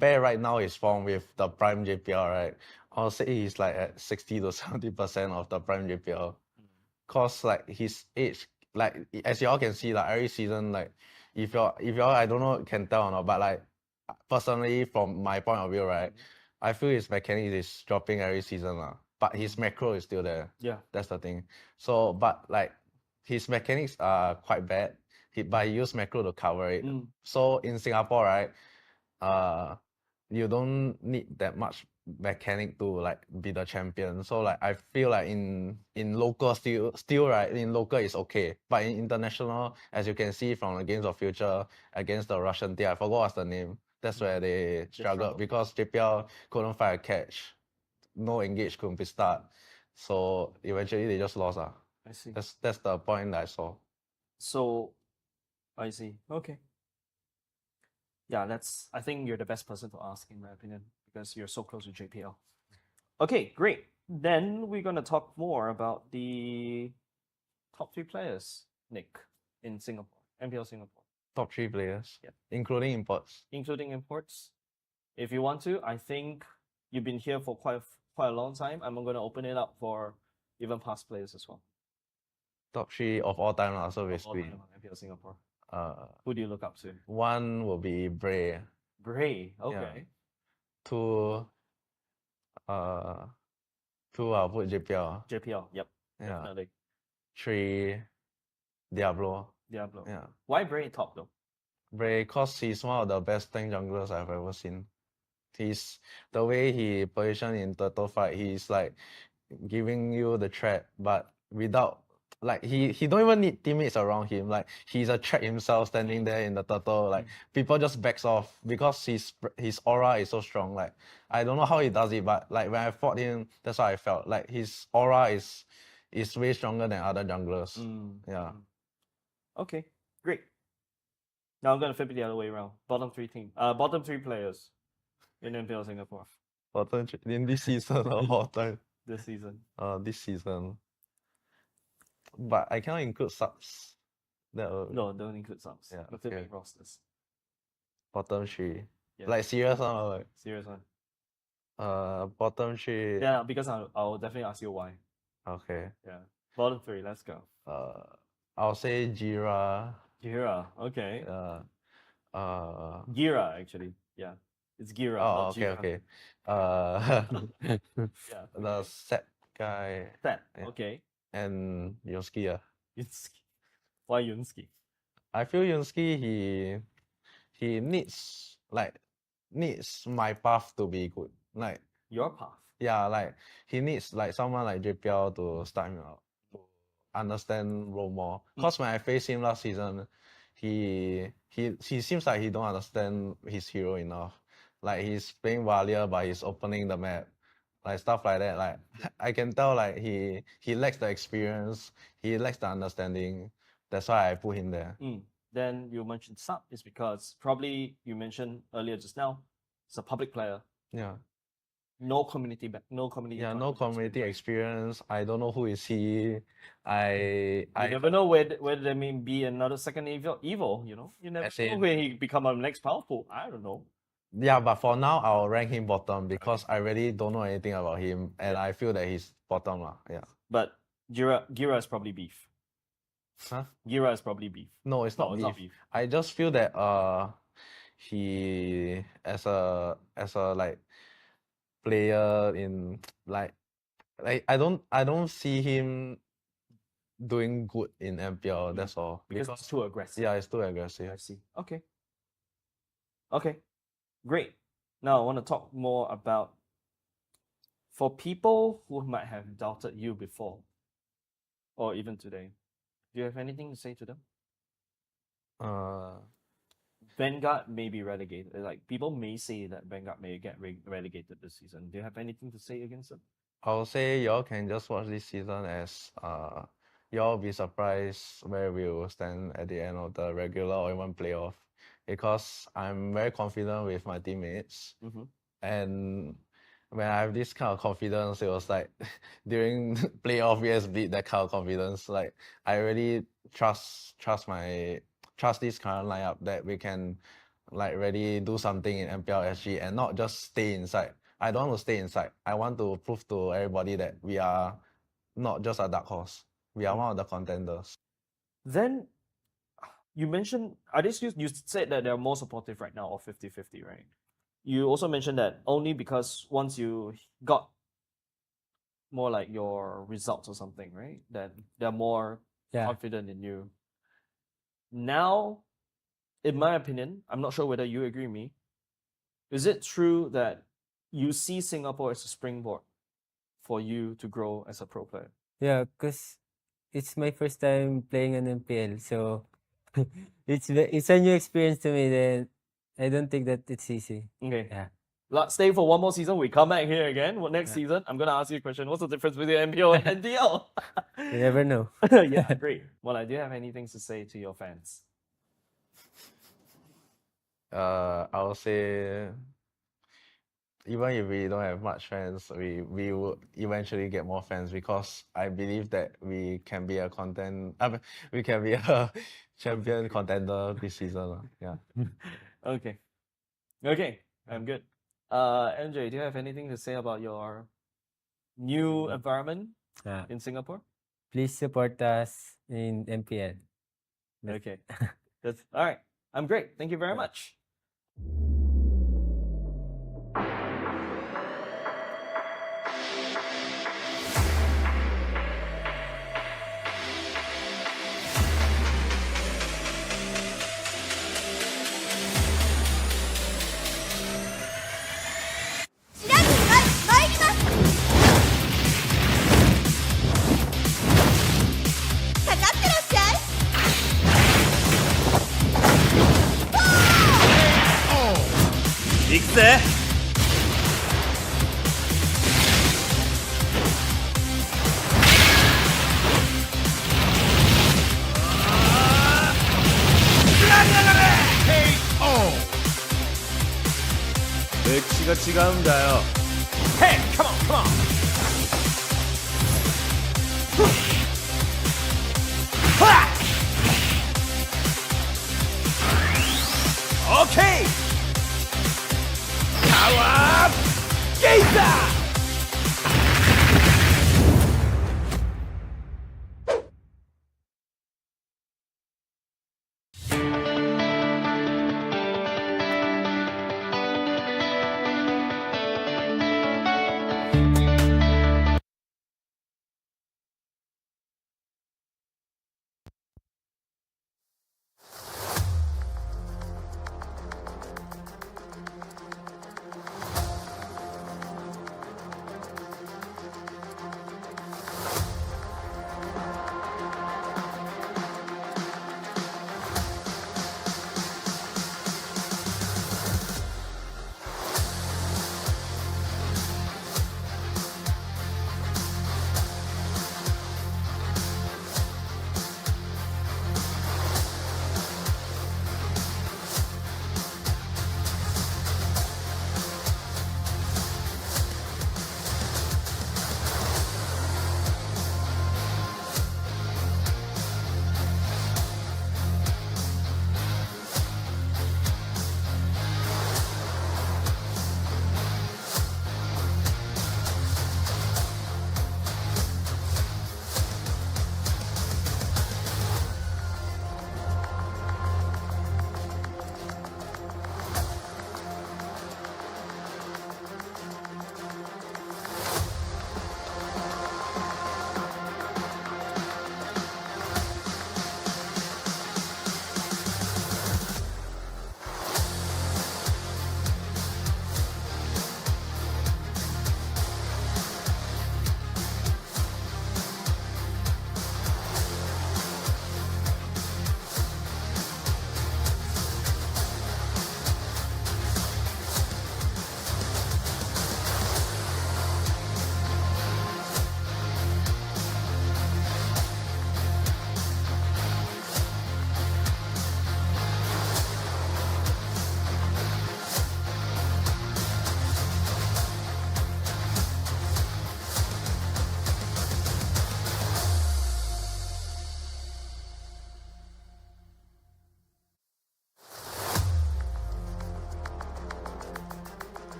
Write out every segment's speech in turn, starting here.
compare right now his form with the prime JPL, right? I'll say he's like at 60 to 70% of the prime JPL. Cause like his age, like as y'all can see, like every season, like if y'all I don't know can tell or not, but like personally from my point of view, right, I feel his mechanics is dropping every season, but his macro is still there. Yeah. That's the thing. So but like his mechanics are quite bad. But he used macro to cover it. So in Singapore, right, you don't need that much mechanic to like be the champion. So like I feel like in local still right, in local is okay, but in international, as you can see from the Games of Future against the Russian team, I forgot what's the name. That's where they struggled because JPL couldn't find a catch, no engage couldn't be start, so eventually they just lost. I see. That's the point that I saw. So, I see. Okay. Yeah, I think you're the best person to ask, in my opinion, because you're so close to JPL. Okay, great. Then we're gonna talk more about the top 3 players, Nick, in Singapore, MPL Singapore. Top 3 players, Yeah. including imports. Including imports. If you want to, I think you've been here for quite a long time. I'm gonna open it up for even past players as well. Top 3 of all time, so All basically. time on MPL Singapore. Who do you look up to? One will be Bray. Bray, okay. Two, I'll put JPL. JPL, yep, definitely. 3, Diablo. Diablo. Yeah. Why Bray top though? Bray, cause he's one of the best tank junglers I've ever seen. The way he positioned in turtle fight, he's like giving you the threat, but without like he don't even need teammates around him. Like he's a threat himself standing there in the turtle. Like people just backs off because his aura is so strong. Like I don't know how he does it, but like when I fought him, that's what I felt. Like his aura is way stronger than other junglers. Yeah. Okay, great. Now I'm gonna flip it the other way around. Bottom 3 players in MPL Singapore Bottom in this season or all time? this season. This season. But I cannot include subs. No, don't include subs. Yeah, Include okay. main rosters. Bottom 3. Yeah. Like serious one or like Serious one. bottom 3. Yeah, because I'll definitely ask you why. Okay. Yeah. Bottom 3, let's go. I'll say Jira. Gira, okay. Gira actually. Yeah. It's Gira, Oh, not okay, Jira. okay. Yeah. The set guy. Set, Yeah. okay. And Yunsky. Yunsky. Why Yunsky? I feel Yunsky he needs my path to be good. Like Your path. yeah, like he needs like someone like JPL to start him out, to understand role more. Cause when I faced him last season, he seems like he don't understand his hero enough. Like he's playing Valia, but he's opening the map, like stuff like that. Like I can tell like he lacks the experience, he lacks the understanding. That's why I put him there. Then you mentioned sub is because probably you mentioned earlier just now, it's a public player. Yeah. No community no community. Yeah, no community experience. I don't know who is he. You never know whether there may be another second evil, you know. You never know when he become a next powerful. I don't know. Yeah, but for now I'll rank him bottom because I really don't know anything about him and I feel that he's bottom. Yeah. But Gira is probably beef. Huh? Gira is probably beef. No, it's not beef. I just feel that he as a like player in like I don't see him doing good in MPL. That's all. Because it's too aggressive. Yeah, it's too aggressive. I see. Okay. Okay. Great. Now I want to talk more about for people who might have doubted you before or even today. Do you have anything to say to them? Vanguard may be relegated. Like people may say that Vanguard may get relegated this season. Do you have anything to say against them? I'll say y'all can just watch this season as y'all be surprised where we will stand at the end of the regular or even playoff, because I'm very confident with my teammates. And when I have this kind of confidence, it was like during playoff we beat that kind of confidence. Like I really trust this current lineup that we can like really do something in MPL SG and not just stay inside. I don't want to stay inside. I want to prove to everybody that we are not just a dark horse. We are one of the contenders. Then you mentioned, I guess you said that they're more supportive right now of 50-50, right? You also mentioned that only because once you got more like your results or something, right? That they're more confident in you. Now, in my opinion, I'm not sure whether you agree with me. Is it true that you see Singapore as a springboard for you to grow as a pro player? Yeah, because it's my first time playing an MPL, so it's a new experience to me. Then I don't think that it's easy. Okay. Yeah. Let's stay for one more season. We come back here again. Next season, I'm gonna ask you a question. What's the difference between MPL and NDL? You never know. Yeah, great. Well, do you have anything to say to your fans? I would say even if we don't have much fans, we will eventually get more fans because I believe that we can be a we can be a champion contender this season. Yeah. Okay. I'm good. MJ, do you have anything to say about your new environment in Singapore? Please support us in MPL. Okay. That's all right. I'm great. Thank you very much. Hey, come on. Okay. Power Gazer.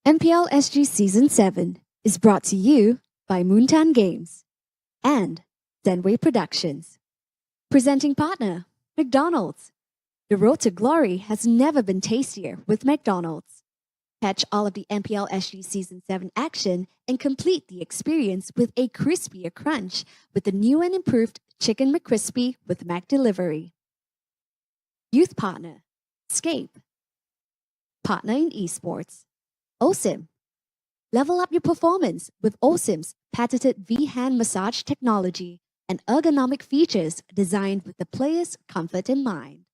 MPL SG Season 7 is brought to you by Moontan Games and Zenway Productions. Presenting partner, McDonald's. The road to glory has never been tastier with McDonald's. Catch all of the MPL SG Season 7 action and complete the experience with a crispier crunch with the new and improved Chicken McCrispy with Mac Delivery. Youth partner, Scape. Partner in esports, OSIM. Level up your performance with OSIM's patented V-hand massage technology and ergonomic features designed with the player's comfort in mind.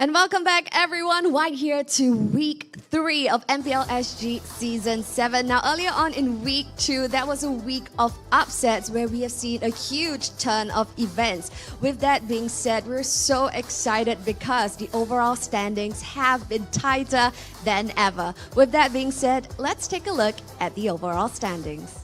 And welcome back, everyone, right here to week 3 of MPL SG Season 7. Now, earlier on in week 2, that was a week of upsets where we have seen a huge ton of events. With that being said, we're so excited because the overall standings have been tighter than ever. With that being said, let's take a look at the overall standings.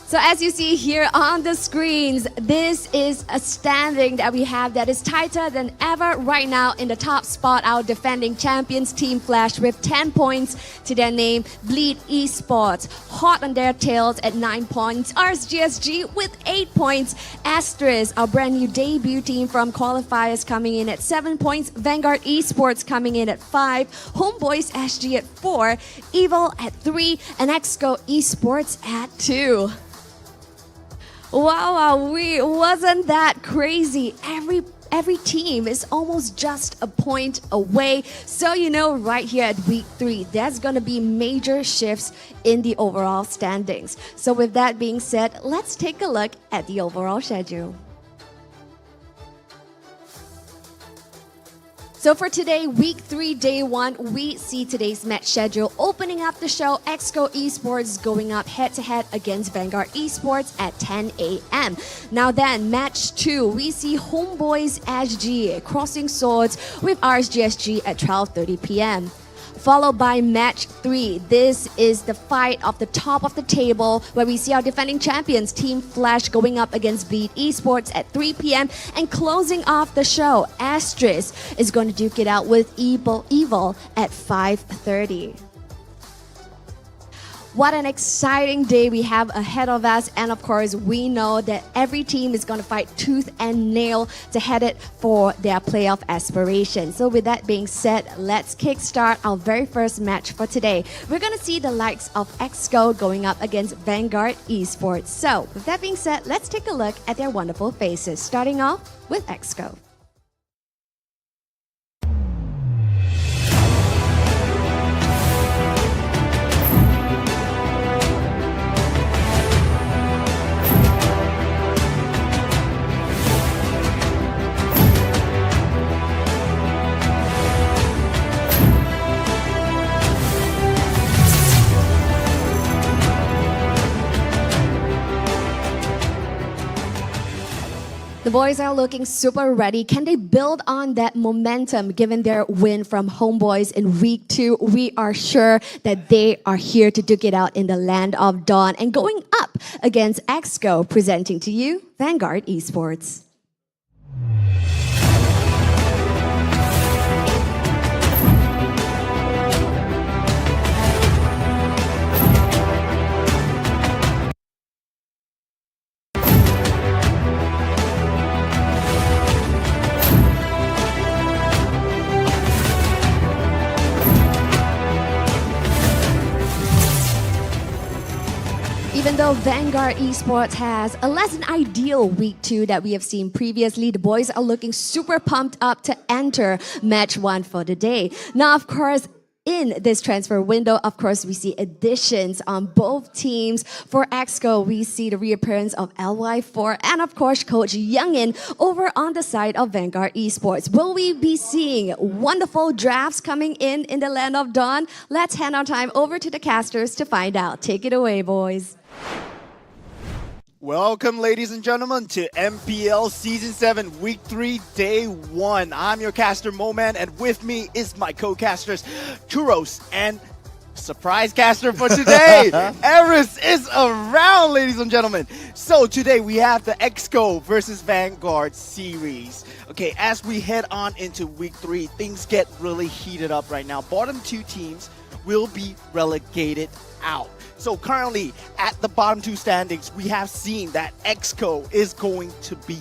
So as you see here on the screens, this is a standing that we have that is tighter than ever right now. In the top spot, our defending champions, Team Flash, with 10 points to their name. Bleed Esports, hot on their tails at 9 points. RSGSG with 8 points. Asterisk, our brand new debut team from qualifiers, coming in at 7 points. Vanguard Esports coming in at 5. Homeboys SG at 4. Evil at 3. And Exco Esports at 2. Wow, wasn't that crazy? Every team is almost just a point away. So you know, right here at week 3, there's gonna be major shifts in the overall standings. So with that being said, let's take a look at the overall schedule. So for today, week 3, day 1, we see today's match schedule. Opening up the show, Exco Esports going up head-to-head against Vanguard Esports at 10 a.m. Now then, match 2, we see Homeboys SG crossing swords with RSGSG at 12:30 p.m. Followed by match 3. This is the fight of the top of the table where we see our defending champions, Team Flash, going up against Bleed Esports at 3 p.m. And closing off the show, Asterisk is going to duke it out with Evil at 5:30. What an exciting day we have ahead of us. And of course, we know that every team is going to fight tooth and nail to head it for their playoff aspirations. So with that being said, let's kickstart our very first match for today. We're going to see the likes of Exco going up against Vanguard Esports. So with that being said, let's take a look at their wonderful faces, starting off with Exco. The boys are looking super ready. Can they build on that momentum given their win from Homeboys in week 2? We are sure that they are here to duke it out in the land of dawn and going up against Exco, presenting to you Vanguard Esports. Even though Vanguard Esports has a less than ideal week 2 that we have seen previously, the boys are looking super pumped up to enter match 1 for the day. Now, of course, in this transfer window, of course, we see additions on both teams. For Exco, we see the reappearance of LY4 and, of course, Coach Youngin over on the side of Vanguard Esports. Will we be seeing wonderful drafts coming in the land of Dawn? Let's hand our time over to the casters to find out. Take it away, boys. Welcome, ladies and gentlemen, to MPL Season 7, Week 3, Day 1. I'm your caster, Moman, and with me is my co-casters, Churros, and surprise caster for today, Eris is around, ladies and gentlemen. So today we have the Exco versus Vanguard series. Okay, as we head on into Week 3, things get really heated up right now. Bottom 2 teams will be relegated out. So currently, at the bottom 2 standings, we have seen that Exco is going to be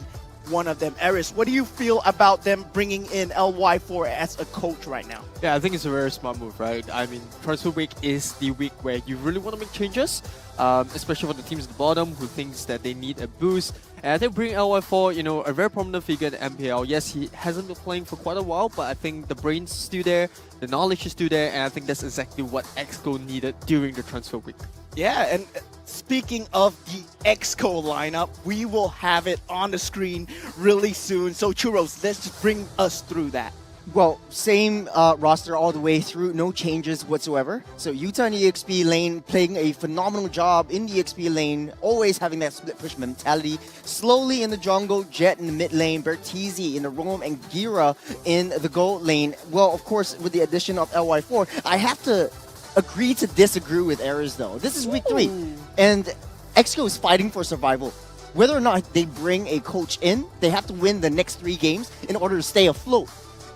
one of them. Eris, what do you feel about them bringing in LY4 as a coach right now? Yeah, I think it's a very smart move, right? I mean, transfer week is the week where you really want to make changes, especially for the teams at the bottom who thinks that they need a boost. And I think bringing LY4, you know, a very prominent figure in the MPL. Yes, he hasn't been playing for quite a while, but I think the brain's still there, the knowledge is still there, and I think that's exactly what Exco needed during the transfer week. Yeah, and speaking of the Exco lineup, we will have it on the screen really soon. So Churros, let's just bring us through that. Well, same roster all the way through, no changes whatsoever. So Utah in the EXP lane playing a phenomenal job in the EXP lane, always having that split push mentality. Slowly in the jungle, Jet in the mid lane, Bertizi in the roam, and Gira in the gold lane. Well, of course, with the addition of LY4, I have to agree to disagree with Eris though. This is week 3, and Exco is fighting for survival. Whether or not they bring a coach in, they have to win the next 3 games in order to stay afloat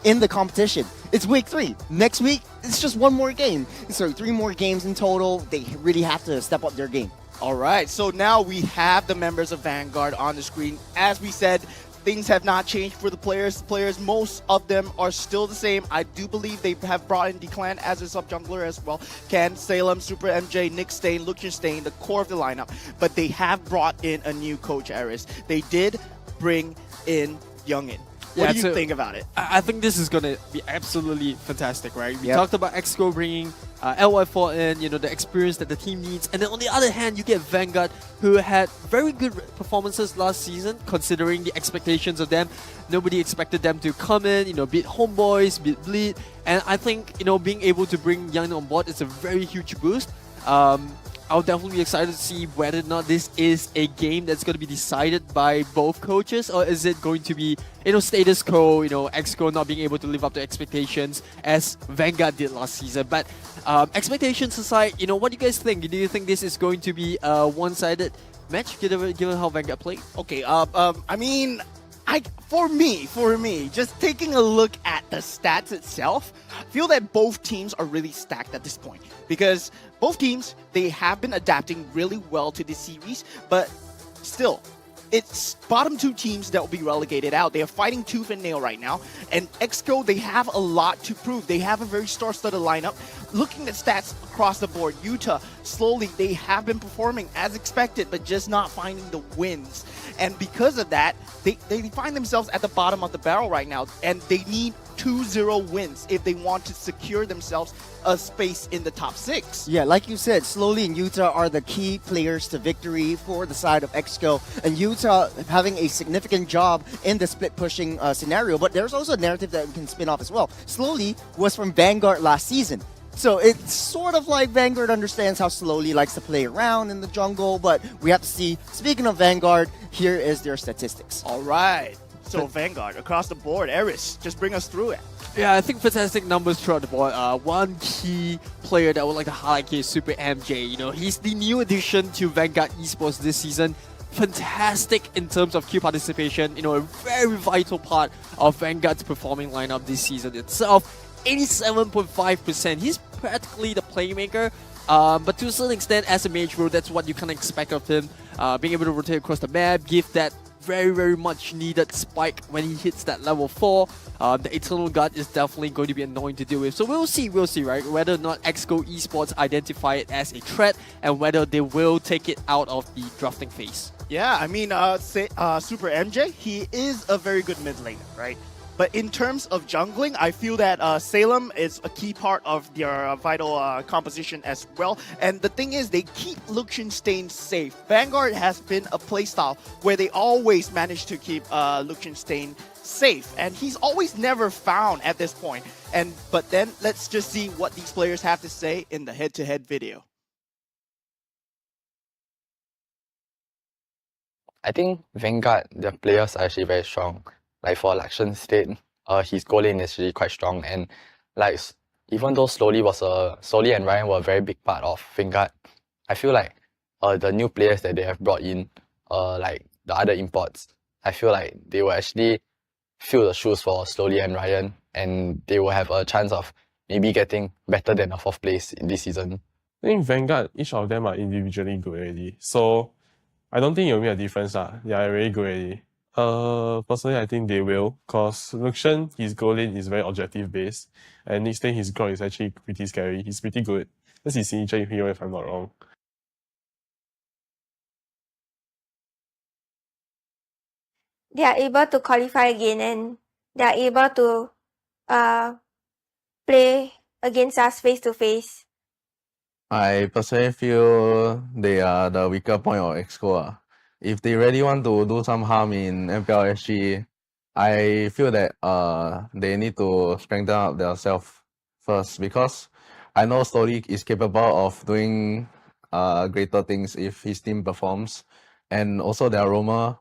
in the competition. It's week 3. Next week, it's just 1 more game. So 3 more games in total. They really have to step up their game. All right, so now we have the members of Vanguard on the screen. As we said, things have not changed for the players. Most of them are still the same. I do believe they have brought in Declan as a sub-jungler as well. Ken, Salem, Super MJ, Nick Stain, Lucian Stain, the core of the lineup. But they have brought in a new coach, Eris. They did bring in Youngin. What do you think about it? I think this is going to be absolutely fantastic, right? We talked about Exco bringing LY4 in, you know, the experience that the team needs. And then on the other hand, you get Vanguard, who had very good performances last season, considering the expectations of them. Nobody expected them to come in, you know, beat Homeboys, beat Bleed. And I think, you know, being able to bring Young on board is a very huge boost. I'll definitely be excited to see whether or not this is a game that's going to be decided by both coaches, or is it going to be, you know, status quo, you know, Exco not being able to live up to expectations as Vanguard did last season. But expectations aside, you know, what do you guys think? Do you think this is going to be a one-sided match, given how Vanguard played? Okay, I mean, for me, just taking a look at the stats itself, I feel that both teams are really stacked at this point, because both teams, they have been adapting really well to this series, but still, it's bottom 2 teams that will be relegated out. They are fighting tooth and nail right now, and Exco, they have a lot to prove. They have a very star-studded lineup. Looking at stats across the board, Utah, slowly, they have been performing as expected, but just not finding the wins. And because of that, they find themselves at the bottom of the barrel right now, and they need 2-0 wins if they want to secure themselves a space in the top 6. Yeah, like you said, Slowly and Utah are the key players to victory for the side of Exco. And Utah having a significant job in the split pushing scenario, but there's also a narrative that we can spin off as well. Slowly was from Vanguard last season. So it's sort of like Vanguard understands how Slowly likes to play around in the jungle, but we have to see. Speaking of Vanguard, here is their statistics. All right. So Vanguard, across the board, Eris, just bring us through it. Yeah, I think fantastic numbers throughout the board. One key player that I would like to highlight here is Super MJ. You know, he's the new addition to Vanguard Esports this season. Fantastic in terms of queue participation. You know, a very vital part of Vanguard's performing lineup this season itself. 87.5%. He's practically the playmaker. But to a certain extent, as a mage role, that's what you can expect of him. Being able to rotate across the map, give that very much needed spike when he hits that level 4. The Eternal Guard is definitely going to be annoying to deal with. So we'll see, right, whether or not XGO Esports identify it as a threat and whether they will take it out of the drafting phase. Yeah, I mean, Super MJ, he is a very good mid laner, right? But in terms of jungling, I feel that Salem is a key part of their vital composition as well. And the thing is, they keep Lucian safe. Vanguard has been a playstyle where they always manage to keep Lucian safe. And he's always never found at this point. But then, let's just see what these players have to say in the head-to-head video. I think Vanguard, the players are actually very strong. Like for Lakshan State, his goal lane is really quite strong, and like even though Slowly and Ryan were a very big part of Vanguard, I feel like the new players that they have brought in, like the other imports, I feel like they will actually fill the shoes for Slowly and Ryan, and they will have a chance of maybe getting better than a 4th place in this season. I think Vanguard, each of them are individually good already, so I don't think it will make a difference. They are really good already. Personally, I think they will, because Lucian, his goal lane is very objective based, and next thing his grok is actually pretty scary. He's pretty good. That's his signature hero if I'm not wrong. They are able to qualify again, and they are able to play against us face to face. I personally feel they are the weaker point of XCO. If they really want to do some harm in MPL SG, I feel that they need to strengthen up themselves first, because I know Story is capable of doing greater things if his team performs, and also their roamer,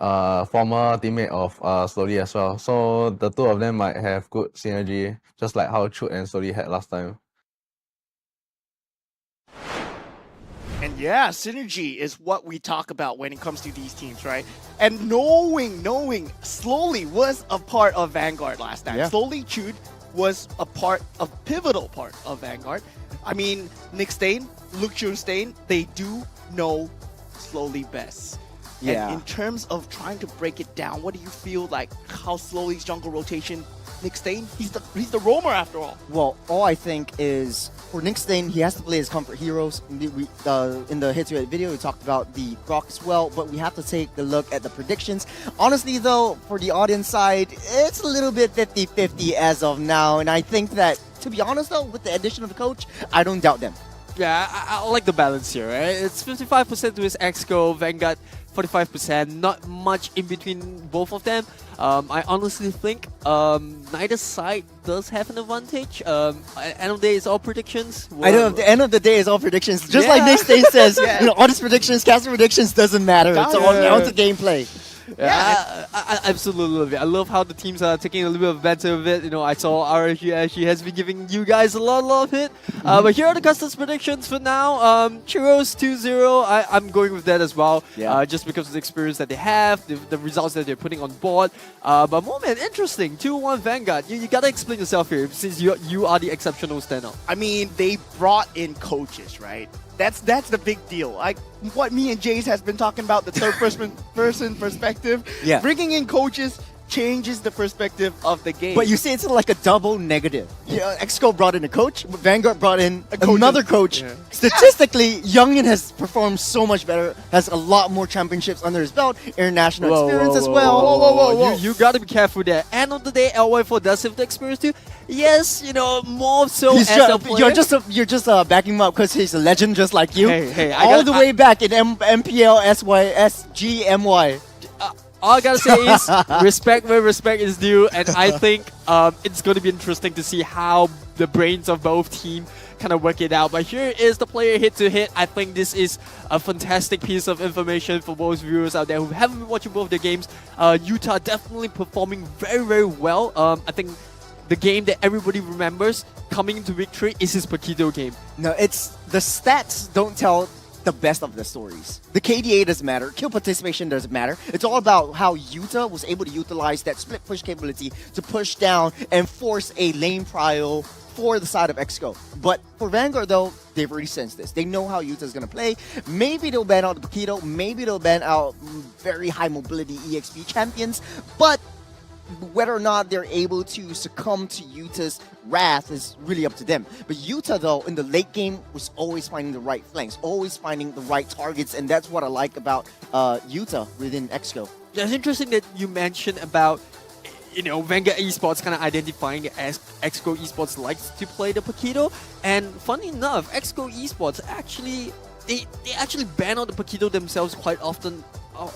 former teammate of Story as well. So the two of them might have good synergy, just like how Chut and Story had last time. And yeah, synergy is what we talk about when it comes to these teams, right? And knowing Slowly was a part of Vanguard last time. Yeah. Slowly Chud was a pivotal part of Vanguard. I mean, Nick Stain, Lucian Stain, they do know Slowly best. Yeah. And in terms of trying to break it down, what do you feel like how Slowly's jungle rotation? Nick Stain, he's the roamer after all. Well, all I think is for Nick Stain, he has to play his comfort heroes. In the head-to-head video, we talked about the grok as well, but we have to take a look at the predictions. Honestly, though, for the audience side, it's a little bit 50-50 as of now, and I think that, to be honest, though, with the addition of the coach, I don't doubt them. Yeah, I like the balance here, right? It's 55% to his XGO, Vanguard 45%, not much in between both of them. I honestly think neither side does have an advantage. End of the day, it's all predictions. I know, at the end of the day, it's all predictions. Just like Nick Stain says, you know, honest predictions, caster predictions doesn't matter. It's all down to gameplay. Yeah, I absolutely love it. I love how the teams are taking a little bit of advantage of it. You know, I saw Ara here, she has been giving you guys a lot of hit. But here are the customs predictions for now. Churros 2-0, I'm going with that as well. Yeah. Just because of the experience that they have, the results that they're putting on board. But Moment, interesting. 2-1 Vanguard. You gotta explain yourself here, since you are the exceptional standout. I mean, they brought in coaches, right? That's the big deal. Like what me and Jace has been talking about, the third person perspective. Yeah. Bringing in coaches changes the perspective of the game. But you say it's like a double negative. Yeah, XCO brought in a coach, Vanguard brought in coach. another coach. Yeah. Statistically, Youngin has performed so much better, has a lot more championships under his belt, international experience as well. Whoa. You gotta be careful there. End of the day, LY4 does have the experience too. Yes, you know, more so He's as a player. you're just backing him up because he's a legend just like you. Hey, all the way back in MPL SGMY. All I gotta say is respect where respect is due, and I think it's gonna be interesting to see how the brains of both teams kind of work it out. But here is the player hit to hit. I think this is a fantastic piece of information for those viewers out there who haven't been watching both their games. Utah definitely performing very well. I think the game that everybody remembers coming into victory is his Paquito game. No, it's the stats don't tell the best of the stories. The KDA doesn't matter, kill participation doesn't matter. It's all about how Utah was able to utilize that split push capability to push down and force a lane prio for the side of Exco. But for Vanguard, though, they've already sensed this. They know how Utah's going to play. Maybe they'll ban out the Paquito. Maybe they'll ban out very high mobility EXP champions. But whether or not they're able to succumb to Utah's wrath is really up to them. But Utah, though, in the late game was always finding the right flanks, always finding the right targets, and that's what I like about Utah within Exco. Yeah, it's interesting that you mentioned about, you know, Vanguard Esports kind of identifying as Exco Esports likes to play the Paquito. And funny enough, Exco Esports actually, they actually ban out the Paquito themselves quite often.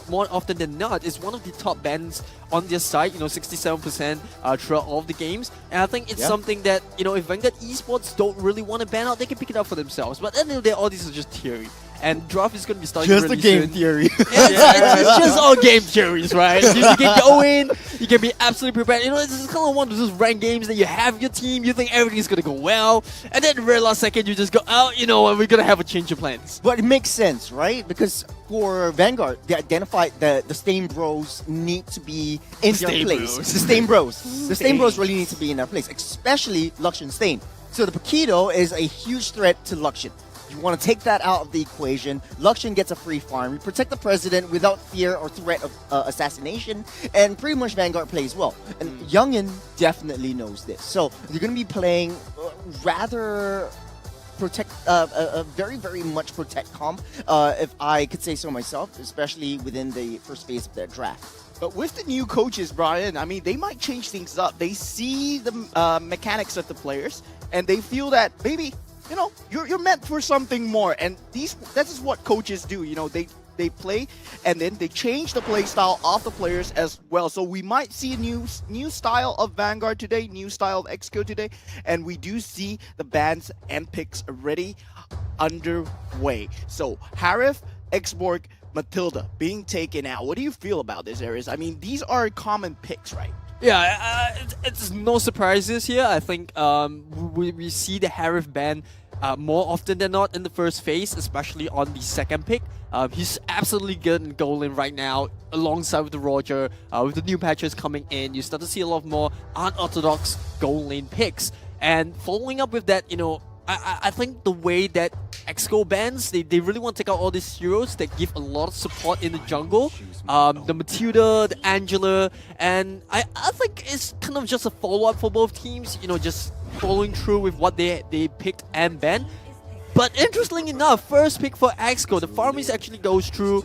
More often than not, it's one of the top bans on their site, you know, 67% throughout all of the games. And I think it's something that, you know, if Vanguard Esports don't really want to ban out, they can pick it up for themselves. But at the end of the day, all this is just theory. And draft is going to be starting Just really the game soon. theory. It's just all game theories, right? You can go in, you can be absolutely prepared. You know, it's kind of one of those ranked games that you have your team, you think everything's going to go well, and then the very last second you just go, oh, you know what, we're going to have a change of plans. But it makes sense, right? Because for Vanguard, they identified that the Stain Bros need to be in their Stain place. Bros. The Stain Bros. The Stain Bros really need to be in their place, especially Luxion Stain. So the Paquito is a huge threat to Luxion. You want to take that out of the equation. Luxion gets a free farm. You protect the president without fear or threat of assassination, and pretty much Vanguard plays well. And Youngin definitely knows this. So you're going to be playing rather protect, very, very much protect comp, if I could say so myself, especially within the first phase of their draft. But with the new coaches, Brian, I mean, they might change things up. They see the mechanics of the players, and they feel that maybe, you know, you're meant for something more. And that is what coaches do. You know, they play, and then they change the play style of the players as well. So we might see a new style of Vanguard today, new style of Exco today, and we do see the bans and picks already underway. So Harif, Xborg, Matilda being taken out. What do you feel about this, Aries? I mean, these are common picks, right? Yeah, it's no surprises here. I think we see the Harif ban more often than not in the first phase, especially on the second pick. He's absolutely good in goal lane right now, alongside with the Roger. With the new patches coming in, you start to see a lot more unorthodox goal lane picks. And following up with that, you know, I think the way that Exco bans, they really want to take out all these heroes that give a lot of support in the jungle. The Matilda, the Angela, and I think it's kind of just a follow-up for both teams, you know, just following through with what they picked and banned. But interestingly enough, first pick for Exco, the Farmies actually goes through.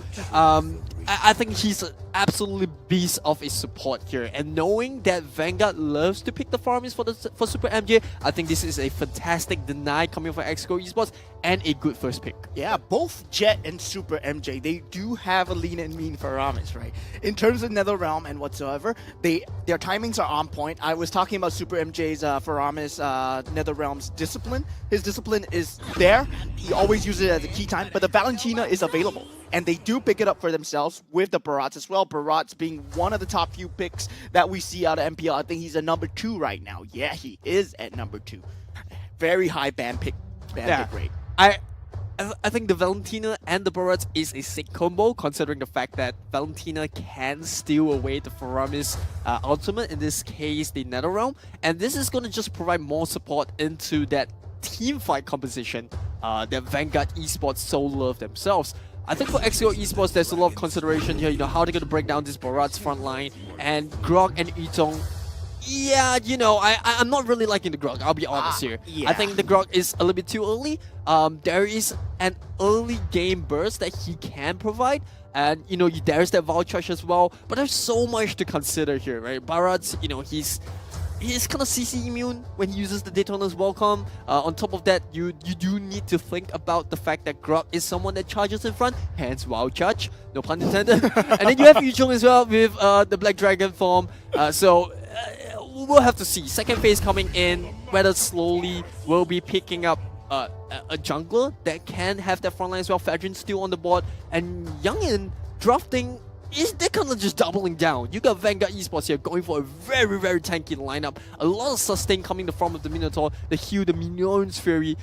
I think he's an absolutely beast of a support here, and knowing that Vanguard loves to pick the Farmies for Super MJ, I think this is a fantastic deny coming from Exco Esports and a good first pick. Yeah, both Jet and Super MJ, they do have a lean and mean Faramis, right? In terms of NetherRealm and whatsoever, their timings are on point. I was talking about Super MJ's Faramis NetherRealm's discipline. His discipline is there. He always uses it as a key time, but the Valentina is available. And they do pick it up for themselves with the Barats as well. Barats being one of the top few picks that we see out of MPL. I think he's at number 2 right now. Yeah, he is at number 2. Very high ban pick rate. I think the Valentina and the Barats is a sick combo, considering the fact that Valentina can steal away the Faramis ultimate, in this case the NetherRealm, and this is going to just provide more support into that team fight composition that Vanguard Esports so love themselves. I think for Exco Esports, there's a lot of consideration here, you know, how they're going to break down this Barat's front line, and Grog and Yutong. Yeah, you know, I'm not really liking the Grog, I'll be honest here. Yeah. I think the Grog is a little bit too early. There is an early game burst that he can provide, and, you know, there's that Val Charge as well, but there's so much to consider here, right? Barat's, you know, he's kind of CC immune when he uses the Daytona's Welcome. On top of that, you do need to think about the fact that Grog is someone that charges in front, hence Wild Charge, no pun intended. And then you have Yuchong as well with the Black Dragon form. So we'll have to see. Second phase coming in, whether slowly we'll be picking up a jungler that can have that front line as well. Fadrin still on the board, and Youngin drafting. They're kind of just doubling down. You got Vanguard Esports here going for a very, very tanky lineup. A lot of sustain coming in the form of the Minotaur, the heal, the Minion's Fury.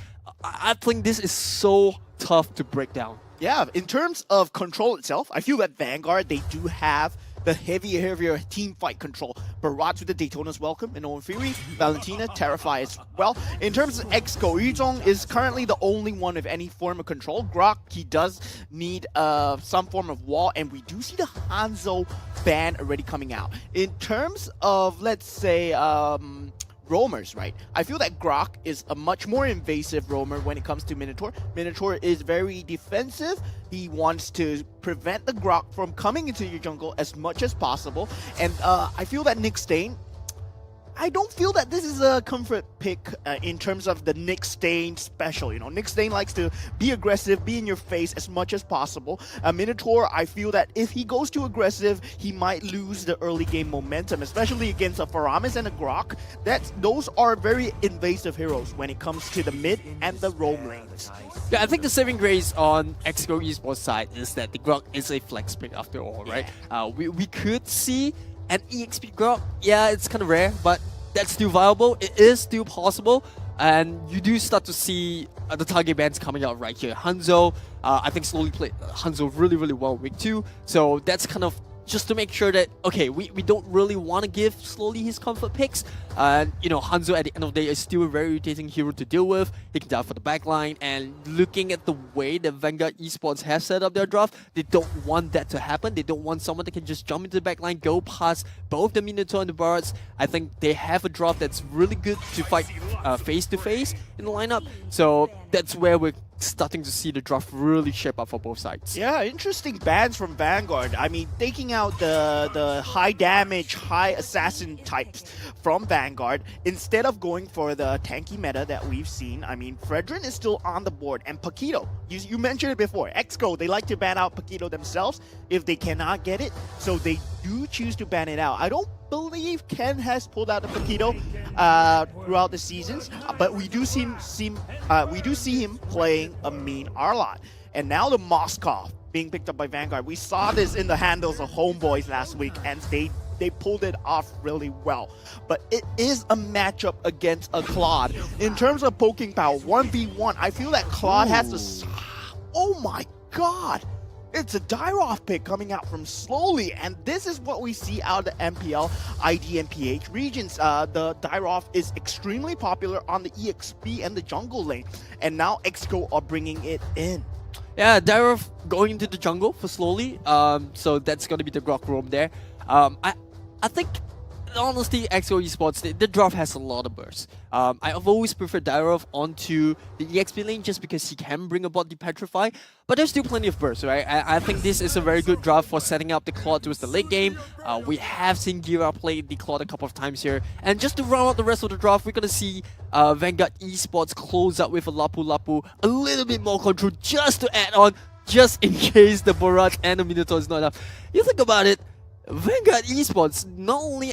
I think this is so tough to break down. Yeah, in terms of control itself, I feel that Vanguard, they do have the heavier team fight control. Barats with the Daytona's welcome, and Owen Fury, Valentina, Terrify as well. In terms of Exco, Yuzhong is currently the only one with any form of control. Grok, he does need some form of wall, and we do see the Hanzo ban already coming out. In terms of, let's say, roamers, right? I feel that Grok is a much more invasive roamer when it comes to Minotaur. Minotaur is very defensive. He wants to prevent the Grok from coming into your jungle as much as possible. And I feel that Nick Stain, I don't feel that this is a comfort pick in terms of the Nick Stain special. You know, Nick Stain likes to be aggressive, be in your face as much as possible. Minotaur, I feel that if he goes too aggressive, he might lose the early game momentum, especially against a Faramis and a Grok. Those are very invasive heroes when it comes to the mid and the roam lanes. Yeah, I think the saving grace on Exco Esports side is that the Grok is a flex pick after all, right? We could see an EXP Grok. Yeah, it's kind of rare, but that's still viable. It is still possible. And you do start to see the target bands coming out right here. Hanzo, I think slowly played Hanzo really, really well in week 2. So that's kind of just to make sure that, okay, we don't really want to give slowly his comfort picks. You know, Hanzo at the end of the day is still a very irritating hero to deal with. He can die for the backline, and looking at the way that Vanguard Esports has set up their draft, they don't want that to happen. They don't want someone that can just jump into the backline, go past both the Minotaur and the Barats. I think they have a draft that's really good to fight face to face in the lineup. So that's where we're starting to see the draft really shape up for both sides. Yeah, interesting bans from Vanguard. I mean, taking out the high damage, high assassin types from Vanguard, instead of going for the tanky meta that we've seen. I mean, Fredrin is still on the board, and Paquito, you mentioned it before, Exco, they like to ban out Paquito themselves if they cannot get it, so they do choose to ban it out. I don't believe Ken has pulled out the Paquito throughout the seasons, but we do see him playing a mean Arlot. And now the Moskov being picked up by Vanguard. We saw this in the handles of Homeboys last week, and they pulled it off really well. But it is a matchup against a Claude. In terms of poking power, 1v1, I feel that Claude has the... Oh my god! It's a Dyrov pick coming out from Slowly, and this is what we see out of the MPL, ID, and PH regions. The Dyrov is extremely popular on the EXP and the jungle lane, and now Exco are bringing it in. Yeah, Dyrov going into the jungle for Slowly, so that's going to be the Grok roam there. I think, honestly, Exco Esports, the draft has a lot of bursts. I've always preferred Dyrov onto the EXP lane just because he can bring about the Petrify, but there's still plenty of bursts, right? I think this is a very good draft for setting up the Claude towards the late game. We have seen Gira play the Claude a couple of times here, and just to round out the rest of the draft, we're going to see Vanguard Esports close up with a Lapu Lapu, a little bit more control just to add on, just in case the Borat and the Minotaur is not enough. You think about it, Vanguard Esports, not only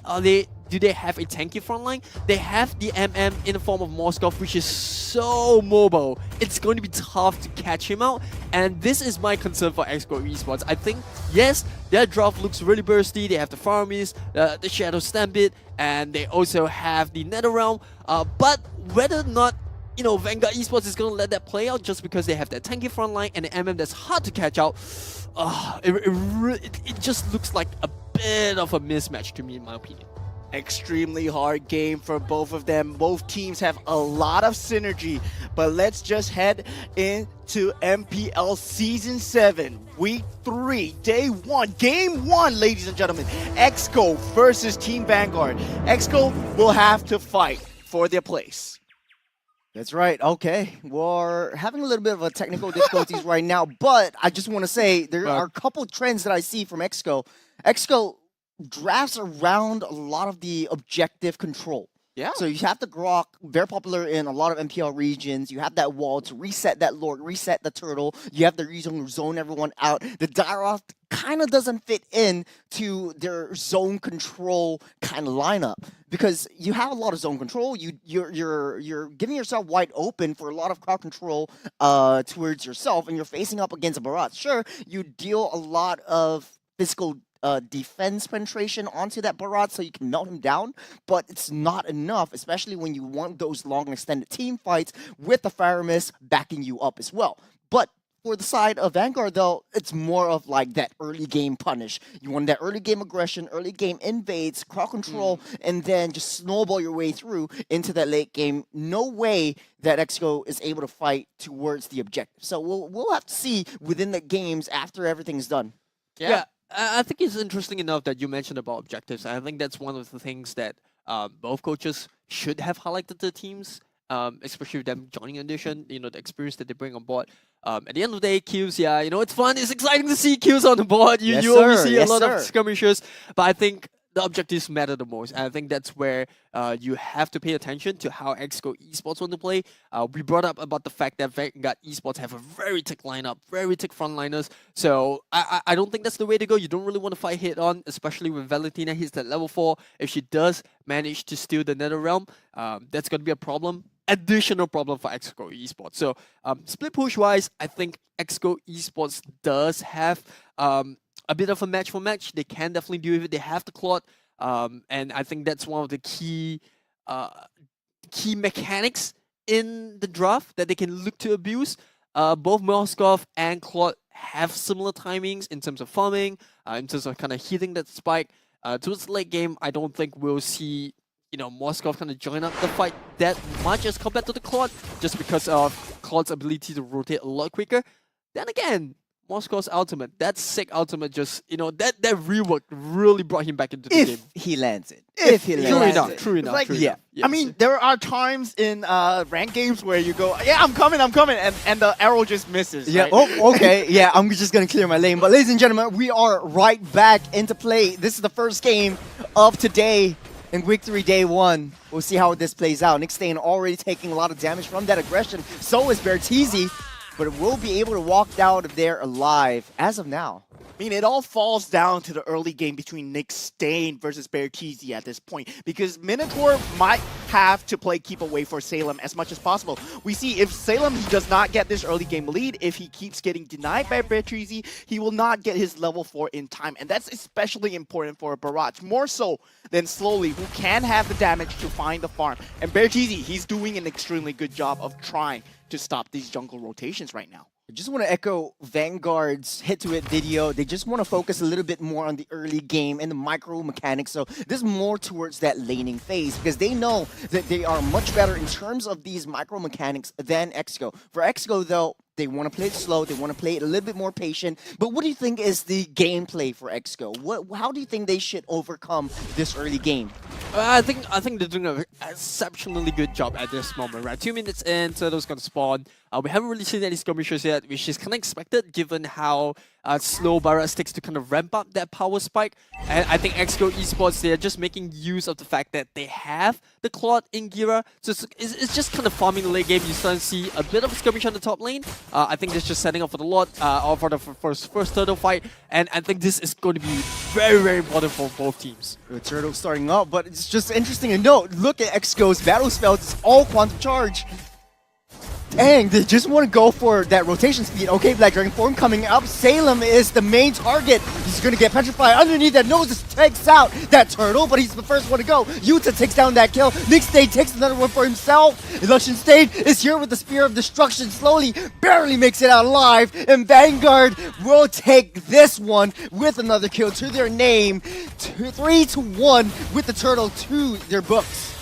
do they have a tanky frontline, they have the MM in the form of Moskov, which is so mobile. It's going to be tough to catch him out, and this is my concern for Exco Esports. I think, yes, their draft looks really bursty. They have the Faramis, the Shadow Stampede, and they also have the Netherrealm, but whether or not Vanguard Esports is going to let that play out just because they have that tanky frontline and the MM that's hard to catch out, it just looks like a bit of a mismatch to me, in my opinion. Extremely hard game for both of them. Both teams have a lot of synergy, but let's just head into MPL Season 7, Week 3, Day 1, Game 1, ladies and gentlemen. Exco versus Team Vanguard. Exco will have to fight for their place. That's right. Okay. We're having a little bit of a technical difficulties right now, but I just want to say there are a couple trends that I see from Exco. Exco drafts around a lot of the objective control. Yeah. So you have the Grok, very popular in a lot of MPL regions. You have that wall to reset that Lord, reset the turtle. You have the reason to zone everyone out. The Dyrov kind of doesn't fit in to their zone control kind of lineup because you have a lot of zone control. You're giving yourself wide open for a lot of crowd control towards yourself, and you're facing up against a Barat. Sure, you deal a lot of physical defense penetration onto that Barat so you can melt him down, but it's not enough, especially when you want those long extended team fights with the Faramis backing you up as well. But For the side of Vanguard, though, it's more of like that early game punish. You want that early game aggression, early game invades, crowd control, and then just snowball your way through into that late game. No way that Exco is able to fight towards the objective. So we'll have to see within the games after everything's done. Yeah, I think it's interesting enough that you mentioned about objectives. I think that's one of the things that both coaches should have highlighted to the teams, especially with them joining Audition, the experience that they bring on board. At the end of the day, kills, it's fun, it's exciting to see kills on the board. You always see a lot of skirmishes, but I think the objectives matter the most. And I think that's where you have to pay attention to how Exco Esports want to play. We brought up about the fact that Vanguard Esports have a very thick lineup, very thick frontliners. So I don't think that's the way to go. You don't really want to fight head on, especially when Valentina hits that level 4. If she does manage to steal the Nether Realm, that's going to be a problem. Additional problem for Exco Esports. So split push wise, I think Exco Esports does have a bit of a match for match. They can definitely do it. They have the clock, and I think that's one of the key mechanics in the draft that they can look to abuse. Both Moskov and Claude have similar timings in terms of farming, in terms of kind of hitting that spike. Towards the late game, I don't think we'll see Moskov kind of join up the fight that much as compared to the Claude, just because of Claude's ability to rotate a lot quicker. Then again, Moscow's ultimate, that sick ultimate, just that rework really brought him back into the game. If he lands it. True enough. Like, true yeah. enough. Yes. I mean, there are times in ranked games where you go, yeah, I'm coming, and the arrow just misses. Yeah. Right? Oh, okay. Yeah, I'm just gonna clear my lane. But ladies and gentlemen, we are right back into play. This is the first game of today in week 3, day 1. We'll see how this plays out. Nick Stain already taking a lot of damage from that aggression. So is Bertizzi, but will be able to walk out of there alive as of now. I mean, it all falls down to the early game between Nick Stain versus Bertizzi at this point, because Minotaur might have to play keep away for Salem as much as possible. We see if Salem does not get this early game lead, if he keeps getting denied by Bertizzi, he will not get his level 4 in time, and that's especially important for a Barrage, more so than Slowly, who can have the damage to find the farm. And Bertizzi, he's doing an extremely good job of trying to stop these jungle rotations right now. I just want to echo Vanguard's hit-to-hit video. They just want to focus a little bit more on the early game and the micro mechanics. So this is more towards that laning phase, because they know that they are much better in terms of these micro mechanics than Exco. For Exco, though, they want to play it slow. They want to play it a little bit more patient. But what do you think is the gameplay for Exco? How do you think they should overcome this early game? I think they're doing an exceptionally good job at this moment, right? 2 minutes in, Turtle's gonna spawn. We haven't really seen any skirmishes yet, which is kind of expected given how slow Barrage takes to kind of ramp up that power spike. And I think Exco Esports, they're just making use of the fact that they have the Claude in Gira. So it's just kind of farming the late game. You start to see a bit of a skirmish on the top lane. I think that's just setting up for the Lord, or for the first Turtle fight. And I think this is going to be very, very important for both teams. The Turtle starting up, but it's just interesting to note. Look at Exco's battle spells. It's all quantum charge. Dang, they just want to go for that rotation speed. Okay, Black Dragon form coming up. Salem is the main target. He's going to get petrified underneath that nose. Just takes out that turtle, but he's the first one to go. Yuta takes down that kill. Nick Stain takes another one for himself. Illusion Stain is here with the Spear of Destruction. Slowly, barely makes it out alive. And Vanguard will take this one with another kill to their name. 3-1 with the turtle to their books.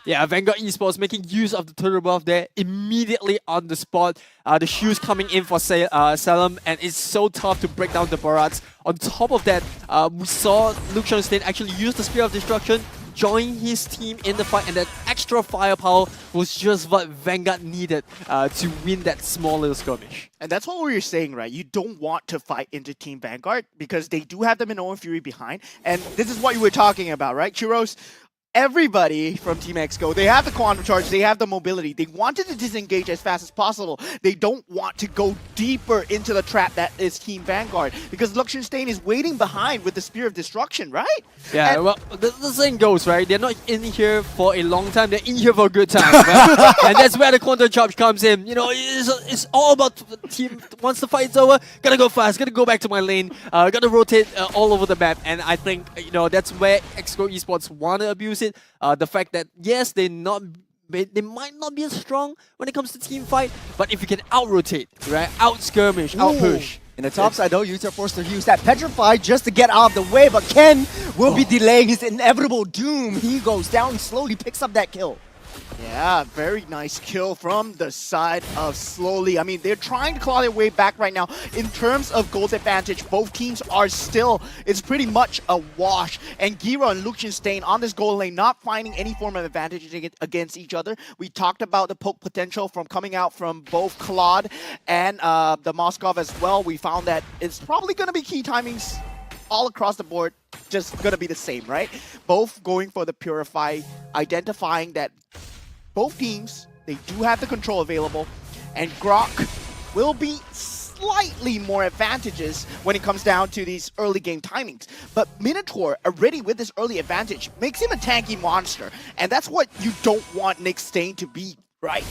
Yeah, Vanguard Esports making use of the turtle buff there immediately on the spot. The shoes coming in for Salem, and it's so tough to break down the barrage. On top of that, we saw Luke Schoenstein actually use the Spear of Destruction, join his team in the fight, and that extra firepower was just what Vanguard needed to win that small little skirmish. And that's what we were saying, right? You don't want to fight into Team Vanguard because they do have them in Owen Fury behind. And this is what you were talking about, right, Churros? Everybody from Team Exco, they have the quantum charge, they have the mobility. They wanted to disengage as fast as possible. They don't want to go deeper into the trap that is Team Vanguard because Luxenstein is waiting behind with the Spear of Destruction, right? Yeah, and well, the saying goes, right? They're not in here for a long time, they're in here for a good time, right? And that's where the quantum charge comes in. It's all about the team. Once the fight's over, gotta go fast, gotta go back to my lane, gotta rotate all over the map. And I think, that's where Exco Esports want to abuse it. The fact that, yes, they're not they might not be as strong when it comes to team fight, but if you can out-rotate, right, out-skirmish, out-push. In the top side though, Utah forced to use that Petrify just to get out of the way, but Ken will be delaying his inevitable doom. He goes down and slowly picks up that kill. Yeah, very nice kill from the side of Slowly. I mean, they're trying to claw their way back right now. In terms of gold advantage, both teams are still, it's pretty much a wash. And Gira and Lucienstein on this gold lane not finding any form of advantage against each other. We talked about the poke potential from coming out from both Claude and the Moskov as well. We found that it's probably going to be key timings all across the board, just going to be the same, right? Both going for the Purify, identifying that both teams, they do have the control available, and Grok will be slightly more advantages when it comes down to these early game timings. But Minotaur, already with this early advantage, makes him a tanky monster, and that's what you don't want Nick Stain to be, right?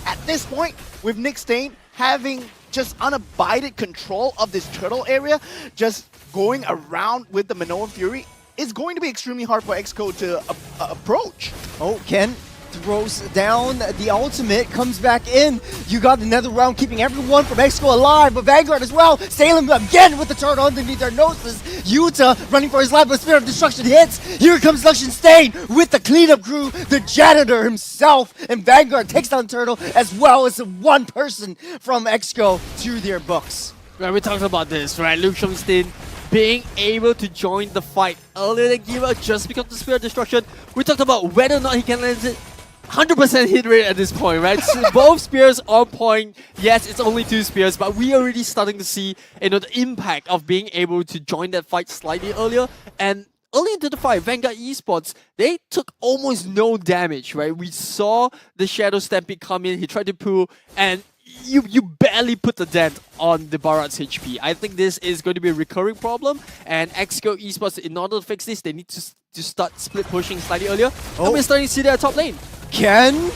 At this point, with Nick Stain having just unabided control of this turtle area, just going around with the Minoan Fury, is going to be extremely hard for XCO to approach. Oh, Ken throws down the ultimate, comes back in. You got another round keeping everyone from XCO alive, but Vanguard as well. Salem again with the turtle underneath their noses. Utah running for his life, but Spirit of Destruction hits. Here comes Lucienstein with the cleanup crew, the janitor himself, and Vanguard takes down Turtle as well as one person from XCO to their books. Right, we talked about this, right? Lucienstein being able to join the fight earlier than Gira just because of the Spirit of Destruction. We talked about whether or not he can land it. 100% hit rate at this point, right? So both spears on point. Yes, it's only 2 spears, but we are already starting to see, you know, the impact of being able to join that fight slightly earlier. And early into the fight, Vanguard Esports, they took almost no damage, right? We saw the Shadow Stampede come in, he tried to pull, and you barely put the dent on the Barat's HP. I think this is going to be a recurring problem, and XCO Esports, in order to fix this, they need to start split pushing slightly earlier. And we're starting to see that top lane. Ken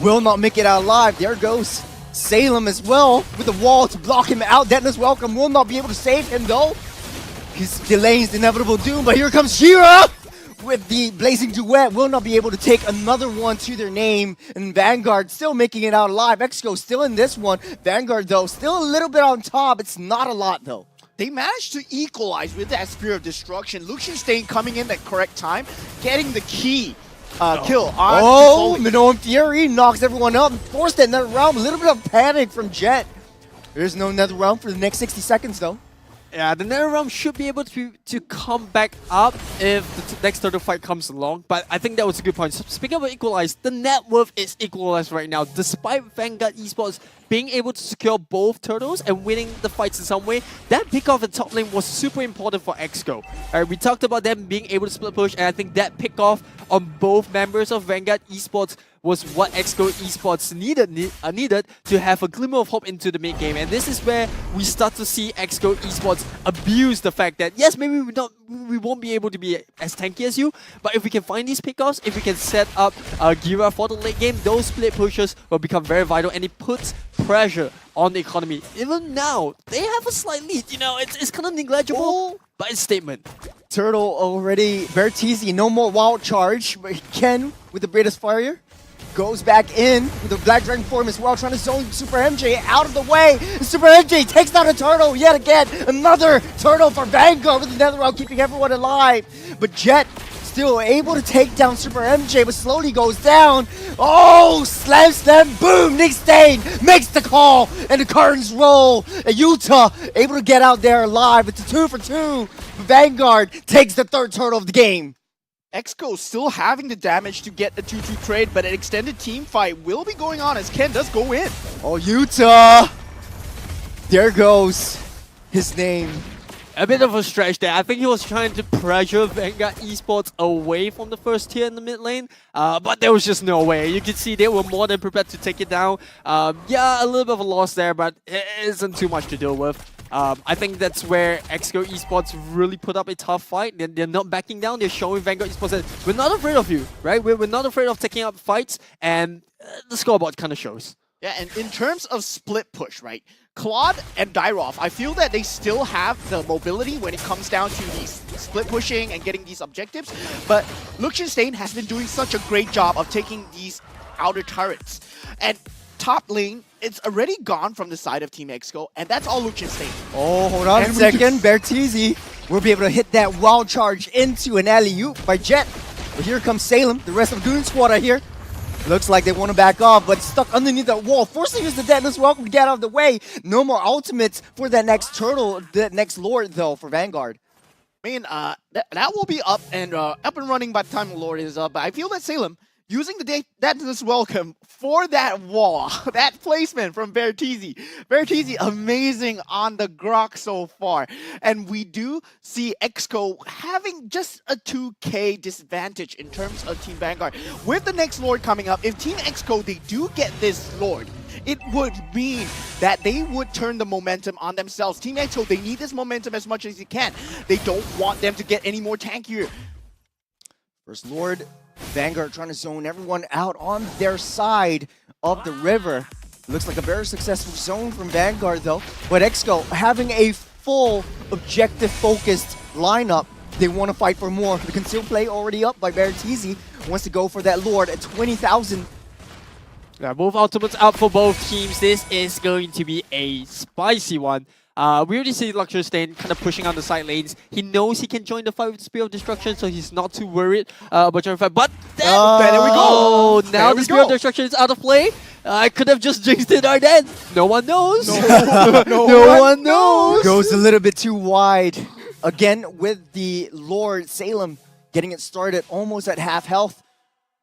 will not make it out alive. There goes Salem as well with the wall to block him out. Deadness Welcome will not be able to save him though. He's delaying the inevitable doom, but here comes Shira with the Blazing Duet. Will not be able to take another one to their name. And Vanguard still making it out alive. XCO still in this one. Vanguard though still a little bit on top. It's not a lot though. They managed to equalize with that Spirit of Destruction. Lucienstein coming in at correct time, getting the key kill on Minoan Fury knocks everyone up and forced that nether round. A little bit of panic from Jet. There's no nether round for the next 60 seconds though. Yeah, the nether realm should be able to come back up if the next turtle fight comes along, but I think that was a good point. So speaking of equalized, the net worth is equalized right now. Despite Vanguard Esports being able to secure both turtles and winning the fights in some way, that pick off the top lane was super important for XCO. We talked about them being able to split push, and I think that pick off on both members of Vanguard Esports was what XCO Esports needed to have a glimmer of hope into the mid game. And this is where we start to see XCO Esports abuse the fact that, yes, maybe we won't be able to be as tanky as you, but if we can find these pickoffs, if we can set up Gira for the late game, those split pushes will become very vital, and it puts pressure on the economy. Even now, they have a slight lead. You know, it's kind of negligible, but it's a statement. Turtle already Bertizzi, no more wild charge, but Ken with the greatest fire goes back in with the Black Dragon form as well, trying to zone Super MJ out of the way. Super MJ takes down a turtle yet again. Another turtle for Vanguard with the netherrealm, keeping everyone alive. But Jet still able to take down Super MJ, but slowly goes down. Oh, slam, boom! Nick Stain makes the call, and the curtains roll. And Utah able to get out there alive. It's a 2 for 2. Vanguard takes the third turtle of the game. XCO still having the damage to get the 2-2 trade, but an extended team fight will be going on as Ken does go in. Oh, Utah! There goes his name. A bit of a stretch there. I think he was trying to pressure Vanguard Esports away from the first tier in the mid lane, but there was just no way. You can see they were more than prepared to take it down. Yeah, a little bit of a loss there, but it isn't too much to deal with. I think that's where XCO Esports really put up a tough fight. They're not backing down. They're showing Vanguard Esports that we're not afraid of you, right? We're not afraid of taking up fights, and the scoreboard kind of shows. Yeah, and in terms of split push, right? Claude and Dairoff, I feel that they still have the mobility when it comes down to these split pushing and getting these objectives, but Lucienstein has been doing such a great job of taking these outer turrets. And top lane, it's already gone from the side of Team Exco, and that's all Lucian State. Oh, hold on a And we second. Bertizzi will be able to hit that wild charge into an alley-oop by Jet. But here comes Salem. The rest of Goon Squad are here. Looks like they want to back off, but stuck underneath that wall. Forcing to use the deadness welcome to get out of the way. No more ultimates for that next turtle, that next Lord, though, for Vanguard. I mean, that will be up and running by the time Lord is up. But I feel that Salem, using the deadness welcome for that wall, that placement from Bertizzi. Bertizzi, amazing on the Grok so far. And we do see Exco having just a 2k disadvantage in terms of Team Vanguard. With the next Lord coming up, if Team Exco, they do get this Lord, it would mean that they would turn the momentum on themselves. Team Exco, they need this momentum as much as they can. They don't want them to get any more tankier. First Lord, Vanguard trying to zone everyone out on their side of the river. Looks like a very successful zone from Vanguard though. But Exco having a full objective-focused lineup. They want to fight for more. The concealed play already up by Bertizzi. Wants to go for that Lord at 20,000. Yeah, both ultimates out for both teams. This is going to be a spicy one. We already see Luxurstain kind of pushing on the side lanes. He knows he can join the fight with Spear of Destruction, so he's not too worried about joining the fight. But then, there we go! Now the Spear of Destruction is out of play. I could have just jinxed it right then. No one knows. No one knows. Goes a little bit too wide. Again, with the Lord Salem getting it started almost at half health.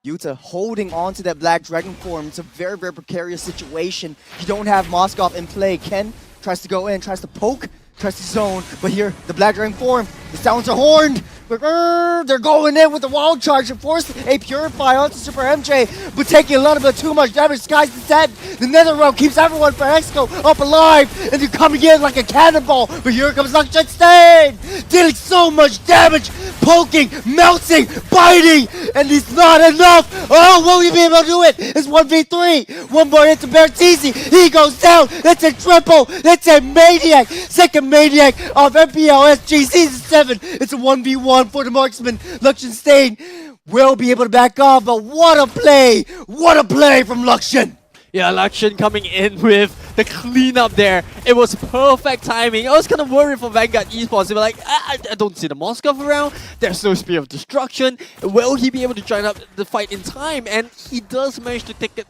Yuta holding on to that Black Dragon form. It's a very, very precarious situation. You don't have Moskov in play. Ken tries to go in, tries to poke, tries to zone. But here, the Black Dragon form, the sounds are horned. They're going in with the wild charge to force a Purify onto Super MJ, but taking a little bit too much damage. Sky's dead. The Nether Realm keeps everyone for Exco up alive, and they're coming in like a cannonball. But here comes Luxurstain, dealing so much damage, poking, melting, biting, and it's not enough. Oh, will we be able to do it? It's 1v3. One more hit to Bertizzi. He goes down. That's a triple. That's a maniac. Second maniac of MPL SG Season 7. It's a 1v1 for the marksman. Luxurstain will be able to back off, but what a play! What a play from Luxian! Yeah, Luxian coming in with the cleanup there. It was perfect timing. I was kind of worried for Vanguard Esports. They were like, I don't see the Moskov around. There's no Spear of Destruction. Will he be able to join up the fight in time? And he does manage to take it,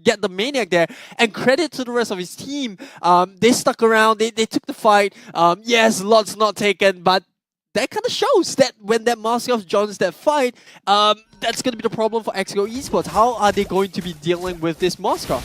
get the Maniac there. And credit to the rest of his team. They stuck around. They took the fight. Yes, lots not taken, but that kind of shows that when that Moskov joins that fight, that's going to be the problem for Exco Esports. How are they going to be dealing with this Moskov?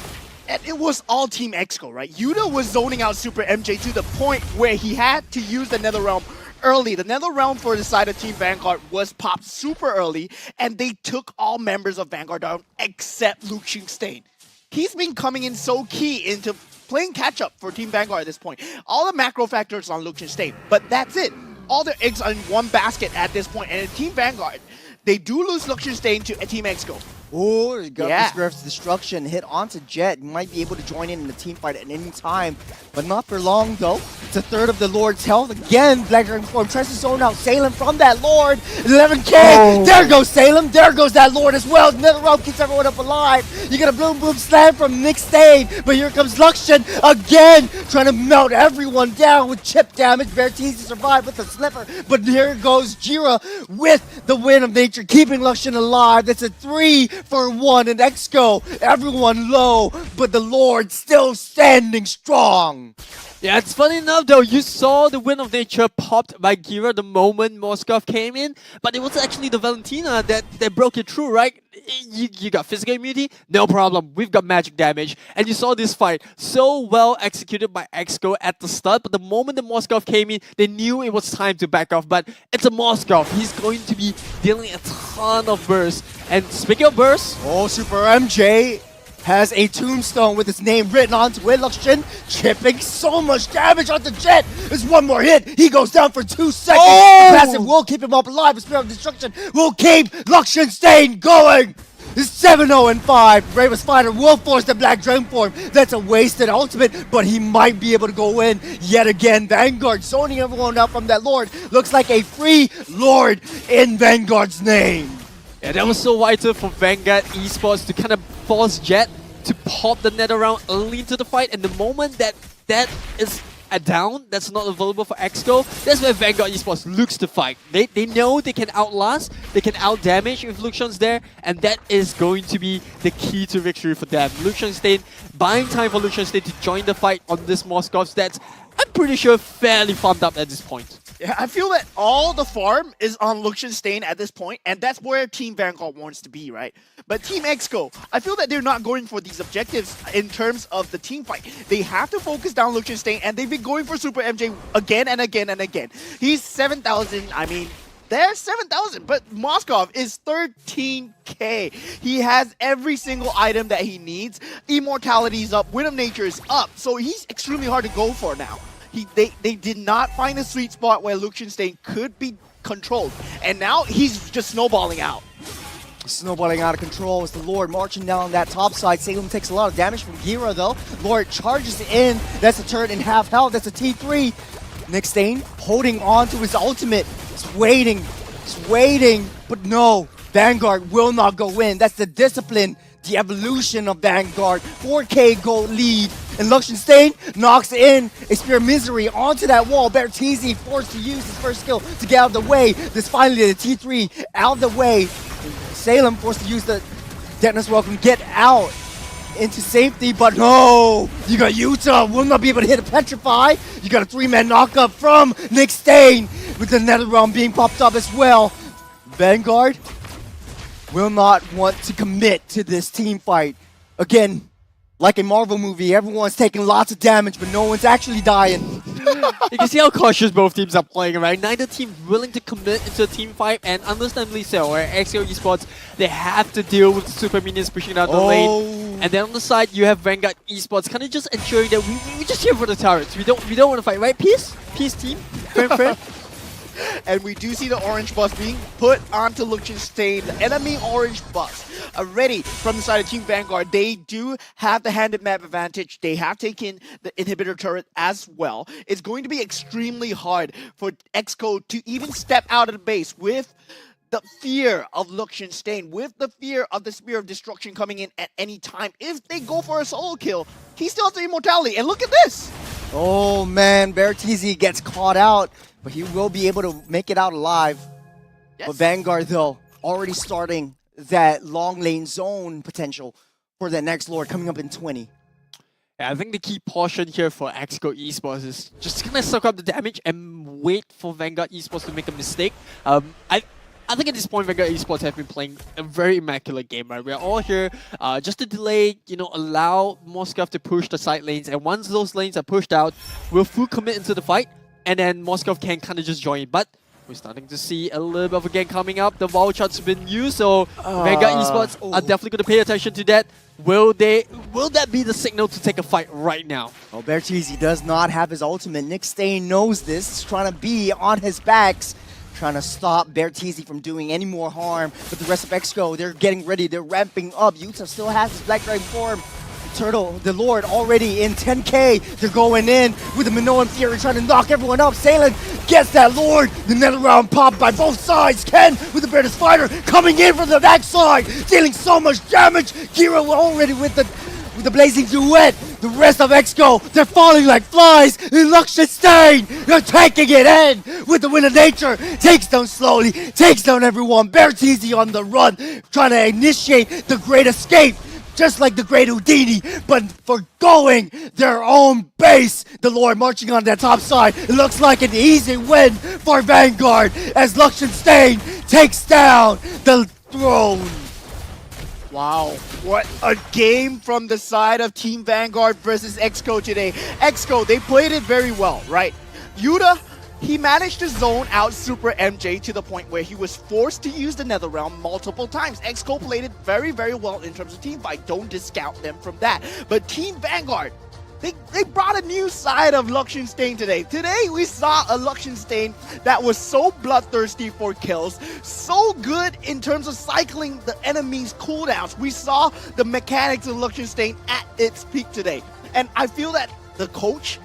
And it was all Team Exco, right? Yuta was zoning out Super MJ to the point where he had to use the Netherrealm early. The Netherrealm for the side of Team Vanguard was popped super early, and they took all members of Vanguard down except Luxurstain. He's been coming in so key into playing catch-up for Team Vanguard at this point. All the macro factors on Luxurstain, but that's it. All their eggs are in one basket at this point, and in Team Vanguard, they do lose Luxurstain to Team Exco. Oh, he got this Grif's Destruction hit onto Jet. Might be able to join in the team fight at any time, but not for long though. It's a third of the Lord's health. Again, Black Dragon form tries to zone out Salem from that Lord. 11k! Oh. There goes Salem. There goes that Lord as well. Netherrealm keeps everyone up alive. You get a boom boom slam from Nick Stain, but here comes Luxian again, trying to melt everyone down with chip damage. Bertizzi survived with the slipper, but here goes Jira with the Wind of Nature, keeping Luxian alive. That's a 3-for-1 in Exco. Everyone low, but the Lord still standing strong. Yeah, it's funny enough though, you saw the Wind of Nature popped by Gira the moment Moskov came in, but it was actually the Valentina that broke it through, right? You got physical immunity, no problem, we've got magic damage. And you saw this fight so well executed by Exco at the start, but the moment the Moskov came in, they knew it was time to back off. But it's a Moskov, he's going to be dealing a ton of bursts. And speaking of bursts, oh, Super MJ has a tombstone with his name written onto it. Luxian chipping so much damage onto Jet. There's one more hit. He goes down for 2 seconds. Oh! Passive will keep him up alive. The Spirit of Destruction will keep Luxurstain going. It's 7-0-5. Bravest Fighter will force the Black Dragon form. That's a wasted ultimate, but he might be able to go in yet again. Vanguard zoning everyone out from that Lord. Looks like a free Lord in Vanguard's name. Yeah, that was so vital for Vanguard Esports to kind of force Jet to pop the net around early into the fight, and the moment that is a down, that's not available for Exco, that's where Vanguard Esports looks to fight. They know they can outlast, they can outdamage if Luxian's there, and that is going to be the key to victory for them. Luxian Stain, buying time for Luxian Stain to join the fight on this Moscov that's, I'm pretty sure, fairly farmed up at this point. Yeah, I feel that all the farm is on Luxian Stain at this point, and that's where Team Vanguard wants to be, right? But Team Exco, I feel that they're not going for these objectives in terms of the team fight. They have to focus down Luxian Stain, and they've been going for Super MJ again and again and again. He's 7,000, I mean, they're 7,000, but Moskov is 13k. He has every single item that he needs. Immortality's up, Wind of Nature is up, so he's extremely hard to go for now. They did not find a sweet spot where Luxian Stain could be controlled, and now he's just snowballing out. Snowballing out of control as the Lord marching down that top side. Salem takes a lot of damage from Gira though. Lord charges in. That's a turret in half health. That's a T3. Nick Stain holding on to his ultimate. He's waiting. He's waiting. But no, Vanguard will not go in. That's the discipline, the evolution of Vanguard. 4k gold lead. And Luxian Stain knocks in a Spear of Misery onto that wall. Bertizzi forced to use his first skill to get out of the way. This finally the T3 out of the way. Salem forced to use the Detonus Welcome, get out into safety, but no! You got Utah, will not be able to hit a Petrify. You got a 3-man knockup from Nick Stain with the Nether Realm being popped up as well. Vanguard will not want to commit to this team fight. Again, like a Marvel movie, everyone's taking lots of damage, but no one's actually dying. You can see how cautious both teams are playing, right? Neither team willing to commit into a team fight, and understandably so, where Exco Esports, they have to deal with super minions pushing out the lane. And then on the side, you have Vanguard Esports kind of just ensuring that we just here for the turrets. We don't want to fight, right? Peace? Peace team? Friend? And we do see the orange bus being put onto Luxian Stain, the enemy orange bus. Already from the side of Team Vanguard, they do have the handed map advantage. They have taken the inhibitor turret as well. It's going to be extremely hard for Exco to even step out of the base with the fear of Luxian Stain, with the fear of the Spear of Destruction coming in at any time. If they go for a solo kill, he still has the immortality. And look at this! Oh man, Bertizzi gets caught out, but he will be able to make it out alive. Yes. But Vanguard though, already starting that long lane zone potential for the next Lord coming up in 20. Yeah, I think the key portion here for Exco Esports is just kind of suck up the damage and wait for Vanguard Esports to make a mistake. I think at this point, Vanguard Esports have been playing a very immaculate game, right? We're all here just to delay, allow Moskov to push the side lanes. And once those lanes are pushed out, we'll full commit into the fight. And then Moskov can kind of just join. But we're starting to see a little bit of a game coming up. The wall chart's been used, so Vanguard Esports are definitely going to pay attention to that. Will that be the signal to take a fight right now? Oh, Bertizzi does not have his ultimate. Nick Stain knows this. He's trying to be on his backs, trying to stop Bertizzi from doing any more harm. But the rest of Exco, they're getting ready. They're ramping up. Utah still has his Black Dragon form. Turtle, the Lord, already in 10k. They're going in with the Minoan Fury, trying to knock everyone up. Salem gets that Lord. The Nether Realm popped by both sides. Ken with the Bearded Spider coming in from the backside, dealing so much damage. Gira already with the Blazing Duet. The rest of Exco, they're falling like flies. Luxian Stain, they're taking it in with the Wind of Nature. Takes down slowly, takes down everyone. Bertizzi on the run, trying to initiate the Great Escape. Just like the Great Houdini, but for going their own base. The Lord marching on that top side. It looks like an easy win for Vanguard as Luxian Stain takes down the throne. Wow, what a game from the side of Team Vanguard versus Exco today. Exco, they played it very well, right? Yuta, he managed to zone out Super MJ to the point where he was forced to use the Netherrealm multiple times. Exco played it very, very well in terms of team fight. Don't discount them from that. But Team Vanguard, they brought a new side of Luxian Stain today. Today, we saw a Luxian Stain that was so bloodthirsty for kills, so good in terms of cycling the enemy's cooldowns. We saw the mechanics of Luxian Stain at its peak today. And I feel that the coach,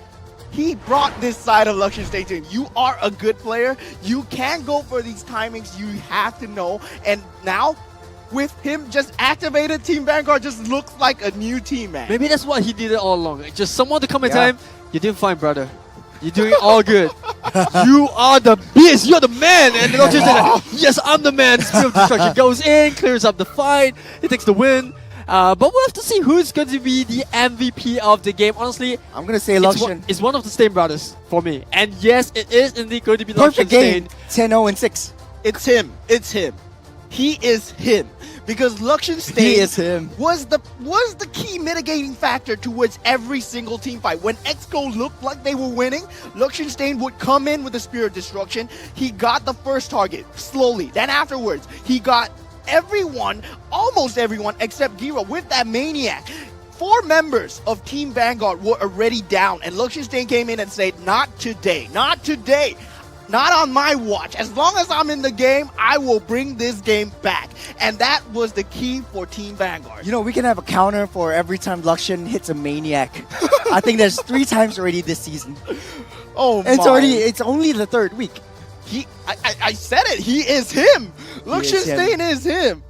he brought this side of Luxury State to him. You are a good player. You can go for these timings. You have to know. And now, with him just activated, Team Vanguard just looks like a new team, man. Maybe that's what he did it all along. Like, just someone to come and tell him, you're doing fine, brother. You're doing all good. You are the beast. You're the man. And then just like, yes, I'm the man. Spirit of Destruction goes in, clears up the fight. He takes the win. But we'll have to see who's going to be the MVP of the game. Honestly, I'm going to say it's Luxian. it's one of the Stain brothers for me. And yes, it is indeed going to be Perfect Luxian game. Stain. 10-0-6. It's him. It's him. He is him. Because Luxian Stain is him. was the key mitigating factor towards every single team fight. When Exco looked like they were winning, Luxian Stain would come in with the Spirit of Destruction. He got the first target slowly. Then afterwards, he got everyone, almost everyone except Gira with that Maniac. 4 members of Team Vanguard were already down, and Luxian Stain came in and said, not today, not today. Not on my watch. As long as I'm in the game, I will bring this game back. And that was the key for Team Vanguard. You know, we can have a counter for every time Luxian hits a Maniac. I think there's 3 times already this season. Oh my. It's only the 3rd week. I said it. He is him. Luxian is him. Stain is him.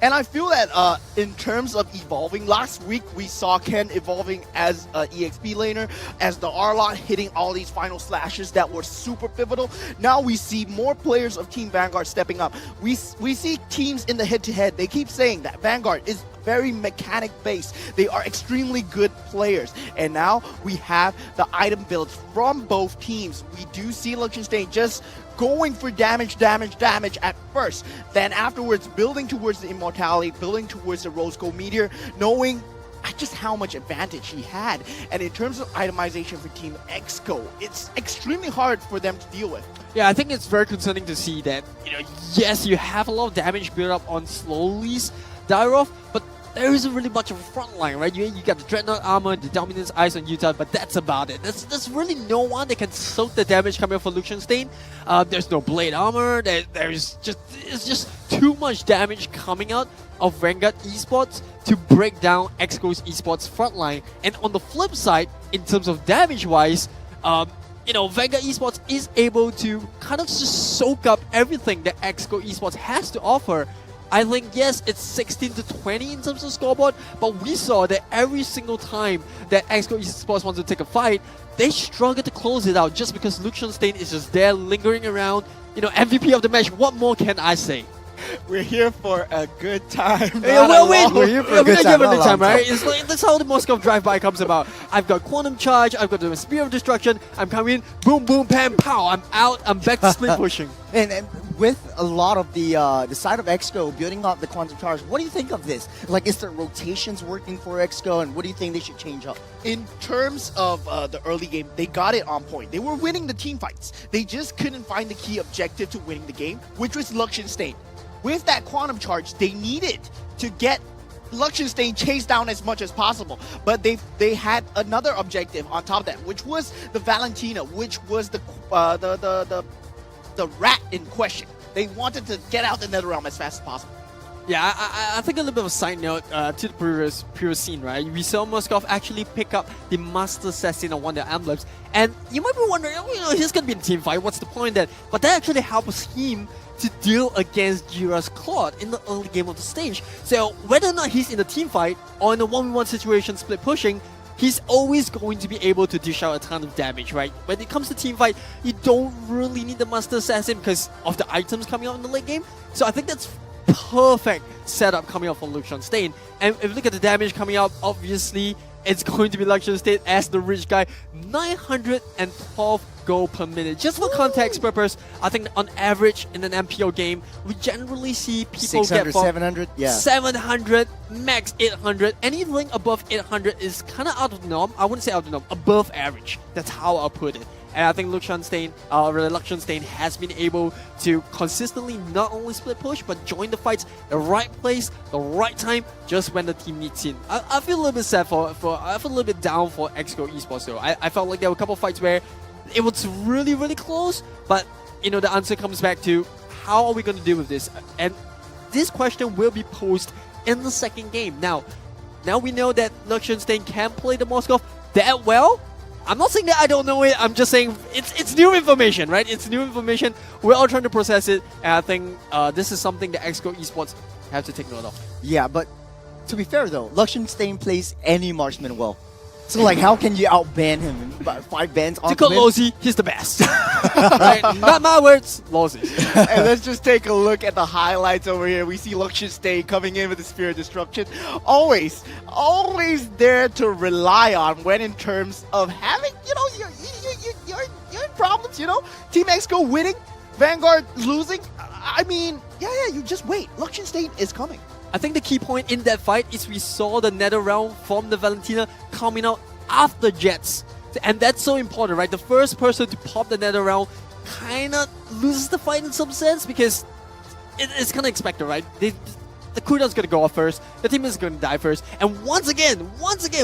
And I feel that in terms of evolving, last week we saw Ken evolving as an EXP laner, as the R-Lot hitting all these final slashes that were super pivotal. Now we see more players of Team Vanguard stepping up. We see teams in the head-to-head. They keep saying that Vanguard is very mechanic-based. They are extremely good players. And now we have the item builds from both teams. We do see Luxian Stain just going for damage at first, then afterwards building towards the immortality, building towards the Rose Gold Meteor, knowing just how much advantage he had. And in terms of itemization for Team Exco, it's extremely hard for them to deal with. Yeah, I think it's very concerning to see that, yes, you have a lot of damage built up on Slowly's Dyrov, but there isn't really much of a front line, right? You got the Dreadnought armor, the Dominance Eyes on Utah, but that's about it. There's really no one that can soak the damage coming up for Luxian Stain. There's no Blade armor. It's just too much damage coming out of Vanguard Esports to break down Exco's Esports front line. And on the flip side, in terms of damage-wise, Vanguard Esports is able to kind of just soak up everything that Exco Esports has to offer. I think, yes, it's 16-20 in terms of scoreboard, but we saw that every single time that Exco Esports wants to take a fight, they struggle to close it out just because Luxian Stain is just there lingering around. MVP of the match, what more can I say? We're here for a good time. We're here for a good time, right? It's like, that's how the Moscow drive-by comes about. I've got Quantum Charge, I've got the Spear of Destruction, I'm coming in, boom, boom, pam, pow, I'm out, I'm back to split pushing. And with a lot of the side of Exco building up the Quantum Charge, what do you think of this? Like, is the rotations working for Exco, and what do you think they should change up? In terms of the early game, they got it on point. They were winning the team fights. They just couldn't find the key objective to winning the game, which was Luxian Stain. With that Quantum Charge, they needed to get Luxian Stain chased down as much as possible. But they had another objective on top of that, which was the Valentina, which was the rat in question. They wanted to get out the Netherrealm as fast as possible. Yeah, I think a little bit of a side note to the previous scene, right? We saw Moskov actually pick up the Master Assassin on one of the emblems, and you might be wondering, he's gonna be in a team fight, what's the point then? But that actually helps him to deal against Jira's Claude in the early game of the stage. So whether or not he's in a team fight or in a 1v1 situation split pushing, he's always going to be able to dish out a ton of damage, right? When it comes to team fight, you don't really need the Master Assassin because of the items coming out in the late game. So I think that's perfect setup coming out from Luxian Stain. And if you look at the damage coming out, obviously it's going to be Luxian Stain as the rich guy. 912 gold per minute. Just for context purpose, I think on average in an MPL game, we generally see people 600, get from 700, yeah. 700, max 800. Anything above 800 is kind of out of the norm. I wouldn't say out of the norm, above average. That's how I'll put it. And I think Luxian Stain has been able to consistently not only split push, but join the fights the right place, the right time, just when the team needs in. I feel a little bit sad I feel a little bit down for Exco Esports though. I felt like there were a couple of fights where it was really, really close, but the answer comes back to how are we going to deal with this? And this question will be posed in the second game. Now we know that Luxian Stain can play the Moskov that well. I'm not saying that I don't know it. I'm just saying it's new information, right? It's new information. We're all trying to process it, and I think this is something that XCO Esports have to take note of. Yeah, but to be fair though, Luxemstein plays any marksman well. So like, how can you outban him in about 5 bans on To quote Losey, he's the best. Right? Not my words, Losey. And let's just take a look at the highlights over here. We see Luxemstein coming in with the Spear of Disruption. Always there to rely on when in terms of having, you know, you're in problems, you know? Team XCO winning, Vanguard losing. I mean, yeah, you just wait. Luxemstein is coming. I think the key point in that fight is we saw the nether realm from the Valentina coming out after Jets. And that's so important, right? The first person to pop the nether realm kind of loses the fight in some sense because it's kind of expected, right? The cooldown's going to go off first, the team is going to die first. And once again,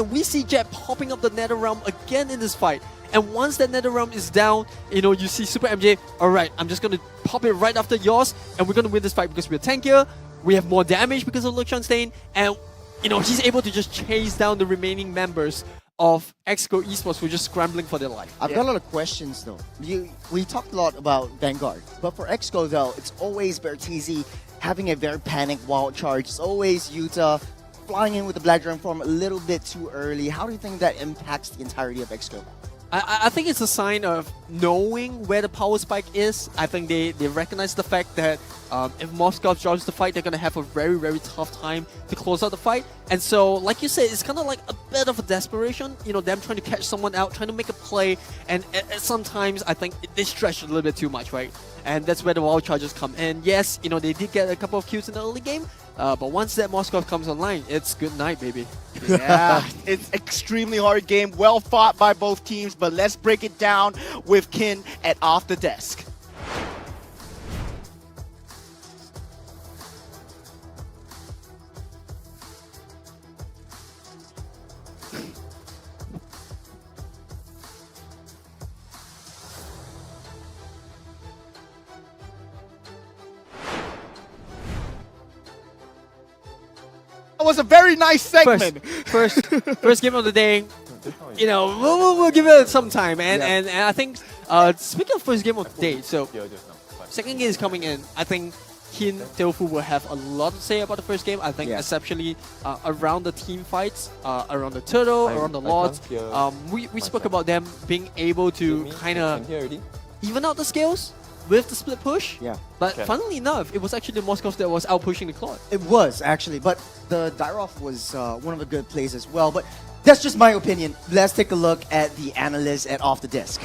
we see Jet popping up the nether realm again in this fight. And once that nether realm is down, you know, you see Super MJ, alright, I'm just going to pop it right after yours, and we're going to win this fight because we're tankier. We have more damage because of Luxemstein, and you know he's able to just chase down the remaining members of XCO Esports who are just scrambling for their life. I've got a lot of questions though. We talked a lot about Vanguard, but for XCO though, it's always Bertizzi having a very panicked wild charge. It's always Utah flying in with the Black Dragon form a little bit too early. How do you think that impacts the entirety of XCO? I think it's a sign of knowing where the power spike is. I think they recognize the fact that if Moscow joins the fight, they're going to have a very, very tough time to close out the fight. And so, like you said, it's kind of like a bit of a desperation, you know, them trying to catch someone out, trying to make a play. And sometimes I think they stretch a little bit too much, right? And that's where the wild charges come in. Yes, you know, they did get a couple of kills in the early game, but once that Moscow comes online, it's good night, baby. Yeah, it's extremely hard game. Well fought by both teams, but let's break it down with Kin at Off the Desk. That was a very nice segment. First game of the day. You know, we'll give it some time, and I think speaking of first game of the day, so second game is coming in. I think Kin Teofu will have a lot to say about the first game. I think especially around the team fights, around the turtle, around the lords. We spoke about them being able to kind of even out the scales with the split push. Yeah. But funnily enough, it was actually Moscow that was out pushing the Claude. It was actually, but the Dairoff was one of the good plays as well. But that's just my opinion. Let's take a look at the analysts at Off the Desk.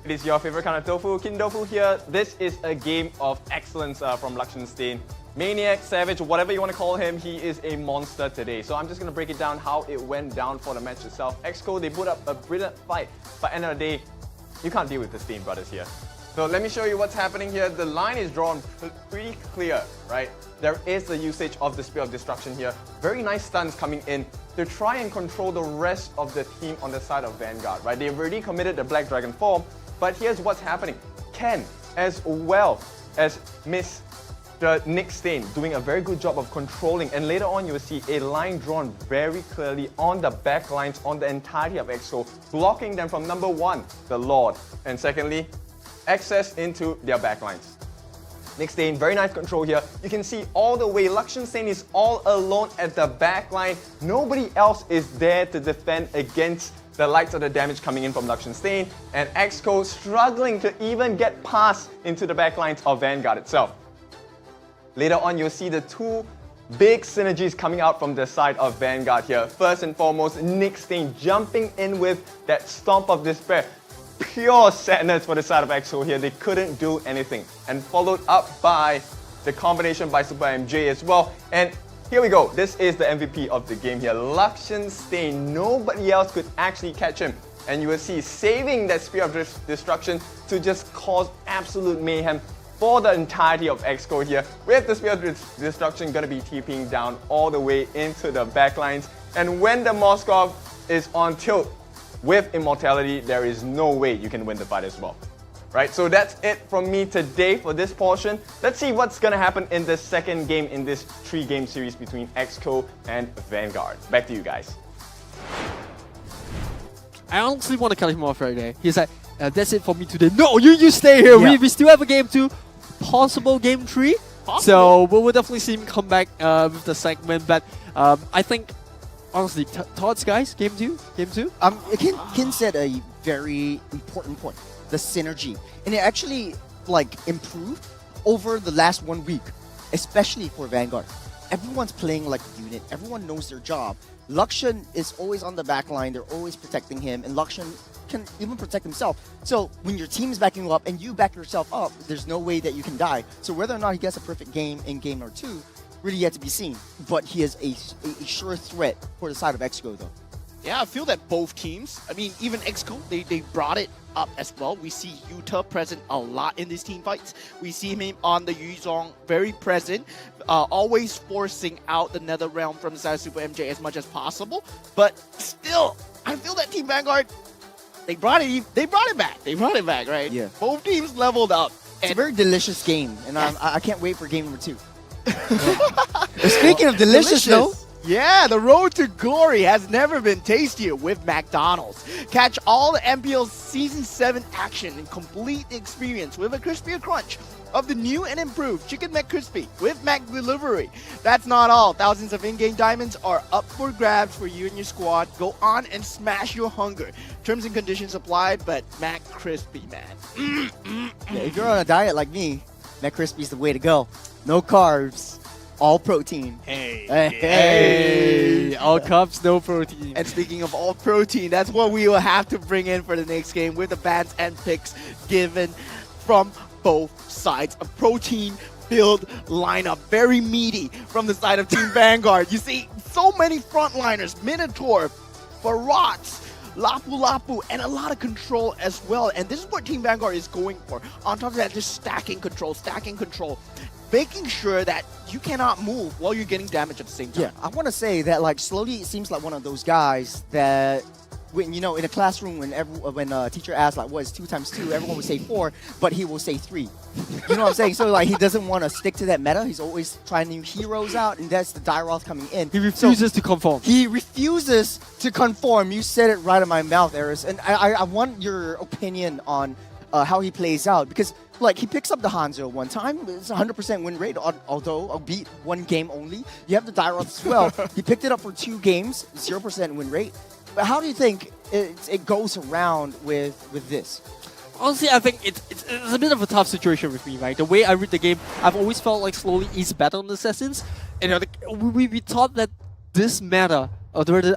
It is your favorite kind of tofu, Kin Tofu here. This is a game of excellence from Luxemstein. Maniac, Savage, whatever you want to call him, he is a monster today. So I'm just going to break it down how it went down for the match itself. XCO, they put up a brilliant fight, but end of the day, you can't deal with the Steam brothers here. So let me show you what's happening here. The line is drawn pretty clear, right? There is the usage of the Spear of Destruction here. Very nice stuns coming in to try and control the rest of the team on the side of Vanguard, right? They've already committed the Black Dragon form, but here's what's happening. Ken, as well as Mr. Nick Stain, doing a very good job of controlling, and later on you will see a line drawn very clearly on the back lines on the entirety of XCO, blocking them from number one, the Lord, and secondly, access into their backlines. Nick Stain, very nice control here. You can see all the way, Luxemstein is all alone at the backline. Nobody else is there to defend against the likes of the damage coming in from Luxemstein, and XCO struggling to even get past into the backlines of Vanguard itself. Later on, you'll see the two big synergies coming out from the side of Vanguard here. First and foremost, Nick Stain jumping in with that Stomp of Despair. Pure sadness for the side of XCO here. They couldn't do anything. And followed up by the combination by Super MJ as well. And here we go. This is the MVP of the game here. Luxemstein. Nobody else could actually catch him. And you will see saving that Spear of Destruction to just cause absolute mayhem for the entirety of XCO here, with the Spear of Destruction going to be TPing down all the way into the backlines. And when the Moskov is on tilt with Immortality, there is no way you can win the fight as well. Right, so that's it from me today for this portion. Let's see what's going to happen in the second game in this 3-game series between XCO and Vanguard. Back to you guys. I honestly want to cut him off right there. He's like, that's it for me today. No, you stay here. Yeah. We still have a game 2, possible game 3. So we will definitely see him come back with the segment. But I think, honestly, thoughts, guys? Game 2? Kin said a very important point, the synergy. And it actually improved over the last 1 week, especially for Vanguard. Everyone's playing like a unit. Everyone knows their job. Luxian is always on the back line. They're always protecting him, and Luxian can even protect himself. So when your team is backing you up and you back yourself up, there's no way that you can die. So whether or not he gets a perfect game in game or 2, really yet to be seen. But he is a sure threat for the side of Exco, though. Yeah, I feel that both teams, I mean, even Exco, they brought it up as well. We see Yuta present a lot in these team fights. We see him on the Yuzong very present, always forcing out the Nether Realm from the side of Super MJ as much as possible. But still, I feel that Team Vanguard, they brought it back. They brought it back, right? Yeah. Both teams leveled up. It's a very delicious game, and I can't wait for game number 2. Speaking of delicious, though. Yeah, the road to glory has never been tastier with McDonald's. Catch all the MPL Season 7 action and complete the experience with a crispier crunch of the new and improved Chicken McCrispy with Mac Delivery. That's not all. Thousands of in-game diamonds are up for grabs for you and your squad. Go on and smash your hunger. Terms and conditions applied, but Mac Crispy, man. Yeah, if you're on a diet like me, McCrispy's the way to go. No carbs. All protein. Hey, all carbs, no protein. And speaking of all protein, that's what we will have to bring in for the next game with the bans and picks given from both sides. A protein-filled lineup, very meaty from the side of Team Vanguard. You see so many frontliners, Minotaur, Barats, Lapu Lapu, and a lot of control as well. And this is what Team Vanguard is going for. On top of that, just stacking control, making sure that you cannot move while you're getting damage at the same time. Yeah, I want to say that Slowly it seems like one of those guys that when in a classroom when a teacher asks what is 2 times 2, everyone would say 4, but he will say 3. You know what I'm saying? So he doesn't want to stick to that meta. He's always trying new heroes out, and that's the Dyroth coming in. He refuses to conform. He refuses to conform. You said it right in my mouth, Eris, and I want your opinion on how he plays out, because he picks up the Hanzo one time. It's 100% win rate, although I'll beat 1 game only. You have the Dyroth as well. He picked it up for 2 games, 0% win rate. But how do you think it goes around with this? Honestly, I think it's a bit of a tough situation with me, right? The way I read the game, I've always felt like Slowly is better on the Assassins. And we thought that this meta,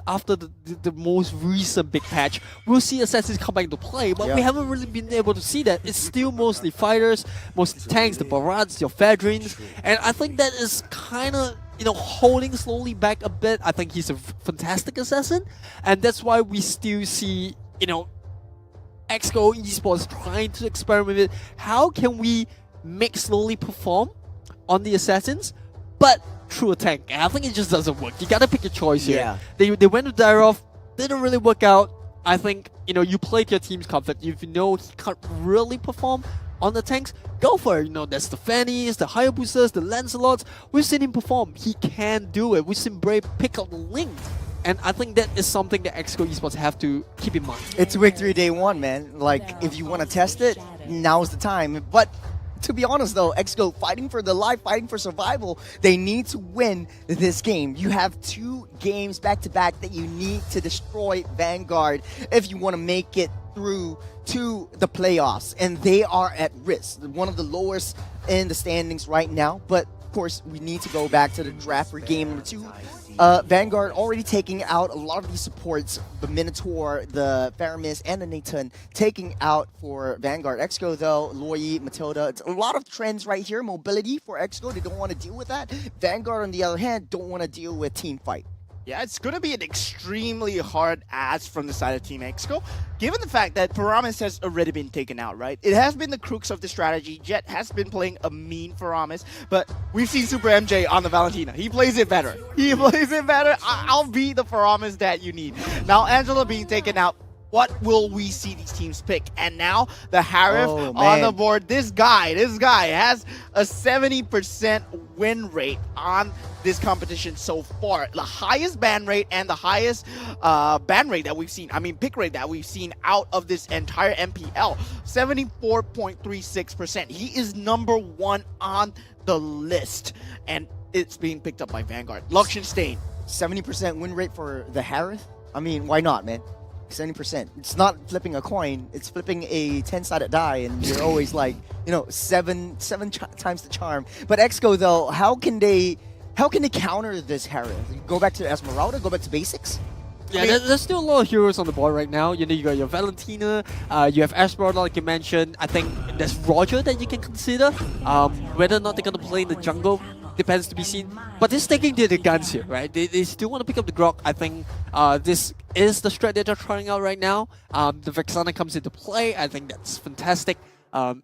after the most recent big patch, we'll see Assassins come back into play, but we haven't really been able to see that. It's still mostly fighters, mostly tanks, the Barats, your Fedrins, and I think that is kind of holding Slowly back a bit. I think he's a fantastic assassin, and that's why we still see Exco Esports trying to experiment with it. How can we make Slowly perform on the assassins, but through a tank? And I think it just doesn't work. You gotta pick a choice here. Yeah. They went to Dyroth, didn't really work out. I think you play to your team's comfort. If you know he can't really perform on the tanks, go for it. There's the Fannies, the Hayabusas, the Lancelots. We've seen him perform. He can do it. We've seen Brave pick up the Link. And I think that is something that Exco Esports have to keep in mind. It's Victory Day 1, man. If you want to test it, now's the time. But to be honest, though, Exco fighting for the life, fighting for survival, they need to win this game. You have 2 games back-to-back that you need to destroy Vanguard if you want to make it through to the playoffs. And they are at risk. One of the lowest in the standings right now. But, of course, we need to go back to the draft for game number 2. Vanguard already taking out a lot of these supports, the Minotaur, the Faramis, and the Nathan, taking out for Vanguard. Exco, though, Loi, Matilda, it's a lot of trends right here. Mobility for Exco, they don't want to deal with that. Vanguard, on the other hand, don't want to deal with team fight. Yeah, it's going to be an extremely hard ask from the side of Team Exco, given the fact that Paramis has already been taken out, right? It has been the crux of the strategy. Jet has been playing a mean Paramis, but we've seen Super MJ on the Valentina. He plays it better. I'll be the Paramis that you need. Now, Angela being taken out, What will we see these teams pick? And now the Harif Oh, on the man. board. This guy has a 70% win rate on this competition so far. The highest ban rate and the highest ban rate that we've seen. I mean, pick rate that we've seen out of this entire MPL. 74.36%. He is number 1 on the list. And it's being picked up by Vanguard. Luxenstein. 70% win rate for the Harith? I mean, why not, man? 70%. It's not flipping a coin. It's flipping a 10-sided die, and you're always like, you know, seven times the charm. But Exco though, how can they counter this Harith? Go back to Esmeralda? Go back to basics? Yeah, there's still a lot of heroes on the board right now. You know, you got your Valentina, you have Esmeralda, like you mentioned. I think there's Roger that you can consider. Whether or not they're gonna play in the jungle depends to be seen. But they're sticking to the guns here, right? They still want to pick up the Grok. I think this is the strat that they're trying out right now. The Vexana comes into play. I think that's fantastic.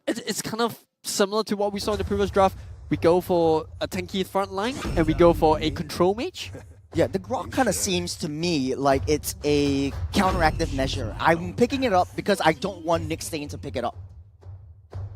It's kind of similar to what we saw in the previous draft. We go for a tanky front line, and we go for a control mage. Yeah, the Grok kind of seems to me like it's a counteractive measure. I'm picking it up because I don't want Nick Stain to pick it up.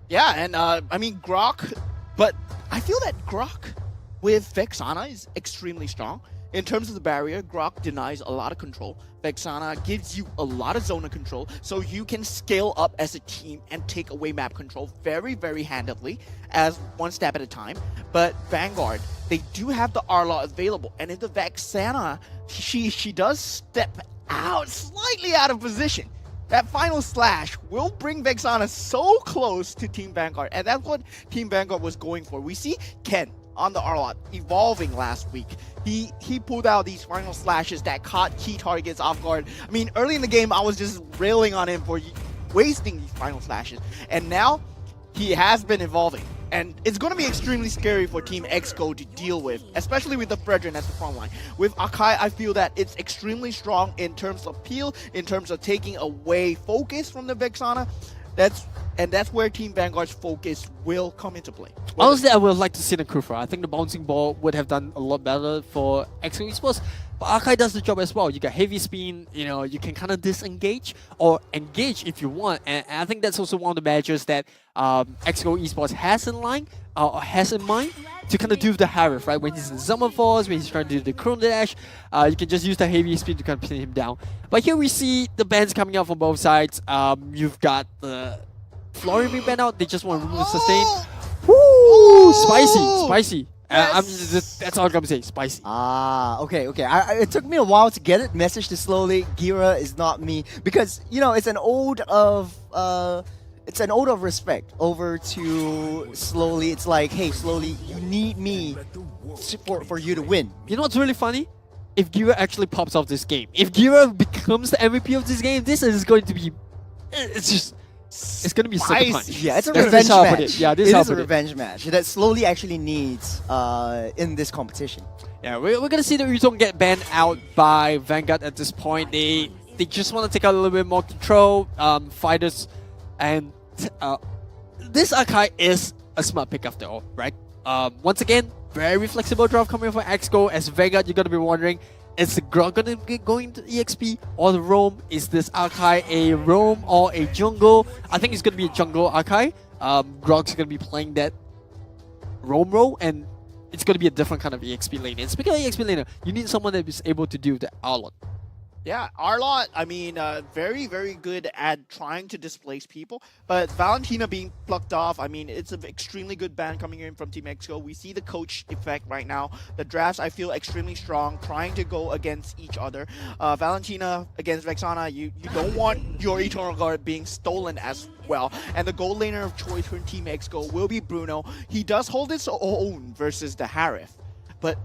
Yeah, and I mean, Grok, but I feel that Grok with Vexana is extremely strong. In terms of the barrier, Grok denies a lot of control. Vexana gives you a lot of zona control, so you can scale up as a team and take away map control very, very handily as one step at a time. But Vanguard, they do have the Arla available, and if the Vexana, she does step out, slightly out of position, that final slash will bring Vexana so close to Team Vanguard, and that's what Team Vanguard was going for. We see Ken on the Arlot evolving last week. He pulled out these final slashes that caught key targets off guard. I mean, early in the game, I was just railing on him for wasting these final slashes, and now he has been evolving. And it's going to be extremely scary for Team Exco to deal with, especially with the Fredrin as the front line. With Akai, I feel that it's extremely strong in terms of peel, in terms of taking away focus from the Vexana. That's where Team Vanguard's focus will come into play. Honestly, I would like to see the Kufa. I think the bouncing ball would have done a lot better for Exco Esports. But Akai does the job as well. You got heavy spin, you know, you can kind of disengage or engage if you want. And I think that's also one of the measures that Exco Esports has in line, or has in mind, to kind of do the Harif, right? When he's in Summer Force, when he's trying to do the Chrome Dash, you can just use the heavy spin to kind of pin him down. But here we see the bans coming out from both sides. You've got the Florian being banned out. They just want to remove the sustain. Woo! Spicy. That's all I'm gonna say. Spicy. Okay. It took me a while to get it. Message to slowly. Gira is not me, because you know it's an ode of respect over to slowly. It's like, hey, slowly, you need me for you to win. You know what's really funny? If Gira actually pops off this game, if Gira becomes the MVP of this game, this is going to be. It's going to be such a punch. Yeah, it's a revenge match. Yeah, it is a revenge match that slowly actually needs in this competition. Yeah, we're going to see the Yuzong get banned out by Vanguard at this point. They just want to take out a little bit more control, fighters, and this Akai is a smart pick after all, right? Once again, very flexible draft coming from Exco. As Vanguard, you're going to be wondering, is the Grok going to be going to EXP or the Roam? Is this Akai a Roam or a jungle? I think it's going to be a jungle Akai. Grok's going to be playing that Roam role, and it's going to be a different kind of EXP lane. And speaking of EXP laner, you need someone that is able to do the Arlot. Yeah, Arlot, I mean, very, very good at trying to displace people. But Valentina being plucked off, I mean, it's an extremely good ban coming in from Team Exco. We see the coach effect right now. The drafts, I feel, extremely strong, trying to go against each other. Valentina against Vexana, you don't want your Eternal Guard being stolen as well. And the gold laner of choice from Team Exco will be Bruno. He does hold his own versus the Harif. But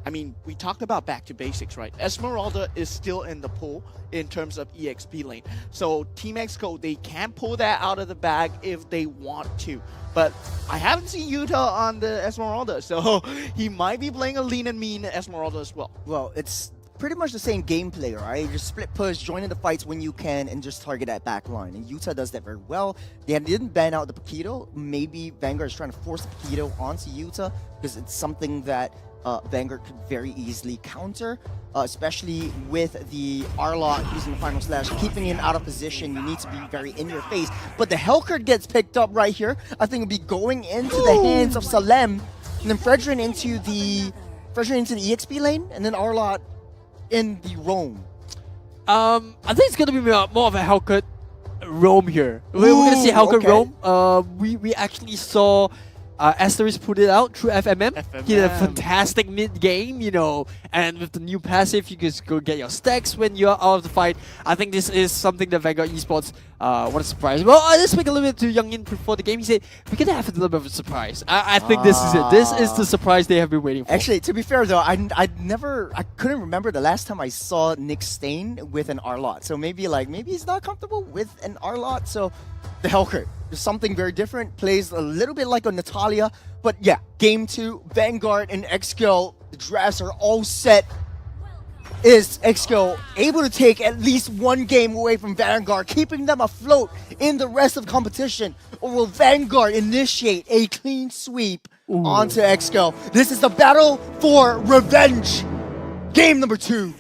I mean, we talked about back to basics, right? Esmeralda is still in the pool in terms of EXP lane. So Team Exco, they can pull that out of the bag if they want to. But I haven't seen Yuta on the Esmeralda, so he might be playing a lean and mean Esmeralda as well. Well, it's pretty much the same gameplay, right? Just split push, join in the fights when you can, and just target that back line. And Yuta does that very well. They didn't ban out the Paquito. Maybe Vanguard is trying to force the Paquito onto Yuta because it's something that Vanguard could very easily counter, especially with the Arlot using the final slash, keeping him out of position. You need to be very in your face. But the Hellcurt gets picked up right here. I think it'll be going into the hands of Salem, and then Fredrin into the EXP lane, and then Arlot in the roam. I think it's gonna be more of a Hellcurt roam here. We're gonna see Hellcurt roam. We actually saw Asterisk put it out through FMM. He did a fantastic mid game, you know, and with the new passive, you just go get your stacks when you're out of the fight. I think this is something that Vanguard Esports want to surprise. Well, I just speak a little bit to Youngin before the game. He said, we're gonna have a little bit of a surprise. I think this is it. This is the surprise they have been waiting for. Actually, to be fair though, I couldn't remember the last time I saw Nick Stain with an Arlot. So maybe he's not comfortable with an Arlot. So the Hellcurt is something very different. Plays a little bit like a Natalia, but yeah, game 2, Vanguard and XGO, the drafts are all set. Is XGO able to take at least one game away from Vanguard, keeping them afloat in the rest of the competition? Or will Vanguard initiate a clean sweep onto XGO? This is the battle for revenge. Game number 2.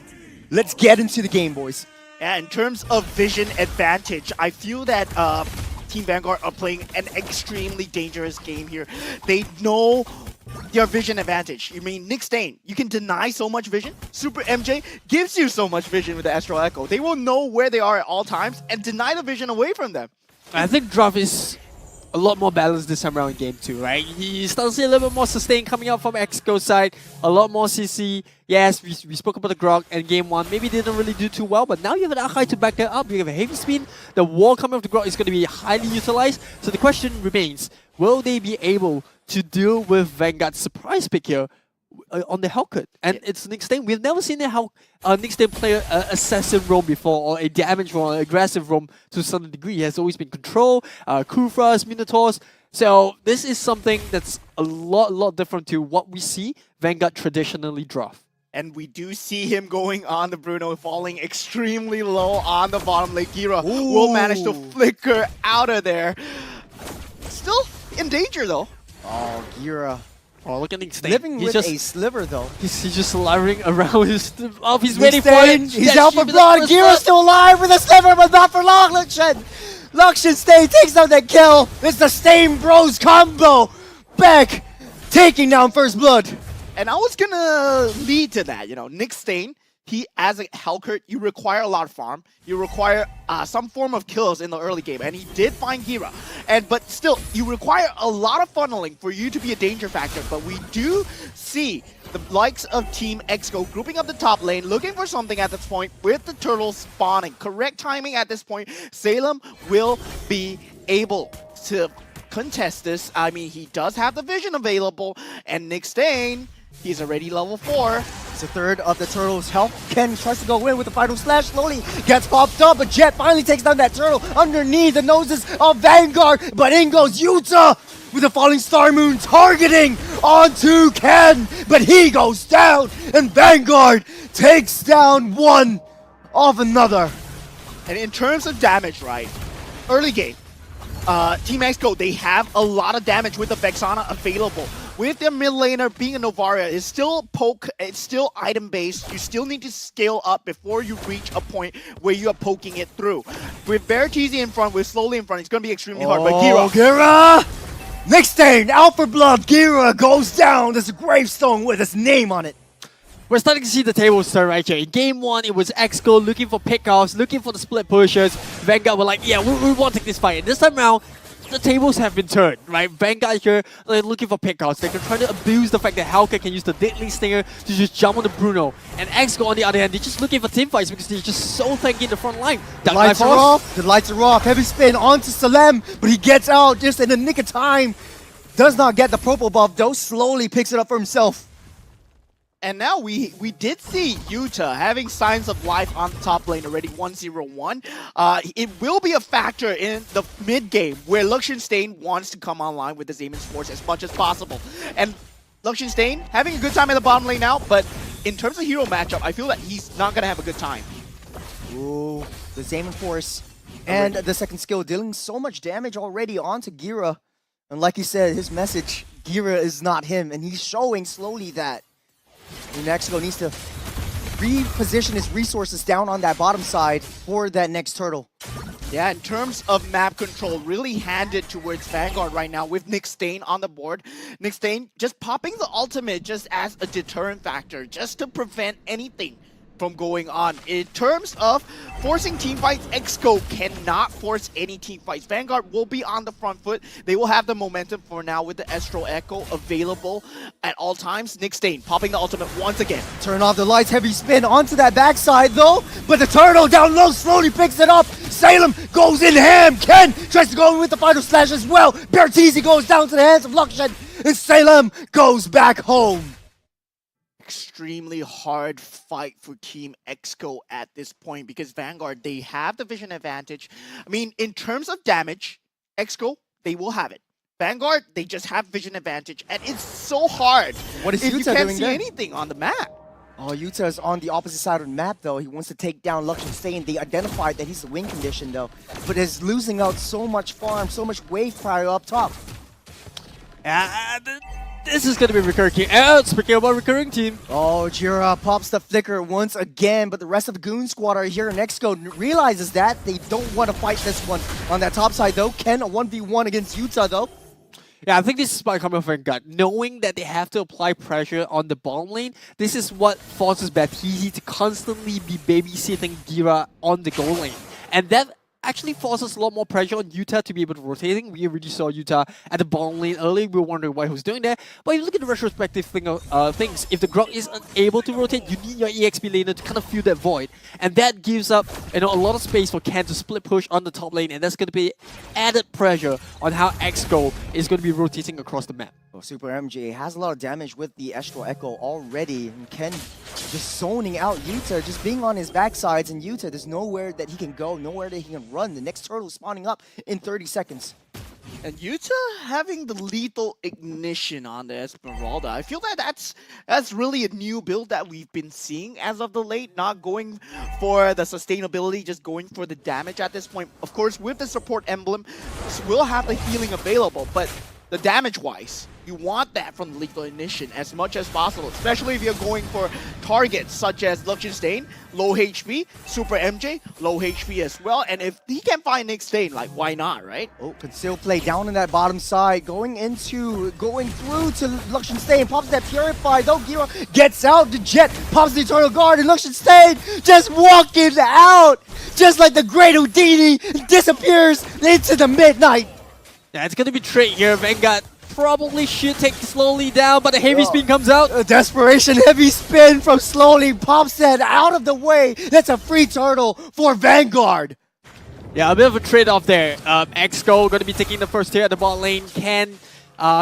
Let's get into the game, boys. Yeah, in terms of vision advantage, I feel that Team Vanguard are playing an extremely dangerous game here. They know their vision advantage. You mean Nick Stain, you can deny so much vision. Super MJ gives you so much vision with the Astral Echo. They will know where they are at all times and deny the vision away from them. I think Draft is a lot more balanced this time around in game 2, right? You start to see a little bit more sustain coming out from XGO side, a lot more CC. Yes, we spoke about the Grog and game 1. Maybe didn't really do too well, but now you have an Akai to back it up. You have a heavy spin. The wall coming off the Grog is going to be highly utilized. So the question remains, will they be able to deal with Vanguard's surprise pick here on the Hellcurt? And it's Nick Stain. We've never seen Nick Stain play an assassin roam before, or a damage roam, an aggressive roam to a certain degree. He has always been control, Kufras, Minotaurs. So this is something that's a lot different to what we see Vanguard traditionally draft. And we do see him going on the Bruno, falling extremely low on the bottom lane. Gira will manage to flicker out of there. Still in danger though. Oh, Gira. Oh, look at Nick Stain. Living with a sliver though. He's just slithering around his he's Nick waiting for Stain, it. he's out for blood. Gira's still alive with a sliver, but not for long. Luxon Stain takes out that kill. It's the Stain Bros combo. Back, taking down first blood. And I was gonna lead to that, you know, Nick Stain, he, as a Hellcurt, you require a lot of farm. You require some form of kills in the early game, and he did find Gira. But still, you require a lot of funneling for you to be a danger factor. But we do see the likes of Team XGO grouping up the top lane, looking for something at this point with the turtles spawning. Correct timing at this point. Salem will be able to contest this. I mean, he does have the vision available, and Nick Stain, he's already level 4. It's a third of the turtle's health. Ken tries to go in with the final slash. Slowly gets popped up, but Jet finally takes down that turtle underneath the noses of Vanguard. But in goes Yuta with the falling star moon targeting onto Ken. But he goes down, and Vanguard takes down one of another. And in terms of damage, right, early game, Team XGO, they have a lot of damage with the Vexana available. With their mid laner being a Novaria, it's still poke, it's still item based. You still need to scale up before you reach a point where you are poking it through. With Vertizi in front, with Slowly in front, it's going to be extremely hard. But Gira! Nick Stain, out for blood. Gira goes down. There's a gravestone with his name on it. We're starting to see the tables turn right here. In game 1, it was XGO looking for pickoffs, looking for the split pushers. Vanguard were like, yeah, we want to take this fight. And this time around, the tables have been turned, right? Vanguard here, they're looking for pickoffs. They're trying to abuse the fact that Hellcurt can use the Deadly Stinger to just jump on the Bruno. And XGO, on the other hand, they're just looking for team fights because they're just so tanky in the front line. The lights are off. The lights are off. Heavy spin onto Salem, but he gets out just in the nick of time. Does not get the purple buff, though. Slowly picks it up for himself. And now we did see Yuta having signs of life on the top lane already, 1-0-1. It will be a factor in the mid game where Luxon Stain wants to come online with the Zeman Force as much as possible. And Luxon Stain having a good time in the bottom lane now, but in terms of hero matchup, I feel that he's not going to have a good time. Ooh, the Zeman Force and the second skill dealing so much damage already onto Gira. And like he said, his message, Gira is not him, and he's showing slowly that. Nexco needs to reposition his resources down on that bottom side for that next turtle. Yeah, in terms of map control, really handed towards Vanguard right now with Nick Stain on the board. Nick Stain just popping the ultimate just as a deterrent factor, just to prevent anything from going on. In terms of forcing teamfights, Exco cannot force any teamfights. Vanguard will be on the front foot. They will have the momentum for now with the Astro Echo available at all times. Nick Stain popping the ultimate once again. Turn off the lights, heavy spin onto that backside though, but the turtle down low slowly picks it up. Salem goes in ham. Ken tries to go in with the final slash as well. Bertizzi goes down to the hands of Luxon, and Salem goes back home. Extremely hard fight for Team Exco at this point because Vanguard, they have the vision advantage. I mean, in terms of damage, Exco, they will have it. Vanguard, they just have vision advantage, and it's so hard What is if you Yuta can't doing see there? anything on the map. Oh, Yuta's on the opposite side of the map though. He wants to take down Luxon Stain. They identified that he's the win condition though, but is losing out so much farm, so much wave prior up top. This is going to be recurring. Speaking about recurring team. Oh, Jira pops the flicker once again, but the rest of the Goon Squad are here. Nexco realizes that. They don't want to fight this one on that top side though. Ken, a 1v1 against Yuta though. Yeah, I think this is smart coming from Vanguard. Knowing that they have to apply pressure on the bottom lane, this is what forces Baptiste to constantly be babysitting Gira on the goal lane. And that actually forces a lot more pressure on Yuta to be able to rotating. We already saw Yuta at the bottom lane early. We were wondering why he was doing that. But if you look at the retrospective things, if the Grok is unable to rotate, you need your EXP laner to kind of fill that void. And that gives up a lot of space for Ken to split push on the top lane. And that's going to be added pressure on how Exco is going to be rotating across the map. Well, Super MJ has a lot of damage with the Astral Echo already. And Ken just zoning out Yuta, just being on his backsides. And Yuta, there's nowhere that he can go, nowhere that he can run. The next turtle is spawning up in 30 seconds. And Yuta having the lethal ignition on the Esmeralda. I feel that that's really a new build that we've been seeing as of the late. Not going for the sustainability, just going for the damage at this point. Of course, with the support emblem, we'll have the healing available, but the damage-wise, you want that from the lethal ignition as much as possible, especially if you're going for targets such as Luxon Stain, low HP, Super MJ, low HP as well, and if he can find Nick Stain, like, why not, right? Oh, conceal play down on that bottom side, going through to Luxon Stain, pops that Purify, though Gira gets out, the Jet pops the Eternal Guard, and Luxon Stain just walking out, just like the Great Houdini, disappears into the midnight. Yeah, it's going to be trade here. Vanguard probably should take slowly down, but the heavy spin comes out. A desperation heavy spin from Slowly pops that out of the way. That's a free turtle for Vanguard. Yeah, a bit of a trade-off there. Exco going to be taking the first tier at the bot lane. Ken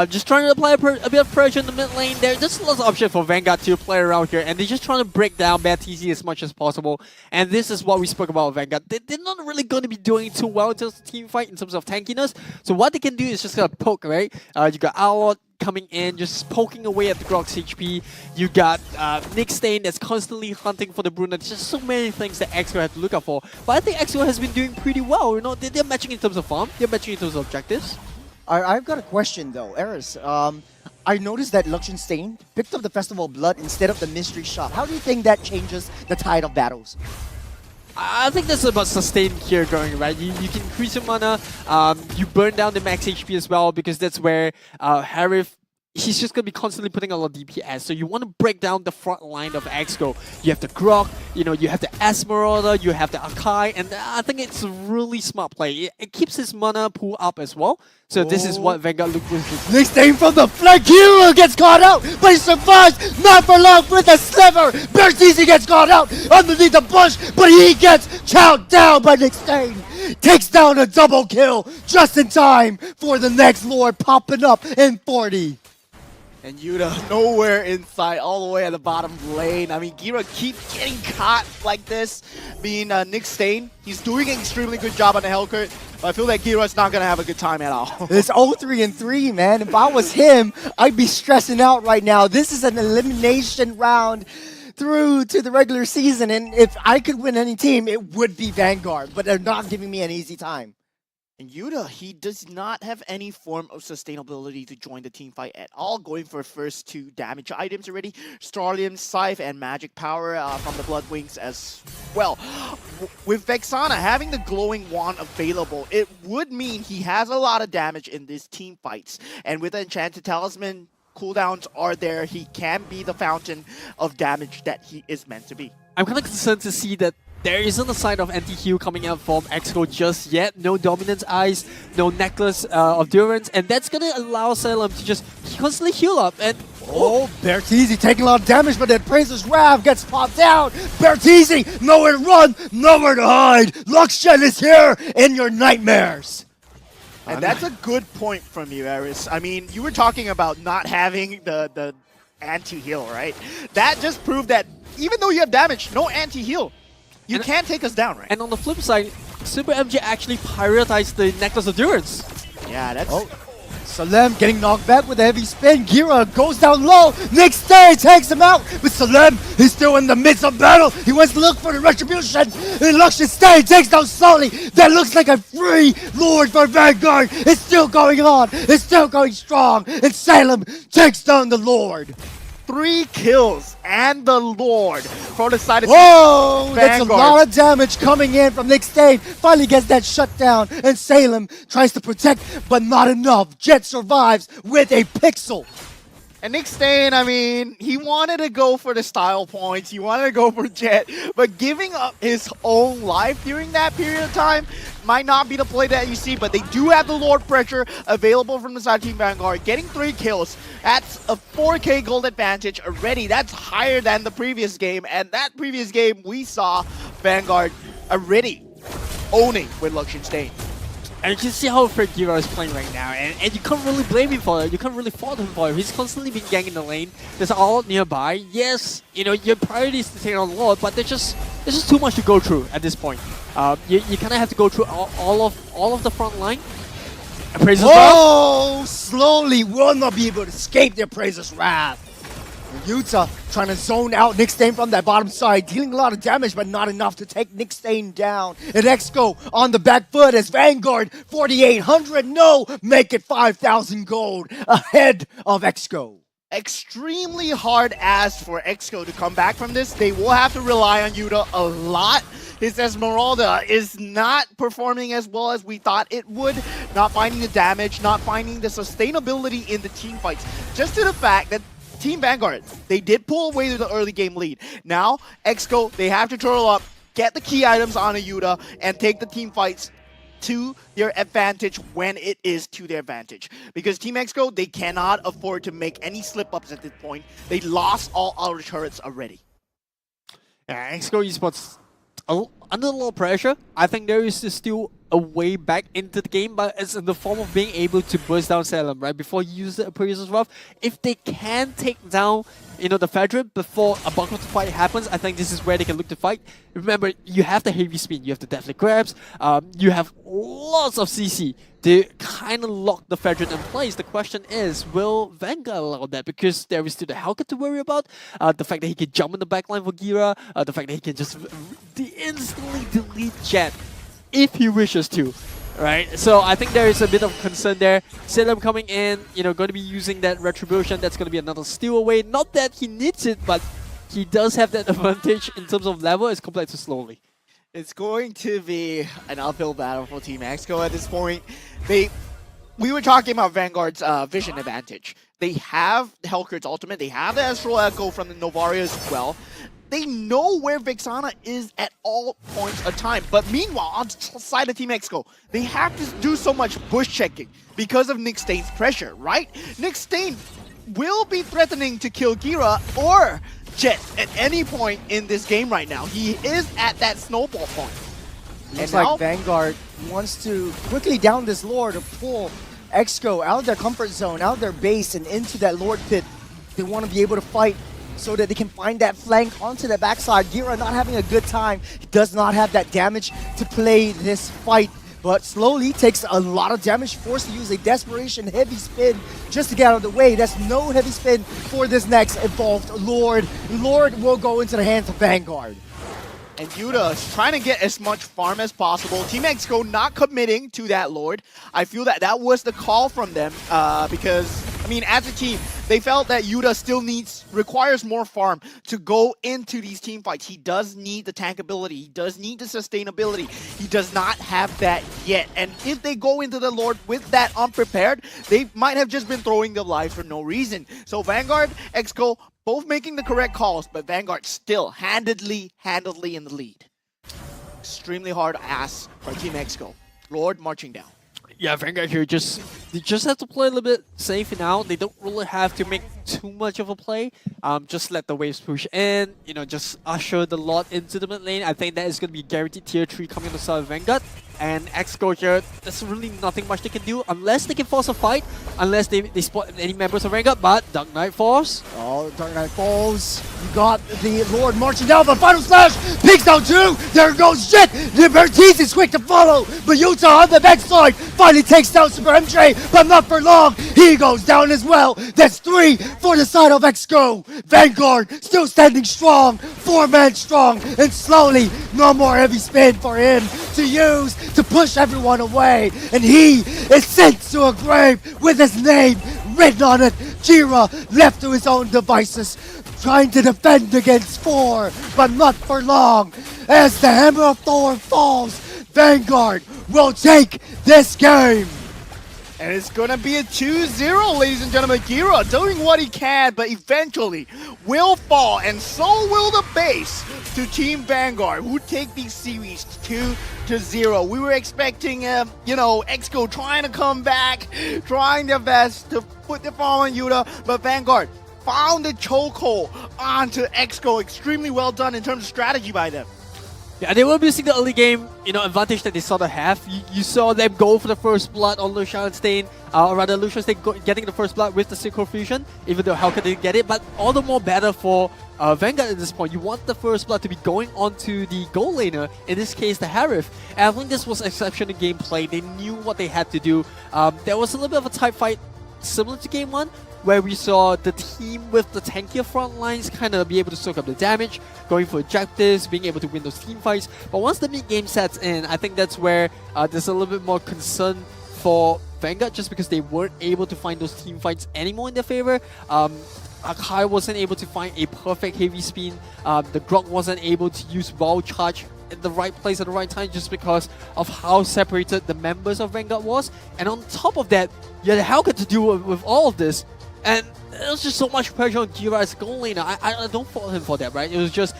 just trying to apply a bit of pressure in the mid lane. There's just lots of options for Vanguard to play around here, and they're just trying to break down Baptiste as much as possible. And this is what we spoke about Vanguard. They're not really going to be doing too well in terms of team fight, in terms of tankiness. So what they can do is just gonna poke, right? You got Outlaw coming in, just poking away at the Grok's HP. You got Nick Stain that's constantly hunting for the Bruna. There's just so many things that Exco have to look out for. But I think Exco has been doing pretty well. You know, they're matching in terms of farm. They're matching in terms of objectives. I've got a question though, Eris. I noticed that Luxon Stain picked up the Festival of Blood instead of the Mystery Shop. How do you think that changes the tide of battles? I think that's about sustain here going, right? You can increase your mana, you burn down the max HP as well, because that's where Harith, he's just going to be constantly putting a lot of DPS. So you want to break down the front line of Exco. You have the Grok, you have the Esmeralda, you have the Akai, and I think it's a really smart play. It keeps his mana pool up as well. So this is what Vanguard look with. Nick Stain from the flank, Hero gets caught out, but he survives, not for long with a sliver. Bertizzi gets caught out underneath the bush, but he gets chowed down by Nick Stain. Takes down a double kill just in time for the next Lord popping up in 40. And Yuta nowhere inside, all the way at the bottom lane. I mean, Gira keeps getting caught like this. Being Nick Stain, he's doing an extremely good job on the Hellcurt, but I feel that Gira's not going to have a good time at all. It's 0-3-3, man. If I was him, I'd be stressing out right now. This is an elimination round through to the regular season, and if I could win any team, it would be Vanguard, but they're not giving me an easy time. And Yuta, he does not have any form of sustainability to join the team fight at all. Going for first 2 damage items already. Starlium, Scythe, and Magic Power from the Blood Wings as well. With Vexana having the glowing wand available, it would mean he has a lot of damage in these team fights. And with the Enchanted Talisman, cooldowns are there. He can be the fountain of damage that he is meant to be. I'm kind of concerned to see that there isn't a sign of anti-heal coming out from Exco just yet. No Dominance Eyes, no Necklace of Durance, and that's going to allow Salem to just constantly heal up. And oh, Bertizzi taking a lot of damage, but then Praise's Wrath gets popped down. Bertizzi, nowhere to run, nowhere to hide. Luxgen is here in your nightmares. And that's a good point from you, Eris. I mean, you were talking about not having the anti-heal, right? That just proved that even though you have damage, no anti-heal. You can't take us down, right? And on the flip side, Super MJ actually prioritized the Necklace of Durance. Yeah, that's... Oh, Salem getting knocked back with a heavy spin. Gira goes down low. Next day takes him out. But Salem is still in the midst of battle. He wants to look for the retribution. And Luxgen Stay takes down Sully. That looks like a free Lord for Vanguard. It's still going on. It's still going strong. And Salem takes down the Lord. 3 kills and the Lord for the side of Whoa! Vanguard. That's a lot of damage coming in from Nick Stain. Finally gets that shut down, and Salem tries to protect, but not enough. Jet survives with a pixel. And Nick Stain, I mean, he wanted to go for the style points, he wanted to go for Jet, but giving up his own life during that period of time might not be the play that you see, but they do have the Lord pressure available from the side of Team Vanguard. Getting 3 kills, that's a 4k gold advantage already. That's higher than the previous game, and that previous game we saw Vanguard already owning with Luxgen Stain. And you can see how afraid Gira is playing right now, and you can't really blame him for it. You can't really fault him for it. He's constantly being ganged in the lane. There's all nearby. Yes, you know, your priority is to take on Lord, but there's just too much to go through at this point. You kind of have to go through all of the front line. Whoa! Slowly will not be able to escape their Praise's Wrath. Yuta trying to zone out Nick Stain from that bottom side, dealing a lot of damage, but not enough to take Nick Stain down. And Exco on the back foot as Vanguard 4,800. No, make it 5,000 gold ahead of Exco. Extremely hard ask for Exco to come back from this. They will have to rely on Yuta a lot. His Esmeralda is not performing as well as we thought it would. Not finding the damage, not finding the sustainability in the team fights. Just to the fact that Team Vanguard, they did pull away to the early game lead. Now, Exco, they have to turtle up, get the key items on a Yuta, and take the team fights to their advantage when it is to their advantage. Because Team Exco, they cannot afford to make any slip-ups at this point. They lost all outer turrets already. Yeah, Exco Esports under a lot of pressure. I think there is still a way back into the game, but it's in the form of being able to burst down Salem, right? Before you use the Praise's Wrath. If they can take down, you know, the Fedrin before a bulk of the fight happens, I think this is where they can look to fight. Remember, you have the heavy spin, you have the Deathly Grabs, you have lots of CC to kind of lock the Fedrin in place. The question is, will Vanguard allow that? Because there is still the Hellcat to worry about, the fact that he can jump in the backline for Gira, the fact that he can just instantly delete Jet if he wishes to, right? So I think there is a bit of concern there. Salem coming in, you know, going to be using that Retribution. That's going to be another steal away. Not that he needs it, but he does have that advantage in terms of level as compared to Slowly. It's going to be an uphill battle for Team Exco at this point. We were talking about Vanguard's vision advantage. They have the Hellcurt's ultimate. They have the Astral Echo from the Novaria as well. They know where Vexana is at all points of time. But meanwhile, on the side of Team Exco, they have to do so much bush checking because of Nick Stain's pressure, right? Nick Stain will be threatening to kill Gira or Jet at any point in this game right now. He is at that snowball point. Looks like Vanguard wants to quickly down this Lord to pull Exco out of their comfort zone, out of their base, and into that Lord pit. They want to be able to fight so that they can find that flank onto the backside. Gira not having a good time. He does not have that damage to play this fight, but slowly takes a lot of damage, forced to use a desperation heavy spin just to get out of the way. That's no heavy spin for this next evolved Lord. Lord will go into the hands of Vanguard. And Yuta is trying to get as much farm as possible. Team Exco not committing to that Lord. I feel that that was the call from them because, I mean, as a team, they felt that Yuta still requires more farm to go into these team fights. He does need the tank ability. He does need the sustainability. He does not have that yet. And if they go into the Lord with that unprepared, they might have just been throwing their lives for no reason. So Vanguard, Exco, both making the correct calls, but Vanguard still handedly in the lead. Extremely hard ass for Team Exco. Lord marching down. Yeah, Vanguard here they just have to play a little bit safe now. They don't really have to make too much of a play. Just let the waves push in, just usher the Lord into the mid lane. I think that is going to be guaranteed tier 3 coming on the side of Vanguard. And Exco here, there's really nothing much they can do unless they can force a fight, unless they spot any members of Vanguard. But Dark Knight falls. Oh, Dark Knight falls. You got the Lord marching down, but Final Slash picks out 2. There goes Jet. Libertise is quick to follow, but Utah on the backside finally takes down Super MJ, but not for long. He goes down as well. That's 3 for the side of Exco. Vanguard still standing strong, 4-man strong, and slowly, no more heavy spin for him to use to push everyone away, and he is sent to a grave with his name written on it. Jira left to his own devices, trying to defend against 4, but not for long. As the Hammer of Thor falls, Vanguard will take this game. And it's gonna be a 2-0, ladies and gentlemen. Gira doing what he can, but eventually will fall, and so will the base to Team Vanguard, who take these series 2-0. We were expecting, Exco trying to come back, trying their best to put the farm on Yuta, but Vanguard found the chokehold onto Exco. Extremely well done in terms of strategy by them. Yeah, they were missing the early game, advantage that they sort of have. You saw them go for the first blood on Lucian Stain, or rather Lucian Stain getting the first blood with the Synchro Fusion, even though Hellcat didn't get it, but all the more better for Vanguard at this point. You want the first blood to be going onto the goal laner, in this case the Harith, and I think this was exceptional gameplay. They knew what they had to do. There was a little bit of a tight fight similar to game 1, where we saw the team with the tankier front lines kind of be able to soak up the damage, going for objectives, being able to win those team fights. But once the mid-game sets in, I think that's where there's a little bit more concern for Vanguard, just because they weren't able to find those team fights anymore in their favor. Akai wasn't able to find a perfect heavy spin. The Grok wasn't able to use Wild Charge in the right place at the right time, just because of how separated the members of Vanguard was. And on top of that, you had Hellcat to deal with all of this. And it was just so much pressure on Jira as a goal laner. I don't fault him for that, right? It was just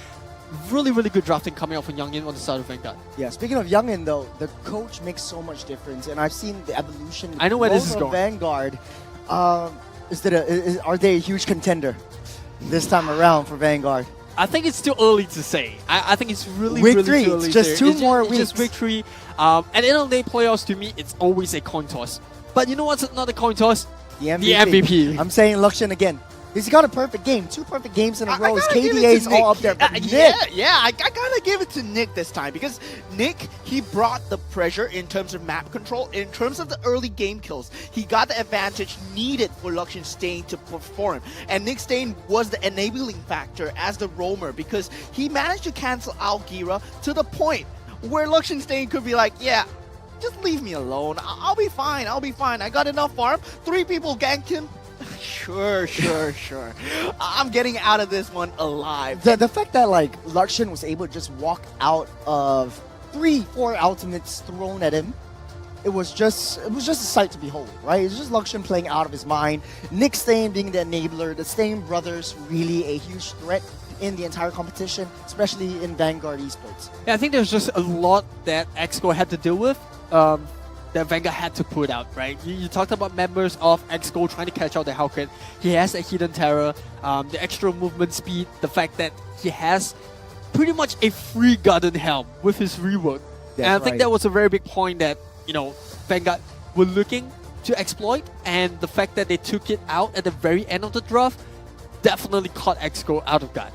really, really good drafting coming out from Youngin on the side of Vanguard. Yeah, speaking of Youngin though, the coach makes so much difference, and I've seen the evolution. I know where this is going. Vanguard, are they a huge contender this time around for Vanguard? I think it's too early to say. I think it's really, week really 3, too early. It's just 2 more weeks. It's just week 3. At the end of the day, playoffs to me, it's always a coin toss. But you know what's not a coin toss? The MVP. The MVP. I'm saying Luxian again. He's got a perfect game. 2 perfect games in a row. His KDA's all up there. But Nick, I gotta give it to Nick this time, because Nick, he brought the pressure in terms of map control, in terms of the early game kills. He got the advantage needed for Luxian Stain to perform. And Nick Stain was the enabling factor as the roamer, because he managed to cancel out Gira to the point where Luxian Stain could be like, yeah, just leave me alone. I'll be fine. I got enough farm. 3 people ganked him. Sure. I'm getting out of this one alive. The fact that Luxian was able to just walk out of 3-4 ultimates thrown at him, it was just a sight to behold, right? It's just Luxian playing out of his mind. Nick Stain being the enabler. The Stain brothers really a huge threat in the entire competition, especially in Vanguard esports. Yeah, I think there's just a lot that Exco had to deal with. That Vanguard had to put out, right? You talked about members of Exco trying to catch out the Hellcat. He has a hidden terror, the extra movement speed, the fact that he has pretty much a free Garden Helm with his rework. And I think that was a very big point that, Vanguard were looking to exploit, and the fact that they took it out at the very end of the draft definitely caught Exco out of guard.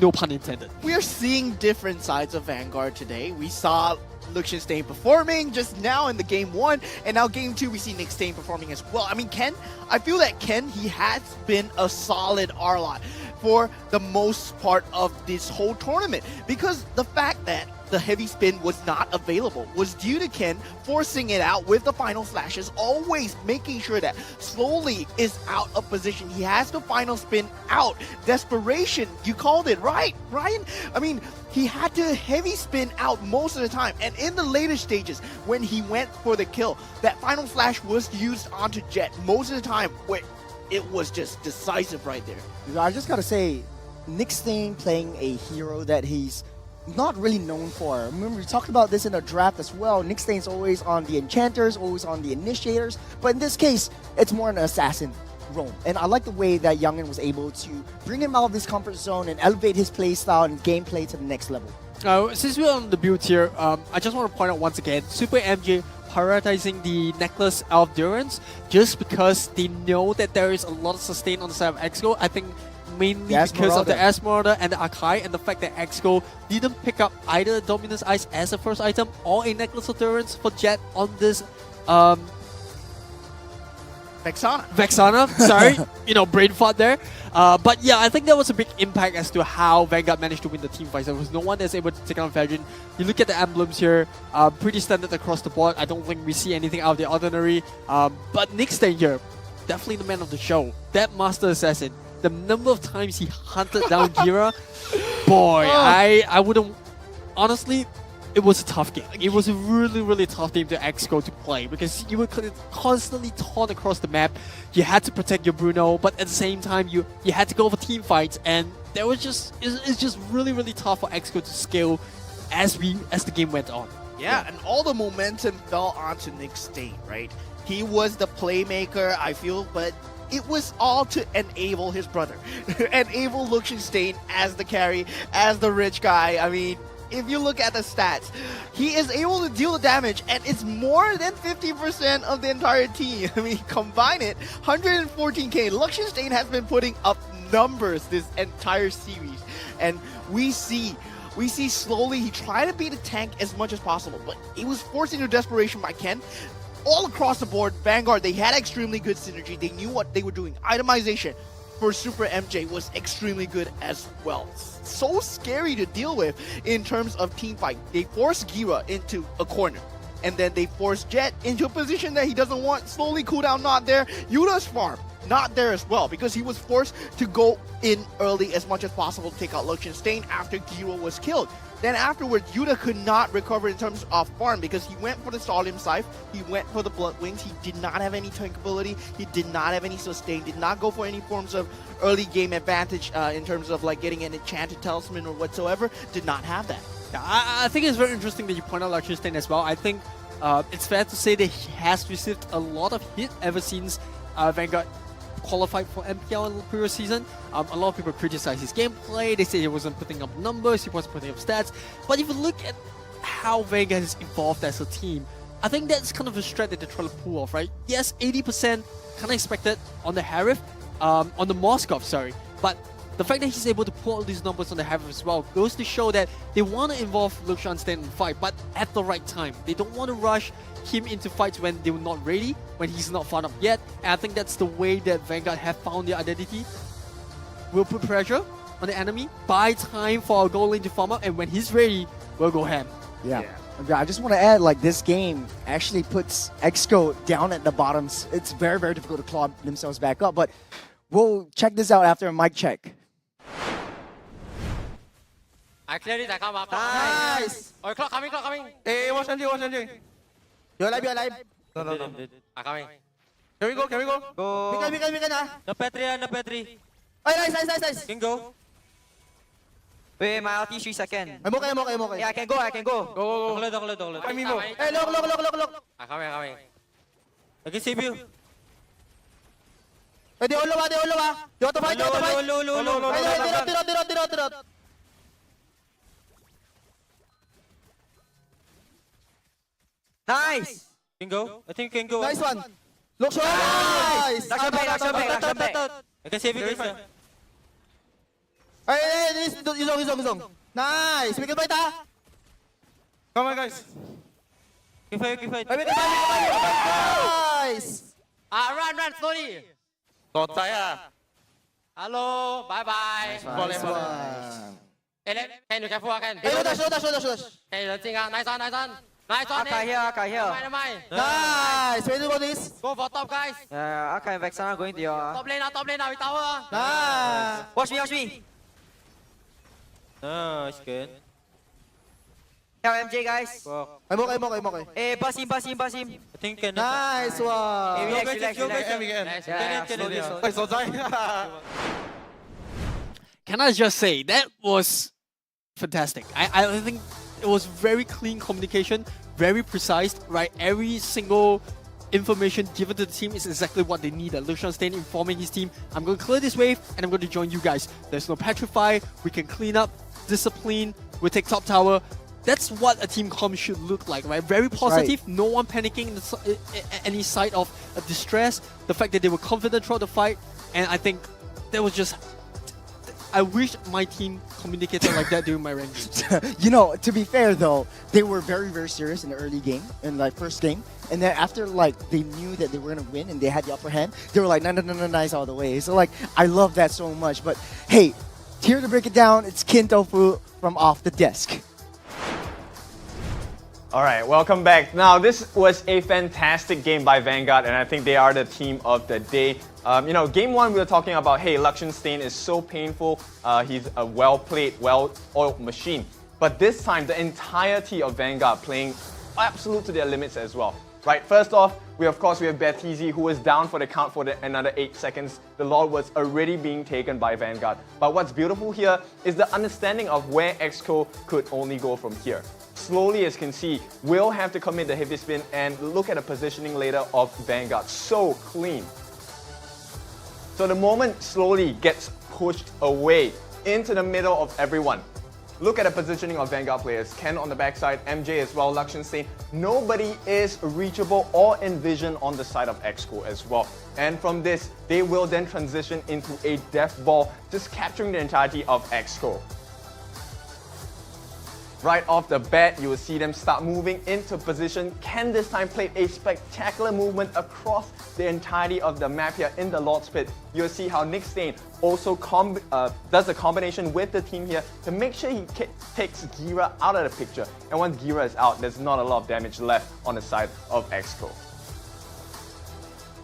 No pun intended. We are seeing different sides of Vanguard today. We saw Luxian Stain performing just now in the game 1, and now game 2 we see Nick Stain performing as well. I mean, Ken, I feel that Ken, he has been a solid Arlot. for the most part of this whole tournament, because the fact that the heavy spin was not available was due to Ken forcing it out with the final flashes, always making sure that Slowly is out of position. He has the final spin out. Desperation, you called it, right, Ryan? I mean, he had to heavy spin out most of the time, and in the later stages, when he went for the kill, that final flash was used onto Jet most of the time, where it was just decisive right there. I just gotta say, Nick Stain playing a hero that he's not really known for. Remember, we talked about this in the draft as well. Nick Stain's always on the enchanters, always on the initiators, but in this case, it's more an assassin role. And I like the way that Youngin was able to bring him out of his comfort zone and elevate his playstyle and gameplay to the next level. Since we're on the build here, I just want to point out once again, Super MJ prioritizing the Necklace of Durance just because they know that there is a lot of sustain on the side of Exco. I think mainly because of the Esmeralda and the Akai, and the fact that Exco didn't pick up either Dominus Ice as a first item or a Necklace of Durance for Jet on this Vexana, sorry, brain fart there. But yeah, I think that was a big impact as to how Vanguard managed to win the team fight. There was no one that's able to take on Fajin. You look at the emblems here, pretty standard across the board. I don't think we see anything out of the ordinary. But Nick Stain here, definitely the man of the show. That Master Assassin, the number of times he hunted down Gira, boy, I wouldn't... Honestly, it was a tough game. It was a really, really tough game to Exco to play because you were constantly torn across the map. You had to protect your Bruno, but at the same time, you had to go for team fights, and there was it's just really, really tough for Exco to scale as the game went on. Yeah, and all the momentum fell onto Nick Stain, right? He was the playmaker, I feel, but it was all to enable his brother. Enable Luxenstein as the carry, as the rich guy. I mean, if you look at the stats, he is able to deal the damage, and it's more than 50% of the entire team. I mean, combine it, 114k. Luxenstein has been putting up numbers this entire series, and we see slowly he tried to beat the tank as much as possible, but it was forced into desperation by Ken. All across the board, Vanguard, they had extremely good synergy. They knew what they were doing. Itemization for Super MJ was extremely good as well. So scary to deal with in terms of team fight. They forced Gira into a corner, and then they forced Jet into a position that he doesn't want. Slowly cooldown not there. Yuta's farm not there as well, because he was forced to go in early as much as possible to take out Luxenstein after Gira was killed. Then afterwards, Yuta could not recover in terms of farm because he went for the Stolium Scythe, he went for the Blood Wings, he did not have any tank ability, he did not have any sustain, did not go for any forms of early game advantage in terms of like getting an enchanted talisman or whatsoever, did not have that. Yeah, I think it's very interesting that you point out Luxenstein as well. I think it's fair to say that he has received a lot of hit ever since Vanguard qualified for MPL in the previous season. A lot of people criticize his gameplay. They say he wasn't putting up numbers, he wasn't putting up stats. But if you look at how Vanguard has evolved as a team, I think that's kind of a strat that they're trying to pull off, right? Yes, 80% kind of expected on the Harif, on the Moskov, sorry. But the fact that he's able to pull all these numbers on the Harif as well goes to show that they want to involve Luxenstein in the fight, but at the right time. They don't want to rush him into fights when they're not ready, when he's not found up yet. And I think that's the way that Vanguard have found their identity. We'll put pressure on the enemy, buy time for our goal lane to farm up, and when he's ready, we'll go ham. Yeah. I just want to add, like, this game actually puts Exco down at the bottoms. It's very, very difficult to claw themselves back up, but we'll check this out after a mic check. I cleared it, I come up. Nice! Oh, clock coming. Hey, watch you. You're alive. No. I'm coming. Can we go? Go. We can No Petri. Ay, nice. Can go. Wait, my ulti 3 seconds. I'm okay. Yeah, I can go. Go. Don't I mean, go. Hey, look. I'm coming. I can save you. Hey, they all You want to fight? Low. Hey, tiro. Nice. Can go. I think you can go. Nice one. Look, nice. Action back. I can save you guys. Hey, Yuzong. Nice. We can fight, ha? Come on, guys. Can fight. Nice. Run slowly. Don't die, Hello, bye bye. Nice one. Hey, can you careful, can? Hey, dash. Hey, nice one. Nice one. Akai here, Akai here. Never mind. Nice. Ready to go this? Go for top, guys. Yeah, Akai and Vexana going to your. Top lane now, with tower. Nice. Watch me. Nice, good. Help MJ, guys. I'm okay. Hey, pass him. I think can. Nice one. Hey, relax. Yeah, slowly. Can I just say that was fantastic? I think it was very clean communication, very precise, right? Every single information given to the team is exactly what they needed. Lucian Stain informing his team, I'm going to clear this wave and I'm going to join you guys. There's no petrify, we can clean up, discipline, we take top tower. That's what a team comm should look like, right? Very positive, right. No one panicking any side of distress. The fact that they were confident throughout the fight, and I think that was just... I wish my team communicated like that during my rankings. You know, to be fair though, they were very, very serious in the early game, in like first game. And then after like they knew that they were gonna win and they had the upper hand, they were like, no, nice all the way. So like, I love that so much. But hey, here to break it down, it's Kin Tofu from Off the Desk. All right, welcome back. Now, this was a fantastic game by Vanguard, and I think they are the team of the day. Game one, we were talking about, hey, Lucian Stain is so painful. He's a well-played, well-oiled machine. But this time, the entirety of Vanguard playing absolute to their limits as well. Right, first off, we have Baptiste, who was down for the count for another 8 seconds. The Lord was already being taken by Vanguard. But what's beautiful here is the understanding of where XCO could only go from here. Slowly, as you can see, will have to commit the heavy spin and look at the positioning later of Vanguard. So clean. So the moment slowly gets pushed away into the middle of everyone. Look at the positioning of Vanguard players. Ken on the backside, MJ as well, Lucian Stain. Nobody is reachable or envisioned on the side of XCO as well. And from this, they will then transition into a death ball, just capturing the entirety of XCO. Right off the bat, you will see them start moving into position. Ken this time played a spectacular movement across the entirety of the map here in the Lord's Pit. You'll see how Nick Stain also does a combination with the team here to make sure he takes Gira out of the picture. And once Gira is out, there's not a lot of damage left on the side of XCO.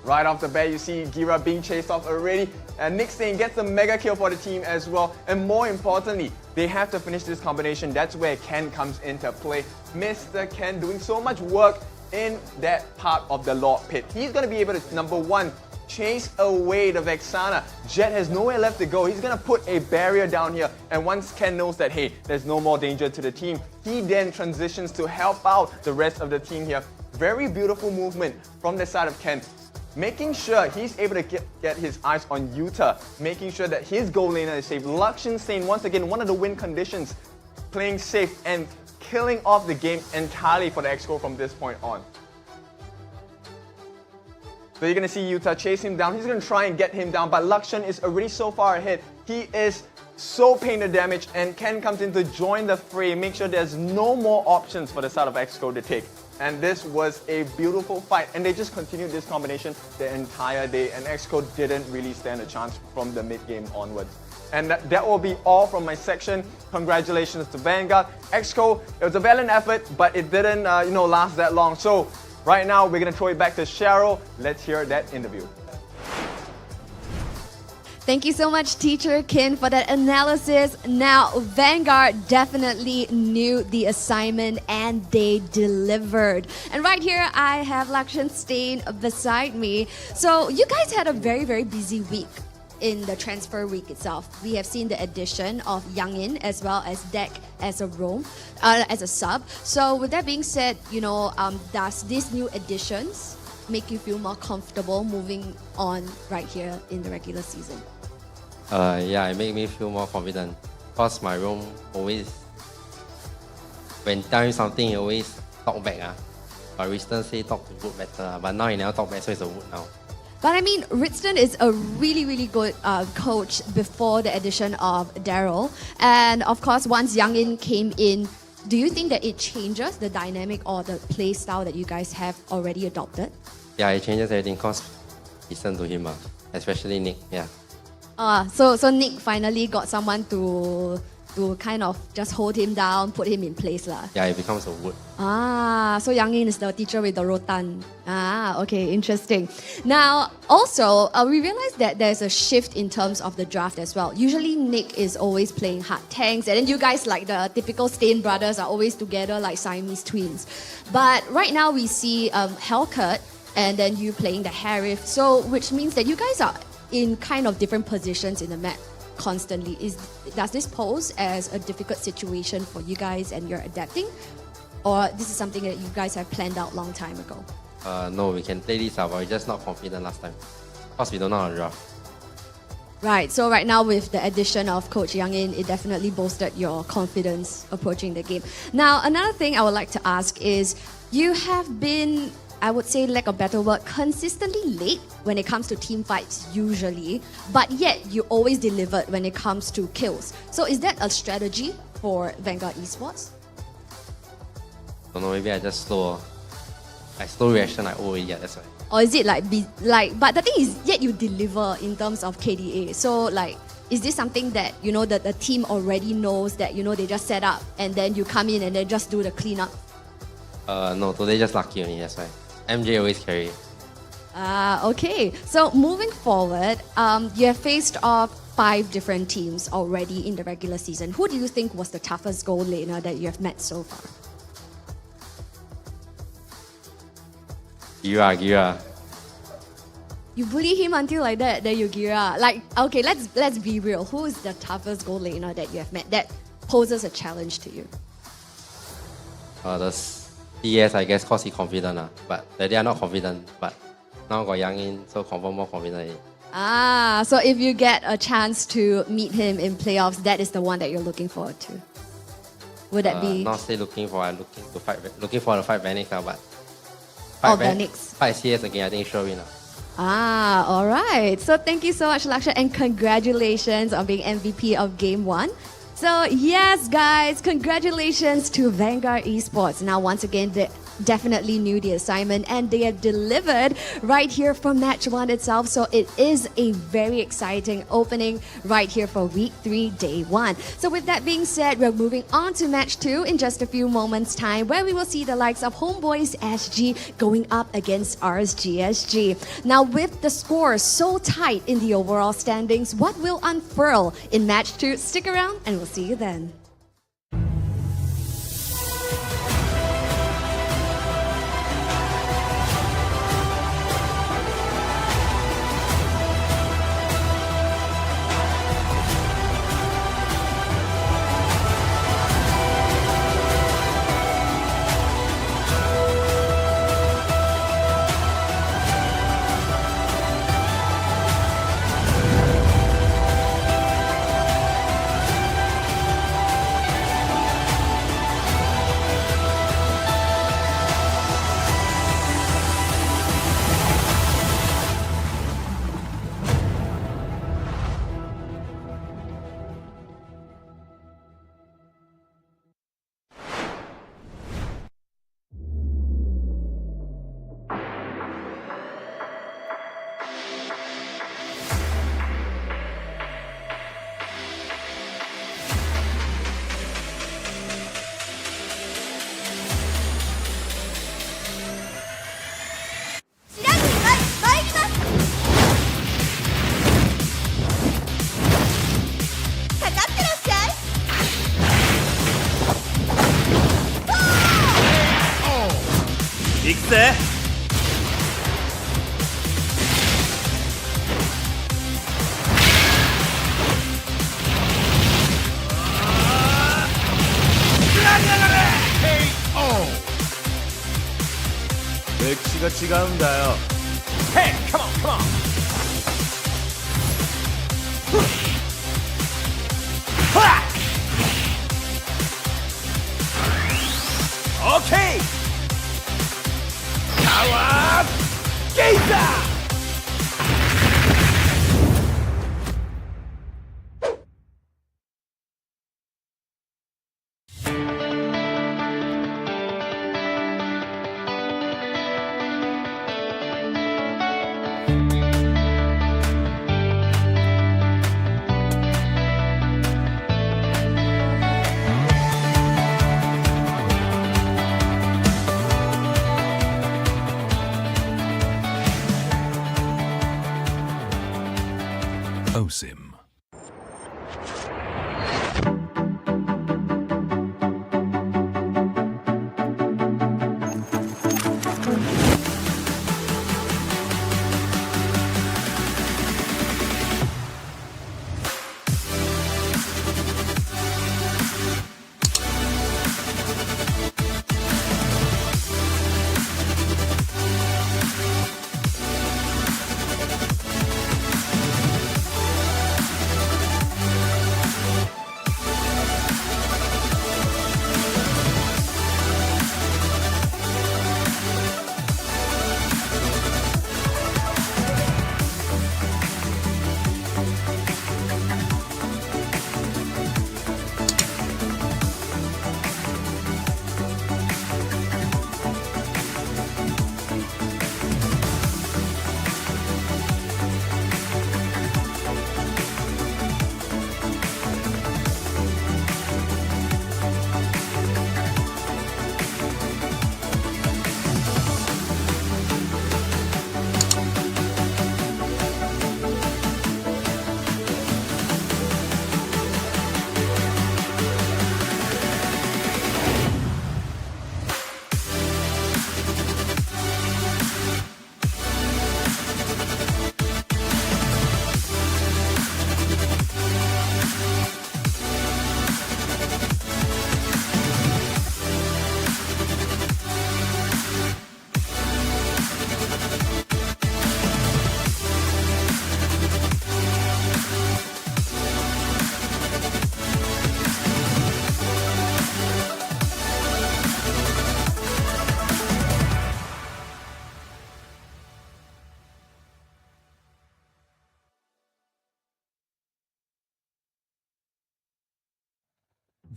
Right off the bat, you see Gira being chased off already, and Nick Stain gets the mega kill for the team as well. And more importantly, they have to finish this combination. That's where Ken comes into play. Mr. Ken doing so much work in that part of the Lord Pit. He's going to be able to, number one, chase away the Vexana. Jet has nowhere left to go. He's going to put a barrier down here. And once Ken knows that, hey, there's no more danger to the team, he then transitions to help out the rest of the team here. Very beautiful movement from the side of Ken. Making sure he's able to get his eyes on Yuta, making sure that his goal laner is safe. Lucian Stain, once again, one of the win conditions, playing safe and killing off the game entirely for the XCO from this point on. So you're going to see Yuta chase him down. He's going to try and get him down, but Lucian is already so far ahead. He is so paying the damage, and Ken comes in to join the fray, make sure there's no more options for the side of XCO to take. And this was a beautiful fight, and they just continued this combination the entire day, and XCO didn't really stand a chance from the mid-game onwards. And that will be all from my section. Congratulations to Vanguard. XCO, it was a valiant effort, but it didn't last that long. So right now, we're going to throw it back to Cheryl. Let's hear that interview. Thank you so much, Teacher Kin, for that analysis. Now, Vanguard definitely knew the assignment and they delivered. And right here, I have Lucian Stain beside me. So you guys had a very, very busy week in the transfer week itself. We have seen the addition of Youngin as well as Deck as a roam, as a sub. So with that being said, does these new additions make you feel more comfortable moving on right here in the regular season? Yeah, it made me feel more confident. Because my room always, when telling something, he always talk back. But Riston say talk to wood better. But now he never talk back, so it's a wood now. But I mean, Riston is a really, really good coach before the addition of Daryl. And of course, once Youngin came in, do you think that it changes the dynamic or the play style that you guys have already adopted? Yeah, it changes everything because listen to him, especially Nick. Yeah. So Nick finally got someone to kind of just hold him down, put him in place lah. Yeah, it becomes a wood. So Yang Yin is the teacher with the rotan. Okay, interesting. Now, also, we realized that there's a shift in terms of the draft as well. Usually, Nick is always playing hard tanks, and then you guys, like the typical Stain brothers, are always together like Siamese twins. But right now, we see Hellcut and then you playing the Harif. So, which means that you guys are in kind of different positions in the map constantly. Does this pose as a difficult situation for you guys and you're adapting? Or this is something that you guys have planned out long time ago? No, we can play this but we're just not confident last time. Because we don't know how to draft. Right, so right now with the addition of Coach Yang In, it definitely boosted your confidence approaching the game. Now, another thing I would like to ask is, you have been, I would say, lack of better word, consistently late when it comes to team fights usually, but yet you always delivered when it comes to kills. So is that a strategy for Vanguard Esports? Don't know, maybe I just slow. I slow reaction like yeah, that's why. Or is it but the thing is, yet you deliver in terms of KDA. So like, is this something that, you know, that the team already knows that, you know, they just set up and then you come in and then just do the cleanup? No, today just lucky only, that's why. MJ always carry. Okay. So moving forward, you have faced off 5 different teams already in the regular season. Who do you think was the toughest goal laner that you have met so far? Gira. You bully him until like that, then you Gira. Like, okay, let's be real. Who is the toughest goal laner that you have met that poses a challenge to you? The CS, I guess, cause he confident. But they are not confident. But now got Yang In, so confirm more confident. So if you get a chance to meet him in playoffs, that is the one that you're looking forward to. Would that be? Not say looking for the fight Vanix but Vanix. Fight CS again, I think sure win. All right. So thank you so much, Laksha, and congratulations on being MVP of Game 1. So yes, guys, congratulations to Vanguard Esports. Now, once again, they definitely knew the assignment and they have delivered right here from match 1 itself. So it is a very exciting opening right here for week 3, day 1. So with that being said, we're moving on to match 2 in just a few moments time, where we will see the likes of Homeboys SG going up against RSGSG. Now, with the score so tight in the overall standings, what will unfurl in match 2? Stick around and we'll see you then. Hey, come on, come on. Okay. Power Gazer. OSIM.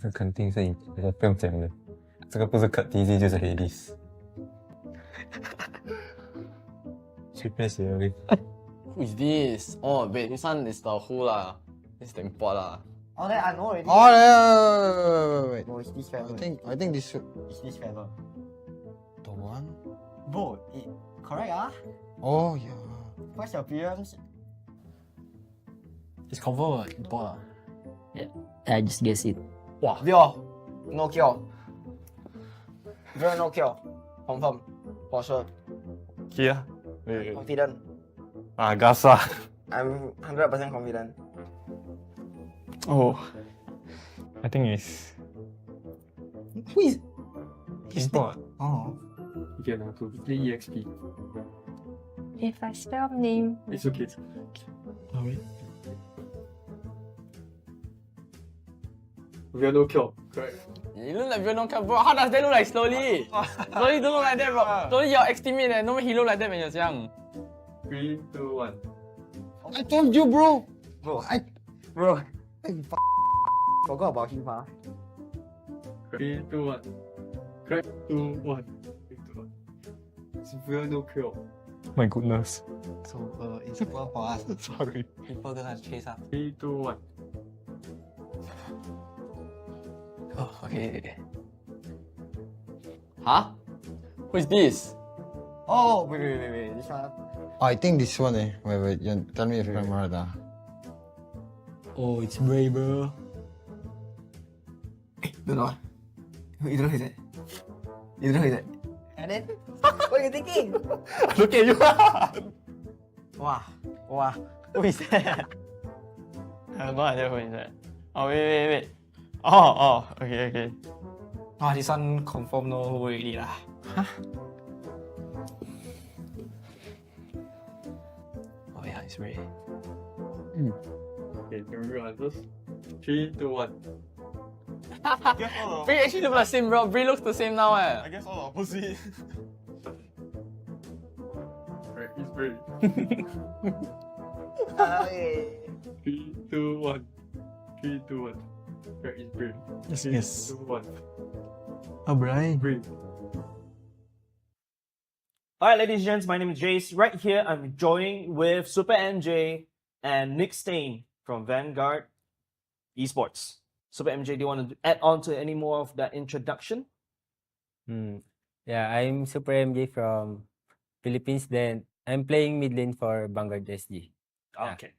这肯定是你，这个不用讲的，这个不是cut TG就是 Hades， 随便写而已。 Who is this? Oh, wait, this one is the who lah. This is the import lah. Oh, that I know already. Oh, wait. Bro, it's this fella. I think this should. It's this fella. The one? Bro, correct ah? Oh, yeah. What's your appearance? It's confirmed import. Yeah, I just guess it. Wow. Vio, no cure. Vio, no cure. Confirm. For sure. Kia. Confident. Gasa. I'm 100% confident. Oh, I think it's Who is? import. Oh. You can to play EXP. If I spell name, It's okay. Oh, wait. We are no cure. Correct. You look like Venom bro. How does that look like slowly? Slowly don't look like that, bro. Slowly your ex-teammate, no he look like that when he was young. 3, 2, 1. I told you, bro. Bro, forgot about him, huh? 3, 2, 1. Correct. 2, 1. 3, 2, 1. It's real no cure. My goodness. So, it's simple for us. Sorry. People gonna chase us. 3, 2, 1. Oh, okay. Huh? Who is this? Oh, wait. This one. I think this one eh. Wait. You tell me if I'm right. Oh, it's Bray, bro. Don't know. You don't know who is it? You don't know who is it? And then? What are you thinking? Look at you. Wow. Who is that? I have no idea who is that. Oh, wait. Oh, okay. Oh, this one confirm no who already lah. Huh? Oh yeah, it's Ray. Okay, remember answers? 3, 2, 1. Bray actually look the same, bro. Bray looks the same now, eh. I guess all opposite. Right, it's Bray. Okay. 3, 2, 1. 3, 2, 1. Right, it's Bray. Yes. 2, 1. Oh, Bray. Bray. Alright, ladies and gents, my name is Jace. Right here, I'm joining with Super MJ and Nick Stain from Vanguard Esports. Super MJ, do you want to add on to any more of that introduction? Yeah, I'm Super MJ from Philippines. Then I'm playing mid lane for Vanguard SG. Yeah. Okay.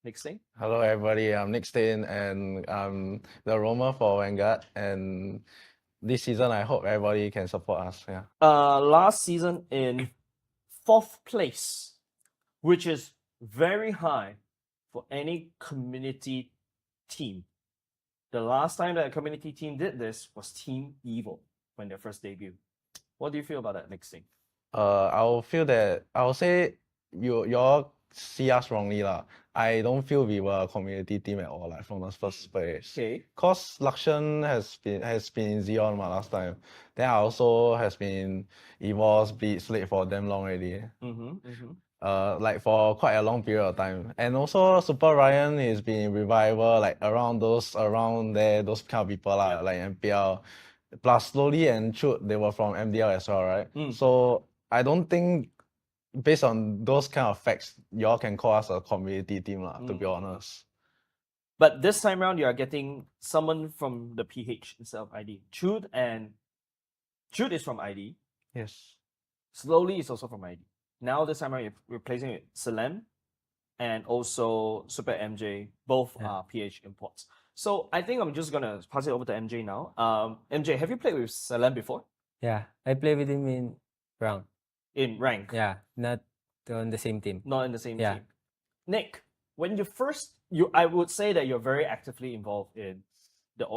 Nick Sting. Hello, everybody. I'm Nick Stain, and I'm the roamer for Vanguard. And this season, I hope everybody can support us. Yeah. Last season in 4th place, which is very high for any community team. The last time that a community team did this was Team Evil when their first debut. What do you feel about that, Nick Sting? I'll say y'all see us wrongly lah. I don't feel we were a community team at all, like from the first place. Okay. Cause Lakshan has been in Xeon last time. Then I also has been Evol's Blitz late for damn long already. Like for quite a long period of time. And also Super Ryan is been revival, like around those kind of people lah, like MPL. Plus slowly and Chut, they were from MDL as well, right? So I don't think based on those kind of facts, y'all can call us a community team lah, to be honest. But this time around, you are getting someone from the PH instead of ID. Chut is from ID. Yes. Slowly is also from ID. Now this time around, you're replacing it Salem and also Super MJ. Both are PH imports. So I think I'm just gonna pass it over to MJ now. MJ, have you played with Salem before? Yeah, I play with him in rank. In rank? Yeah, not on the same team. Not in the same Yeah. team. Nick, when I would say that you're very actively involved in the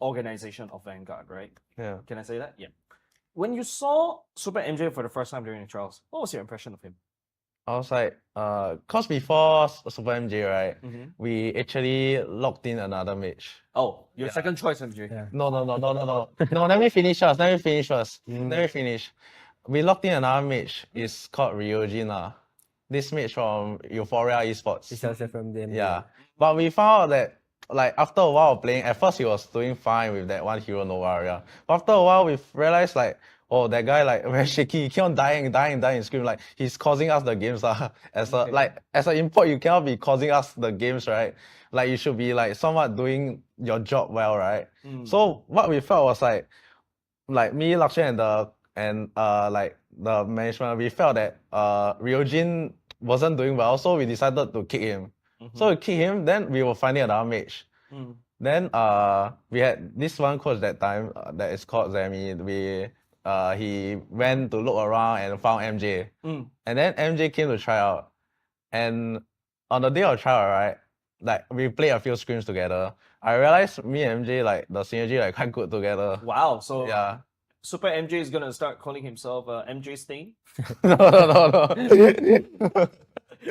organization of Vanguard, right? Yeah. Can I say that? Yeah. When you saw Super MJ for the first time during the trials, what was your impression of him? I was like, cause before Super MJ, right, we actually locked in another match. Oh, your second choice MJ. No. No, let me finish first. We locked in another match. It's called Ryujin lah. This match from Euphoria Esports. It's also from them. Yeah. But we found out that like after a while of playing, at first he was doing fine with that one hero Nova area. But after a while we realized like, oh, that guy like very shaky, he keep on dying, scream, like he's causing us the games lah. As an import, you cannot be causing us the games, right? Like you should be like somewhat doing your job well, right? So what we felt was like me, Lakshan and like the management, we felt that Ryujin wasn't doing well, so we decided to kick him. So we kick him, then we were finding another match. Then we had this one coach that time that is called Zemi. He went to look around and found MJ. And then MJ came to try out. And on the day of trial, right, like we played a few scrims together. I realized me and MJ, like the synergy like quite good together. Wow, so yeah. Super MJ is gonna start calling himself MJ Stain? No.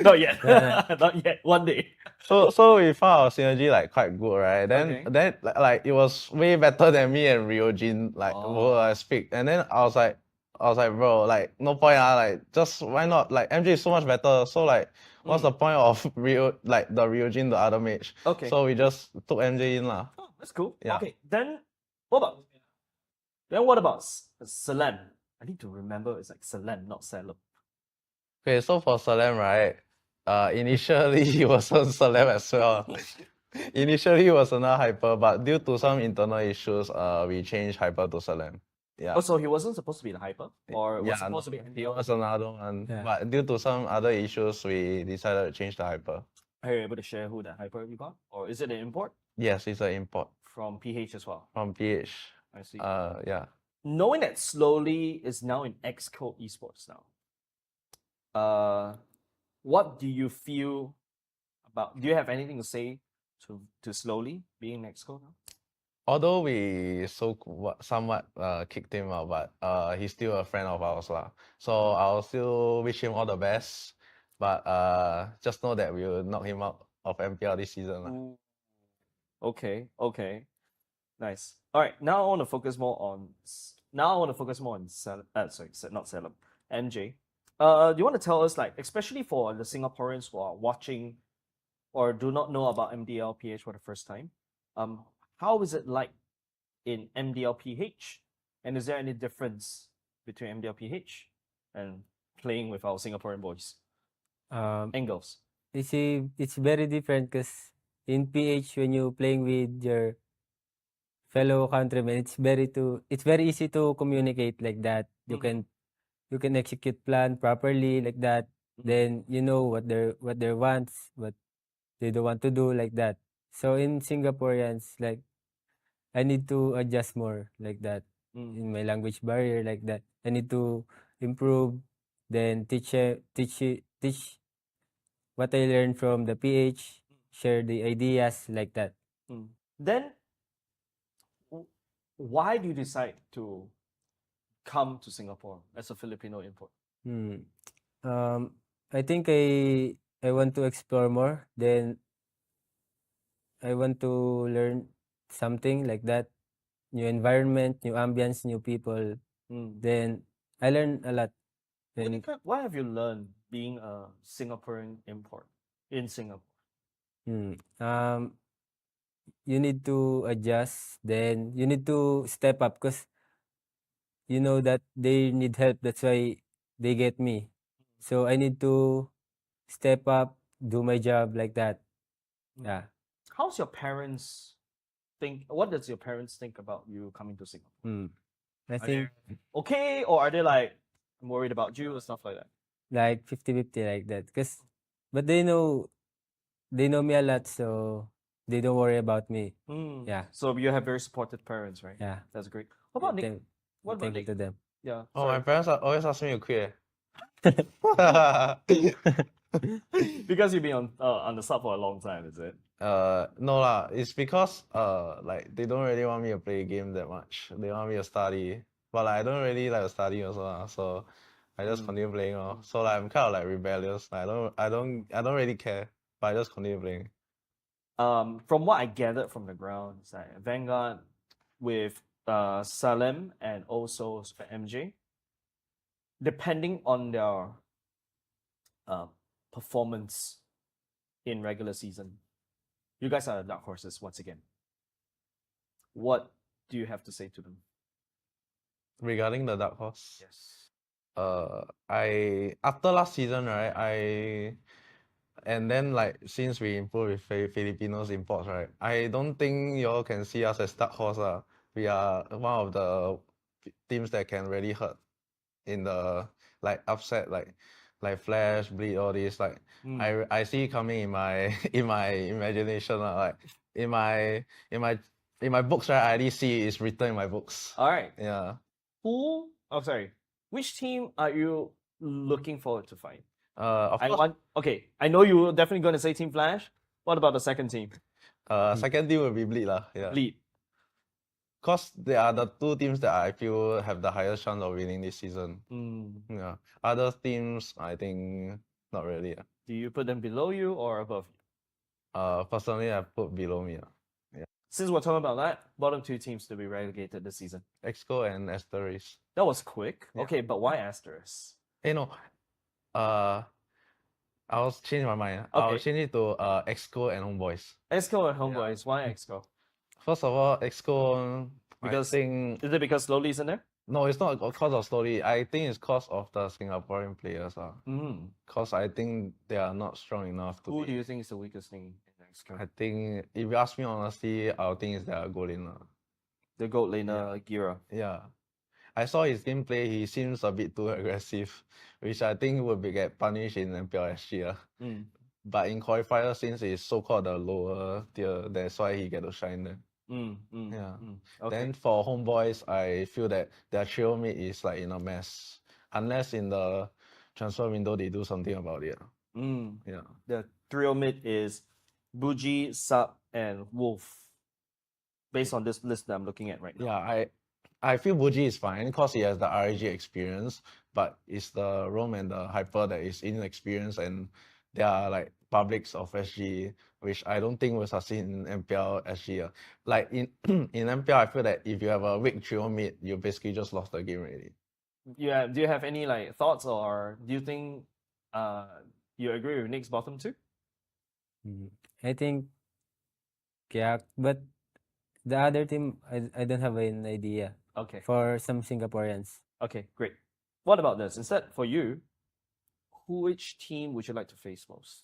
Not yet. Not yet. One day. So we found our synergy like quite good, right? Then like it was way better than me and Ryujin, like I speak. And then I was like, bro, like no point, like just why not? Like MJ is so much better. So like what's the point of the Ryujin, the other match? Okay. So we just took MJ in lah. Oh, that's cool. Yeah. Okay, then what about Salem? I need to remember it's like Salem, not Salem. Okay, so for Salem, right? Initially he was on Salem as well. Initially he was another hyper, but due to some internal issues, we changed hyper to Salem. Yeah. Oh, so he wasn't supposed to be the hyper, or was supposed to be? He was another one, but due to some other issues, we decided to change the hyper. Are you able to share who that hyper you got, or is it an import? Yes, it's an import From PH as well. from PH. I see. Yeah. Knowing that Slowly is now in Xcode Esports now, what do you feel about? Do you have anything to say to Slowly being in Xcode now? Although we somewhat kicked him out, but he's still a friend of ours lah. So I'll still wish him all the best. But just know that we will knock him out of MPL this season lah. Okay. Nice. All right. Now I want to focus more on Salem, MJ. Do you want to tell us, like, especially for the Singaporeans who are watching or do not know about MDL PH for the first time, how is it like in MDL PH, and is there any difference between MDL PH and playing with our Singaporean boys and girls? It's very different because in PH when you playing with your fellow countrymen, it's very easy to communicate like that. You can execute plan properly like that. Then you know what their wants, they don't want to do like that. So in Singaporeans, like I need to adjust more like that in my language barrier like that. I need to improve, then teach what I learned from the PH, share the ideas like that. Then, why do you decide to come to Singapore as a Filipino import? I think I want to explore more. Then I want to learn something like that. New environment, new ambience, new people. Then I learn a lot. Then What have you learned being a Singaporean import in Singapore? You need to adjust. Then you need to step up because you know that they need help. That's why they get me. So I need to step up, do my job like that. Yeah. How's your parents think? What does your parents think about you coming to Singapore? I Are think they okay, or are they like worried about you or stuff like that? like 50-50 like that. But they know me a lot, so they don't worry about me. Yeah. So you have very supportive parents, right? Yeah. That's great. How about Nick? What about Thankful Nick? to them. Yeah. Oh, my parents are always asking me to quit. Because you've been on the sub for a long time, is it? No lah. It's because like they don't really want me to play game that much. They want me to study, but like, I don't really like to study also lah. So I just continue playing So like I'm kind of like rebellious. Like, I don't really care, but I just continue playing. From what I gathered from the ground, is that Vanguard with Salem and also MJ, depending on their performance in regular season, you guys are dark horses once again. What do you have to say to them? Regarding the dark horse, yes. I after last season, right? And then like since we improved with Filipinos imports, right? I don't think y'all can see us as dark horse. We are one of the teams that can really hurt in the like upset like Flash, Bleed, all these. Like I see it coming in my in my imagination. Like in my books, right? I already see it's written in my books. All right. Yeah. Which team are you looking forward to fight? Of course. I know you're definitely going to say Team Flash. What about the second team? Second team will be Bleed lah. Yeah. Bleed. Cause they are the two teams that I feel have the highest chance of winning this season. Yeah. Other teams, I think not really. Do you put them below you or above you? Personally, I put below me. Yeah. Since we're talking about that, bottom two teams to be relegated this season. Exco and Asteris. That was quick. Yeah. Okay, but why Asteris? No. I was changing my mind. Okay. I'll change it to Exco and Homeboys. Exco and Homeboys. Why Exco? First of all, Exco. Because I think is it because Slowly's in there? no, it's not because of Slowly. I think it's because of the Singaporean players. Because I think they are not strong enough to. Who do you think is the weakest thing in Exco? I think if you ask me honestly, I think it's their goal laner. The gold laner Gira. Yeah. I saw his gameplay, he seems a bit too aggressive, which I think would get punished in MPL SG. But in qualifier, since it's so-called the lower tier, that's why he get to shine there. Yeah. Okay. Then for Homeboys, I feel that their trio mid is like in a mess. Unless in the transfer window they do something about it. Yeah. The trio mid is Buji, Sub, and Wolf. Based on this list that I'm looking at right now. Yeah, I feel Buji is fine because he has the RAG experience, but it's the Rome and the Hyper that is inexperienced, and they are like publics of SG, which I don't think will succeed in MPL SG. Like in in MPL, I feel that if you have a weak trio mid, you basically just lost the game already. Yeah. Do you have any like thoughts, or do you think you agree with Nick's bottom two? I think yeah, but the other team I don't have an idea. Okay. For some Singaporeans. Okay, great. What about this? Instead, for you, which team would you like to face most?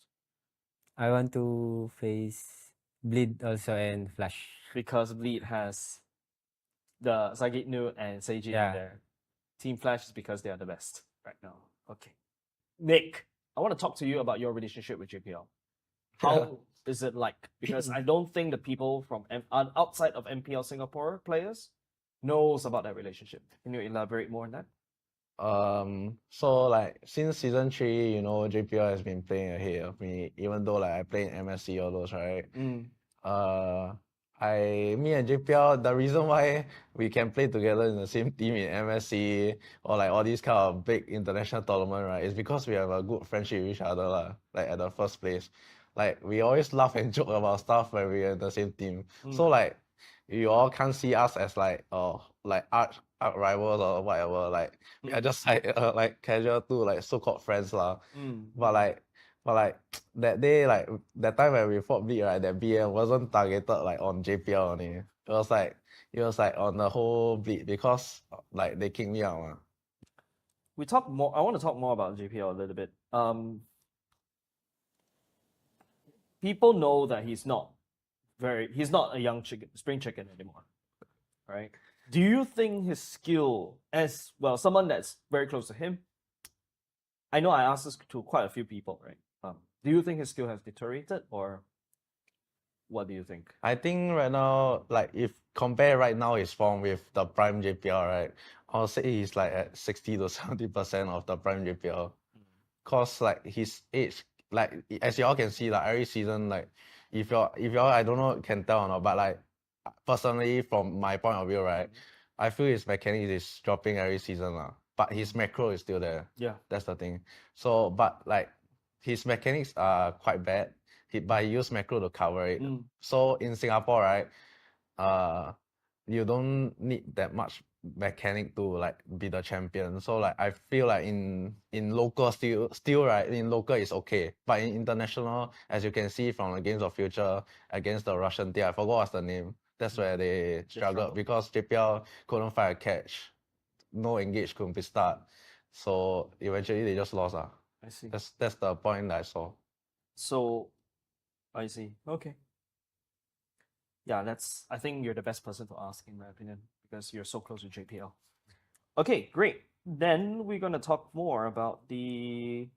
I want to face Bleed also and Flash. Because Bleed has the Sagit Nu and Seiji in there. Team Flash is because they are the best right now. Okay. Nick, I want to talk to you about your relationship with JPL. is it like? Because I don't think the people from outside of MPL Singapore players knows about that relationship. Can you elaborate more on that? So like since season 3, you know, JPL has been playing ahead of me, even though like I play in MSC all those, right? Me and JPL, the reason why we can play together in the same team in MSC or like all these kind of big international tournament, right, is because we have a good friendship with each other, lah, like at the first place. Like we always laugh and joke about stuff when we're in the same team. So like you all can't see us as like arch rivals or whatever. Like we are just like casual to like so-called friends, lah. But like that day, like that time when we fought Bleed, right, that BM wasn't targeted like on JPL only. It was like on the whole Bleed because like they kicked me out. I want to talk more about JPL a little bit. People know that he's not a young spring chicken anymore, right? Do you think his skill, as well, someone that's very close to him, I know I asked this to quite a few people, right? Do you think his skill has deteriorated, or what do you think? I think right now, like if compare right now his form with the prime JPL, right, I'll say he's like at 60 to 70% of the prime JPL. Cause like his age, like as y'all can see, like every season, like if y'all I don't know can tell or not, but like personally from my point of view, right, I feel his mechanics is dropping every season, but his macro is still there. Yeah. That's the thing. So but like his mechanics are quite bad. But he used macro to cover it. So in Singapore, right, you don't need that much mechanic to like be the champion. So like I feel like in local still right, in local is okay. But in international, as you can see from the Games of Future against the Russian team, I forgot what's the name. That's where they struggled because JPL couldn't find a catch. No engage couldn't be start. So eventually they just lost. I see. That's the point that I saw. So I see. Okay. Yeah, I think you're the best person to ask in my opinion because you're so close to JPL. Okay, great. Then we're gonna talk more about the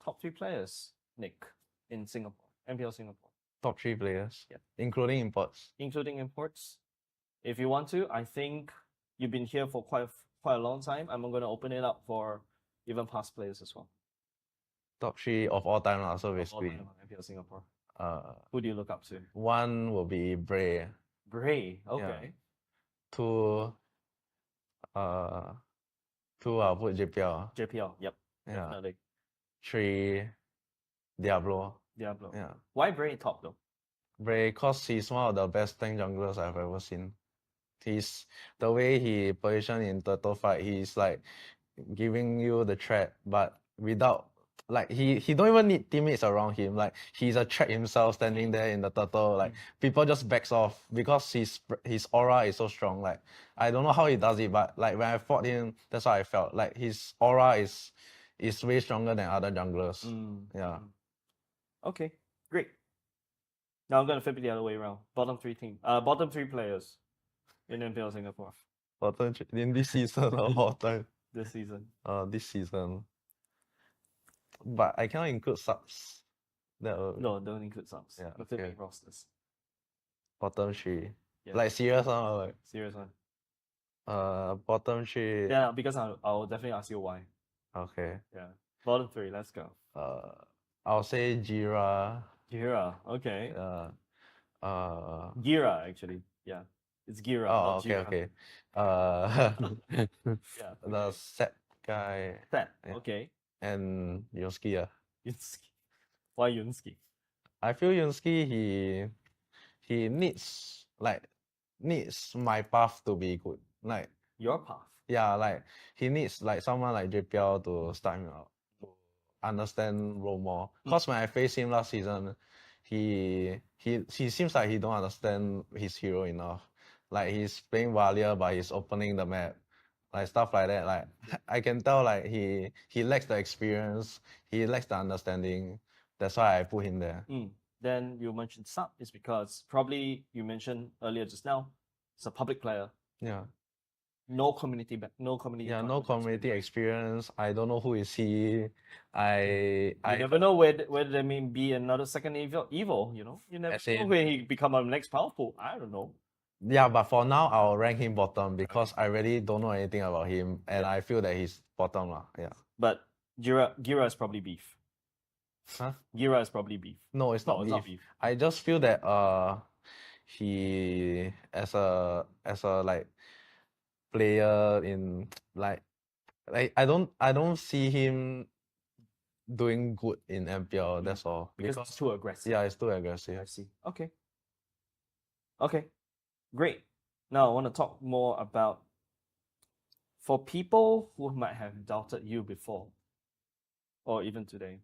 top 3 players, Nick, in Singapore, MPL Singapore. Top 3 players? Yeah. Including imports? Including imports. If you want to, I think you've been here for quite a long time. I'm gonna open it up for even past players as well. Top 3 of all time, so basically. Of all time, MPL Singapore. Who do you look up to? 1 will be Bray. Bray, okay. Yeah. 2, I'll put JPL. JPL, yep. Yeah. Definitely. 3, Diablo. Diablo. Yeah. Why Bray top though? Bray, cause he's one of the best tank junglers I've ever seen. The way he positioned in turtle fight, he's like giving you the threat, but without like he don't even need teammates around him. Like he's a threat himself standing there in the turtle. Like people just backs off because his aura is so strong. Like I don't know how he does it, but like when I fought him, that's what I felt. Like his aura is way stronger than other junglers. Yeah. Okay, great. Now I'm gonna flip it the other way around. Bottom 3 players in MPL Singapore. Bottom 3 in this season or all time? This season. This season. But I cannot include subs. No, don't include subs. Yeah, Look at okay. main rosters. Bottom 3. Yeah. Like serious one or like? Serious one. Bottom 3. Yeah, because I'll definitely ask you why. Okay. Yeah. Bottom 3, let's go. I'll say Jira. Gira, okay. Gira actually. Yeah. It's Gira. Oh, not okay, Jira. okay. Yeah. The set guy. Set, Yeah. okay. And Yunsky. Yunsky. Why Yunsky? I feel Yunsky he needs my path to be good. Like your path. Yeah, like he needs like someone like JPL to start him out, to understand role more. Cause when I faced him last season, he seems like he don't understand his hero enough. Like he's playing Valia but he's opening the map. Like stuff like that. Like I can tell like he lacks the experience, he lacks the understanding. That's why I put him there. Then you mentioned sub is because probably you mentioned earlier just now, it's a public player. Yeah. No community no community. Yeah, no community experience. I don't know who is he. I never know where there may be another second evil. You know, you never know when he become a next powerful. I don't know. Yeah, but for now I'll rank him bottom because I really don't know anything about him, and I feel that he's bottom lah. Yeah. But Gira is probably beef. Huh? Gira is probably beef. No, it's not It's beef. not beef. I just feel that he as a like player in like I don't see him doing good in MPL. That's all. Because it's too aggressive. Yeah, it's too aggressive. I see. Okay. Okay. Great. Now I want to talk more about for people who might have doubted you before or even today.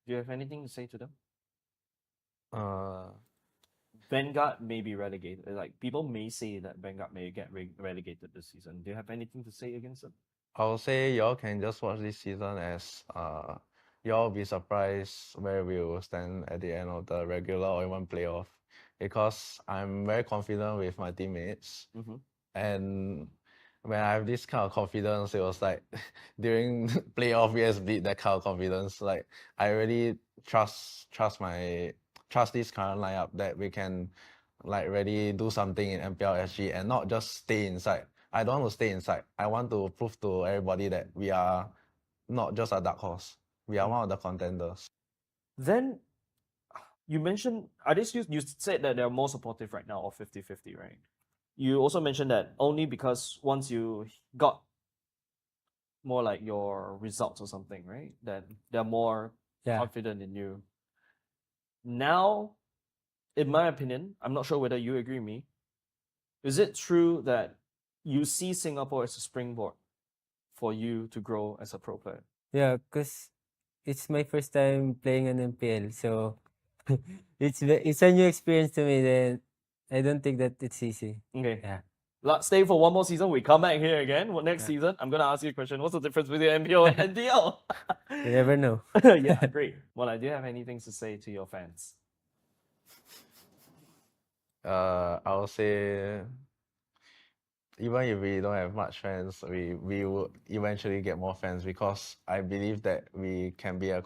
Do you have anything to say to them? Vanguard may be relegated. Like people may say that Vanguard may get relegated this season. Do you have anything to say against them? I'll say y'all can just watch this season as y'all be surprised where we will stand at the end of the regular or even playoff, because I'm very confident with my teammates. And when I have this kind of confidence, it was like during playoff we beat that kind of confidence. Like I really trust this current lineup that we can like really do something in MPL SG and not just stay inside. I don't want to stay inside. I want to prove to everybody that we are not just a dark horse. We are one of the contenders. Then you mentioned, you said that they're more supportive right now, or 50-50, right? You also mentioned that only because once you got more like your results or something, right? That they're more confident in you. Now, in my opinion, I'm not sure whether you agree with me. Is it true that you see Singapore as a springboard for you to grow as a pro player? Yeah, because it's my first time playing an MPL, so it's a new experience to me. Then I don't think that it's easy. Okay. Yeah. Let's stay for one more season. We come back here again. Next season, I'm gonna ask you a question. What's the difference between MPL and NPL? You never know. Yeah, great. Well, do you have anything to say to your fans? I'll say even if we don't have much fans, we will eventually get more fans, because I believe that we can be a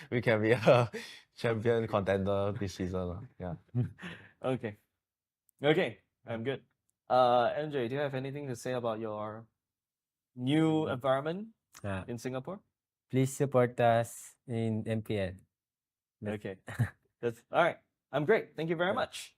we can be a champion contender this season. Yeah. Okay. Okay, I'm good. MJ, do you have anything to say about your new environment in Singapore? Please support us in MPL. Okay. That's all right. I'm great. Thank you very much.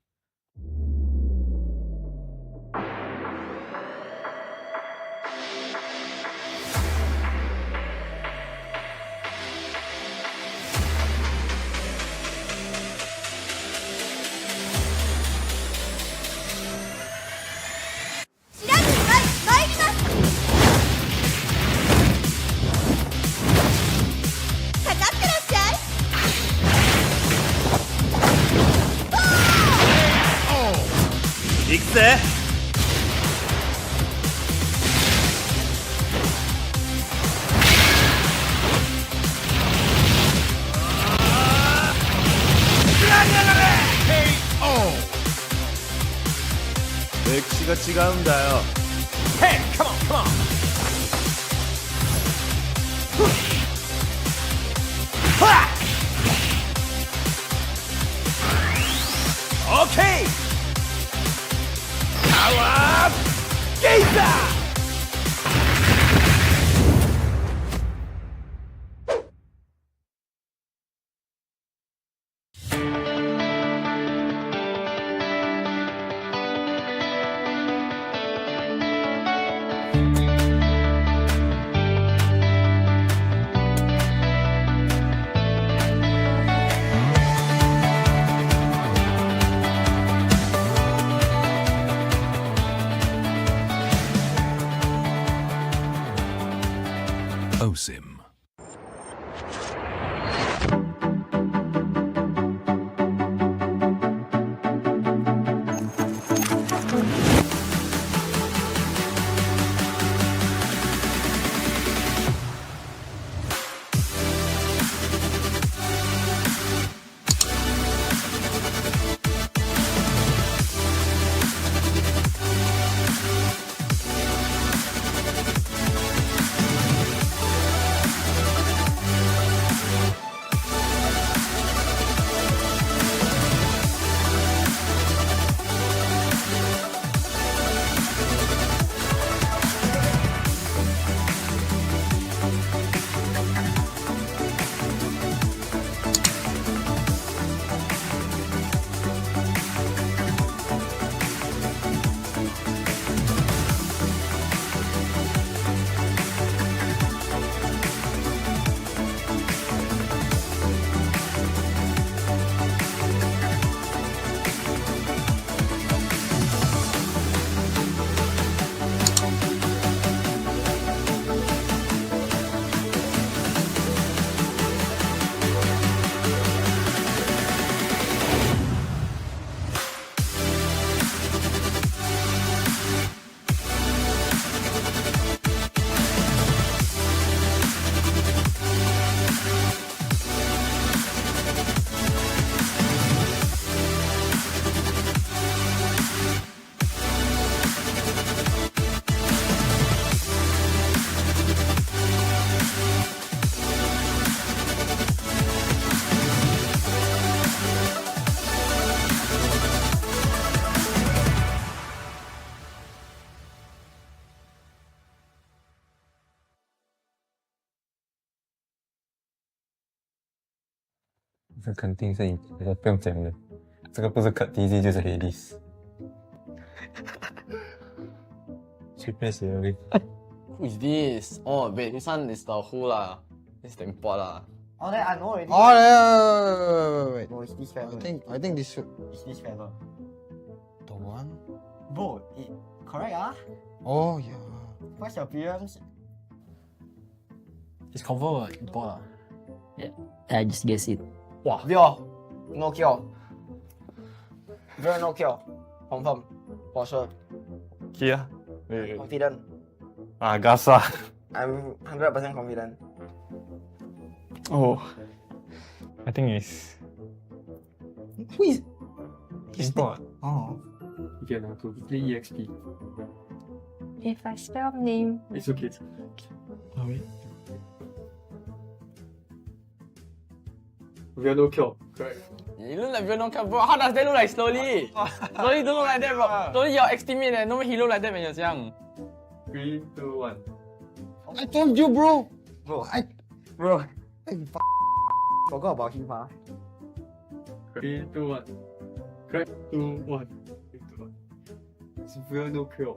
歴史が違うんだよ。Hey, come on, come on. Okay. Power Gazer. OSIM. 这肯定是你，这个不用讲了，这个不是 cut TC 就是 Hades。随便写而已。 Who is this? Oh, wait, this one is the who lah. This is the import lah. Oh, that I know already. Oh, wait. Bro, it's this feather. I think this should. It's this feather. The one? Bro, correct ah? Oh, yeah. What's your appearance? It's confirm import. Yeah, I just guess it. Wow. Vio, no cure. Vio, no cure. Confirm. For sure. Kia? Wait. Confident. Gasa. I'm 100% confident. Oh, I think it's Who is? import. Oh. You can to play EXP. If I spell name, It's okay. Oh, wait. We are no cure. Correct. You look like Venom Cup, bro. How does that look like slowly? Slowly don't look like that, bro. Slowly your ex-teammate, no he look like that when he was young. 3, 2, 1. I told you, bro. Bro. Forgot about him, huh? 3, 2, 1. Correct. 2, 1. 3, 2, 1. It's real no cure.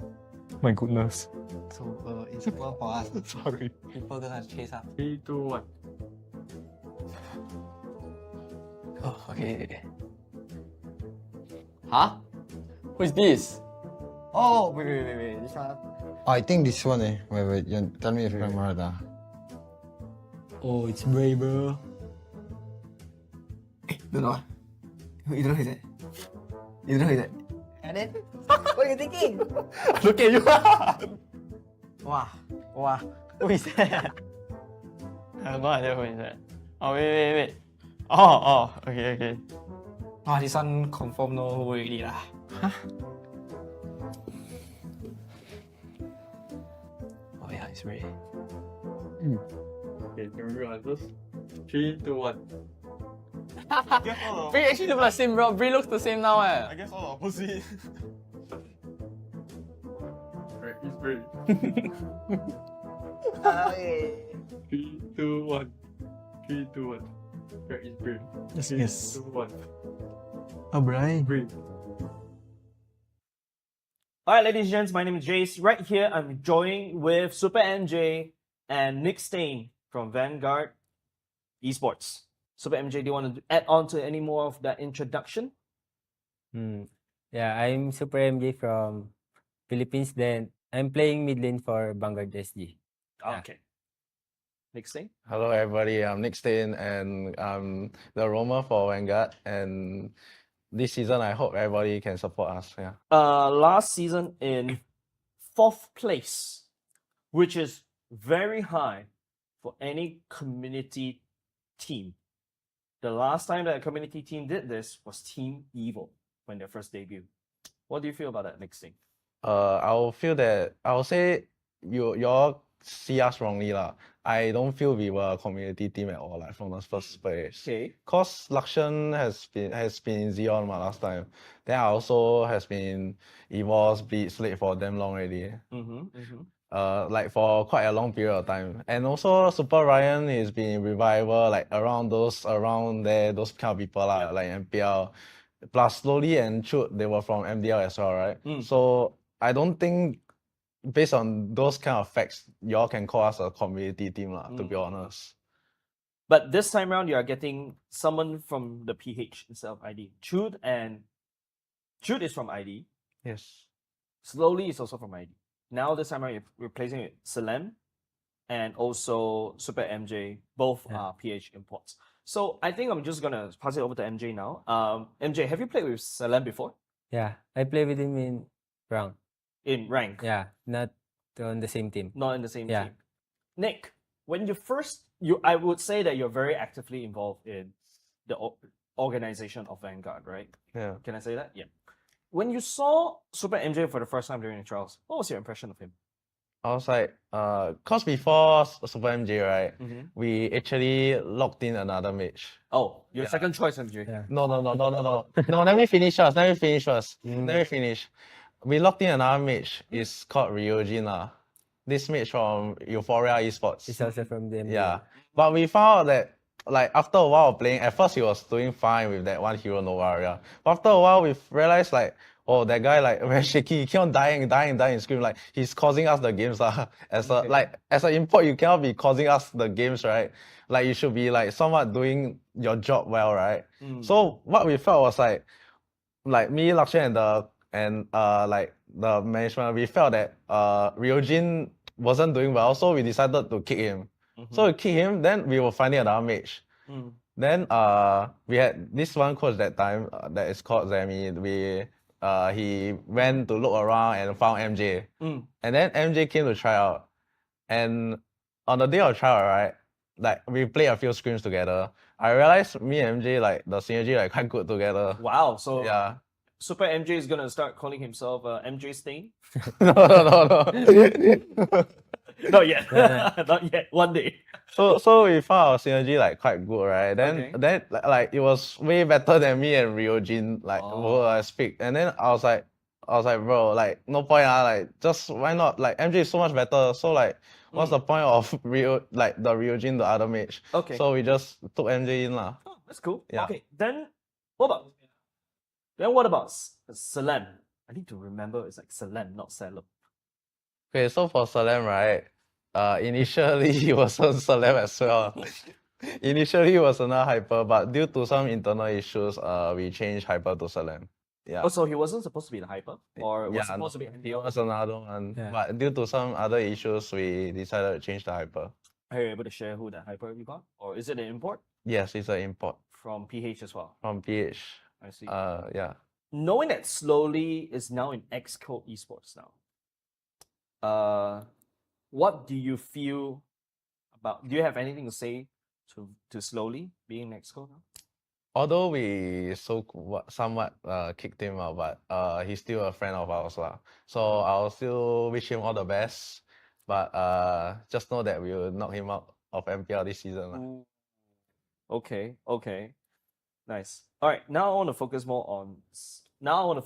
My goodness. So, it's for us. Sorry. People gonna chase us. 3, 2, 1. Oh, okay. Huh? Who is this? Oh, wait. This one. I think this one eh. Wait. You tell me if I'm right. Oh, it's Bray, bro. Don't know. You don't know who is it? You don't know who is it? And then, what are you thinking? Look at you. Wow. Who is that? I have no idea who is that. Oh, wait. Oh, okay. This one confirm no who already lah. Oh yeah, it's Ray. Okay, can we answers? 3, 2, 1. Brie actually look the same, bro. Brie looks the same now, I guess all the opposite. Right, it's brave. Okay. 3, 2, 1. 3, 2, 1. Right, it's brave. Yes. 2, 1. Oh, Brian. Brave. Alright, ladies and gents, my name is Jace. Right here, I'm joined with Super MJ and Nick Stain from Vanguard Esports. Super MJ, do you want to add on to any more of that introduction? Yeah, I'm Super MJ from Philippines. Then I'm playing mid lane for Vanguard SG. Okay. Nick Stain? Hello everybody, I'm Nick Stain and I'm the roamer for Vanguard, and this season I hope everybody can support us. Yeah. Last season in 4th place, which is very high for any community team. The last time that a community team did this was Team Evil when their first debut. What do you feel about that, Nick Stain? I'll say y'all see us wrongly lah. I don't feel we were a community team at all, like from the first place. Okay. Cause Lakshan has been in Xeon last time. Then I also has been Evol's Blitz late for damn long already. Like for quite a long period of time. And also Super Ryan is being revival, like around there, those kind of people like MPL. Plus Slowly and Chut, they were from MDL as well, right? So I don't think based on those kind of facts, y'all can call us a community team to be honest. But this time around, you are getting someone from the PH instead of ID. Chut is from ID. Yes. Slowly is also from ID. Now this time around, you're replacing it Salem and also Super MJ. Both are PH imports. So I think I'm just gonna pass it over to MJ now. MJ, have you played with Salem before? Yeah, I play with him in rank. In rank? Yeah, not on the same team. Not in the same team. Nick, when I would say that you're very actively involved in the organization of Vanguard, right? Yeah. Can I say that? Yeah. When you saw Super MJ for the first time during the trials, what was your impression of him? I was like, cause before Super MJ, right, we actually locked in another mage. Oh, your second choice MJ. Yeah. No. No, let me finish first. We locked in another mage. It's called Ryojin. This mage from Euphoria Esports. It's also from them. Yeah. But we found out that like after a while of playing, at first he was doing fine with that one hero Novaria. But after a while, we realized like, oh, that guy like very shaky. He keep on dying, scream like he's causing us the games as an import, you cannot be causing us the games, right? Like you should be like somewhat doing your job well, right? So what we felt was like me, Lakshay, and like the management, we felt that Ryojin wasn't doing well, so we decided to kick him. So we kick him, then we were finding another mage. Then we had this one coach that time that is called Zemi. He went to look around and found MJ. And then MJ came to try out. And on the day of trial, right, like we played a few scrims together. I realized me and MJ like the synergy like quite good together. Wow, so yeah. Super MJ is gonna start calling himself MJ Stain? No. Not yet. Not yet. One day. So we found our synergy like quite good, right? Then like it was way better than me and Ryojin like I speak. And then I was like, bro, like no point, like just why not? Like MJ is so much better. So like what's the point of the Ryojin, the other mage? Okay. So we just took MJ in lah. Oh, that's cool. Yeah. Okay, then what about Salem? I need to remember it's like Salem, not Salem. Okay, so for Salem, right? Initially he wasn't Salem as well. Initially he was another hyper, but due to some internal issues, we changed hyper to Salem. Yeah. Oh, so he wasn't supposed to be the hyper, or it was Yeah, supposed to be he MPL? was another one. Yeah. But due to some other issues, we decided to change the hyper. Are you able to share who that hyper you got, or is it an import Yes, it's an import from PH as well? from PH. I see. Yeah. Knowing that Slowly is now in Xcode Esports now, what do you feel about? Do you have anything to say to Slowly being in Xcode now? Although we somewhat kicked him out, but he's still a friend of ours lah. So I'll still wish him all the best. But just know that we will knock him out of MPL this season lah. Okay, nice. All right, now I want to focus more on not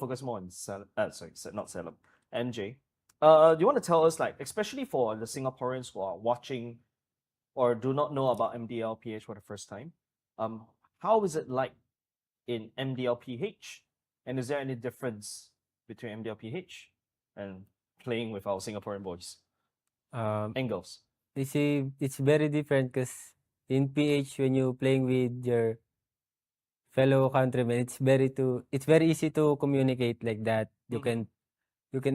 Salem, MJ. Do you want to tell us, like, especially for the Singaporeans who are watching or do not know about MDLPH for the first time, how is it like in MDLPH, and is there any difference between MDLPH and playing with our Singaporean boys and girls? It's very different because in PH when you playing with your fellow countrymen, it's very easy to communicate like that. You can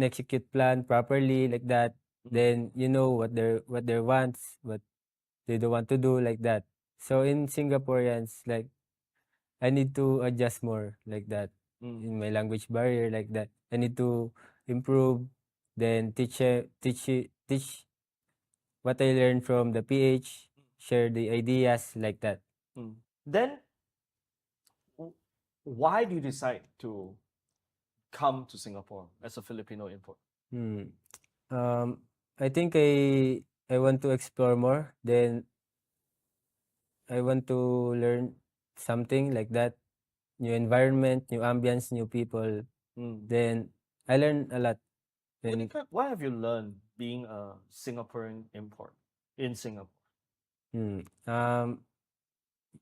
execute plan properly like that. Then you know what their wants, what they don't want to do like that. So in Singaporeans, like I need to adjust more like that in my language barrier like that. I need to improve, then teach what I learned from the PH, share the ideas like that. Then, why do you decide to come to Singapore as a Filipino import? I think I want to explore more. Then I want to learn something like that. New environment, new ambience, new people. Then I learned a lot. Then What have you learned being a Singaporean import in Singapore?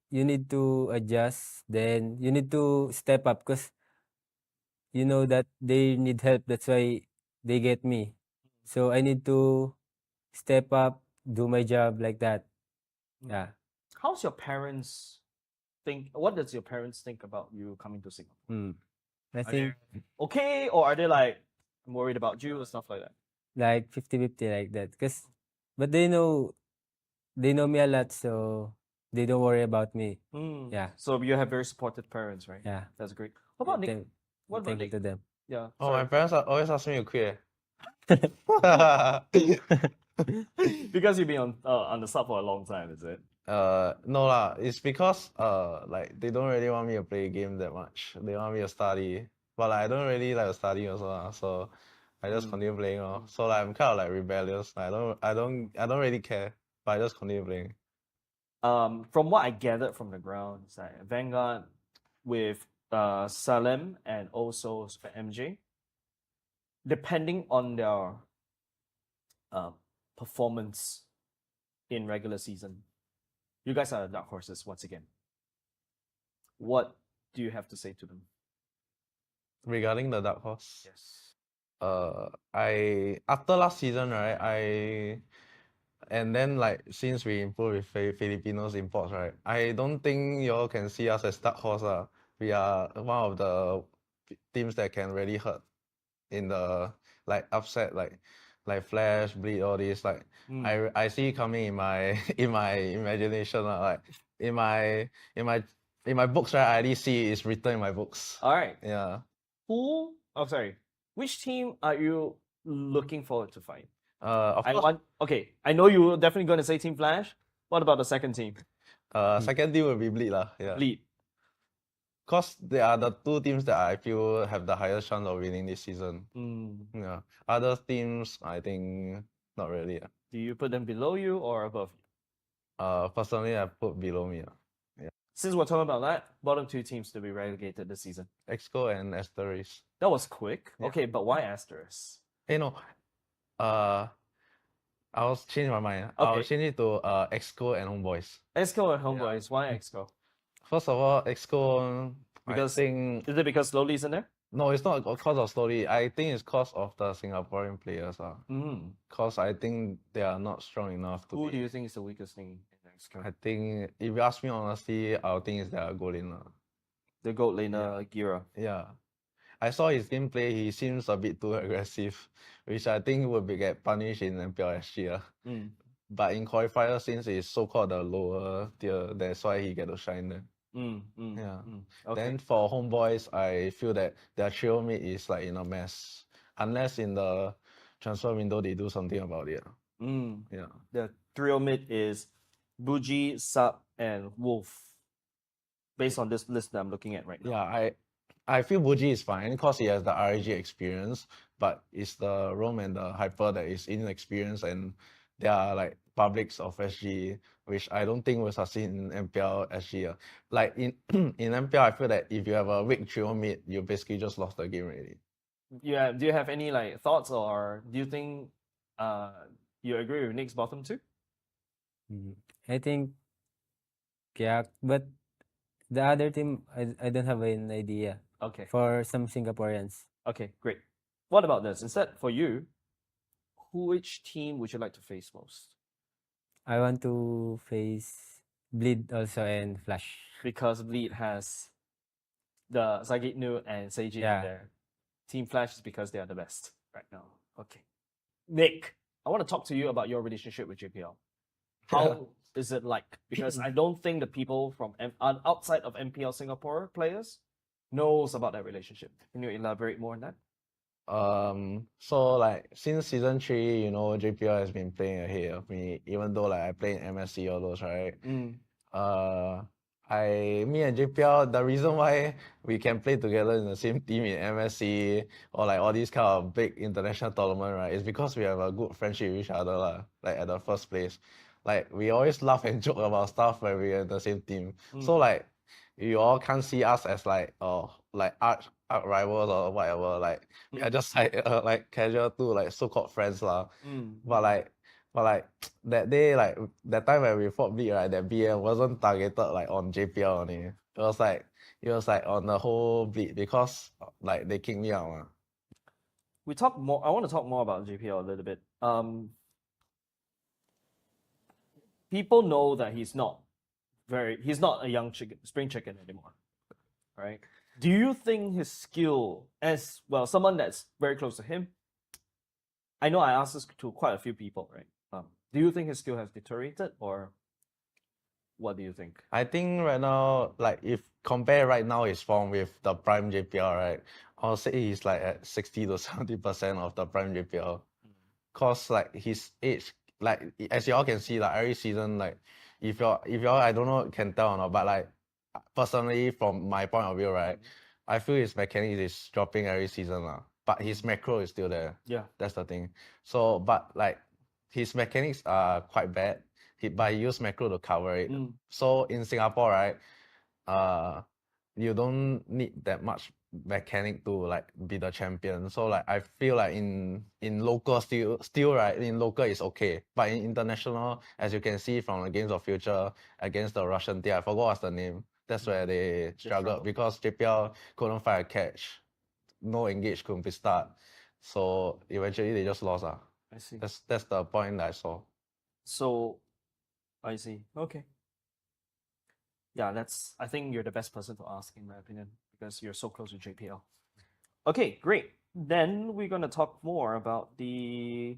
You need to adjust. Then you need to step up because you know that they need help. That's why they get me. So I need to step up, do my job like that. Yeah. How's your parents think? What does your parents think about you coming to Singapore? I Are think they okay, or are they like, I'm worried about you or stuff like that? like 50-50 like that. But they know me a lot, so they don't worry about me. Yeah. So you have very supportive parents, right? Yeah. That's great. What about Nick? Thank- What about thank you Nick? to them. Yeah. Oh, my parents always ask me to quit. Because you've been on the sub for a long time, is it? No lah. It's because like they don't really want me to play game that much. They want me to study, but like, I don't really like to study also lah. So I just continue playing lor. So like I'm kind of like rebellious. I don't really care, but I just continue playing. From what I gathered from the ground, it's like Vanguard with Salem and also Super MJ, depending on their performance in regular season, You guys are the dark horses once again. What do you have to say to them? Regarding the dark horse? Yes. I after last season, right? And then like since we improved with Filipinos imports, right? I don't think y'all can see us as dark horse. We are one of the teams that can really hurt in the like upset like Flash, Bleed, all these. Like I see coming in my in my imagination. Like in my books, right? I already see it's written in my books. All right. Yeah. Who? Oh, sorry. Which team are you looking forward to fight? Of course. Okay, I know you're definitely going to say Team Flash. What about the second team? Second team will be Bleed lah. Yeah. Bleed. Cause they are the two teams that I feel have the highest chance of winning this season. Yeah. Other teams, I think not really. Yeah. Do you put them below you or above you? Personally, I put below me. Yeah. Since we're talking about that, bottom two teams to be relegated this season. Exco and Asterisk. That was quick. Yeah. Okay, but why Asterisk? Hey, no. I was changing my mind. Okay. I'll change it to Exco and Homeboys. Exco and Homeboys. Yeah. Why Exco? First of all, Exco. Because I think is it because Slowly's in there? No, it's not because of Slowly. I think it's because of the Singaporean players. Because I think they are not strong enough to. Who do you think is the weakest thing in Exco? I think if you ask me honestly, I think it's their goal laner. The gold laner, Gira. Yeah. I saw his gameplay, he seems a bit too aggressive, which I think will get punished in MPL SG. But in qualifier, since it's so-called the lower tier, that's why he get to shine there. Yeah. Okay. Then for Homeboys, I feel that their trio mid is like in a mess. Unless in the transfer window they do something about it. Yeah. The trio mid is Buji, Sub, and Wolf. Based on this list that I'm looking at right now. Yeah, I feel Buji is fine because he has the RAG experience, but it's the Rome and the Hyper that is inexperienced, and they are like publics of SG, which I don't think will succeed in MPL SG. Like in in MPL, I feel that if you have a weak trio mid, you basically just lost the game already. Yeah. Do you have any like thoughts, or do you think you agree with Nick's bottom two? I think yeah, but the other team I don't have an idea. Okay. For some Singaporeans. Okay, great. What about this? Instead, for you, which team would you like to face most? I want to face Bleed also and Flash. Because Bleed has the Sagit Nu and Seiji in there. Team Flash is because they are the best right now. Okay. Nick, I want to talk to you about your relationship with JPL. How is it like? Because I don't think the people from outside of MPL Singapore players knows about that relationship. Can you elaborate more on that? So like since season 3, you know, JPL has been playing ahead of me, even though like I play in MSC all those, right? Me and JPL, the reason why we can play together in the same team in MSC or like all these kind of big international tournament, right, is because we have a good friendship with each other, like at the first place. Like we always laugh and joke about stuff when we're in the same team. So like you all can't see us as like arch rivals or whatever. Like we are just like casual to like so-called friends lah. But like that day, like that time when we fought Bleed, right, that BM wasn't targeted like on JPL only. It was like on the whole Bleed because like they kicked me out. We talk more. I want to talk more about JPL a little bit. People know that he's not a young spring chicken anymore, right? Do you think his skill, as well, someone that's very close to him, I know I asked this to quite a few people, right? Do you think his skill has deteriorated, or what do you think? I think right now, like if compare right now his form with the prime JPL, right, I'll say he's like at 60 to 70% of the prime JPL. Cause like his age, like as y'all can see, like every season, like if y'all I don't know can tell or not, but like personally from my point of view, right, I feel his mechanics is dropping every season but his macro is still there. Yeah, that's the thing. So but like his mechanics are quite bad, but he used macro to cover it. So in Singapore, right, you don't need that much mechanic to like be the champion. So like I feel like in local still right, in local is okay, but in international, as you can see from the Games of Future against the Russian team, I forgot what's the name. That's where they struggled because JPL couldn't find a catch, no engage couldn't be start, so eventually they just lost. I see. That's the point that I saw. So, I see. Okay. Yeah, I think you're the best person to ask, in my opinion, because you're so close to JPL. Okay, great. Then we're gonna talk more about the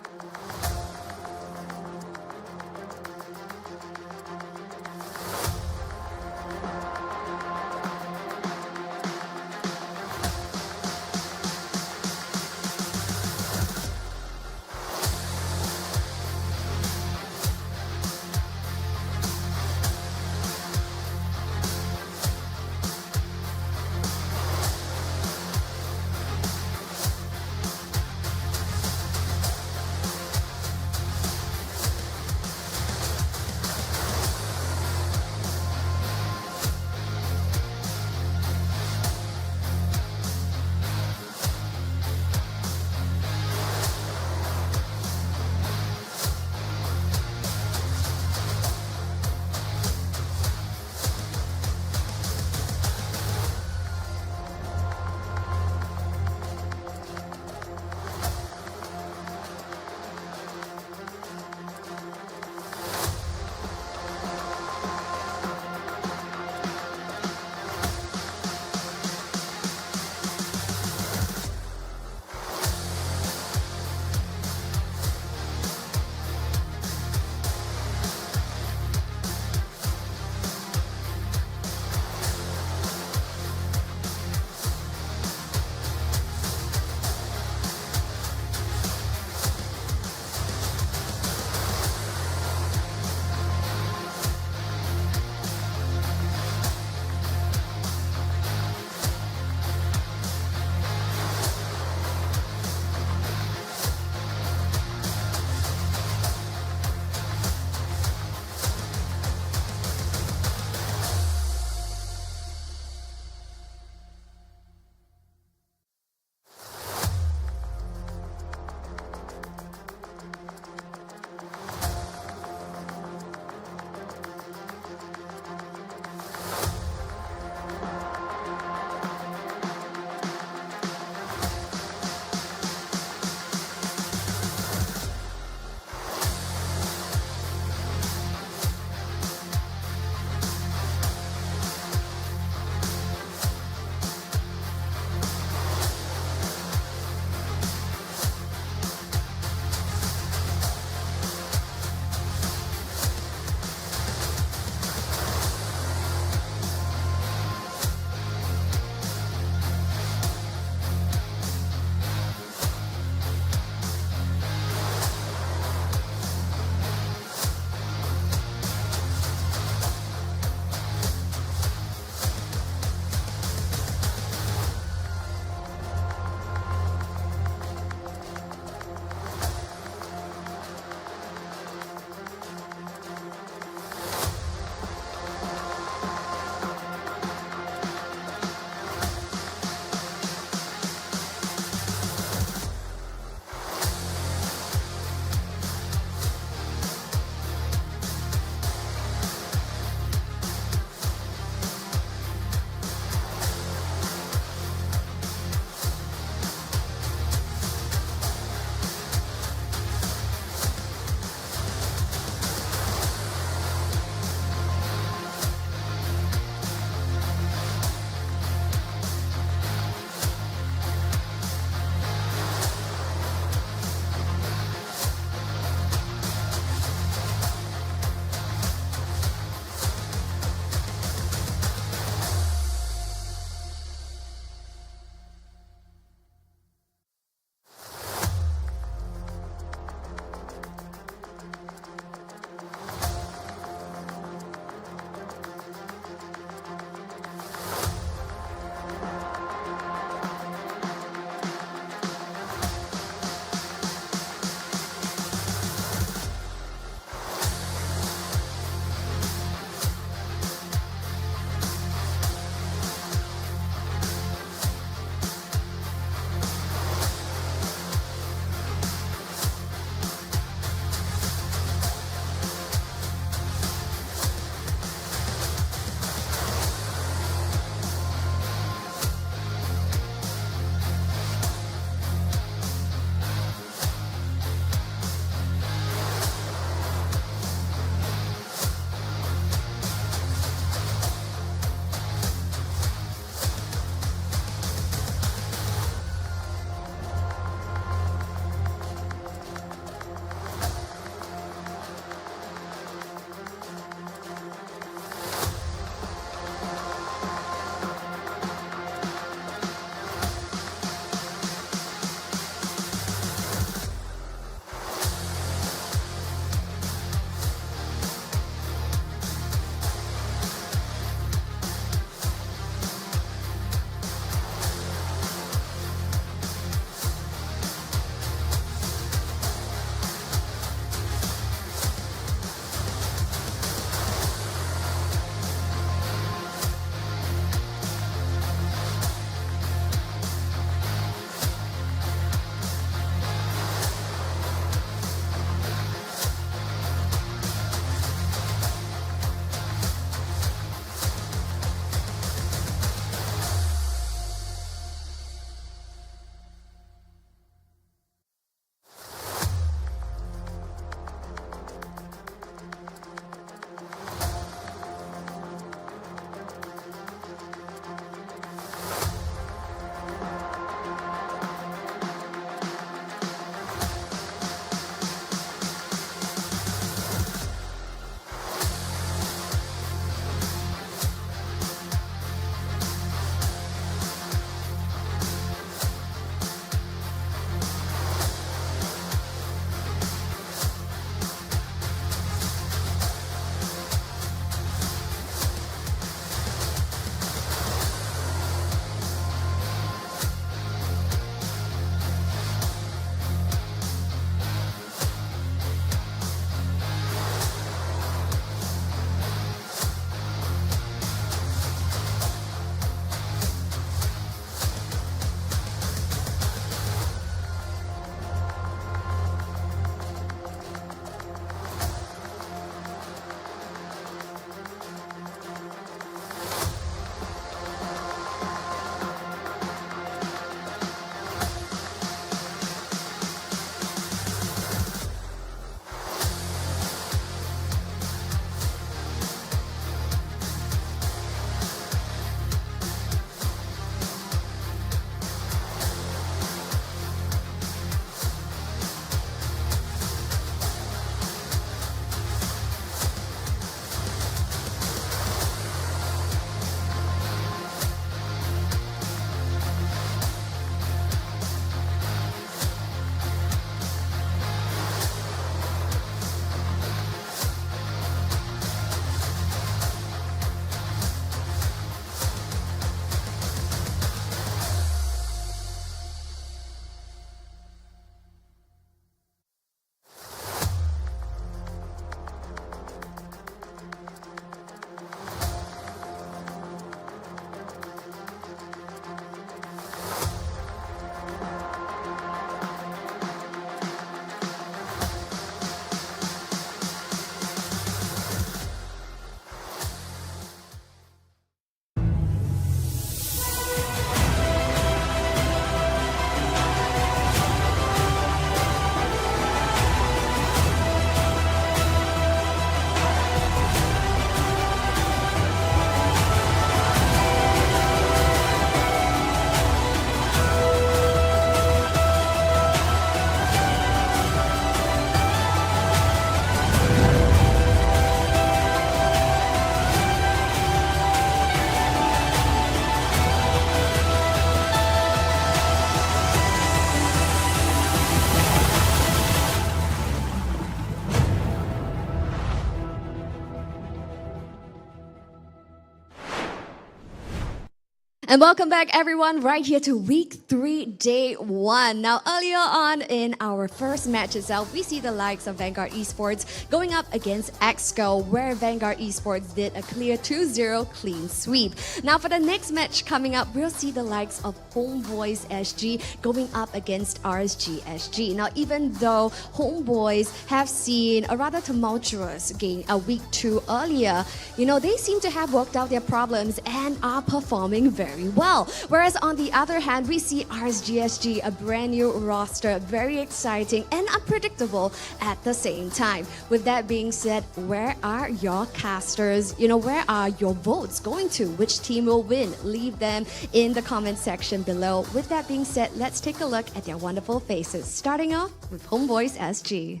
And welcome back, everyone, right here to week 3, day 1. Now, earlier on in our first match itself, we see the likes of Vanguard Esports going up against Exco, where Vanguard Esports did a clear 2-0 clean sweep. Now, for the next match coming up, we'll see the likes of Homeboys SG going up against RSG SG. Now, even though Homeboys have seen a rather tumultuous game a week 2 earlier, they seem to have worked out their problems and are performing very well. Whereas on the other hand, we see RSGSG, a brand new roster, very exciting and unpredictable at the same time. With that being said, where are your casters? Where are your votes going to? Which team will win? Leave them in the comment section below. With that being said, let's take a look at their wonderful faces, starting off with Homeboys SG.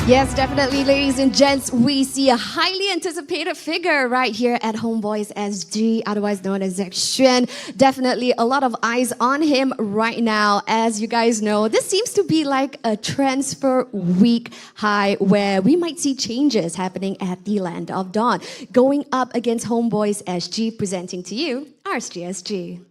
Yes, definitely, ladies and gents, we see a highly anticipated figure right here at Homeboys SG, otherwise known as Zach Xuan. Definitely a lot of eyes on him right now. As you guys know, this seems to be like a transfer week high where we might see changes happening at the Land of Dawn. Going up against Homeboys SG, presenting to you, RSGSG.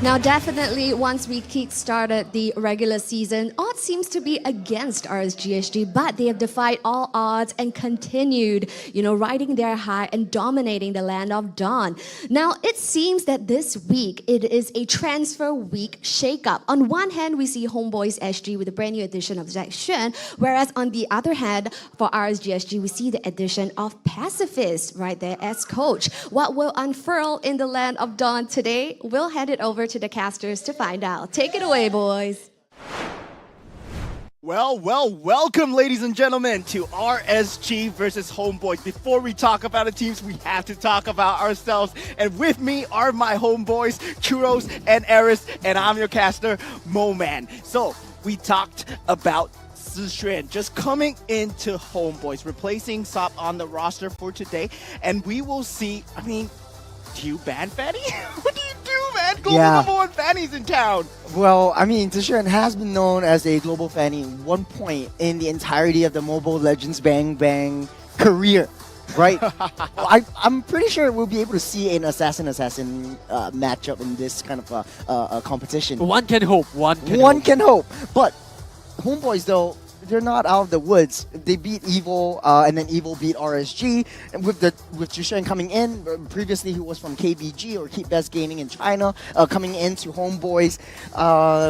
Now, definitely, once we kick-started the regular season, odds seems to be against RSGSG, but they have defied all odds and continued, riding their high and dominating the Land of Dawn. Now, it seems that this week, it is a transfer week shakeup. On one hand, we see Homeboys SG with a brand new addition of Zach Xuan, whereas on the other hand, for RSGSG, we see the addition of Pacifist right there as coach. What will unfurl in the Land of Dawn today? We'll hand it over to the casters to find out. Take it away, boys. Well, welcome, ladies and gentlemen, to RSG versus Homeboys. Before we talk about the teams, we have to talk about ourselves. And with me are my homeboys, Churros and Eris, and I'm your caster, Moman. So, we talked about Zixuan just coming into Homeboys, replacing Sop on the roster for today. And we will see, do you ban Fanny? What do you do, man? Global number 1 Fanny's in town. Well, Zixuan has been known as a global Fanny at one point in the entirety of the Mobile Legends Bang Bang career, right? I'm pretty sure we'll be able to see an assassin matchup in this kind of competition. One can hope. One can hope. But Homeboys, though, they're not out of the woods. They beat Evil, and then Evil beat RSG. And with Zixuan coming in, previously he was from KBG or Keep Best Gaming in China, coming into Homeboys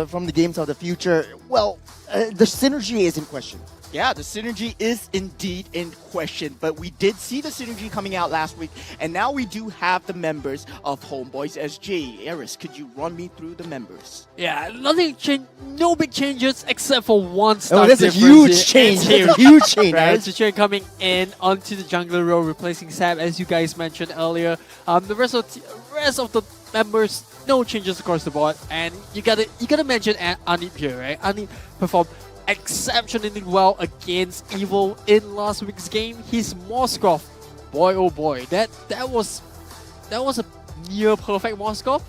from the Games of the Future. Well, the synergy is in question. Yeah, the synergy is indeed in question, but we did see the synergy coming out last week, and now we do have the members of Homeboys SG. Eris, could you run me through the members? Yeah, no big changes except for one star that's a huge change. That's a huge change. Right, Zixuan coming in onto the jungler role, replacing Sam, as you guys mentioned earlier. The rest of the members, no changes across the board, and you gotta mention Anip here, right? Anip performed exceptionally well against Evil in last week's game. His Moskov, boy oh boy, that was a near perfect Moskov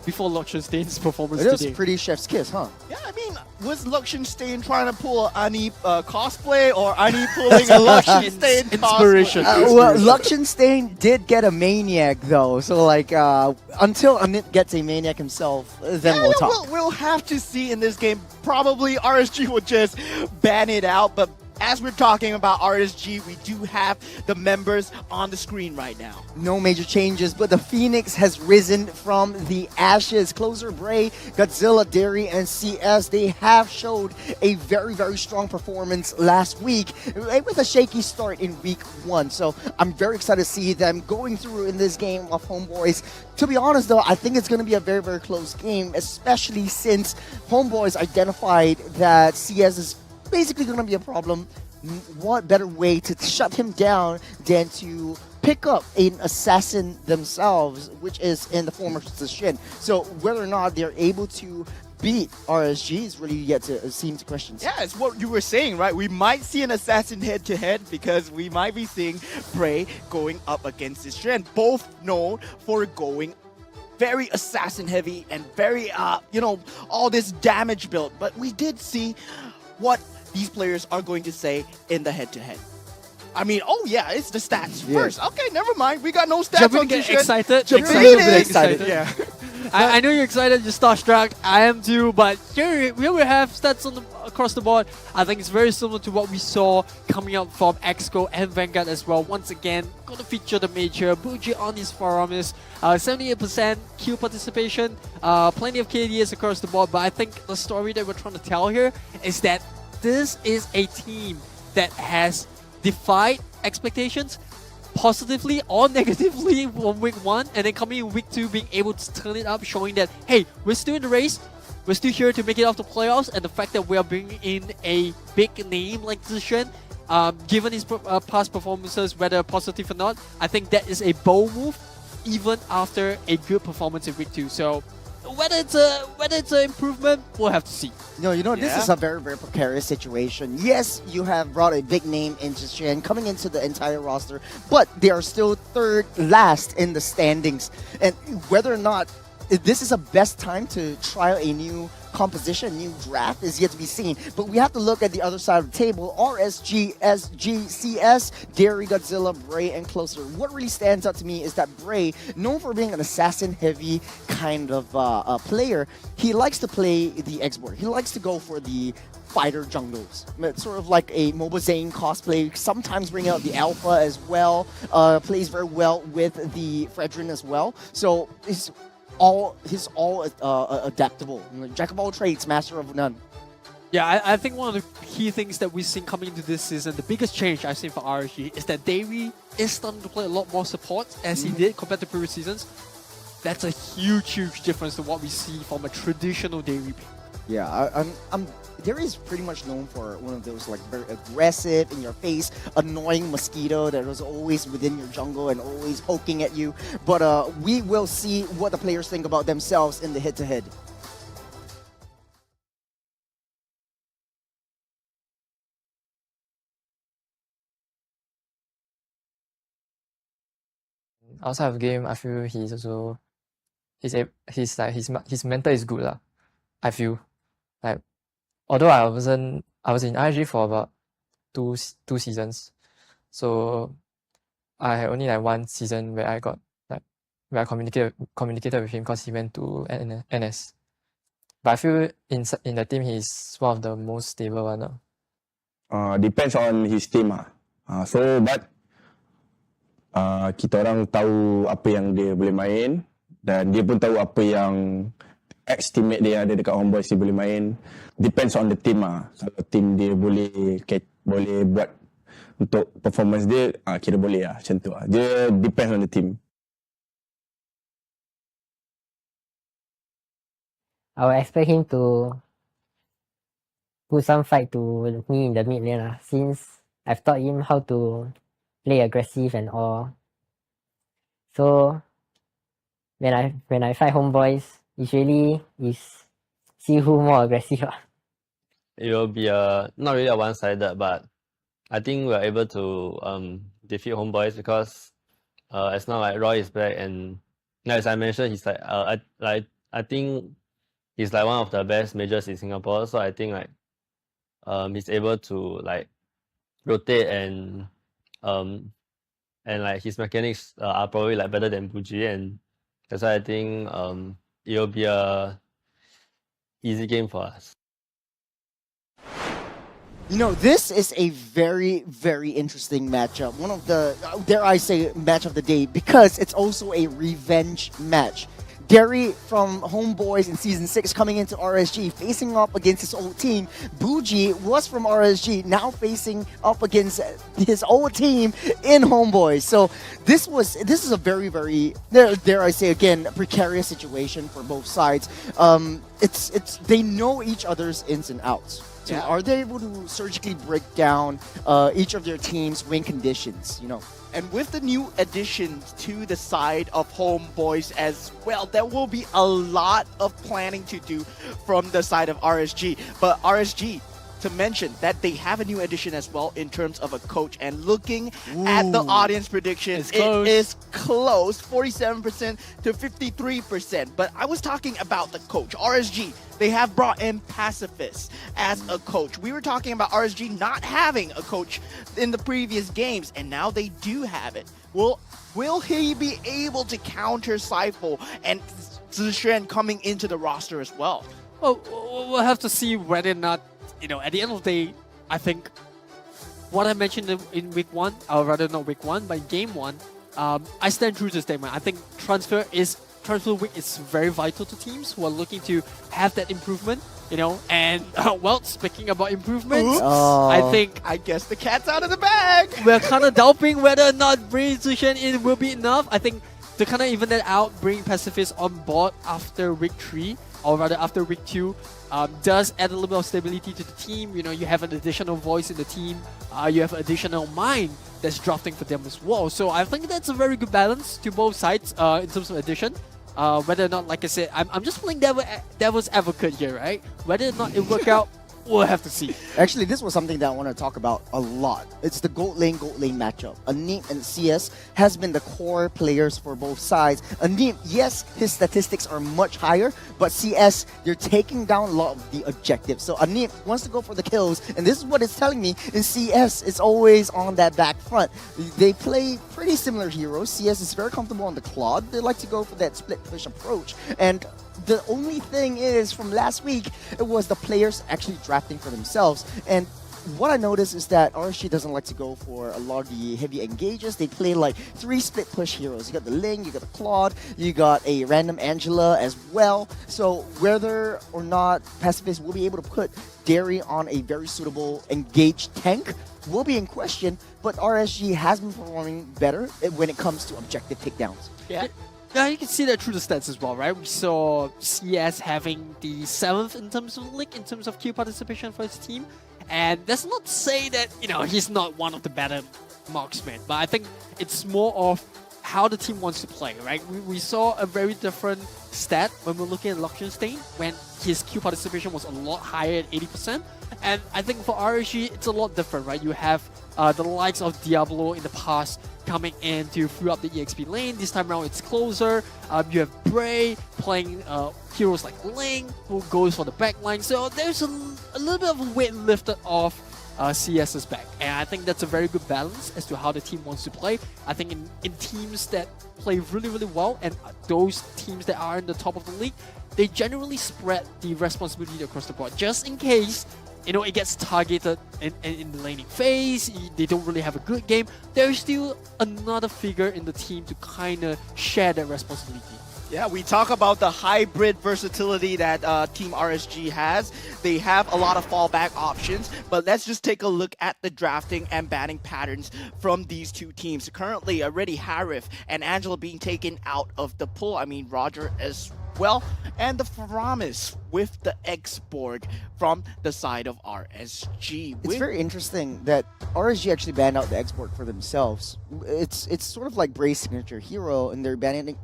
before Luxionstain's performance today. It was pretty chef's kiss, huh? Yeah, was Luxionstein trying to pull an Anip cosplay, or Anip pulling a Luxionstein inspiration? Well, Luxionstein did get a Maniac though, so until Anip gets a Maniac himself, then we'll talk. We'll have to see in this game. Probably RSG will just ban it out, but as we're talking about RSG, we do have the members on the screen right now. No major changes, but the Phoenix has risen from the ashes. Closer Bray, Godzilla, Derry, and CS, they have showed a very, very strong performance last week with a shaky start in week 1. So I'm very excited to see them going through in this game of Homeboys. To be honest though, I think it's going to be a very, very close game, especially since Homeboys identified that CS is basically going to be a problem. What better way to shut him down than to pick up an assassin themselves, which is in the form of Shin. So whether or not they're able to beat RSG is really yet to seem to questions. Yeah, it's what you were saying, right? We might see an assassin head-to-head because we might be seeing Prey going up against this Shin, both known for going very assassin heavy and very, all this damage build. But we did see what these players are going to say in the head-to-head. I mean, oh yeah, it's the stats first. Okay, never mind. We got no stats on this shit. Excited. Yeah. I know you're excited, you're starstruck. I am too, but here we have stats on across the board. I think it's very similar to what we saw coming up from Exco and Vanguard as well. Once again, gonna feature the major Buji on his forearms. 78% Q participation, plenty of KDs across the board. But I think the story that we're trying to tell here is that this is a team that has defied expectations, positively or negatively from week 1, and then coming in week 2 being able to turn it up, showing that, hey, we're still in the race, we're still here to make it off the playoffs, and the fact that we are bringing in a big name like Zishan, given his past performances, whether positive or not, I think that is a bold move, even after a good performance in week 2. So whether it's an improvement, we'll have to see. This is a very, very precarious situation. Yes, you have brought a big name into Shen coming into the entire roster, but they are still third last in the standings. And whether or not this is a best time to try a new composition, new draft is yet to be seen. But we have to look at the other side of the table. RSG, SG, CS, Derry, Godzilla, Bray, and Closer. What really stands out to me is that Bray, known for being an assassin-heavy kind of player, he likes to play the X-board. He likes to go for the fighter jungles. It's sort of like a Mobile Zane cosplay, sometimes bring out the Alpha as well, plays very well with the Fredrin as well. So he's all adaptable. Jack of all trades, master of none. Yeah, I think one of the key things that we've seen coming into this season, the biggest change I've seen for RSG is that Davey is starting to play a lot more support as he did compared to previous seasons. That's a huge, huge difference to what we see from a traditional Davey pick. Yeah, Derry is pretty much known for one of those like very aggressive, in your face, annoying mosquito that was always within your jungle and always poking at you. But we will see what the players think about themselves in the head-to-head. Outside of game, I feel he's also his mental is good lah. I feel like although I was in ISG for about two seasons, so I had only like one season where I communicated with him because he went to NS. But I feel in the team he's one of the most stable one. Depends on his team kita orang tahu apa yang dia boleh main dan dia pun tahu apa yang ex-teammate dia ada dekat Homeboys dia boleh main. Depends on the team Kalau team dia boleh buat untuk performance dia, kira boleh macam tu Dia depends on the team. I would expect him to put some fight to me in the mid lane since I've taught him how to play aggressive and all. So when I fight Homeboys, usually is see who more aggressive. It will be not really a one-sided, but I think we're able to defeat Homeboys because it's not like Roy is back, and as I mentioned, he's like I think he's like one of the best majors in Singapore. So I think like he's able to like rotate and like his mechanics are probably like better than Buji, and that's why I think it'll be a easy game for us. You know, this is a very, very interesting matchup. One of the, dare I say, match of the day, because it's also a revenge match. Derry from Homeboys in Season 6 coming into RSG, facing up against his old team. Bougie was from RSG, now facing up against his old team in Homeboys. So this is a very, very, dare I say again, precarious situation for both sides. They know each other's ins and outs. So are they able to surgically break down each of their team's win conditions, you know? And with the new additions to the side of Homeboys as well, there will be a lot of planning to do from the side of RSG. But RSG, to mention that they have a new addition as well in terms of a coach. And looking at the audience predictions, it is close, 47% to 53%. But I was talking about the coach, RSG. They have brought in Pacifist as a coach. We were talking about RSG not having a coach in the previous games, and now they do have it. Will he be able to counter Seifel and Zishuan coming into the roster as well? Well, we'll have to see whether or not, at the end of the day, I think what I mentioned in week 1, or rather not week 1, but game 1, I stand true to the statement. I think transfer week is very vital to teams who are looking to have that improvement, and well, speaking about improvements, I guess the cat's out of the bag. We're kind of doubting whether or not bringing Zushen in will be enough. I think to kind of even that out, bringing Pacifist on board after week 3, or rather after week 2, does add a little bit of stability to the team. You have an additional voice in the team. You have an additional mind that's drafting for them as well. So I think that's a very good balance to both sides in terms of addition. Whether or not, like I said, I'm just playing devil's advocate here, right? Whether or not it work out, we'll have to see. Actually, this was something that I want to talk about a lot. It's the gold lane matchup. Aneep and CS has been the core players for both sides. Aneep, yes, his statistics are much higher, but CS, you're taking down a lot of the objectives. So Aneep wants to go for the kills, and this is what it's telling me. In CS, it's always on that back front. They play pretty similar heroes. CS is very comfortable on the Claude. They like to go for that split push approach. And the only thing is, from last week, it was the players actually drafting for themselves. And what I noticed is that RSG doesn't like to go for a lot of the heavy engages. They play like 3 split push heroes. You got the Ling, you got the Claude, you got a random Angela as well. So whether or not Pacifist will be able to put Derry on a very suitable engaged tank will be in question, but RSG has been performing better when it comes to objective takedowns. Yeah, you can see that through the stats as well, right? We saw CS having the 7th in terms of league, in terms of kill participation for his team. And that's not to say that, he's not one of the better marksmen, but I think it's more of how the team wants to play, right? We saw a very different stat when we're looking at Luxionstein, when his kill participation was a lot higher at 80%. And I think for RSG, it's a lot different, right? You have the likes of Diablo in the past coming in to free up the EXP lane. This time around, it's closer. You have Bray playing heroes like Ling, who goes for the backline. So there's a little bit of a weight lifted off CS's back. And I think that's a very good balance as to how the team wants to play. I think in teams that play really, really well, and those teams that are in the top of the league, they generally spread the responsibility across the board, just in case it gets targeted in the laning phase, they don't really have a good game. There's still another figure in the team to kind of share that responsibility. Yeah, we talk about the hybrid versatility that Team RSG has. They have a lot of fallback options, but let's just take a look at the drafting and batting patterns from these two teams. Currently, already Harif and Angela being taken out of the pool. I mean, Roger as well, and the Faramis with the X-Borg from the side of RSG. It's very interesting that RSG actually banned out the X-Borg for themselves. It's sort of like Bray's signature hero, and they're banning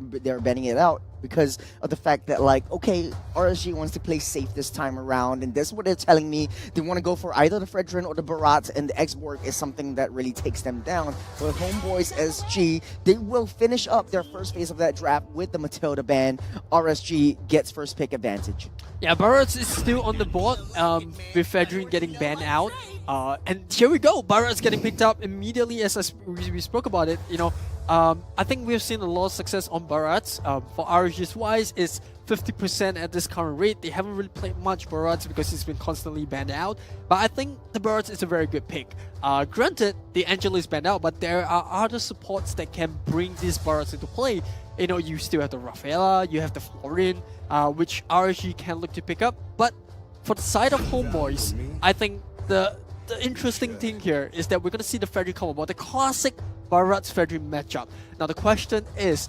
it out because of the fact that, like, okay, RSG wants to play safe this time around, and that's what they're telling me. They want to go for either the Fredrin or the Barat, and the X-Borg is something that really takes them down. But Homeboys SG, they will finish up their first phase of that draft with the Matilda ban. RSG gets first pick advantage. Yeah, Barat is still on the board with Fredrin getting banned out. And here we go, Barat's getting picked up immediately as we spoke about it. I think we've seen a lot of success on Barat. For RSG's wise, is 50% at this current rate. They haven't really played much Barats because he's been constantly banned out. But I think the Barats is a very good pick. Granted, the Angelo is banned out, but there are other supports that can bring these Barats into play. You know, you still have the Rafaela, you have the Florin, which RSG can look to pick up. But for the side of Homeboys, I think the interesting thing here is that we're going to see the Frederick combo, the classic Barats Frederick matchup. Now the question is,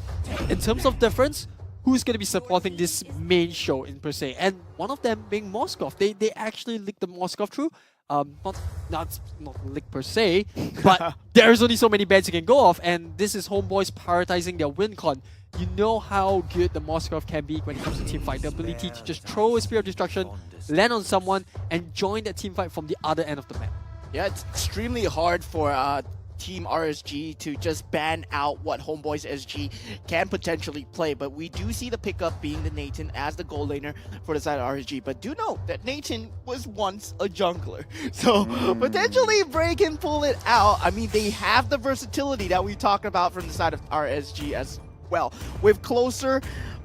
in terms of difference, who's going to be supporting this main show in per se? And one of them being Moskov. They actually leaked the Moskov through. Not leaked per se, but there's only so many bans you can go off, and this is Homeboys prioritizing their win con. You know how good the Moskov can be when it comes to teamfight. The ability to just throw a Spear of Destruction, land on someone, and join that teamfight from the other end of the map. Yeah, it's extremely hard for Team RSG to just ban out what Homeboys SG can potentially play, but we do see the pickup being the Nathan as the goal laner for the side of RSG. But do know that Nathan was once a jungler, so potentially Bray can pull it out. I mean, they have the versatility that we talked about from the side of RSG as well. With Closer,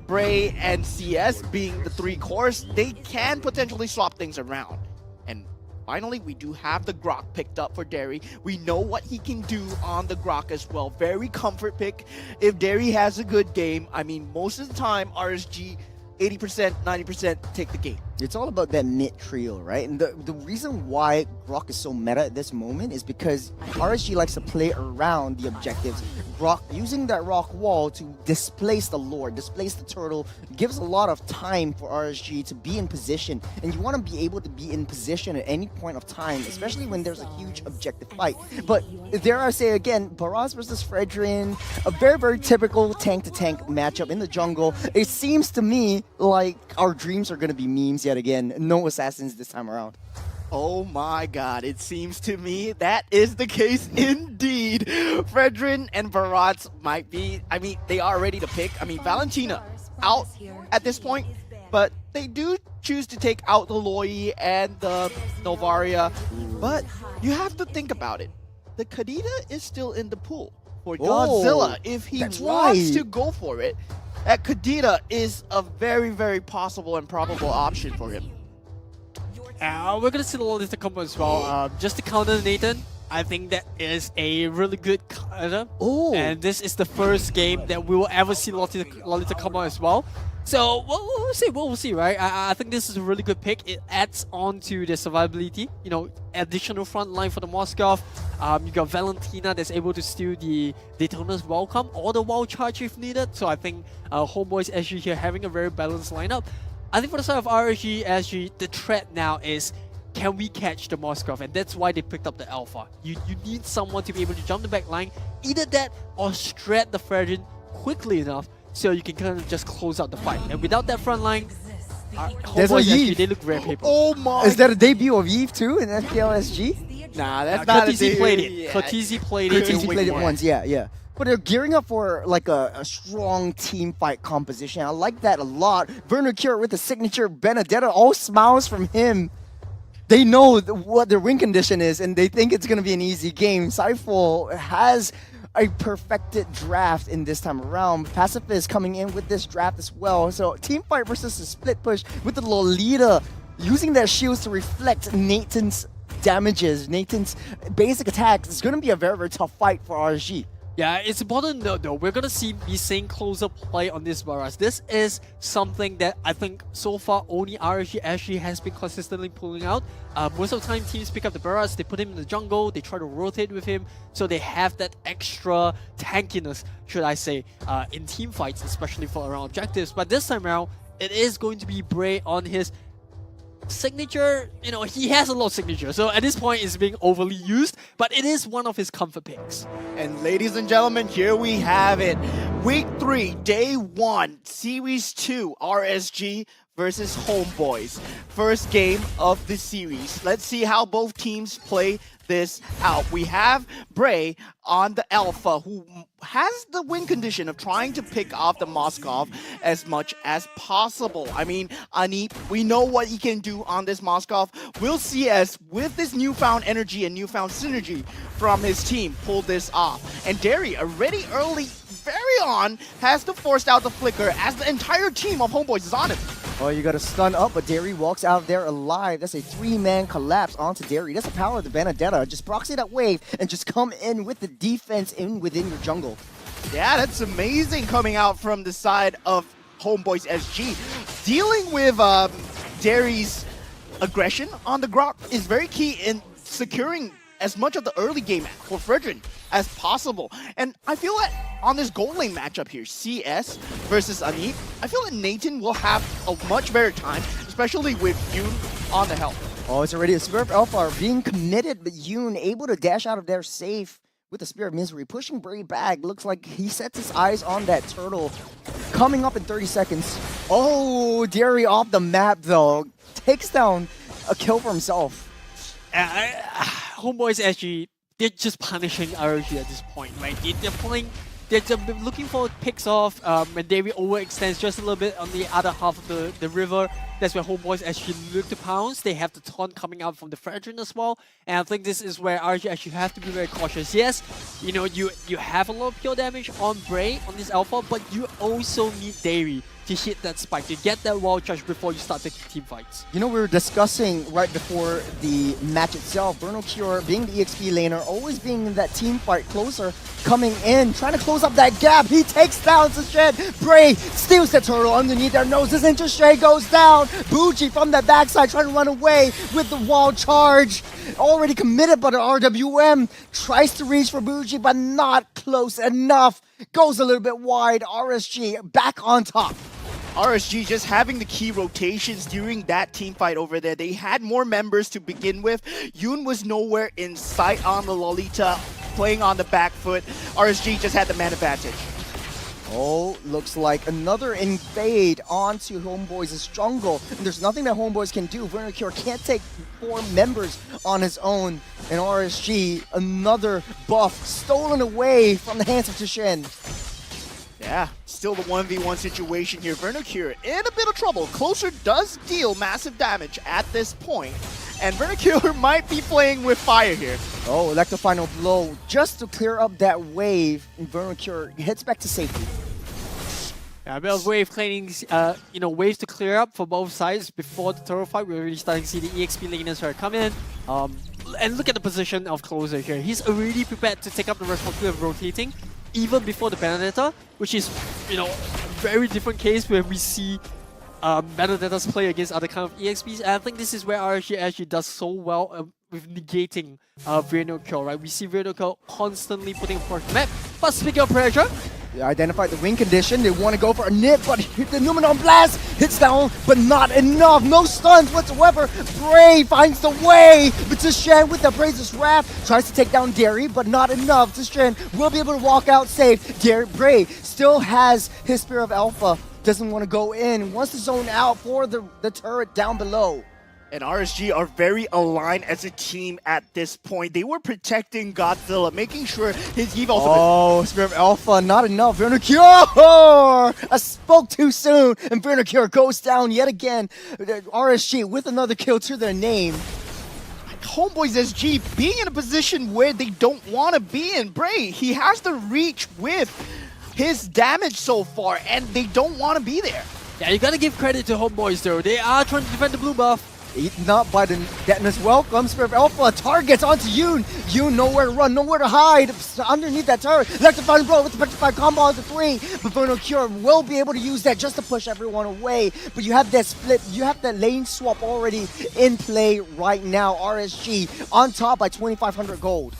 Bray, and CS being the three cores, they can potentially swap things around. And finally, we do have the Grok picked up for Derry. We know what he can do on the Grok as well. Very comfort pick. If Derry has a good game, I mean, most of the time, RSG, 80%, 90% take the game. It's all about that mid trio, right? And the reason why Grok is so meta at this moment is because RSG likes to play around the objectives. Grok using that rock wall to displace the Lord, displace the turtle, gives a lot of time for RSG to be in position. And you want to be able to be in position at any point of time, especially when there's a huge objective fight. But dare I say again, Barats versus Fredrin, a very, very typical tank-to-tank matchup in the jungle. It seems to me like our dreams are going to be memes yet again. No assassins this time around. Oh my god, it seems to me that is the case indeed. Fredrin and Barats might be, I mean, they are ready to pick. I mean, Valentina out at this point, but they do choose to take out the Loi and the Novaria. But you have to think about it. The Kadita is still in the pool for Godzilla. If he wants to go for it, that Kadita is a very, very possible and probable option for him. We're going to see the Lolita combo as well. Just to counter Nathan, I think that is a really good counter. And this is the first game that we will ever see Lolita combo as well. So we'll see, right? I think this is a really good pick. It adds on to the survivability, you know, additional front line for the Moskov. You got Valentina that's able to steal the Daytona's welcome or the wild charge if needed. So I think Homeboys SG here having a very balanced lineup. I think for the side of RSG, SG, the threat now is, can we catch the Moskov? And that's why they picked up the Alpha. You need someone to be able to jump the back line, either that or strat the Fredrin quickly enough so you can kind of just close out the fight. And without that front line, there's a SG, they look very paper. Oh my! Is that a debut of Eve too in MPL SG? Nah, that's not a debut. Played it. Cortese played it. Cortese played it once, yeah. But they're gearing up for like a strong team fight composition. I like that a lot. Werner Cure with the signature Benedetta, all smiles from him. They know what their win condition is, and they think it's going to be an easy game. Cypher has a perfected draft in this time around. Pacifist coming in with this draft as well. So team fight versus a split push with the Lolita using their shields to reflect Nathan's damages, Nathan's basic attacks. It's going to be a very, very tough fight for RSG. Yeah, it's important to note though, we're going to be seeing closer play on this Barats. This is something that I think so far only RSG actually has been consistently pulling out. Most of the time teams pick up the Barats, they put him in the jungle, they try to rotate with him, so they have that extra tankiness, should I say, in team fights, especially for around objectives. But this time around, it is going to be Bray on his signature. You know, he has a lot of signature, so at this point it's being overly used, but it is one of his comfort picks. And ladies and gentlemen, here we have it. Week 3, Day 1, Series 2, RSG versus Homeboys. First game of the series. Let's see how both teams play this out. We have Bray on the Alpha, who has the win condition of trying to pick off the Moskov as much as possible. I mean, Anip, we know what he can do on this Moskov. We'll see as with this newfound energy and newfound synergy from his team pull this off. And Derry already early Varion has to force out the flicker as the entire team of Homeboys is on him. Oh, you got to stun up, but Derry walks out of there alive. That's a 3-man collapse onto Derry. That's the power of the Benedetta. Just proxy that wave and just come in with the defense within your jungle. Yeah, that's amazing coming out from the side of Homeboys SG. Dealing with Derry's aggression on the Grok is very key in securing as much of the early game for Fredrin as possible. And I feel that on this gold lane matchup here, CS versus Anip, I feel that Nathan will have a much better time, especially with Yoon on the help. Oh, it's already a Spirit of Alpha are being committed, but Yoon able to dash out of there safe with the Spirit of Misery, pushing Bray back. Looks like he sets his eyes on that turtle coming up in 30 seconds. Oh, Derry off the map though. Takes down a kill for himself. Homeboys SG, they're just punishing ROG at this point, right? They're playing, they're looking for picks off when Derry overextends just a little bit on the other half of the river. That's where Homeboys actually look to pounce. They have the taunt coming out from the Fredrin as well. And I think this is where RG actually have to be very cautious. Yes, you know, you have a lot of pure damage on Bray, on this alpha, but you also need Derry to hit that spike, to get that wall charge before you start the team fights. You know, we were discussing right before the match itself, Bruno Cure being the EXP laner, always being in that team fight closer, coming in, trying to close up that gap. He takes down Sashed. Bray steals the turtle underneath their noses, and Sashed goes down. Bougie from the backside trying to run away with the wall charge. Already committed by the RWM. Tries to reach for Bougie, but not close enough. Goes a little bit wide. RSG back on top. RSG just having the key rotations during that team fight over there. They had more members to begin with. Yoon was nowhere in sight on the Lolita, playing on the back foot. RSG just had the man advantage. Oh, looks like another invade onto Homeboys' jungle. And there's nothing that Homeboys can do. Werner Cure can't take 4 members on his own. And RSG, another buff stolen away from the hands of Tushen. Yeah, still the 1v1 situation here. Vernocure in a bit of trouble. Closer does deal massive damage at this point, and Vernocure might be playing with fire here. Oh, like the final blow just to clear up that wave. And Vernocure heads back to safety. Yeah, a bit of wave cleaning, you know, waves to clear up for both sides before the turtle fight. We're already starting to see the EXP laners come in. And look at the position of Closer here. He's already prepared to take up the responsibility of rotating even before the Benedetta, which is, you know, a very different case when we see Benedettas play against other kind of EXPs. And I think this is where RSG actually does so well with negating Vernocure, right? We see Vernocure constantly putting forth the map. But speaking of pressure, they identified the wing condition. They want to go for a nip, but the Numenon Blast hits down, but not enough. No stuns whatsoever. Bray finds the way, but Tushen with the Praise's Wrath tries to take down Derry, but not enough. Tushen will be able to walk out safe. Bray still has his Spear of Alpha. Doesn't want to go in. Wants to zone out for the turret down below. And RSG are very aligned as a team at this point. They were protecting Godzilla, making sure his Eve also... Oh, Spirit of Alpha, not enough. Vernocure! I spoke too soon, and Vernocure goes down yet again. RSG with another kill to their name. Homeboys SG being in a position where they don't want to be in. Bray, he has the reach with his damage so far, and they don't want to be there. Yeah, you gotta give credit to Homeboys though. They are trying to defend the blue buff. Eaten up by the Detonus Welcome. Spirit of Alpha targets onto Yoon. Yoon nowhere to run, nowhere to hide. Underneath that turret. Electrifying blow with the petrified combo onto 3. But Vernocure will be able to use that just to push everyone away. But you have that split, you have that lane swap already in play right now. RSG on top by 2,500 gold.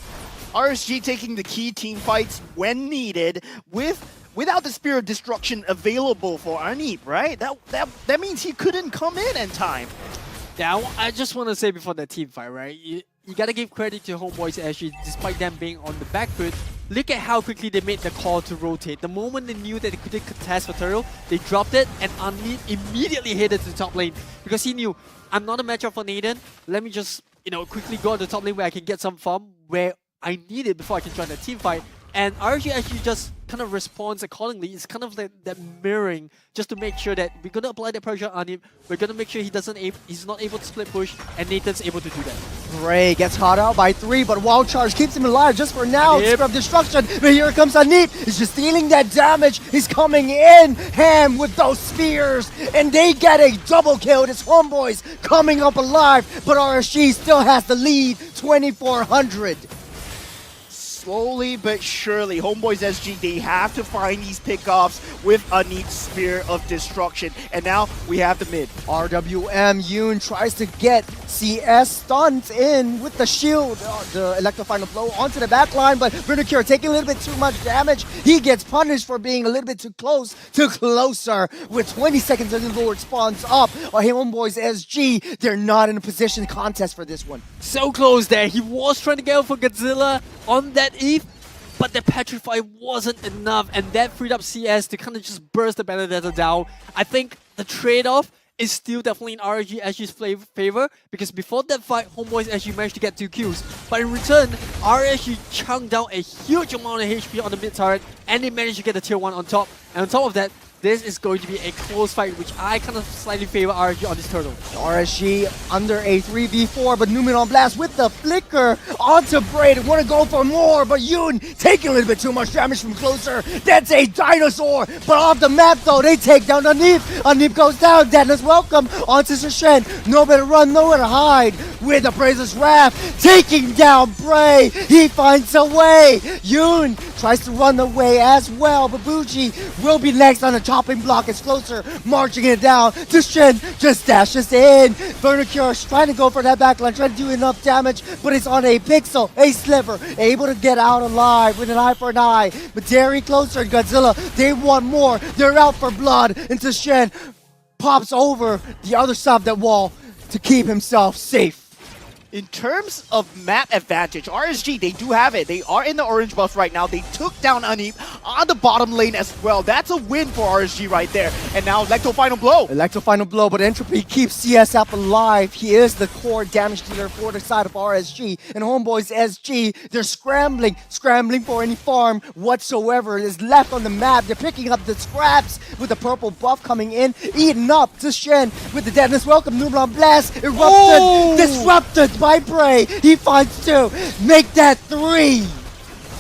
RSG taking the key team fights when needed without the Spear of Destruction available for Arneep, right? That means he couldn't come in time. Yeah, I just want to say before the team fight, right? You gotta give credit to Homeboys actually, despite them being on the back foot. Look at how quickly they made the call to rotate. The moment they knew that they couldn't contest for turtle, they dropped it, and Arneep immediately headed to the top lane because he knew, I'm not a matchup for Nathan. Let me just, you know, quickly go to the top lane where I can get some farm where I need it before I can join the team fight. And RG actually just kind of responds accordingly. It's kind of like that mirroring, just to make sure that we're gonna apply the pressure on him. We're gonna make sure he's not able to split push, and Nathan's able to do that. Bray gets caught out by 3, but Wild Charge keeps him alive just for now. Spear of Destruction, but here comes Anip. He's just stealing that damage. He's coming in ham with those spears, and they get a double kill. This Homeboys coming up alive, but RSG still has the lead, 2400. Slowly but surely, Homeboys SG, they have to find these pickoffs with a neat Spear of Destruction. And now we have the mid. RWM Yoon tries to get CS stunned in with the shield, the Electro Final Blow onto the back line, but Vernicure taking a little bit too much damage. He gets punished for being a little bit too close to Closer. With 20 seconds until the Lord spawns up, Homeboys SG, they're not in a position contest for this one. So close there. He was trying to go for Godzilla on that Eve, but the Petrify wasn't enough, and that freed up CS to kind of just burst the Benedetta down. I think the trade-off is still definitely in RSG's favor, because before that fight, Homeboys SG managed to get 2 kills. But in return, RSG chunked down a huge amount of HP on the mid turret, and they managed to get the tier 1 on top. And on top of that, this is going to be a close fight, which I kind of slightly favor RSG on this turtle. RSG under a 3v4, but Numenon Blast with the flicker onto Bray. They want to go for more, but Yoon taking a little bit too much damage from Closer. That's a dinosaur, but off the map though, they take down Anip. Anip goes down, Deadness welcome onto Sashen. Nowhere to run, nowhere to hide. With the Praiser's Wrath, taking down Bray. He finds a way. Yoon tries to run away as well, but Buji will be next on the chopping block. It's Closer marching it down. Shen just dashes in. Vernicure trying to go for that backline, trying to do enough damage, but it's on a pixel, a sliver, able to get out alive with an eye for an eye. But Derry, Closer, and Godzilla, they want more. They're out for blood. And Shen pops over the other side of that wall to keep himself safe. In terms of map advantage, RSG, they do have it. They are in the orange buff right now. They took down Anip on the bottom lane as well. That's a win for RSG right there. And now Electro Final Blow. Electro Final Blow, but Entropy keeps CS up alive. He is the core damage dealer for the side of RSG. And Homeboys SG, they're scrambling for any farm whatsoever is left on the map. They're picking up the scraps with the purple buff coming in, eating up to Shen with the Deadness welcome. Numeron Blast erupted, disrupted by Bray. He finds 2, make that 3.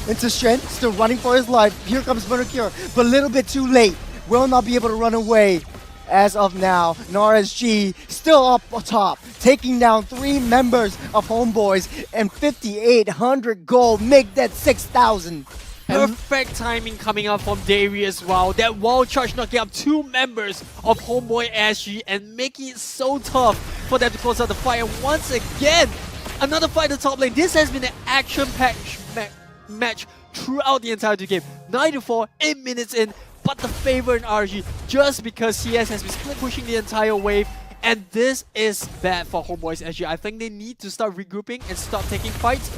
Into Shen, still running for his life. Here comes Vernicure, but a little bit too late. Will not be able to run away as of now. And RSG still up top, taking down 3 members of Homeboys, and 5,800 gold, make that 6,000. Perfect timing coming up from Davey as well. That wall charge knocking up 2 members of Homeboy SG and making it so tough for them to close out the fight. And once again, another fight at the top lane. This has been an action-packed match throughout the entire game. 9-4, 8 minutes in, but the favor in RG just because CS has been split pushing the entire wave. And this is bad for Homeboys SG. I think they need to start regrouping and stop taking fights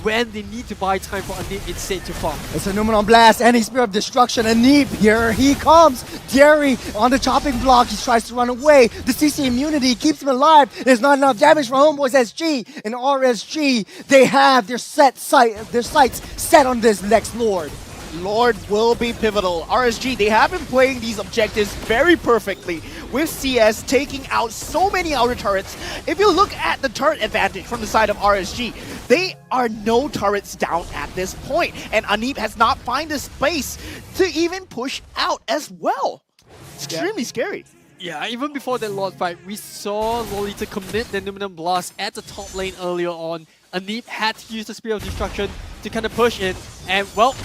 when they need to buy time for Anip instead to farm. It's a Numenon Blast and a Spear of Destruction. Anip, here he comes. Derry on the chopping block. He tries to run away. The CC immunity keeps him alive. There's not enough damage for Homeboys SG. And RSG, they have their sights set on this next Lord. Lord will be pivotal. RSG, they have been playing these objectives very perfectly, with CS taking out so many outer turrets. If you look at the turret advantage from the side of RSG, they are no turrets down at this point, and Anip has not found the space to even push out as well. Extremely scary. Yeah, even before that Lord fight, we saw Lolita commit the Numenon Blast at the top lane earlier on. Anip had to use the Spear of Destruction to kind of push in, and well,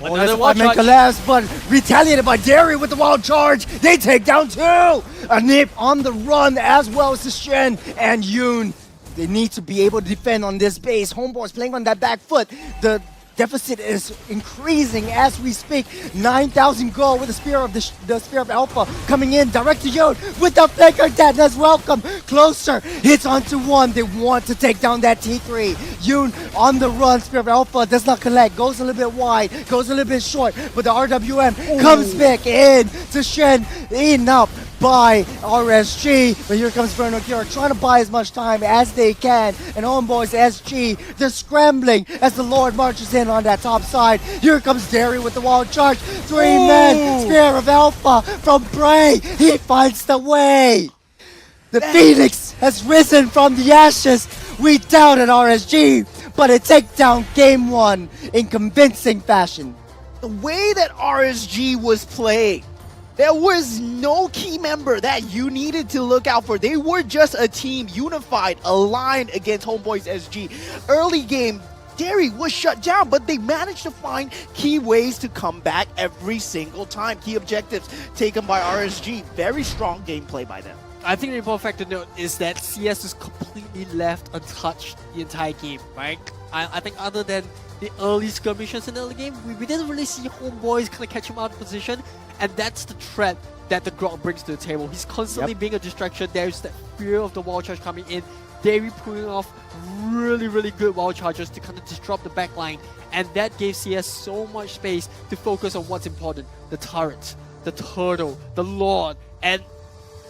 another one make a last, but retaliated by Derry with the wild charge. They take down 2. Anip on the run as well as Shen and Yoon. They need to be able to defend on this base. Homeboys playing on that back foot. The deficit is increasing as we speak. 9,000 gold with the Spear of Alpha coming in direct to Yoon with the flicker. Deadness welcome. Closer hits onto 1. They want to take down that T3. Yoon on the run. Spear of Alpha does not collect. Goes a little bit wide. Goes a little bit short. But the RWM comes back in to Shen. Enough. by RSG, but here comes Bruno Kira trying to buy as much time as they can, and Homeboys SG, they're scrambling as the Lord marches in on that top side. Here comes Derry with the wall charge, 3-man Spear of Alpha from Bray, he finds the way! The Phoenix has risen from the ashes, we doubted RSG, but a takedown game 1 in convincing fashion. The way that RSG was playing, there was no key member that you needed to look out for. They were just a team unified, aligned against Homeboys SG. Early game, Derry was shut down, but they managed to find key ways to come back every single time. Key objectives taken by RSG. Very strong gameplay by them. I think the important fact to note is that CS is completely left untouched the entire game, right? I think other than the early skirmishes in the early game, we didn't really see Homeboys kind of catch him out of position, and that's the threat that the Grok brings to the table. He's constantly being a distraction. There's that fear of the wall charge coming in. Derry pulling off really good wall charges to kind of disrupt the backline, and that gave CS so much space to focus on what's important: the turret, the turtle, the Lord, and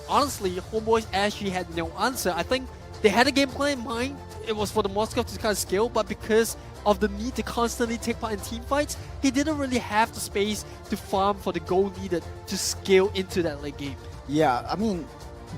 honestly, Homeboys actually had no answer. I think they had a game plan in mind. It was for the Moskov to kind of scale, but because of the need to constantly take part in team fights, he didn't really have the space to farm for the goal needed to scale into that late game. Yeah, I mean,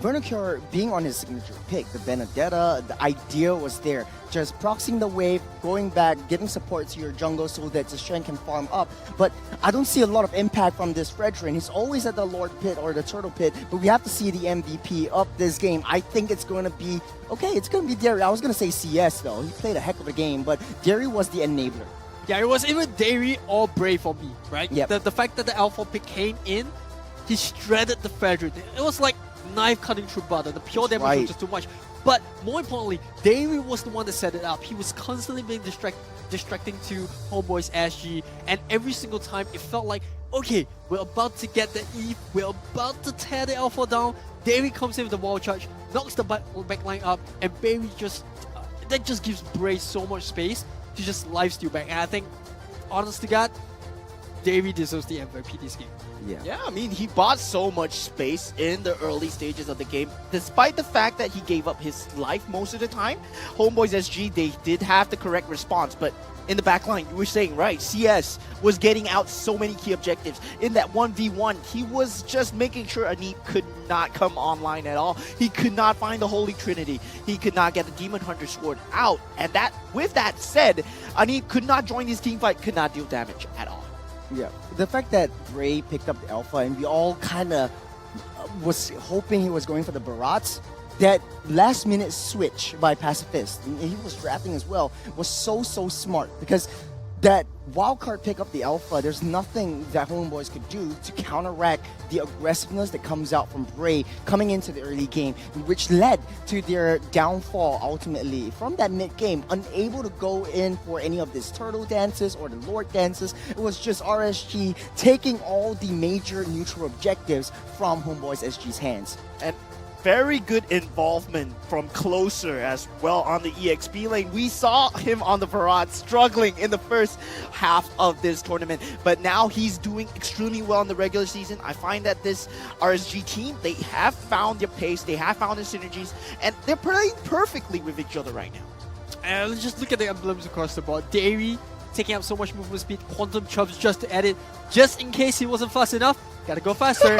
Vernacure being on his signature pick, the Benedetta, the idea was there. Just proxying the wave, going back, giving support to your jungle so that Zishan can farm up. But I don't see a lot of impact from this Fredrin. He's always at the Lord Pit or the Turtle Pit, but we have to see the MVP of this game. I think it's going to be, okay, it's going to be Derry. I was going to say CS though. He played a heck of a game, but Derry was the enabler. Yeah, it was either Derry or Bray for me, right? Yep. The fact that the Alpha pick came in, he shredded the Fredrin. It was like knife cutting through butter. The pure damage was just too much. But more importantly, Derry was the one that set it up. He was constantly being distracting to Homeboys SG, and every single time it felt like, okay, we're about to get the Eve, we're about to tear the Alpha down. Derry comes in with the wall charge, knocks the backline up, and Barry just that just gives Bray so much space to just lifesteal back. And I think, honest to God, Derry deserves the MVP this game. Yeah, I mean, he bought so much space in the early stages of the game. Despite the fact that he gave up his life most of the time, Homeboys SG, they did have the correct response. But in the backline, you were saying, right, CS was getting out so many key objectives. In that 1v1, he was just making sure Anip could not come online at all. He could not find the Holy Trinity. He could not get the Demon Hunter Sword out. And that, with that said, Anip could not join his team fight, could not deal damage at all. Yeah, the fact that Bray picked up the Alpha and we all kind of was hoping he was going for the Barats, that last minute switch by Pacifist, and he was drafting as well, was so smart, because that wildcard pick up the Alpha, there's nothing that Homeboys could do to counteract the aggressiveness that comes out from Bray coming into the early game, which led to their downfall ultimately from that mid game, unable to go in for any of these turtle dances or the Lord dances. It was just RSG taking all the major neutral objectives from Homeboys SG's hands. And very good involvement from Closer as well on the EXP lane. We saw him on the Barat struggling in the first half of this tournament, but now he's doing extremely well in the regular season. I find that this RSG team, they have found their pace, they have found their synergies, and they're playing perfectly with each other right now. And let's just look at the emblems across the board. Derry taking up so much movement speed, Quantum Chubs just to add it, just in case he wasn't fast enough. Gotta go faster.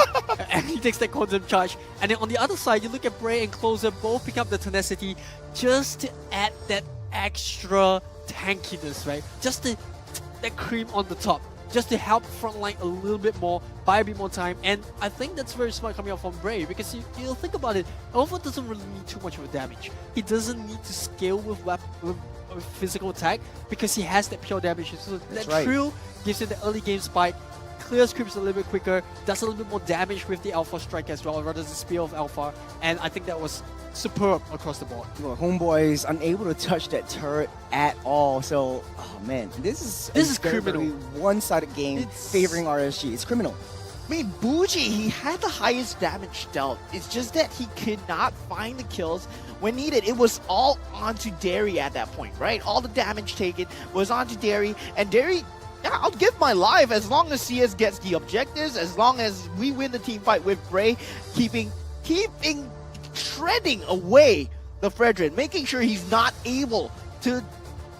And he takes that Quantum Charge. And then on the other side, you look at Bray and Closer both pick up the Tenacity just to add that extra tankiness, right? Just that cream on the top. Just to help frontline a little bit more, buy a bit more time. And I think that's very smart coming out from Bray, because you'll think about it, Alpha doesn't really need too much of a damage. He doesn't need to scale with physical attack because he has that pure damage. So that Trill gives him the early game spike, clears creeps a little bit quicker, does a little bit more damage with the Alpha strike as well, rather than the Spear of Alpha, and I think that was superb across the board. Well, Homeboys unable to touch that turret at all, so, oh man, this is criminal. One-sided game favoring RSG. It's criminal. I mean, Bougie, he had the highest damage dealt. It's just that he could not find the kills when needed. It was all onto Derry at that point, right? All the damage taken was onto Derry, and Derry, yeah, I'll give my life, as long as CS gets the objectives, as long as we win the team fight with Bray, keeping shredding away the Fredrin, making sure he's not able to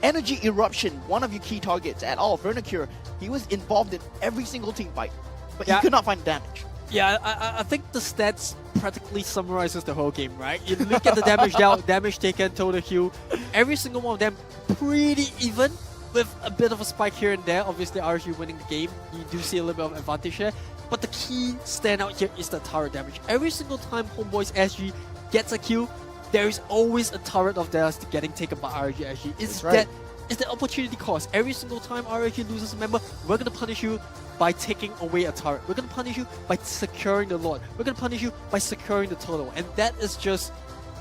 energy eruption one of your key targets at all. Vernacure, he was involved in every single team fight, but he could not find damage. Yeah, I think the stats practically summarizes the whole game, right? You look at the damage dealt, damage taken, total heal, every single one of them pretty even, with a bit of a spike here and there. Obviously, RSG winning the game, you do see a little bit of advantage there. But the key standout here is the turret damage. Every single time Homeboys SG gets a kill, there is always a turret of theirs getting taken by RSG SG. It's the opportunity cost. Every single time RSG loses a member, we're going to punish you by taking away a turret. We're going to punish you by securing the Lord. We're going to punish you by securing the total. And that is just,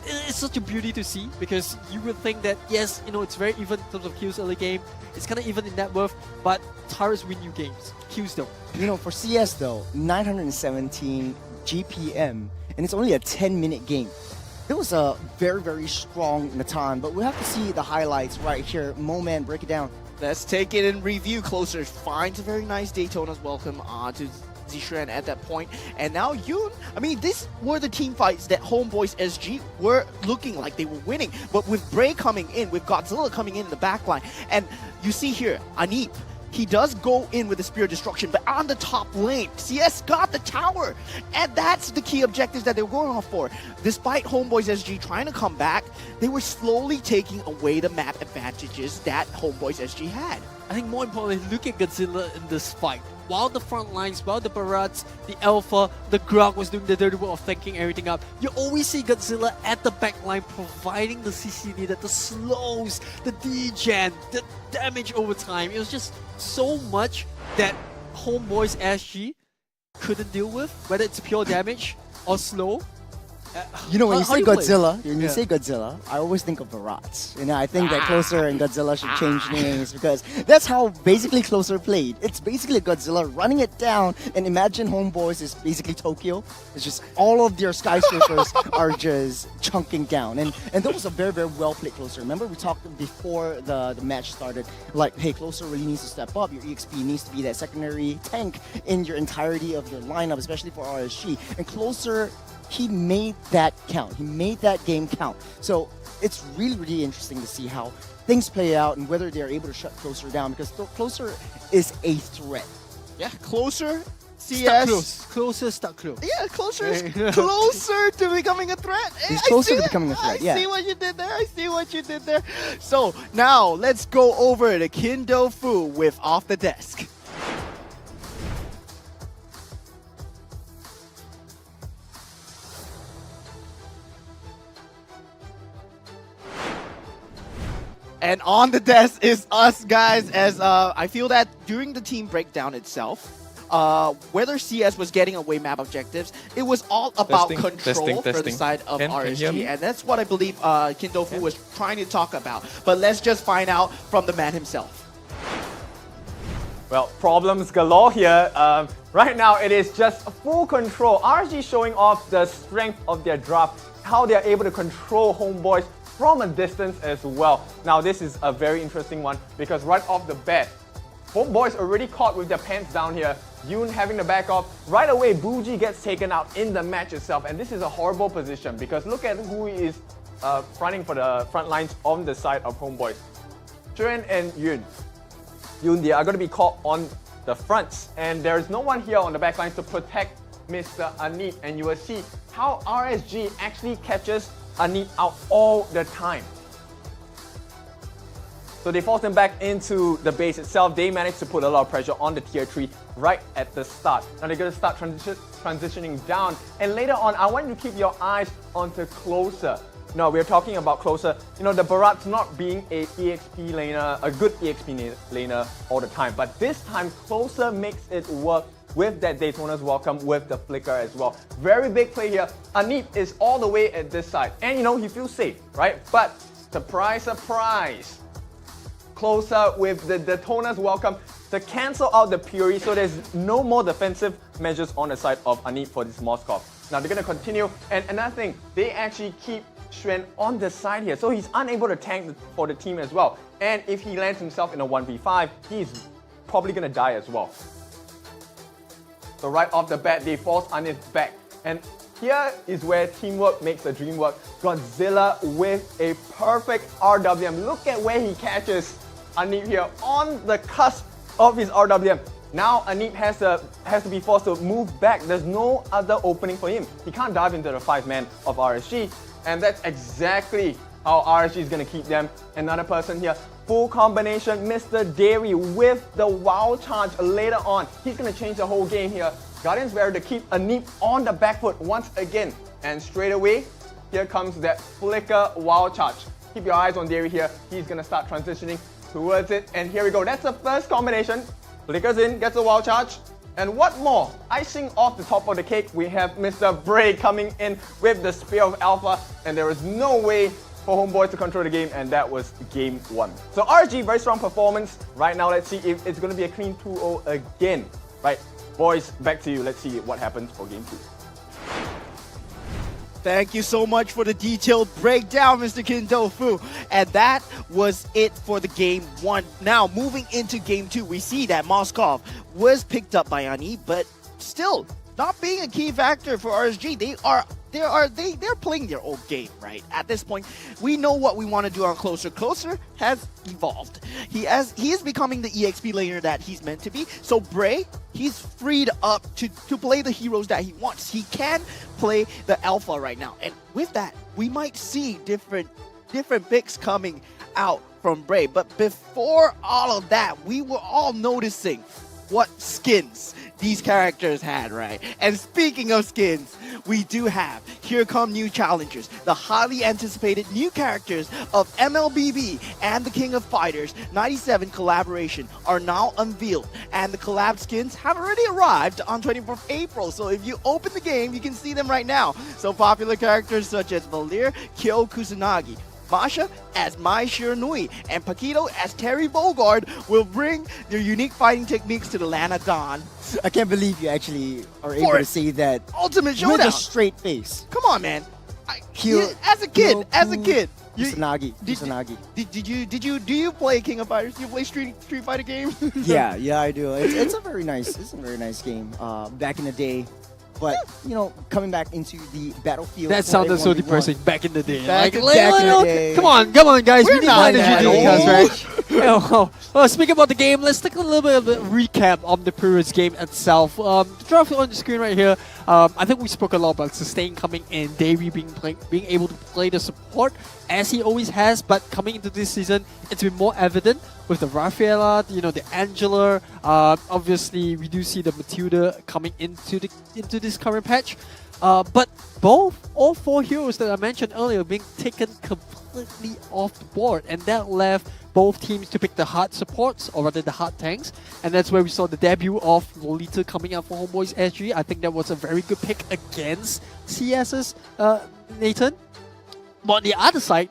it's such a beauty to see, because you would think that, yes, you know, it's very even in terms of kills early game. It's kind of even in net worth, but turrets win you games. Kills don't. You know, for CS though, 917 GPM, and it's only a 10-minute game. It was a very, very strong Natan, but we'll have to see the highlights right here. Moman, break it down. Let's take it in review. Closer finds a very nice Daytona's welcome to Zishuan at that point. And now Yoon, I mean, these were the team fights that Homeboys SG were looking like they were winning. But with Bray coming in, with Godzilla coming in the backline, and you see here, Anip, he does go in with the Spear of Destruction, but on the top lane, CS got the tower. And that's the key objectives that they were going off for. Despite Homeboys SG trying to come back, they were slowly taking away the map advantages that Homeboys SG had. I think more importantly, look at Godzilla in this fight. While the front lines, while the Barats, the Alpha, the Grog was doing the dirty work of thanking everything up, you always see Godzilla at the back line providing the CC needed, the slows, the degen, the damage over time. It was just so much that Homeboys SG couldn't deal with, whether it's pure damage or slow. You know, when you How say do you play? Godzilla, when you say Godzilla, I always think of Barats. You know, I think that Closer and Godzilla should change names, because that's how basically Closer played. It's basically Godzilla running it down, and imagine Homeboys is basically Tokyo. It's just all of their skyscrapers are just chunking down, and that was a very, very well played Closer. Remember, we talked before the match started, like, hey, Closer really needs to step up. Your EXP needs to be that secondary tank in your entirety of your lineup, especially for RSG. And Closer, he made that count. He made that game count. So it's really, really interesting to see how things play out and whether they're able to shut Closer down, because Closer is a threat. Yeah, Closer, CS. Closer stuck close. Yeah, Closer is closer to becoming a threat. He's closer to becoming a threat, yeah. I see what you did there. I see what you did there. So now let's go over to Kindo Fu with Off the Desk. And on the desk is us, guys, as I feel that during the team breakdown itself, whether CS was getting away map objectives, it was all about control for the side of RSG. And that's what I believe Kindo Fu was trying to talk about. But let's just find out from the man himself. Well, problems galore here. Right now, it is just full control. RSG showing off the strength of their drop, how they are able to control Homeboys from a distance as well. Now, this is a very interesting one, because right off the bat, Homeboys already caught with their pants down here. Yoon having the back off. Right away, Bougie gets taken out in the match itself, and this is a horrible position, because look at who is fronting for the front lines on the side of Homeboys. Chuen and Yoon, they are going to be caught on the fronts, and there is no one here on the back lines to protect Mr. Anip, and you will see how RSG actually catches Anip out all the time. So they force them back into the base itself. They managed to put a lot of pressure on the tier 3 right at the start. Now they're going to start transitioning down, and later on I want you to keep your eyes onto Closer. Now we're talking about Closer, you know, the Barat's not being a EXP laner, a good EXP laner all the time, but this time Closer makes it work with that Daytona's welcome with the flicker as well. Very big play here. Anip is all the way at this side, and you know, he feels safe, right? But surprise, surprise, Closer with the Daytona's welcome to cancel out the Fury, so there's no more defensive measures on the side of Anip for this Moskov. Now they're gonna continue, and another thing, they actually keep Xuan on the side here, so he's unable to tank for the team as well. And if he lands himself in a 1v5, he's probably gonna die as well. So right off the bat, they force Anif's back. And here is where teamwork makes the dream work. Godzilla with a perfect RWM. Look at where he catches Anif here on the cusp of his RWM. Now Anif has to be forced to move back. There's no other opening for him. He can't dive into the 5-man of RSG. And that's exactly how RSG is going to keep them. Another person here. Full combination, Mr. Dairy with the wow charge later on. He's going to change the whole game here. Guardians Barrier to keep Anip on the back foot once again. And straight away, here comes that flicker wow charge. Keep your eyes on Dairy here. He's going to start transitioning towards it. And here we go. That's the first combination. Flickers in, gets a wow charge. And what more? Icing off the top of the cake, we have Mr. Bray coming in with the Spear of Alpha. And there is no way for Homeboys to control the game, and that was game 1. So RG, very strong performance. Right now, let's see if it's going to be a clean 2-0 again. Right, boys, back to you. Let's see what happens for game 2. Thank you so much for the detailed breakdown, Mr. Kindofu. And that was it for the game 1. Now, moving into game 2, we see that Moskov was picked up by Ani, but still not being a key factor for RSG. They're playing their own game, right? At this point, we know what we want to do on Closer. Closer has evolved. He is becoming the EXP laner that he's meant to be. So Bray, he's freed up to play the heroes that he wants. He can play the alpha right now. And with that, we might see different picks coming out from Bray. But before all of that, we were all noticing what skins these characters had, right? And speaking of skins, we do have, here come new challengers. The highly anticipated new characters of MLBB and the King of Fighters 97 collaboration are now unveiled. And the collab skins have already arrived on 24th April. So if you open the game, you can see them right now. So popular characters such as Valir, Kyo Kusanagi, Masha as Mai Shiranui, and Paquito as Terry Bogard will bring their unique fighting techniques to the land of Dawn. I can't believe you actually are able to say that Ultimate Showdown with a straight face. Come on, man. As a kid, Kusanagi. Do you play King of Fighters? Do you play Street Fighter game? yeah, I do. It's a very nice game. Back in the day. But, you know, coming back into the battlefield. That sounded so depressing. Back in the day. Back in the day. Come on, guys. We're We need not more energy, right? Well, speaking about the game, let's take a little bit of a recap of the previous game itself. The draft on the screen right here. I think we spoke a lot about Sustain coming in, Davey being able to play the support as he always has, but coming into this season, it's been more evident with the Rafaela, the Angela. Obviously, we do see the Matilda coming into this current patch. But all 4 heroes that I mentioned earlier being taken completely off the board, and that left both teams to pick the hard supports, or rather the hard tanks, and that's where we saw the debut of Lolita coming out for Homeboys SG. I think that was a very good pick against CS's Nathan. But on the other side,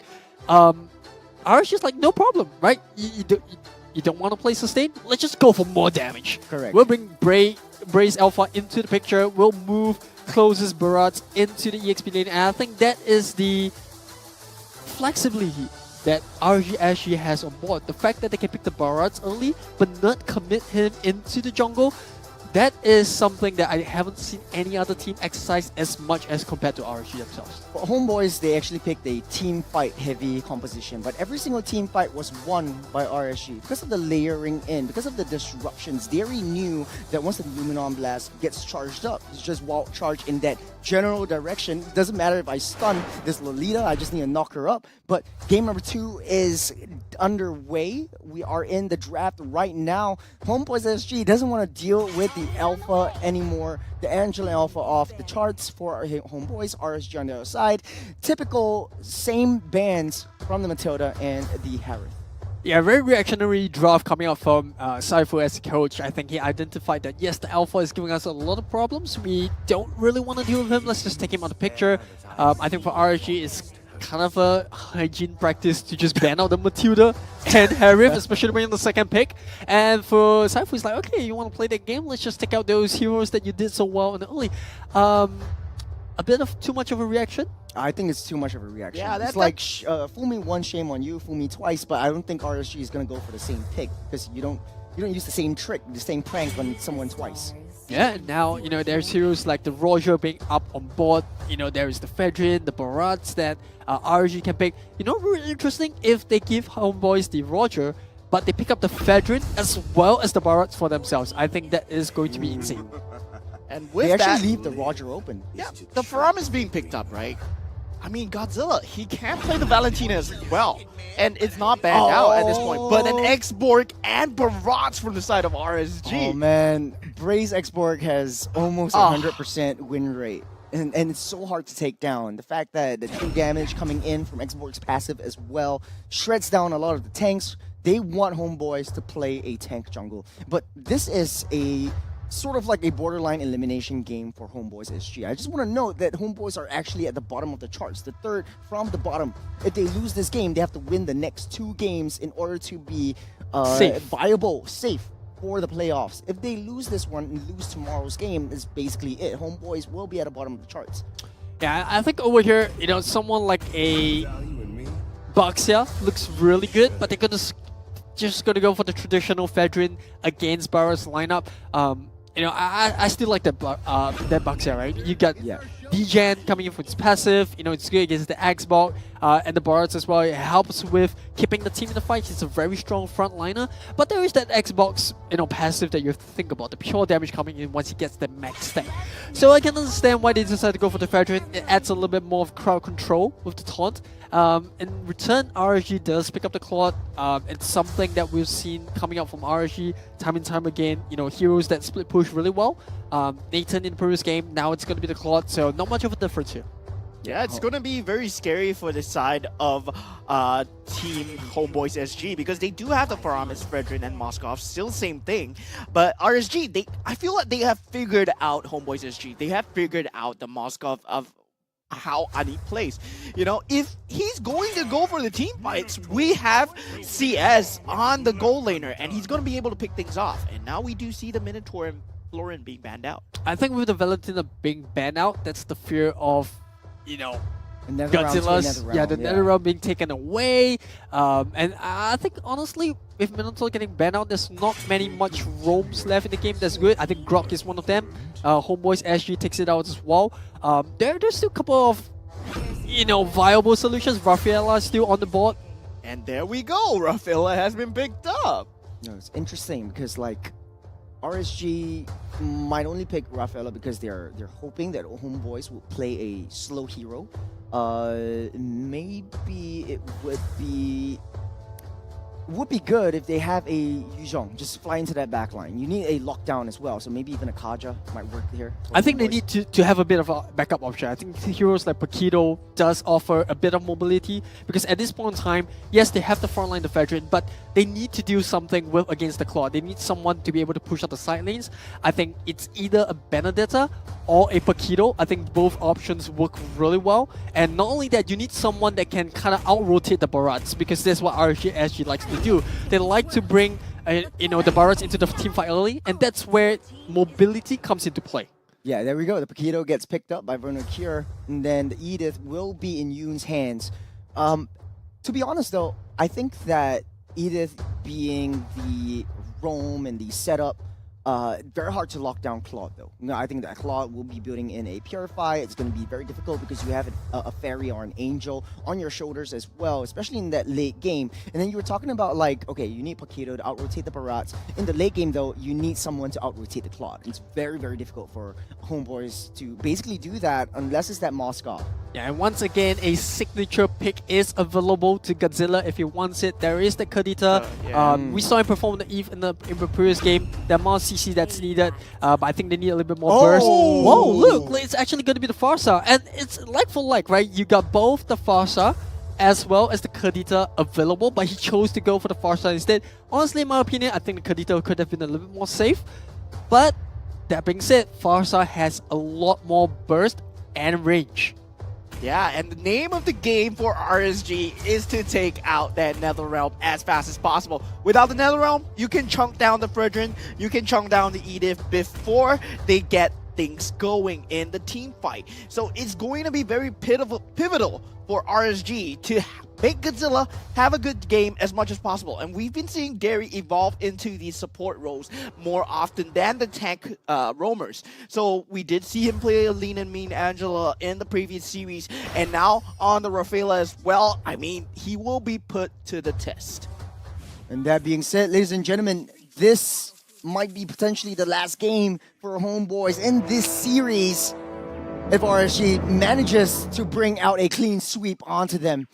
RSG just like, no problem, right? You don't want to play sustain? Let's just go for more damage. Correct. We'll bring Bray's Alpha into the picture. We'll move closest Barats into the EXP lane, and I think that is the flexibility that RG actually has on board. The fact that they can pick the Barats early, but not commit him into the jungle, that is something that I haven't seen any other team exercise as much as compared to RSG themselves. For Homeboys, they actually picked a team fight heavy composition, but every single team fight was won by RSG because of the layering in, because of the disruptions. They already knew that once the Luminon Blast gets charged up, it's just wild charge in that general direction. It doesn't matter if I stun this Lolita, I just need to knock her up. But game number 2 is underway. We are in the draft right now. Homeboys SG doesn't want to deal with the Alpha anymore. The Angela Alpha off the charts for our Homeboys, RSG on the other side. Typical same bands from the Matilda and the Harith. Yeah, very reactionary draft coming out from Saifu as a coach. I think he identified that, yes, the Alpha is giving us a lot of problems. We don't really want to deal with him. Let's just take him out of the picture. I think for RSG, it's kind of a hygiene practice to just ban out the Matilda and Harith, especially when in the second pick. And for Saifu, it's like, okay, you want to play that game? Let's just take out those heroes that you did so well in the early. A bit of too much of a reaction? I think it's too much of a reaction. Yeah, it's like, fool me once, shame on you, fool me twice, but I don't think RSG is going to go for the same pick because you don't You don't use the same trick, the same prank on someone twice. Yeah, now, there's heroes like the Roger being up on board. There is the Fedrin, the Barats that RG can pick. Really interesting if they give Homeboys the Roger, but they pick up the Fedrin as well as the Barats for themselves. I think that is going to be insane. And with They that, actually leave the Roger open. yeah, the Faram is being picked up, right? I mean, Godzilla, he can play the Valentina as well. And it's not banned out at this point. But an X-Borg and Barats from the side of RSG. Oh man, Braze Xborg has almost 100% win rate. And it's so hard to take down. The fact that the true damage coming in from Xborg's passive as well shreds down a lot of the tanks. They want Homeboys to play a tank jungle. But this is a sort of like a borderline elimination game for Homeboys SG. I just want to note that Homeboys are actually at the bottom of the charts, the third from the bottom. If they lose this game, they have to win the next 2 games in order to be viable, safe for the playoffs. If they lose this one and lose tomorrow's game, is basically it. Homeboys will be at the bottom of the charts. Yeah, I think over here, someone like a Baxia looks really good, but they're just gonna go for the traditional Fedrin against Barra's lineup. I still like that Baxia, right? You got Degen coming in for his passive. It's good against the Xbox and the Bards as well. It helps with keeping the team in the fight. He's a very strong frontliner. But there is that Xbox, passive that you have to think about. The pure damage coming in once he gets the max stack. So I can understand why they decided to go for the Fedrin. It adds a little bit more of crowd control with the taunt. In return, RSG does pick up the Claude. It's something that we've seen coming out from RSG time and time again. Heroes that split push really well. Nathan in the previous game, now it's going to be the Claude, so not much of a difference here. Yeah, it's going to be very scary for the side of Team Homeboys SG because they do have the Paramis, Fredrin, and Moskov, still same thing. But RSG, I feel like they have figured out Homeboys SG. They have figured out the Moskov of how Adi plays. If he's going to go for the team fights, we have CS on the goal laner, and he's going to be able to pick things off. And now we do see the Minotaur and Florin being banned out. I think with the Valentina being banned out, that's the fear of, Godzilla's, the nether realm being taken away. And I think, honestly, with Minotaur getting banned out, there's not much roams left in the game that's good. I think Grok is one of them. Homeboys SG takes it out as well. There's still a couple of, viable solutions. Rafaela is still on the board. And there we go. Rafaela has been picked up. No, it's interesting because, RSG might only pick Rafaela because they're hoping that Homeboys will play a slow hero. Maybe it would be good if they have a Yuzhong just fly into that backline. You need a lockdown as well, so maybe even a Kaja might work here. I think they need to have a bit of a backup option. I think heroes like Paquito does offer a bit of mobility because at this point in time, yes, they have the frontline, the Fedrin, but they need to do something against the Claw. They need someone to be able to push out the side lanes. I think it's either a Benedetta or a Paquito. I think both options work really well. And not only that, you need someone that can kind of out-rotate the Barats because that's what RSG likes to do. They like to bring the Barats into the team fight early, and that's where mobility comes into play. Yeah, there we go. The Paquito gets picked up by Vernocure, and then the Edith will be in Yoon's hands. To be honest, though, I think that Edith being the roam and the setup, very hard to lock down Claude, though. I think that Claude will be building in a Purify. It's going to be very difficult because you have a Fairy or an Angel on your shoulders as well, especially in that late game. And then you were talking about, okay, you need Paquito to out-rotate the Barats. In the late game, though, you need someone to out-rotate the Claude. It's very, very difficult for Homeboys to basically do that unless it's that Moskov. Yeah, and once again, a signature pick is available to Godzilla if he wants it. There is the Kadita. We saw him perform the Eve in the previous game. The amount of CC that's needed, but I think they need a little bit more burst. Whoa, look, it's actually going to be the Farsa. And it's like for like, right? You got both the Farsa as well as the Kadita available, but he chose to go for the Farsa instead. Honestly, in my opinion, I think the Kadita could have been a little bit more safe. But that being said, Farsa has a lot more burst and range. Yeah, and the name of the game for RSG is to take out that Netherrealm as fast as possible. Without the Netherrealm, you can chunk down the Fredrin, you can chunk down the Edith before they get things going in the team fight. So it's going to be very pivotal for RSG to make Godzilla have a good game as much as possible. And we've been seeing Derry evolve into these support roles more often than the tank roamers. So we did see him play Lean and Mean Angela in the previous series, and now on the Rafaela as well. I mean, he will be put to the test. And that being said, ladies and gentlemen, this might be potentially the last game for Homeboys in this series if RSG manages to bring out a clean sweep onto them.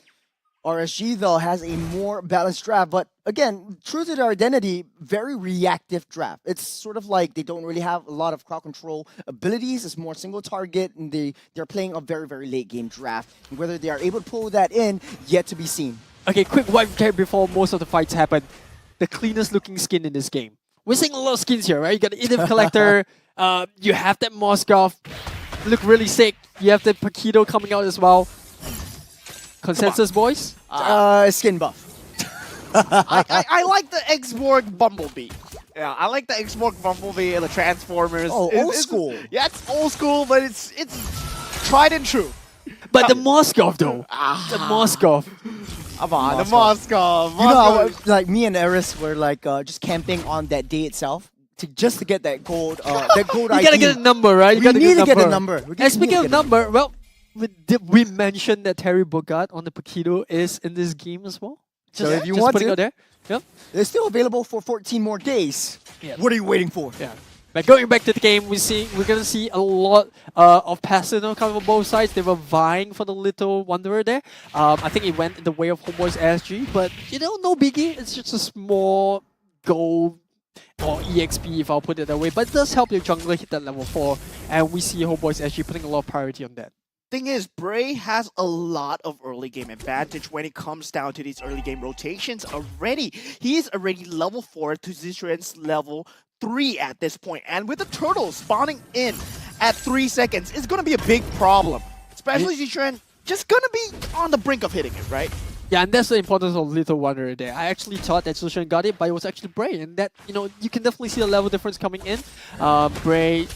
RSG, though, has a more balanced draft, but again, true to their identity, very reactive draft. It's sort of like they don't really have a lot of crowd control abilities. It's more single target, and they're playing a very, very late game draft. And whether they are able to pull that in, yet to be seen. Okay, quick wipe cap before most of the fights happen. The cleanest looking skin in this game. We're seeing a lot of skins here, right? You got the Idif Collector, you have that Moskov, look really sick. You have the Paquito coming out as well. Consensus, boys? Skin buff. I like the X-Borg Bumblebee. Yeah, I like the X-Borg Bumblebee and the Transformers. Oh, old school. Yeah, it's old school, but it's tried and true. But the Moskov, though. The Moskov. Come on, the Moskov. You know, like me and Eris were like just camping on that day itself just to get that gold. That gold You gotta get a number, right? You we gotta need to get get a number. And speaking of number, well, we mentioned that Terry Bogart on the Paquito is in this game as well. So if you want putting to, it out there. Yep. It's still available for 14 more days. Yeah. What are you waiting for? Yeah. But going back to the game, we're gonna see a lot of Passino coming from both sides. They were vying for the little Wanderer there. I think it went in the way of Homeboys SG, but you know, no biggie. It's just a small gold or EXP, if I'll put it that way. But it does help your jungler hit that level 4, and we see Homeboys SG putting a lot of priority on that. Thing is, Bray has a lot of early game advantage when it comes down to these early game rotations already. He's already level 4 to Zichuan's level 3 at this point. And with the turtle spawning in at 3 seconds, it's going to be a big problem. Especially Zichuan just going to be on the brink of hitting it, right? Yeah, and that's the importance of Little Wanderer there. I actually thought that Zichuan got it, but it was actually Bray. And that, you know, you can definitely see the level difference coming in. Bray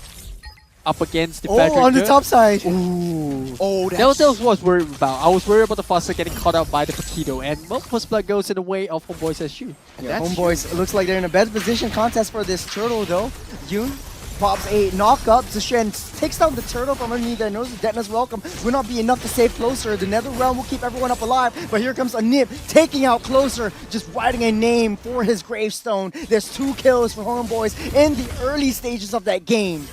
up against the Frederick. On the top side. Ooh. Oh, that was what I was worried about. I was worried about the Foster getting caught out by the Paquito, and well, First Blood goes in the way of Homeboys SG. Yeah, Homeboys looks like they're in a better position contest for this turtle though. Yoon pops a knock-up. Zishen takes down the turtle from underneath their nose. Detna's welcome will not be enough to save Closer. The Nether Realm will keep everyone up alive, but here comes a Nip taking out Closer, just writing a name for his gravestone. There's 2 kills for Homeboys in the early stages of that game.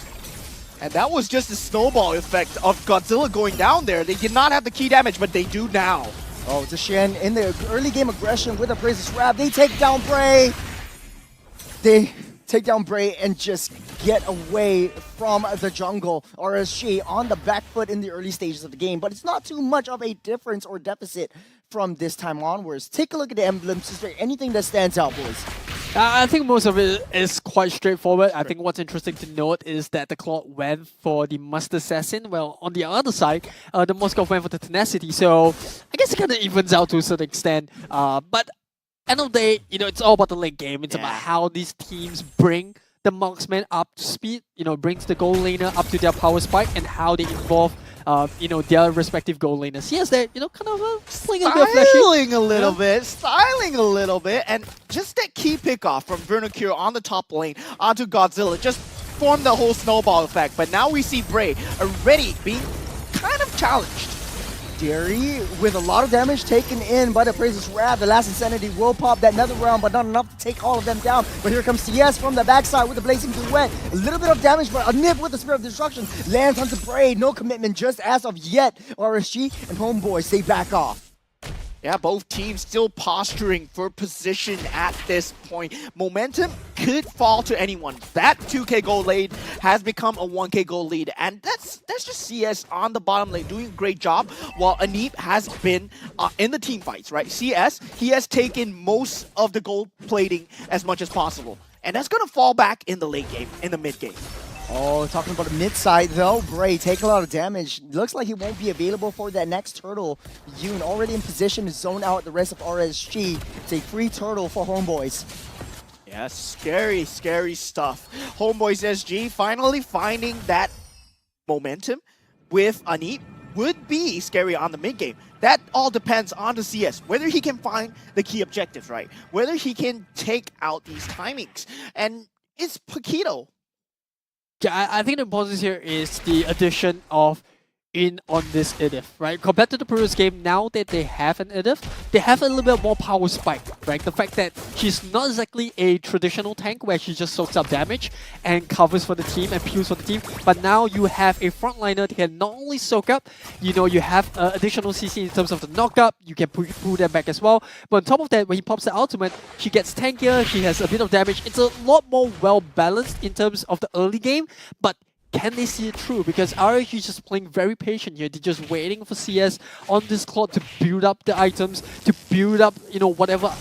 And that was just the snowball effect of Godzilla going down there. They did not have the key damage, but they do now. Oh, Zishen in the early game aggression with a Praises Wrap. They take down Bray. They take down Bray and just get away from the jungle. RSG on the back foot in the early stages of the game, but it's not too much of a difference or deficit from this time onwards. Take a look at the emblems. Is there anything that stands out, boys? I think most of it is quite straightforward. I think what's interesting to note is that the Claude went for the Must Assassin, while on the other side, the Moskov went for the Tenacity. So I guess it kind of evens out to a certain extent. But end of the day, you know, it's all about the late game. It's about how these teams bring the marksman up to speed, you know, brings the goal laner up to their power spike, and how they involve you know, their respective goal laners. Yes, they're, you know, kind of slinging a bit of flashy. Styling a little bit, and just that key pickoff from Vernocure on the top lane onto Godzilla just formed the whole snowball effect. But now we see Bray already being kind of challenged. Derry with a lot of damage taken in by the Praises Wrap. The last Insanity will pop that Nether Realm, but not enough to take all of them down. But here comes CS from the backside with the Blazing Duet. A little bit of damage, but a nip with the Spirit of Destruction lands onto Bray. No commitment just as of yet. RSG and Homeboys, they back off. Yeah, both teams still posturing for position at this point. Momentum could fall to anyone. That 2k gold lead has become a 1k gold lead, and that's just CS on the bottom lane doing a great job, while Anip has been in the team fights, right? CS, he has taken most of the gold plating as much as possible, and that's going to fall back in the late game, in the mid game. Oh, talking about the mid side though, Bray taking a lot of damage. Looks like he won't be available for that next turtle. Yoon already in position to zone out the rest of RSG. It's a free turtle for Homeboys. Yeah, scary, scary stuff. Homeboys SG finally finding that momentum with Anip would be scary on the mid game. That all depends on the CS, whether he can find the key objectives right, whether he can take out these timings. And it's Paquito. Yeah, I think the importance here is the addition of in on this Idif, right? Compared to the previous game, now that they have an Idif, they have a little bit more power spike, right? The fact that she's not exactly a traditional tank where she just soaks up damage and covers for the team and peels for the team, but now you have a frontliner that can not only soak up, you know, you have additional CC in terms of the knockup, you can pull them back as well, but on top of that, when he pops the ultimate, she gets tankier, she has a bit of damage. It's a lot more well balanced in terms of the early game, but can they see it through? Because RSG is just playing very patient here. They're just waiting for CS on this clock to build up the items, to build up, you know, whatever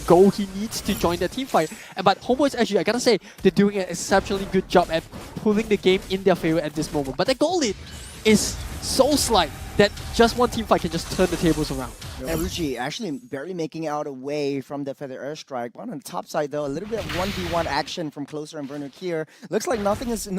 goal he needs to join the team fight. But Homeboys actually, I gotta say, they're doing an exceptionally good job at pulling the game in their favor at this moment. But the goal lead is so slight that just one team fight can just turn the tables around. Uji actually barely making out away from the feather airstrike. But on the top side though, a little bit of 1v1 action from Closer and Werner here. Looks like no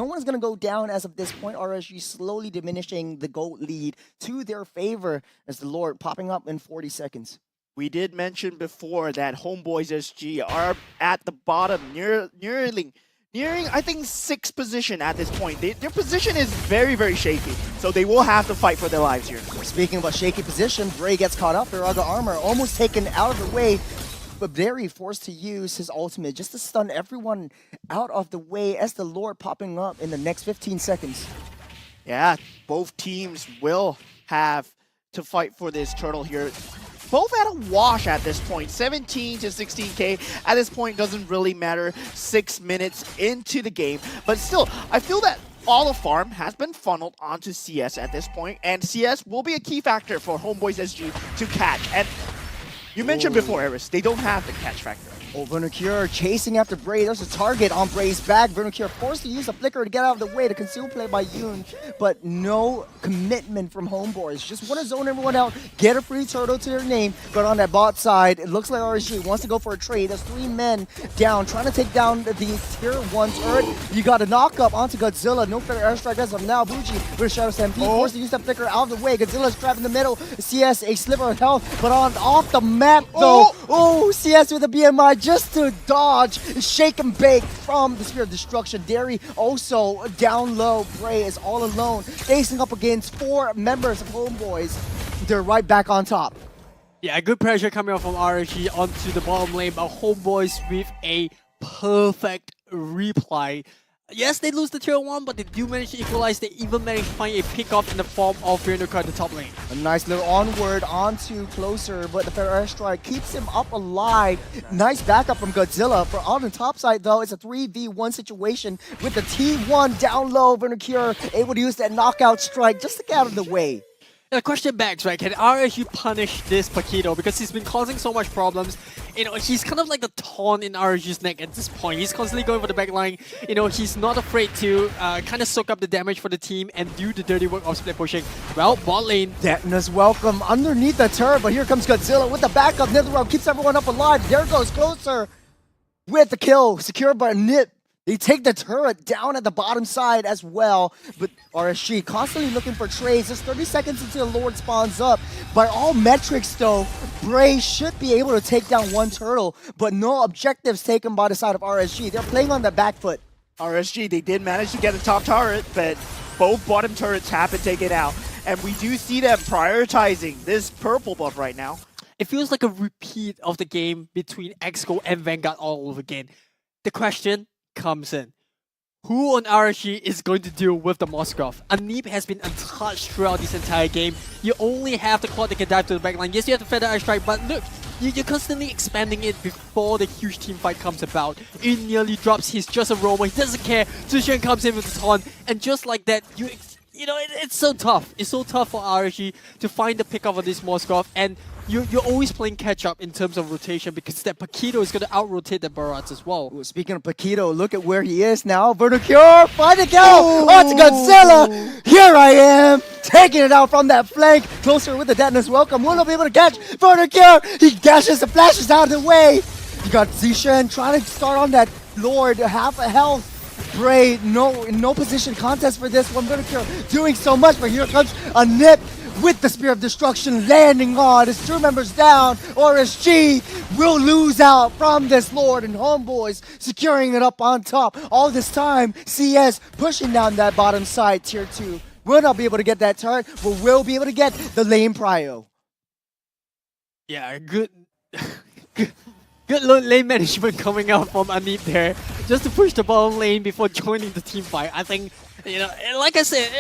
one's gonna go down as of this point. RSG slowly diminishing the gold lead to their favor as the Lord popping up in 40 seconds. We did mention before that Homeboys SG are at the bottom, nearing, I think, 6th position at this point. Their position is very, very shaky, so they will have to fight for their lives here. Speaking about shaky position, Bray gets caught up. Iraga armor almost taken out of the way, but Barry forced to use his ultimate just to stun everyone out of the way as the Lord popping up in the next 15 seconds. Yeah, both teams will have to fight for this turtle here. Both at a wash at this point, 17 to 16k. At this point, doesn't really matter. 6 minutes into the game, but still, I feel that all of farm has been funneled onto CS at this point, and CS will be a key factor for Homeboys SG to catch. And you mentioned before, Eris, they don't have the catch factor. Oh, Vernacure chasing after Bray. There's a target on Bray's back. Vernacure forced to use a flicker to get out of the way to conceal play by Yoon, but no commitment from Homeboys. Just want to zone everyone out, get a free turtle to their name, but on that bot side, it looks like RSG wants to go for a trade. There's 3 men down, trying to take down the tier 1 turret. You got a knock up onto Godzilla. No fair airstrike as of now. Buji with a Shadow Stampede, forced to use that flicker out of the way. Godzilla's trapped in the middle. CS a sliver of health, but off the map though. Oh, CS with a BMI just to dodge, shake and bake from the Spear of Destruction. Derry also down low. Bray is all alone, facing up against 4 members of Homeboys. They're right back on top. Yeah, good pressure coming out from RSG onto the bottom lane, but Homeboys with a perfect reply. Yes, they lose the tier 1, but they do manage to equalize. They even manage to find a pick-off in the form of Venuka at the top lane. A nice little onward onto Closer, but the fair airstrike keeps him up alive. Nice backup from Godzilla. For on the top side, though, it's a 3v1 situation with the T1 down low. Vernacure able to use that knockout strike just to get out of the way. The question begs, right, can RSU punish this Paquito? Because he's been causing so much problems. You know, he's kind of like the thorn in RSU's neck at this point. He's constantly going for the back line. You know, he's not afraid to kind of soak up the damage for the team and do the dirty work of split pushing. Well, bot lane. Detna's welcome underneath the turret, but here comes Godzilla with the backup. Netherrealm keeps everyone up alive. There goes Closer with the kill, secured by Nip. They take the turret down at the bottom side as well, but RSG constantly looking for trades. Just 30 seconds until the Lord spawns up. By all metrics though, Bray should be able to take down 1 turtle, but no objectives taken by the side of RSG. They're playing on the back foot. RSG, they did manage to get a top turret, but both bottom turrets have been taken out. And we do see them prioritizing this purple buff right now. It feels like a repeat of the game between Exco and Vanguard all over again. The question comes in. Who on RSG is going to deal with the Moskov? Anip has been untouched throughout this entire game. You only have the quad that can dive to the backline. Yes, you have the Feather Eye Strike, but look, you're constantly expanding it before the huge team fight comes about. It nearly drops. He's just a roamer. He doesn't care. Zushen comes in with the taunt, and just like that, you know, it's so tough. It's so tough for RSG to find the pickup of this Moskov, and you're always playing catch-up in terms of rotation because that Paquito is going to out-rotate the Barats as well. Ooh, speaking of Paquito, look at where he is now. Vernacure, find it go! Onto Godzilla! Here I am! Taking it out from that flank. Closer with the Detna's welcome. Will not be able to catch Vernacure! He dashes and flashes out of the way! You got Zishan trying to start on that Lord, half a health. Bray, no position contest for this one. Verticure doing so much, but here comes a Nip with the Spear of Destruction landing on his crew members down. RSG will lose out from this Lord, and Homeboys securing it up on top. All this time, CS pushing down that bottom side, tier 2. Will not be able to get that turret, but will be able to get the lane prio. Yeah, good lane management coming out from Anip there, just to push the bottom lane before joining the team fight. I think, you know, like I said,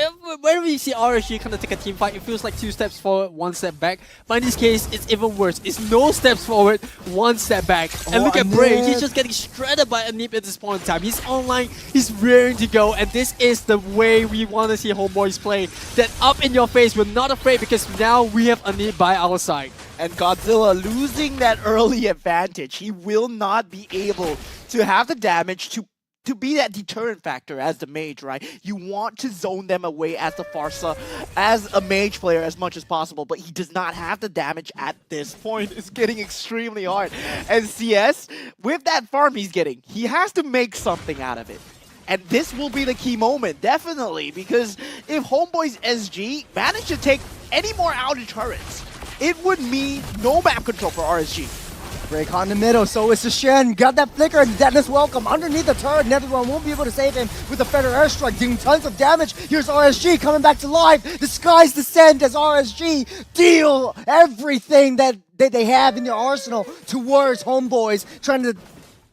whenever you see RSG kind of take a team fight, it feels like 2 steps forward, 1 step back. But in this case, it's even worse. It's no steps forward, 1 step back. And look at Bray, he's just getting shredded by Anip at this point in time. He's online, he's rearing to go, and this is the way we want to see Homeboys play. That up in your face, we're not afraid because now we have Anip by our side. And Godzilla losing that early advantage. He will not be able to have the damage to be that deterrent factor as the mage, right? You want to zone them away as the Farsa, as a mage player as much as possible, but he does not have the damage at this point. It's getting extremely hard. And CS, with that farm he's getting, he has to make something out of it. And this will be the key moment, definitely, because if Homeboys SG manage to take any more outer turrets, it would mean no map control for RSG. Break on the middle, so it's a Shen. Got that flicker, and Dennis welcome. Underneath the turret, Netherone won't be able to save him with a Feather Airstrike, doing tons of damage. Here's RSG coming back to life. The skies descend as RSG deal everything that they have in their arsenal towards Homeboys, trying to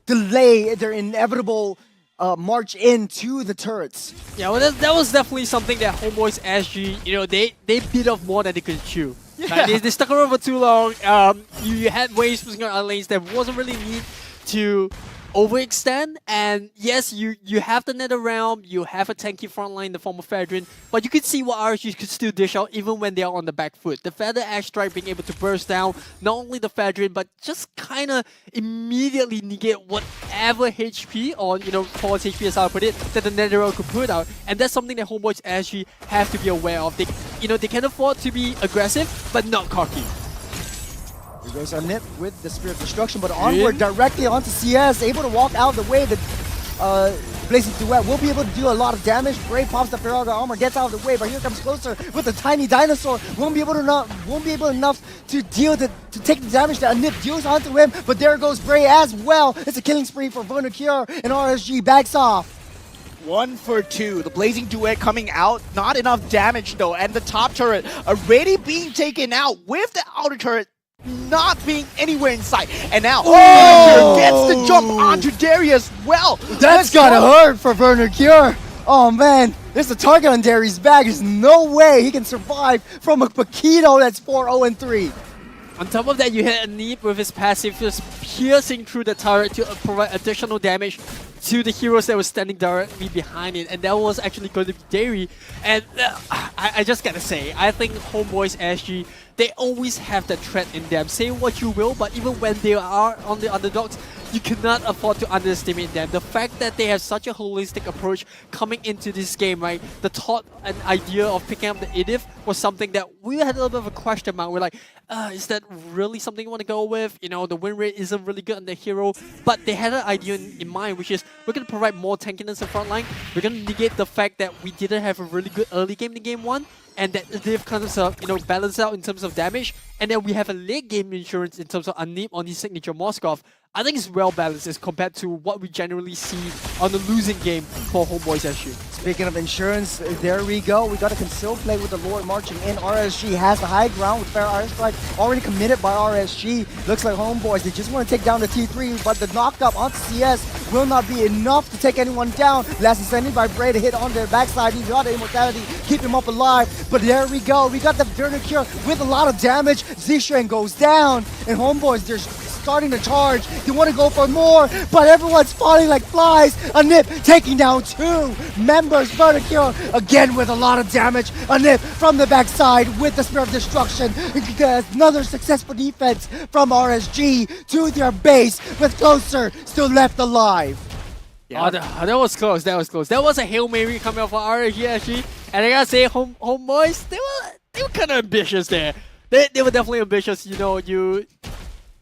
delay their inevitable march into the turrets. Yeah, well, that was definitely something that Homeboys SG, you know, they bit off more than they could chew. Yeah. They stuck around for too long. You had waves pushing on other lanes. There wasn't really need to overextend. And yes, you have the Nether Realm, you have a tanky frontline in the form of Fedrin, but you could see what RSG could still dish out even when they are on the back foot. The Feather Ash Strike being able to burst down not only the Fedrin, but just kind of immediately negate whatever HP, or, you know, false HP as I put it, that the Nether Realm could put out. And that's something that Homeboys SG have to be aware of. They, you know, they can afford to be aggressive, but not cocky. Here goes our Nip with the Spear of Destruction, but onward directly onto CS, able to walk out of the way. The Blazing Duet will be able to do a lot of damage. Bray pops the Ferraga armor, gets out of the way, but here comes closer with a tiny dinosaur. Won't be able enough to deal to take the damage that a Nip deals onto him. But there goes Bray as well. It's a killing spree for Vernacure, and RSG backs off. 1 for 2. The Blazing Duet coming out. Not enough damage though, and the top turret already being taken out with the outer turret not being anywhere in sight. And now Vernacure gets the jump onto Derry as well. That's gotta hurt for Vernacure. Oh man, there's a target on Derry's back. There's no way he can survive from a Paquito that's 4-0-3. On top of that, you hit Anip with his passive, just piercing through the turret to provide additional damage to the heroes that were standing directly behind it, and that was actually going to be Derry. And I just gotta say, I think Homeboys SG, they always have that threat in them. Say what you will, but even when they are on the underdogs, you cannot afford to underestimate them. The fact that they have such a holistic approach coming into this game, right? The thought and idea of picking up the Edith was something that we had a little bit of a question mark. We're like, is that really something you want to go with? You know, the win rate isn't really good on the hero, but they had an idea in mind, which is we're going to provide more tankiness in front line. We're going to negate the fact that we didn't have a really good early game in game 1, and that they've kind of, you know, balanced out in terms of damage, and then we have a late game insurance in terms of Anip on his signature Moskov. I think it's well balanced as compared to what we generally see on the losing game for Homeboys SG. Speaking of insurance, there we go. We got a concealed play with the Lord marching in. RSG has the high ground with Fair Airstrike already committed by RSG. Looks like Homeboys, they just want to take down the T3, but the knock-up onto CS will not be enough to take anyone down. Last descending by Bray to hit on their backside. He got the immortality, keep him up alive. But there we go. We got the Vernacure with a lot of damage. Zishan goes down, and Homeboys, they're starting to charge. They want to go for more, but everyone's falling like flies. Anip taking down 2 members. Vernacure again with a lot of damage. Anip from the backside with the Spear of Destruction. Another successful defense from RSG to their base, with Closer still left alive. Yeah, that was close. That was close. That was a Hail Mary coming out for RSG actually. And I gotta say, Homeboys, they were kind of ambitious there. They were definitely ambitious. You know,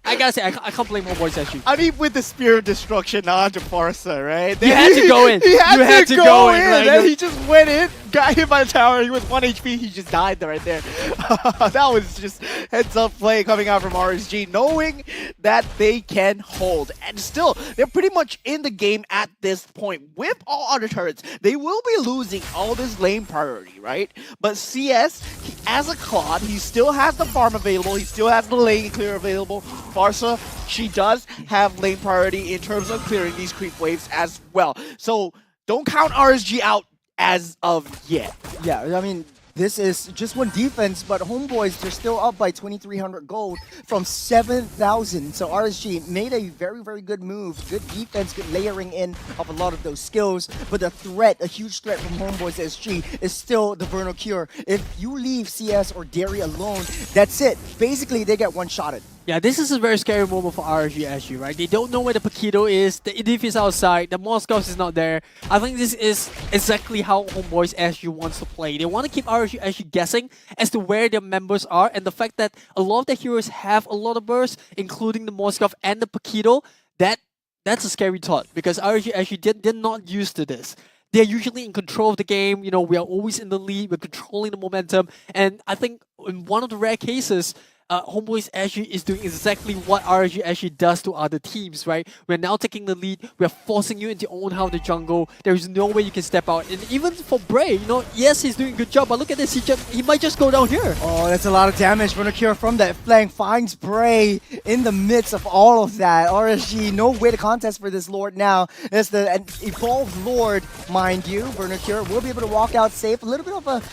I gotta say, I can't blame Homeboys SG. I mean, with the Spear of Destruction onto Forza, right? You had to go in. He had to go in. Like, And he just went in, got hit by the tower. He was 1 HP. He just died right there. That was just heads-up play coming out from RSG, knowing that they can hold. And still, they're pretty much in the game at this point. With all other turrets, they will be losing all this lane priority, right? But CS, as a Claude, he still has the farm available. He still has the lane clear available. Farsa, she does have lane priority in terms of clearing these creep waves as well. So don't count RSG out as of yet. Yeah, I mean, this is just one defense, but Homeboys, they're still up by 2,300 gold from 7,000. So RSG made a very, very good move. Good defense, good layering in of a lot of those skills. But the threat, a huge threat from Homeboys SG is still the Vernal Cure. If you leave CS or Dairy alone, that's it. Basically, they get one-shotted. Yeah, this is a very scary moment for RSG SG, right? They don't know where the Paquito is, the Idif is outside, the Moskov is not there. I think this is exactly how Homeboys SG wants to play. They want to keep RSG SG guessing as to where their members are, and the fact that a lot of their heroes have a lot of bursts, including the Moskov and the Paquito, that's a scary thought, because RSG SG they're not used to this. They're usually in control of the game, you know, we are always in the lead, we're controlling the momentum, and I think in one of the rare cases, Homeboys SG is doing exactly what RSG SG does to other teams, right? We're now taking the lead, we're forcing you into your own half of the jungle, there is no way you can step out. And even for Bray, you know, yes, he's doing a good job, but look at this, he might just go down here. Oh, that's a lot of damage. Vernal Cure from that flank finds Bray in the midst of all of that. RSG, no way to contest for this Lord now. It's the evolved Lord, mind you. Vernal Cure will be able to walk out safe. A little bit of a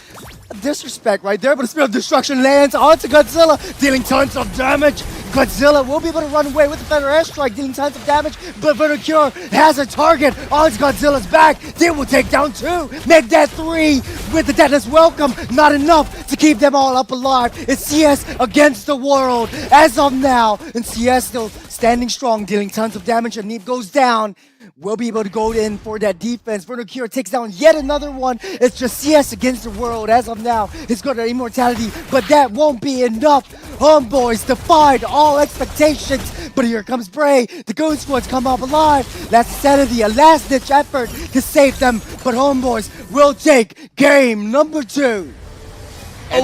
disrespect right there, but a Spear of Destruction lands onto Godzilla, dealing tons of damage. Godzilla will be able to run away with the Feather Airstrike, dealing tons of damage, but Vernal Cure has a target on Godzilla's back. They will take down 2, make that 3 with the Deathless Welcome. Not enough to keep them all up alive. It's CS against the world as of now, and CS still standing strong, dealing tons of damage. And Neep goes down. We'll be able to go in for that defense. Vernal Cure takes down yet another one. It's just CS against the world as of now. He's got an immortality, but that won't be enough. Homeboys defied all expectations, but here comes Bray. The Goon Squads come up alive. That's sanity, a last-ditch effort to save them, but Homeboys will take game number 2. A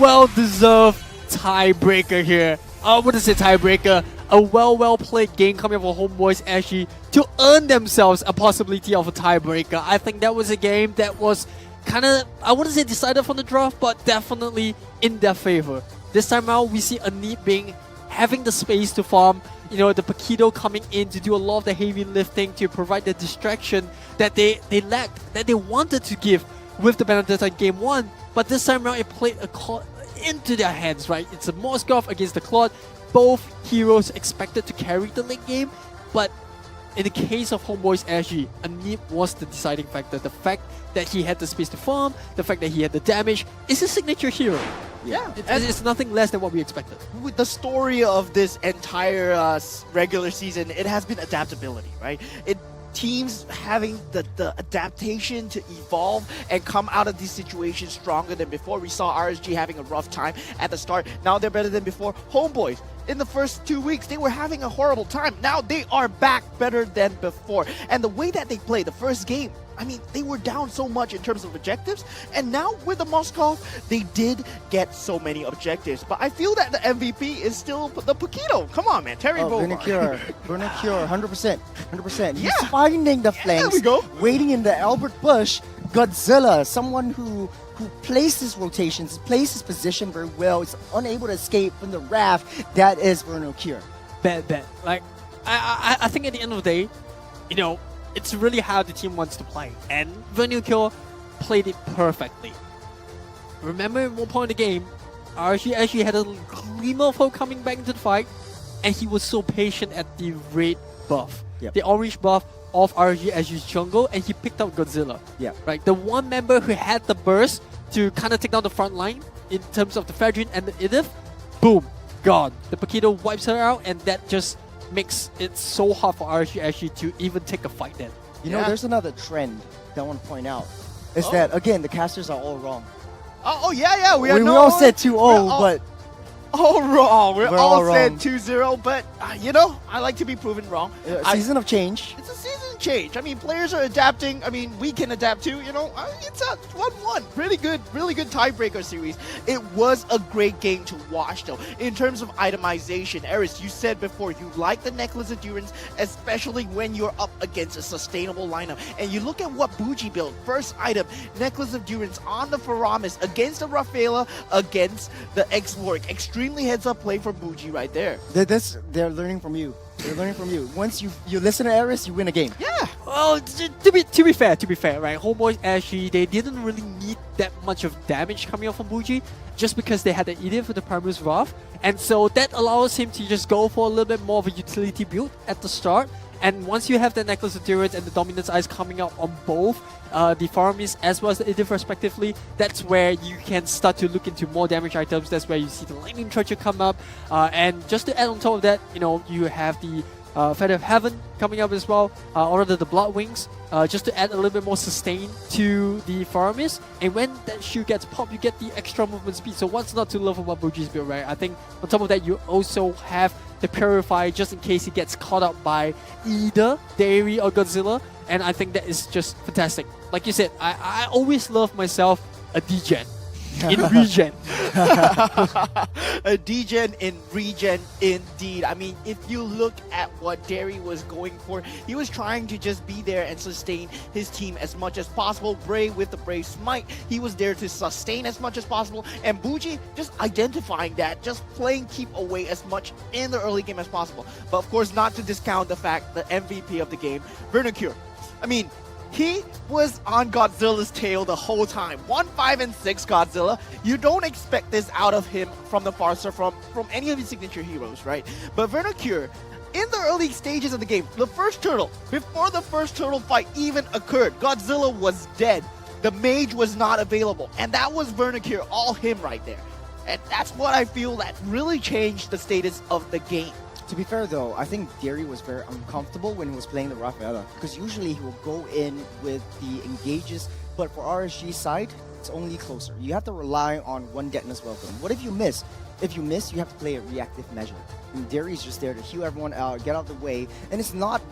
well-deserved tiebreaker here. I wouldn't say tiebreaker. A well played game coming from Homeboys SG to earn themselves a possibility of a tiebreaker. I think that was a game that was kind of, I wouldn't say decided from the draft, but definitely in their favor. This time out, we see Anit having the space to farm, you know, the Paquito coming in to do a lot of the heavy lifting to provide the distraction that they lacked, that they wanted to give with the Benedetta in game 1. But this time around, it played a call into their hands, right? It's a Moskov against the Claude. Both heroes expected to carry the late game, but in the case of Homeboys SG, Anip was the deciding factor. The fact that he had the space to farm, the fact that he had the damage, is his signature hero. Yeah, it's nothing less than what we expected. With the story of this entire regular season, it has been adaptability, right? Teams having the adaptation to evolve and come out of these situations stronger than before. We saw RSG having a rough time at the start. Now they're better than before. Homeboys, in the first 2 weeks, they were having a horrible time. Now they are back better than before. And the way that they played the first game, I mean, they were down so much in terms of objectives, and now with the Moskov, they did get so many objectives. But I feel that the MVP is still the Paquito. Come on, man, Terry Vernal Cure, 100%, 100%. He's finding the flanks, waiting in the Albert Bush. Godzilla, someone who places rotations, places position very well, is unable to escape from the raft. That is Vernal Cure. Bet. Like, I think at the end of the day, you know, it's really how the team wants to play. And Vernal Cure played it perfectly. Remember at one point in the game, RSG actually had a glimmer of hope coming back into the fight, and he was so patient at the red buff. The orange buff of RSG SG's jungle, and he picked up Godzilla. Right? The one member who had the burst to kind of take down the front line in terms of the Fedrin and the Idif, boom, gone. The Paquito wipes her out, and that just makes it so hard for RSG actually to even take a fight then. You know, there's another trend that I want to point out. Is that, again, the casters are all wrong. Yeah. We all said 2-0, but all wrong. We're We're all all said wrong. 2-0, but you know, I like to be proven wrong. Season of change. It's a season change. I mean, players are adapting. I mean, we can adapt too. You know, it's a 1-1. Pretty good, really good tiebreaker series. It was a great game to watch, though. In terms of itemization, Eris, you said before you like the Necklace Endurance, especially when you're up against a sustainable lineup. And you look at what Bougie built. First item, Necklace Endurance on the Faramis against the Rafaela, against the X-Warwick. Extremely heads-up play for Bougie right there. They're learning from you. They're learning from you. Once you listen to Eris, you win a game. Yeah. Well, to be fair, right? Homeboys actually they didn't really need that much of damage coming out from Bougie, just because they had the Idiot for the Primus Wrath, and so that allows him to just go for a little bit more of a utility build at the start. And once you have the Necklace Endurance and the Dominance Eyes coming out on both the Faramis as well as the Idiot respectively, that's where you can start to look into more damage items. That's where you see the Lightning Treasure come up. And just to add on top of that, you know, you have the Feather of Heaven coming up as well, or rather the Blood Wings, just to add a little bit more sustain to the Faramis. And when that shoe gets popped, you get the extra movement speed. So what's not to love about Boogie's build, right? I think on top of that, you also have the Purify just in case he gets caught up by either Dairy or Godzilla. And I think that is just fantastic. Like you said, I always love myself a degen in regen. A degen in regen indeed. I mean, if you look at what Derry was going for, he was trying to just be there and sustain his team as much as possible. Bray with the Brave Smite, he was there to sustain as much as possible. And Bougie just identifying that, just playing keep away as much in the early game as possible. But of course, not to discount the fact the MVP of the game, Vernacure. I mean, he was on Godzilla's tail the whole time. 1, 5, and 6 Godzilla. You don't expect this out of him from the Farsa, from any of his signature heroes, right? But Vernacure, in the early stages of the game, the first turtle, before the first turtle fight even occurred, Godzilla was dead. The mage was not available. And that was Vernacure, all him right there. And that's what I feel that really changed the status of the game. To be fair though, I think Derry was very uncomfortable when he was playing the Rafaela, because usually he will go in with the engages, but for RSG's side, it's only closer. You have to rely on one deadness welcome. What if you miss? If you miss, you have to play a reactive measure. And Derry's just there to heal everyone out, get out of the way, and it's not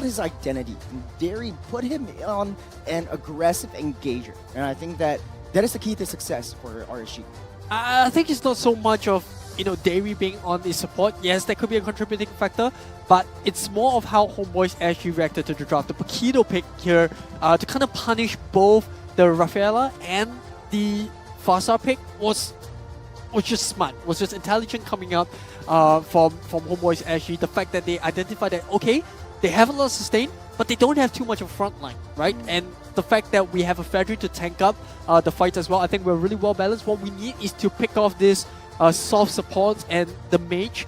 his identity. Derry put him on an aggressive engager, and I think that is the key to success for RSG. I think it's not so much of, you know, Dairy being on the support. Yes, that could be a contributing factor, but it's more of how Homeboys actually reacted to the draft. The Paquito pick here to kind of punish both the Rafaela and the Farsa pick was just smart, was just intelligent coming up from Homeboys actually. The fact that they identified that, okay, they have a lot of sustain, but they don't have too much of a front line, right? And the fact that we have a Fredry to tank up the fight as well, I think we're really well balanced. What we need is to pick off this soft supports and the mage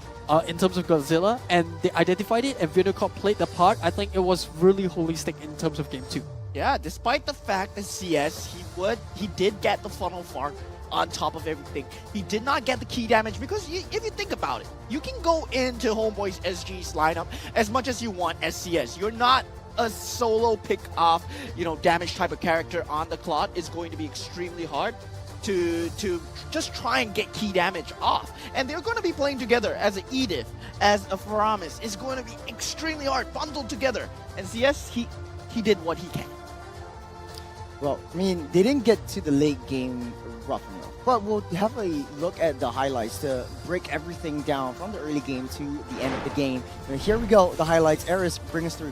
in terms of Godzilla, and they identified it, and Vinocorp played the part. I think it was really holistic in terms of game 2. Yeah, despite the fact that CS, he did get the funnel farm on top of everything. He did not get the key damage because if you think about it, you can go into Homeboys SG's lineup as much as you want as CS. You're not a solo pick off, you know, damage type of character on the Claude. Is going to be extremely hard to just try and get key damage off. And they're going to be playing together as an Edith, as a Faramis. It's going to be extremely hard, bundled together. And CS, he did what he can. Well, I mean, they didn't get to the late game rough enough. But we'll have a look at the highlights to break everything down from the early game to the end of the game. And here we go, the highlights. Eris, bring us through.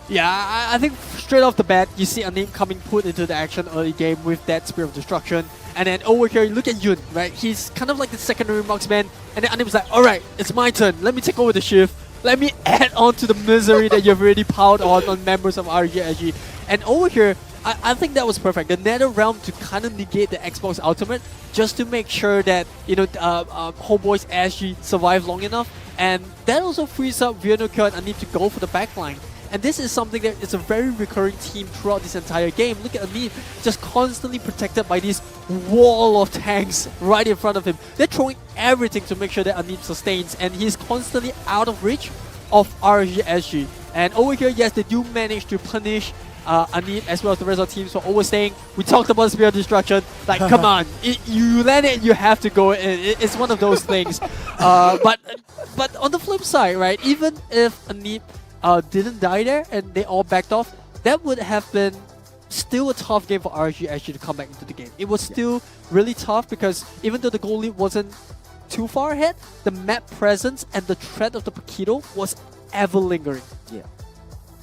Yeah, I think straight off the bat, you see Anim coming put into the action early game with that Spirit of Destruction. And then over here, look at Yun, right? He's kind of like the secondary marksman. And then Anim's like, alright, it's my turn. Let me take over the shift. Let me add on to the misery that you've already piled on members of RGSG. And over here, I think that was perfect. The Nether Realm to kind of negate the Xbox Ultimate, just to make sure that, you know, Homeboys actually survive long enough. And that also frees up Vinocorp and Anim to go for the backline. And this is something that is a very recurring theme throughout this entire game. Look at Anim, just constantly protected by this wall of tanks right in front of him. They're throwing everything to make sure that Anim sustains, and he's constantly out of reach of RGSG. And over here, yes, they do manage to punish Anit as well as the rest of the teams were always saying, we talked about Spear of Destruction, like come on, you land it, you have to go in. It's one of those things. But on the flip side, right, even if Anit didn't die there and they all backed off, that would have been still a tough game for RSG actually to come back into the game. It was still really tough because even though the goal lead wasn't too far ahead, the map presence and the threat of the Paquito was ever lingering. Yeah.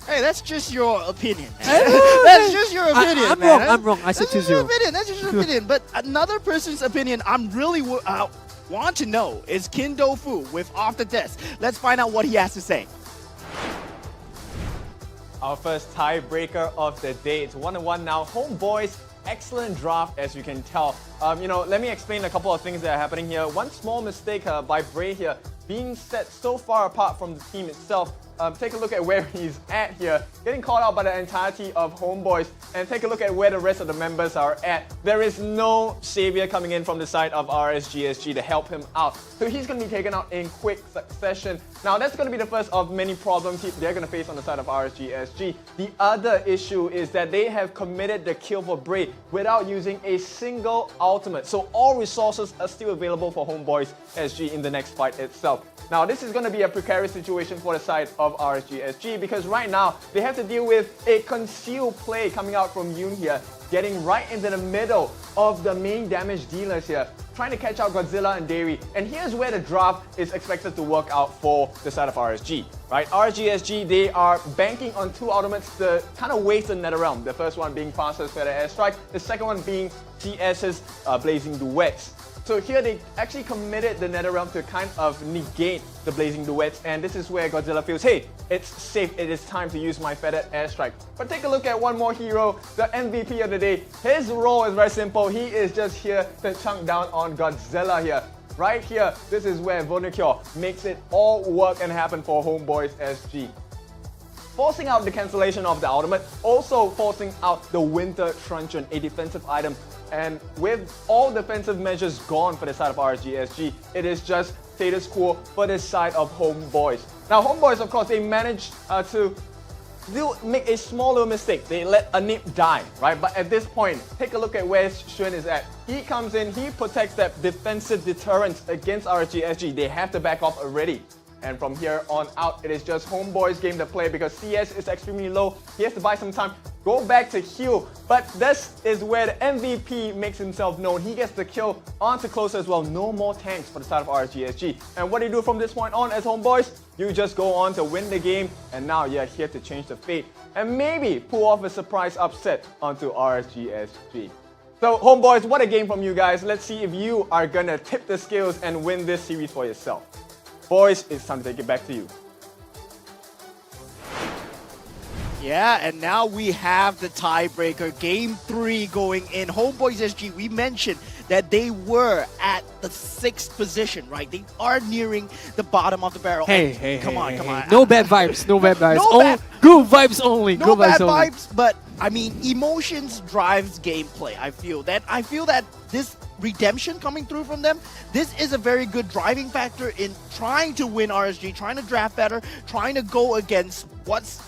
Hey, that's just your opinion. That's just your opinion, I'm man. wrong. I'm wrong. I said 2-0. That's just your opinion. That's just your opinion. But another person's opinion I'm really want to know is Kin Do-Fu with Off the Desk. Let's find out what he has to say. Our first tiebreaker of the day. It's 1-1 now. Homeboys, excellent draft as you can tell. Let me explain a couple of things that are happening here. One small mistake by Bray here, being set so far apart from the team itself. Take a look at where he's at here, getting called out by the entirety of Homeboys, and take a look at where the rest of the members are at. There is no savior coming in from the side of RSGSG to help him out, so he's going to be taken out in quick succession. Now that's going to be the first of many problems they're going to face on the side of RSGSG. The other issue is that they have committed the kill for Bray without using a single ultimate, so all resources are still available for Homeboys SG in the next fight itself. Now this is going to be a precarious situation for the side of RSGSG because right now they have to deal with a concealed play coming out from Yoon here, getting right into the middle of the main damage dealers here, trying to catch out Godzilla and Dairy. And here's where the draft is expected to work out for the side of RSG, right? RSGSG, they are banking on two ultimates to kind of waste the NetherRealm. The first one being Faster's Feather Airstrike, the second one being CS's Blazing Duets. So here they actually committed the NetherRealm to kind of negate the Blazing Duets, and this is where Godzilla feels, hey, it's safe, it is time to use my Feathered Airstrike. But take a look at one more hero, the MVP of the day. His role is very simple, he is just here to chunk down on Godzilla here. Right here, this is where Vonacure makes it all work and happen for Homeboys SG. Forcing out the cancellation of the ultimate, also forcing out the Winter Truncheon, a defensive item. And with all defensive measures gone for the side of RSGSG, it is just status quo for the side of Homeboys. Now Homeboys, of course, they managed to make a small little mistake. They let Anip die, right? But at this point, take a look at where Xuan is at. He comes in, he protects that defensive deterrence against RSGSG. They have to back off already. And from here on out, it is just Homeboy's game to play because CS is extremely low. He has to buy some time, go back to heal. But this is where the MVP makes himself known. He gets the kill onto closer as well. No more tanks for the side of RSGSG. And what do you do from this point on as Homeboys? You just go on to win the game, and now you're here to change the fate and maybe pull off a surprise upset onto RSGSG. So Homeboys, what a game from you guys. Let's see if you are gonna tip the scales and win this series for yourself. Boys, it's time to take it back to you. Yeah, and now we have the tiebreaker, Game 3 going in. Homeboys SG, we mentioned that they were at the 6th position, right? They are nearing the bottom of the barrel. Hey, come on. No bad vibes, no bad vibes. Good vibes only. No bad vibes, but I mean, emotions drives gameplay. I feel that this redemption coming through from them, this is a very good driving factor in trying to win RSG, trying to draft better, trying to go against what's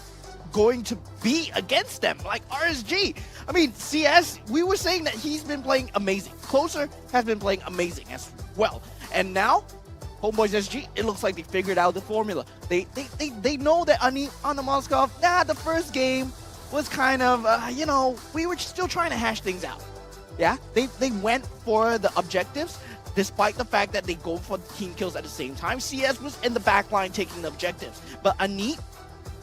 going to be against them, like RSG. I mean, CS, we were saying that he's been playing amazing. Closer has been playing amazing as well. And now, Homeboys SG, it looks like they figured out the formula. They know that Anna Moskov, the first game was kind of, we were still trying to hash things out. Yeah, they went for the objectives, despite the fact that they go for team kills at the same time. CS was in the back line taking the objectives. But Anit,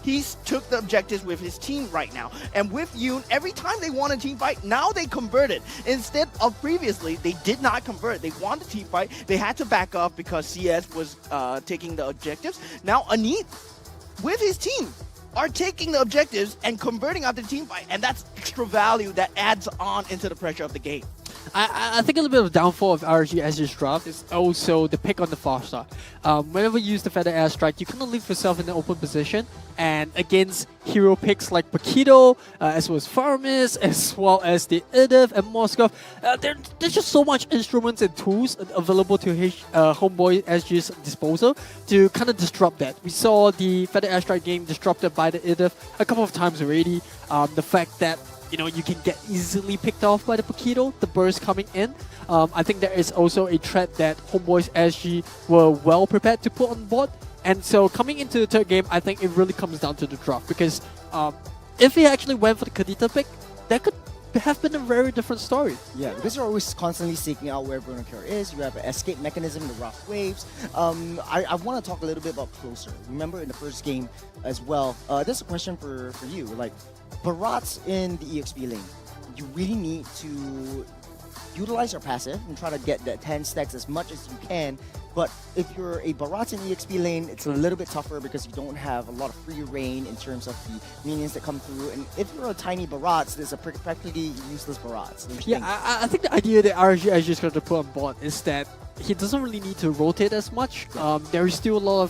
he's took the objectives with his team right now. And with Yoon, every time they won a team fight, now they converted. Instead of previously, they did not convert. They won the team fight. They had to back off because CS was taking the objectives. Now Anit, with his team, are taking the objectives and converting out the team fight. And that's extra value that adds on into the pressure of the game. I think a little bit of downfall of RG as this draft is also the pick on the far-star. Whenever you use the Feather Airstrike, you kind of leave yourself in an open position, and against hero picks like Paquito, as well as Farmis, as well as the Idif and Moskov, there's just so much instruments and tools available to Homeboy SG's disposal to kind of disrupt that. We saw the Feather Airstrike game disrupted by the Idif a couple of times already. The fact that you can get easily picked off by the Paquito, the burst coming in. I think there is also a threat that Homeboys SG were well prepared to put on board. And so coming into the third game, I think it really comes down to the draft, because if he actually went for the Kadita pick, that could have been a very different story. Yeah, because you're always constantly seeking out where Bruno Cure is. You have an escape mechanism, the rough waves. I want to talk a little bit about Closer. Remember in the first game as well, this is a question for you. Like, Barats in the EXP lane, you really need to utilize your passive and try to get that 10 stacks as much as you can. But if you're a Barats in EXP lane, it's a little bit tougher because you don't have a lot of free reign in terms of the minions that come through. And if you're a tiny Barats, there's a practically useless Barats. Yeah, I think the idea that RG is just going to put on board is that he doesn't really need to rotate as much. There is still a lot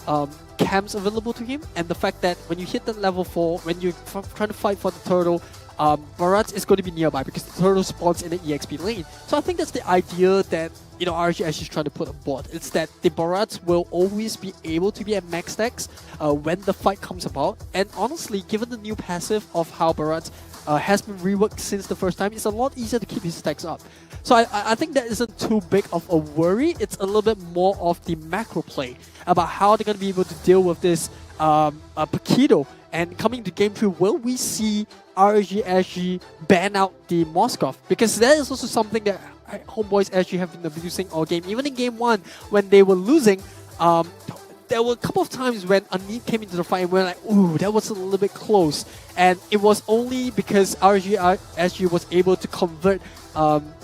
of camps available to him, and the fact that when you hit the level 4, when you're trying to fight for the turtle, Barats is going to be nearby because the turtle spawns in the EXP lane. So I think that's the idea that RGS is trying to put on board. It's that the Barats will always be able to be at max stacks when the fight comes about. And honestly, given the new passive of how Barats has been reworked since the first time, it's a lot easier to keep his stacks up. So I think that isn't too big of a worry. It's a little bit more of the macro play about how they're going to be able to deal with this Paquito. And coming to game 3, will we see RG ban out the Moskov? Because that is also something that Homeboys SG have been abusing all game. Even in game 1, when they were losing, there were a couple of times when Anit came into the fight and we were like, ooh, that was a little bit close. And it was only because SG was able to convert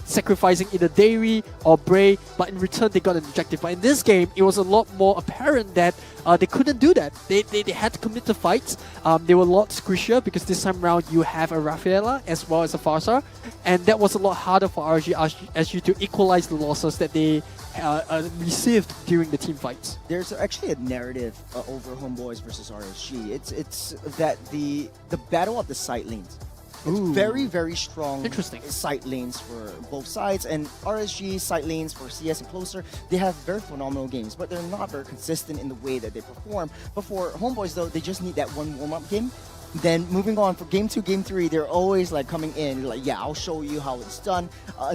sacrificing either Dairy or Bray, but in return they got an objective. But in this game, it was a lot more apparent that they couldn't do that. They had to commit to fights. They were a lot squishier because this time around you have a Rafaela as well as a Farsar, and that was a lot harder for RG to equalize the losses that they received during the team fights. There's actually a narrative over Homeboys versus RSG. It's that the battle of the side lanes. It's very, very strong side lanes for both sides, and RSG side lanes for CS and Closer, they have very phenomenal games, but they're not very consistent in the way that they perform. But for Homeboys though, they just need that one warm-up game. Then moving on for game 2, game 3, they're always like coming in like, yeah, I'll show you how it's done.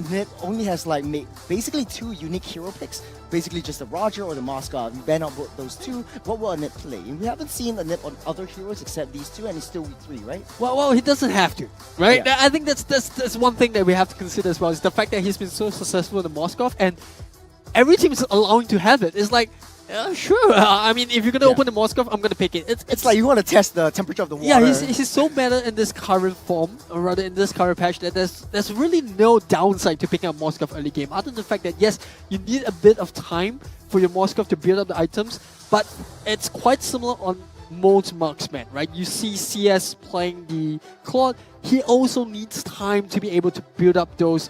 Nip only has like basically 2 unique hero picks, basically just the Roger or the Moskov. You ban out those 2. What will Nip play? And we haven't seen a Nip on other heroes except these 2, and it's still week 3, right? Well, he doesn't have to, right? Yeah. I think that's one thing that we have to consider as well, is the fact that he's been so successful in the Moskov, and every team is allowing to have it. It's like, sure. I mean, if you're gonna open the Moskov, I'm gonna pick it. It's like you want to test the temperature of the water. Yeah, he's so meta in this current form, or rather in this current patch, that there's really no downside to picking up Moskov early game, other than the fact that yes, you need a bit of time for your Moskov to build up the items, but it's quite similar on most marksmen, right? You see CS playing the Claude, he also needs time to be able to build up those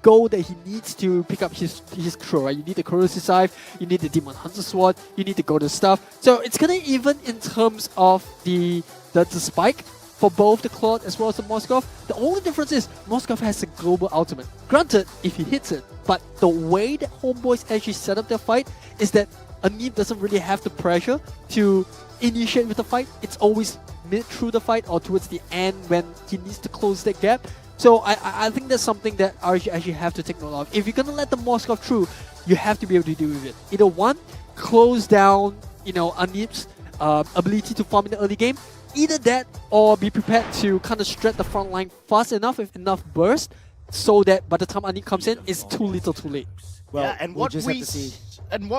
gold that he needs to pick up his crew, right? You need the Corrosive Scythe, you need the Demon Hunter Sword, you need the golden stuff. So it's gonna even in terms of the spike for both the Claude as well as the Moskov. The only difference is Moskov has a global ultimate. Granted, if he hits it, but the way that Homeboys actually set up their fight is that Anip doesn't really have the pressure to initiate with the fight. It's always mid through the fight or towards the end when he needs to close that gap. So I think that's something that RG actually have to take note of. If you're gonna let the Moskov through, you have to be able to deal with it. Either one, close down, Anip's ability to farm in the early game. Either that, or be prepared to kind of stretch the front line fast enough with enough burst, so that by the time Anip comes in, it's too little, too late. Well, yeah, and what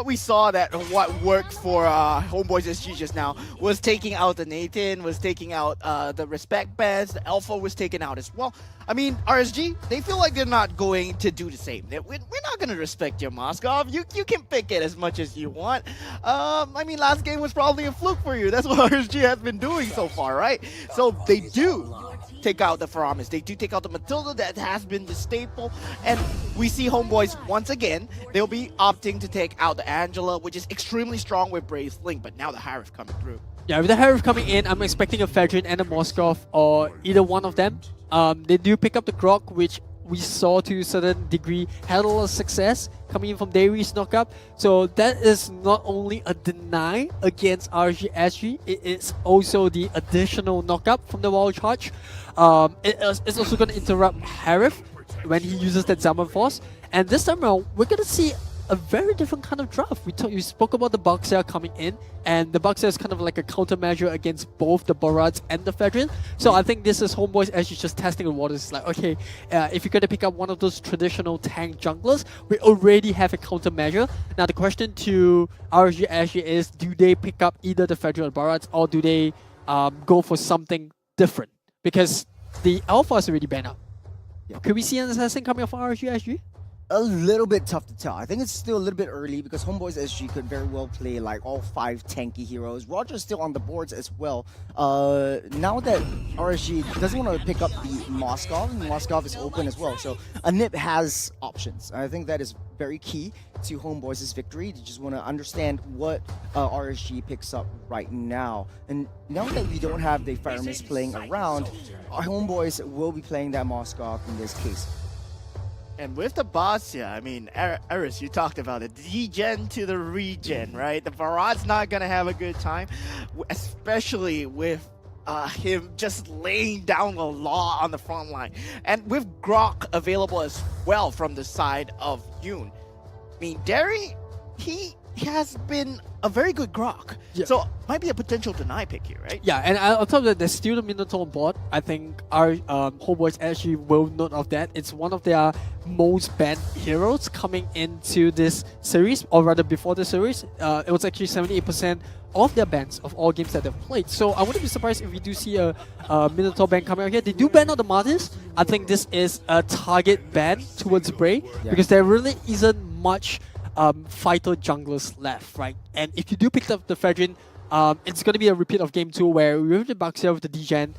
we saw that what worked for Homeboys SG just now was taking out the Nathan, was taking out the respect bans, the Alpha was taken out as well. I mean, RSG, they feel like they're not going to do the same. We're not going to respect your Moskov. You can pick it as much as you want. I mean, last game was probably a fluke for you. That's what RSG has been doing so far, right? So they do take out the Faramis. They do take out the Matilda that has been the staple. And we see Homeboys once again. They'll be opting to take out the Angela, which is extremely strong with Brave Link. But now the Harif coming through. Yeah, with the Harif coming in, I'm expecting a Fedrin and a Moskov, or either one of them. They do pick up the Grok, which we saw to a certain degree had a lot of success coming in from Dairy's knockup. So that is not only a deny against RGSG, it is also the additional knockup from the Wild Charge. It's also going to interrupt Harif when he uses that Zaman Force. And this time around, we're going to see a very different kind of draft. We spoke about the Baxia coming in, and the Baxia is kind of like a countermeasure against both the Barats and the Fedrin. So I think this is Homeboys actually just testing the waters. It's like, okay, if you're going to pick up one of those traditional tank junglers, we already have a countermeasure. Now the question to RG actually is, do they pick up either the Fedrin or the Barats, or do they go for something different? Because the Alpha is already banned out. Could we see an assassin coming off RG? A little bit tough to tell. I think it's still a little bit early because Homeboys SG could very well play like all 5 tanky heroes. Roger's still on the boards as well. Now that RSG doesn't want to pick up the Moskov, and Moskov is open as well. So Anip has options. I think that is very key to Homeboys' victory. They just want to understand what RSG picks up right now. And now that we don't have the Fire Mist playing around, our Homeboys will be playing that Moskov in this case. And with the Baxia, I mean, Eris, you talked about it. Degen to the regen, right? The Barad's not going to have a good time, especially with him just laying down the law on the front line. And with Grok available as well from the side of Yoon. I mean, Derry, he has been a very good Grok. Yeah. So might be a potential deny pick here, right? Yeah, and on top of that, there's still the Minotaur on board. I think our Homeboys actually will note of that. It's one of their most banned heroes coming into this series, or rather before the series. It was actually 78% of their bans of all games that they've played. So I wouldn't be surprised if we do see a Minotaur ban coming out here. They do ban out the Martyrs. I think this is a target ban towards Bray, because there really isn't much fighter junglers left, right? And if you do pick up the Fedrin, it's going to be a repeat of game 2 where with the Baxia with the Degen,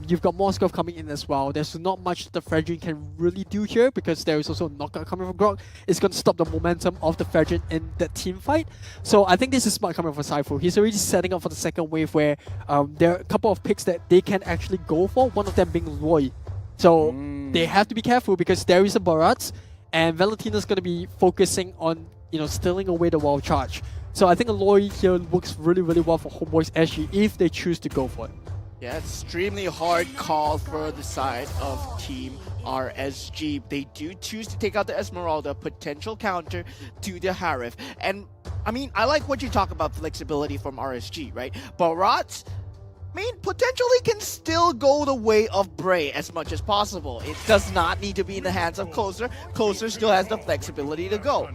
you've got Moskov coming in as well. There's not much that the Fedrin can really do here because there is also a knockout coming from Grok. It's going to stop the momentum of the Fedrin in that team fight. So I think this is smart coming from Saifu. He's already setting up for the second wave where there are a couple of picks that they can actually go for, one of them being Roy. So they have to be careful because there is a Barats, and Valentina's going to be focusing on, you know, stealing away the Wild Charge. So I think Aloy here works really, really well for Homeboys SG if they choose to go for it. Yeah, extremely hard call for the side of Team RSG. They do choose to take out the Esmeralda, potential counter to the Harif. And I mean, I like what you talk about flexibility from RSG, right? Barat, I mean, potentially can still go the way of Bray as much as possible. It does not need to be in the hands of Closer. Closer still has the flexibility to go.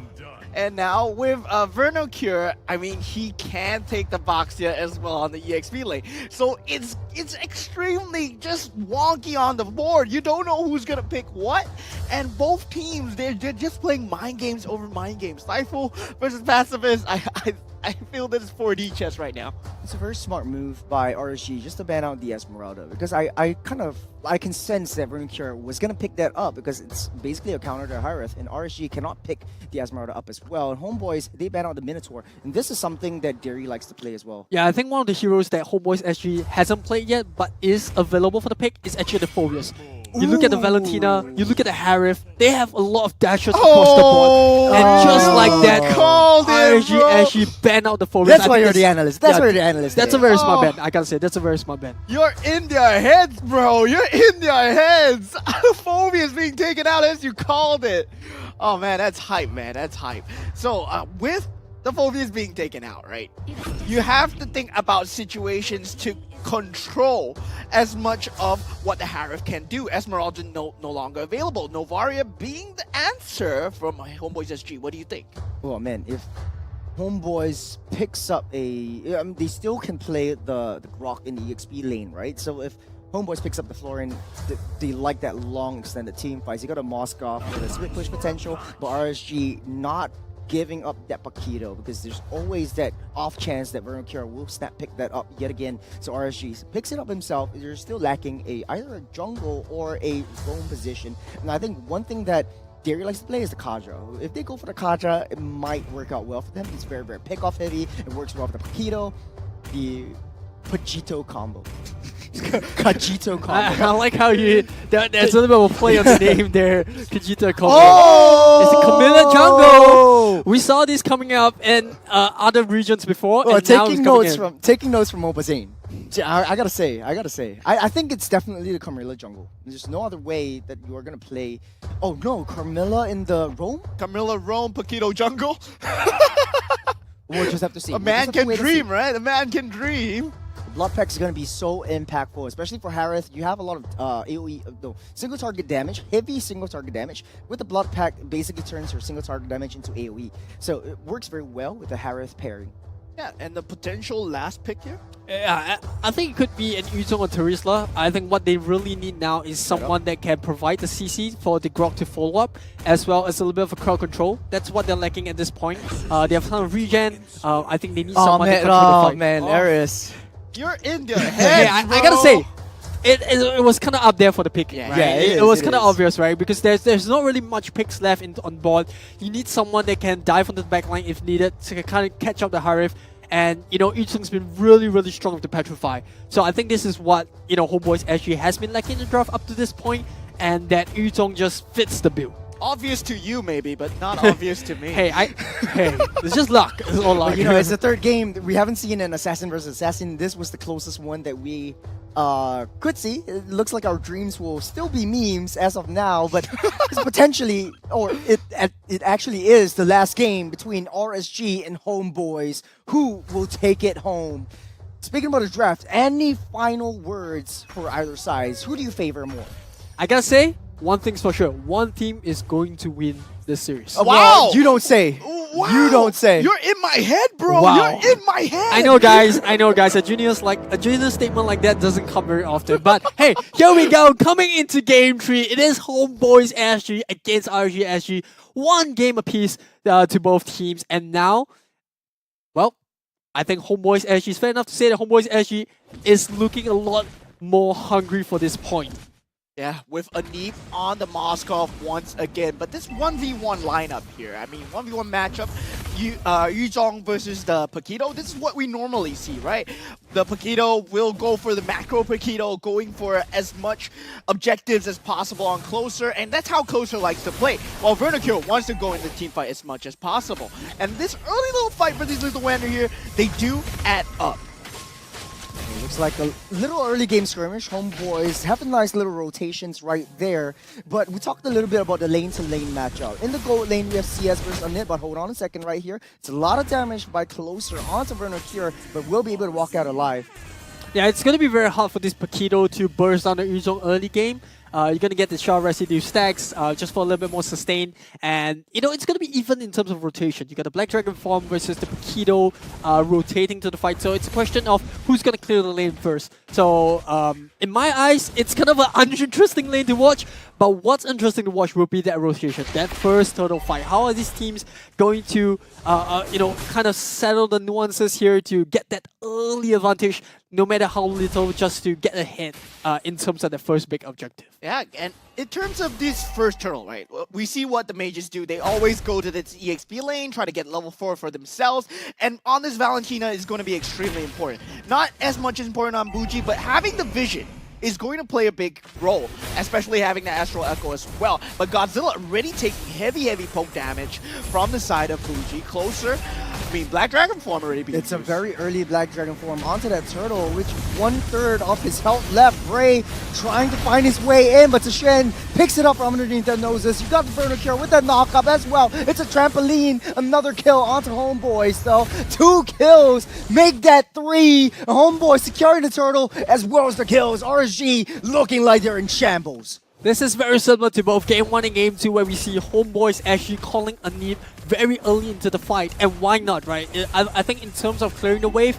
And now with Vernocure, I mean, he can take the Baxia as well on the EXP lane. So it's extremely just wonky on the board. You don't know who's going to pick what. And both teams, they're just playing mind games over mind games. Stifle versus Pacifist, I feel that it's 4D chess right now. It's a very smart move by RSG just to ban out the Esmeralda, because I can sense that Vernocure was going to pick that up because it's basically a counter to Harith, and RSG cannot pick the Esmeralda up as well. And Homeboys, they ban out the Minotaur, and this is something that Derry likes to play as well. Yeah, I think one of the heroes that Homeboys SG hasn't played yet but is available for the pick is actually the Phobius. You look at the Valentina, you look at the Harith, they have a lot of dashes across the board. And just like that, RSG actually ban out the Phobius. That's why you're the analyst. That's why you're the analyst. That's a very smart ban. I gotta say, that's a very smart ban. You're in their heads, bro. You're in their heads. Phobia is being taken out as you called it. Oh man, that's hype, man. That's hype. So with the Phobias being taken out, right? You have to think about situations to control as much of what the Harith can do. Esmeralda no longer available. Novaria being the answer from Homeboys SG. What do you think? Oh man, if Homeboys picks up they still can play the Grok in the EXP lane, right? So if Homeboys picks up the Florian, they like that long extended team fights. You got a Moskov with a split push potential, but RSG not giving up that Paquito, because there's always that off chance that Vernocura will snap pick that up yet again. So RSG picks it up himself. They're still lacking either a jungle or a roam position. And I think one thing that Derry likes to play is the Kadra. If they go for the Kadra, it might work out well for them. It's very, very pick-off heavy. It works well for the Paquito. The Pajito combo. Kajito combo. I like how you there's a little bit of a play on the name there. Kajito combo. Oh! It's the Camilla Jungle. We saw this coming up in other regions before. Well, and now it's taking notes from Mobazane. I gotta say. I think it's definitely the Carmilla jungle. There's no other way that you are gonna play. Oh no, Carmilla in the roam? Carmilla roam, Paquito jungle. We'll just have to see. A man can dream, right? A man can dream. Blood Pack is going to be so impactful, especially for Harith. You have a lot of AoE, single target damage, heavy single target damage. With the Blood Pack, basically turns your single target damage into AoE. So it works very well with the Harith pairing. Yeah, and the potential last pick here? Yeah, I think it could be an Yuzong or Terisla. I think what they really need now is someone that can provide the CC for the Grok to follow up, as well as a little bit of a crowd control. That's what they're lacking at this point. They have some regen. I think they need someone to control the fight. Oh man, Eris. You're in their head, I gotta say, it was kind of up there for the pick. Yeah, right? yeah, it was kind of obvious, right? Because there's not really much picks left on board. You need someone that can dive onto the backline if needed to kind of catch up the Harith. And, you know, Yuzong's been really, really strong with the Petrify. So I think this is what, you know, Homeboys actually has been lacking in the draft up to this point, and that Yuzong just fits the bill. Obvious to you, maybe, but not obvious to me. Hey, it's just luck. It's all luck. But, you know, it's the third game. We haven't seen an Assassin versus Assassin. This was the closest one that we could see. It looks like our dreams will still be memes as of now, but it's potentially, or it actually is the last game between RSG and Homeboys. Who will take it home? Speaking about the draft, any final words for either side? Who do you favor more? I gotta say, one thing's for sure. One team is going to win this series. Wow! Well, you don't say. Wow. You don't say. You're in my head, bro. Wow. You're in my head. I know, guys. A junior statement like that doesn't come very often. But hey, here we go. Coming into game 3, it is Homeboys SG against RG SG. One game apiece to both teams. And now, well, I think Homeboys SG is fair enough to say that Homeboys SG is looking a lot more hungry for this point. Yeah, with Anip on the Moskov once again. But this 1v1 lineup here, I mean, 1v1 matchup, Yuzong versus the Paquito, this is what we normally see, right? The Paquito will go for the macro Paquito, going for as much objectives as possible on Closer, and that's how Closer likes to play. While Vernocura wants to go in the team fight as much as possible. And this early little fight for these Lithuania here, they do add up. It looks like a little early game skirmish. Homeboys have nice little rotations right there. But we talked a little bit about the lane-to-lane matchup. In the gold lane, we have CS versus Anit, but hold on a second right here. It's a lot of damage by Closer onto Vernocura, but we'll be able to walk out alive. Yeah, it's going to be very hard for this Paquito to burst down the Yuzong early game. You're going to get the short residue stacks just for a little bit more sustain. And, you know, it's going to be even in terms of rotation. You got the Black Dragon form versus the Paquito rotating to the fight. So it's a question of who's going to clear the lane first. So, in my eyes, it's kind of an uninteresting lane to watch. But what's interesting to watch will be that rotation, that first turtle fight. How are these teams going to, you know, kind of settle the nuances here to get that early advantage, no matter how little, just to get ahead in terms of the first big objective. Yeah, and in terms of this first turtle, right, we see what the mages do. They always go to this EXP lane, try to get level 4 for themselves, and on this Valentina is going to be extremely important. Not as much as important on Buji, but having the vision is going to play a big role, especially having the Astral Echo as well. But Godzilla already taking heavy poke damage from the side of Fuji. Closer, I mean, Black Dragon form already being It's used. a very early Black Dragon form onto that turtle, which 1/3 of his health left. Bray trying to find his way in, but Tashen picks it up from underneath their noses. You got the Vernocura with that knockup as well. It's a trampoline, another kill onto Homeboys though. 2 kills, make that 3. Homeboys securing the turtle as well as the kills. RSG looking like they're in shambles. This is very similar to both Game 1 and Game 2, where we see Homeboys actually calling a need very early into the fight. And why not, right? I think in terms of clearing the wave,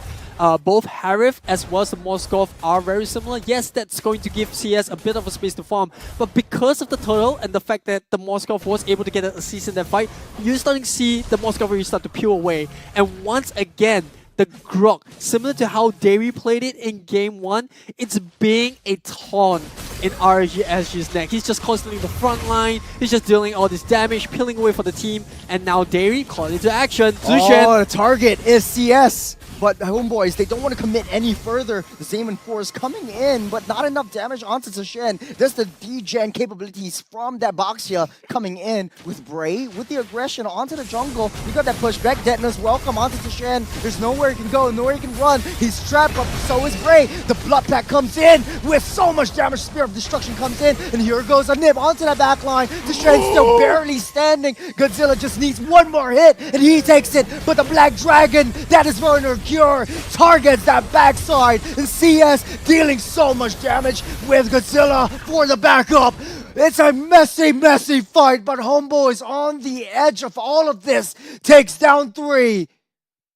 both Harif as well as the Moskov are very similar. Yes, that's going to give CS a bit of a space to farm, but because of the turtle and the fact that the Moskov was able to get an assist in that fight, you're starting to see the Moskov really start to peel away. And once again, the Grok, similar to how Derry played it in game 1, it's being a taunt in RGSG's neck. He's just constantly in the front line, he's just dealing all this damage, peeling away for the team, and now Derry called into action. Zushen. Oh, the target is CS. But Homeboys, they don't want to commit any further. The Zaman Force coming in, but not enough damage onto Zushen. There's the degen capabilities from that Boxia coming in with Bray, with the aggression onto the jungle. You got that pushback. Deadness welcome onto Zushen. There's nowhere he can go, nowhere he can run. He's trapped, but so is Bray. The Blood Pack comes in with so much damage. Spear of Destruction comes in, and here goes a nib onto that backline. Zushen still barely standing. Godzilla just needs one more hit, and he takes it. But the Black Dragon, that is Werner Cure, targets that backside, and CS dealing so much damage with Godzilla for the backup. It's a messy fight, but Homeboys on the edge of all of this takes down 3.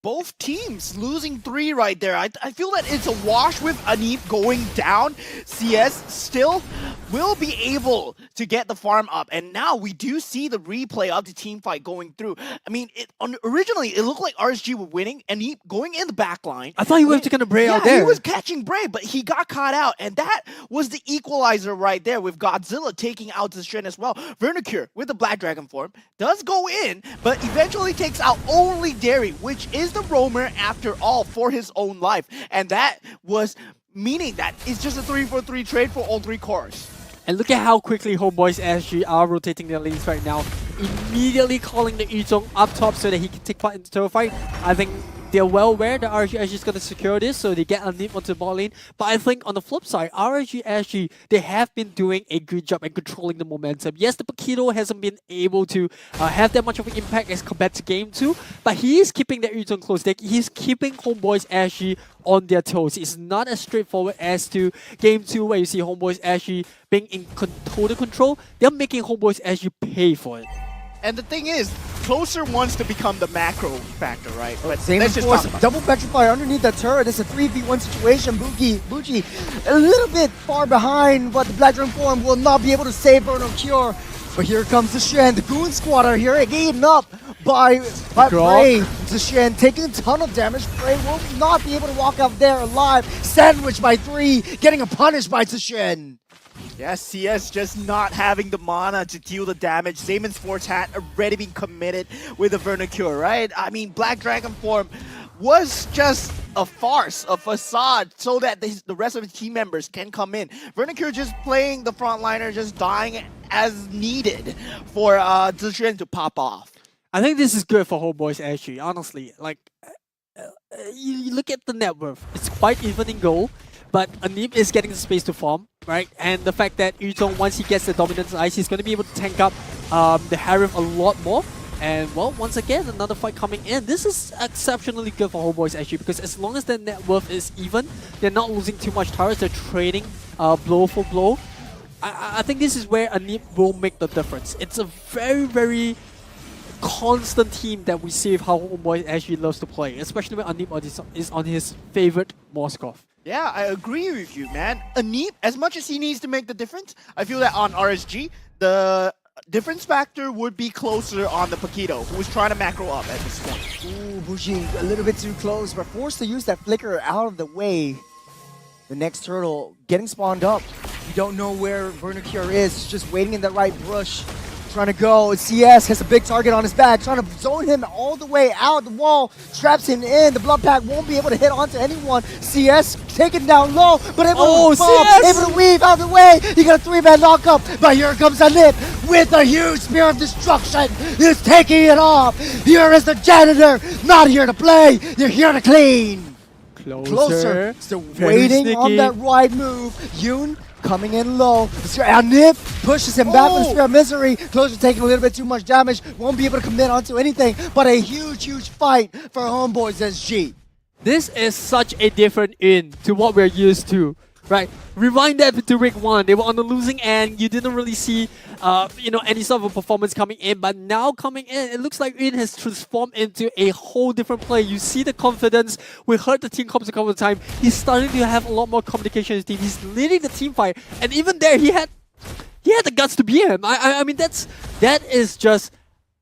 Both teams losing 3 right there. I feel that it's a wash with Anip going down. CS still will be able to get the farm up. And now we do see the replay of the team fight going through. I mean, originally it looked like RSG were winning. Anip going in the back line. I thought he was going to Bray out there. He was catching Bray, but he got caught out. And that was the equalizer right there with Godzilla taking out the Shen as well. Vernicure with the Black Dragon form does go in, but eventually takes out only Derry, which is the roamer after all for his own life. And that was meaning that it's just a 3-for-3 trade for all 3 cores. And look at how quickly Homeboys SG are rotating their lanes right now. Immediately calling the Yuzhong up top so that he can take part in the turtle fight. I think they're well aware that RSG is going to secure this, so they get a nip onto the ball lane. But I think on the flip side, RSG, they have been doing a good job at controlling the momentum. Yes, the Paquito hasn't been able to have that much of an impact as compared to Game 2, but he is keeping that Yuzhong close. He's keeping Homeboys SG on their toes. It's not as straightforward as to Game 2, where you see Homeboys SG being in total control. They're making Homeboys SG pay for it. And the thing is, Closer wants to become the macro factor, right? But Zaman Force, double petrify underneath that turret. It's a 3v1 situation. Buki, a little bit far behind, but the Black Dragon form will not be able to save Bruno Cure. But here comes the Shen. The Goon Squad are here, eaten up by Bray. The Shen taking a ton of damage. Bray will not be able to walk out there alive. Sandwiched by 3, getting a punish by Zushen. Yes, CS just not having the mana to deal the damage. Zaman's Force had already been committed with the Vernicure, right? I mean, Black Dragon form was just a farce, a facade, so that the rest of the team members can come in. Vernicure just playing the frontliner, just dying as needed for Zushen to pop off. I think this is good for Homeboys actually, honestly. Like, you look at the net worth, it's quite even in goal. But Anip is getting the space to farm, right? And the fact that Yuzhong, once he gets the dominance ice, he's going to be able to tank up the Harif a lot more. And, well, once again, another fight coming in. This is exceptionally good for Homeboys, actually, because as long as their net worth is even, they're not losing too much turrets, they're trading blow for blow. I think this is where Anip will make the difference. It's a very, very constant team that we see with how Homeboys actually loves to play, especially when Anip is on his favorite Moskov. Yeah, I agree with you, man. Anip, as much as he needs to make the difference, I feel that on RSG, the difference factor would be closer on the Paquito, who was trying to macro up at this point. Ooh, Bushi, a little bit too close, but forced to use that flicker out of the way. The next turtle getting spawned up. You don't know where Vernicure is, just waiting in the right bush. Trying to go. CS has a big target on his back, trying to zone him all the way out the wall, traps him in. The Blood Pack won't be able to hit onto anyone. CS taken down low, but able to bomb, able to weave out of the way. He got a 3-man knockup, but here comes Anip with a huge Spear of Destruction. He's taking it off. Here is the janitor, not here to play. You're here to clean. Closer. Still waiting on that right move. Yoon coming in low. Anip pushes him back with the Spear of Misery. Closer taking a little bit too much damage. Won't be able to commit onto anything, but a huge fight for Homeboys SG. This is such a different in to what we're used to right? Rewind that to week 1. They were on the losing end. You didn't really see, any sort of a performance coming in. But now coming in, it looks like it has transformed into a whole different play. You see the confidence. We heard the team comms a couple of times. He's starting to have a lot more communication with his team. He's leading the team fight. And even there, he had the guts to beat him. I mean, that is just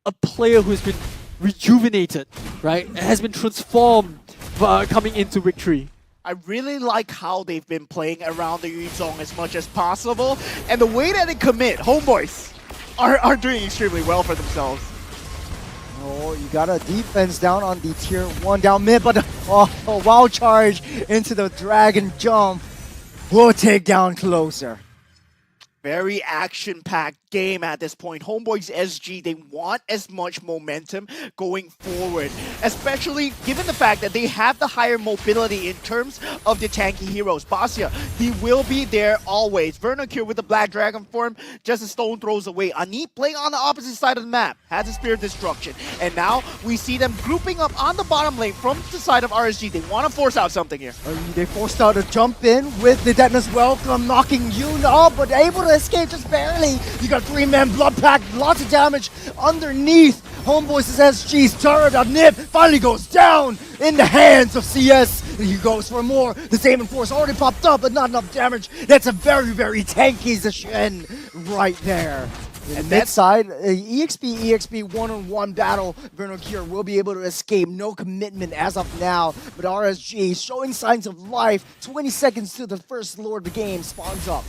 a player who's been rejuvenated, right? Has been transformed coming into victory. I really like how they've been playing around the Yun Zone as much as possible, and the way that they commit, Homeboys are doing extremely well for themselves. Oh, you got a defense down on the tier 1 down mid, but a wild charge into the dragon jump will take down Closer. Very action-packed game at this point. Homeboys SG, they want as much momentum going forward, especially given the fact that they have the higher mobility in terms of the tanky heroes. Basia, he will be there always. Vernocure with the Black Dragon form, just a stone throws away. Anip playing on the opposite side of the map, has a Spear of Destruction. And now we see them grouping up on the bottom lane from the side of RSG. They want to force out something here. They forced out a jump in with the Detonus Welcome, knocking Yoon off, but able to escape just barely. You got 3-man blood pack, lots of damage underneath. Homeboys' SG's turret on Nip finally goes down in the hands of CS. He goes for more. The Zaman Force already popped up, but not enough damage. That's a very, very tanky Zishen right there. And that side, EXP one-on-one battle, Vernocure will be able to escape. No commitment as of now, but RSG showing signs of life. 20 seconds to the first lord of the game spawns up.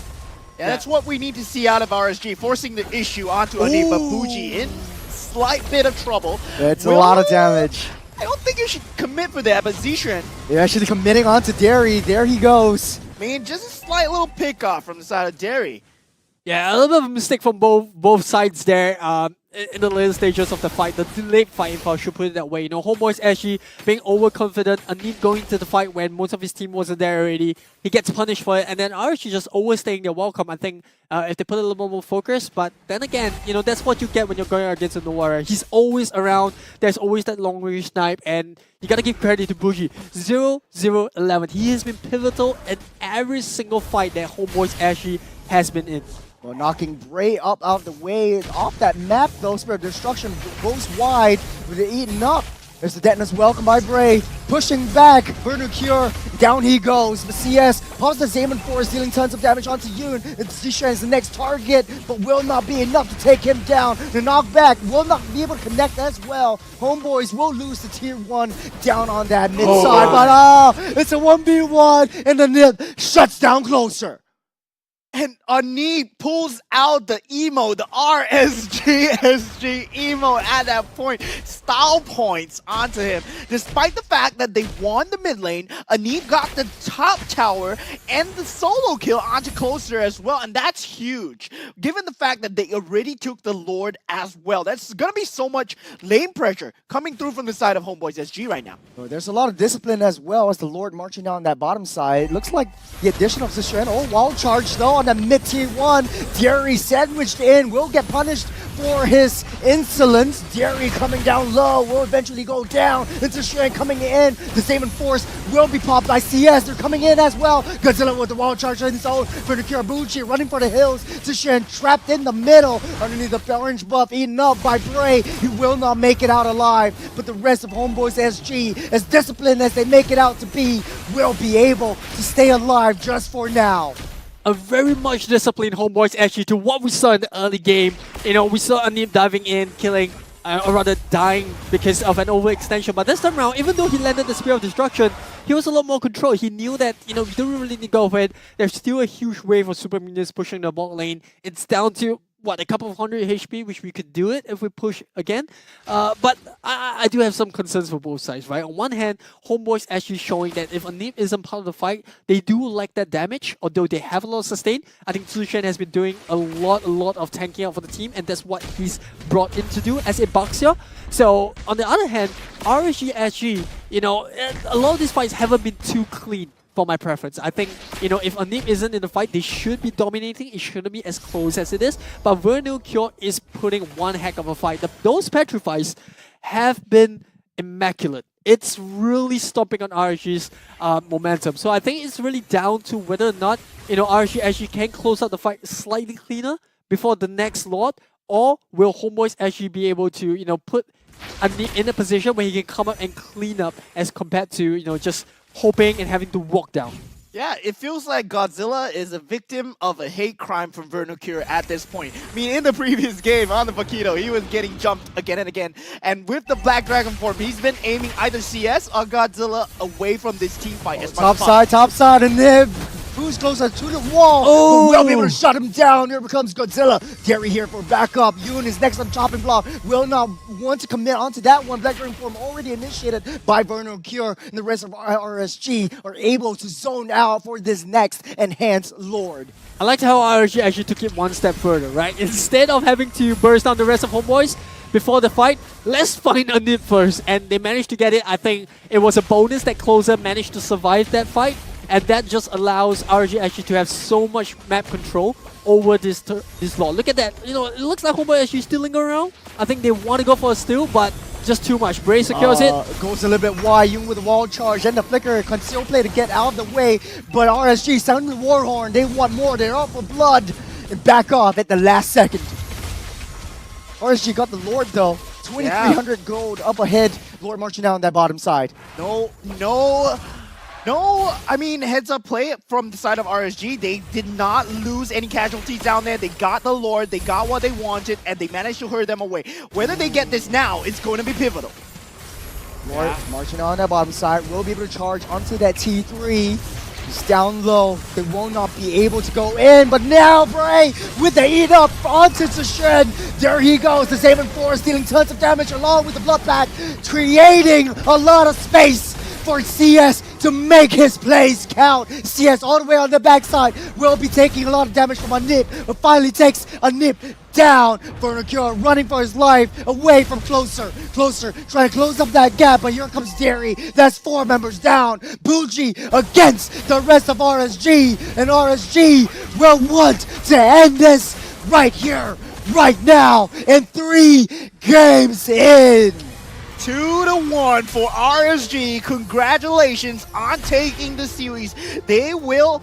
Yeah, that's what we need to see out of RSG, forcing the issue onto Anip, but Bougie in slight bit of trouble. That's a lot of damage. I don't think you should commit for that, but Zishan, They're actually committing onto Derry. There he goes. I mean, just a slight little pick off from the side of Derry. Yeah, a little bit of a mistake from both sides there in the later stages of the fight. The delayed fight, if I should put it that way. Homeboys actually being overconfident, Anip going to the fight when most of his team wasn't there already. He gets punished for it, and then RSG just overstaying their welcome. I think if they put a little more focus, but then again, that's what you get when you're going against a No Warrior. He's always around. There's always that long range snipe, and you gotta give credit to Bougie. 0-0-11. He has been pivotal in every single fight that Homeboys actually has been in. Well, knocking Bray up out of the way off that map though. Spirit of Destruction goes wide with it eaten up. There's the Detonus Welcome by Bray. Pushing back, Vernocure, down he goes. The CS pops the Zaman Force, dealing tons of damage onto Yoon. Zishan is the next target, but will not be enough to take him down. The knockback will not be able to connect as well. Homeboys will lose the tier 1 down on that mid side, but it's a 1v1, and the Nip shuts down Closer. And Anip pulls out the emo, the RSG emo at that point. Style points onto him. Despite the fact that they won the mid lane, Anip got the top tower and the solo kill onto Closer as well. And that's huge, given the fact that they already took the Lord as well. That's going to be so much lane pressure coming through from the side of Homeboys SG right now. Oh, there's a lot of discipline as well as the Lord marching down that bottom side. Looks like the addition of Zishan. Oh, wild charge though on the mid-tier 1. Derry sandwiched in, will get punished for his insolence. Derry coming down low, will eventually go down. And Zishan coming in. The Zaman Force will be popped by CS. They're coming in as well. Godzilla with the wild charge in his own for the Kirabuchi, running for the hills. Zishan trapped in the middle underneath the orange buff, eaten up by Bray. He will not make it out alive, but the rest of Homeboys SG, as disciplined as they make it out to be, will be able to stay alive just for now. A very much disciplined Homeboys actually to what we saw in the early game. We saw Anip diving in, killing, or rather dying because of an overextension. But this time around, even though he landed the Spear of Destruction, he was a lot more controlled. He knew that, you don't really need to go for it. There's still a huge wave of super minions pushing the bot lane. It's down to a couple of 100 HP, which we could do it if we push again. But I do have some concerns for both sides, right? On one hand, Homeboys actually showing that if Anip isn't part of the fight, they do like that damage, although they have a lot of sustain. I think Zushen has been doing a lot of tanking out for the team, and that's what he's brought in to do as a boxer. So, on the other hand, RSG actually, a lot of these fights haven't been too clean. For my preference, I think, if Anip isn't in the fight, they should be dominating. It shouldn't be as close as it is. But Vernocure is putting one heck of a fight. Those Petrifies have been immaculate it's really stopping on RSG's momentum. So I think it's really down to whether or not RSG actually can close out the fight slightly cleaner before the next lot, or will Homeboys actually be able to put Anip in a position where he can come up and clean up as compared to just hoping and having to walk down. Yeah, it feels like Godzilla is a victim of a hate crime from Vernocure at this point. I mean, in the previous game on the Paquito, he was getting jumped again and again. And with the Black Dragon form, he's been aiming either CS or Godzilla away from this team fight. As much as Top side, and Nib. Who's closer to the wall? Who will be able to shut him down? Here comes Godzilla. Gary here for backup. Yoon is next on chopping block. Will not want to commit onto that one. Black Dragon form already initiated by Vernocure, and the rest of RSG are able to zone out for this next enhanced Lord. I liked how RSG actually took it one step further, right? Instead of having to burst down the rest of Homeboys before the fight, let's find Anip first. And they managed to get it. I think it was a bonus that Closer managed to survive that fight. And that just allows RSG actually to have so much map control over this lot. Look at that. It looks like Homeboy actually still lingering around. I think they want to go for a steal, but just too much. Bray secures it. Goes a little bit wide. Yoon with the wall charge and the flicker. Conceal play to get out of the way. But RSG sounding the war horn. They want more. They're out for blood. And back off at the last second. RSG got the Lord though. 2,300 gold up ahead. Lord marching down that bottom side. No, I mean, heads up play from the side of RSG. They did not lose any casualties down there. They got the Lord, they got what they wanted, and they managed to hurry them away. Whether they get this now, it's going to be pivotal. Lord marching on that bottom side. Will be able to charge onto that T3. He's down low. They will not be able to go in, but now Bray with the eat up onto Shen. There he goes, the Saving Force dealing tons of damage along with the Blood Pact, creating a lot of space for CS to make his plays count. CS all the way on the backside will be taking a lot of damage from Anip, but finally takes Anip down. Vernocure running for his life away from Closer. Closer trying to close up that gap, but here comes Derry. That's 4 members down. Bougie against the rest of RSG, and RSG will want to end this right here, right now, in 3 games in. 2-1 for RSG. Congratulations on taking the series. They will...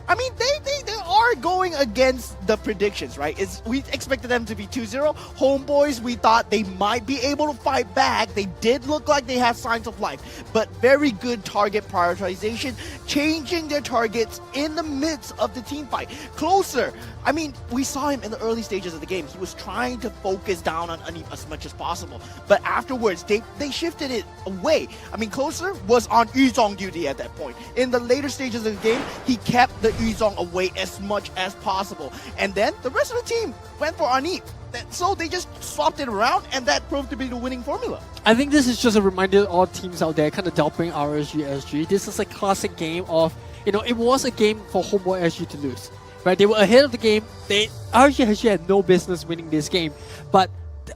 I mean, they are going against the predictions, right? We expected them to be 2-0. Homeboys, we thought they might be able to fight back. They did look like they have signs of life, but very good target prioritization, changing their targets in the midst of the team fight. Closer, I mean, we saw him in the early stages of the game. He was trying to focus down on Anip as much as possible, but afterwards, they shifted it away. I mean, Closer was on Yuzong duty at that point. In the later stages of the game, he kept the Yuzong away as much as possible. And then the rest of the team went for Anip. So they just swapped it around, and that proved to be the winning formula. I think this is just a reminder to all teams out there kind of doubting RSG SG. This is a classic game of, it was a game for Homeboy SG to lose. Right? They were ahead of the game. RSG SG had no business winning this game. But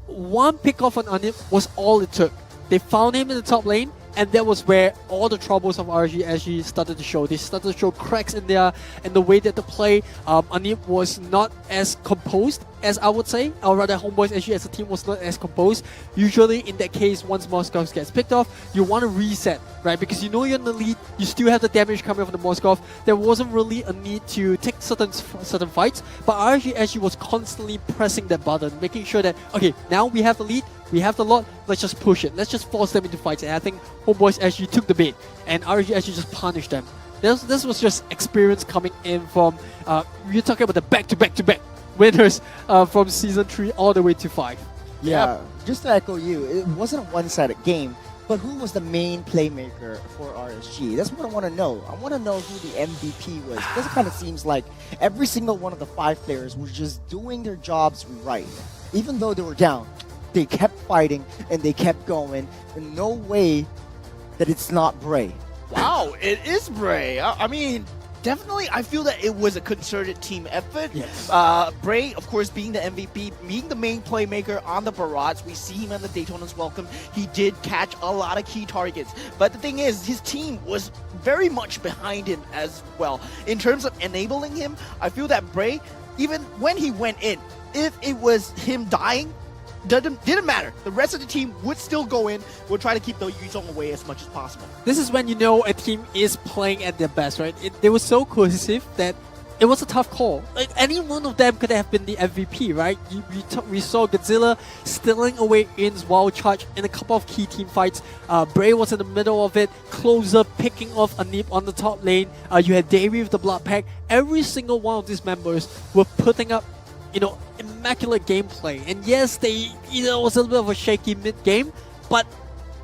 one pick-off on Anip was all it took. They found him in the top lane, and that was where all the troubles of RSG SG started to show. They started to show cracks in the way that they play. Anip was not as composed as I would say, or rather Homeboys SG as a team was not as composed. Usually in that case, once Moskov gets picked off, you want to reset, right? Because you know you're in the lead, you still have the damage coming from the Moskov. There wasn't really a need to take certain fights, but RSG SG was constantly pressing that button, making sure that, okay, now we have the lead, we have the lot, let's just push it. Let's just force them into fights. And I think Homeboys SG took the bait, and RSG SG just punished them. This was just experience coming in from, you're talking about the back-to-back-to-back winners from Season 3 all the way to 5. Yeah, just to echo you, it wasn't a one-sided game, but who was the main playmaker for RSG? That's what I want to know. I want to know who the MVP was. Because it kind of seems like every single one of the 5 players was just doing their jobs right. Even though they were down, they kept fighting and they kept going. And no way that it's not Bray. Wow, it is Bray. I mean, definitely, I feel that it was a concerted team effort. Yes. Bray, of course, being the MVP, being the main playmaker on the Barrage. We see him at the Daytona's Welcome. He did catch a lot of key targets. But the thing is, his team was very much behind him as well. In terms of enabling him, I feel that Bray, even when he went in, if it was him dying, didn't matter. The rest of the team would still go in. We'll try to keep the Yuzong away as much as possible. This is when you know a team is playing at their best, right? They were so cohesive that it was a tough call. Like, any one of them could have been the MVP, right? We saw Godzilla stealing away In's wild charge in a couple of key team fights. Bray was in the middle of it. Closer picking off Anip on the top lane. You had Davey with the Blood Pack. Every single one of these members were putting up, immaculate gameplay. And yes, it was a little bit of a shaky mid-game, but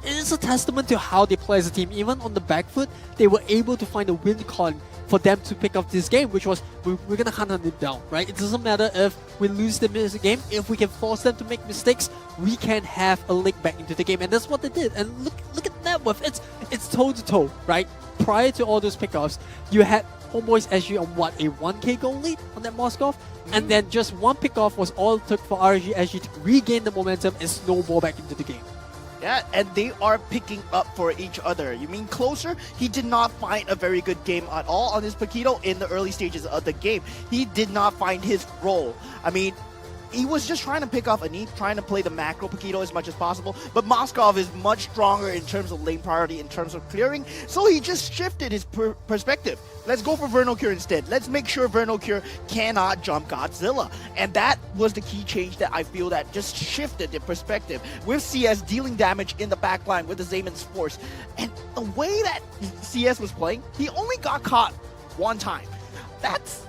it is a testament to how they play as a team. Even on the back foot, they were able to find a win con for them to pick up this game, which was, we're going to hunt it down, right? It doesn't matter if we lose the game. If we can force them to make mistakes, we can have a leg back into the game. And that's what they did. And look at that with it's toe-to-toe, right? Prior to all those pickoffs, you had Homeboys SG on what, a 1k goal lead on that Moskov? And then just one pickoff was all it took for RG SG to regain the momentum and snowball back into the game. Yeah, and they are picking up for each other. You mean Closer? He did not find a very good game at all on his Paquito in the early stages of the game. He did not find his role. I mean, he was just trying to pick off Anip, trying to play the macro Paquito as much as possible, but Moskov is much stronger in terms of lane priority, in terms of clearing, so he just shifted his perspective. Let's go for Vernal Cure instead. Let's make sure Vernal Cure cannot jump Godzilla. And that was the key change that I feel that just shifted the perspective, with CS dealing damage in the backline with the Zayman's Force. And the way that CS was playing, he only got caught one time. That's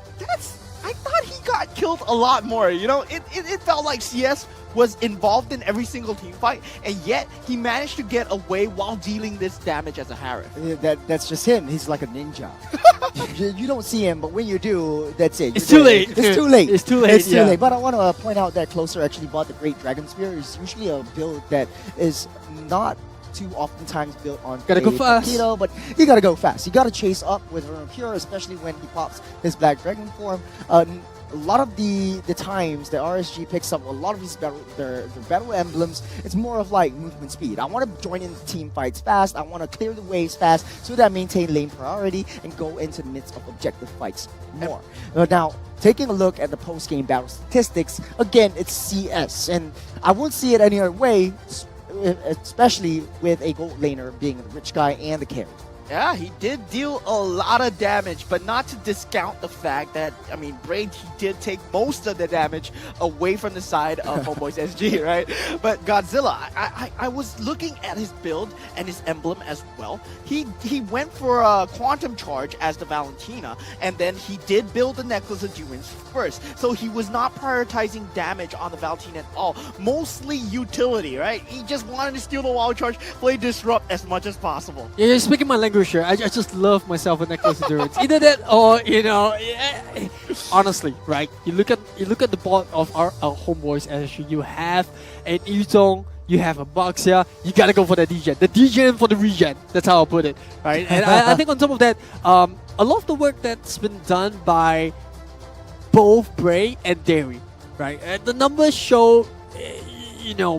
I thought he got killed a lot more, It felt like CS was involved in every single team fight, and yet he managed to get away while dealing this damage as a Harith. That's just him. He's like a ninja. You don't see him, but when you do, that's it. It's too late. It's too late. It's too late. It's too late. But I want to point out that Closer actually bought the Great Dragon Spear. It's usually a build that is not too oftentimes built on gotta go fast, Paquito, but you gotta go fast. You gotta chase up with Vernal Cure, especially when he pops his Black Dragon form. A lot of the times that RSG picks up a lot of these their battle emblems, it's more of like movement speed. I want to join in team fights fast. I want to clear the waves fast so that I maintain lane priority and go into the midst of objective fights more. Now, taking a look at the post-game battle statistics, again, it's CS, and I won't see it any other way, especially with a gold laner being the rich guy and the carry. Yeah, he did deal a lot of damage, but not to discount the fact that, Braid, he did take most of the damage away from the side of Homeboys SG, right? But Godzilla, I was looking at his build and his emblem as well. He went for a Quantum Charge as the Valentina, and then he did build the Necklace of Duins first. So he was not prioritizing damage on the Valentina at all. Mostly utility, right? He just wanted to steal the Wild Charge, play Disrupt as much as possible. Yeah, you're speaking my language here. I just love myself a Necklace of Endurance. Either that or, honestly, right? You look at the board of our Homeboys SG. You have an Yuzong, you have a Baxia, you gotta go for the DGen. The DGen for the regen. That's how I'll put it, right? And I think on top of that, a lot of the work that's been done by both Bray and Derry, right? And the numbers show,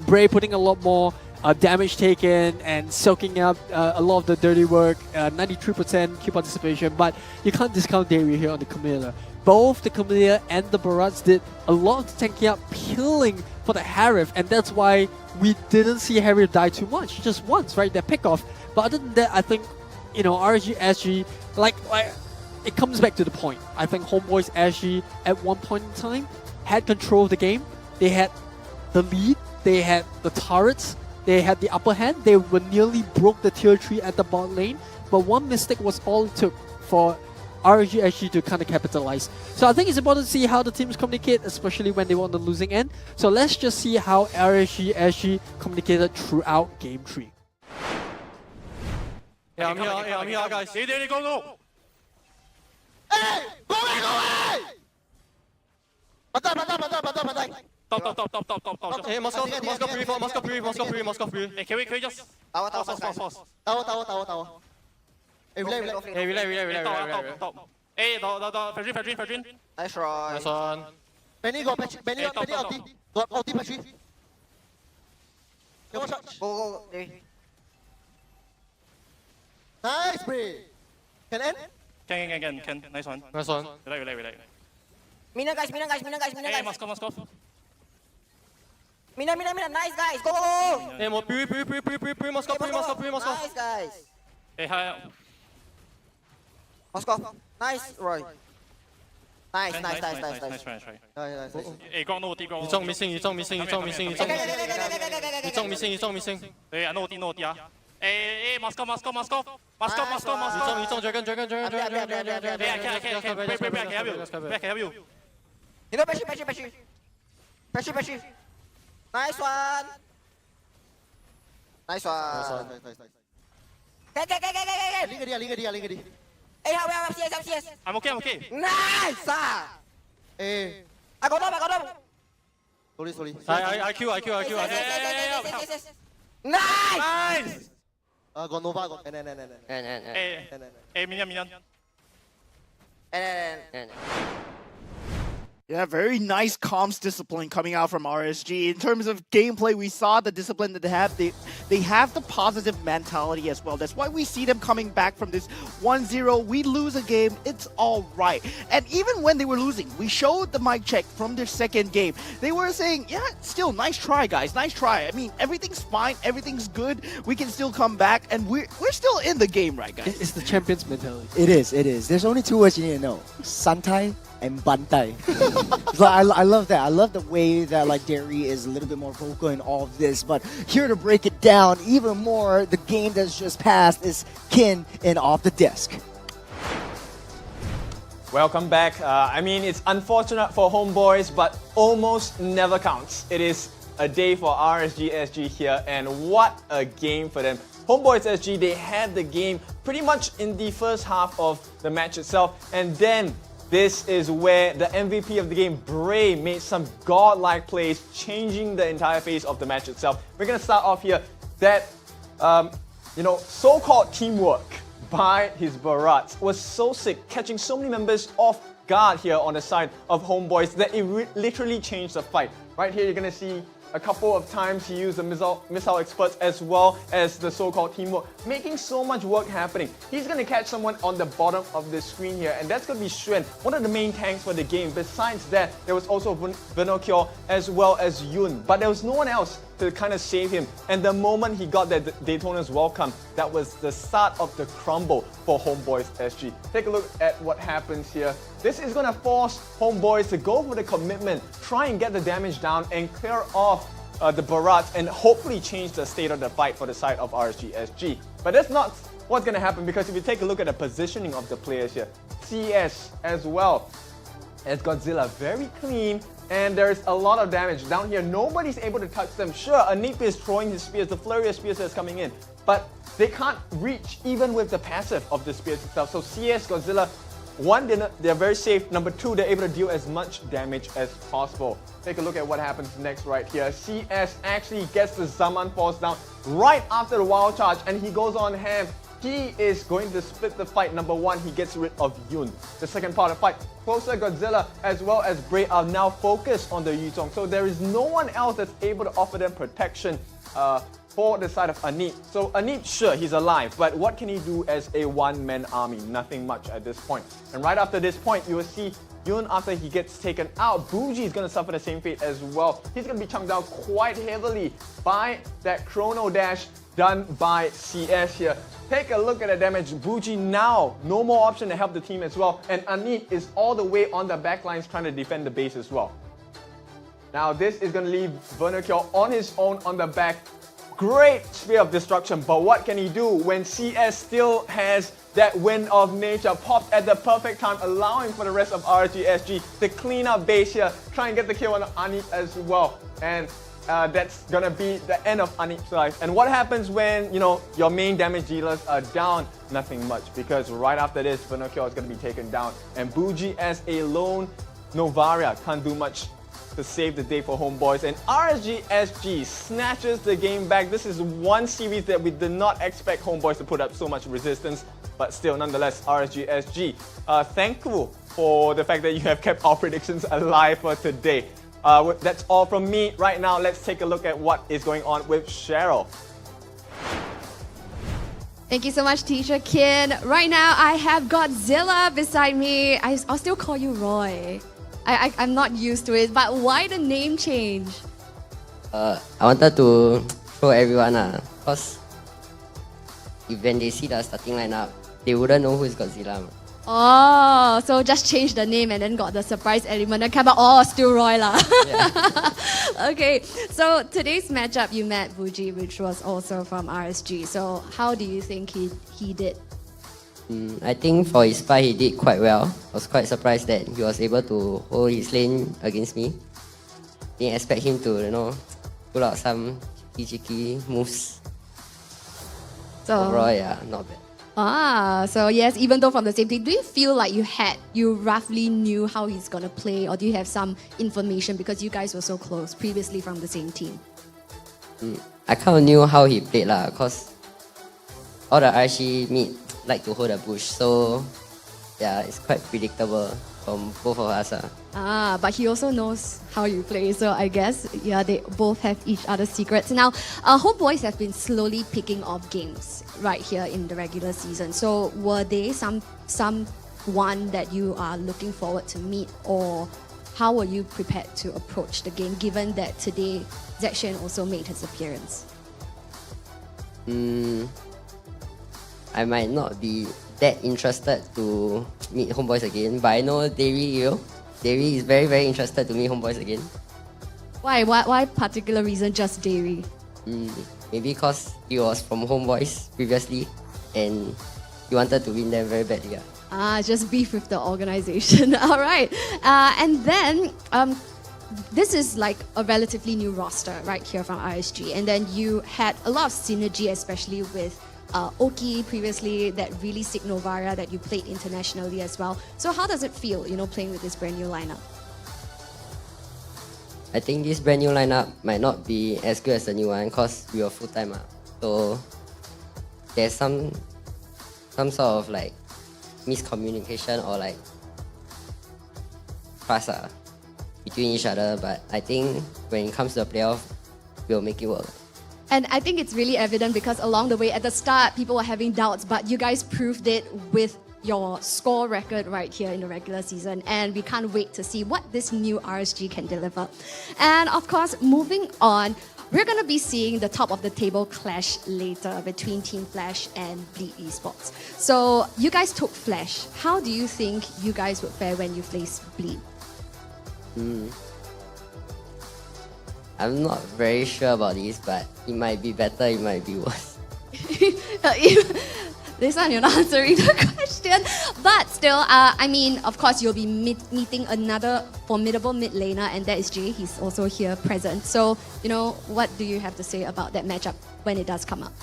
Bray putting a lot more damage taken and soaking up a lot of the dirty work, 93% Q participation, but you can't discount Derry here on the Camilla. Both the Camilla and the Barats did a lot of the tanking up, peeling for the Harith, and that's why we didn't see Harith die too much, just once, right? That pick off. But other than that, I think, RG, SG, like it comes back to the point. I think Homeboys SG at one point in time had control of the game. They had the lead, they had the turrets, they had the upper hand. They were nearly broke the tier 3 at the bot lane, but one mistake was all it took for RG SG to kind of capitalize. So I think it's important to see how the teams communicate, especially when they were on the losing end. So let's just see how RG SG communicated throughout game 3. Yeah, I'm here, guys. Hey, go! Hey! Go away! Batai! Stop. Hey, Moscow pre. Hey, can we just... Pause. Tower. Hey, Relay. Top. Hey, Fedrin. Nice one. Benny ulti. Got ulti Petri. Go. Nice play. Can end? Can. Nice one. Relay. Mina guys. Hey, Moscow. Mina, nice guys, go! Hey, more pre, Moscow, Moscow. Nice guys. Hey, hi. Moscow, nice, Roy. Nice. Try. Nice. Hey, got no ulti, got You talk missing. Hey, I know ulti, yeah. Hey, Moscow. You talk dragon. Hey, I can help you. You know, Pesci. Nice one. Nice. Get. Liga dia. Hey, how CS. I'm okay. Nice. Hey. I got him. Sorry. IQ. Yes. Nice. Got Nova. Hey, Minion. Yeah, very nice comms discipline coming out from RSG. In terms of gameplay, we saw the discipline that they have. They have the positive mentality as well. That's why we see them coming back from this 1-0. We lose a game, it's all right. And even when they were losing, we showed the mic check from their second game. They were saying, yeah, still, nice try, guys. Nice try. I mean, everything's fine. Everything's good. We can still come back. And we're still in the game, right, guys? It's the champion's mentality. It is. There's only two words you need to know. Santai and Bantai. So I love that. I love the way that like Derry is a little bit more vocal in all of this. But here to break it down even more, the game that's just passed is Kin and Off the Disc. Welcome back. I mean, it's unfortunate for Homeboys, but almost never counts. It is a day for RSG SG here, and what a game for them. Homeboys SG, they had the game pretty much in the first half of the match itself, and then this is where the MVP of the game, Bray, made some godlike plays, changing the entire face of the match itself. We're going to start off here. That, so-called teamwork by his Barats was so sick, catching so many members off guard here on the side of Homeboys that it literally changed the fight. Right here, you're going to see a couple of times he used the missile experts as well as the so-called teamwork, making so much work happening. He's going to catch someone on the bottom of the screen here, and that's going to be Xuan, one of the main tanks for the game. Besides that, there was also Venokyo as well as Yun, but there was no one else to kind of save him. And the moment he got that Daytona's welcome, that was the start of the crumble for Homeboys SG. Take a look at what happens here. This is going to force Homeboys to go for the commitment, try and get the damage down and clear off the Barats and hopefully change the state of the fight for the side of RSG SG. But that's not what's going to happen, because if you take a look at the positioning of the players here, CS as well as Godzilla, very clean, and there's a lot of damage down here. Nobody's able to touch them. Sure, Anip is throwing his spears, the flurry of spears that's coming in, but they can't reach even with the passive of the spears itself. So CS, Godzilla, one, they're very safe. Number two, they're able to deal as much damage as possible. Take a look at what happens next right here. CS actually gets the Zaman Force down right after the wild charge, and he goes on ham. He is going to split the fight. Number one, he gets rid of Yun. The second part of the fight, Closer, Godzilla, as well as Bray are now focused on the Yuzong. So there is no one else that's able to offer them protection for the side of Anip. So Anip, sure, he's alive, but what can he do as a one-man army? Nothing much at this point. And right after this point, you will see Yun, after he gets taken out, Bougie is going to suffer the same fate as well. He's going to be chunked down quite heavily by that Chrono Dash done by CS here. Take a look at the damage. Bougie now, no more option to help the team as well. And Anip is all the way on the back lines trying to defend the base as well. Now this is going to leave Vernokyo on his own on the back. Great Spear of Destruction, but what can he do when CS still has that Wind of Nature popped at the perfect time, allowing for the rest of RSG SG to clean up base here, try and get the kill on Anip as well. And that's gonna be the end of Anip's life. And what happens when, your main damage dealers are down? Nothing much, because right after this, Vernokyo is gonna be taken down. And Bougie as a lone Novaria can't do much to save the day for Homeboys, and RSG SG snatches the game back. This is one series that we did not expect Homeboys to put up so much resistance, but still, nonetheless, RSG SG thankful for the fact that you have kept our predictions alive for today. That's all from me. Right now, let's take a look at what is going on with Cheryl. Thank you so much, Teacher Kin. Right now, I have Godzilla beside me. I'll still call you Roy. I'm not used to it, but why the name change? I wanted to show everyone, because when they see the starting lineup, they wouldn't know who is Godzilla. Oh, so just change the name and then got the surprise element and come out, oh, still Roy lah. Okay, so today's matchup you met Vuji, which was also from RSG. So how do you think he did? I think for his part, he did quite well. I was quite surprised that he was able to hold his lane against me. Didn't expect him to, pull out some cheeky moves. So overall, yeah, not bad. So yes, even though from the same team, do you feel like you roughly knew how he's gonna play, or do you have some information because you guys were so close previously from the same team? I kind of knew how he played lah, cause all the RSG mid like to hold the bush, so yeah, it's quite predictable from both of us. But he also knows how you play, so I guess they both have each other's secrets. Now, homeboys have been slowly picking off games right here in the regular season. So were they someone that you are looking forward to meet, or how were you prepared to approach the game, given that today Zexuan also made his appearance? I might not be that interested to meet homeboys again, but I know Davey will. Davey is very, very interested to meet homeboys again. Why particular reason just Dairy? Maybe because he was from homeboys previously and he wanted to win them very badly. Just beef with the organization. All right. And then this is like a relatively new roster right here from RSG. And then you had a lot of synergy, especially with Oki previously, that really sick Novara that you played internationally as well. So how does it feel, playing with this brand new lineup? I think this brand new lineup might not be as good as the new one because we were full-time. So there's some sort of like miscommunication or like trust between each other. But I think when it comes to the playoff, we'll make it work. And I think it's really evident because along the way, at the start, people were having doubts, but you guys proved it with your score record right here in the regular season. And we can't wait to see what this new RSG can deliver. And of course, moving on, we're going to be seeing the top of the table clash later between Team Flash and Bleed Esports. So you guys took Flash. How do you think you guys would fare when you face Bleed? I'm not very sure about this, but it might be better, it might be worse. This one, you're not answering the question. But still, I mean, of course, you'll be meeting another formidable mid laner, and that is Jay. He's also here present. So, what do you have to say about that matchup when it does come up?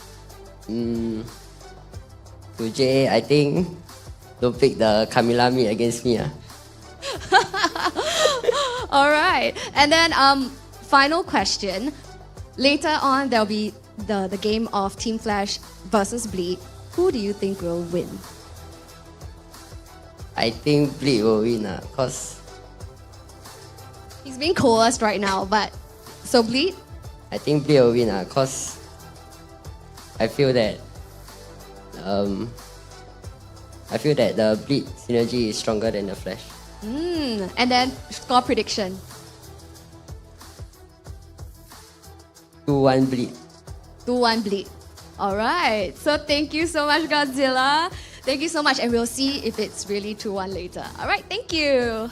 To Jay, I think don't pick the Camila mid against me. All right. And then, final question. Later on, there'll be the game of Team Flash versus Bleed. Who do you think will win? I think Bleed will win, because he's being coerced right now, but so Bleed? I think Bleed will win, because I feel that the Bleed synergy is stronger than the Flash. And then score prediction. 2-1 Bleed. 2-1 Bleed. All right. So thank you so much, Godzilla. Thank you so much. And we'll see if it's really 2-1 later. All right. Thank you.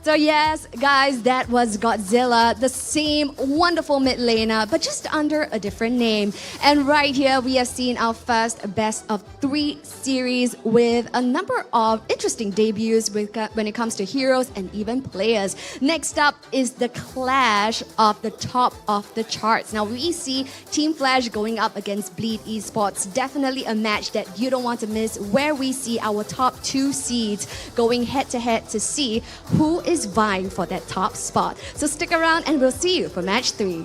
So yes, guys, that was Godzilla, the same wonderful mid laner, but just under a different name. And right here, we have seen our first best of 3 series with a number of interesting debuts when it comes to heroes and even players. Next up is the clash of the top of the charts. Now, we see Team Flash going up against Bleed Esports. Definitely a match that you don't want to miss, where we see our top 2 seeds going head-to-head to see who is vying for that top spot. So stick around and we'll see you for match 3.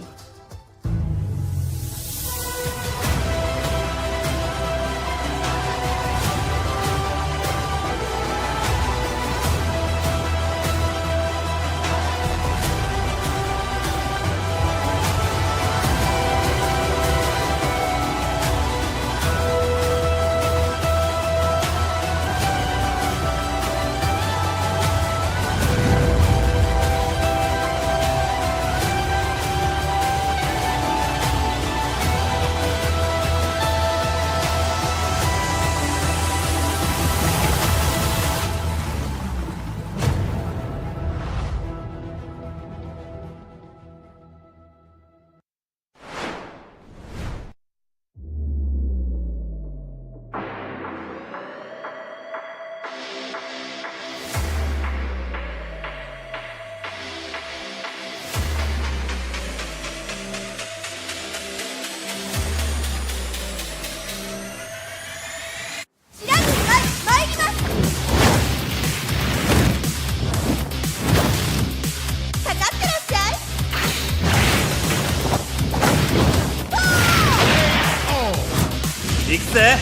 行くぜ。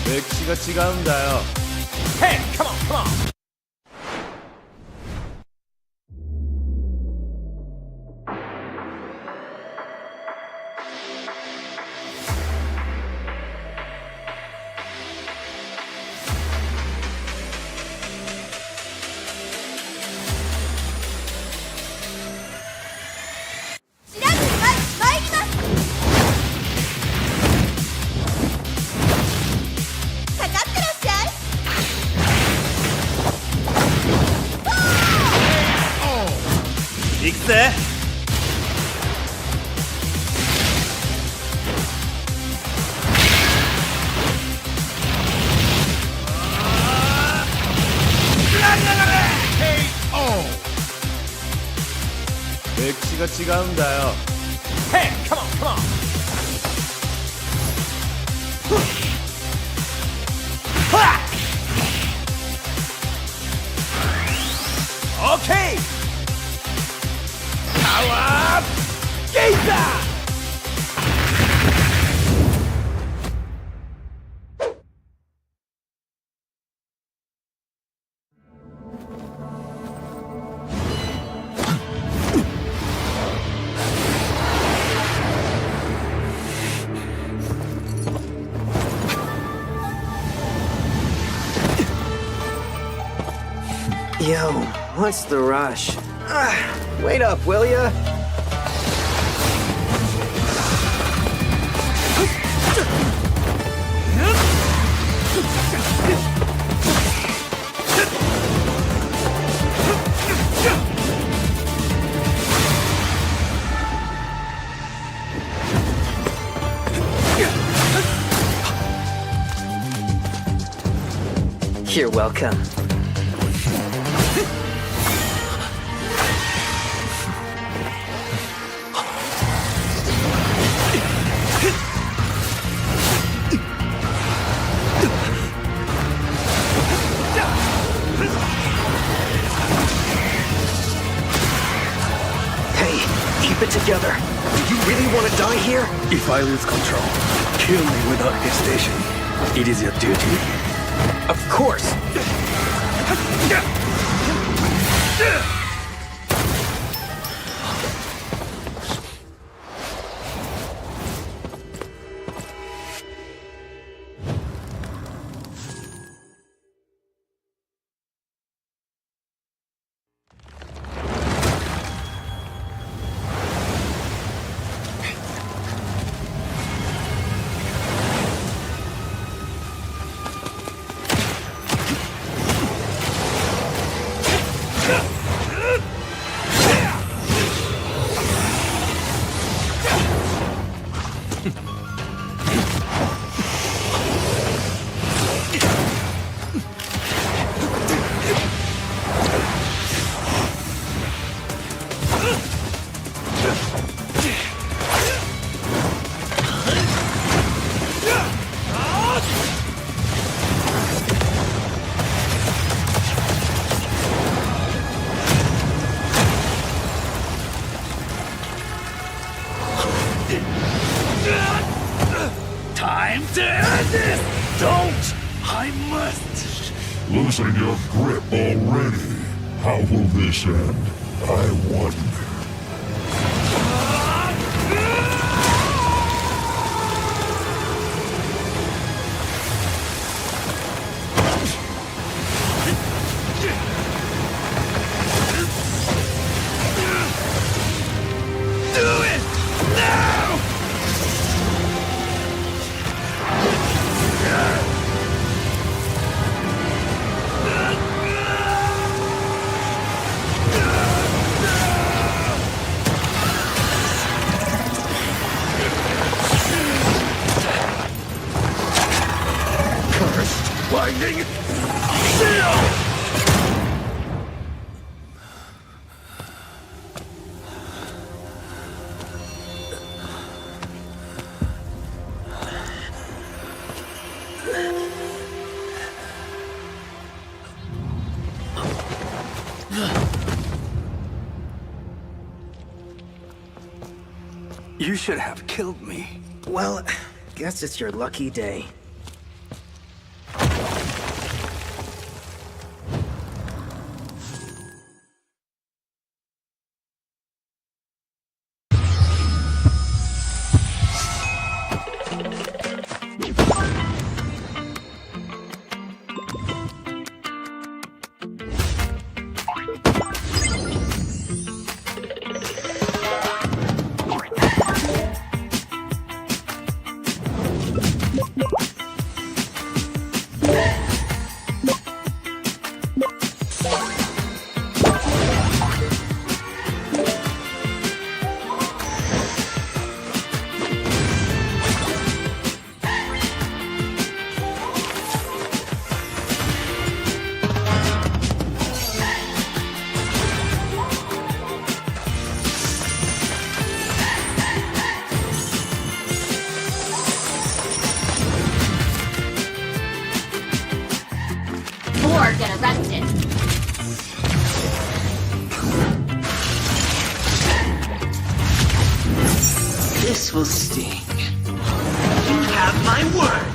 歴史が違うんだよ。Hey, come on, come on. Hey, come on, come on. Okay. Power Gazer. Yo, what's the rush? Wait up, will ya? You're welcome. Keep it together. Do you really want to die here? If I lose control, kill me without hesitation. It is your duty. Of course. Time to end this! Don't! I must! Losing your grip already. How will this end? I wonder. Do it! Now! Cursed lightning! Shield! You should have killed me. Well, guess it's your lucky day. Or get arrested. This will sting. You have my word.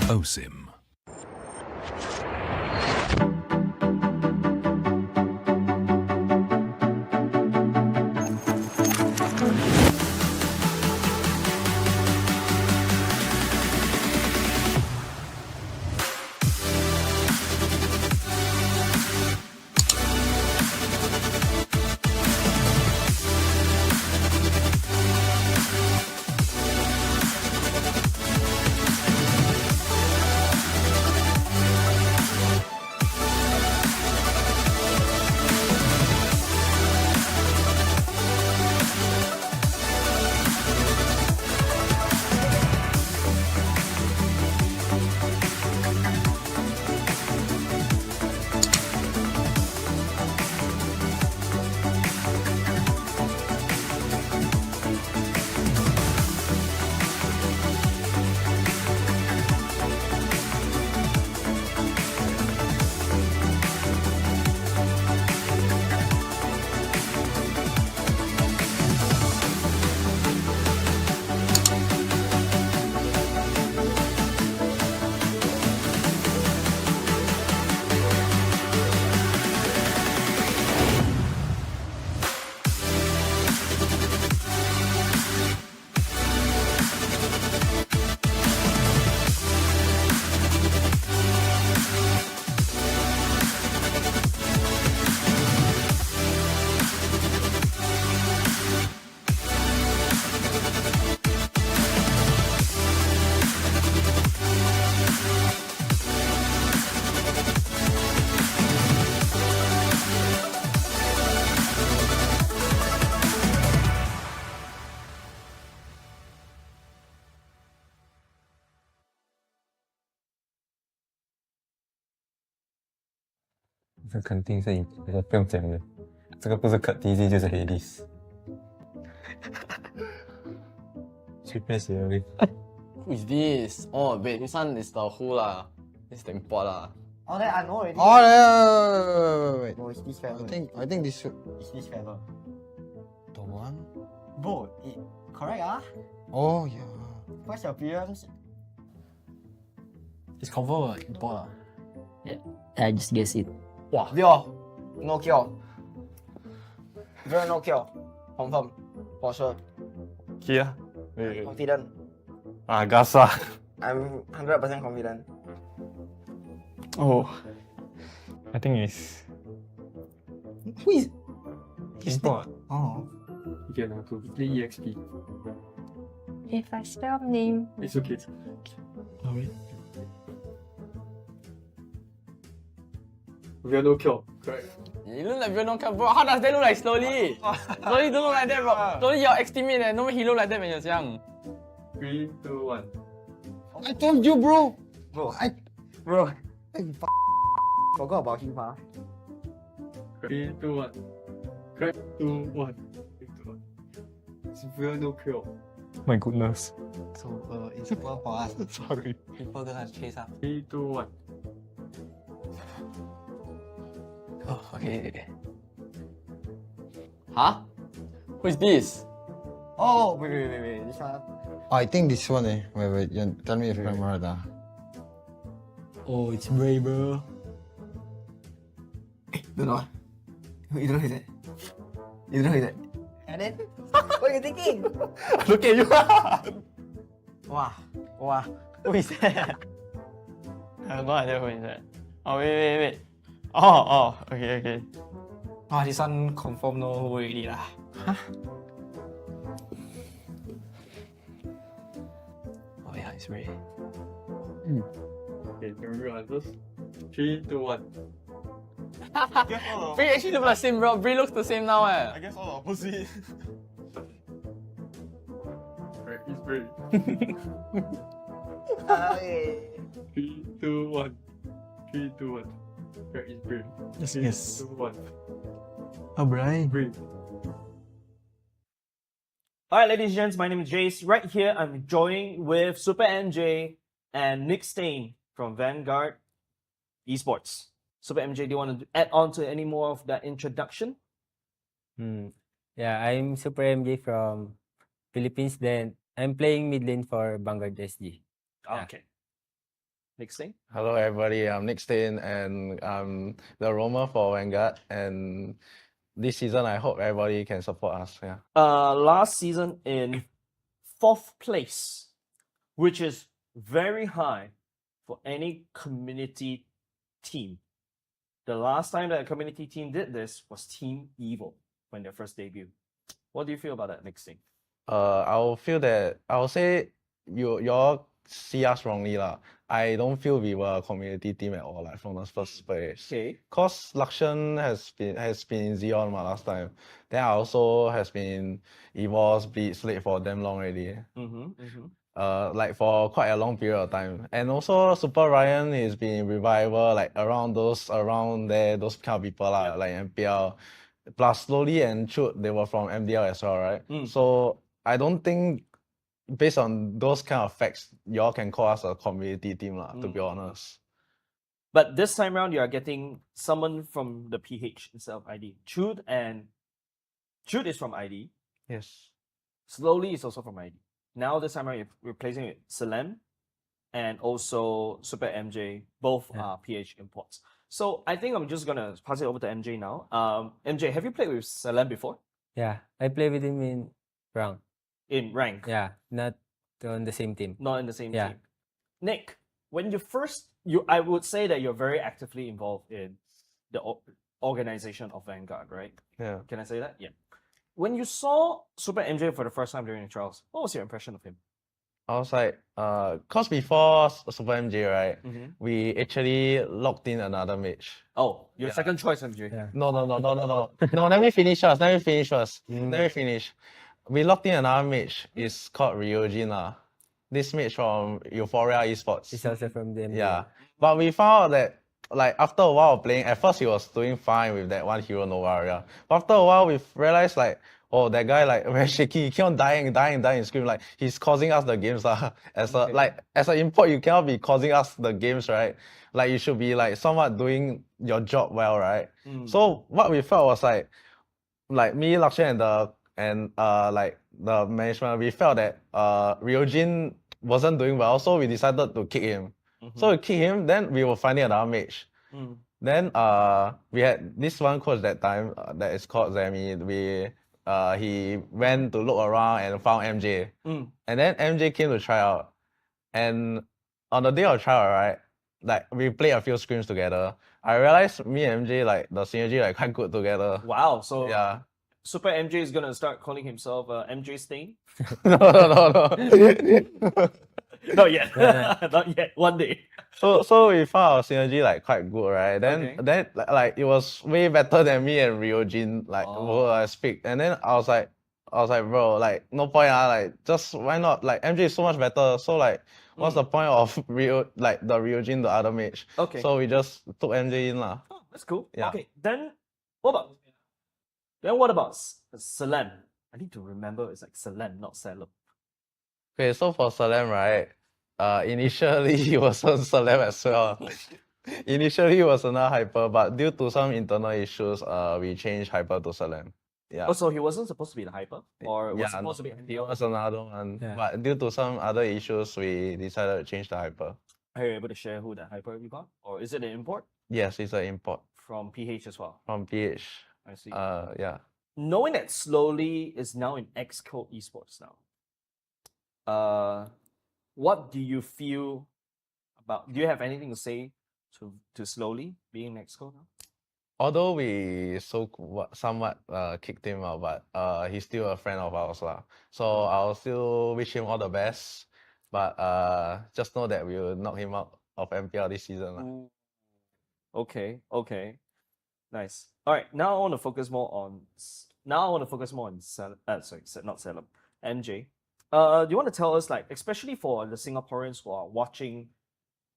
OSIM.这肯定是你，这个不用讲的，这个不是cut DG就是黑历史，随便写而已。Who is this? Oh, wait, this one is the who lah. It's the import lah. Oh, that I know already. Oh, wait. Bro, it's this feather. I think this should. It's this feather. The one? Bro, correct ah? Oh, yeah. First appearance. It's confirmed import. Yeah, I just guess it. Wow. Vio, no kill. Vio no kill. Confirm. For sure. Kia. Confident. Gasa. I'm 100% confident. Oh. I think it's Who is? import. Oh. You can have to play EXP. If I spell name. It's okay. Oh, wait. We are no kill. Correct. You look like Venom Cup, bro. How does that look like slowly? Slowly don't look like that, bro. Slowly your ex-teammate, no he look like that when he was young. 3, 2, 1. I told you, bro. Bro, Bro. forgot about him, huh? 3, 2, 1. Correct. 2, 1. 3, 2, 1. It's real no kill. My goodness. So it's well for us. Sorry. People gonna chase up. 3, 2, 1. Oh, okay. Huh? Who is this? Oh, wait. This one. I think this one, eh. Wait. You tell me if I'm right. Oh, it's Bray, bro. Don't know. You don't know who is that? You don't know who is that? And then, what are you thinking? Look at you. Wow. Who is that? I have no idea who is that. Oh, wait. Oh, okay. This one confirm no who already lah. Oh yeah, it's Ray. Okay, remember answers? 3, 2, 1. Bray actually look the same, bro. Bray looks the same now, I guess all opposite. Right, it's brave. Okay. 3, 2, 1. 3, 2, 1. Right, it's brave. Yes. 2, 1. Oh, Brian. Brave. Alright, ladies and gents, my name is Jace. Right here, I'm joining with Super MJ and Nick Stain from Vanguard Esports. Super MJ, do you want to add on to any more of that introduction? Yeah, I'm Super MJ from Philippines. Then I'm playing mid lane for Vanguard SD. Okay. Nick Stain? Hello everybody, I'm Nick Stain and I'm the roamer for Vanguard, and this season I hope everybody can support us. Yeah. Last season in 4th place, which is very high for any community team. The last time that a community team did this was Team Evil when their first debut. What do you feel about that, Nick Stain? I'll say y'all see us wrongly lah. I don't feel we were a community team at all, like from the first place. Okay. Cause Lakshan has been in Xeon last time. Then I also has been Evol's Blitz late for damn long already. Like for quite a long period of time. And also Super Ryan is been revival like around those kind of people lah, like MPL. Plus Slowly and Chut, they were from MDL as well, right? So I don't think based on those kind of facts, y'all can call us a community team lah, to be honest. But this time around, you are getting someone from the PH instead of ID. Chut is from ID. Yes. Slowly is also from ID. Now this time around, you're replacing it Salem and also Super MJ. Both are PH imports. So I think I'm just gonna pass it over to MJ now. MJ, have you played with Salem before? Yeah, I play with him in rank. In rank? Yeah, not on the same team. Not in the same team. Nick, when I would say that you're very actively involved in the organization of Vanguard, right? Yeah. Can I say that? Yeah. When you saw Super MJ for the first time during the trials, what was your impression of him? I was like, cause before Super MJ, right, we actually locked in another mage. Oh, your second choice MJ. Yeah. No. No, let me finish first. We locked in another mage. It's called Ryojin. This mage from Euphoria Esports. It's also from them. Yeah. But we found out that like after a while of playing, at first he was doing fine with that one hero Novaria. But after a while we realized like, oh, that guy like very shaky, he keep on dying, scream, like he's causing us the games as as an import, you cannot be causing us the games, right? Like you should be like somewhat doing your job well, right? So what we felt was like me, Lakshay, and like the management, we felt that Ryojin wasn't doing well, so we decided to kick him. So we kick him, then we were finding another mage. Then we had this one coach that time that is called Zemi. He went to look around and found MJ. And then MJ came to try out. And on the day of trial, right, like we played a few scrims together. I realized me and MJ, like the synergy like quite good together. Wow, so yeah. Super MJ is gonna start calling himself MJ Stain? no. Not yet. Not yet. One day. So we found our synergy like quite good, right? Then like it was way better than me and Ryojin like who I speak. And then I was like, bro, like no point, like just why not? Like MJ is so much better. So like what's the point of the Ryojin, the other mage? Okay. So we just took MJ in lah. Oh, that's cool. Yeah. Okay, then what about Salem? I need to remember it's like Salem, not Salem. Okay, so for Salem, right? Initially he was on Salem as well. Initially he was another hyper, but due to some internal issues, we changed hyper to Salem. Yeah. Oh, so he wasn't supposed to be the hyper, or it was Yeah, supposed to be he MPL? was another one. Yeah. But due to some other issues, we decided to change the hyper. Are you able to share who that hyper you got, or is it an import Yes, it's an import from PH as well? from PH. I see. Yeah. Knowing that Slowly is now in Xcode Esports now, what do you feel about? Do you have anything to say to Slowly being in Xcode now? Although we somewhat kicked him out, but he's still a friend of ours lah. So I'll still wish him all the best. But just know that we will knock him out of MPL this season lah. Okay, nice. All right, now I want to focus more on Salem, MJ. Do you want to tell us, like, especially for the Singaporeans who are watching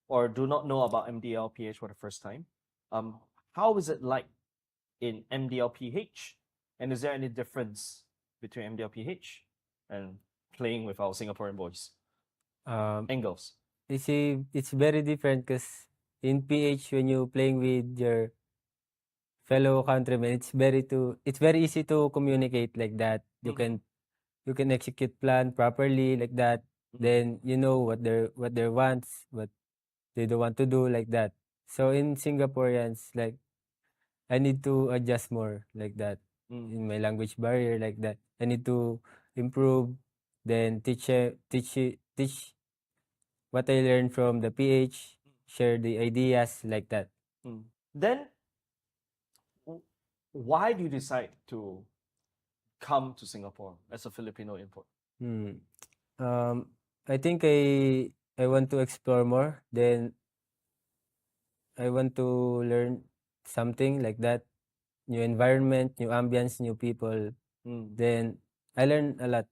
or do not know about MDL PH for the first time, how is it like in MDL PH, and is there any difference between MDL PH and playing with our Singaporean boys and girls? It's very different because in PH when you playing with your fellow countrymen, it's very easy to communicate like that. You can execute plan properly like that. Then you know what their wants, what they don't want to do like that. So in Singaporeans, like I need to adjust more like that in my language barrier like that. I need to improve, then teach what I learned from the PH, share the ideas like that. Then, why do you decide to come to Singapore as a Filipino import? I think I want to explore more. Then I want to learn something like that. New environment, new ambience, new people. Then I learned a lot.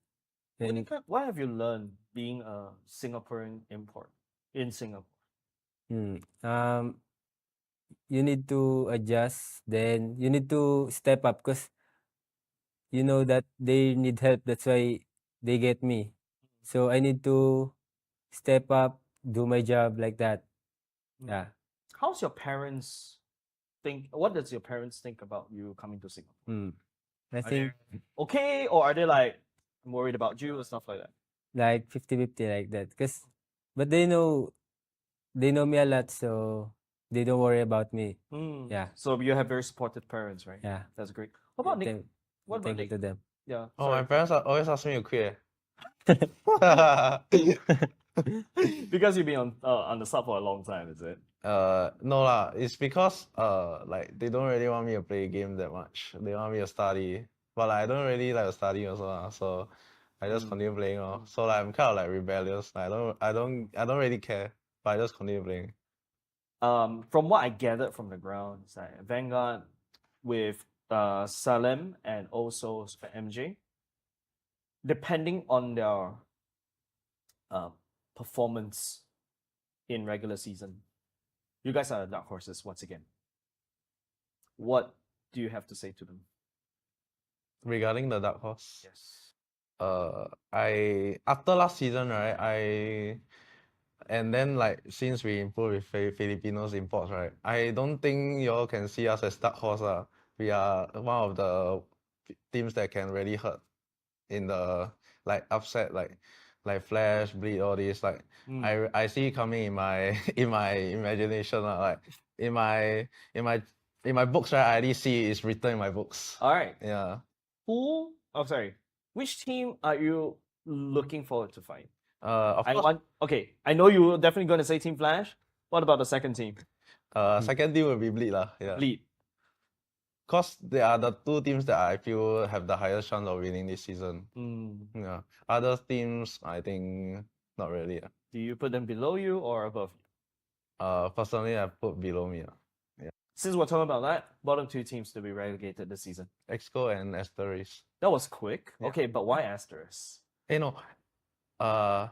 Then What have you learned being a Singaporean import in Singapore? You need to adjust. Then you need to step up because you know that they need help. That's why they get me. So I need to step up, do my job like that. Yeah. How's your parents think? What does your parents think about you coming to Singapore? I Are think they okay, or are they like, I'm worried about you or stuff like that? like 50-50 like that. But they know me a lot, so they don't worry about me. Yeah. So you have very supportive parents, right? Yeah. That's great. What about Nick? What about Thank you Nick? to them. Yeah. Oh, my parents always ask me to quit. Because you've been on the sub for a long time, is it? No lah. It's because like they don't really want me to play game that much. They want me to study, but like, I don't really like to study also lah. So I just continue playing So like I'm kind of like rebellious. Like, I don't really care, but I just continue playing. From what I gathered from the ground, it's like Vanguard with Salem and also Super MJ, depending on their performance in regular season, you guys are the dark horses once again. What do you have to say to them? Regarding the dark horse, Yes. I after last season, right? And then like since we improved with Filipinos imports, right? I don't think y'all can see us as dark horse. We are one of the teams that can really hurt in the like upset like Flash, Bleed, all these. Like I see it coming in my in my imagination. Like in my in my in my books, right? I already see it's written in my books. All right. Yeah. Who? Oh, sorry. Which team are you looking forward to fight? Of I course. want. Okay, I know you were definitely going to say Team Flash. What about the second team? Second team will be Bleed lah. Yeah. Bleed. Cause they are the two teams that I feel have the highest chance of winning this season. Mm. Yeah. Other teams, I think not really. Do you put them below you or above you? Personally, I put below me. Yeah. Since we're talking about that, bottom two teams to be relegated this season. Exco and Asteris. That was quick. Yeah. Okay, but why Asterisk? No. I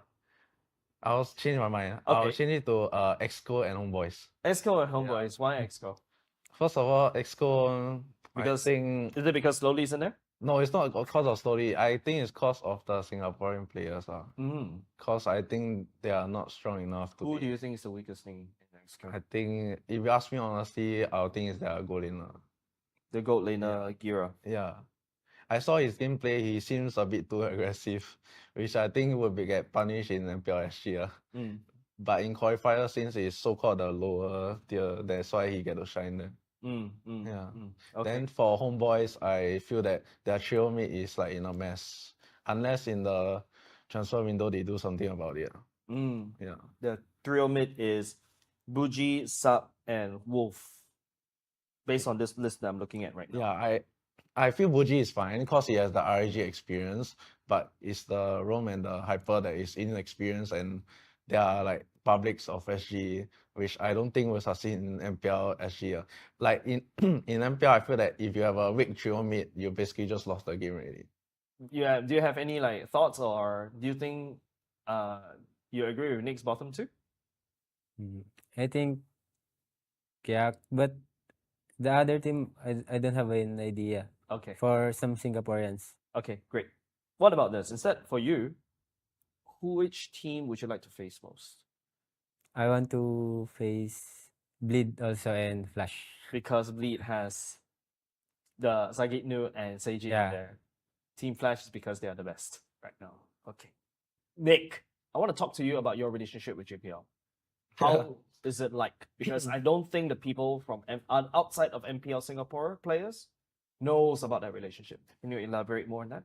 was changing my mind. Okay. I'll change it to Exco and Homeboys. Exco and Homeboys. Why Exco? First of all, Exco. Because I think is it because Slowly's in there? no, it's not cause of Slowly. I think it's cause of the Singaporean players. Cause I think they are not strong enough to. Who do you think is the weakest thing in Exco? I think if you ask me honestly, I think it's their goal laner. The gold laner Gira. Yeah. I saw his gameplay, he seems a bit too aggressive, which I think will get punished in MPL SG. But in qualifier, since it's so-called the lower tier, that's why he get to shine there. Yeah. Okay. Then for Homeboys, I feel that their trio mid is like in a mess. Unless in the transfer window they do something about it. Yeah. The trio mid is Buji, Sub, and Wolf. Based on this list that I'm looking at right now. Yeah, I feel Buji is fine because he has the RG experience, but it's the Rome and the Hyper that is inexperienced, and they are like publics of SG, which I don't think will succeed in MPL SG. Like in in MPL, I feel that if you have a weak trio mid, you basically just lost the game already. Yeah. Do you have any like thoughts, or do you think you agree with Nick's bottom two? I think, yeah, but the other team, I don't have an idea. Okay. For some Singaporeans. Okay, great. What about this? Instead, for you, which team would you like to face most? I want to face Bleed also and Flash. Because Bleed has the Sagit Nu and Seiji in there. Team Flash is because they are the best right now. Okay. Nick, I want to talk to you about your relationship with JPL. How is it like? Because I don't think the people from outside of MPL Singapore players knows about that relationship. Can you elaborate more on that?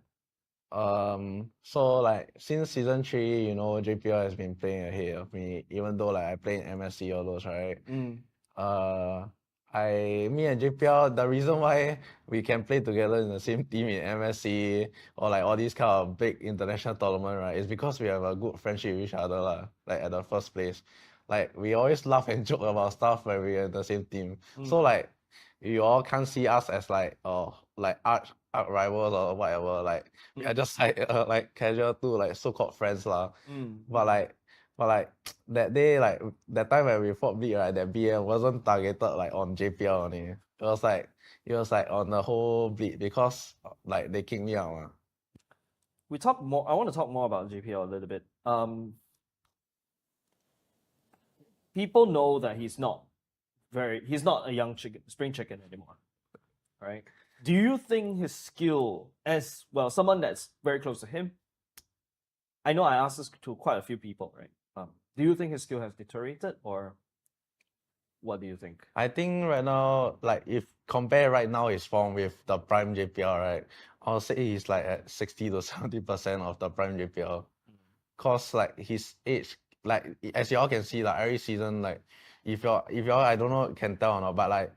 So like since season 3, you know, JPL has been playing ahead of me, even though like I play in MSC all those, right? Me and JPL, the reason why we can play together in the same team in MSC or like all these kind of big international tournament, right, is because we have a good friendship with each other, like at the first place. Like we always laugh and joke about stuff when we're in the same team. So like you all can't see us as like arch rivals or whatever. Like we are just like casual to like so-called friends lah. But like that day, like that time when we fought Bleed, right, that BM wasn't targeted like on JPL only. It was like on the whole Bleed because like they kicked me out. We talk more. I want to talk more about JPL a little bit. People know that he's not a young spring chicken anymore, right? Do you think his skill, as well, someone that's very close to him? I know I asked this to quite a few people, right? Do you think his skill has deteriorated, or what do you think? I think right now, like if compare right now his form with the prime JPL, right, I'll say he's like at 60 to 70% of the prime JPL. Cause like his age, like as y'all can see, like every season, like if y'all I don't know can tell or not, but like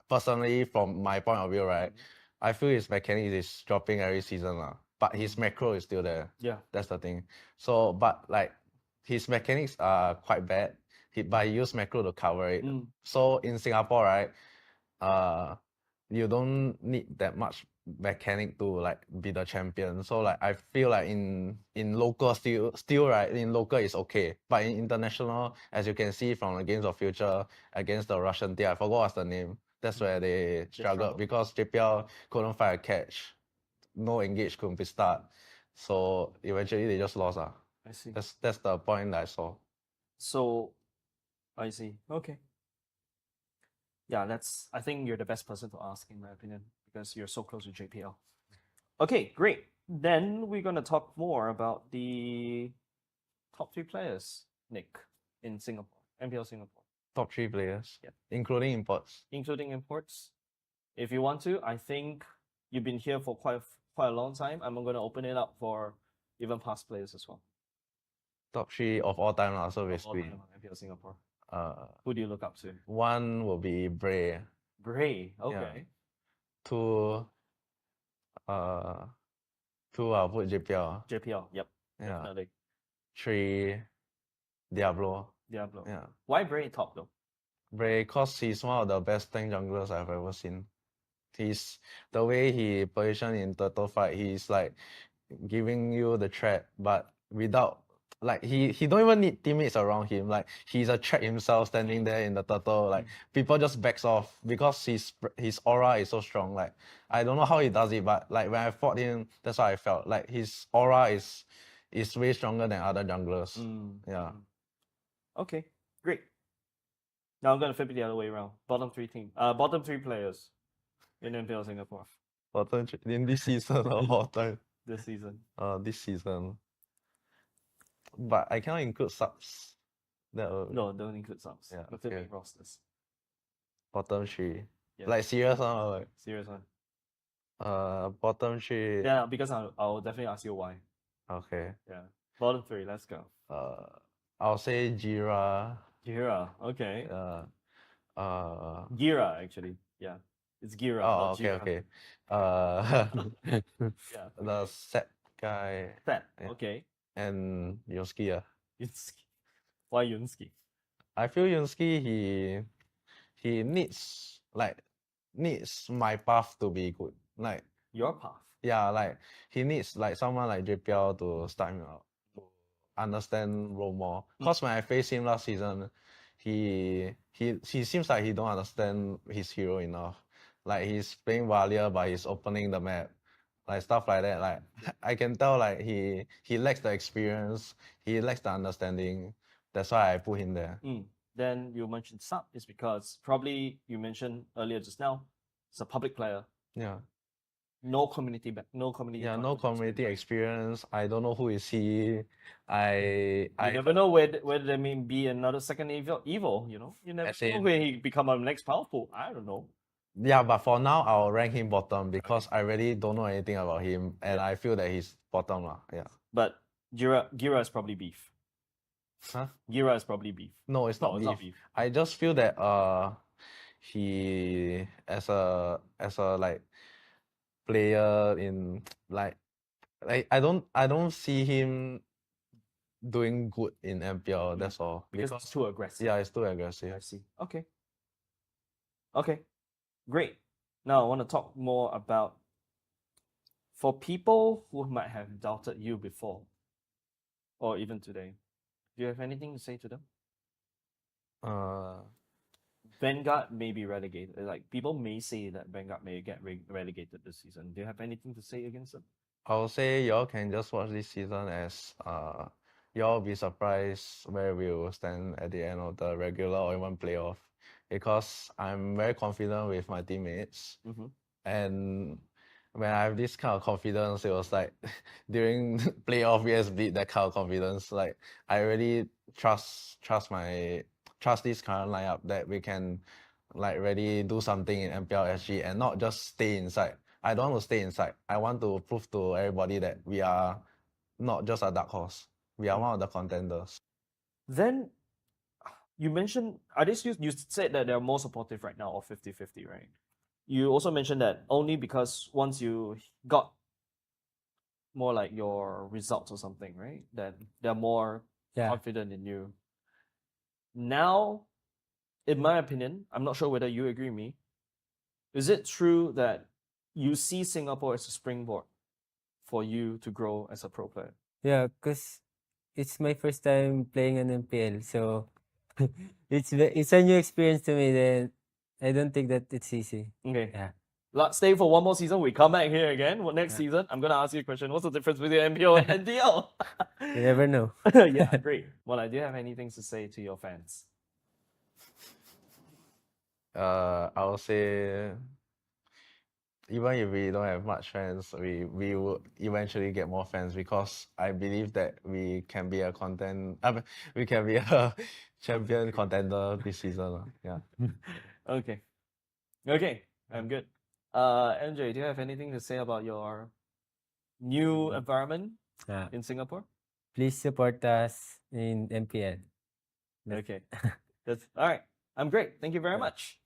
personally from my point of view, right, I feel his mechanics is dropping every season but his macro is still there. Yeah, that's the thing. So but like his mechanics are quite bad, but he used macro to cover it. So in Singapore, right, you don't need that much mechanic to like be the champion. So like I feel like in local still right, in local is okay, but in international, as you can see from the Games of Future against the Russian team, I forgot what's the name, that's where they struggled because JPL couldn't find a catch no engage couldn't be start. So eventually they just lost. I see. That's the point that I saw. So, I see. Okay. Yeah, I think you're the best person to ask, in my opinion, because you're so close to JPL. Okay, great. Then we're going to talk more about the top 3 players, Nick, in Singapore, MPL Singapore. Top 3 players, Yep. including imports. Including imports. If you want to, I think you've been here for quite a long time. I'm going to open it up for even past players as well. Top 3 of all time, so All basically. time on MPL Singapore. Who do you look up to? One will be Bray. Bray, okay. 2, I'll put JPL. JPL, yep. Yeah. Definitely. 3, Diablo. Diablo. Yeah. Why Bray top though? Bray, cause he's one of the best tank junglers I've ever seen. The way he positioned in turtle fight, he's like giving you the threat, but without like he don't even need teammates around him. Like he's a threat himself standing there in the turtle. Like people just backs off because his aura is so strong. Like I don't know how he does it, but like when I fought him, that's what I felt. Like his aura is way stronger than other junglers. Yeah. Okay, great. Now I'm gonna flip it the other way around. Bottom 3 players in MPL Singapore. Bottom in this season or all time? This season. This season. But I cannot include subs. No, don't include subs. Yeah, Include okay. main rosters. Bottom 3. Yeah. Like serious one or like Serious one. bottom 3. Yeah, because I'll definitely ask you why. Okay. Yeah. Bottom 3, let's go. I'll say Jira. Gira, okay. Gira actually. Yeah. It's Gira. Oh, not okay, Jira. okay. Yeah. The set guy. Set, Yeah. okay. And Yunsky. Yunsky. Why Yunsky? I feel Yunsky he needs my path to be good. Like Your path. yeah, like he needs like someone like JPL to start him out, to understand role more. Cause when I faced him last season, he seems like he don't understand his hero enough. Like he's playing Valia but he's opening the map. Like stuff like that. Like I can tell like he lacks the experience, he lacks the understanding. That's why I put him there. Then you mentioned sub is because probably you mentioned earlier just now, it's a public player. Yeah. No community back, no community. Yeah, no community experience. I don't know who is he. I never know whether there may be another second evil, you know? You never know when he become a next powerful. I don't know. Yeah, but for now I'll rank him bottom because I really don't know anything about him and I feel that he's bottom lah. Yeah. But Gira is probably beef. Huh? Gira is probably beef. No, it's not beef. I just feel that he as a like player in like I don't see him doing good in MPL. That's all. Because it's too aggressive. Yeah, it's too aggressive. I see. Okay. Okay. Great. Now I want to talk more about for people who might have doubted you before or even today. Do you have anything to say to them? Vanguard may be relegated. Like people may say that Vanguard may get relegated this season. Do you have anything to say against them? I'll say y'all can just watch this season as y'all be surprised where we will stand at the end of the regular or even playoff. Because I'm very confident with my teammates. And when I have this kind of confidence, it was like during playoff vs Bleed, that kind of confidence. Like I really trust this current lineup that we can like really do something in MPL SG and not just stay inside. I don't want to stay inside. I want to prove to everybody that we are not just a dark horse. We are one of the contenders. Then you mentioned, you said that they're more supportive right now, or 50-50, right? You also mentioned that only because once you got more like your results or something, right? That they're more confident in you. Now, in my opinion, I'm not sure whether you agree with me. Is it true that you see Singapore as a springboard for you to grow as a pro player? Yeah, because it's my first time playing an MPL, so it's a new experience to me. Then I don't think that it's easy. Okay. Yeah. stay for one more season. We come back here again. Next season, I'm gonna ask you a question. What's the difference between MPL and NPL? You never know. Yeah, great. Well, do you have anything to say to your fans? I would say even if we don't have much fans, we will eventually get more fans because I believe that we can be a we can be a champion contender this season. Yeah. Okay, I'm good. MJ, do you have anything to say about your new environment in Singapore? Please support us in MPL. Okay, that's all right. I'm great. Thank you very much.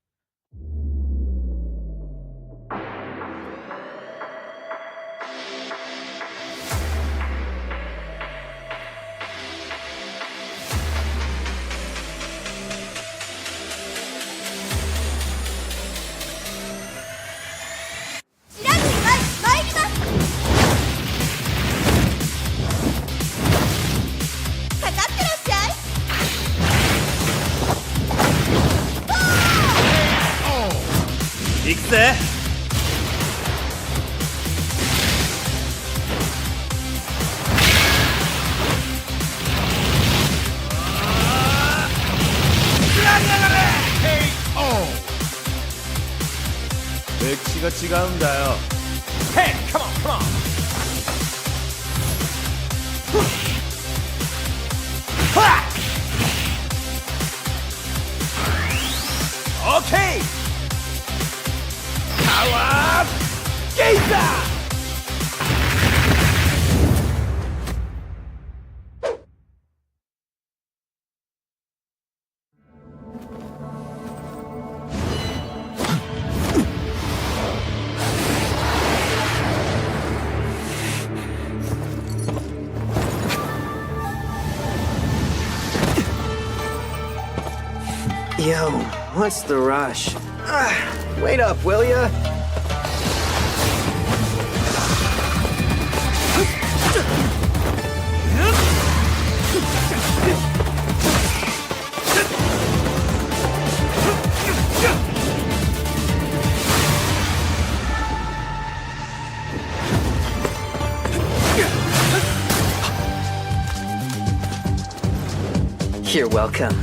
맥시가 지가운다요. Hey, come on, come on. Okay. Power Gazer. Yo, what's the rush? Wait up, will ya? You're welcome.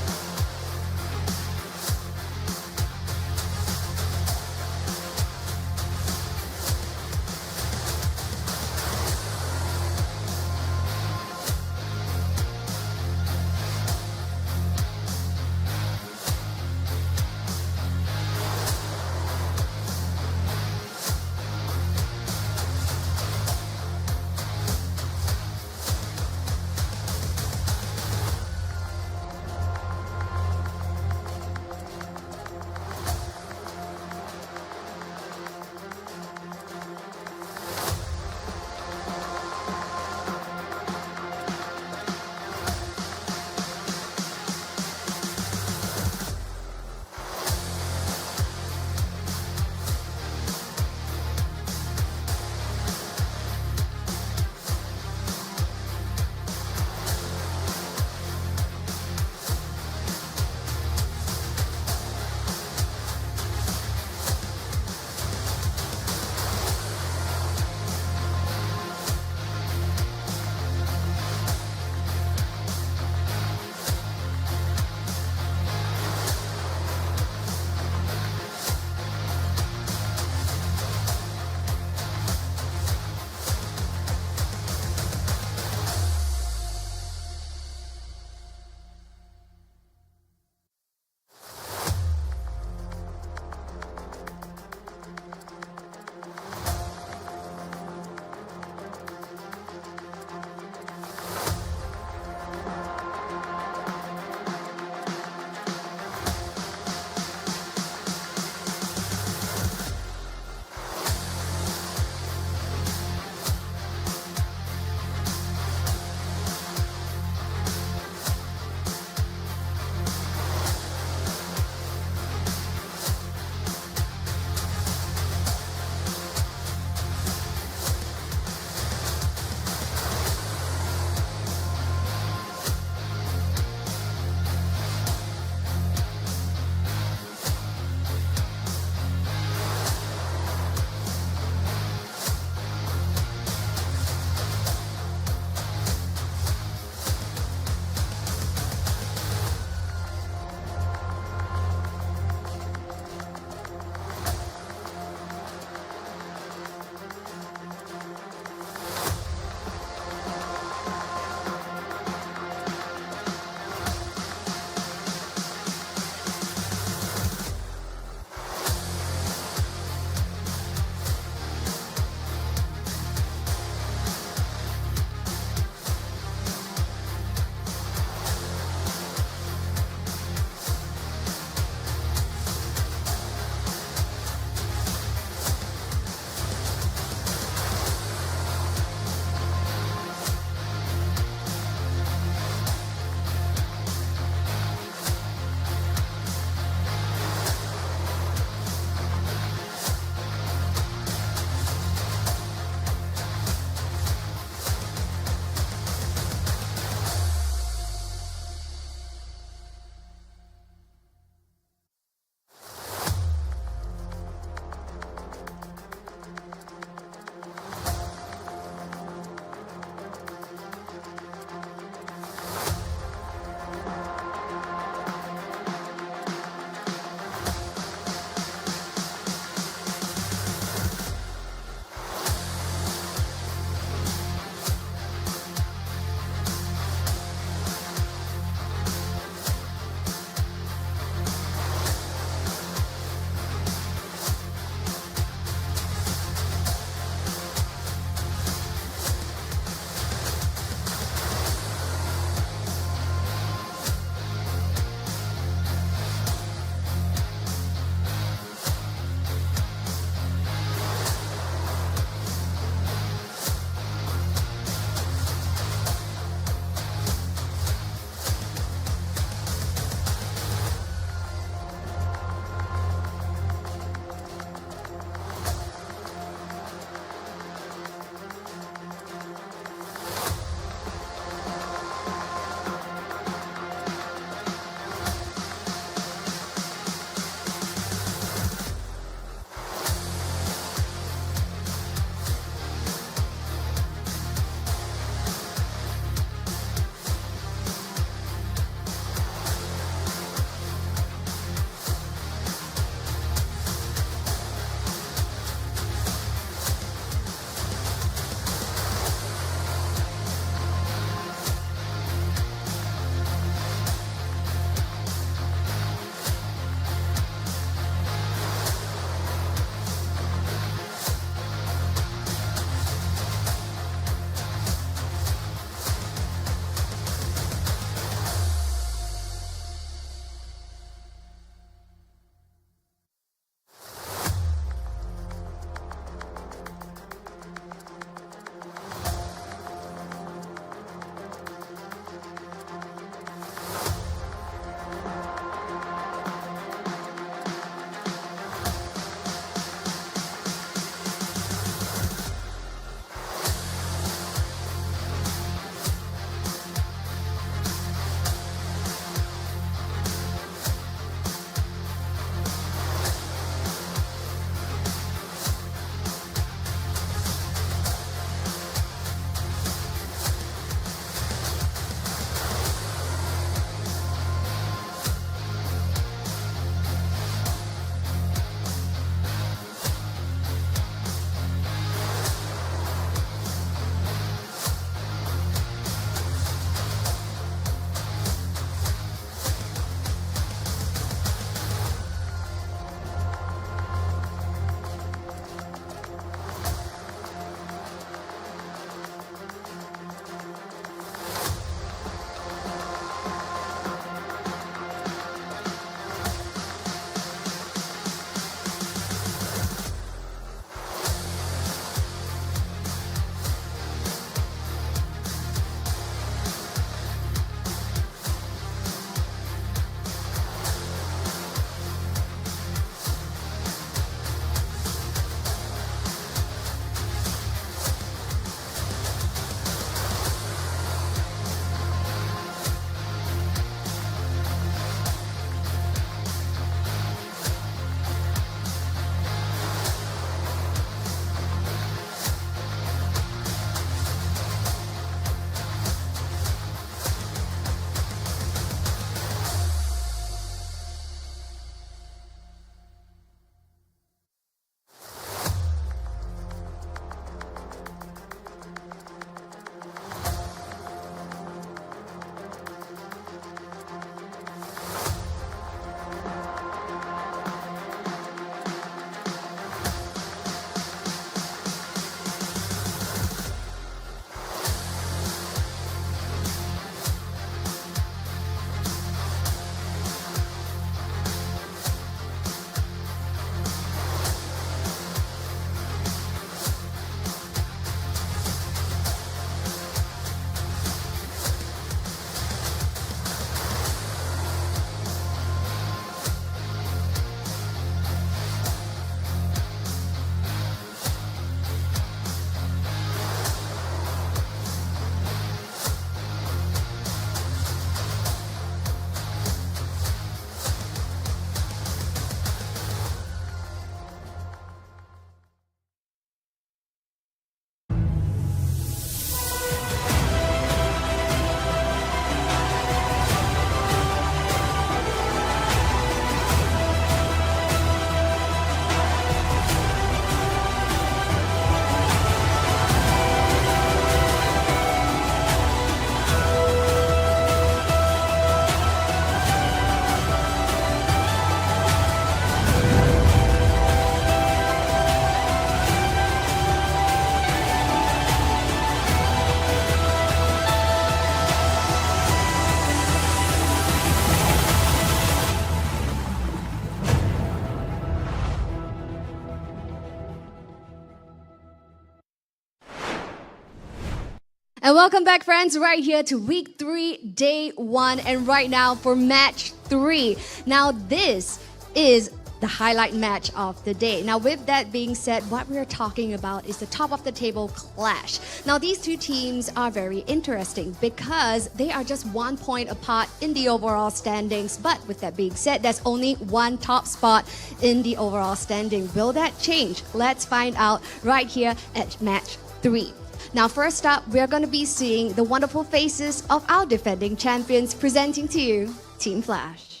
Welcome back, friends, right here to week 3, day 1, and right now for match 3. Now, this is the highlight match of the day. Now, with that being said, what we're talking about is the top of the table clash. Now, these two teams are very interesting because they are just 1 point apart in the overall standings. But with that being said, there's only one top spot in the overall standing. Will that change? Let's find out right here at match 3. Now, first up, we're going to be seeing the wonderful faces of our defending champions presenting to you Team Flash.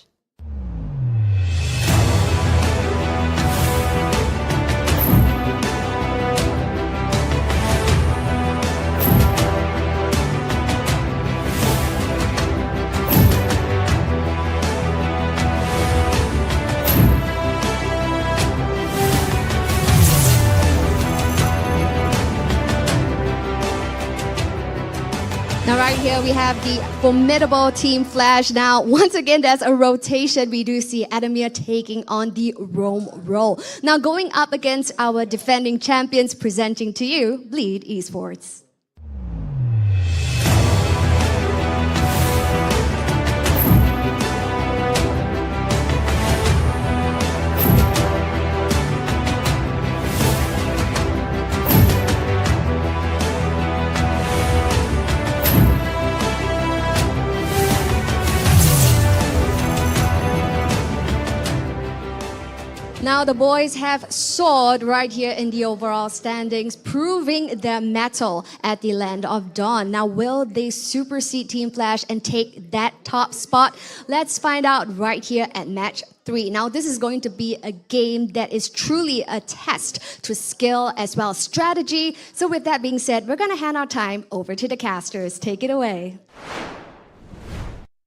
Now right here we have the formidable Team Flash. Now once again there's a rotation. We do see Adamir taking on the Rome role. Now going up against our defending champions, presenting to you Bleed Esports. Now the boys have soared right here in the overall standings, proving their mettle at the Land of Dawn. Now will they supersede Team Flash and take that top spot? Let's find out right here at match 3. Now this is going to be a game that is truly a test to skill as well as strategy. So with that being said, we're going to hand our time over to the casters. Take it away.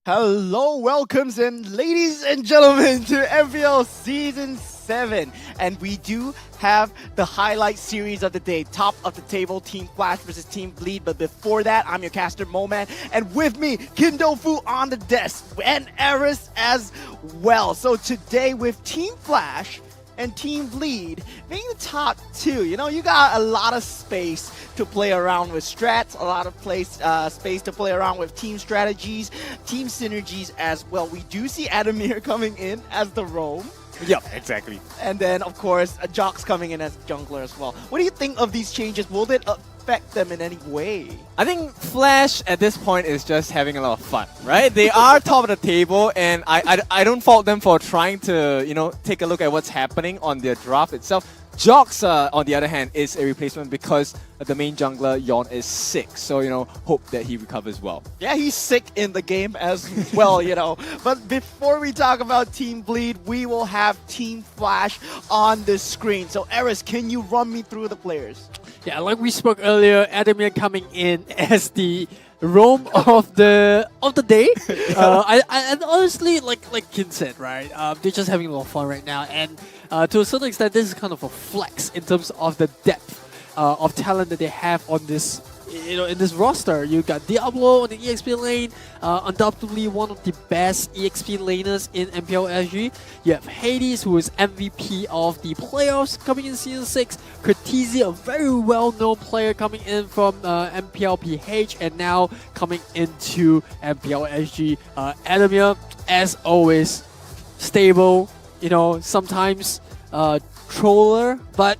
Hello, welcomes and ladies and gentlemen to MPL Season 7. And we do have the highlight series of the day. Top of the table, Team Flash versus Team Bleed. But before that, I'm your caster, Moman. And with me, Kindofu on the desk and Eris as well. So today with Team Flash and Team Bleed being the top 2, you know, you got a lot of space to play around with strats, a lot of space to play around with team strategies, team synergies as well. We do see Adamir coming in as the roam. Yep, exactly. And then, of course, Jox coming in as jungler as well. What do you think of these changes? Will it affect them in any way? I think Flash at this point is just having a lot of fun, right? They are top of the table, and I don't fault them for trying to, you know, take a look at what's happening on their draft itself. Jox, on the other hand, is a replacement because the main jungler, Yon, is sick. So, you know, hope that he recovers well. Yeah, he's sick in the game as well, you know. But before we talk about Team Bleed, we will have Team Flash on the screen. So, Eris, can you run me through the players? Yeah, like we spoke earlier, Adamir coming in as the roam of the day. And honestly, like Kin said, right? They're just having a lot of fun right now, and to a certain extent, this is kind of a flex in terms of the depth of talent that they have on this, you know, in this roster. You got Diablo on the EXP lane, undoubtedly one of the best EXP laners in MPL SG. You have Hades, who is MVP of the playoffs coming in Season 6. Kurtizi, a very well-known player coming in from MPL PH and now coming into MPL SG. Adamir, as always, stable, you know, sometimes troller, but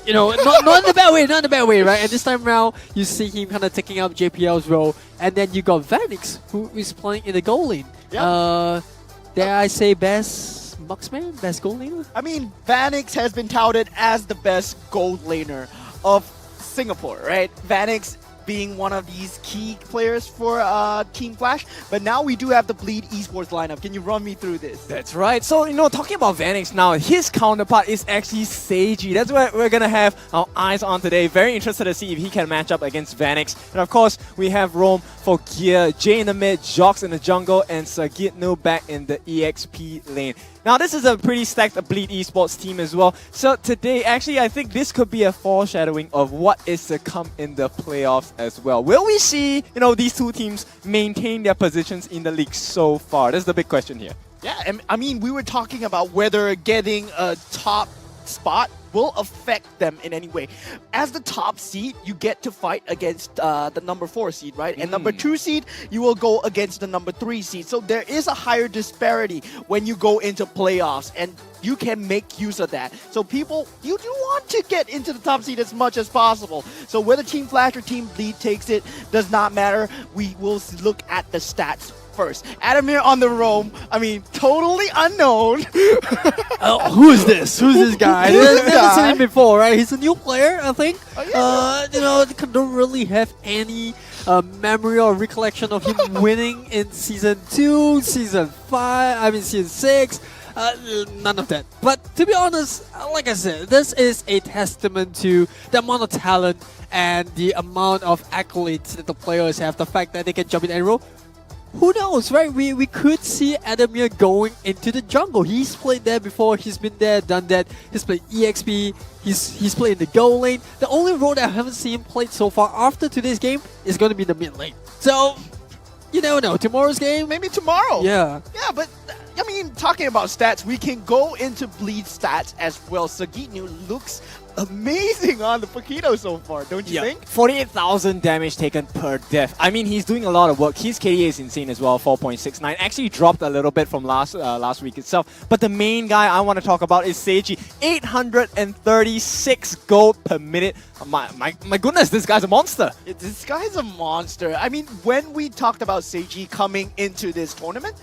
you know, not in the bad way, not in the bad way, right? And this time around, you see him kind of taking up JPL's role, and then you got Vanix, who is playing in the goal lane. Yep. Dare I say best marksman, best goal laner? I mean, Vanix has been touted as the best gold laner of Singapore, right? Vanix being one of these key players for Team Flash, but now we do have the Bleed Esports lineup. Can you run me through this? That's right. So, you know, talking about Vanix now, his counterpart is actually Seiji. That's what we're gonna have our eyes on today. Very interested to see if he can match up against Vanix. And of course, we have Rome for gear, Jay in the mid, Jox in the jungle, and Sagitno back in the EXP lane. Now, this is a pretty stacked Bleed Esports team as well. So today, actually, I think this could be a foreshadowing of what is to come in the playoffs as well. Will we see, you know, these two teams maintain their positions in the league so far? That's the big question here. Yeah, and I mean, we were talking about whether getting a top spot will affect them in any way. As the top seed, you get to fight against the number 4 seed, right? And number 2 seed, you will go against the number 3 seed. So there is a higher disparity when you go into playoffs, and you can make use of that. So people, you do want to get into the top seed as much as possible. So whether Team Flash or Team Bleed takes it does not matter. We will look at the stats first. Adamir on the roam, I mean, totally unknown. Who is this? Who's this guy? I've never seen him before, right? He's a new player, I think. You know, don't really have any memory or recollection of him winning in Season 2, Season 5, I mean Season 6. None of that. But to be honest, like I said, this is a testament to the amount of talent and the amount of accolades that the players have. The fact that they can jump in and roll. Who knows, right? We could see Adamir going into the jungle. He's played there before. He's been there, done that. He's played EXP. He's played in the gold lane. The only role that I haven't seen him played so far after today's game is going to be the mid lane. So, you never know. Tomorrow's game? Maybe tomorrow. Yeah. Yeah, but I mean, talking about stats, we can go into Bleed stats as well. Sagitnu looks amazing on the Paquito so far, don't you think? 48,000 damage taken per death. I mean, he's doing a lot of work. His KDA is insane as well, 4.69. Actually dropped a little bit from last week itself. But the main guy I want to talk about is Seiji. 836 gold per minute. My goodness, this guy's a monster. This guy's a monster. I mean, when we talked about Seiji coming into this tournament,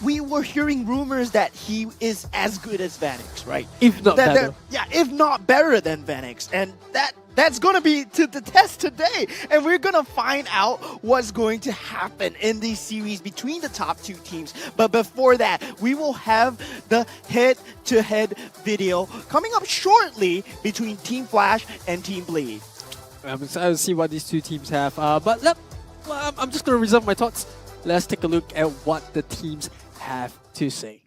we were hearing rumors that he is as good as Vanix, right? If not better. Yeah, if not better than Vanix. And that's going to be to the test today. And we're going to find out what's going to happen in these series between the top 2 teams. But before that, we will have the head-to-head video coming up shortly between Team Flash and Team Bleed. I'm excited to see what these two teams have. But I'm just going to reserve my thoughts. Let's take a look at what the teams have to say.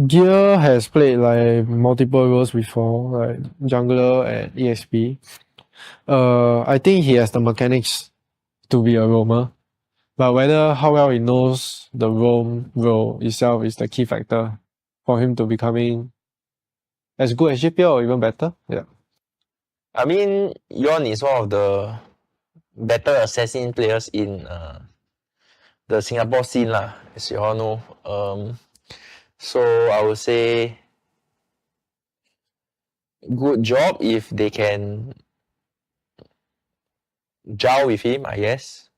Gear has played like multiple roles before, like jungler and EXP. I think he has the mechanics to be a roamer, but whether how well he knows the roam role itself is the key factor for him to becoming as good as GPL or even better. Yeah. I mean, Yon is one of the better assassin players in the Singapore scene lah, as you all know. So I would say good job if they can gel with him, I guess.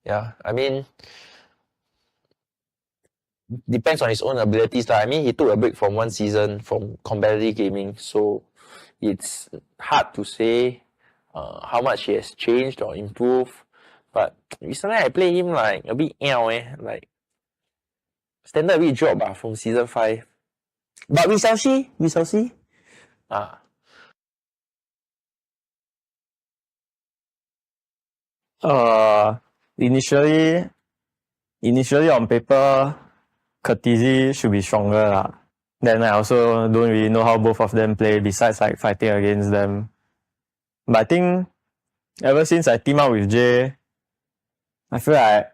Yeah, I mean, depends on his own abilities lah. I mean, he took a break from one season from competitive gaming, so it's hard to say how much he has changed or improved. But recently I play him like a bit like standard a bit drop from season 5. But we shall see. Initially on paper, Khaleesi should be stronger lah. Then I also don't really know how both of them play besides like fighting against them. But I think ever since I team up with Jay, I feel like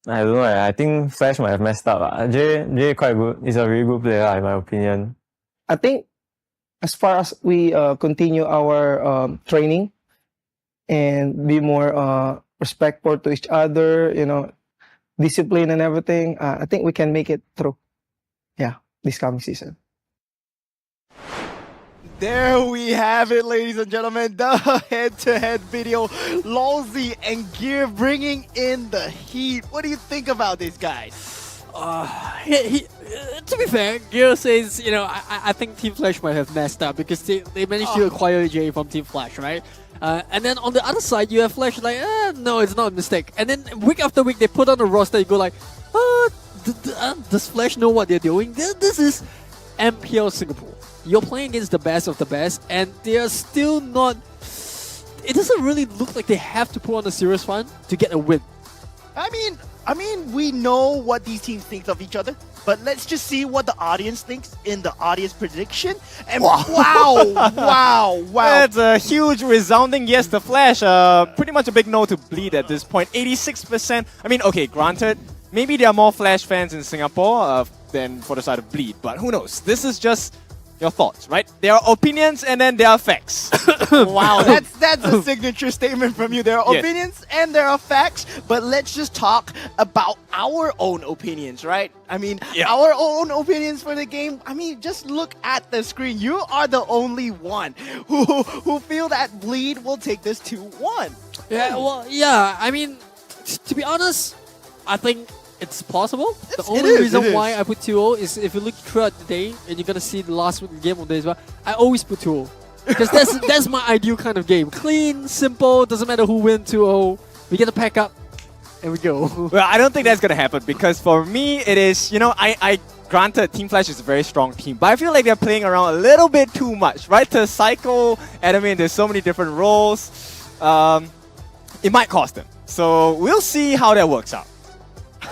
I don't know. I think Flash might have messed up. Jay quite good. He's a really good player in my opinion. I think as far as we continue our training and be more respectful to each other, you know, discipline and everything, I think we can make it through. Yeah, this coming season. There we have it, ladies and gentlemen, the head-to-head video. Lolzy and Gear bringing in the heat. What do you think about these guys? To be fair, Gear says, you know, I think Team Flash might have messed up because they managed to acquire Jay from Team Flash, right? And then on the other side, you have Flash like, no, it's not a mistake. And then week after week, they put on the roster, you go like, does Flash know what they're doing? This is MPL Singapore. You're playing against the best of the best, and they are still not... It doesn't really look like they have to put on a serious front to get a win. I mean, we know what these teams think of each other, but let's just see what the audience thinks in the audience prediction. And wow. That's a huge resounding yes to Flash. Pretty much a big no to Bleed at this point. 86%. I mean, okay, granted, maybe there are more Flash fans in Singapore. than for the side of Bleed. But who knows? This is just your thoughts, right? There are opinions and then there are facts. Wow, that's a signature statement from you. There are Yes. opinions and there are facts, but let's just talk about our own opinions, right? I mean, our own opinions for the game. I mean, just look at the screen. You are the only one who feel that Bleed will take this 2-1. Yeah, well, yeah. I mean, to be honest, I think it's possible. The only reason why I put 2-0 is if you look throughout the day and you're gonna see the last game of the day as well. I always put 2-0 because that's my ideal kind of game. Clean, simple. Doesn't matter who wins 2-0. We get to pack up and we go. Well, I don't think that's gonna happen because for me it is, you know, I granted Team Flash is a very strong team, but I feel like they're playing around a little bit too much, right? To cycle enemy, there's so many different roles. It might cost them. So we'll see how that works out.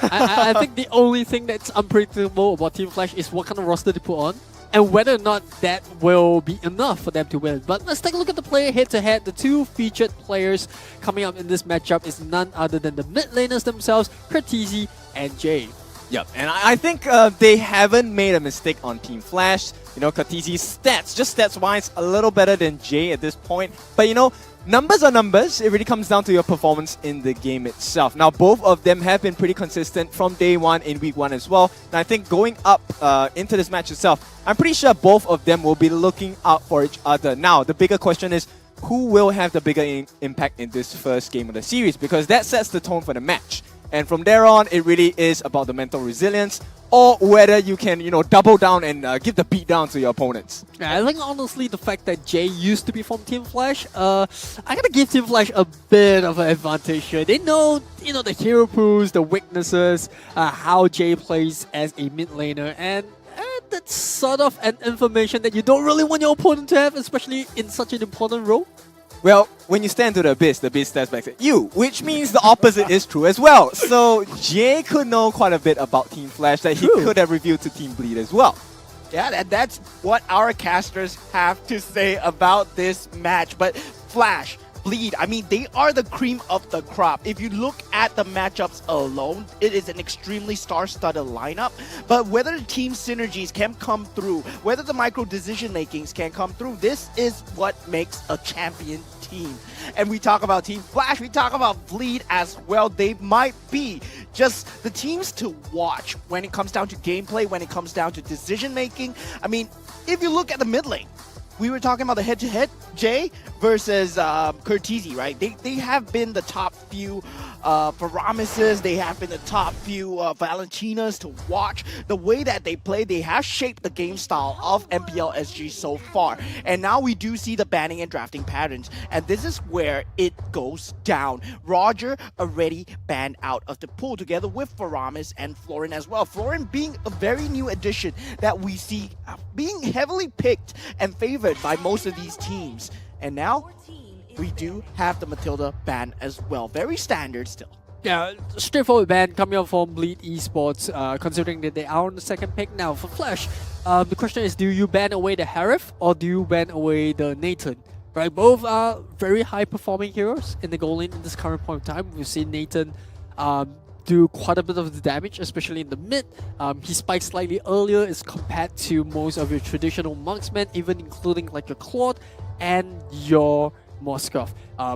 I think the only thing that's unpredictable about Team Flash is what kind of roster they put on and whether or not that will be enough for them to win. But let's take a look at the player head-to-head. The two featured players coming up in this matchup is none other than the mid laners themselves, Curtizi and Jay. Yep, and I think they haven't made a mistake on Team Flash. You know, Curtizi's stats, just stats-wise, a little better than Jay at this point. But you know, numbers are numbers. It really comes down to your performance in the game itself. Now, both of them have been pretty consistent from day one in week 1 as well. And I think going up into this match itself, I'm pretty sure both of them will be looking out for each other. Now, the bigger question is, who will have the bigger impact in this first game of the series? Because that sets the tone for the match. And from there on, it really is about the mental resilience or whether you can, you know, double down and give the beat down to your opponents. Yeah, I think honestly the fact that Jay used to be from Team Flash, I gotta give Team Flash a bit of an advantage here. They know, you know, the hero pools, the weaknesses, how Jay plays as a mid laner, and that's sort of an information that you don't really want your opponent to have, especially in such an important role. Well, when you stand to the abyss stands back at you, which means the opposite is true as well. So Jay could know quite a bit about Team Flash that he could have revealed to Team Bleed as well. Yeah, that's what our casters have to say about this match. But Flash, Bleed, I mean, they are the cream of the crop. If you look at the matchups alone, it is an extremely star-studded lineup. But whether the team synergies can come through, whether the micro decision makings can come through, this is what makes a champion team. And we talk about Team Flash, we talk about Bleed as well. They might be just the teams to watch when it comes down to gameplay, when it comes down to decision making. I mean, if you look at the mid lane, we were talking about the head-to-head, Jay versus Curtizi, right? They have been the top few Paramises, they have been the top few Valentinas to watch. The way that they play, they have shaped the game style of MPL SG so far. And now we do see the banning and drafting patterns. And this is where it goes down. Roger already banned out of the pool together with Faramis and Florin as well. Florin being a very new addition that we see being heavily picked and favored by most of these teams. And now we do have the Matilda ban as well. Very standard still. Yeah, straightforward ban coming up from Bleed Esports, considering that they are on the second pick now. For Flash, the question is, do you ban away the Harif or do you ban away the Nathan? Right, both are very high performing heroes in the goal lane in this current point of time. We've seen Nathan do quite a bit of the damage, especially in the mid. He spikes slightly earlier as compared to most of your traditional marksmen, even including like your Claude and your Moskov.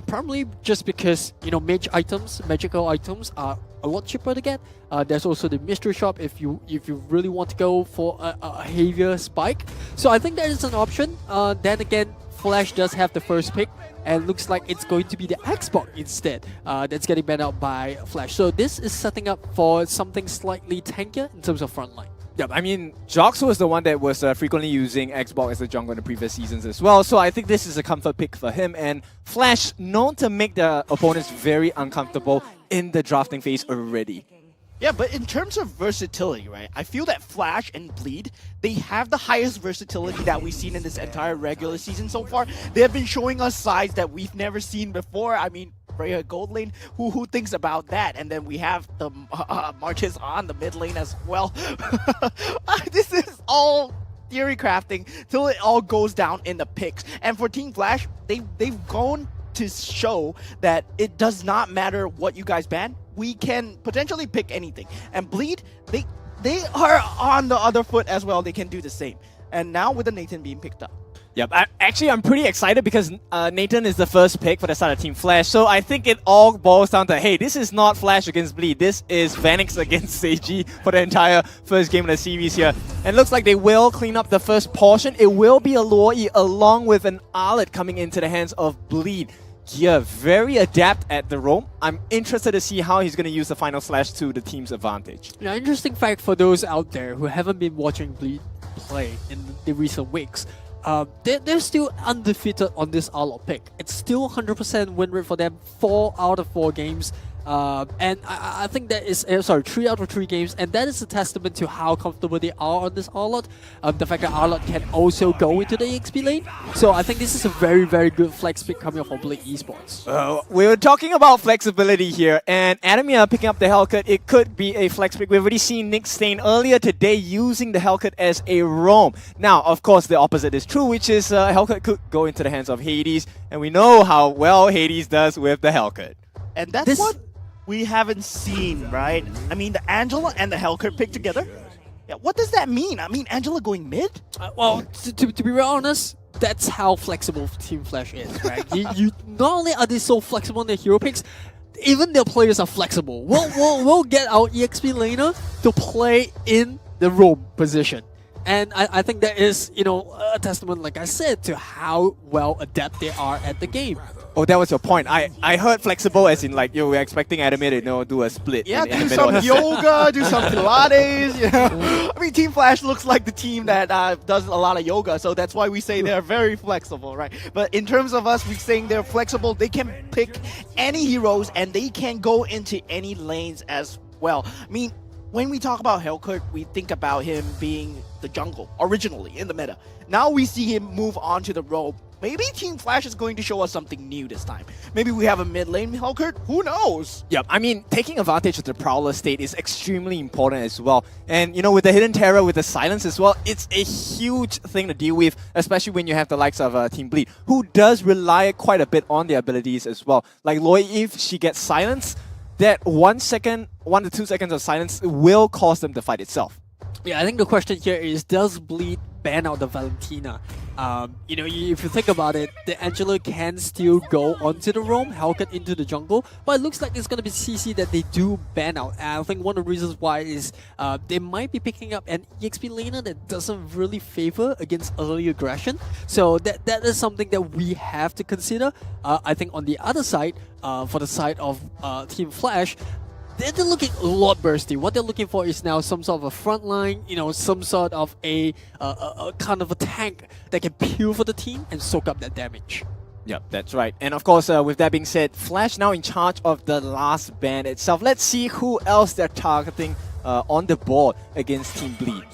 Probably just because, you know, magical items are a lot cheaper to get. There's also the mystery shop if you really want to go for a heavier spike. So I think that is an option. Then again, Flash does have the first pick, and looks like it's going to be the Xbox instead that's getting banned out by Flash. So this is setting up for something slightly tankier in terms of frontline. Yeah, I mean, Jox was the one that was frequently using Xbox as a jungle in the previous seasons as well, so I think this is a comfort pick for him, and Flash known to make the opponents very uncomfortable in the drafting phase already. Yeah, but in terms of versatility, right, I feel that Flash and Bleed, they have the highest versatility that we've seen in this entire regular season so far. They have been showing us sides that we've never seen before. I mean, Freya Gold Lane, who thinks about that? And then we have the Marches on the mid lane as well. This is all theory crafting till it all goes down in the picks. And for Team Flash, they've gone to show that it does not matter what you guys ban. We can potentially pick anything. And Bleed, they are on the other foot as well. They can do the same. And now with the Nathan being picked up. Yep, actually I'm pretty excited because Nathan is the first pick for the start of Team Flash. So I think it all boils down to, hey, this is not Flash against Bleed. This is Vanix against Seiji for the entire first game of the series here. And looks like they will clean up the first portion. It will be a Loi along with an Arlet coming into the hands of Bleed. Yeah, very adept at the roam. I'm interested to see how he's going to use the final slash to the team's advantage. Now, interesting fact for those out there who haven't been watching Bleed play in the recent weeks. They're still undefeated on this Arlot pick. It's still 100% win rate for them, 4 out of 4 games. And I think that is, 3 out of 3 games, and that is a testament to how comfortable they are on this Arlot. The fact that Arlot can also go into the EXP lane. So I think this is a very, very good flex pick coming up from Blade Esports. We were talking about flexibility here, and Adamir picking up the Hellcut, it could be a flex pick. We've already seen Nick Stain earlier today using the Hellcut as a roam. Now, of course, the opposite is true, which is Hellcut could go into the hands of Hades, and we know how well Hades does with the Hellcut. And that's what we haven't seen, right? I mean, the Angela and the Hellcut picked together. Yeah, what does that mean? I mean, Angela going mid? Well, to be real honest, that's how flexible Team Flash is, right? you not only are they so flexible in their hero picks, even their players are flexible. We'll get our EXP laner to play in the roam position. And I think that is, a testament, like I said, to how well adept they are at the game. Oh, that was your point. I heard flexible as in like, we're expecting Adamir to do a split. Yeah, do some yoga, do some Pilates. I mean, Team Flash looks like the team that does a lot of yoga, so that's why we say they're very flexible, right? But in terms of us, we're saying they're flexible. They can pick any heroes, and they can go into any lanes as well. I mean, when we talk about Hellcut, we think about him being the jungle, originally, in the meta. Now we see him move on to the roam. Maybe Team Flash is going to show us something new this time. Maybe we have a mid lane Hellcut? Who knows? Yep, I mean, taking advantage of the Prowler state is extremely important as well. And, with the Hidden Terror, with the Silence as well, it's a huge thing to deal with, especially when you have the likes of Team Bleed, who does rely quite a bit on their abilities as well. Like Loi, if she gets Silence, that 1 to 2 seconds of silence will cause them to fight itself. Yeah, I think the question here is, does Bleed ban out the Valentina? If you think about it, the Angela can still go onto the roam, Hellcat into the jungle, but it looks like it's going to be CC that they do ban out. And I think one of the reasons why is they might be picking up an EXP laner that doesn't really favor against early aggression. So that is something that we have to consider. I think on the other side, for the side of Team Flash, they're looking a lot bursty. What they're looking for is now some sort of a front line, some sort of a kind of a tank that can peel for the team and soak up that damage. Yep, that's right. And of course, with that being said, Flash now in charge of the last band itself. Let's see who else they're targeting on the board against Team Bleed.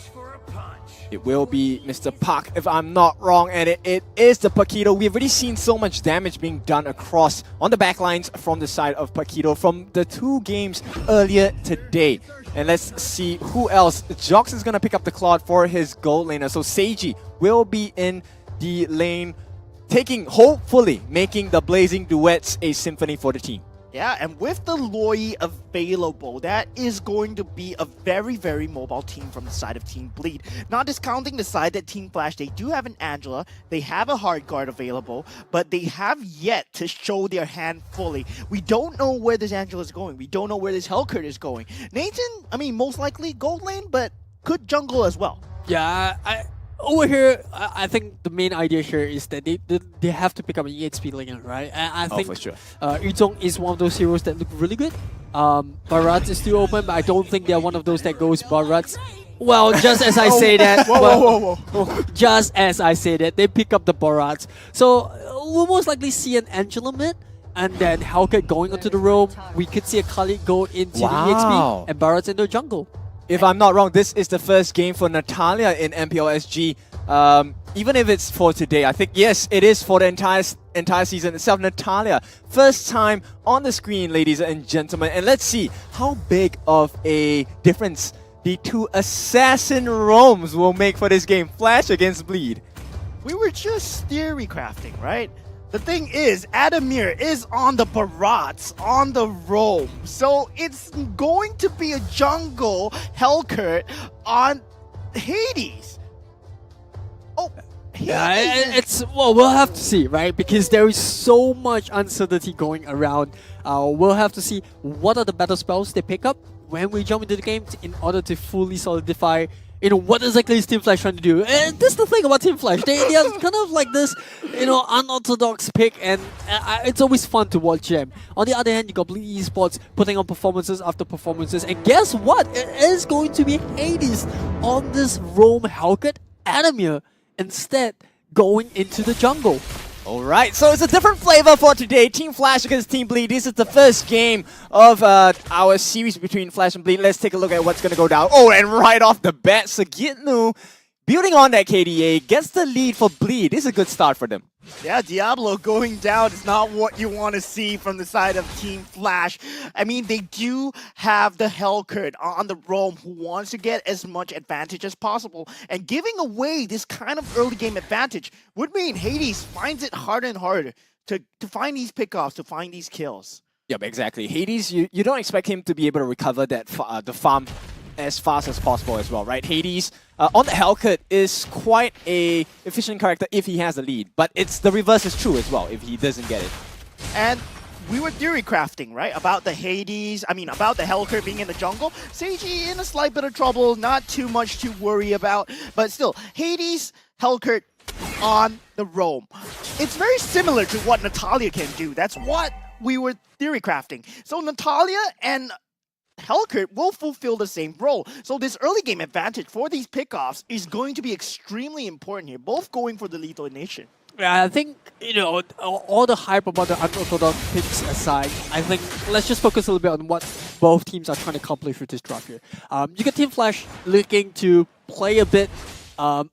It will be Mr. Park, if I'm not wrong, and it is the Paquito. We've already seen so much damage being done across on the backlines from the side of Paquito from the 2 games earlier today. And let's see who else. Jox is going to pick up the Claude for his gold laner. So Seiji will be in the lane, hopefully making the Blazing Duets a symphony for the team. Yeah, and with the Loi available, that is going to be a very, very mobile team from the side of Team Bleed. Not discounting the side that Team Flash, they do have an Angela, they have a hard guard available, but they have yet to show their hand fully. We don't know where this Angela is going. We don't know where this Hellcat is going. Nathan, I mean, most likely gold lane, but could jungle as well. Yeah, over here, I think the main idea here is that they have to pick up an EXP laner, right? And I think for sure. Yuzhong is one of those heroes that look really good. Barats is still open, but I don't think they're one of those that goes Barats. Well, just as I say that, just as I say that, they pick up the Barats. So we'll most likely see an Angela mid, and then Hellcat going onto the roam. We could see a Khalid go into the EXP, and Barats in the jungle. If I'm not wrong, this is the first game for Natalia in MPL SG. Even if it's for today, I think, yes, it is for the entire season itself. Natalia, first time on the screen, ladies and gentlemen. And let's see how big of a difference the 2 assassin roams will make for this game. Flash against Bleed. We were just theory crafting, right? the thing is, Adamir is on the Barats, on the roam. So it's going to be a jungle Hellcurt on Hades. Oh, yeah, we'll have to see, right? Because there is so much uncertainty going around. We'll have to see what are the battle spells they pick up when we jump into the game in order to fully solidify, what exactly is Team Flash trying to do. And this is the thing about Team Flash. They are kind of like this, unorthodox pick, and it's always fun to watch them. On the other hand, you got Bleed Esports putting on performances after performances, and guess what? It is going to be Hades on this roam Hellcurt. Adamir instead going into the jungle. Alright, so it's a different flavor for today. Team Flash against Team Bleed. This is the first game of our series between Flash and Bleed. Let's take a look at what's going to go down. Oh, and right off the bat, Sagitnu, building on that KDA, gets the lead for Bleed. This is a good start for them. Yeah, Diablo going down is not what you want to see from the side of Team Flash. I mean, they do have the Hellcurt on the roam who wants to get as much advantage as possible. And giving away this kind of early game advantage would mean Hades finds it harder and harder to find these pickoffs, to find these kills. Yep, exactly. Hades, you don't expect him to be able to recover that the farm as fast as possible as well, right? Hades on the Hellcurt is quite a efficient character if he has the lead, but the reverse is true as well if he doesn't get it. And we were theory crafting, right? About the about the Hellcurt being in the jungle. Seiji in a slight bit of trouble, not too much to worry about, but still, Hades, Hellcurt on the roam. It's very similar to what Natalia can do. That's what we were theory crafting. So Natalia and Hellcurt will fulfill the same role. So this early game advantage for these pickoffs is going to be extremely important here, both going for the lethal nation. Yeah, I think, all the hype about the unorthodox picks aside, I think let's just focus a little bit on what both teams are trying to accomplish with this draft here. You get Team Flash looking to play a bit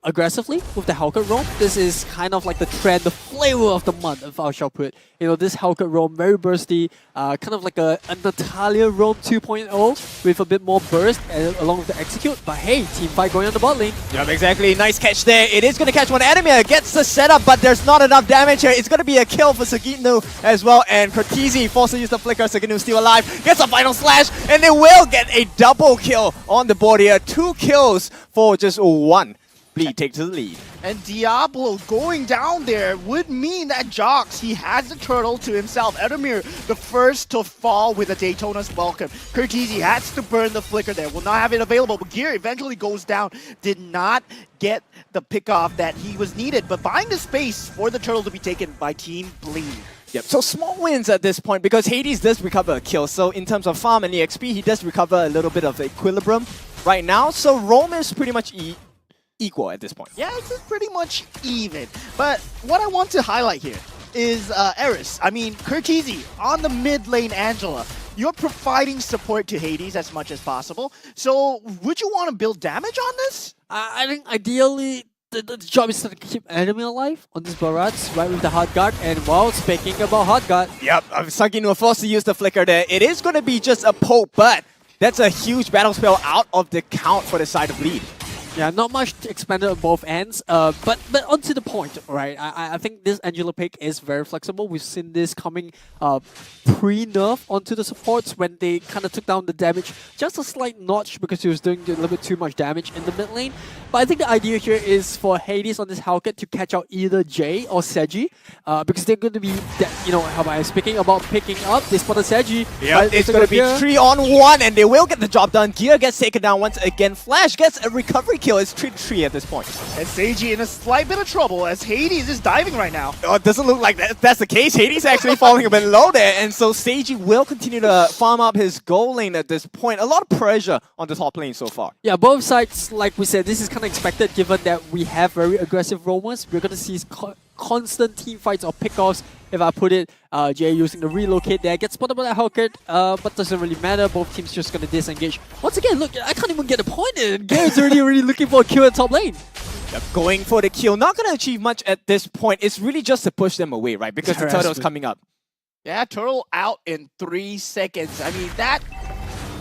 aggressively with the Hellcurt roam. This is kind of like the trend, the flavor of the month, if I shall put. This Hellcurt roam, very bursty, kind of like a Natalia roam 2.0 with a bit more burst along with the execute. But hey, Team Fight going on the bot lane. Yep, exactly. Nice catch there. It is going to catch one enemy. Gets the setup, but there's not enough damage here. It's going to be a kill for Sagitnu as well. And Cortese forced to use the flicker. Sagitnu still alive. Gets a final slash, and they will get a double kill on the board here. 2 kills for just 1. Bleed takes the lead. And Diablo going down there would mean that Jox, he has the turtle to himself. Adamir, the first to fall with a Daytona's welcome. Cortese has to burn the flicker there. Will not have it available, but Gear eventually goes down. Did not get the pickoff that he was needed, but buying the space for the turtle to be taken by Team Bleed. Yep, so small wins at this point because Hades does recover a kill. So in terms of farm and EXP, he does recover a little bit of equilibrium right now. So Rome is pretty much equal at this point. Yeah, it's pretty much even. But what I want to highlight here is Eris. I mean, Cortese on the mid lane Angela. You're providing support to Hades as much as possible. So would you want to build damage on this? I think ideally the job is to keep enemy alive on this Barats, right, with the hard guard. And while speaking about hard guard, yep, Sagitnu forced to use the flicker there. It is going to be just a poke, but that's a huge battle spell out of the count for the side of Bleed. Yeah, not much expanded on both ends, but onto the point, right? I think this Angela pick is very flexible. We've seen this coming pre-nerf onto the supports when they kind of took down the damage just a slight notch because he was doing a little bit too much damage in the mid lane. But I think the idea here is for Hades on this Hellcurt to catch out either Jay or Seji, because they're going to be, how am I speaking about picking up? They spotted Seji. Yeah, it's going to be 3-on-1 and they will get the job done. Gear gets taken down once again. Flash gets a recovery kill. It's 3-3 at this point. And Seiji in a slight bit of trouble as Hades is diving right now. Oh, it doesn't look like that's the case. Hades actually falling a bit low there, and so Seiji will continue to farm up his goal lane at this point. A lot of pressure on the top lane so far. Yeah, both sides, like we said, this is kind of expected given that we have very aggressive roamers. We're going to see constant team fights or pickoffs. If I put it, Jay using the relocate there, gets spotted by that Hellcurt, but doesn't really matter. Both teams just gonna disengage. Once again, look, I can't even get a point in. Garrett's already looking for a kill at top lane. Yep, going for the kill, not gonna achieve much at this point. It's really just to push them away, right? Because the turtle's coming up. Yeah, turtle out in 3 seconds. I mean, that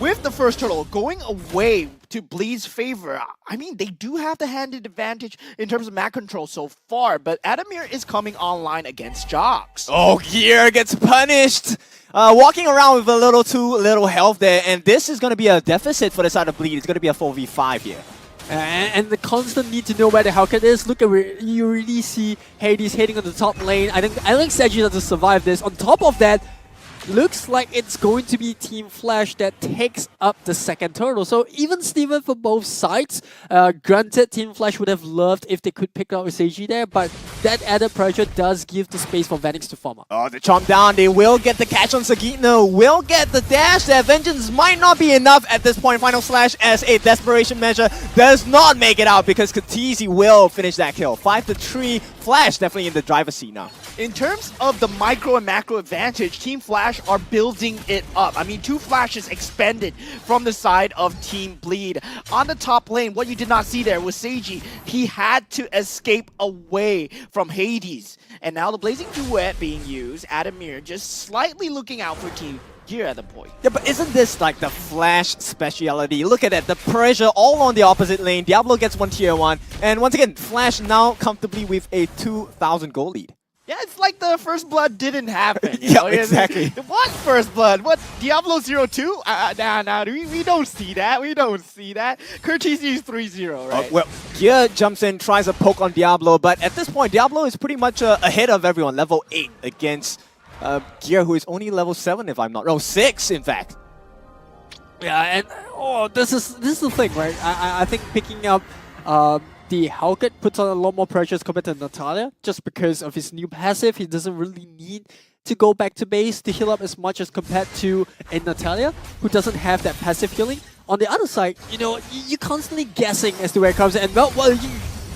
with the first turtle going away to Bleed's favor. I mean, they do have the handed advantage in terms of map control so far, but Adamir is coming online against Jox. Oh, Gear gets punished. Walking around with a little too little health there, and this is going to be a deficit for the side of Bleed. It's going to be a 4v5 here. And the constant need to know where the Hellcat is. Look at where you really see Hades heading on the top lane. I think Seiji doesn't survive this. On top of that, looks like it's going to be Team Flash that takes up the second turtle. So even Steven for both sides. Granted, Team Flash would have loved if they could pick out Seiji there, but that added pressure does give the space for Vanix to farm up. Oh, the chomp down. They will get the catch on Sagitno. Will get the dash there. Vengeance might not be enough at this point. Final Slash as a desperation measure does not make it out because Katizi will finish that kill. 5-3. Flash definitely in the driver's seat now. In terms of the micro and macro advantage, Team Flash are building it up. I mean, 2 flashes expended from the side of Team Bleed. On the top lane, what you did not see there was Seiji. He had to escape away from Hades. And now the Blazing Duet being used. Adamir just slightly looking out for Team Gear at the point. Yeah, but isn't this like the Flash speciality? Look at it, the pressure all on the opposite lane. Diablo gets one tier 1. And once again, Flash now comfortably with a 2,000 gold lead. Yeah, it's like the First Blood didn't happen. Yeah, exactly. What First Blood? What, Diablo 02? Nah, we don't see that. We don't see that. Curtis is 3-0, right? Well, Gear jumps in, tries a poke on Diablo, but at this point, Diablo is pretty much ahead of everyone. Level 8 against Gear, who is only level 7, if I'm not wrong. 6, in fact. Yeah, and this is the thing, right? I think picking up the Hellcat puts on a lot more pressure compared to Natalia, just because of his new passive. He doesn't really need to go back to base to heal up as much as compared to a Natalia, who doesn't have that passive healing. On the other side, you know, you're constantly guessing as to where it comes, and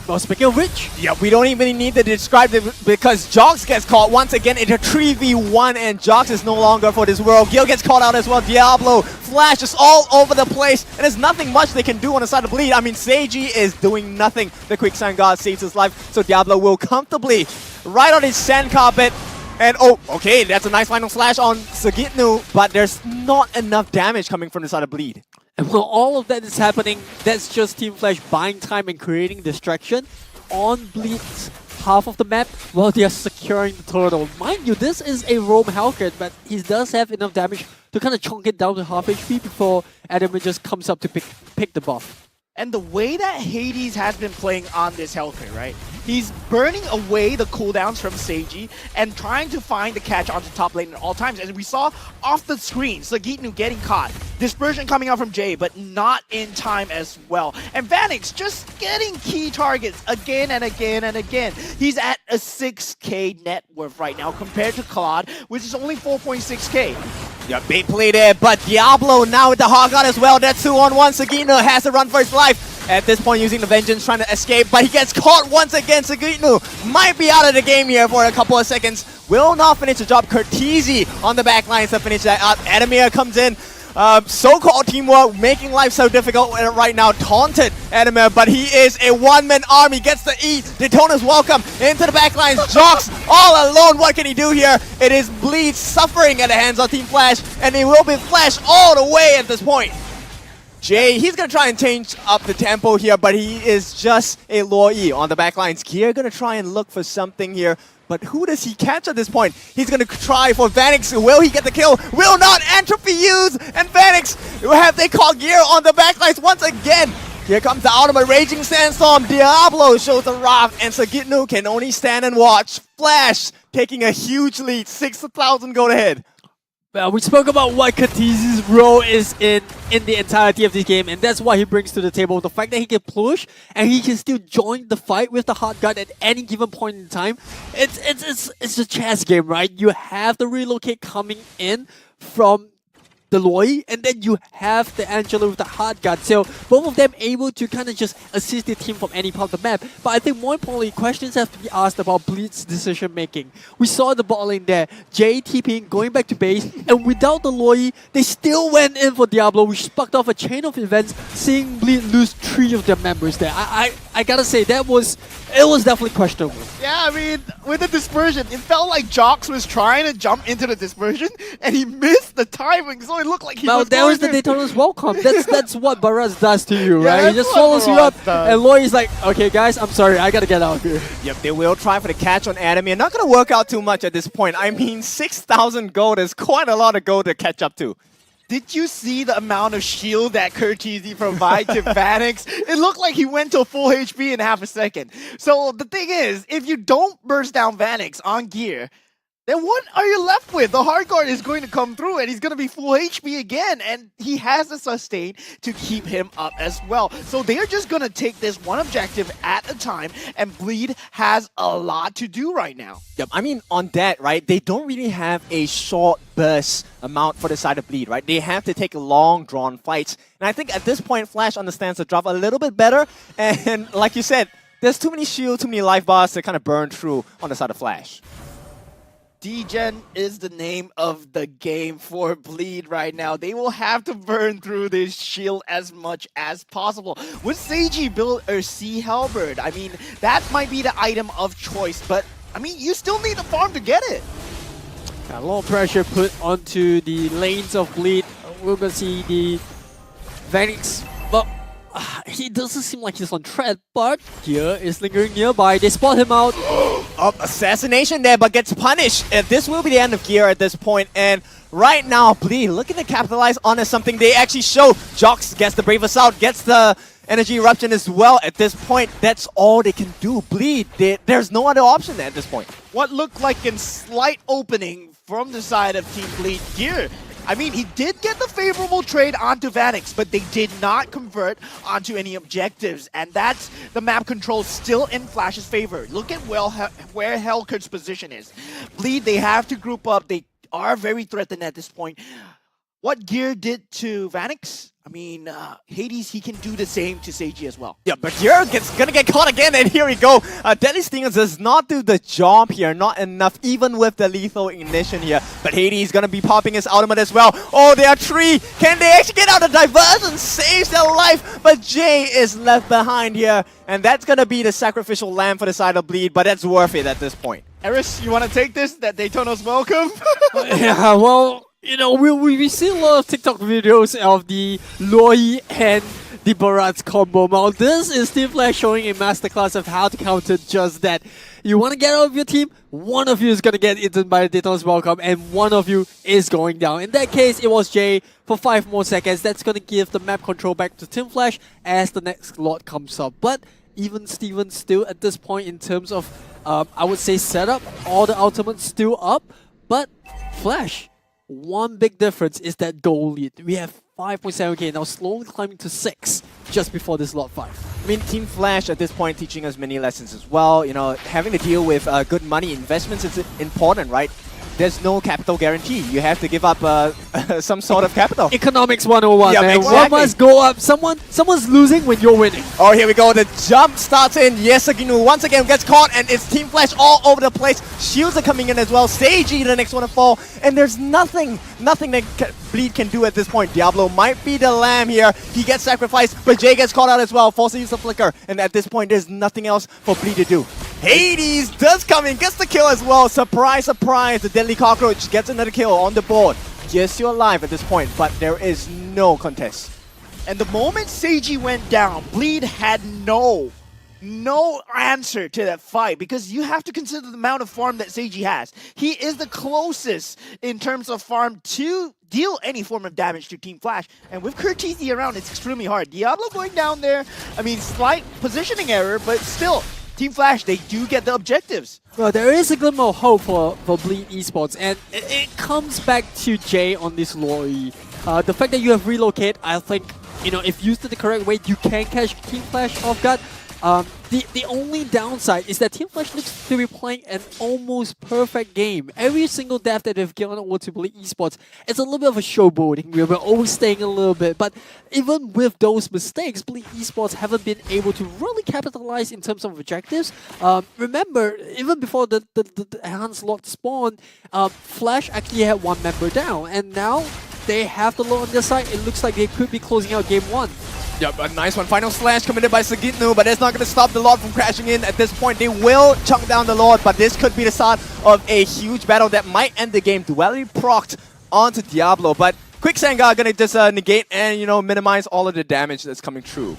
well, speaking of which, yeah, we don't even need to describe it because Jox gets caught once again in a 3v1 and Jox is no longer for this world. Gil gets caught out as well. Diablo, Flash is all over the place and there's nothing much they can do on the side of Bleed. I mean, Seiji is doing nothing. The Quicksand Guard saves his life, so Diablo will comfortably right on his sand carpet. And oh, okay, that's a nice final slash on Sagitnu, but there's not enough damage coming from the side of Bleed. And while all of that is happening, that's just Team Flash buying time and creating distraction on Bleed's half of the map while they are securing the turtle. Mind you, this is a roam Hellcat, but he does have enough damage to kind of chunk it down to half HP before Adamir just comes up to pick the buff. And the way that Hades has been playing on this Hellcat, right? He's burning away the cooldowns from Seiji and trying to find the catch onto top lane at all times. As we saw off the screen, Sagitnu getting caught. Dispersion coming out from Jay, but not in time as well. And Vanix just getting key targets again and again and again. He's at a 6k net worth right now compared to Claude, which is only 4.6k. Yeah, bait play there, but Diablo now with the Hog On as well. That 2-on-1. Sagitnu has to run for his life. At this point, using the Vengeance, trying to escape, but he gets caught once again. Sagitnu might be out of the game here for a couple of seconds. Will not finish the job. Curtizi on the back lines to finish that up. Adamir comes in. So-called teamwork, making life so difficult right now. Taunted Adamir, but he is a one-man army. Gets the E. Daytona's welcome into the backlines. Jox all alone. What can he do here? It is Bleed suffering at the hands of Team Flash, and he will be Flash all the way at this point. Jay, he's going to try and change up the tempo here, but he is just a low E on the backlines. Gear going to try and look for something here. But who does he catch at this point? He's going to try for Vanix. Will he get the kill? Will not. Entropy used. And Vanix, have they caught Gear on the backlines once again? Here comes the ultimate Raging Sandstorm. Diablo shows the wrath. And Sagitnu can only stand and watch. Flash taking a huge lead. 6,000 gold ahead. Well, we spoke about what Katizi's role is in the entirety of this game, and that's what he brings to the table. The fact that he can push and he can still join the fight with the hot gun at any given point in time. It's a chess game, right? You have the relocate coming in from the Loi, and then you have the Angela with the hard gun. So both of them able to kind of just assist the team from any part of the map. But I think more importantly, questions have to be asked about Bleed's decision making. We saw the bot lane there, Jay TPing, going back to base, and without the Loi, they still went in for Diablo, which sparked off a chain of events, seeing Bleed lose 3 of their members there. I I gotta say it was definitely questionable. Yeah, I mean, with the dispersion, it felt like Jox was trying to jump into the dispersion, and he missed the timing, so it looked like he Now was there going was the to- Daytona's welcome. That's what Baraz does to you, Yeah, right? He that's just what follows you Baraz up, does. and Loy's like, okay, guys, I'm sorry, I gotta get out of here. Yep, they will try for the catch on enemy. And not going to work out too much at this point. I mean, 6,000 gold is quite a lot of gold to catch up to. Did you see the amount of shield that Curtizi provided to Vanix? It looked like he went to full HP in half a second. So the thing is, if you don't burst down Vanix on gear, then what are you left with? The hard guard is going to come through and he's going to be full HP again, and he has the sustain to keep him up as well. So they're just going to take this one objective at a time, and Bleed has a lot to do right now. Yep, I mean, on that, right, they don't really have a short burst amount for the side of Bleed, right? They have to take long, drawn fights. And I think at this point, Flash understands the drop a little bit better. And like you said, there's too many shields, too many life bars to kind of burn through on the side of Flash. Degen is the name of the game for Bleed right now. They will have to burn through this shield as much as possible. Would Seiji build a Sea Halberd? I mean, that might be the item of choice, but I mean, you still need the farm to get it. A lot of pressure put onto the lanes of Bleed. We're gonna see the Vanix, but he doesn't seem like he's on threat, but Gear is lingering nearby. They spot him out. Assassination there, but gets punished. This will be the end of Gear at this point. And right now, Bleed looking to capitalize on something they actually show. Jox gets the Brave Assault, gets the Energy Eruption as well. At this point, that's all they can do. Bleed, there's no other option at this point. What looked like a slight opening from the side of Team Bleed Gear. I mean, he did get the favorable trade onto Vanix, but they did not convert onto any objectives. And that's the map control still in Flash's favor. Look at where Hellcurt's position is. Bleed, they have to group up. They are very threatened at this point. What Gear did to Vanix, I mean, Hades, he can do the same to Seiji as well. Yeah, but Gear gonna get caught again, and here we go. Deadly Stinger does not do the job here, not enough, even with the lethal ignition here. But Hades gonna be popping his ultimate as well. Oh, there are three. Can they actually get out of diversion? Saves their life, but Jay is left behind here, and that's gonna be the sacrificial lamb for the side of Bleed, but that's worth it at this point. Eris, you want to take this? That Daytona's welcome? Yeah, well, you know, we see a lot of TikTok videos of the Loi and the Barat's combo. Now, this is Team Flash showing a masterclass of how to counter just that. You want to get out of your team, one of you is going to get eaten by Daytona's welcome, and one of you is going down. In that case, it was Jay for 5 more seconds. That's going to give the map control back to Team Flash as the next lot comes up. But even Steven still at this point in terms of, I would say, setup, all the ultimates still up, but Flash, one big difference is that goal lead. We have 5.7k, now slowly climbing to 6 just before this lot 5. I mean, Team Flash at this point teaching us many lessons as well. You know, having to deal with good money investments is important, right? There's no capital guarantee. You have to give up some sort of capital. Economics 101, yeah, man. Exactly. One must go up. Someone's losing when you're winning. Oh, here we go. The jump starts in. Yesaginu once again gets caught, and it's Team Flash all over the place. Shields are coming in as well. Seiji, the next one to fall. And there's nothing that Bleed can do at this point. Diablo might be the lamb here. He gets sacrificed, but Jay gets caught out as well. Forced to use the flicker. And at this point, there's nothing else for Bleed to do. Hades does come in, gets the kill as well. Surprise, surprise. The Deadly Cockroach gets another kill on the board. Yes, you're alive at this point, but there is no contest. And the moment Seiji went down, Bleed had no answer to that fight, because you have to consider the amount of farm that Seiji has. He is the closest in terms of farm to deal any form of damage to Team Flash. And with Curtizi around, it's extremely hard. Diablo going down there, I mean, slight positioning error, but still, Team Flash, they do get the objectives. Well, there is a glimmer of hope for Bleed Esports, and it comes back to Jay on this Loi. The fact that you have relocated, I think, you know, if used in the correct way, you can catch Team Flash off guard. The only downside is that Team Flash looks to be playing an almost perfect game. Every single death that they've given over to Bleed Esports, it's a little bit of a showboating. We're always staying a little bit, but even with those mistakes, Bleed Esports haven't been able to really capitalize in terms of objectives. Remember, even before the enhanced lot spawned, Flash actually had one member down, and now they have the lot on their side. It looks like they could be closing out game 1. Yep, a nice one. Final slash committed by Sagitnu, but that's not going to stop the Lord from crashing in at this point. They will chunk down the Lord, but this could be the start of a huge battle that might end the game. Duality procced onto Diablo, but Quicksand Guard going to just negate and, you know, minimize all of the damage that's coming through.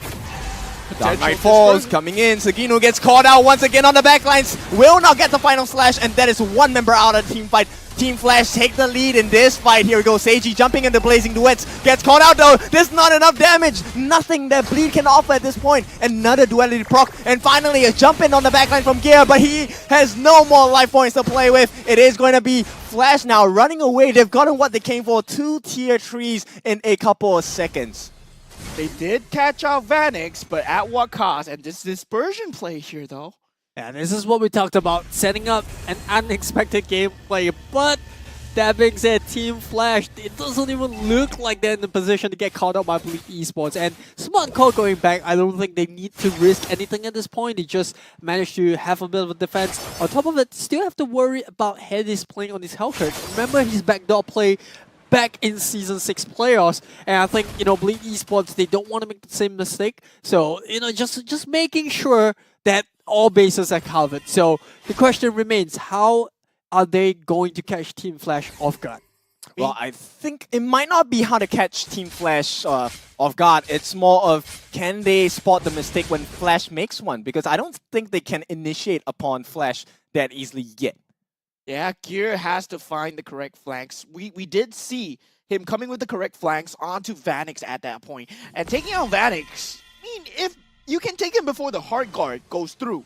Dark Knight falls, coming in. Sagitnu gets caught out once again on the backlines. Will not get the final slash, and that is one member out of the team fight. Team Flash take the lead in this fight. Here we go. Seiji jumping into Blazing Duets. Gets caught out though. There's not enough damage. Nothing that Bleed can offer at this point. Another Duality proc. And finally a jump in on the backline from Gear, but he has no more life points to play with. It is going to be Flash now running away. They've gotten what they came for. 2 tier 3s in a couple of seconds. They did catch out Vanix, but at what cost? And this dispersion play here though. Yeah, this is what we talked about, setting up an unexpected gameplay. But that being said, Team Flash, it doesn't even look like they're in the position to get caught out by Bleak Esports. And smart call going back, I don't think they need to risk anything at this point. They just managed to have a bit of a defense. On top of it, still have to worry about Hades playing on his Hellcurt. Remember his backdoor play back in Season 6 playoffs, and I think, you know, Bleak Esports, they don't want to make the same mistake. So, you know, just making sure that all bases are covered. So the question remains, how are they going to catch Team Flash off guard? Well, I think it might not be how to catch Team Flash off guard. It's more of, can they spot the mistake when Flash makes one? Because I don't think they can initiate upon Flash that easily yet. Yeah, Gear has to find the correct flanks. We did see him coming with the correct flanks onto Vanix at that point. And taking out Vanix, I mean, if you can take him before the hard guard goes through,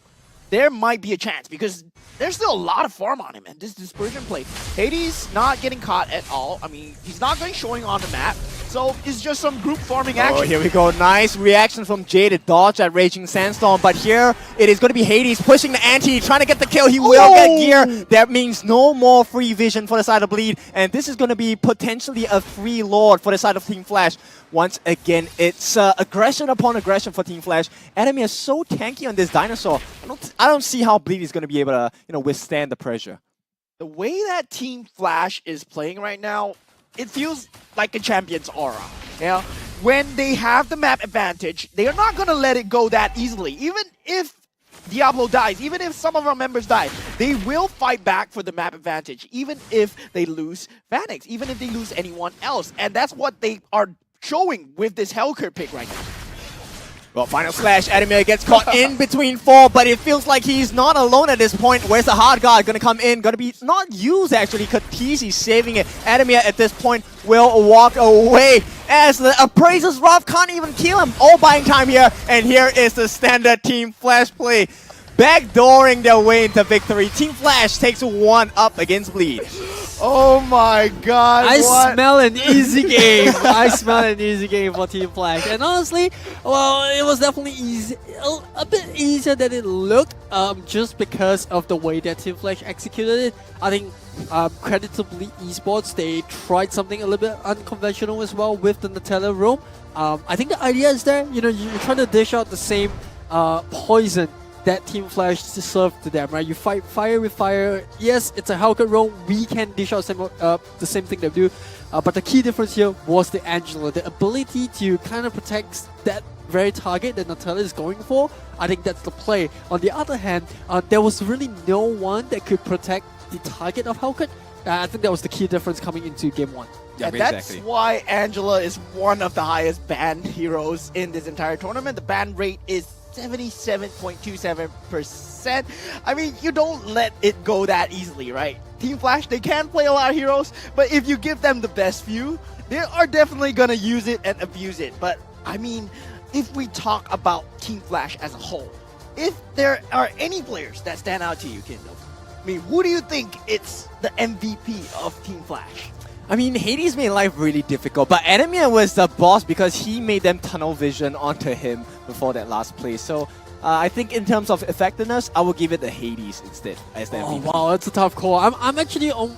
there might be a chance, because there's still a lot of farm on him, and this dispersion play. Hades not getting caught at all. I mean, he's not going showing on the map, so it's just some group farming action. Oh, here we go. Nice reaction from Jay to dodge that Raging Sandstorm, but here it is going to be Hades pushing the ante, trying to get the kill. He will get Gear. That means no more free vision for the side of Bleed, and this is going to be potentially a free Lord for the side of Team Flash. Once again, it's aggression upon aggression for Team Flash. Enemy is so tanky on this dinosaur. I don't see how Bleed is going to be able to, you know, withstand the pressure. The way that Team Flash is playing right now, it feels like a champion's aura. You know, when they have the map advantage, they are not going to let it go that easily. Even if Diablo dies, even if some of our members die, they will fight back for the map advantage, even if they lose Vanix, even if they lose anyone else. And that's what they are showing with this Hellcurt pick right now. Well, final slash, Adamir gets caught in between 4, but it feels like he's not alone at this point. Where's the hard guard gonna come in? Gonna be not used actually, Katizi saving it. Adamir at this point will walk away as the Appraiser's Wrath can't even kill him. All buying time here, and here is the standard Team Flash play. Backdooring their way into victory. Team Flash takes 1 up against Bleed. Oh my god, I smell an easy game. I smell an easy game for Team Flash. And honestly, well, it was definitely easy, a bit easier than it looked, just because of the way that Team Flash executed it. I think credit to Bleed Esports, they tried something a little bit unconventional as well with the Nutella roam. I think the idea is there, you know, you're trying to dish out the same poison that Team Flash served to them, right? You fight fire with fire. Yes, it's a Hellcurt roam. We can dish out the same thing they do. But the key difference here was the Angela. The ability to kind of protect that very target that Nutella is going for. I think that's the play. On the other hand, there was really no one that could protect the target of Hellcurt. I think that was the key difference coming into Game 1. Yeah, and that's why Angela is one of the highest banned heroes in this entire tournament. The ban rate is 77.27%. I mean, you don't let it go that easily, right? Team Flash, they can play a lot of heroes, but if you give them the best few, they are definitely gonna use it and abuse it. But I mean, if we talk about Team Flash as a whole, if there are any players that stand out to you, Kindle, I mean, who do you think it's the MVP of Team Flash? I mean, Hades made life really difficult, but Adamir was the boss because he made them tunnel vision onto him before that last play. So I think in terms of effectiveness, I will give it to Hades instead as the MVP. Oh wow, that's a tough call. I'm actually on.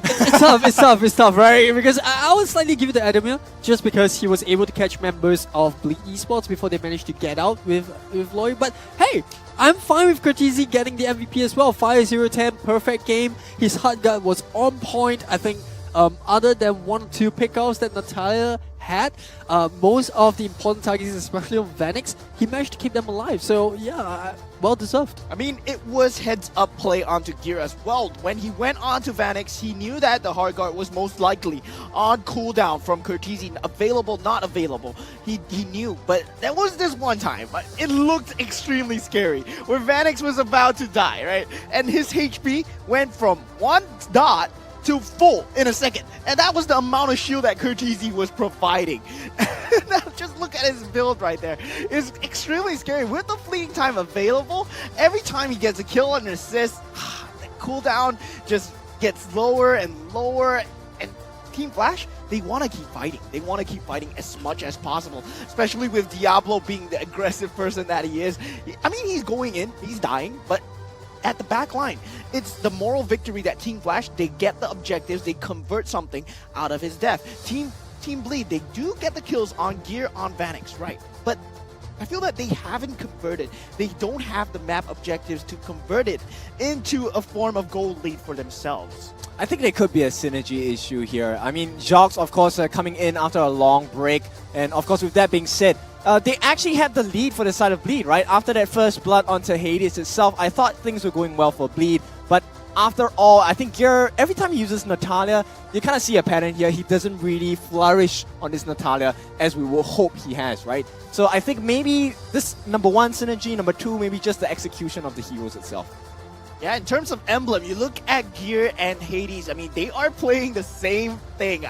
It's tough, right? Because I would slightly give it to Adamir just because he was able to catch members of Bleak Esports before they managed to get out with Loi. But hey, I'm fine with Cortese getting the MVP as well. 5-0-10, perfect game. His hard guard was on point. I think other than 1 or 2 pickoffs that Natalia had most of the important targets, especially on Vanix, he managed to keep them alive. So yeah, well deserved. I mean, it was heads-up play onto Gear as well. When he went onto Vanix, he knew that the hard guard was most likely on cooldown from Curtizi, available, not available. He knew, but there was this one time, but it looked extremely scary, where Vanix was about to die, right? And his HP went from 1 dot to full in a second. And that was the amount of shield that Curtizi was providing. Just look at his build right there. It's extremely scary. With the fleeting time available, every time he gets a kill and an assist, the cooldown just gets lower and lower. And Team Flash, they want to keep fighting. They want to keep fighting as much as possible, especially with Diablo being the aggressive person that he is. I mean, he's going in, he's dying, but at the back line, it's the moral victory that Team Flash, they get the objectives, they convert something out of his death. Team Bleed, they do get the kills on Gear, on Vanix, right? But I feel that they haven't converted. They don't have the map objectives to convert it into a form of gold lead for themselves. I think there could be a synergy issue here. I mean, Jogs, of course, coming in after a long break. And of course, with that being said, they actually had the lead for the side of Bleed, right? After that first blood onto Hades itself, I thought things were going well for Bleed. But after all, I think Gear, every time he uses Natalia, you kind of see a pattern here. He doesn't really flourish on this Natalia as we will hope he has, right? So I think maybe this number 1 synergy, number 2, maybe just the execution of the heroes itself. Yeah, in terms of emblem, you look at Gear and Hades, I mean, they are playing the same thing.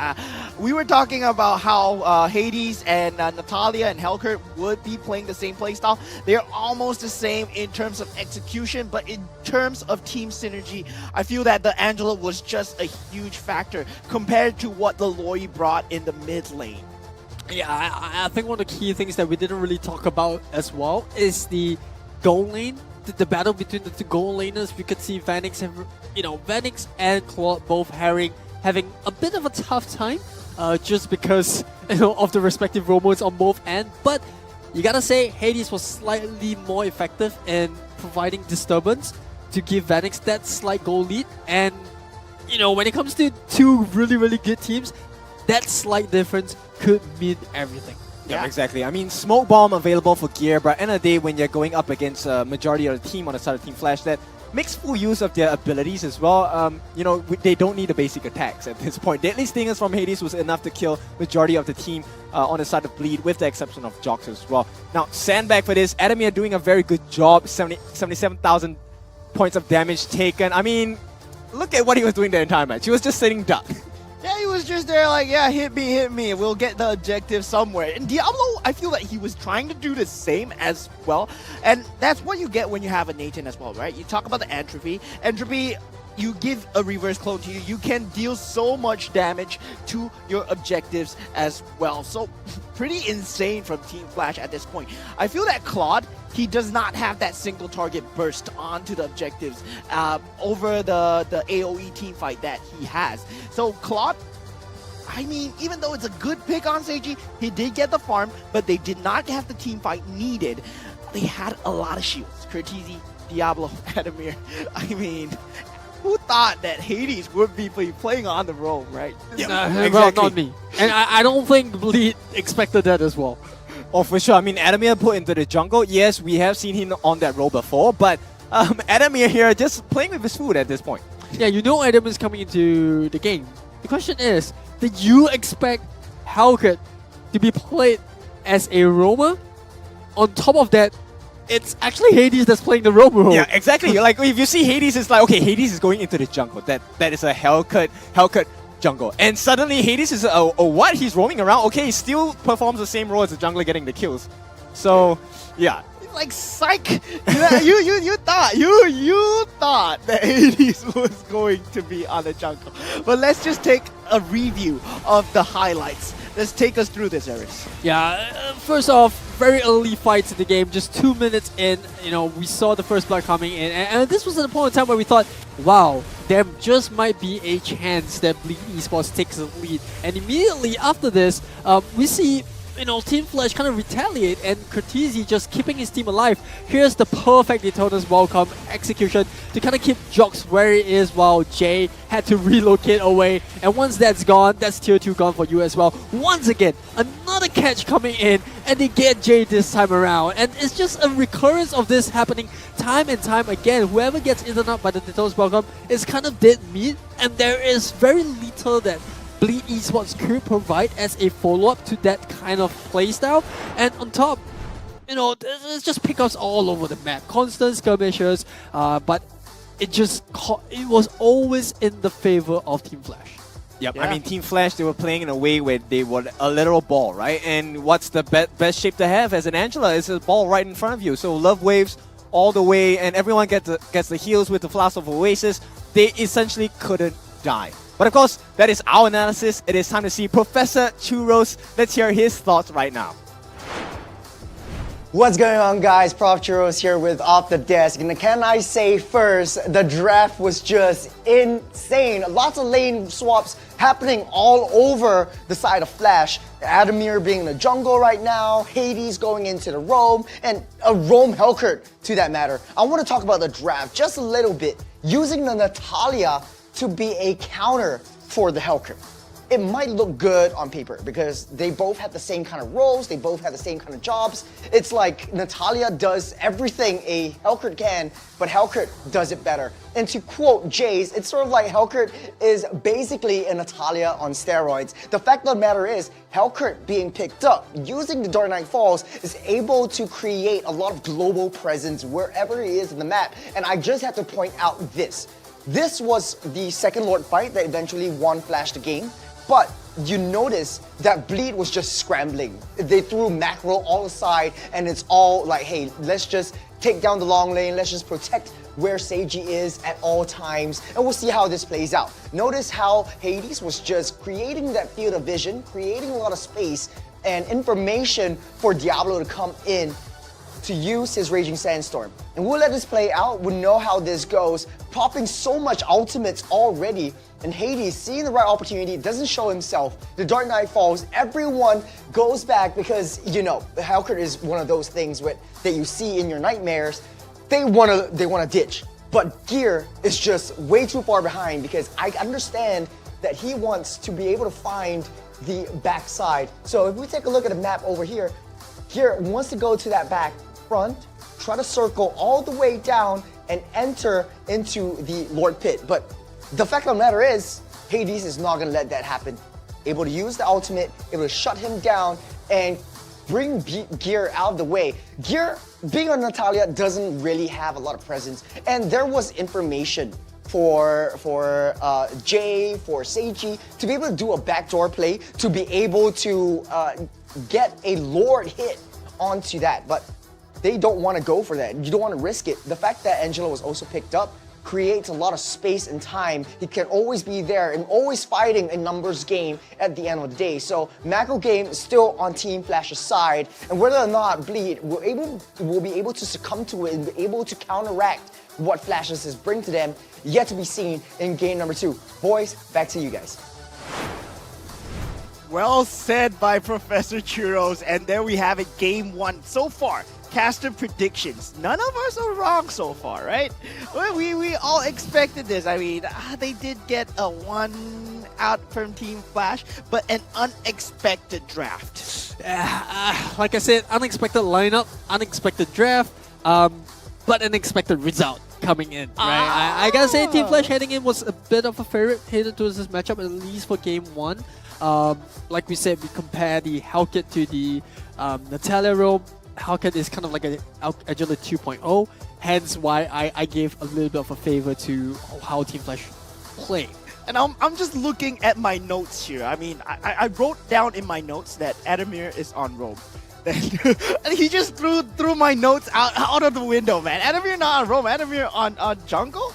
We were talking about how Hades and Natalia and Hellkurt would be playing the same playstyle. They're almost the same in terms of execution, but in terms of team synergy, I feel that the Angela was just a huge factor compared to what the Loi brought in the mid lane. Yeah, I think one of the key things that we didn't really talk about as well is the goal lane. The battle between the two goal laners. We could see Vanix and Claude both having a bit of a tough time, just because of the respective robots on both ends. But you gotta say, Hades was slightly more effective in providing disturbance to give Vanix that slight goal lead. And when it comes to two really good teams, that slight difference could mean everything. Yeah, exactly. I mean, Smoke Bomb available for Gear, but at the end of the day, when you're going up against a majority of the team on the side of Team Flash, that makes full use of their abilities as well. They don't need the basic attacks at this point. Deadly Stingers from Hades was enough to kill majority of the team on the side of Bleed, with the exception of Jox as well. Now, Sandbag for this, Adamir doing a very good job, 77,000 points of damage taken. I mean, look at what he was doing the entire match. He was just sitting duck. Yeah, he was just there like, yeah, hit me, we'll get the objective somewhere. And Diablo, I feel that he was trying to do the same as well. And that's what you get when you have a Nathan as well, right? You talk about the Entropy. Entropy, you give a reverse clone to you, you can deal so much damage to your objectives as well. So, pretty insane from Team Flash at this point. I feel that Claude, he does not have that single target burst onto the objectives over the AoE team fight that he has. So Claude, I mean, even though it's a good pick on Seiji, he did get the farm, but they did not have the team fight needed. They had a lot of shields. Curtizi, Diablo, Adamir. I mean, who thought that Hades would be playing on the roam, right? Yeah, exactly. Well, not me. And I don't think Bleed expected that as well. Oh, for sure. I mean, Adamir put into the jungle. Yes, we have seen him on that role before, but Adamir here just playing with his food at this point. Yeah, Adam is coming into the game. The question is, did you expect Hellkurt to be played as a roamer? On top of that, it's actually Hades that's playing the roamer role. Yeah, exactly. Like, if you see Hades, it's like, okay, Hades is going into the jungle. That is a Hellkurt jungle. And suddenly Hades is, what? He's roaming around? Okay, he still performs the same role as the jungler getting the kills. So, yeah. Like, psych! you thought that Hades was going to be on the jungle. But let's just take a review of the highlights. Let's take us through this, Aris. Yeah, first off, very early fights in the game, just 2 minutes in, we saw the first blood coming in, and this was at a point in time where we thought, wow, there just might be a chance that Bleed Esports takes the lead. And immediately after this, we see Team Flash kind of retaliate and Cortese just keeping his team alive. Here's the perfect Daytona's welcome execution to kind of keep Jox where he is while Jay had to relocate away. And once that's gone, that's tier 2 gone for you as well. Once again, another catch coming in and they get Jay this time around. And it's just a recurrence of this happening time and time again. Whoever gets eaten up by the Daytona's welcome is kind of dead meat, and there is very little that Bleed Esports could provide as a follow-up to that kind of playstyle. And on top, there's just pickups all over the map, constant skirmishes, but it was always in the favor of Team Flash. Yep, I mean, Team Flash, they were playing in a way where they were a literal ball, right? And what's the best shape to have as an Angela is a ball right in front of you. So love waves all the way, and everyone gets the heals with the Flask of Oasis. They essentially couldn't die. But of course, that is our analysis. It is time to see Professor Churros. Let's hear his thoughts right now. What's going on, guys? Prof Churros here with Off the Desk. And can I say first, the draft was just insane. Lots of lane swaps happening all over the side of Flash. Adamir being in the jungle right now, Hades going into the roam, and a roam Hellcurt to that matter. I want to talk about the draft just a little bit, using the Natalia to be a counter for the Hellcurt. It might look good on paper because they both have the same kind of roles, they both have the same kind of jobs. It's like Natalia does everything a Hellcurt can, but Hellcurt does it better. And to quote Jace, it's sort of like Hellcurt is basically a Natalia on steroids. The fact of the matter is, Hellcurt being picked up, using the Dark Knight Falls, is able to create a lot of global presence wherever he is in the map. And I just have to point out this. This was the second Lord fight that eventually won Flash the game, but you notice that Bleed was just scrambling. They threw macro all aside, and it's all like, hey, let's just take down the long lane, let's just protect where Seiji is at all times, and we'll see how this plays out. Notice how Hades was just creating that field of vision, creating a lot of space and information for Diablo to come in to use his Raging Sandstorm. And we'll let this play out, we'll know how this goes, popping so much ultimates already, and Hades, seeing the right opportunity, doesn't show himself. The Dark Knight falls, everyone goes back because, Hellcurt is one of those things that you see in your nightmares. They wanna ditch. But Gear is just way too far behind because I understand that he wants to be able to find the backside. So if we take a look at the map over here, Gear wants to go to that back front, try to circle all the way down and enter into the Lord Pit. But the fact of the matter is, Hades is not going to let that happen. Able to use the ultimate, able to shut him down and bring Gear out of the way. Gear, being on Natalia, doesn't really have a lot of presence. And there was information for Jay, for Seiji, to be able to do a backdoor play, to be able to get a Lord hit onto that. But they don't want to go for that. You don't want to risk it. The fact that Angela was also picked up creates a lot of space and time. He can always be there and always fighting a numbers game at the end of the day. So macro game is still on Team Flash's side, and whether or not Bleed will be able to succumb to it and be able to counteract what Flashes bring to them, yet to be seen in game number 2. Boys, back to you guys. Well said by Professor Churros, and there we have it, game 1 so far. Caster predictions. None of us are wrong so far, right? Well, we all expected this. I mean, they did get a 1 out from Team Flash, but an unexpected draft. Like I said, unexpected lineup, unexpected draft, but an expected result coming in, right? I gotta say, Team Flash heading in was a bit of a favorite headed towards this matchup, at least for game 1. Like we said, we compare the Hellkit to the Natalia role. Hellkit is kind of like an Agility 2.0, hence why I gave a little bit of a favor to how Team Flash played. And I'm just looking at my notes here. I mean, I wrote down in my notes that Adamir is on roam. And he just threw my notes out of the window, man. Adamir not on roam, Adamir on jungle?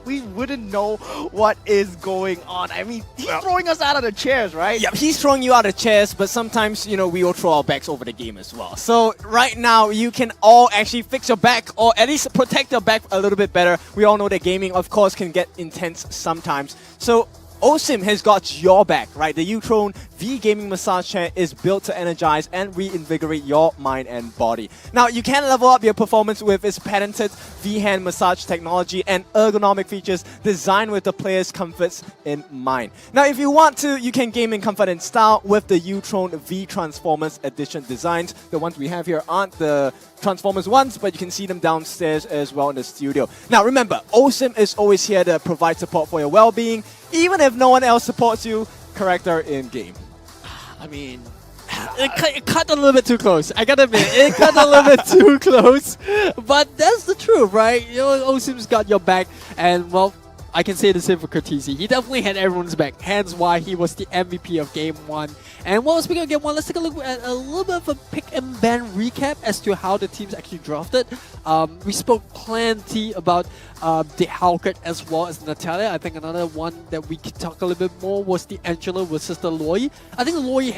We wouldn't know what is going on. I mean, he's throwing us out of the chairs, right? Yep, he's throwing you out of chairs, but sometimes, we will throw our backs over the game as well. So right now, you can all actually fix your back, or at least protect your back a little bit better. We all know that gaming, of course, can get intense sometimes. So Osim has got your back, right? The U-Throne V Gaming Massage Chair is built to energize and reinvigorate your mind and body. Now, you can level up your performance with its patented V-hand massage technology and ergonomic features designed with the player's comforts in mind. Now, if you want to, you can game in comfort and style with the U-Tron V Transformers Edition designs. The ones we have here aren't the Transformers ones, but you can see them downstairs as well in the studio. Now, remember, OSIM is always here to provide support for your well-being, even if no one else supports you, character in-game. I mean, it cut a little bit too close. I gotta admit, it cut a little bit too close. But that's the truth, right? You know, OSIM's got your back, and well, I can say the same for Cortese. He definitely had everyone's back, hence why he was the MVP of Game 1. And well, speaking of Game 1, let's take a look at a little bit of a pick and ban recap as to how the teams actually drafted. We spoke plenty about the Halkert as well as Natalia. I think another one that we could talk a little bit more was the Angela versus the Loi. I think the Loi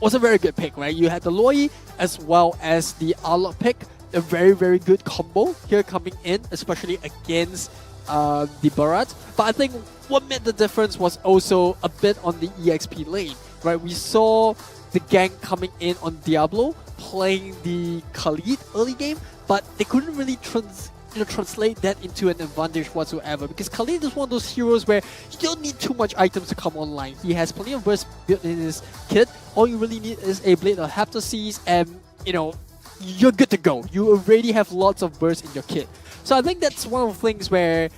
was a very good pick, right? You had the Loi as well as the Arlot pick. A very, very good combo here coming in, especially against the Barat. But I think what made the difference was also a bit on the EXP lane, right? We saw the gang coming in on Diablo, playing the Khalid early game, but they couldn't really translate that into an advantage whatsoever, because Khalid is one of those heroes where you don't need too much items to come online. He has plenty of burst built in his kit. All you really need is a Blade of Heptases, and you know, you're good to go. You already have lots of burst in your kit. So I think that's one of the things where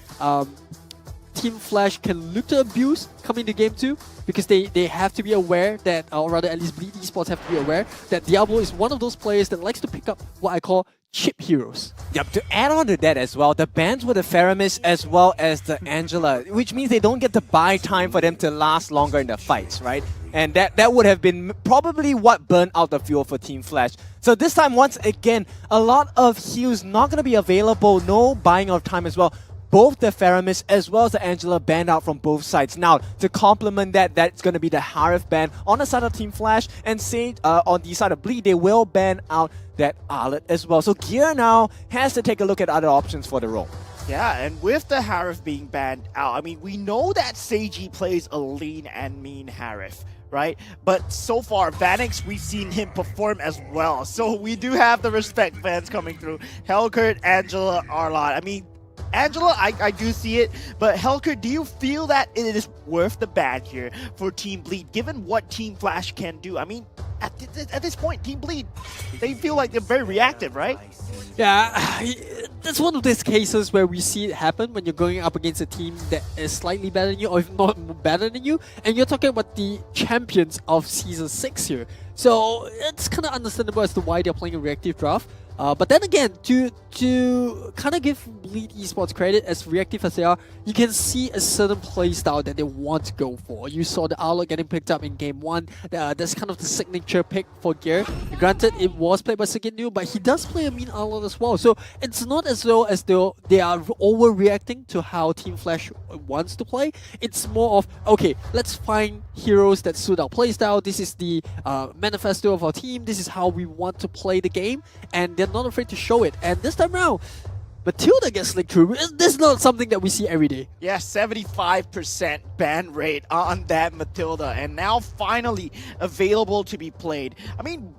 Team Flash can look to abuse coming to Game 2, because they have to be aware that, or rather at least Bleed Esports have to be aware that Diablo is one of those players that likes to pick up what I call chip heroes. Yep, to add on to that as well, the bans with the Faramis as well as the Angela, which means they don't get to buy time for them to last longer in the fights, right? And that would have been probably what burned out the fuel for Team Flash. So this time, once again, a lot of heals not going to be available, no buying of time as well. Both the Faramis as well as the Angela banned out from both sides. Now, to complement that, that's going to be the Harif ban on the side of Team Flash, and Sage on the side of Bleed, they will ban out that Arlet as well. So Gear now has to take a look at other options for the role. Yeah, and with the Harif being banned out, I mean, we know that Seiji plays a lean and mean Harif, right? But so far, Vanix, we've seen him perform as well. So we do have the respect fans coming through. Helkert, Angela, Arlot. I mean, Angela, I do see it, but Helkert, do you feel that it is worth the ban here for Team Bleed, given what Team Flash can do? I mean, at this point, Team Bleed, they feel like they're very reactive, right? Yeah, that's one of those cases where we see it happen when you're going up against a team that is slightly better than you, or if not better than you, and you're talking about the champions of Season 6 here. So it's kind of understandable as to why they're playing a reactive draft. But then again, to kind of give Bleed Esports credit, as reactive as they are, you can see a certain play style that they want to go for. You saw the Arlot getting picked up in Game 1. That's kind of the signature pick for Gear. Granted, it was played by Siginu, but he does play a mean Arlot as well. So it's not as though they are overreacting to how Team Flash wants to play. It's more of, okay, let's find heroes that suit our playstyle. This is the manifesto of our team. This is how we want to play the game. And they're not afraid to show it. And this time around, Matilda gets slicked through. This is not something that we see every day. Yeah, 75% ban rate on that Matilda, and now finally available to be played. I mean,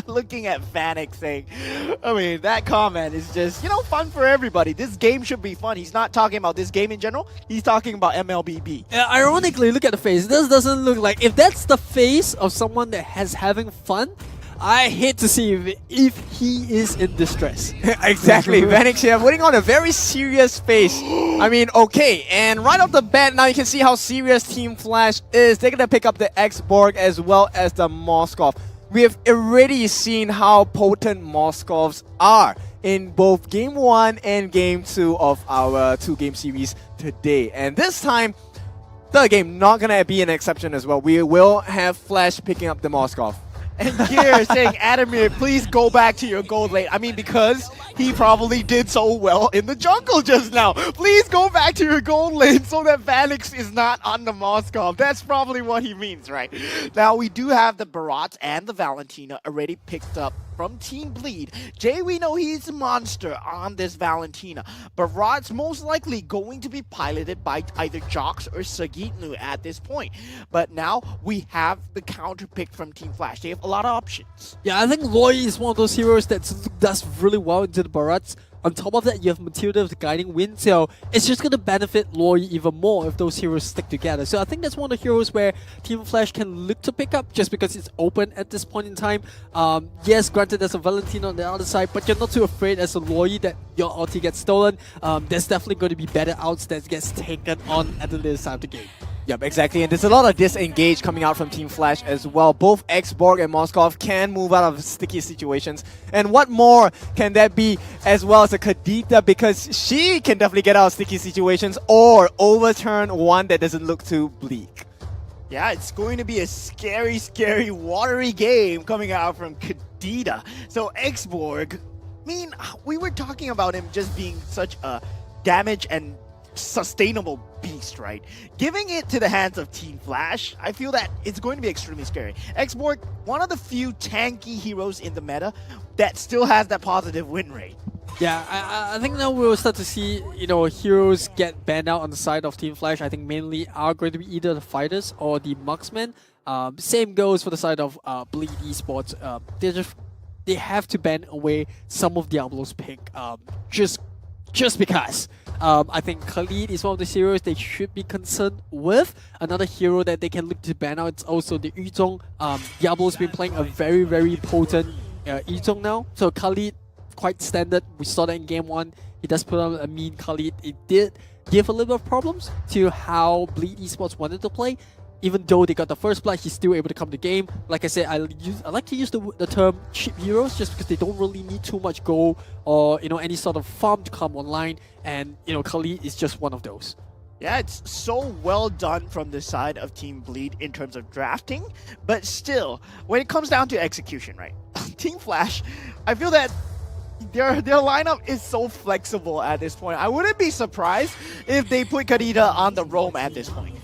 looking at Vanix saying, I mean, that comment is just, you know, fun for everybody. This game should be fun. He's not talking about this game in general. He's talking about MLBB. Ironically, look at the face. This doesn't look like... If that's the face of someone that has having fun, I hate to see if he is in distress. Exactly, Vanix here putting on a very serious face. I mean, okay, and right off the bat, now you can see how serious Team Flash is. They're going to pick up the X-Borg as well as the Moskov. We have already seen how potent Moskovs are in both Game 1 and Game 2 of our two-game series today. And this time, third game, not going to be an exception as well. We will have Flash picking up the Moskov. And Gear saying, Adamir, please go back to your gold lane. I mean, because he probably did so well in the jungle just now. Please go back to your gold lane so that Vanix is not on the Moskov. That's probably what he means, right? Now, we do have the Barat and the Valentina already picked up from Team Bleed. Jay, we know he's a monster on this Valentina, but Rod's most likely going to be piloted by either Jox or Sagitnu at this point. But now we have the counter pick from Team Flash. They have a lot of options. Yeah, I think Loi is one of those heroes that does really well into the Barats. On top of that, you have Matilda with the Guiding Wind, so it's just going to benefit Loi even more if those heroes stick together. So I think that's one of the heroes where Team Flash can look to pick up just because it's open at this point in time. Yes, granted there's a Valentina on the other side, but you're not too afraid as a Loi that your ulti gets stolen. There's definitely going to be better outs that gets taken on at the later side of the game. Yep, exactly. And there's a lot of disengage coming out from Team Flash as well. Both Xborg and Moskov can move out of sticky situations. And what more can that be as well as a Kadita, because she can definitely get out of sticky situations or overturn one that doesn't look too bleak. Yeah, it's going to be a scary, scary, watery game coming out from Kadita. So Xborg, I mean, we were talking about him just being such a damage and sustainable beast, right? Giving it to the hands of Team Flash, I feel that it's going to be extremely scary. Xborg, one of the few tanky heroes in the meta that still has that positive win rate. Yeah, I think now we'll start to see, heroes get banned out on the side of Team Flash. I think mainly are going to be either the fighters or the marksmen. Same goes for the side of Bleed Esports. They have to ban away some of Diablo's pick, just because. I think Khalid is one of the heroes they should be concerned with. Another hero that they can look to ban out is also the Yuzhong. Diablo's been playing a very, very potent Yuzhong now. So Khalid, quite standard. We saw that in game 1. He does put on a mean Khalid. It did give a little bit of problems to how Bleed Esports wanted to play. Even though they got the first blood, he's still able to come to game. Like I said, I like to use the term cheap heroes just because they don't really need too much gold or any sort of farm to come online. And Khalid is just one of those. Yeah, it's so well done from the side of Team Bleed in terms of drafting, but still, when it comes down to execution, right? Team Flash, I feel that their lineup is so flexible at this point. I wouldn't be surprised if they put Kadita on the roam at this point.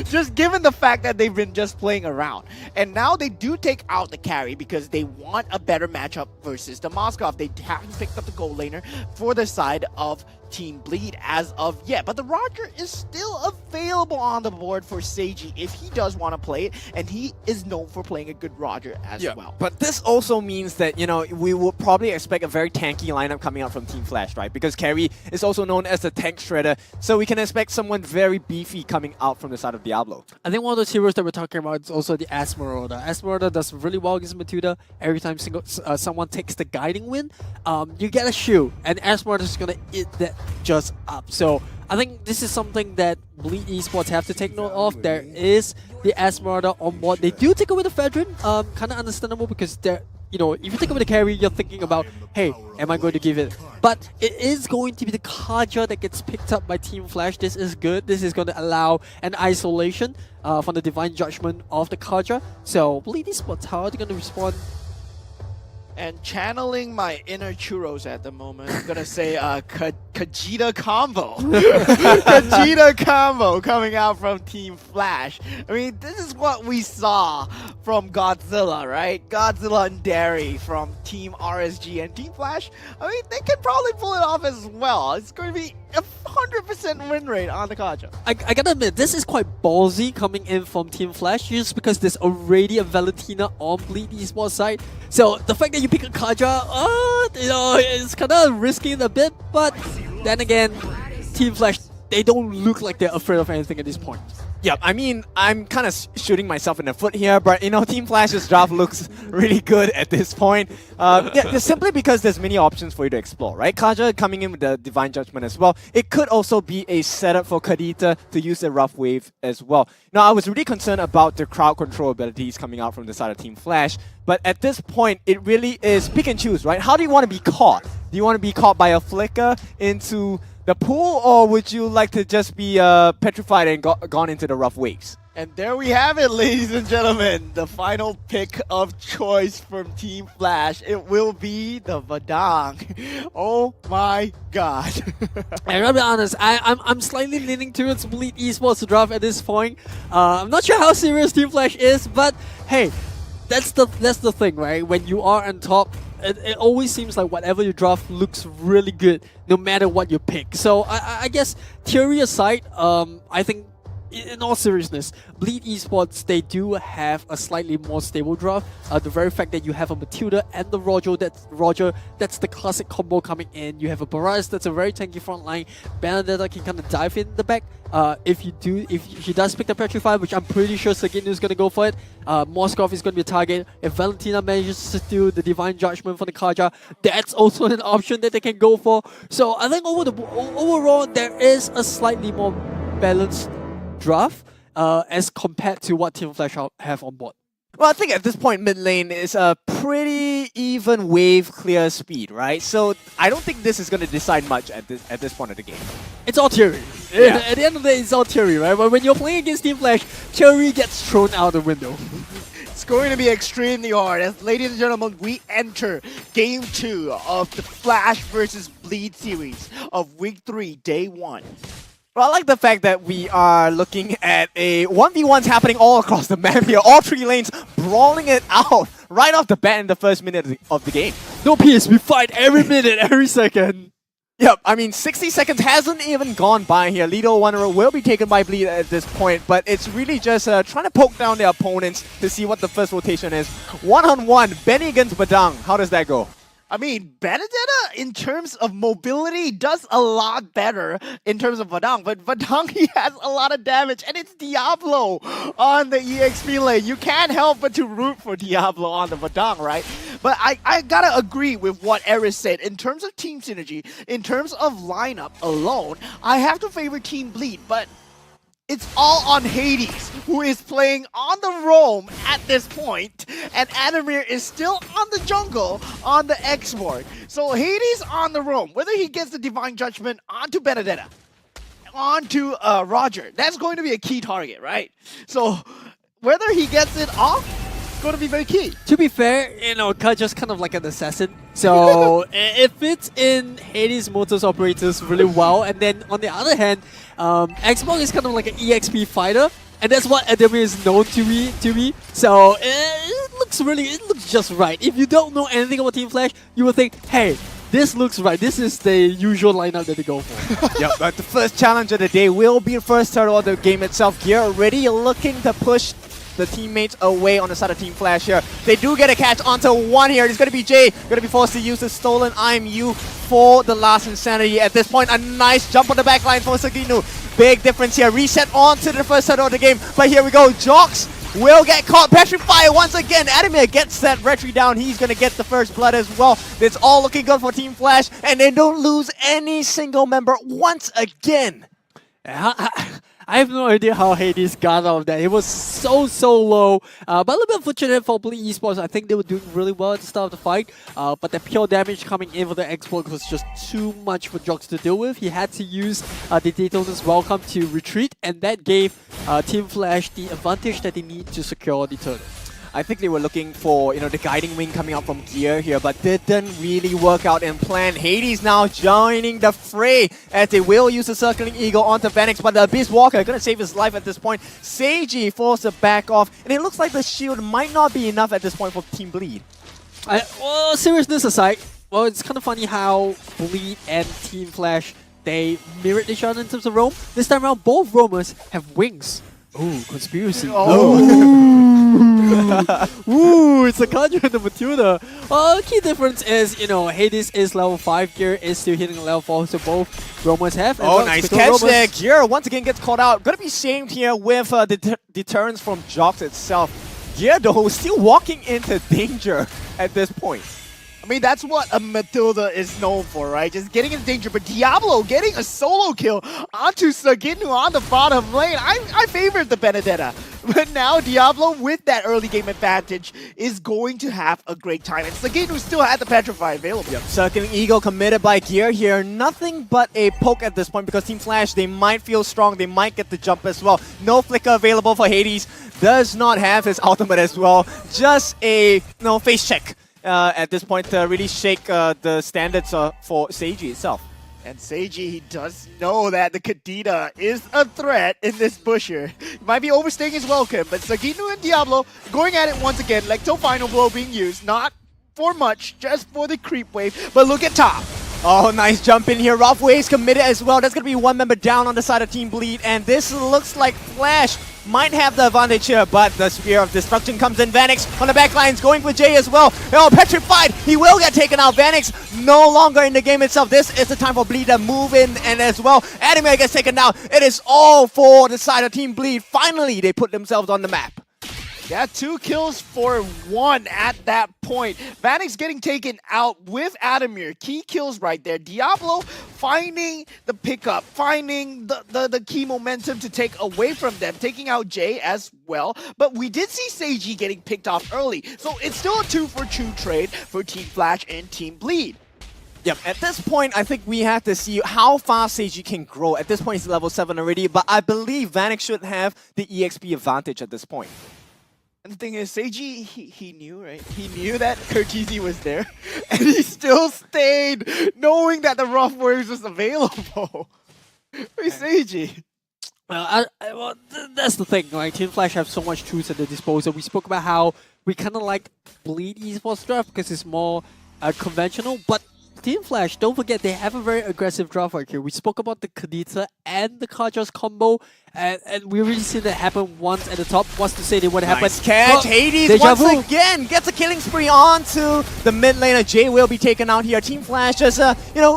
Just given the fact that they've been just playing around. And now they do take out the carry because they want a better matchup versus the Moskov. They haven't picked up the gold laner for the side of Team Bleed as of yet. But the Roger is still available on the board for Seiji if he does want to play it. And he is known for playing a good Roger as well. But this also means that, we will probably expect a very tanky lineup coming out from Team Flash, right? Because Carry is also known as the tank shredder. So we can expect someone very beefy coming out from the side of Diablo. I think one of those heroes that we're talking about is also the Esmeralda. Esmeralda does really well against Matilda. Every time someone takes the Guiding Wind, you get a shield. And Esmeralda is going to eat that just up. So I think this is something that Bleed Esports have to take note of. There is the Esmeralda on board. They do take away the Fedrin. Kind of understandable because they're, if you take away the carry, you're thinking about, hey, am I going to give it? But it is going to be the Kaja that gets picked up by Team Flash. This is good. This is going to allow an isolation from the Divine Judgment of the Kaja. So Bleed Esports, how are they going to respond? And channeling my inner churros at the moment, I'm gonna say Kajita combo. Kajita combo coming out from Team Flash. I mean, this is what we saw from Godzilla, right? Godzilla and Derry from Team RSG and Team Flash. I mean, they can probably pull it off as well. It's going to be a 100% win rate on the Kaja. I gotta admit, this is quite ballsy coming in from Team Flash just because there's already a Valentina on Bleed Esports side. So the fact that you pick a Kaja, it's kind of risky a bit, but then again, Team Flash, they don't look like they're afraid of anything at this point. Yeah, I mean, I'm kind of shooting myself in the foot here, but Team Flash's draft looks really good at this point. Just simply because there's many options for you to explore, right? Kaja coming in with the Divine Judgment as well. It could also be a setup for Kadita to use the Rough Wave as well. Now, I was really concerned about the crowd control abilities coming out from the side of Team Flash, but at this point, it really is pick and choose, right? How do you want to be caught? Do you want to be caught by a flicker into the pool, or would you like to just be petrified and gone into the rough waves? And there we have it, ladies and gentlemen. The final pick of choice from Team Flash. It will be the Vadang. Oh my god. I gotta be honest, I'm slightly leaning towards Bleed Esports to draft at this point. I'm not sure how serious Team Flash is, but hey, that's the thing, right? When you are on top, it always seems like whatever you draft looks really good, no matter what you pick. So I guess theory aside, I think in all seriousness, Bleed Esports, they do have a slightly more stable draft. The very fact that you have a Matilda and the Roger, that's the classic combo coming in. You have a Barras, that's a very tanky front line. Benedetta can kind of dive in the back. If he does pick the Petrify, which I'm pretty sure Saginu is going to go for it, Moskov is going to be a target. If Valentina manages to do the Divine Judgment for the Kaja, that's also an option that they can go for. So I think overall, there is a slightly more balanced draft as compared to what Team Flash have on board. Well, I think at this point, mid lane is a pretty even wave clear speed, right? So I don't think this is going to decide much at this point of the game. It's all theory. Yeah. At the end of the day, it's all theory, right? But when you're playing against Team Flash, theory gets thrown out the window. It's going to be extremely hard. As ladies and gentlemen, we enter Game 2 of the Flash versus Bleed series of Week 3, Day 1. Well, I like the fact that we are looking at a 1v1s happening all across the map here. All three lanes brawling it out right off the bat in the first minute of the game. No PS, we fight every minute, every second. Yep, I mean, 60 seconds hasn't even gone by here. Lido Wanderer will be taken by Bleed at this point, but it's really just trying to poke down their opponents to see what the first rotation is. One-on-one, Benny against Badang. How does that go? I mean, Benedetta, in terms of mobility, does a lot better in terms of Vadang. But Vadang, he has a lot of damage, and it's Diablo on the EXP lane. You can't help but to root for Diablo on the Vadang, right? But I gotta agree with what Eris said. In terms of team synergy, in terms of lineup alone, I have to favor Team Bleed, but it's all on Hades, who is playing on the roam at this point, and Adamir is still on the jungle on the export. So Hades on the roam, whether he gets the Divine Judgment onto Benedetta, onto Roger, that's going to be a key target, right? So whether he gets it off, going to be very key. To be fair, you know, just kind of like an assassin. So it fits in Hades' Motors operators really well. And then on the other hand, Xbox is kind of like an EXP fighter. And that's what Ademir is known to be. So it looks just right. If you don't know anything about Team Flash, you will think, hey, this looks right. This is the usual lineup that they go for. Yep, but the first challenge of the day will be the first turtle of the game itself. Gear already looking to push the teammates away on the side of Team Flash here. They do get a catch onto one here. It's going to be Jay. Going to be forced to use the stolen IMU for the last Insanity. At this point, a nice jump on the back line for Saginu. Big difference here. Reset on to the first turtle of the game. But here we go. Jox will get caught. Petrify once again. Adamir gets that retry down. He's going to get the first blood as well. It's all looking good for Team Flash. And they don't lose any single member once again. I have no idea how Hades got out of that. It was so low. But a little bit unfortunate for Bleed Esports. I think they were doing really well at the start of the fight. But the pure damage coming in for the export was just too much for Jox to deal with. He had to use the Daytona's Welcome to retreat. And that gave Team Flash the advantage that they need to secure the turtle. I think they were looking for, the guiding wing coming out from Gear here, but didn't really work out in plan. Hades now joining the fray as they will use the Circling Eagle onto Vanix, but the Abyss Walker going to save his life at this point. Seiji forced to back off, and it looks like the shield might not be enough at this point for Team Bleed. Well, seriousness aside, well, it's kind of funny how Bleed and Team Flash, they mirrored each other in terms of roam. This time around, both roamers have wings. Ooh, conspiracy. Ooh, it's a Conjure and the Matilda. Key difference is, Hades is level 5, Gear is still hitting level 4, so both roamers have. Oh, nice catch there. Gear once again gets caught out. Gonna be shamed here with the deterrence from Jox itself. Gear, though, still walking into danger at this point. I mean, that's what a Matilda is known for, right? Just getting into danger. But Diablo getting a solo kill onto Saginu on the bottom lane. I favored the Benedetta. But now Diablo, with that early game advantage, is going to have a great time. And Saginu still had the Petrify available. Yep. Circling Eagle committed by Gear here. Nothing but a poke at this point because Team Flash, they might feel strong. They might get the jump as well. No flicker available for Hades. Does not have his ultimate as well. Just a face check. At this point to really shake the standards for Seiji itself. And Seiji, he does know that the Kadita is a threat in this pusher. He might be overstaying his welcome, but Sagino and Diablo going at it once again. Lecto Final Blow being used, not for much, just for the creep wave. But look at top. Oh, nice jump in here. Rough committed as well. There's going to be one member down on the side of Team Bleed, and this looks like Flash might have the advantage here, but the Spear of Destruction comes in. Vanix on the back lines going for Jay as well. Oh, petrified. He will get taken out. Vanix no longer in the game itself. This is the time for Bleed to move in, and as well, Anime gets taken down. It is all for the side of Team Bleed. Finally, they put themselves on the map. Yeah, 2 kills for 1 at that point. Vanix getting taken out with Adamir. Key kills right there. Diablo finding the pickup, finding the key momentum to take away from them, taking out Jay as well. But we did see Seiji getting picked off early. So it's still a 2-for-2 trade for Team Flash and Team Bleed. Yep, at this point, I think we have to see how fast Seiji can grow. At this point, he's level 7 already, but I believe Vanix should have the EXP advantage at this point. And the thing is, Seiji, he knew, right? He knew that Curtizi was there, and he still stayed, knowing that the Rough Warriors was available. Hey, Seiji. Well, that's the thing. Like, Team Flash have so much tools at their disposal. We spoke about how we kind of like Bleed esports draft because it's more conventional, but Team Flash, don't forget, they have a very aggressive draft right here. We spoke about the Kadita and the Kajas combo, and we really seen that happen once at the top. What's to say they would happen? Nice catch. Hades once again gets a killing spree onto the mid laner. Jay will be taken out here. Team Flash just,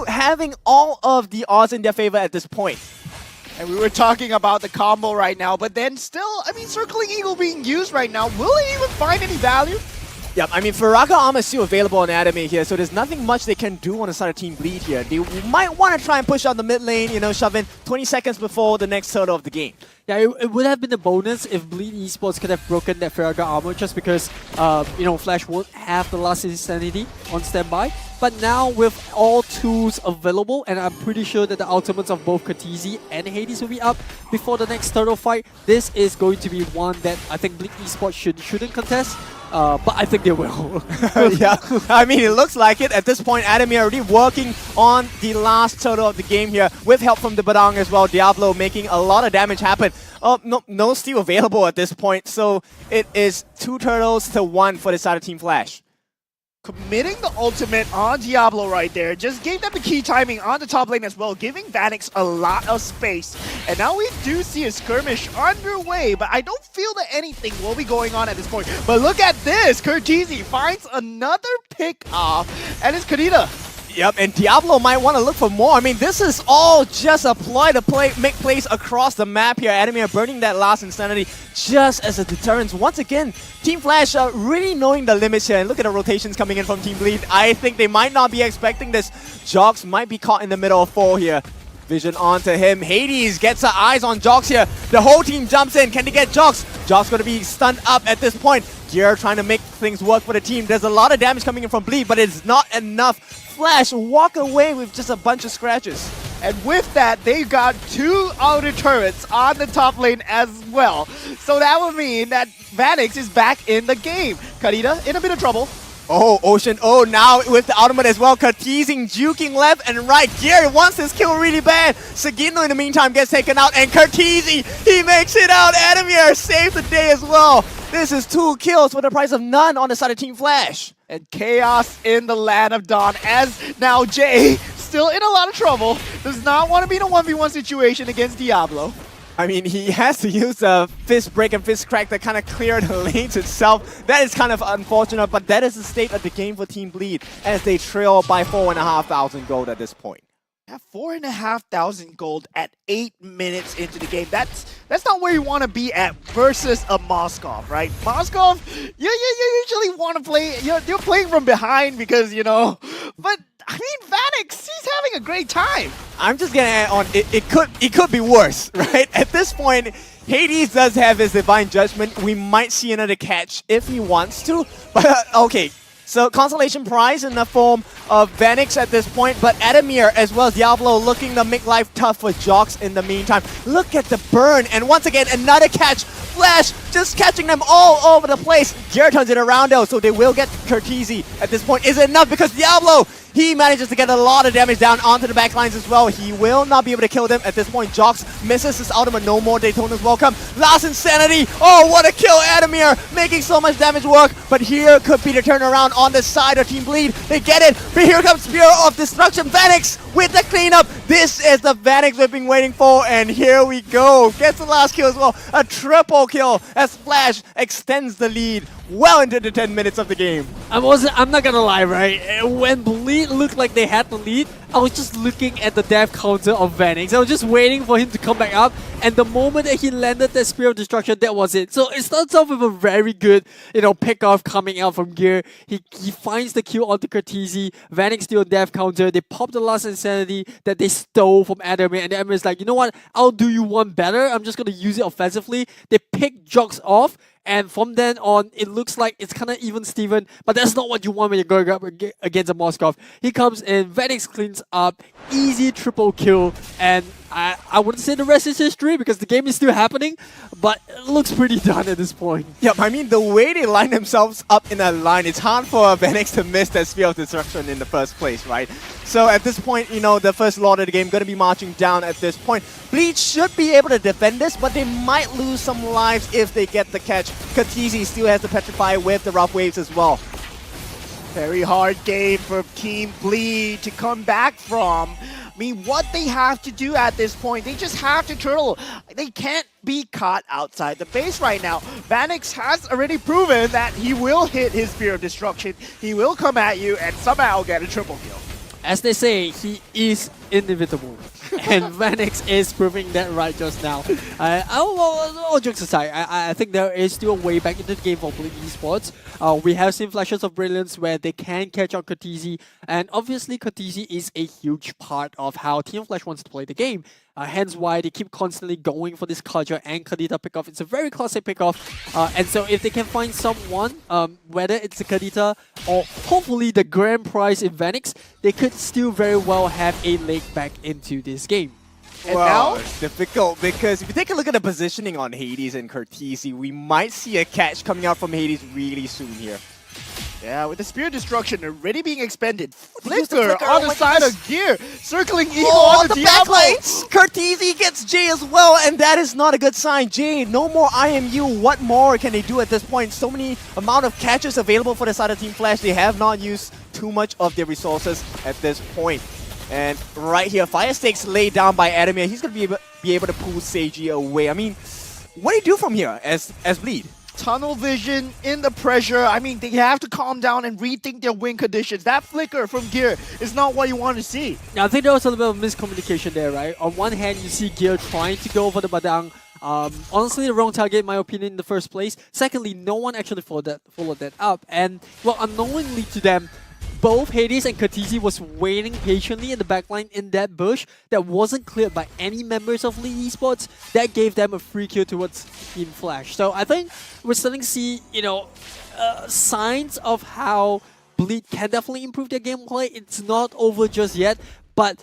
having all of the odds in their favor at this point. And we were talking about the combo right now, but then still, I mean, Circling Eagle being used right now. Will it even find any value? Yep, I mean, Faraka armor is still available on Anime here, so there's nothing much they can do on the side of Team Bleed here. They might want to try and push out the mid lane, shove in 20 seconds before the next turtle of the game. Yeah, it would have been a bonus if Bleed Esports could have broken that Farraga armor just because, Flash won't have the last Insanity on standby. But now with all tools available, and I'm pretty sure that the ultimates of both Katizi and Hades will be up before the next turtle fight, this is going to be one that I think Bleed Esports shouldn't contest. But I think they will. Yeah, I mean, it looks like it. At this point, Adamir already working on the last turtle of the game here with help from the Badang as well. Diablo making a lot of damage happen. Oh, no steal available at this point. So it is 2 turtles to 1 for the side of Team Flash. Committing the ultimate on Diablo right there. Just gave them the key timing on the top lane as well, giving Vanix a lot of space. And now we do see a skirmish underway, but I don't feel that anything will be going on at this point. But look at this! Curtizi finds another pick off, and it's Kadita. Yep, and Diablo might want to look for more. I mean, this is all just a ploy to make plays across the map here. Adamir burning that last Insanity just as a deterrence. Once again, Team Flash really knowing the limits here. And look at the rotations coming in from Team Bleed. I think they might not be expecting this. Jox might be caught in the middle of 4 here. Vision onto him. Hades gets her eyes on Jox here. The whole team jumps in. Can they get Jox? Jox going to be stunned up at this point. Gear trying to make things work for the team. There's a lot of damage coming in from Bleed, but it's not enough. Flash walk away with just a bunch of scratches. And with that, they got 2 outer turrets on the top lane as well. So that would mean that Vanix is back in the game. Kadita in a bit of trouble. Oh, Ocean. Oh, now with the ultimate as well. Teasing, juking left and right. Gear wants his kill really bad. Sagino in the meantime gets taken out. And Curtizi, he makes it out. Adamir saves the day as well. This is 2 kills for the price of none on the side of Team Flash. And chaos in the land of Dawn as now Jay, still in a lot of trouble, does not want to be in a 1v1 situation against Diablo. I mean, he has to use a fist break and fist crack to kind of clear the lanes itself. That is kind of unfortunate, but that is the state of the game for Team Bleed as they trail by 4,500 gold at this point. Yeah, 4,500 gold at 8 minutes into the game. That's not where you want to be at versus a Moskov, right? Moskov, you usually want to play, you're playing from behind because, but I mean, Vanix, he's having a great time. I'm just gonna add on, it could be worse, right? At this point, Hades does have his Divine Judgment. We might see another catch if he wants to, but okay. So consolation prize in the form of Vanix at this point, but Adamir as well as Diablo looking to make life tough for Jox in the meantime. Look at the burn, and once again, another catch. Flash just catching them all over the place. Gear turns it around though, so they will get Curtizi at this point. Is it enough? Because Diablo, he manages to get a lot of damage down onto the backlines as well. He will not be able to kill them at this point. Jox misses his ultimate. No more Daytona's welcome. Last Insanity. Oh, what a kill. Adamir making so much damage work. But here could be the turnaround on the side of Team Bleed. They get it. But here comes Spear of Destruction. Vanix with the cleanup. This is the Vanix we've been waiting for. And here we go. Gets the last kill as well. A triple kill as Flash extends the lead well into the 10 minutes of the game. I'm not gonna lie, right? When Bleed looked like they had the lead, I was just looking at the death counter of Vanix. I was just waiting for him to come back up, and the moment that he landed that Spear of Destruction, that was it. So it starts off with a very good, pick-off coming out from Gear. He finds the kill onto Curtizi. Vanix still on death counter. They pop the last Insanity that they stole from Adamir, and Adamir is like, you know what? I'll do you one better. I'm just gonna use it offensively. They pick Jox off, and from then on, it looks like it's kind of even Steven, but that's not what you want when you're going up against a Moskov. He comes in, Vanix cleans up, easy triple kill, and I wouldn't say the rest is history because the game is still happening, but it looks pretty done at this point. Yep, I mean, the way they line themselves up in a line, it's hard for Vanix to miss that Spear of Destruction in the first place, right? So at this point, the first lot of the game going to be marching down at this point. Bleach should be able to defend this, but they might lose some lives if they get the catch. Curtizi still has to petrify with the rough waves as well. Very hard game for Team Bleed to come back from. I mean, what they have to do at this point, they just have to turtle. They can't be caught outside the base right now. Vanix has already proven that he will hit his Spear of Destruction. He will come at you and somehow get a triple kill. As they say, he is inevitable. And Vanix is proving that right just now. All jokes aside, I think there is still a way back into the game for Bleed Esports. We have seen flashes of brilliance where they can catch out Curtizi, and obviously Curtizi is a huge part of how Team Flash wants to play the game. Hence why they keep constantly going for this Kaja and Kadita pickoff. It's a very classic pickoff. And so if they can find someone, whether it's a Kadita or hopefully the grand prize in Vanix, they could still very well have a leg back into this game. And now it's difficult because if you take a look at the positioning on Hades and Curtizi, we might see a catch coming out from Hades really soon here. Yeah, with the Spear Destruction already being expended. Flicker on the side of Gear, circling Eagle on the Diablo. Backlights! Curtizi gets Jay as well, and that is not a good sign. Jay, no more IMU. What more can they do at this point? So many amount of catches available for the side of Team Flash. They have not used too much of their resources at this point. And right here, Fire Stakes laid down by Adamir. He's going to be able to pull Seiji away. I mean, what do you do from here as Bleed? Tunnel vision in the pressure. I mean, they have to calm down and rethink their win conditions. That flicker from Gear is not what you want to see. Yeah, I think there was a little bit of miscommunication there, right? On one hand, you see Gear trying to go for the Badang. Honestly, the wrong target, in my opinion, in the first place. Secondly, no one actually followed that up. And, well, unknowingly to them, both Hades and Curtizi was waiting patiently in the backline in that bush that wasn't cleared by any members of League Esports. That gave them a free kill towards Team Flash. So I think we're starting to see, signs of how Bleed can definitely improve their gameplay. It's not over just yet, but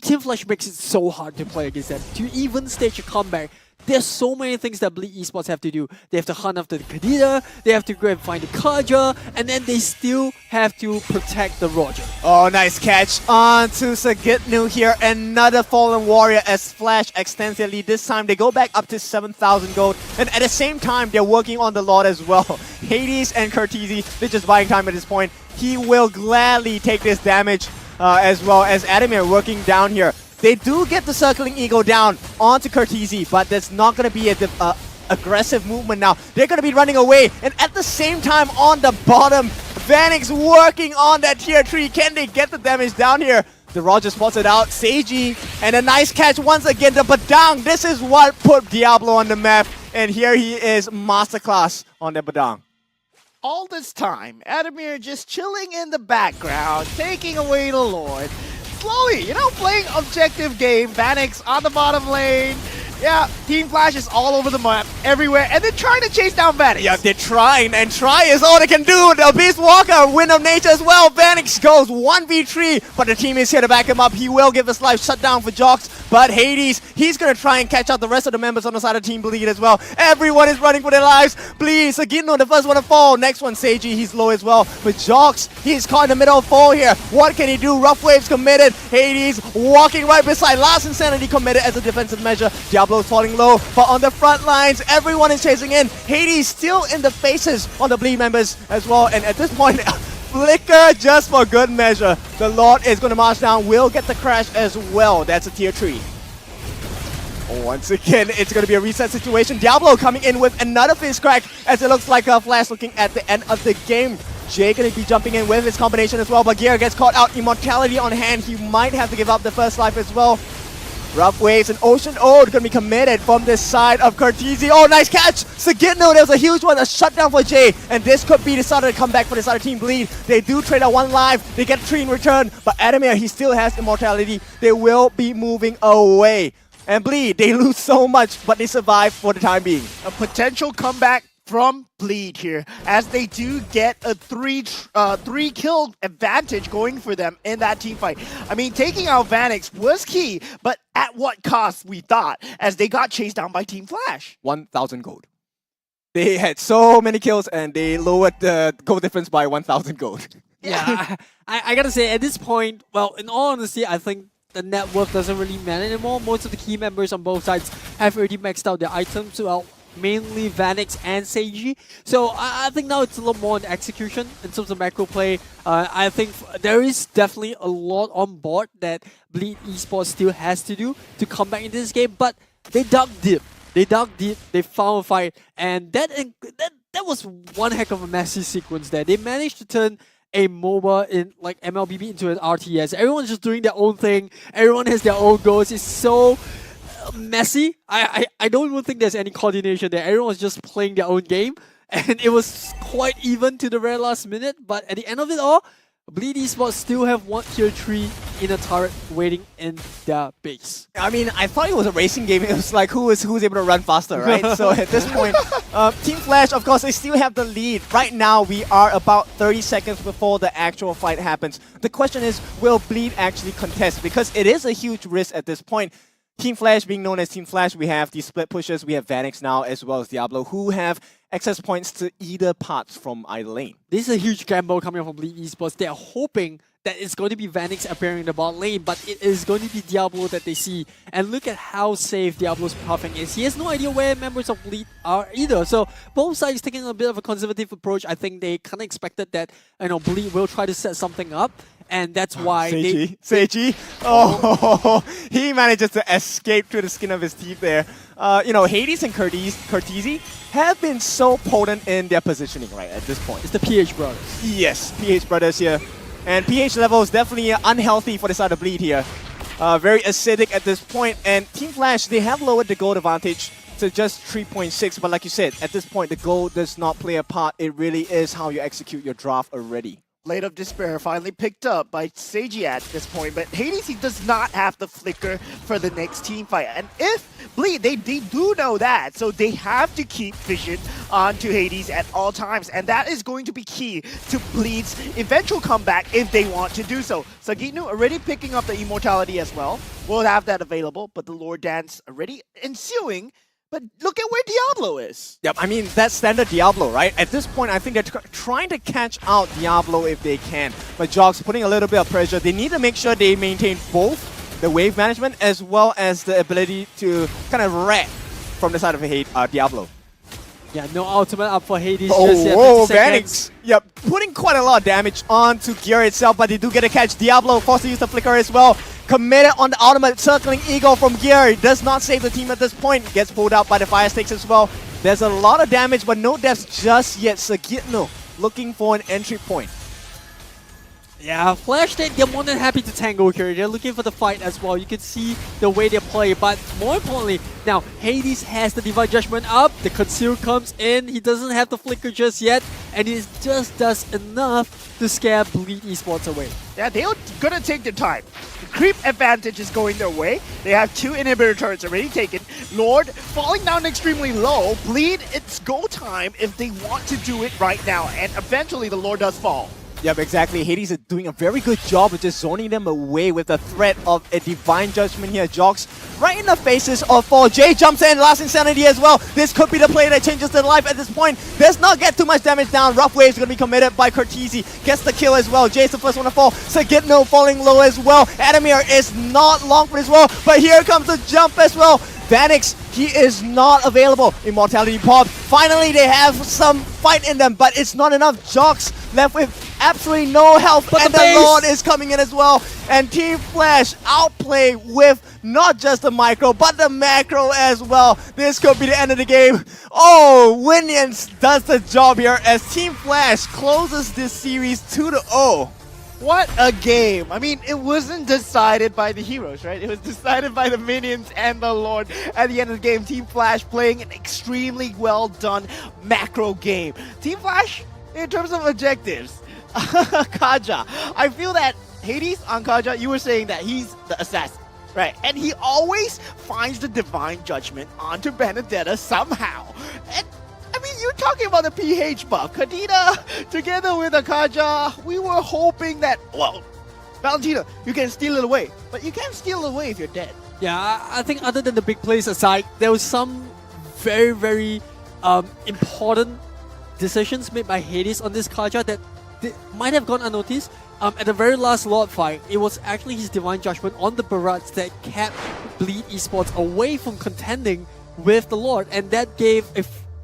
Team Flash makes it so hard to play against them. To even stage a comeback, there's so many things that Bleed Esports have to do. They have to hunt after the Kadita, they have to go and find the Kaja, and then they still have to protect the Roger. Oh, nice catch on to Sagitnu here. Another Fallen Warrior as Flash extends their lead. This time they go back up to 7,000 gold. And at the same time, they're working on the Lord as well. Hades and Curtizi, they're just buying time at this point. He will gladly take this damage as well as Adamir working down here. They do get the Circling Eagle down onto Curtizi, but there's not going to be a aggressive movement now. They're going to be running away, and at the same time on the bottom, Vanix working on that tier 3. Can they get the damage down here? The Roger spots it out. Seiji, and a nice catch once again. The Badang, this is what put Diablo on the map, and here he is, masterclass on the Badang. All this time, Adamir just chilling in the background, taking away the Lord. Slowly, playing objective game. Vanix on the bottom lane. Yeah, Team Flash is all over the map, everywhere, and they're trying to chase down Vanix. Yeah, they're trying, and try is all they can do. The Beast Walker, Wind of Nature as well. Vanix goes 1v3, but the team is here to back him up. He will give his life shut down for Jox, but Hades, he's going to try and catch out the rest of the members on the side of Team Bleed as well. Everyone is running for their lives. Bleed, Sagino, the first one to fall. Next one, Seiji, he's low as well. But Jox, he's caught in the middle of fall here. What can he do? Rough Waves committed. Hades walking right beside. Last Insanity committed as a defensive measure. Diablo's falling low, but on the front lines, everyone is chasing in. Hades still in the faces on the Bleed members as well, and at this point, Flicker just for good measure. The Lord is going to march down, will get the crash as well. That's a tier 3. Once again, it's going to be a reset situation. Diablo coming in with another Fist Crack as it looks like a Flash looking at the end of the game. Jay going to be jumping in with his combination as well, but Gear gets caught out. Immortality on hand. He might have to give up the first life as well. Rough Waves and Ocean Ode going to be committed from this side of Curtizi. Oh, nice catch! Sagitno, there was a huge one, a shutdown for Jay, and this could be the start of the comeback for the side of Team Bleed. They do trade out 1 life, they get 3 in return, but Adamir, he still has immortality. They will be moving away. And Bleed, they lose so much, but they survive for the time being. A potential comeback from Bleed here, as they do get a 3 kill advantage going for them in that team fight. I mean, taking out Vanix was key, but at what cost, we thought, as they got chased down by Team Flash. 1,000 gold. They had so many kills and they lowered the gold difference by 1,000 gold. Yeah, I gotta say, at this point, well, in all honesty, I think the net worth doesn't really matter anymore. Most of the key members on both sides have already maxed out their items, well, mainly Vanix and Seiji. So I think now it's a lot more on execution in terms of macro play. I think there is definitely a lot on board that Bleed Esports still has to do to come back into this game, but they dug deep. They dug deep, they found a fight, and that was one heck of a messy sequence there. They managed to turn a MOBA in like MLBB into an RTS. Everyone's just doing their own thing. Everyone has their own goals. It's so messy. I don't even think there's any coordination there. Everyone was just playing their own game, and it was quite even to the very last minute. But at the end of it all, Bleed Esports still have 1 tier 3 in a turret waiting in their base. I mean, I thought it was a racing game. It was like who's able to run faster, right? So at this point, Team Flash, of course, they still have the lead. Right now, we are about 30 seconds before the actual fight happens. The question is, will Bleed actually contest? Because it is a huge risk at this point. Team Flash being known as Team Flash, we have the split pushers, we have Vanix now as well as Diablo, who have access points to either parts from either lane. This is a huge gamble coming from Bleed Esports. They are hoping that it's going to be Vanix appearing in the bot lane, but it is going to be Diablo that they see. And look at how safe Diablo's pathing is. He has no idea where members of Bleed are either. So both sides taking a bit of a conservative approach. I think they kind of expected that Bleed will try to set something up. And that's why Seiji. Oh, he manages to escape through the skin of his teeth there. Hades and Curtizi have been so potent in their positioning right at this point. It's the PH brothers. Yes, PH brothers here. And PH level is definitely unhealthy for the side of Bleed here. Very acidic at this point. And Team Flash, they have lowered the gold advantage to just 3.6. But like you said, at this point, the gold does not play a part. It really is how you execute your draft already. Blade of Despair finally picked up by Seiji at this point, but Hades, he does not have the flicker for the next team fight. And if Bleed, they do know that, so they have to keep vision onto Hades at all times, and that is going to be key to Bleed's eventual comeback if they want to do so. Sagitno already picking up the immortality as well. We'll have that available, but the Lord Dance already ensuing. But look at where Diablo is. Yep, I mean, that's standard Diablo, right? At this point, I think they're trying to catch out Diablo if they can. But Jox putting a little bit of pressure. They need to make sure they maintain both the wave management as well as the ability to kind of rat from the side of Diablo. Yeah, no ultimate up for Hades. Oh, Vanix. Yep, putting quite a lot of damage onto Gear itself, but they do get a catch. Diablo forced to use the flicker as well. Committed on the ultimate, circling Eagle from Gear. Does not save the team at this point. Gets pulled out by the fire sticks as well. There's a lot of damage, but no deaths just yet. Sagitno looking for an entry point. Yeah, Flash, they're more than happy to tangle here. They're looking for the fight as well. You can see the way they play, but more importantly, now Hades has the Divine Judgment up. The Conceal comes in. He doesn't have the flicker just yet, and it just does enough to scare Bleed Esports away. Yeah, they're going to take their time. The creep advantage is going their way. They have 2 inhibitor turrets already taken. Lord falling down extremely low. Bleed, it's go time if they want to do it right now. And eventually the Lord does fall. Yep, exactly. Hades is doing a very good job of just zoning them away with the threat of a Divine Judgment here. Jox right in the faces of 4. Jay jumps in, last Insanity as well. This could be the play that changes their life at this point. Does not get too much damage down. Rough Wave is going to be committed by Cortese. Gets the kill as well. Jay's the first one to fall. Sagitno falling low as well. Adamir is not long for this well, but here comes the jump as well. Vanix, he is not available. Immortality pop. Finally, they have some fight in them, but it's not enough. Jox left with absolutely no health, but and the Lord is coming in as well. And Team Flash outplay with not just the micro, but the macro as well. This could be the end of the game. Oh, Winions does the job here as Team Flash closes this series 2-0. What a game. I mean, it wasn't decided by the heroes, right? It was decided by the minions and the Lord. At the end of the game, Team Flash playing an extremely well done macro game. Team Flash, in terms of objectives, Kaja. I feel that Hades on Kaja, you were saying that he's the assassin, right? And he always finds the Divine Judgment onto Benedetta somehow. And I mean, you're talking about the PH buff. Kadena, together with Akaja, we were hoping that, well, Valentina, you can steal it away. But you can't steal it away if you're dead. Yeah, I think other than the big plays aside, there was some very, very important decisions made by Hades on this Kaja that might have gone unnoticed. At the very last Lord fight, it was actually his Divine Judgment on the Barats that kept Bleed Esports away from contending with the Lord. And that gave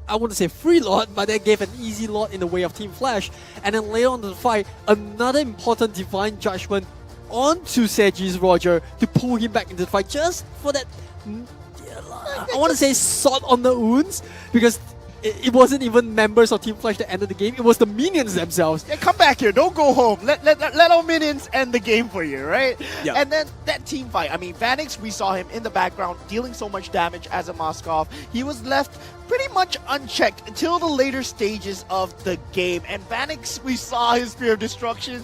I wouldn't say free Lord, but that gave an easy Lord in the way of Team Flash. And then later on in the fight, another important Divine Judgment onto Seji's Roger to pull him back into the fight just for that, I want to say salt on the wounds, because it wasn't even members of Team Flash that ended the game, it was the minions themselves. Yeah, come back here, don't go home. Let our minions end the game for you, right? Yep. And then that team fight, I mean, Vanix, we saw him in the background dealing so much damage as a Moskov. He was left pretty much unchecked until the later stages of the game. And Vanix, we saw his Spear of Destruction.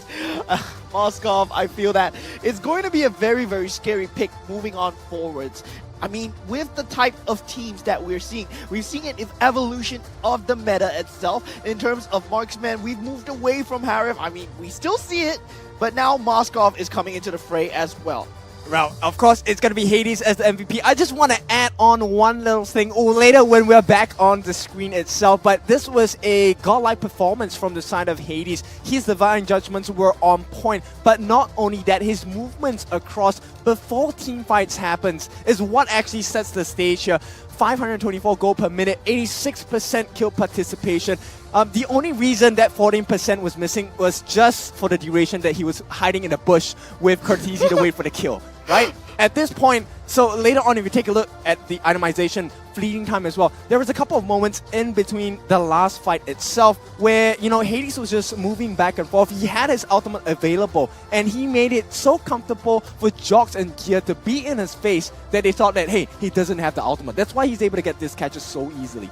Moskov, I feel that it's going to be a very, very scary pick moving on forwards. I mean, with the type of teams that we're seeing an evolution of the meta itself. In terms of marksman, we've moved away from Harif. I mean, we still see it, but now Moskov is coming into the fray as well. Well, of course, it's going to be Hades as the MVP. I just want to add on one little thing later when we're back on the screen itself, but this was a godlike performance from the side of Hades. His Divine Judgments were on point, but not only that, his movements across before team fights happens is what actually sets the stage here. 524 gold per minute, 86% kill participation. The only reason that 14% was missing was just for the duration that he was hiding in a bush with Cortese to wait for the kill, right? At this point, so later on, if you take a look at the itemization, fleeting time as well, there was a couple of moments in between the last fight itself where, you know, Hades was just moving back and forth. He had his ultimate available, and he made it so comfortable for Jox and Gear to be in his face that they thought that, hey, he doesn't have the ultimate. That's why he's able to get this catches so easily.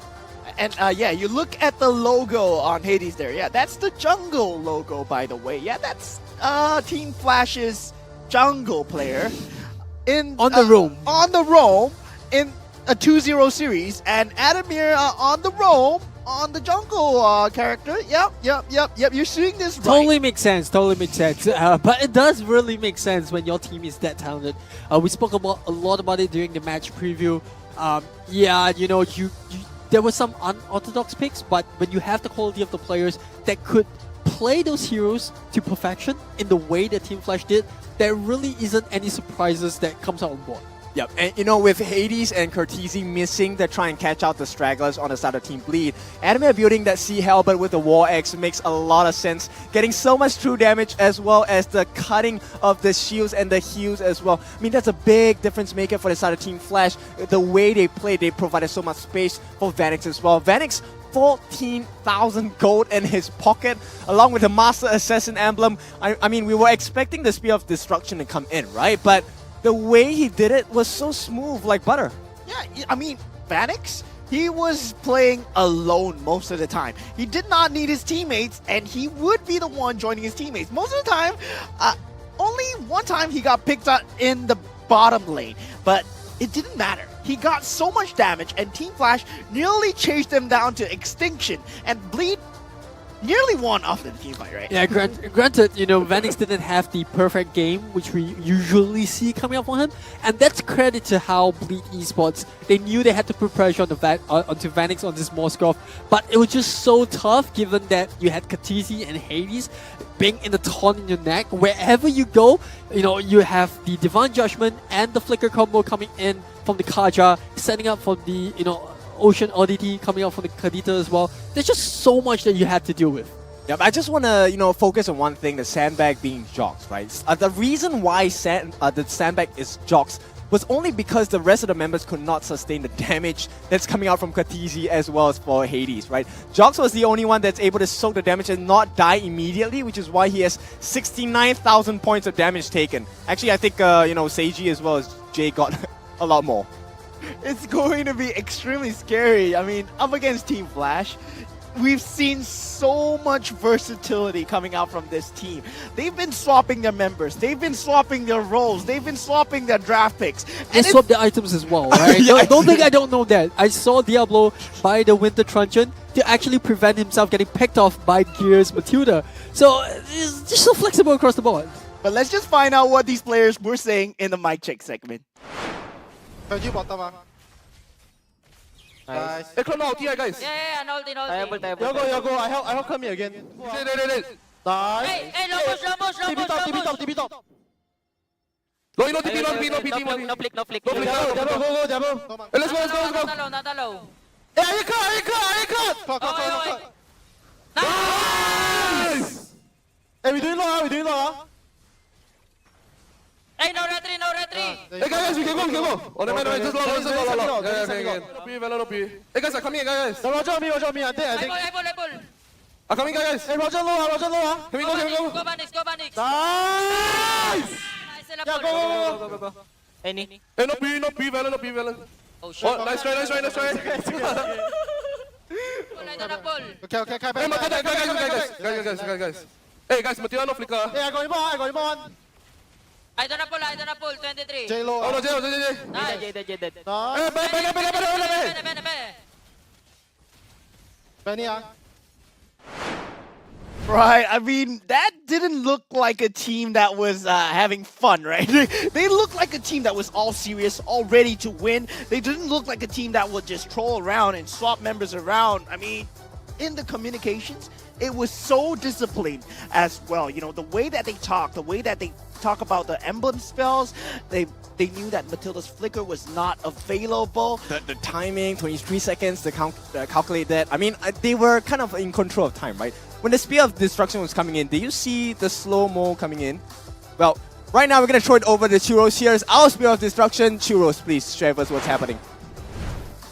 And yeah, you look at the logo on Hades there. Yeah, that's the jungle logo, by the way. Yeah, that's Team Flash's jungle player on the roam. On the roam in a 2-0 series, and Adamir on the roam on the jungle character. Yep. You're seeing this right. Totally makes sense. But it does really make sense when your team is that talented. We spoke about a lot about it during the match preview. Yeah, you know, there were some unorthodox picks, but when you have the quality of the players that could play those heroes to perfection in the way that Team Flash did, there really isn't any surprises that comes out on board. Yep, and you know, with Hades and Cortese missing to try and catch out the stragglers on the side of Team Bleed, Adamir building that Sea Hell but with the War Axe makes a lot of sense. Getting so much true damage as well as the cutting of the shields and the heals as well. I mean, that's a big difference maker for the side of Team Flash. The way they played, they provided so much space for Vanix as well. Vanix, 14,000 gold in his pocket, along with the Master Assassin emblem. I mean, we were expecting the Spear of Destruction to come in, right? But the way he did it was so smooth, like butter. Yeah, I mean, Vanix, he was playing alone most of the time. He did not need his teammates, and he would be the one joining his teammates. Most of the time, only one time he got picked up in the bottom lane, but it didn't matter. he got so much damage, and Team Flash nearly chased them down to extinction, and Bleed nearly won after the team fight, right? Yeah, granted, you know, Vanix didn't have the perfect game, which we usually see coming up for him, and that's credit to how Bleed Esports, they knew they had to put pressure on onto Vanix on this Moskov, but it was just so tough given that you had Kha'Zix and Hades being in the taunt in your neck. Wherever you go, you know, you have the Divine Judgment and the Flicker combo coming in from the Kaja, setting up for the, you know, Ocean Oddity coming out from the Kadita as well. There's just so much that you had to deal with. Yeah, I just want to, you know, focus on one thing, the sandbag being Jox, right? The reason why the sandbag is Jox was only because the rest of the members could not sustain the damage that's coming out from Kha'Zix as well as for Hades, right? Jox was the only one that's able to soak the damage and not die immediately, which is why he has 69,000 points of damage taken. Actually, I think, you know, Seiji as well as Jay got a lot more. It's going to be extremely scary. I mean, up against Team Flash, we've seen so much versatility coming out from this team. They've been swapping their members. They've been swapping their roles. They've been swapping their draft picks. They swapped the items as well, right? Yeah, don't think I don't know that. I saw Diablo buy the Winter Truncheon to actually prevent himself getting picked off by Gears Matilda. So it's just so flexible across the board. But let's just find out what these players were saying in the mic check segment. You bottom ah. Nice. Hey, clone ulti guys. Yeah, no ulti, no ulti. You go. I help come here again. Nice. Hey, no push. TP top. No PT. No flick. Go. Hey, let's go. Natalo. Hey, I cut. Nice. Hey, we doing low. Hey, no retry. Hey guys, we can go. Oh, never mind, just low. Hey guys, I'm coming, guys. Roger me. I think. I pull. I'm coming, guys. Hey, Roger low. Can we go? Go Vanix. Nice. Yeah, go. Any? Hey, no P, Oh shit. Oh, nice try. Okay. Hey, guys. Hey guys, Matilda no flicker. Hey, I got him on. I don't pull. 23. J-Lo. Oh no, J. Nice. Hey, Benny. Right, I mean, that didn't look like a team that was having fun, right? They looked like a team that was all serious, all ready to win. They didn't look like a team that would just troll around and swap members around. I mean, in the communications, it was so disciplined as well. You know, the way that they talk about the emblem spells, they knew that Matilda's flicker was not available. The timing, 23 seconds to calculate that. I mean, they were kind of in control of time, right? When the Spear of Destruction was coming in, did you see the slow-mo coming in? Well, right now we're going to throw it over to Churros. Here's our Spear of Destruction. Churros, please share with us what's happening.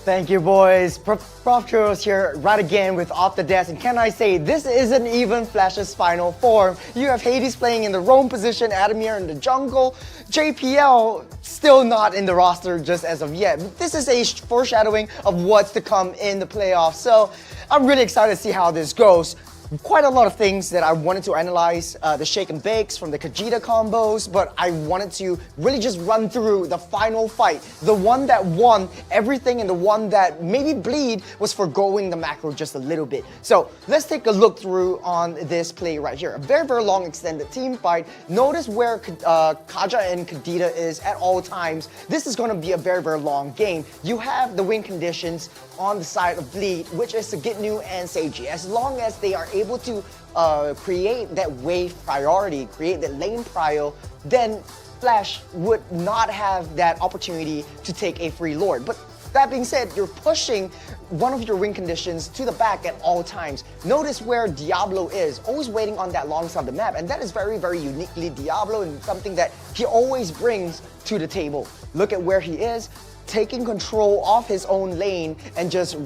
Thank you, boys. Prof Churros here, right again with Off the Desk. And can I say, this isn't even Flash's final form. You have Hades playing in the roam position, Adamir in the jungle, JPL still not in the roster just as of yet. But this is a foreshadowing of what's to come in the playoffs. So I'm really excited to see how this goes. Quite a lot of things that I wanted to analyze, the shake and bakes from the Kajita combos, but I wanted to really just run through the final fight. The one that won everything and the one that maybe Bleed was forgoing the macro just a little bit. So let's take a look through on this play right here. A very, very long extended team fight. Notice where Kaja and Kadita is at all times. This is going to be a very, very long game. You have the win conditions on the side of Bleed, which is Sagitnu and Seiji. As long as they are able to create that wave priority, create that lane prio, then Flash would not have that opportunity to take a free Lord. But that being said, you're pushing one of your win conditions to the back at all times. Notice where Diablo is, always waiting on that long side of the map, and that is very, very uniquely Diablo and something that he always brings to the table. Look at where he is, taking control of his own lane and just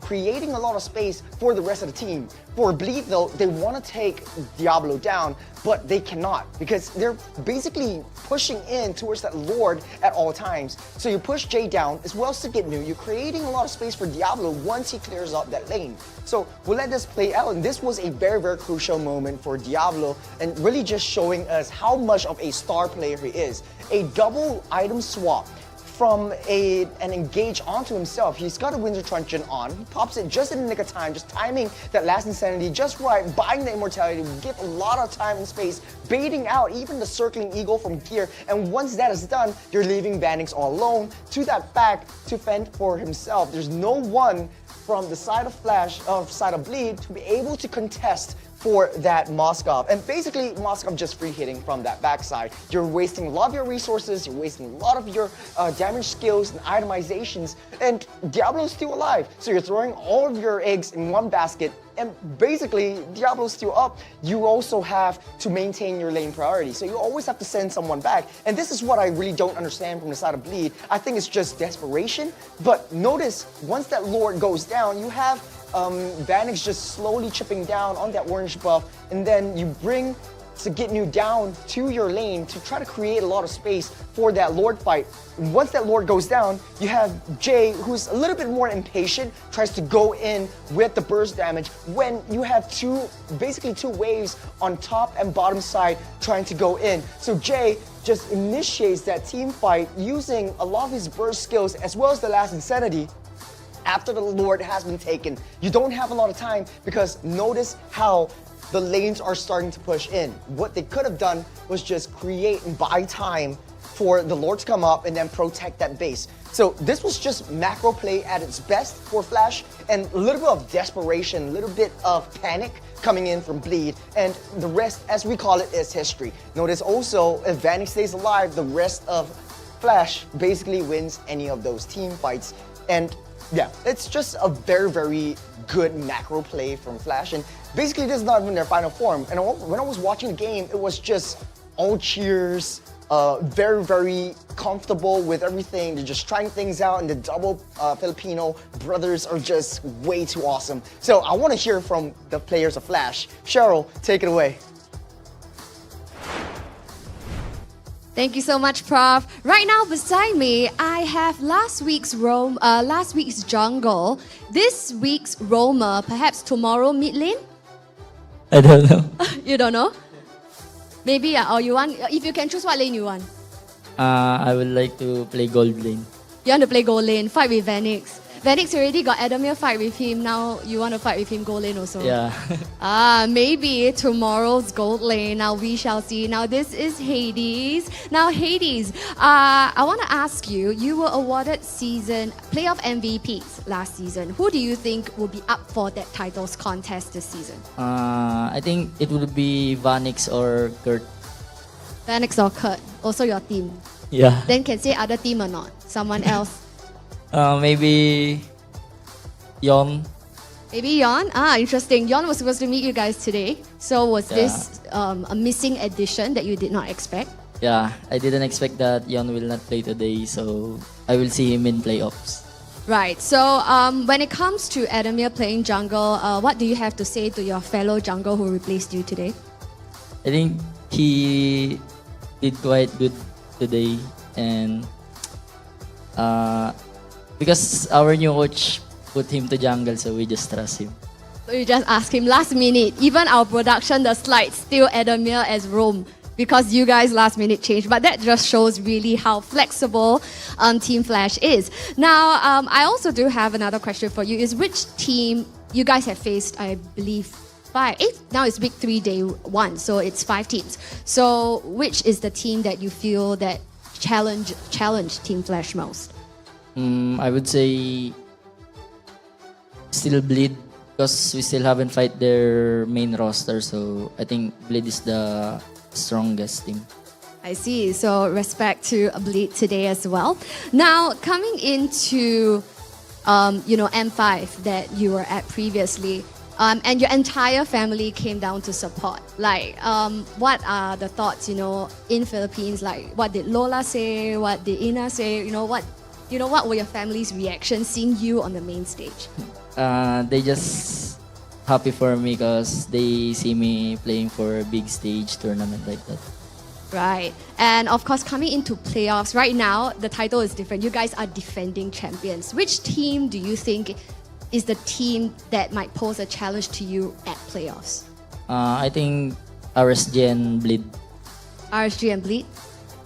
creating a lot of space for the rest of the team. For Bleed though, they want to take Diablo down, but they cannot because they're basically pushing in towards that Lord at all times. So you push Jay down as well as Sagitnu. You're creating a lot of space for Diablo once he clears up that lane. So we'll let this play out, and this was a very, very crucial moment for Diablo and really just showing us how much of a star player he is. A double item swap from an engage onto himself. He's got a Winter Truncheon on. He pops it just in the nick of time, just timing that last Insanity just right, buying the Immortality, give a lot of time and space, baiting out even the Circling Eagle from gear. And once that is done, you're leaving Vanix all alone to that back to fend for himself. There's no one from the side of Flash, side of Bleed, to be able to contest for that Moskov. And basically, Moskov just free hitting from that backside. You're wasting a lot of your resources, you're wasting a lot of your damage skills and itemizations, and Diablo's still alive. So you're throwing all of your eggs in one basket, and basically, Diablo's still up. You also have to maintain your lane priority. So you always have to send someone back. And this is what I really don't understand from the side of Bleed. I think it's just desperation. But notice, once that Lord goes down, you have Vanix just slowly chipping down on that orange buff, and then you bring Sagitnu down to your lane to try to create a lot of space for that Lord fight. Once that Lord goes down, you have Jay, who's a little bit more impatient, tries to go in with the burst damage when you have basically two waves on top and bottom side trying to go in. So Jay just initiates that team fight using a lot of his burst skills as well as the last Insanity. After the Lord has been taken, you don't have a lot of time because notice how the lanes are starting to push in. What they could have done was just create and buy time for the Lord to come up and then protect that base. So this was just macro play at its best for Flash, and a little bit of desperation, a little bit of panic coming in from Bleed, and the rest, as we call it, is history. Notice also, if Vanix stays alive, the rest of Flash basically wins any of those team fights. And yeah, it's just a very, very good macro play from Flash, and basically this is not even their final form. And when I was watching the game, it was just all cheers, very, very comfortable with everything. They're just trying things out, and the double Filipino brothers are just way too awesome. So I want to hear from the players of Flash. Cheryl, take it away. Thank you so much, Prof. Right now beside me, I have last week's jungle, this week's roamer, perhaps tomorrow mid lane? I don't know. You don't know? Maybe, or you want, if you can choose, what lane you want? I would like to play gold lane. You want to play gold lane, fight with Vanix. Vanix already got Adamir fight with him, now you want to fight with him gold lane also? Yeah. Maybe tomorrow's gold lane, now we shall see. Now this is Hades. Now Hades, I want to ask you, you were awarded playoff MVPs last season. Who do you think will be up for that titles contest this season? I think it would be Vanix or Kurt. Vanix or Kurt, also your team. Yeah. Then can say other team or not? Someone else? Maybe Yon. Maybe Yon? Interesting. Yon was supposed to meet you guys today. So was this a missing addition that you did not expect? Yeah, I didn't expect that Yon will not play today, so I will see him in playoffs. Right. So when it comes to Adamir playing jungle, what do you have to say to your fellow jungle who replaced you today? I think he did quite good today, and because our new coach put him to jungle, so we just trust him. So you just ask him last minute. Even our production, the slides, still Adamir as roam because you guys last minute changed. But that just shows really how flexible Team Flash is. Now, I also do have another question for you. Is which team you guys have faced, I believe, now it's week 3, day 1, so it's 5 teams. So which is the team that you feel that challenge Team Flash most? I would say still Bleed, because we still haven't fight their main roster, so I think Bleed is the strongest team. I see. So respect to Bleed today as well. Now coming into M5 that you were at previously, and your entire family came down to support. Like, what are the thoughts, in Philippines? Like, what did Lola say? What did Ina say? What were your family's reactions seeing you on the main stage? They just happy for me because they see me playing for a big stage tournament like that. Right. And of course, coming into playoffs, right now, the title is different. You guys are defending champions. Which team do you think is the team that might pose a challenge to you at playoffs? I think RSG and Bleed. RSG and Bleed?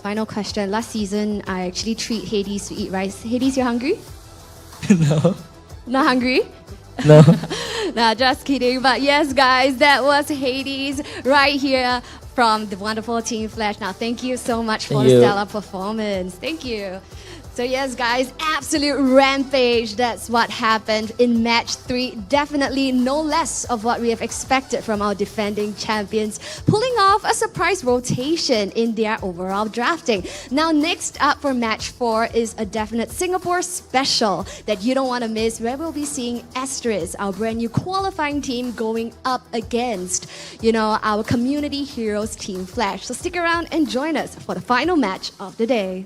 Final question. Last season, I actually treat Hades to eat rice. Hades, you're hungry? No. Not hungry? No. Nah, just kidding. But yes, guys, that was Hades right here from the wonderful Team Flash. Now, thank you so much for Thank the you. stellar performance. Thank you. So yes, guys, absolute rampage. That's what happened in match 3. Definitely no less of what we have expected from our defending champions, pulling off a surprise rotation in their overall drafting. Now, next up for match 4 is a definite Singapore special that you don't want to miss, where we'll be seeing Asterisk, our brand new qualifying team, going up against, our community heroes Team Flash. So stick around and join us for the final match of the day.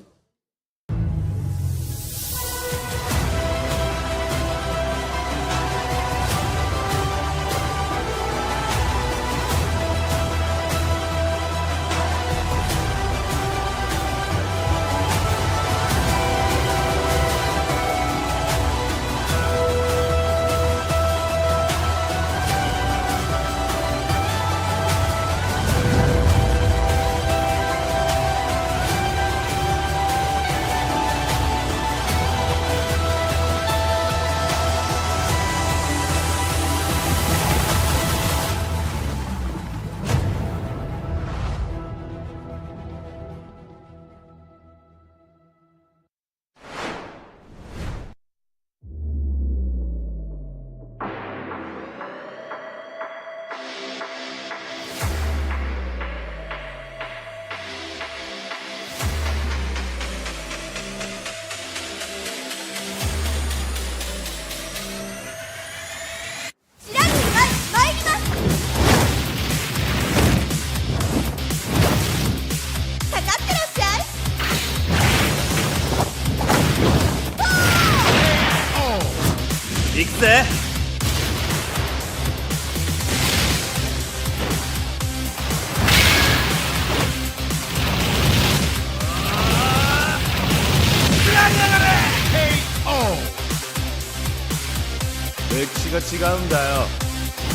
지가운다요.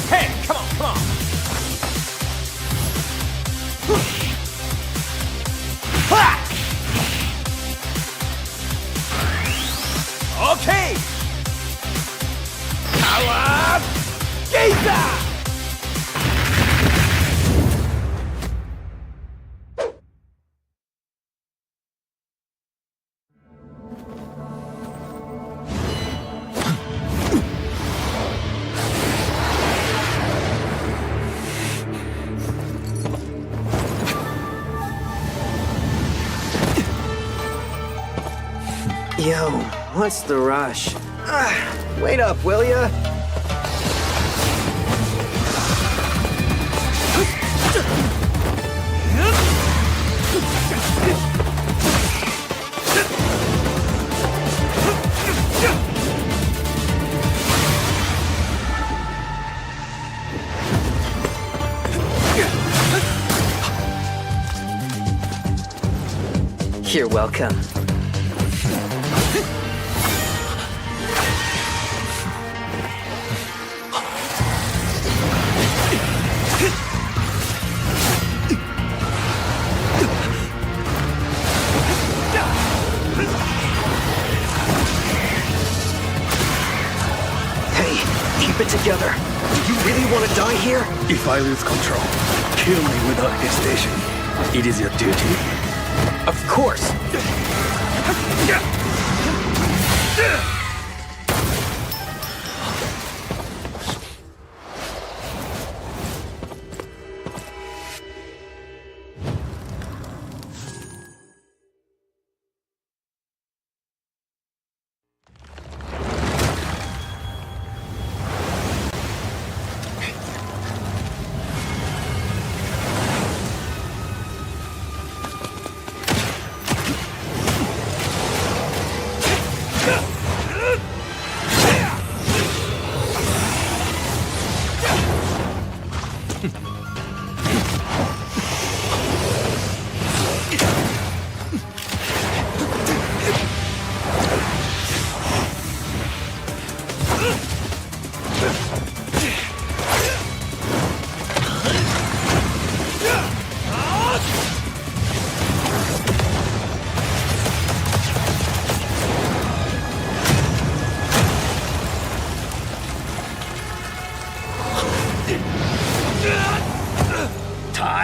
Hey, come on, come on. Okay. Power Gazer. Yo, what's the rush? Wait up, will ya? You're welcome. Keep it together. Do you really want to die here? If I lose control, kill me without hesitation. It is your duty. Of course.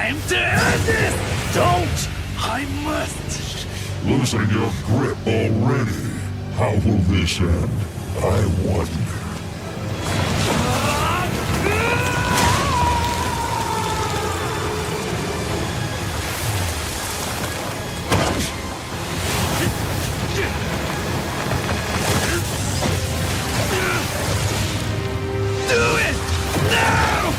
Time to end this! Don't! I must! Losing your grip already. How will this end? I wonder. Do it! Now!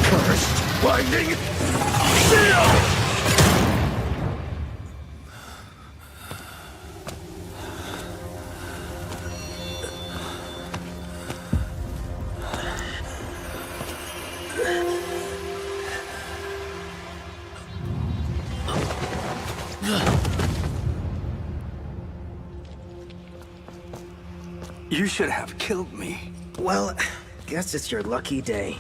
Cursed lightning! Seal! You should have killed me. Well, guess it's your lucky day.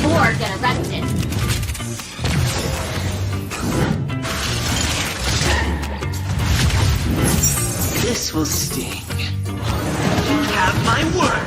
Or get arrested. This will sting. You have my word.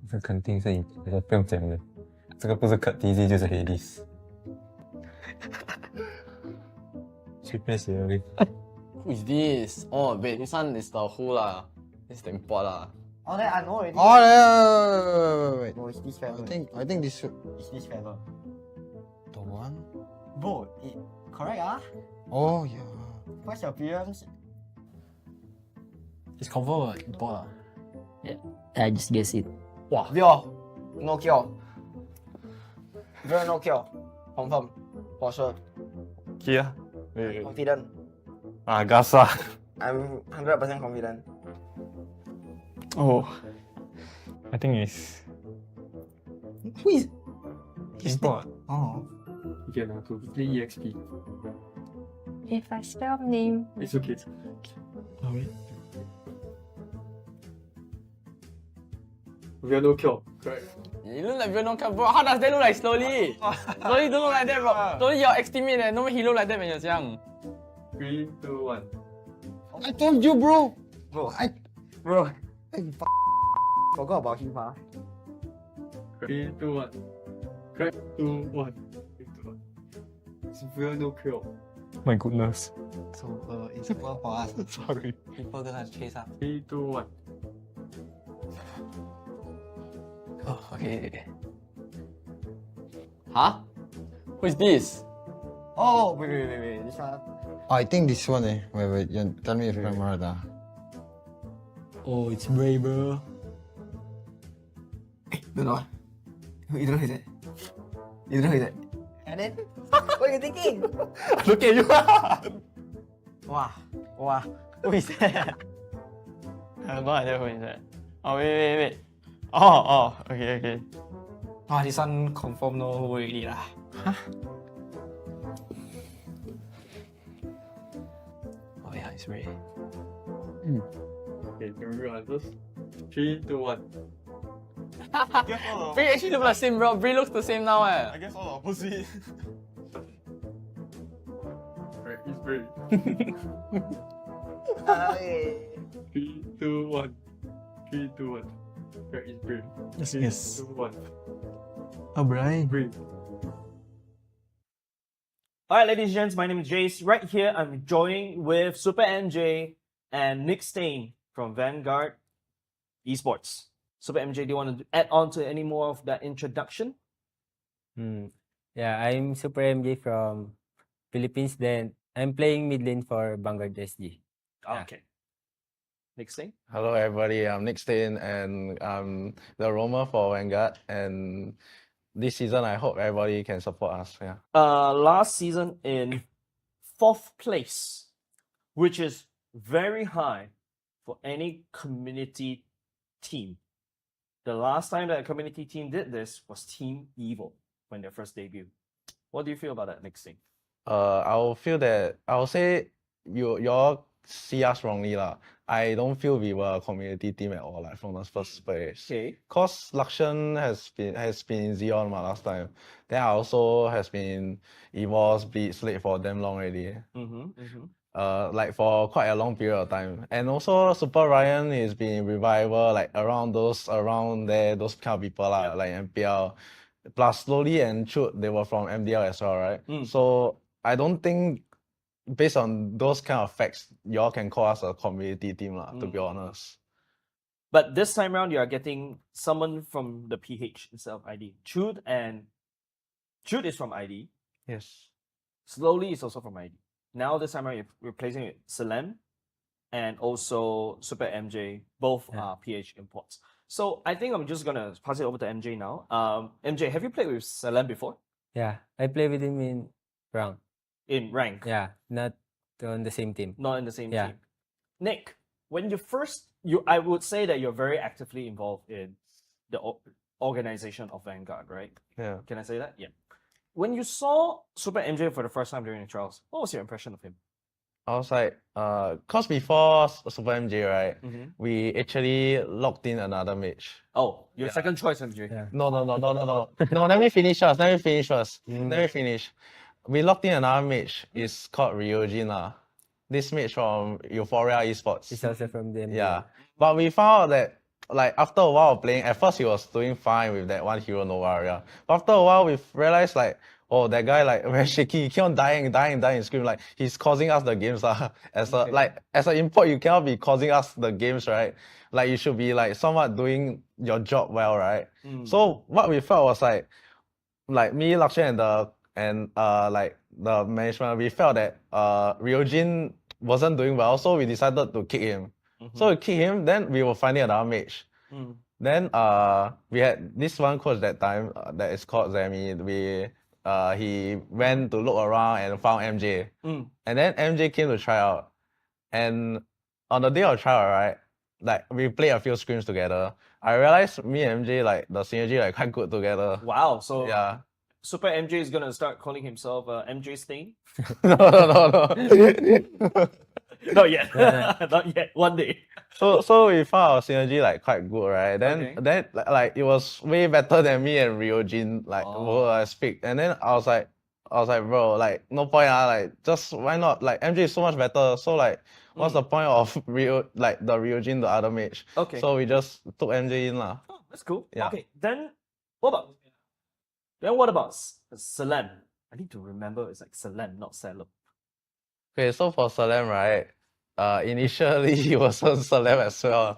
这肯定是你，不用讲的，这个不是 cut easy 就是 Hades。随便写而已。Who is this? Oh, wait, this one is the who lah. This is the import lah. Oh, that I know already. Oh, wait. No, it's this fella. I think this should. It's this fella. The one? Bro, correct ah? Oh, yeah. What's your appearance? It's confirmed import lah. Yeah, I just guess it. Wow. Vio, no cure. Vio, no cure. Confirm. For sure. Kia. Wait. Confident. Gasa. I'm 100% confident. Oh. I think it's Who is? import. Oh. You can to play EXP. If I spell name, It's okay. Alright. We are no kill. Correct. You look like Venom Cup, bro. How does that look like slowly? Slowly don't look like that, bro. Slowly your ex-teammate, no way he look like that when he was young. 3, 2, 1. I told you, bro. Bro, I forgot about him, huh? 3, 2, 1. Correct. 2, 1. 3, 2, 1. It's real no kill. My goodness. So, it's important for us. Sorry. People gonna chase us. 3, 2, 1. Oh, okay. Huh? Who is this? Oh, wait. This one. I think this one eh. Wait. Tell me if I'm right. Oh, it's Bray, bro. No. You don't know who is that? You don't know who is that? And then, what are you thinking? Look at you. Wow. Who is that? I have no idea who is that. Oh, wait. Oh, okay. This one confirm no who already lah. Oh yeah, it's Ray. Okay, can we answers? 3, 2, 1. Bray actually look the same, bro. Bray looks the same now, eh. I guess all the opposite. Right, it's Bray. 3, 2, 1. 3, 2, 1. Right, it's Bray. Yes. 2, 1. Oh, Brian. Bray. Alright, ladies and gents, my name is Jace. Right here, I'm joining with Super MJ and Nick Stain from Vanguard Esports. Super MJ, do you want to add on to any more of that introduction? Yeah, I'm Super MJ from Philippines. Then I'm playing mid lane for Vanguard SG. Okay. Nick Stain? Hello everybody, I'm Nick Stain and I'm the roamer for Vanguard, and this season I hope everybody can support us. Yeah. Last season in 4th place, which is very high for any community team. The last time that a community team did this was Team Evil when their first debut. What do you feel about that, Nick Stain? I'll say y'all see us wrongly lah. I don't feel we were a community team at all, like from the first place. Okay. Cause Lakshan has been in Xeon last time. Then I also has been Evol's Blitz late for damn long already. Like for quite a long period of time. And also Super Ryan is been revival like around those kind of people lah, like MPL. Plus slowly and Chut, they were from MDL as well, right? So I don't think based on those kind of facts, y'all can call us a community team lah, to be honest. But this time around, you are getting someone from the PH instead of ID. Chut is from ID. Yes. Slowly is also from ID. Now this time around, you're replacing it with Salem and also Super MJ. Both are PH imports. So I think I'm just gonna pass it over to MJ now. MJ, have you played with Salem before? Yeah, I play with him in round. In rank? Yeah, not on the same team. Not in the same team. Nick, when I would say that you're very actively involved in the organization of Vanguard, right? Yeah. Can I say that? Yeah. When you saw Super MJ for the first time during the trials, what was your impression of him? I was like, cause before Super MJ, right, we actually locked in another mage. Oh, your second choice MJ. Yeah. No. No, let me finish first. We locked in another mage. It's called Ryojin. This mage from Euphoria Esports. It's also from them. Yeah. But we found out that like after a while of playing, at first he was doing fine with that one hero Nova, yeah. But after a while we realized like, oh, that guy like very shaky, he keep on dying, scream, like he's causing us the games as a like as an import you cannot be causing us the games, right? Like you should be like somewhat doing your job well, right? So what we felt was like me, Lakshay and like the management, we felt that Ryojin wasn't doing well, so we decided to kick him. So we kick him, then we were finding another mage. Then we had this one coach that time that is called Zemi. He went to look around and found MJ. And then MJ came to try out. And on the day of trial, right, like we played a few scrims together. I realized me and MJ like the synergy like quite good together. Wow, so yeah. Super MJ is gonna start calling himself MJ Stain? No. Not yet. Not yet. One day. So we found our synergy like quite good, right? Then like it was way better than me and Ryojin like speak. And then I was like, bro, like no point like just why not? Like MJ is so much better. So like what's the point of the Ryojin, the other mage? Okay. So we just took MJ in lah. Oh, that's cool. Yeah. Okay, then what about Salem? I need to remember it's like Salem, not Salem. Okay, so for Salem, right? Initially he was on Salem as well.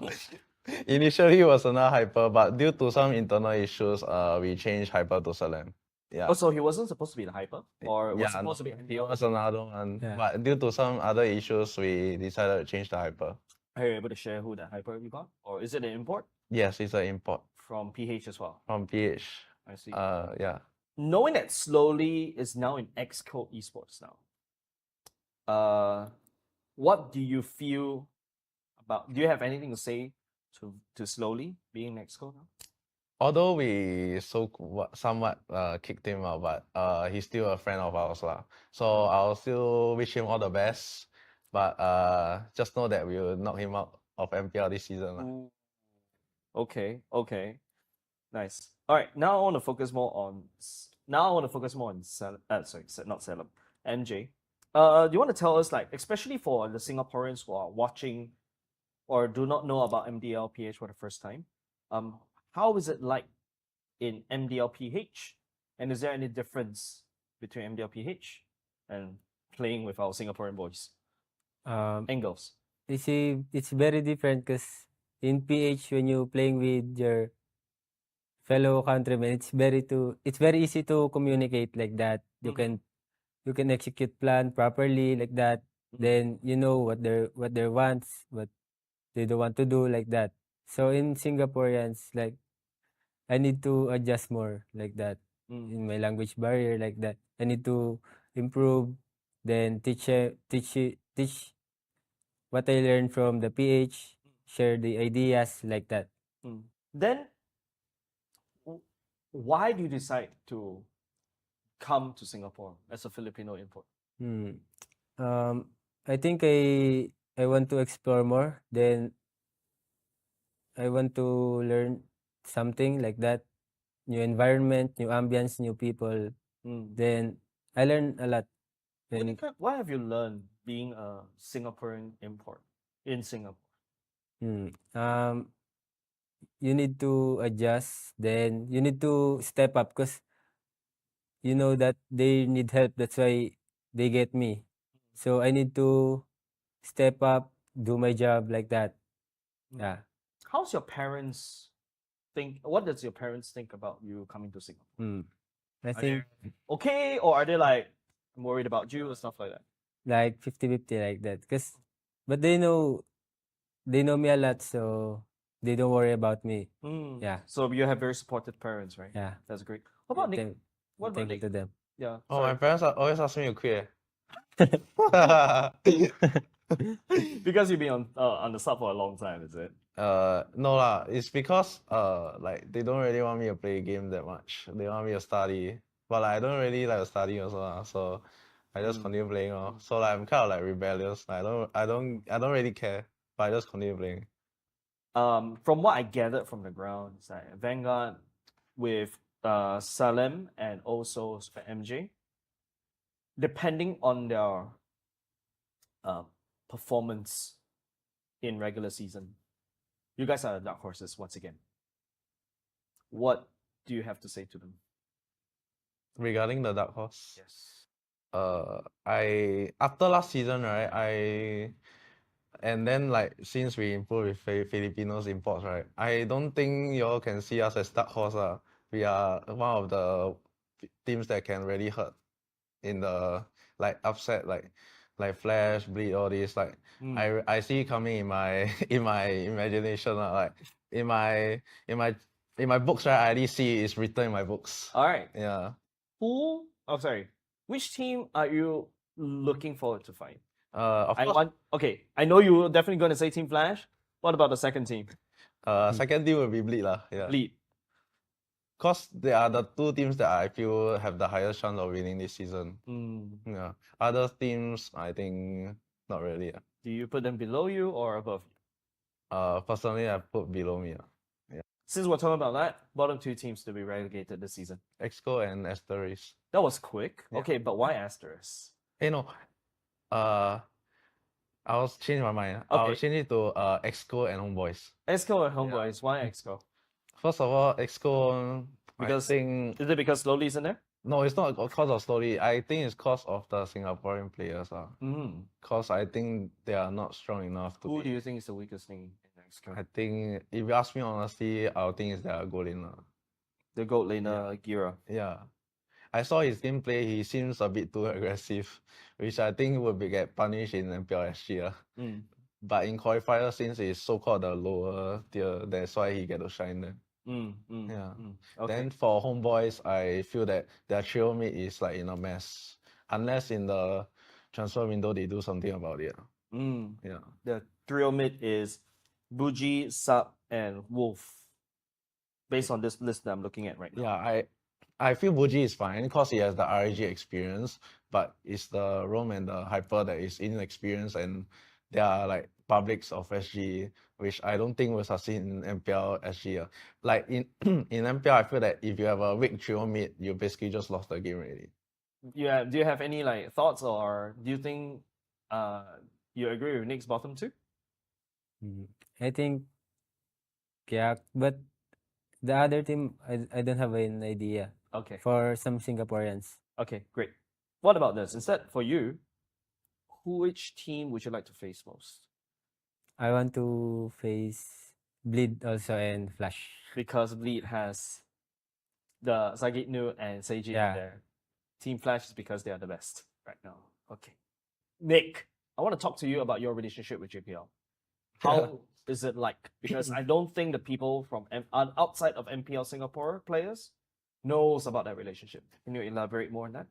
Initially he was another hyper, but due to some internal issues, we changed hyper to Salem. Yeah. Oh, so he wasn't supposed to be the hyper, or was Yeah, supposed to be? he was another one. Yeah. But due to some other issues, we decided to change the hyper. Are you able to share who that hyper you got, or is it an import Yes, it's an import from PH as well? from PH. I see. Yeah. Knowing that Slowly is now in Xcode Esports now, what do you feel about? Do you have anything to say to Slowly being in Xcode now? Although we somewhat kicked him out, but he's still a friend of ours lah. So I'll still wish him all the best. But just know that we will knock him out of MPL this season lah. Okay, nice. All right, now I want to focus more on not Salem, MJ. Do you want to tell us, like, especially for the Singaporeans who are watching or do not know about MDL PH for the first time, how is it like in MDL PH, and is there any difference between MDL PH and playing with our Singaporean boys and girls? It's very different because in PH when you playing with your fellow countrymen, it's very easy to communicate like that. You can execute plan properly like that. Then you know what their wants, what they don't want to do like that. So in Singaporeans, like I need to adjust more like that in my language barrier like that. I need to improve, then teach what I learned from the PH, share the ideas like that. Then, why do you decide to come to Singapore as a Filipino import? I think I want to explore more. Then I want to learn something like that. New environment, new ambience, new people. Then I learned a lot. Then What have you learned being a Singaporean import in Singapore? You need to adjust. Then you need to step up because you know that they need help. That's why they get me. So I need to step up, do my job like that. Yeah. How's your parents think? What does your parents think about you coming to Singapore? I Are think they okay, or are they like worried about you or stuff like that? like 50-50 like that. But they know me a lot, so they don't worry about me. Yeah. So you have very supportive parents, right? Yeah. That's great. What about Nick? Thank- What about thank you Nick? to them. Yeah. Oh, my parents always ask me to quit. Because you've been on the sub for a long time, is it? No lah. It's because like they don't really want me to play game that much. They want me to study, but like, I don't really like to study also lah. So I just continue playing So like I'm kind of like rebellious. Like, I don't really care, but I just continue playing. From what I gathered from the ground, it's like Vanguard with Salem and also MJ, depending on their performance in regular season, You guys are the dark horses once again. What do you have to say to them? Regarding the dark horse, Yes. I after last season, right? And then like since we improved with Filipinos imports, right? I don't think y'all can see us as dark horse. We are one of the teams that can really hurt in the like upset like Flash, Bleed, all this. Like I see it coming in my in my imagination. Like in my books, right? I already see it's written in my books. All right. Yeah. Which team are you looking forward to fight? Of course. Okay, I know you're definitely going to say Team Flash. What about the second team? Second team will be Bleed lah. Yeah. Bleed. Cause they are the two teams that I feel have the highest chance of winning this season. Yeah. Other teams, I think not really. Do you put them below you or above you? Personally, I put below me. Yeah. Since we're talking about that, bottom two teams to be relegated this season. Exco and Asterisk. That was quick. Yeah. Okay, but why Asterisk? Hey, no. I was changing my mind. Okay. I'll change it to Exco and Homeboys. Exco and Homeboys. Why Exco? First of all, Exco, Because I think... Is it because Slowly's in there? No, it's not because of Slowly. I think it's because of the Singaporean players. Because I think they are not strong enough to Who do you think is the weakest thing in Exco? I think, if you ask me honestly, I think it's their goal laner. The gold laner, Gira. Yeah. I saw his gameplay, he seems a bit too aggressive, which I think will get punished in MPL SG. But in qualifier, since it's so-called the lower tier, that's why he get to shine there. Yeah. Okay. Then for Homeboys, I feel that their trio mid is like in a mess. Unless in the transfer window they do something about it. Yeah. The trio mid is Buji, Sub, and Wolf. Based on this list that I'm looking at right now. Yeah, I feel Buji is fine because he has the RG experience, but it's the Rome and the Hyper that is inexperienced, and they are like publics of SG, which I don't think will succeed in MPL SG. Like in in MPL, I feel that if you have a weak trio mid, you basically just lost the game already. Yeah. Do you have any like thoughts, or do you think you agree with Nick's bottom two? I think, yeah, but the other team, I don't have an idea. Okay. For some Singaporeans. Okay, great. What about this? Instead, for you, which team would you like to face most? I want to face Bleed also and Flash. Because Bleed has the Sagit Nu and Seiji in there. Team Flash is because they are the best right now. Okay. Nick, I want to talk to you about your relationship with JPL. How is it like? Because I don't think the people from outside of MPL Singapore players knows about that relationship. Can you elaborate more on that?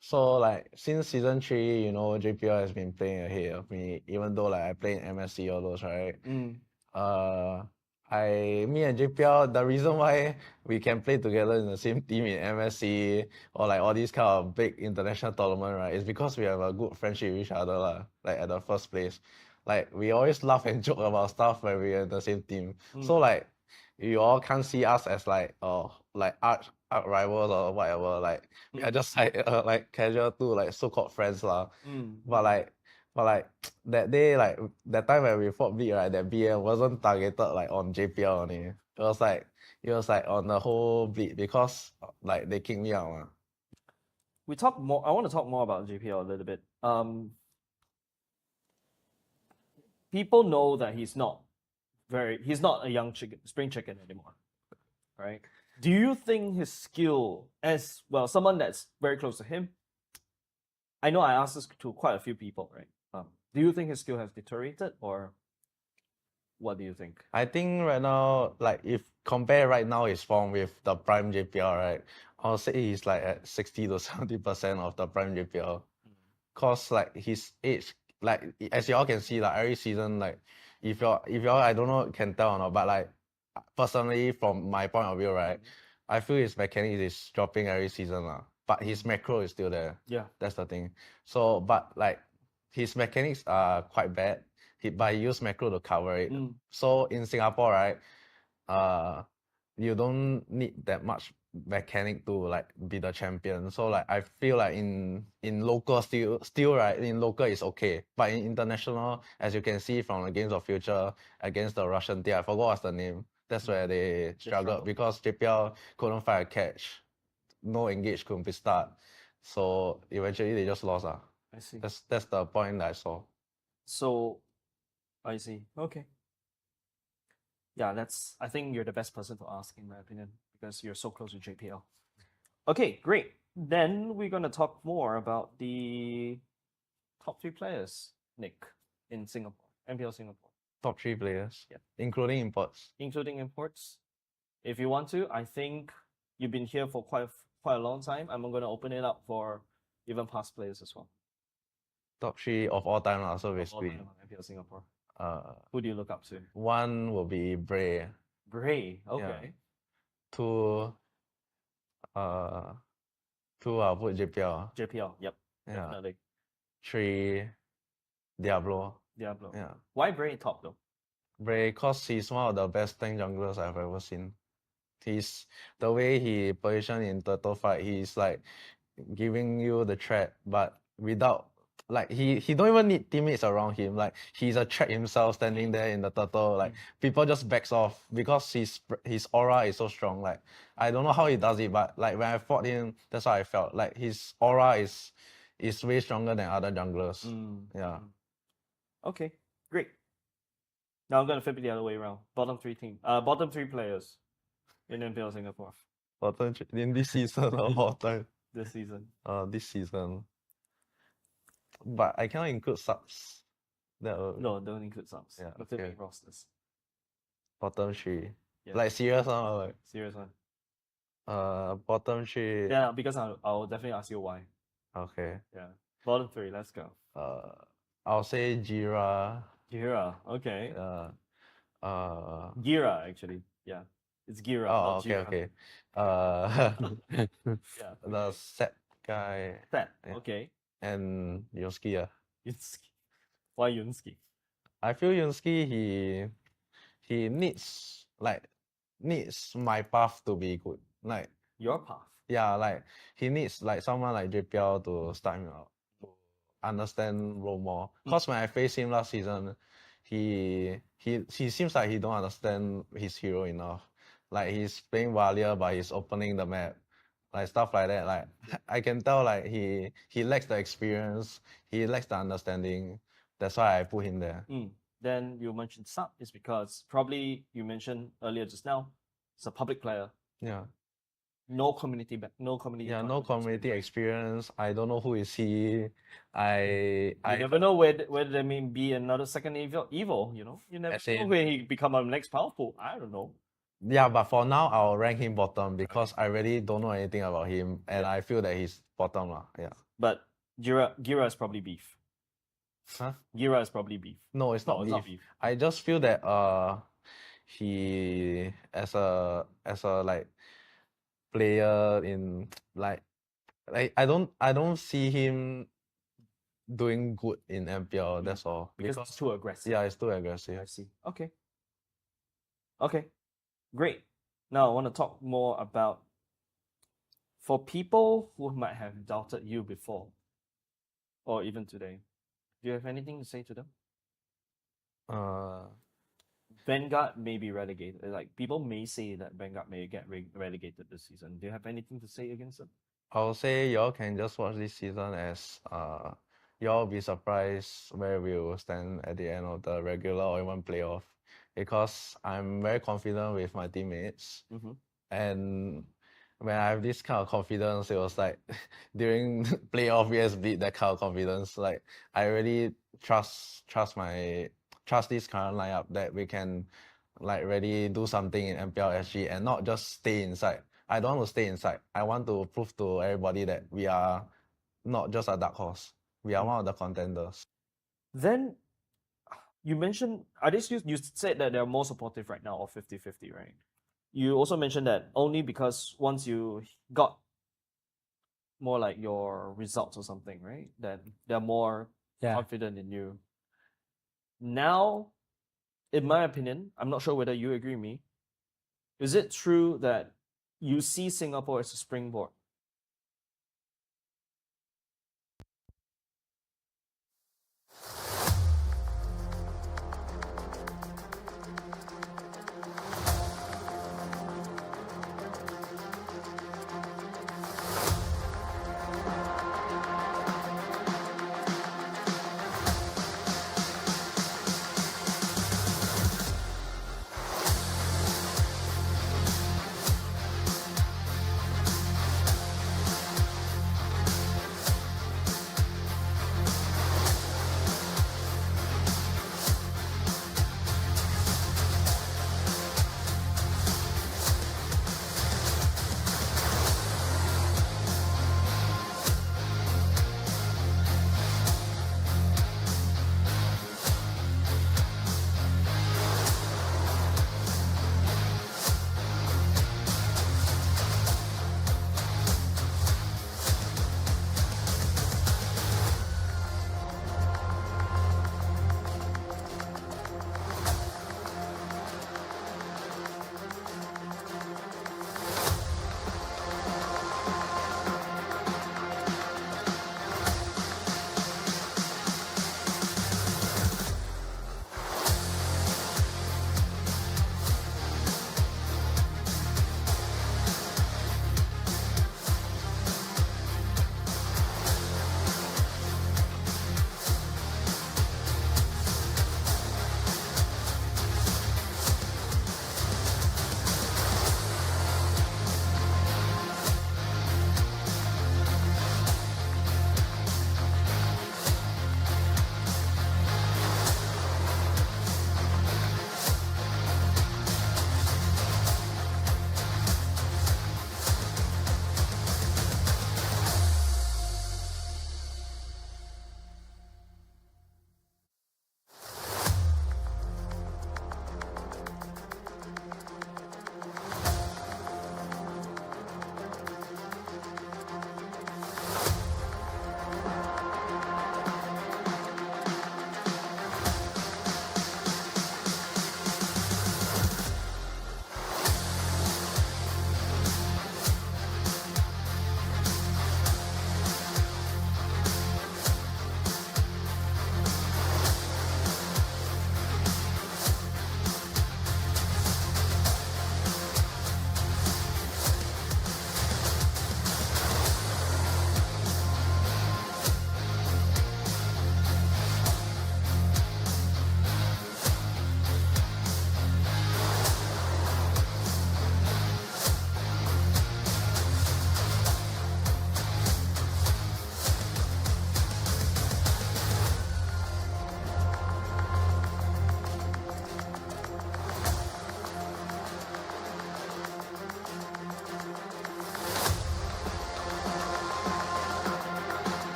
So like since season 3, you know, JPL has been playing ahead of me, even though like I play in MSC all those, right? Me and JPL, the reason why we can play together in the same team in MSC or like all these kind of big international tournament, right, is because we have a good friendship with each other, like at the first place. Like we always laugh and joke about stuff when we're in the same team. So like you all can't see us as like arch rivals or whatever. Like we are just like casual to like so-called friends lah. But like that day, like that time when we fought Bleed, right, that BM wasn't targeted like on JPL only. It was like on the whole Bleed because like they kicked me out. I want to talk more about JPL a little bit. People know that he's not a young spring chicken anymore, right? Do you think his skill, as well, someone that's very close to him, I know I asked this to quite a few people, right? Do you think his skill has deteriorated, or what do you think? I think right now, like if compare right now his form with the prime JPL, right, I'll say he's like at 60 to 70% of the prime JPL. Cause like his age, like as y'all can see, like every season, like if y'all I don't know can tell or not, but like personally from my point of view, right, I feel his mechanics is dropping every season but his macro is still there. Yeah, that's the thing. So but like his mechanics are quite bad, but he used macro to cover it. So in Singapore, right, you don't need that much mechanic to like be the champion. So like I feel like in local still right, in local is okay. But in international, as you can see from the Games of Future against the Russian team, I forgot what's the name. That's where they struggled because JPL couldn't find a catch. No engage couldn't be start. So eventually they just lost. I see. That's the point that I saw. So, I see. Okay. Yeah, I think you're the best person to ask, in my opinion, because you're so close to JPL. Okay, great. Then we're going to talk more about the top 3 players, Nick, in Singapore, MPL Singapore. Top 3 players? Yeah. Including imports? Including imports. If you want to, I think you've been here for quite a long time. I'm going to open it up for even past players as well. Top 3 of all time, so basically. All time on MPL Singapore. Who do you look up to? 1 will be Bray. Bray, okay. Yeah. 2, I'll put JPL. JPL, yep. Yeah. Definitely. 3, Diablo. Diablo. Yeah. Why Bray top though? Bray, cause he's one of the best tank junglers I've ever seen. The way he positioned in turtle fight, he's like giving you the threat, but without like he don't even need teammates around him. Like he's a threat himself standing there in the turtle. Like people just backs off because his aura is so strong. Like I don't know how he does it, but like when I fought him, that's what I felt. Like his aura is way stronger than other junglers. Yeah. Okay, great. Now I'm gonna flip it the other way around. Bottom 3 players in MPL Singapore. Bottom 3 in this season of all time. This season. This season. But I cannot include subs. No, don't include subs. Yeah, Look at okay. the rosters. Bottom 3. Yeah. Like serious one or like Serious one. bottom 3. Yeah, because I'll definitely ask you why. Okay. Yeah. Bottom 3, let's go. I'll say Jira. Gira, okay. Gira actually. Yeah. It's Gira. Oh, not okay, Jira. okay. Yeah. The set guy. Set, Yeah. okay. And Yunsky. Yunsky. Why Yunsky? I feel Yunsky he needs my path to be good. Like Your path. yeah, like he needs like someone like JPL to start him out, to understand role more. Cause when I faced him last season, he seems like he don't understand his hero enough. Like he's playing Valia, but he's opening the map, like stuff like that. Like I can tell like he lacks the experience, he lacks the understanding. That's why I put him there. Then you mentioned sub is because probably you mentioned earlier just now, it's a public player. Yeah. No community no community. Yeah, no community experience. I don't know who is he. I never know whether there may be another second evil, you know? You never know when he become a next powerful. I don't know. Yeah, but for now I'll rank him bottom because I really don't know anything about him and I feel that he's bottom lah. Yeah. But Gira is probably beef. Huh? Gira is probably beef. No, it's not beef. I just feel that he as a like player in like I don't see him doing good in MPL. That's all. Because it's too aggressive. Yeah, it's too aggressive. I see. Okay. Okay. Great. Now I want to talk more about for people who might have doubted you before or even today. Do you have anything to say to them? Vanguard may be relegated. Like people may say that Vanguard may get relegated this season. Do you have anything to say against them? I'll say y'all can just watch this season as y'all be surprised where we will stand at the end of the regular or even playoff. Because I'm very confident with my teammates. And when I have this kind of confidence, it was like during playoff vs beat that kind of confidence. Like I really trust this current lineup that we can like really do something in MPL SG and not just stay inside. I don't want to stay inside. I want to prove to everybody that we are not just a dark horse. We are one of the contenders. Then you mentioned, I guess you said that they're more supportive right now of 50-50, right? You also mentioned that only because once you got more like your results or something, right? That they're more confident in you. Now, in my opinion, I'm not sure whether you agree with me, Is it true that you see Singapore as a springboard?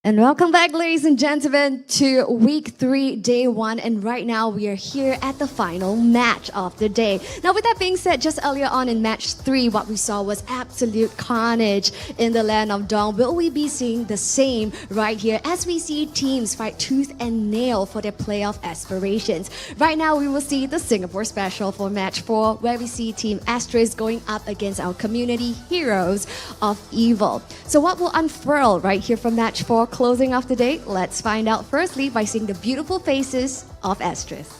And welcome back, ladies and gentlemen, to week 3, day 1. And right now, we are here at the final match of the day. Now, with that being said, just earlier on in match 3, what we saw was absolute carnage in the land of Dawn. Will we be seeing the same right here as we see teams fight tooth and nail for their playoff aspirations? Right now, we will see the Singapore special for match 4, where we see Team Asterisk going up against our community heroes of Evil. So what will unfurl right here from match 4? Closing off the day, let's find out firstly by seeing the beautiful faces of Asterisk.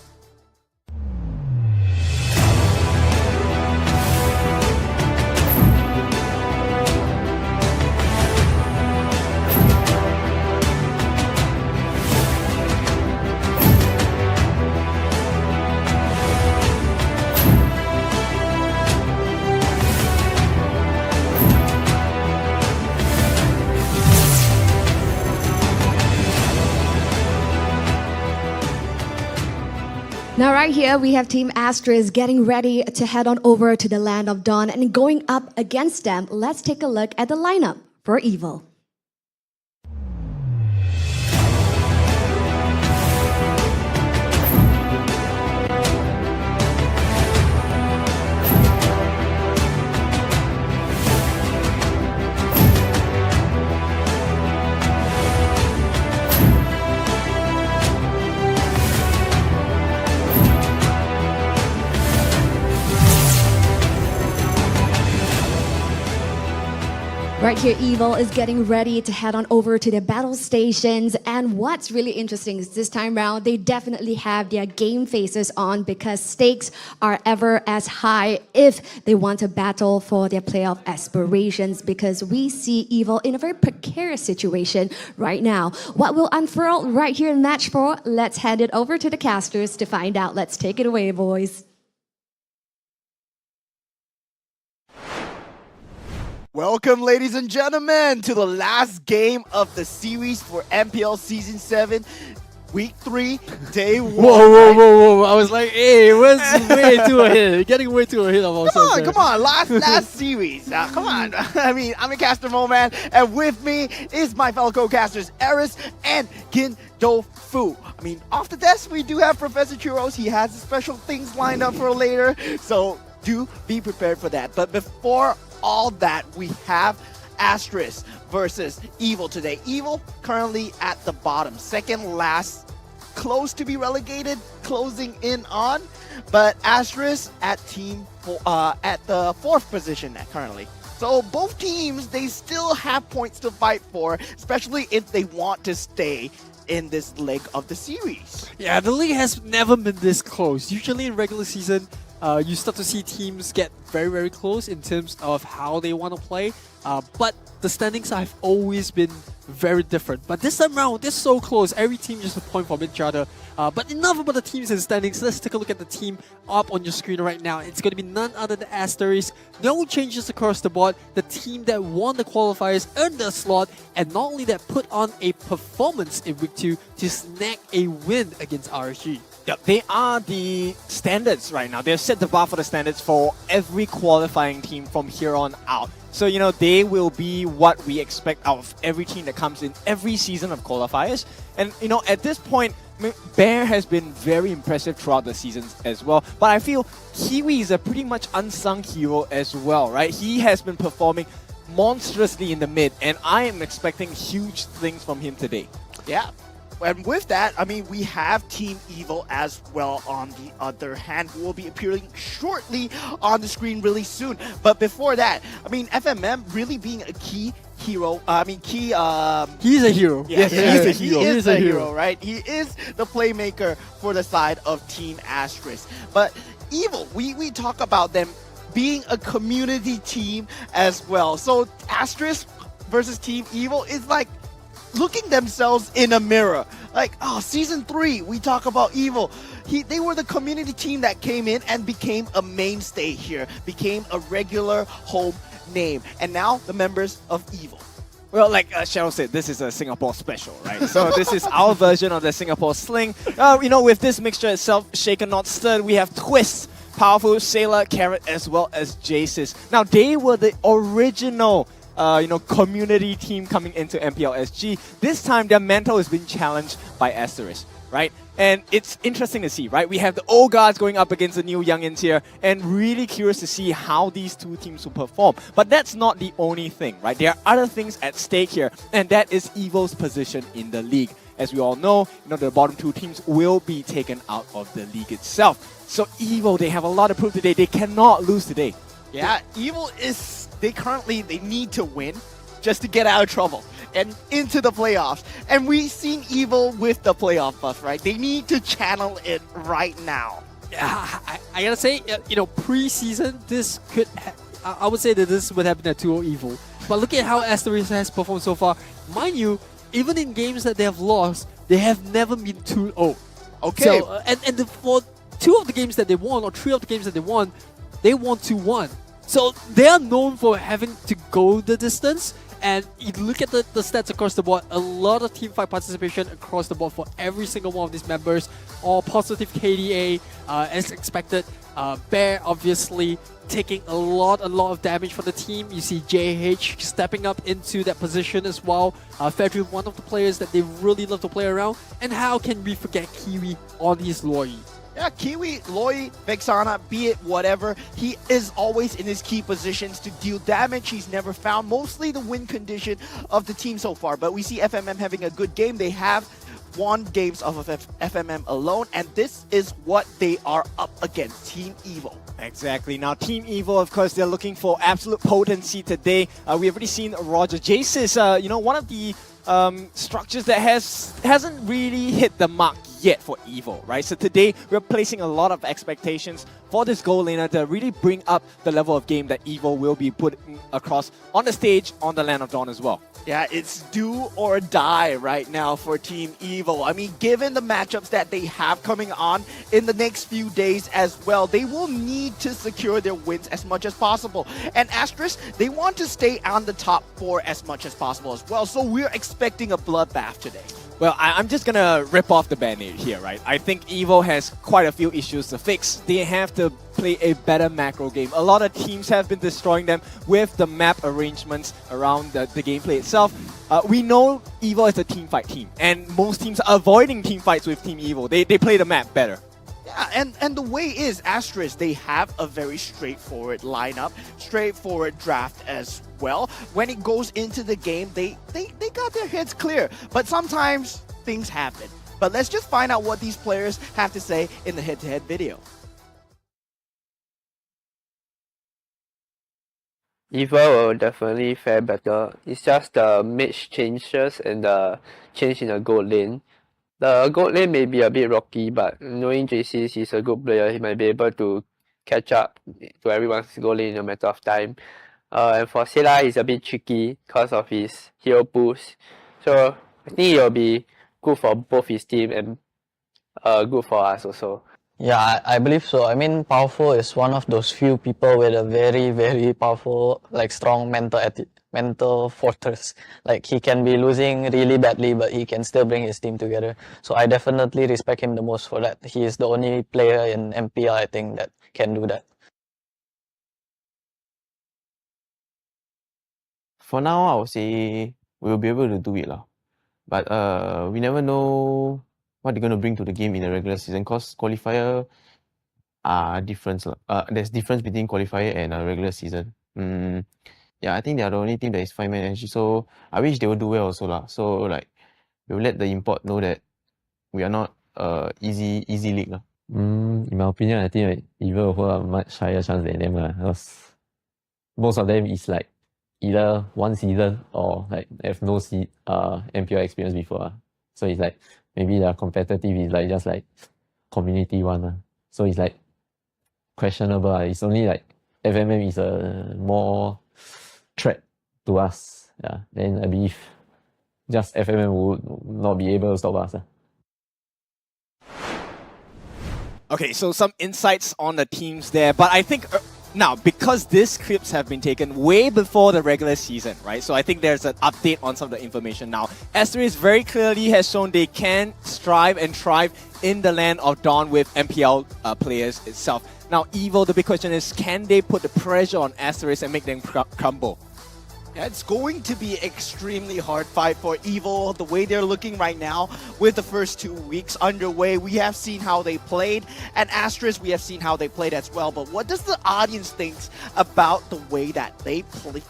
Now right here, we have Team Asterisk getting ready to head on over to the land of Dawn and going up against them. Let's take a look at the lineup for Evil. Right here, Evil is getting ready to head on over to their battle stations. And what's really interesting is this time round, they definitely have their game faces on because stakes are ever as high if they want to battle for their playoff aspirations, because we see Evil in a very precarious situation right now. What will unfurl right here in match 4? Let's hand it over to the casters to find out. Let's take it away, boys. Welcome, ladies and gentlemen, to the last game of the series for MPL Season 7, Week 3, Day 1. Whoa. I was like, hey, we're way too ahead. Getting way too ahead of ourselves. Come on. Last series. Come on. I mean, I'm a caster Moman, and with me is my fellow co-casters, Eris and Gin Do Fu. I mean, off the desk, we do have Professor Churros. He has special things lined up for later, so do be prepared for that. But before all that, we have Asterisk versus Evil today. Evil currently at the bottom, second last, close to be relegated, closing in on, but Asterisk at at the 4th position currently. So both teams, they still have points to fight for, especially if they want to stay in this leg of the series. Yeah, the league has never been this close. Usually in regular season, you start to see teams get very, very close in terms of how they want to play. But the standings have always been very different. But this time around, they're so close. Every team just a point from each other. But enough about the teams and standings. Let's take a look at the team up on your screen right now. It's going to be none other than Asterisk. No changes across the board. The team that won the qualifiers earned their slot, and not only that, put on a performance in Week 2 to snag a win against RSG. Yep, they are the standards right now. They've set the bar for the standards for every qualifying team from here on out. So, you know, they will be what we expect out of every team that comes in every season of qualifiers. And, you know, at this point, Bear has been very impressive throughout the seasons as well. But I feel Kiwi is a pretty much unsung hero as well, right? He has been performing monstrously in the mid, and I am expecting huge things from him today. Yeah. And with that, I mean, we have Team Evil as well on the other hand, who will be appearing shortly on the screen really soon. But before that, I mean, FMM really being a key hero. He's a hero. Yes, he's he is a hero, right? He is the playmaker for the side of Team Asterisk. But Evil, we talk about them being a community team as well. So Asterisk versus Team Evil is like looking themselves in a mirror. Like, oh, Season 3, we talk about Evil. They were the community team that came in and became a mainstay here, became a regular home name. And now the members of Evil. Well, like Cheryl said, this is a Singapore special, right? So this is our version of the Singapore sling. You know, with this mixture itself, shaken not stirred, we have Twist, Powerful, Sailor, Carrot, as well as Jaces. Now, they were the original community team coming into MPL SG. This time, their mental has been challenged by Asterisk, right? And it's interesting to see, right? We have the old guards going up against the new youngins here, and really curious to see how these two teams will perform. But that's not the only thing, right? There are other things at stake here, and that is EVO's position in the league. As we all know, the bottom two teams will be taken out of the league itself. So EVO, they have a lot to prove today. They cannot lose today. Yeah, EVO they need to win just to get out of trouble and into the playoffs. And we've seen EVO with the playoff buff, right? They need to channel it right now. Yeah, I gotta say, pre-season, this could, I would say that this would have been a 2-0 EVO. But look at how Asterisk has performed so far. Mind you, even in games that they have lost, they have never been 2-0. Okay. So, for 2 of the games that they won, or 3 of the games that they won 2-1. So they are known for having to go the distance. And you look at the stats across the board, a lot of teamfight participation across the board for every single one of these members. All positive KDA as expected. Bear obviously taking a lot of damage for the team. You see JH stepping up into that position as well. Fedri, one of the players that they really love to play around. And how can we forget Kiwi on his Loi? Yeah, Kiwi, Loi, Vexana, be it whatever, he is always in his key positions to deal damage. He's never found mostly the win condition of the team so far. But we see FMM having a good game. They have won games off of FMM alone, and this is what they are up against, Team EVO. Exactly. Now, Team EVO, of course, they're looking for absolute potency today. We've already seen Roger Jace is, one of the structures that hasn't really hit the mark yet for EVO, right? So today, we're placing a lot of expectations for this gold laner to really bring up the level of game that EVO will be putting across on the stage on the Land of Dawn as well. Yeah, it's do or die right now for Team EVO. I mean, given the matchups that they have coming on in the next few days as well, they will need to secure their wins as much as possible. And Asterisk, they want to stay on the top 4 as much as possible as well. So we're expecting a bloodbath today. Well, I'm just gonna rip off the band-aid here, right? I think EVO has quite a few issues to fix. They have to play a better macro game. A lot of teams have been destroying them with the map arrangements around the gameplay itself. We know EVO is a teamfight team, and most teams are avoiding teamfights with Team EVO. They play the map better. Yeah, and the way is, Asterisk, they have a very straightforward lineup, straightforward draft as well. When it goes into the game, they got their heads clear. But sometimes things happen. But let's just find out what these players have to say in the head-to-head video. EVO will definitely fare better. It's just the mage changes and the change in the gold lane. The gold lane may be a bit rocky, but knowing JC, he's a good player, he might be able to catch up to everyone's gold lane in a matter of time. And for Sela, he's a bit tricky because of his hero boost. So I think it'll be good for both his team and good for us also. Yeah, I believe so. I mean, Powerful is one of those few people with a very, very powerful, strong mental fortress. Like, he can be losing really badly, but he can still bring his team together. So I definitely respect him the most for that. He is the only player in MPL, I think, that can do that. For now, I would say we'll be able to do it. But we never know what they're going to bring to the game in the regular season, because qualifier are different. There's difference between qualifier and a regular season. Yeah, I think they are the only team that is 5-man energy, so I wish they will do well also. So we'll let the import know that we are not easy league. In my opinion, I think EVO will have a much higher chance than them, because most of them is either one season or have no MPL experience before. So it's maybe the competitive is just community one. So it's questionable. It's only FMM is a more threat to us. Yeah. Then I believe just FMM would not be able to stop us. Okay, so some insights on the teams there, but I think now, because these clips have been taken way before the regular season, right? So I think there's an update on some of the information now. Asterisk very clearly has shown they can strive and thrive in the Land of Dawn with MPL players itself. Now, EVO, the big question is, can they put the pressure on Asterisk and make them crumble? Yeah, it's going to be extremely hard fight for Evil, the way they're looking right now with the first 2 weeks underway. We have seen how they played, and Asterisk, we have seen how they played as well. But what does the audience think about the way that they've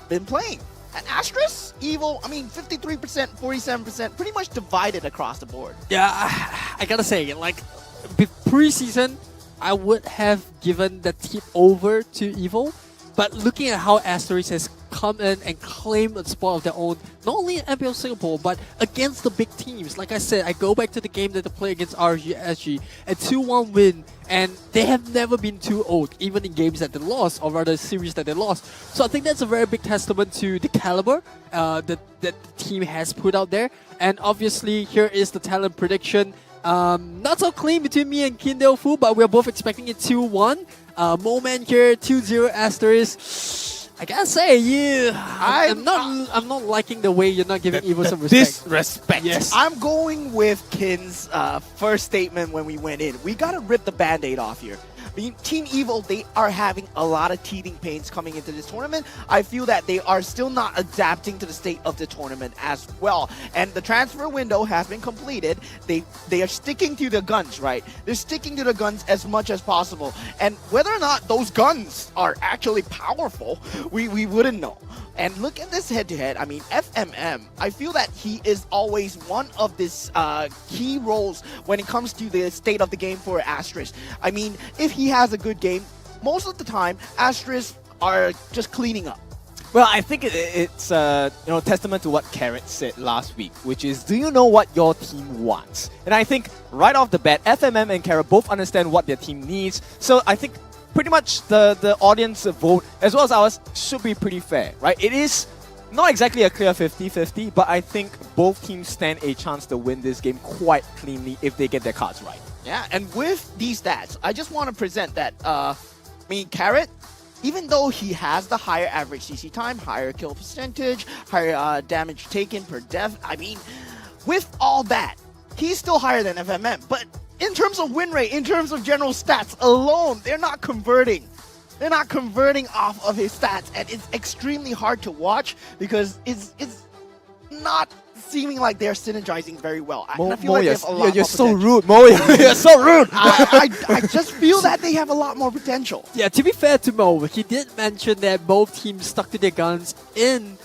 been playing? And Asterisk, Evil, I mean, 53%, 47%, pretty much divided across the board. Yeah, I gotta say, like, pre-season, I would have given the team over to Evil. But looking at how Asterisk has come in and claimed a spot of their own, not only in MPL Singapore, but against the big teams. Like I said, I go back to the game that they play against RGSG, a 2-1 win, and they have never been too old, even in games that they lost, or rather series that they lost. So I think that's a very big testament to the caliber that the team has put out there. And obviously, here is the talent prediction. Not so clean between me and Kindle Fu, but we're both expecting it 2-1. Moment here, 2-0 Asterisk. I gotta say, I'm not liking the way you're not giving Evil some respect. Disrespect. Yes. I'm going with Kin's first statement when we went in. We gotta rip the band-aid off here. I mean, Team Evil, they are having a lot of teething pains coming into this tournament. I feel that they are still not adapting to the state of the tournament as well. And the transfer window has been completed. They are sticking to the guns, right? They're sticking to the guns as much as possible. And whether or not those guns are actually powerful, we wouldn't know. And look at this head-to-head. I mean, FMM, I feel that he is always one of these key roles when it comes to the state of the game for Asterisk. I mean, if he has a good game, most of the time, Asterisk are just cleaning up. Well, I think it's testament to what Carrot said last week, which is, do you know what your team wants? And I think right off the bat, FMM and Carrot both understand what their team needs. So I think pretty much the audience vote, as well as ours, should be pretty fair, right? It is not exactly a clear 50-50, but I think both teams stand a chance to win this game quite cleanly if they get their cards right. Yeah, and with these stats, I just want to present that, Carrot, even though he has the higher average CC time, higher kill percentage, higher damage taken per death, I mean, with all that, he's still higher than FMM, but in terms of win rate, in terms of general stats alone, they're not converting. They're not converting off of his stats, and it's extremely hard to watch because it's not seeming like they're synergizing very well. I feel like they have a lot you're more so potential. rude, Mo. You're so rude. I just feel that they have a lot more potential. Yeah, to be fair to Mo, he did mention that both teams stuck to their guns in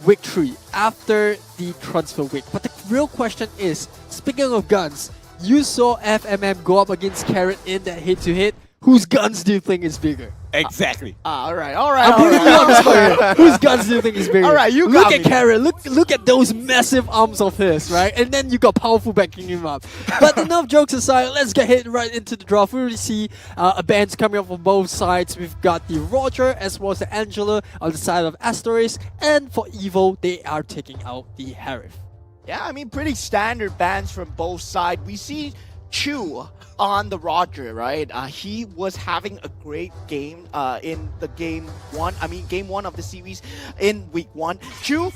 week 3 after the transfer week. But the real question is, speaking of guns, you saw FMM go up against Carrot in that head-to-head. Whose guns do you think is bigger? Exactly. All right. I'm putting you on the spot. Whose guns do you think is bigger? All right, you look got at me. Carrot. Look at those massive arms of his, right? And then you got powerful backing him up. But enough jokes aside, let's get hit right into the draft. We already see a bands coming up from both sides. We've got the Roger as well as the Angela on the side of Asterisk, and for Evil, they are taking out the Harif. Yeah, I mean, pretty standard bans from both sides. We see Chu on the Roger, right? He was having a great game in the game one of the series in week 1. Chu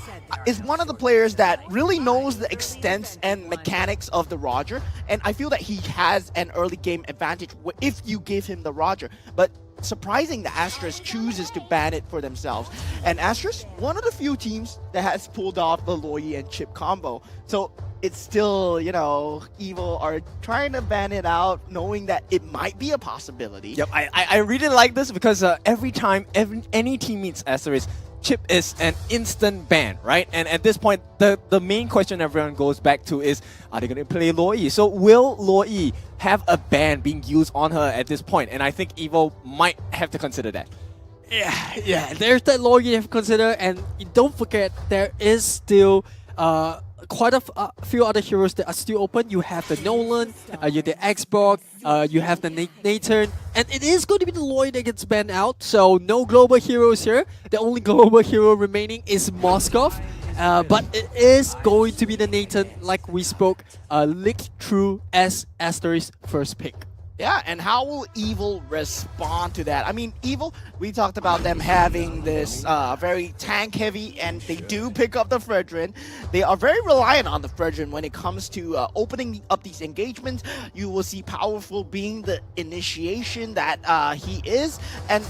is one of the players that really knows the extents and mechanics of the Roger, and I feel that he has an early game advantage if you give him the Roger. But surprising that Asterisk chooses to ban it for themselves. And Asterisk, one of the few teams that has pulled off the Loyi and Chip combo. So it's still, Evil are trying to ban it out, knowing that it might be a possibility. Yep, I really like this because every time any team meets Asterisk, Chip is an instant ban, right? And at this point, the main question everyone goes back to is, are they going to play Loyi? So will Loyi have a ban being used on her at this point? And I think Evil might have to consider that. Yeah, there's that law you have to consider, and don't forget there is still quite a few other heroes that are still open. You have the Nolan, you have the Xbox, you have the Nathan, and it is going to be the Lloyd that gets banned out, so no global heroes here. The only global hero remaining is Moskov, but it is going to be the Nathan, like we spoke, leaked through as Asterisk's first pick. Yeah, and how will Evil respond to that? I mean, Evil, we talked about them having this very tank-heavy, and they do pick up the Fredrin. They are very reliant on the Fredrin when it comes to opening up these engagements. You will see Powerful being the initiation that he is, and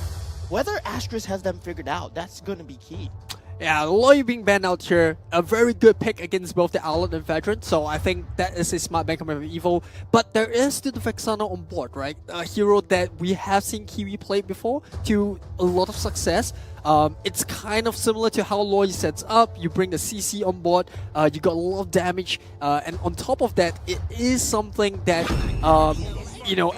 whether Asterisk has them figured out, that's going to be key. Yeah, Loy being banned out here, a very good pick against both the Outlet and Veteran, so I think that is a smart ban coming from Evo. But there is still the Vexana on board, right? A hero that we have seen Kiwi play before to a lot of success. It's kind of similar to how Loy sets up. You bring the CC on board, you got a lot of damage, and on top of that, it is something that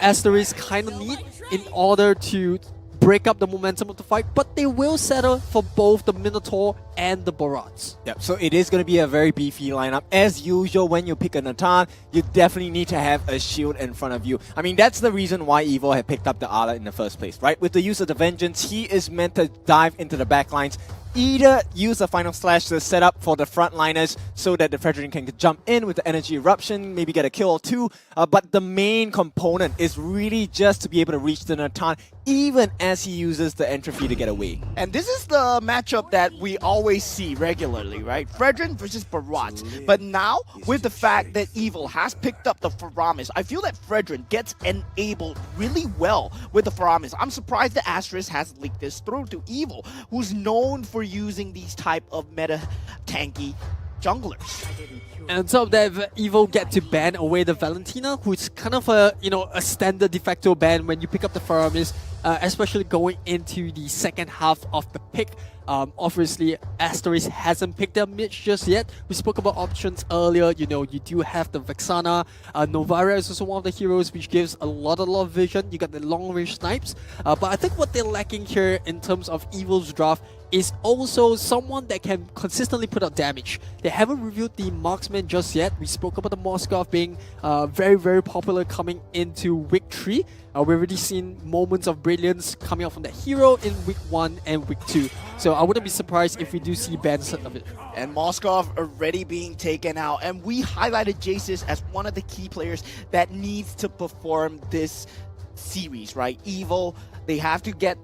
Asterisk kind of need in order to break up the momentum of the fight, but they will settle for both the Minotaur and the Barats. Yep, so it is going to be a very beefy lineup. As usual, when you pick a Natan, you definitely need to have a shield in front of you. I mean, that's the reason why Evo had picked up the Ala in the first place, right? With the use of the Vengeance, he is meant to dive into the backlines, either use the Final Slash to set up for the frontliners so that the Fredrin can jump in with the Energy Eruption, maybe get a kill or two, but the main component is really just to be able to reach the Natan even as he uses the Entropy to get away. And this is the matchup that we always see regularly, right? Fredrin versus Barat. But now, with the fact that Evil has picked up the Faramis, I feel that Fredrin gets enabled really well with the Faramis. I'm surprised that Asterisk has leaked this through to Evil, who's known for using these type of meta tanky junglers. And on top of that, Evo get to ban away the Valentina, who's kind of a standard de facto ban when you pick up the Faramis, especially going into the second half of the pick. Obviously, Asterisk hasn't picked up Mitch just yet. We spoke about options earlier. You do have the Vexana. Novaria is also one of the heroes which gives a lot of vision. You got the long range snipes. But I think what they're lacking here in terms of Evil's draft is also someone that can consistently put out damage. They haven't reviewed the marksman just yet. We spoke about the Moskov being very, very popular coming into week 3. We've already seen moments of brilliance coming out from that hero in week 1 and week 2. So I wouldn't be surprised if we do see bans of it. And Moskov already being taken out. And we highlighted Jace's as one of the key players that needs to perform this series, right? Evo, they have to get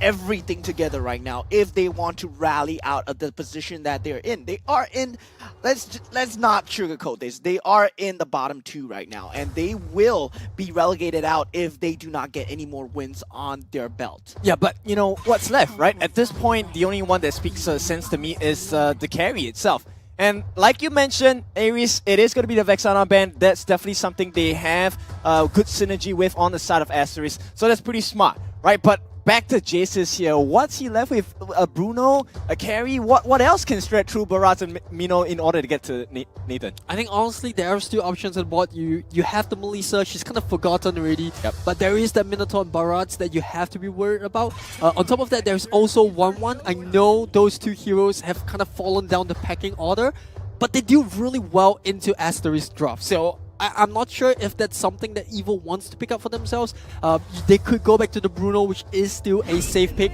everything together right now if they want to rally out of the position that they're in. They are in, let's not sugarcoat this, they are in the bottom 2 right now, and they will be relegated out if they do not get any more wins on their belt. Yeah, but what's left, right? At this point, the only one that speaks sense to me is the carry itself. And like you mentioned, Ares, it is going to be the Vexana ban. That's definitely something they have good synergy with on the side of Asterisk. So that's pretty smart, right? But back to Jace's here. What's he left with? A Bruno, a carry? What else can stretch through Barat and Mino in order to get to Nathan? I think honestly there are still options on board. You have the Melissa, she's kind of forgotten already. Yep. But there is that Minotaur and Barats that you have to be worried about. On top of that, there's also 1-1. I know those two heroes have kind of fallen down the pecking order, but they do really well into Asterisk draft. So I'm not sure if that's something that Evo wants to pick up for themselves. They could go back to the Bruno, which is still a safe pick.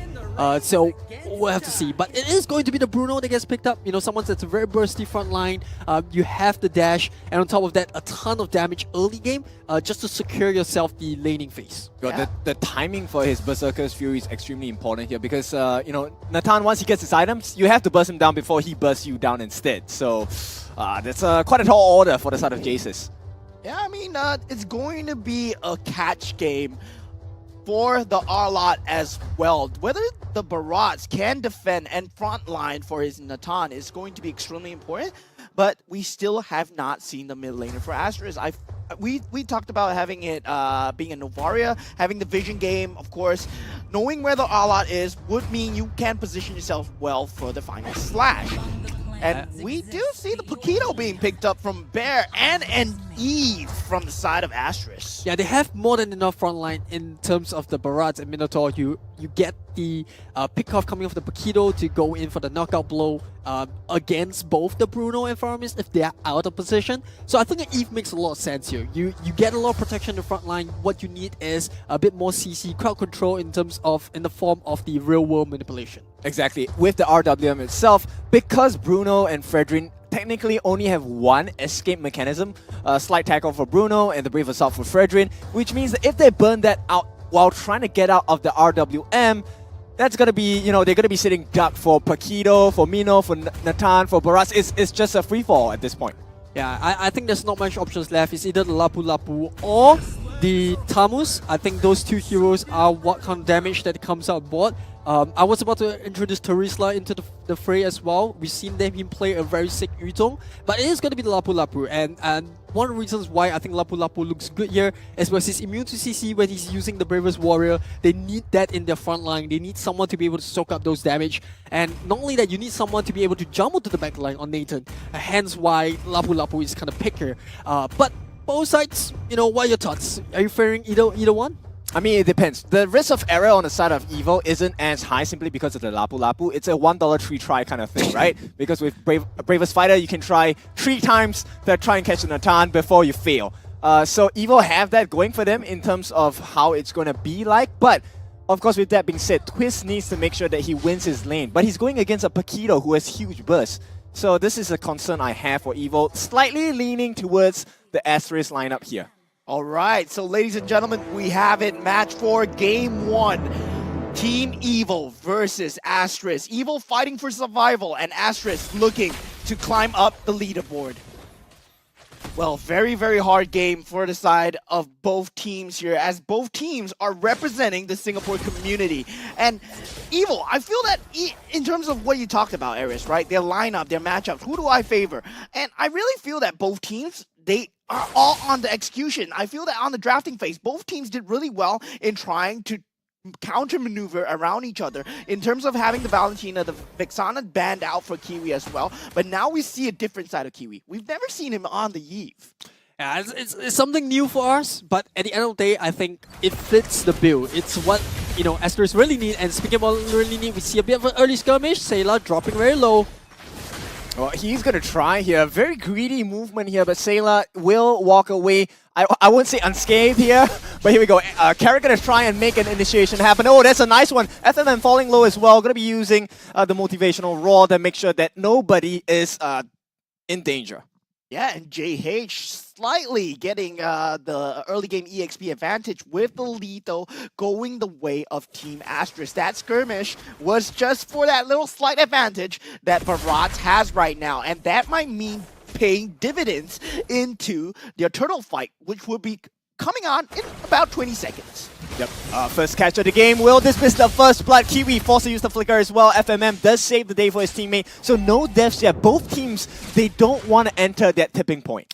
So we'll have to see. But it is going to be the Bruno that gets picked up. Someone that's a very bursty front line. You have the dash, and on top of that, a ton of damage early game just to secure yourself the laning phase. Yeah. The timing for his Berserker's Fury is extremely important here because, Natan, once he gets his items, you have to burst him down before he bursts you down instead. So that's quite a tall order for the side of Jace's. Yeah, I mean, it's going to be a catch game for the R-Lot as well. Whether the Barats can defend and frontline for his Natan is going to be extremely important, but we still have not seen the mid laner for Asterisk. We talked about having it being a Novaria, having the vision game, of course. Knowing where the R-Lot is would mean you can position yourself well for the final slash. And we do see the Paquito being picked up from Bear and Eve from the side of Asterisk. Yeah, they have more than enough frontline in terms of the Barats and Minotaur. You get the pick-off coming off the Paquito to go in for the knockout blow against both the Bruno and Faramis if they are out of position. So I think that Eve makes a lot of sense here. You get a lot of protection in the front line. What you need is a bit more CC, crowd control in the form of the real-world manipulation. Exactly. With the RWM itself, because Bruno and Fredrin technically only have one escape mechanism, Slight Tackle for Bruno and the Brave Assault for Fredrin, which means that if they burn that out while trying to get out of the RWM, that's going to be, they're going to be sitting duck for Paquito, for Mino, for Natan, for Barats. It's just a free-fall at this point. Yeah, I think there's not much options left. It's either the Lapu Lapu or the Tamus. I think those two heroes are what kind of damage that comes out board. I was about to introduce Terisla into the fray as well. We've seen him play a very sick Yutong, but it is going to be the Lapu Lapu. And one of the reasons why I think Lapu Lapu looks good here is because he's immune to CC when he's using the Bravest Warrior. They need that in their front line. They need someone to be able to soak up those damage. And not only that, you need someone to be able to jump onto the back line on Nathan. Hence why Lapu Lapu is kind of picker. But both sides, what are your thoughts? Are you favoring either one? I mean, it depends. The risk of error on the side of Evil isn't as high simply because of the Lapu Lapu. It's a $1 3-try kind of thing, right? Because with Bravest Fighter, you can try 3 times to try and catch an Natan before you fail. So Evil have that going for them in terms of how it's going to be like. But, of course, with that being said, Twist needs to make sure that he wins his lane. But he's going against a Paquito who has huge burst. So this is a concern I have for Evil. Slightly leaning towards the Asterisk lineup here. All right, so ladies and gentlemen, we have it. Match 4, Game 1. Team Evil versus Asterisk. Evil fighting for survival and Asterisk looking to climb up the leaderboard. Well, very, very hard game for the side of both teams here, as both teams are representing the Singapore community. And Evil, I feel that in terms of what you talked about, Eris, right? Their lineup, their matchups, who do I favor? And I really feel that both teams, they are all on the execution. I feel that on the drafting phase, both teams did really well in trying to counter maneuver around each other in terms of having the Valentina, the Vexana banned out for Kiwi as well. But now we see a different side of Kiwi. We've never seen him on the Eve. Yeah, it's something new for us, but at the end of the day, I think it fits the bill. It's what, Asterisk really need. And speaking about really need, we see a bit of an early skirmish. Sayla dropping very low. Well, he's going to try here. Very greedy movement here, but Sayla will walk away. I wouldn't say unscathed here, but here we go. Carrot going to try and make an initiation happen. Oh, that's a nice one. FMM falling low as well. Going to be using the motivational roar to make sure that nobody is in danger. Yeah, and JH slightly getting the early game EXP advantage with the lethal going the way of Team Asterisk. That skirmish was just for that little slight advantage that Barats has right now, and that might mean paying dividends into their turtle fight, which will be coming on in about 20 seconds. Yep. First catch of the game will dismiss the first blood. Kiwi forced to use the flicker as well. FMM does save the day for his teammate. So no deaths yet. Both teams, they don't want to enter that tipping point.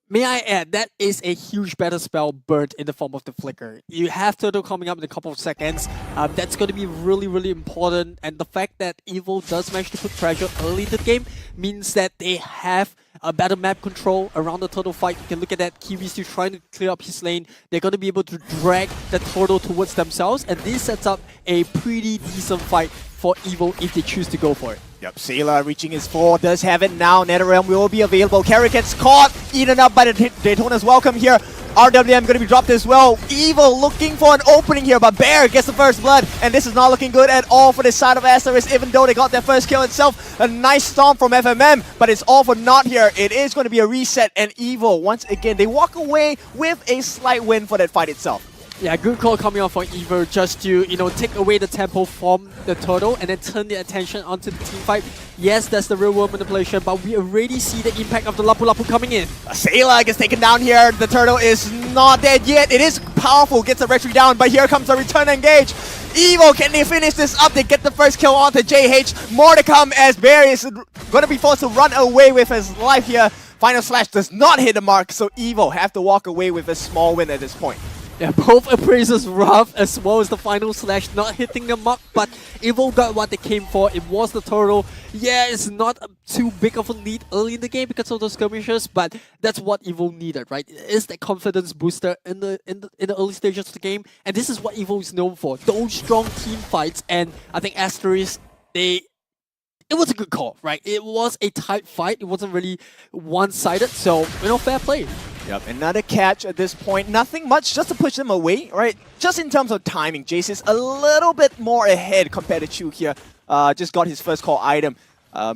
May I add, that is a huge battle spell burnt in the form of the flicker. You have Turtle coming up in a couple of seconds. That's going to be really, really important. And the fact that Evil does manage to put pressure early in the game means that they have a better map control around the Turtle fight. You can look at that. Kiwi's still trying to clear up his lane. They're going to be able to drag the Turtle towards themselves. And this sets up a pretty decent fight for Evil if they choose to go for it. Yep, Sayla reaching his 4, does have it now. NetherRealm will be available. Carrot gets caught, eaten up by the Daytona's welcome here. RWM going to be dropped as well. Evil looking for an opening here, but Bear gets the first blood, and this is not looking good at all for the side of Asterisk, even though they got their first kill itself. A nice storm from FMM, but it's all for naught here. It is going to be a reset, and Evil, once again, they walk away with a slight win for that fight itself. Yeah, good call coming out from Evil just to, take away the tempo from the Turtle and then turn the attention onto the team fight. Yes, that's the real world manipulation, but we already see the impact of the Lapu Lapu coming in. Sayla gets taken down here. The Turtle is not dead yet. It is powerful, gets the retreat down, but here comes a return engage. Evil, can they finish this up? They get the first kill onto JH. More to come as Bear is going to be forced to run away with his life here. Final Slash does not hit the mark, so Evil have to walk away with a small win at this point. Yeah, both appraisers rough as well as the Final Slash not hitting the mark, but Evil got what they came for. It was the Turtle. Yeah, it's not too big of a lead early in the game because of those skirmishes, but that's what Evil needed, right? It is that confidence booster in the early stages of the game, and this is what Evil is known for. Those strong team fights, and I think Asterisk, it was a good call, right? It was a tight fight. It wasn't really one-sided, so, fair play. Yep, another catch at this point. Nothing much, just to push them away, right? Just in terms of timing, Jace is a little bit more ahead compared to Chu here. Just got his first call item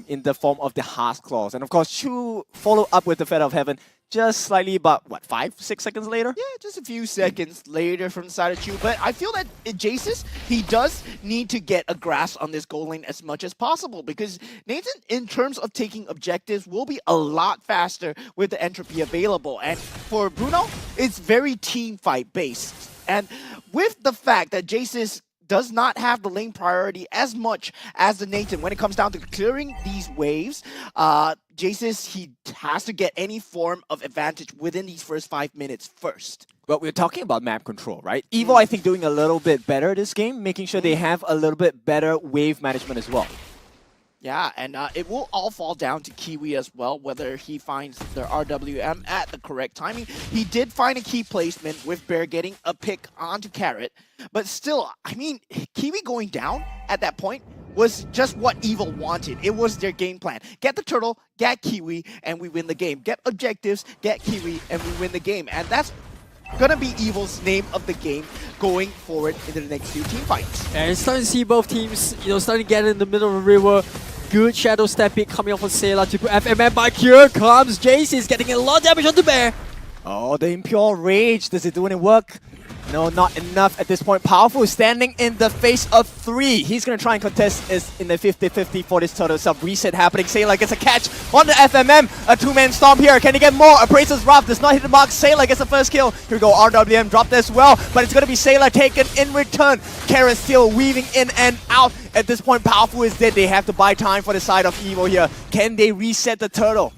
in the form of the Hearth Claws. And of course, Chu followed up with the Feather of Heaven just slightly about, what, 5-6 seconds later? Yeah, just a few seconds later from the side of Chu. But I feel that Jace's, he does need to get a grasp on this goal lane as much as possible, because Nathan, in terms of taking objectives, will be a lot faster with the entropy available. And for Bruno, it's very team fight based. And with the fact that Jace's does not have the lane priority as much as the Nathan when it comes down to clearing these waves, Jace's, he has to get any form of advantage within these first 5 minutes first. Well, we're talking about map control, right? Evo, I think, doing a little bit better this game, making sure they have a little bit better wave management as well. Yeah, and it will all fall down to Kiwi as well, whether he finds the RWM at the correct timing. He did find a key placement with Bear getting a pick onto Carrot, but still, I mean, Kiwi going down at that point was just what Evil wanted. It was their game plan. Get the turtle, get Kiwi, and we win the game. Get objectives, get Kiwi, and we win the game. And that's gonna be Evil's name of the game going forward into the next few team fights. And it's starting to see both teams, starting to get in the middle of the river. Good shadow step pick coming off of Sailor to put FMM back. Here comes Jace. He's getting a lot of damage onto Bear. Oh, the Impure Rage. Does it do any work? No, not enough at this point. Powerful is standing in the face of 3. He's going to try and contest is in the 50-50 for this turtle sub reset happening. Sailor gets a catch on the FMM. A 2-man stomp here. Can he get more? Appraiser's Wrath does not hit the mark. Sailor gets the first kill. Here we go. RWM dropped as well. But it's going to be Sailor taken in return. Carrot still weaving in and out. At this point, Powerful is dead. They have to buy time for the side of Evo here. Can they reset the turtle?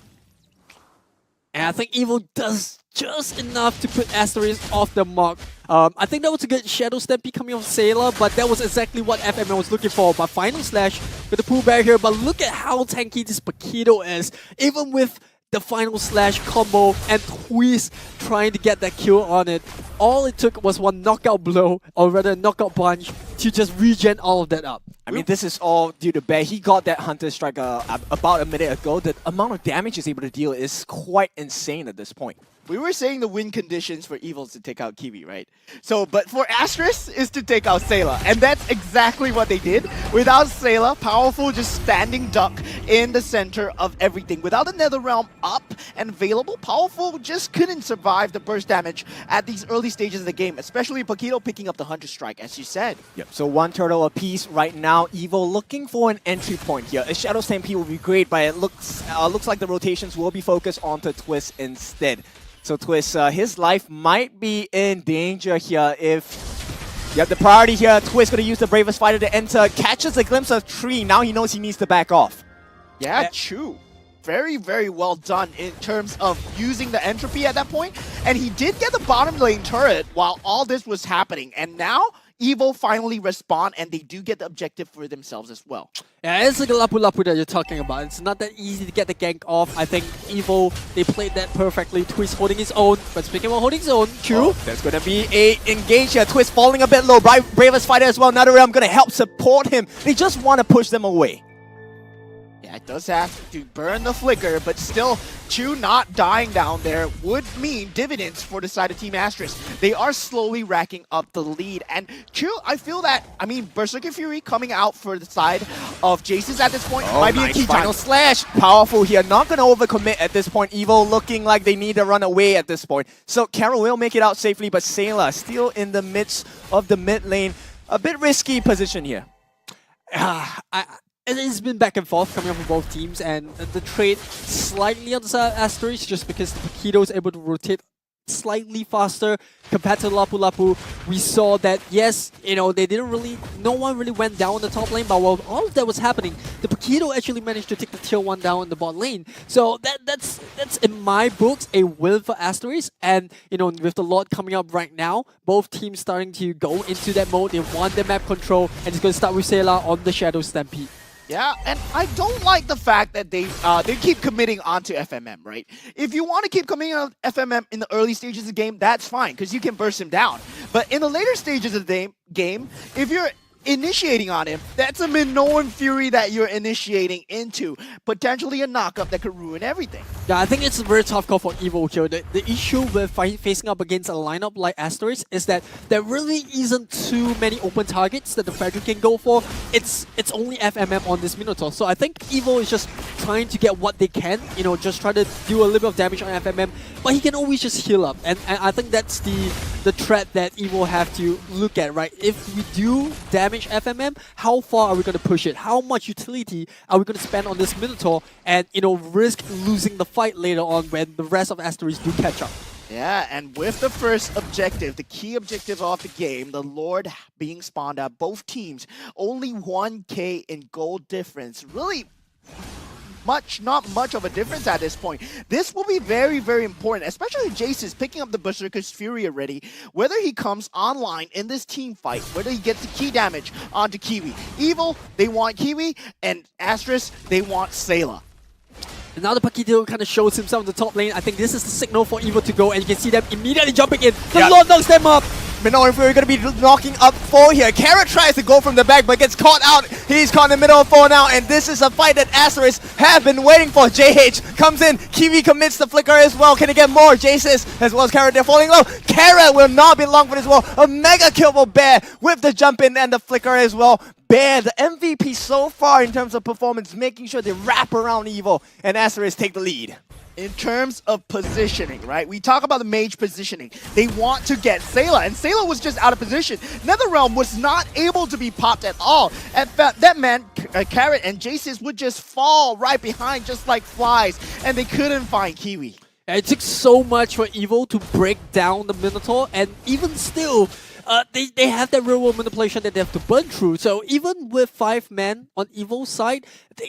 And I think Evo does just enough to put Asterisk off the mark. I think that was a good Shadow Stampede coming off Sailor, but that was exactly what FML was looking for. But Final Slash with the pull back here, but look at how tanky this Paquito is. Even with the Final Slash combo and Twist trying to get that kill on it, all it took was one knockout blow, or rather knockout punch, to just regen all of that up. I mean, this is all due to Bear. He got that Hunter Strike about a minute ago. The amount of damage he's able to deal is quite insane at this point. We were saying the win conditions for Evils to take out Kiwi, right? So, but for Asterisk is to take out Sailor, and that's exactly what they did. Without Sailor, Powerful just standing duck in the center of everything. Without the Nether Realm up and available, Powerful just couldn't survive the burst damage at these early stages of the game, especially Paquito picking up the Hunter Strike, as you said. Yep. So 1 turtle apiece right now. Evo looking for an entry point here. A Shadow Stampede will be great, but it looks like the rotations will be focused onto Twist instead. So Twist, his life might be in danger here if you have the priority here. Twist going to use the Bravest Fighter to enter, catches a glimpse of Tree. Now he knows he needs to back off. Yeah, Chu. Very, very well done in terms of using the entropy at that point. And he did get the bottom lane turret while all this was happening. And now Evo finally respawn, and they do get the objective for themselves as well. Yeah, it's like a lapu-lapu that you're talking about. It's not that easy to get the gank off. I think Evo, they played that perfectly. Twist holding his own. But speaking of holding his own, Q. Oh, there's going to be a engage here. Twist falling a bit low. Bravest Fighter as well. Another realm going to help support him. They just want to push them away. Yeah, it does have to burn the flicker, but still, Chu not dying down there would mean dividends for the side of Team Asterisk. They are slowly racking up the lead, and Chu, I feel that, I mean, Berserker Fury coming out for the side of Jace's at this point might be a key Final time. Slash. Powerful here. Not going to overcommit at this point. Evo looking like they need to run away at this point. So Carol will make it out safely, but Sailor still in the midst of the mid lane. A bit risky position here. It's been back and forth coming up from both teams, and the trade slightly on the side of Asterisk just because the Paquito is able to rotate slightly faster compared to Lapu Lapu. We saw that, yes, they didn't really, no one really went down on the top lane, but while all of that was happening, the Paquito actually managed to take the tier 1 down in the bot lane. So that's in my books a win for Asterisk, and with the Lord coming up right now, both teams starting to go into that mode. They want the map control, and it's going to start with Sailor on the Shadow Stampede. Yeah, and I don't like the fact that they keep committing onto FMM, right? If you want to keep committing on FMM in the early stages of the game, that's fine, because you can burst him down. But in the later stages of the game, if you're initiating on him, that's a Minoan Fury that you're initiating into. Potentially a knockup that could ruin everything. Yeah, I think it's a very tough call for Evo here. The issue with facing up against a lineup like Asterisk is that there really isn't too many open targets that the Frederick can go for. It's only FMM on this Minotaur. So I think Evo is just trying to get what they can, you know, just try to do a little bit of damage on FMM, but he can always just heal up. And I think that's the threat that EVO have to look at, right? If we do damage FMM, how far are we going to push it? How much utility are we going to spend on this Minotaur and, you know, risk losing the fight later on when the rest of Asteroids do catch up? Yeah, and with the first objective, the key objective of the game, the Lord being spawned out, both teams, only 1k in gold difference. Really not much of a difference at this point. This will be very, very important, especially Jace is picking up the Berserker's Fury already. Whether he comes online in this team fight, whether he gets the key damage onto Kiwi. Evil, they want Kiwi, and Asterisk, they want Sayla. And now the Paquito kind of shows himself in the top lane. I think this is the signal for EVO to go, and you can see them immediately jumping in. The Lord knocks them up. Minotaur Fury going to be knocking up 4 here. Carrot tries to go from the back, but gets caught out. He's caught in the middle of 4 now, and this is a fight that Asterisk have been waiting for. JH comes in. Kiwi commits the flicker as well. Can he get more? Jaces as well as Carrot, they're falling low. Carrot will not be long for this well. A mega kill for Bear with the jump in and the flicker as well. Bear, the MVP so far in terms of performance, making sure they wrap around EVO, and Asterisk take the lead. In terms of positioning, right? We talk about the mage positioning. They want to get Sayla, and Sayla was just out of position. NetherRealm was not able to be popped at all. In fact, that man, Carrot and Jaces would just fall right behind just like flies, and they couldn't find Kiwi. It took so much for EVO to break down the Minotaur, and even still, they have that real world manipulation that they have to burn through. So even with 5 men on EVO's side,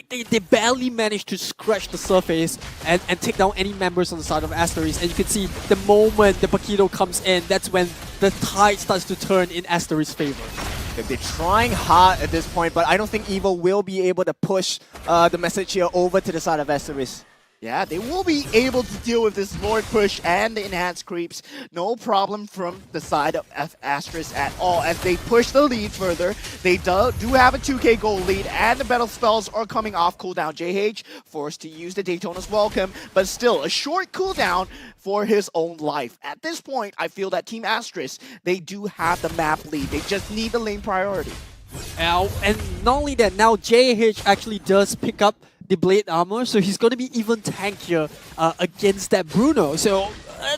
they barely managed to scratch the surface and take down any members on the side of Asterisk. And you can see the moment the Paquito comes in, that's when the tide starts to turn in Asterisk's favor. They're trying hard at this point, but I don't think EVO will be able to push the message here over to the side of Asterisk. Yeah, they will be able to deal with this Lord push and the enhanced creeps. No problem from the side of Asterisk at all. As they push the lead further, they do have a 2k gold lead, and the battle spells are coming off cooldown. JH forced to use the Daytona's Welcome, but still a short cooldown for his own life. At this point, I feel that Team Asterisk, they do have the map lead. They just need the lane priority. And not only that, now JH actually does pick up the blade armor, so he's going to be even tankier against that Bruno. So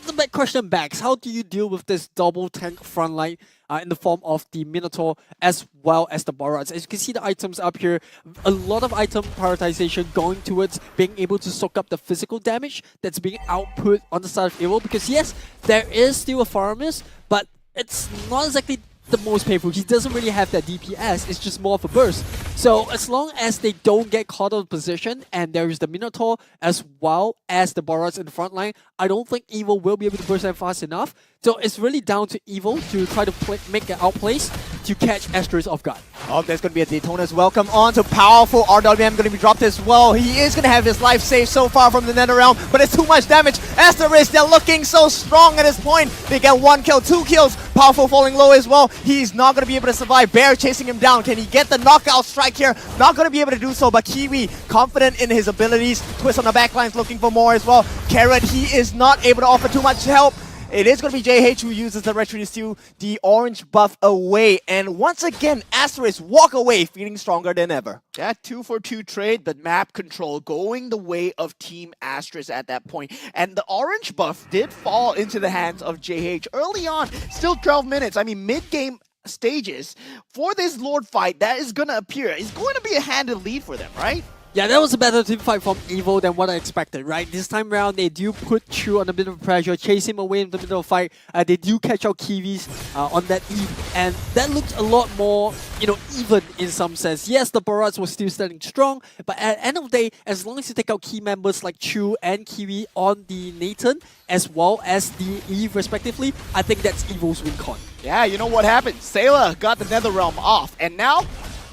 the big question backs, how do you deal with this double tank front line in the form of the Minotaur as well as the Barats? As you can see the items up here, a lot of item prioritization going towards being able to soak up the physical damage that's being output on the side of EVO, because yes, there is still a Faramis, but it's not exactly the most painful. He doesn't really have that DPS, it's just more of a burst. So as long as they don't get caught out of position, and there is the Minotaur as well as the Barats in the front line, I don't think EVO will be able to burst them fast enough. So it's really down to EVO to try to make an outplace to catch Asterisk off guard. Oh, there's going to be a Daytona's Welcome on to powerful RWM going to be dropped as well. He is going to have his life saved so far from the NetherRealm, but it's too much damage. Asterisk, they're looking so strong at this point. They get 1 kill, 2 kills. Powerful falling low as well. He's not going to be able to survive. Bear chasing him down. Can he get the knockout strike here? Not going to be able to do so, but Kiwi confident in his abilities. Twist on the backlines looking for more as well. Carrot, he is not able to offer too much help. It is going to be JH who uses the retreat to steal the orange buff away. And once again, Asterisk walk away feeling stronger than ever. Yeah, 2-for-2 trade, but map control going the way of Team Asterisk at that point. And the orange buff did fall into the hands of JH early on. Still 12 minutes. I mean, mid-game stages for this Lord fight that is going to appear. It's going to be a handed lead for them, right? Yeah, that was a better team fight from EVO than what I expected, right? This time around, they do put Chu on a bit of pressure, chase him away in the middle of the fight. They do catch out Kiwis on that Eve, and that looked a lot more, you know, even in some sense. Yes, the Barats were still standing strong, but at the end of the day, as long as you take out key members like Chu and Kiwi on the Nathan, as well as the Eve respectively, I think that's EVO's win con. Yeah, you know what happened? Sayla got the NetherRealm off, and now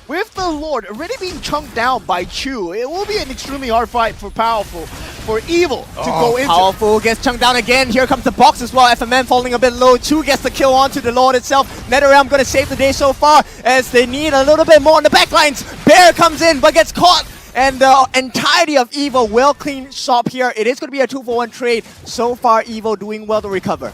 with the Lord already being chunked down by Chu, it will be an extremely hard fight for Powerful, for Evil to go into. Powerful gets chunked down again. Here comes the box as well. FMM falling a bit low. Chu gets the kill onto the Lord itself. NetherRealm going to save the day so far as they need a little bit more on the backlines. Bear comes in but gets caught. And the entirety of EVO will clean shop here. It is going to be a 2-for-1 trade. So far, EVO doing well to recover.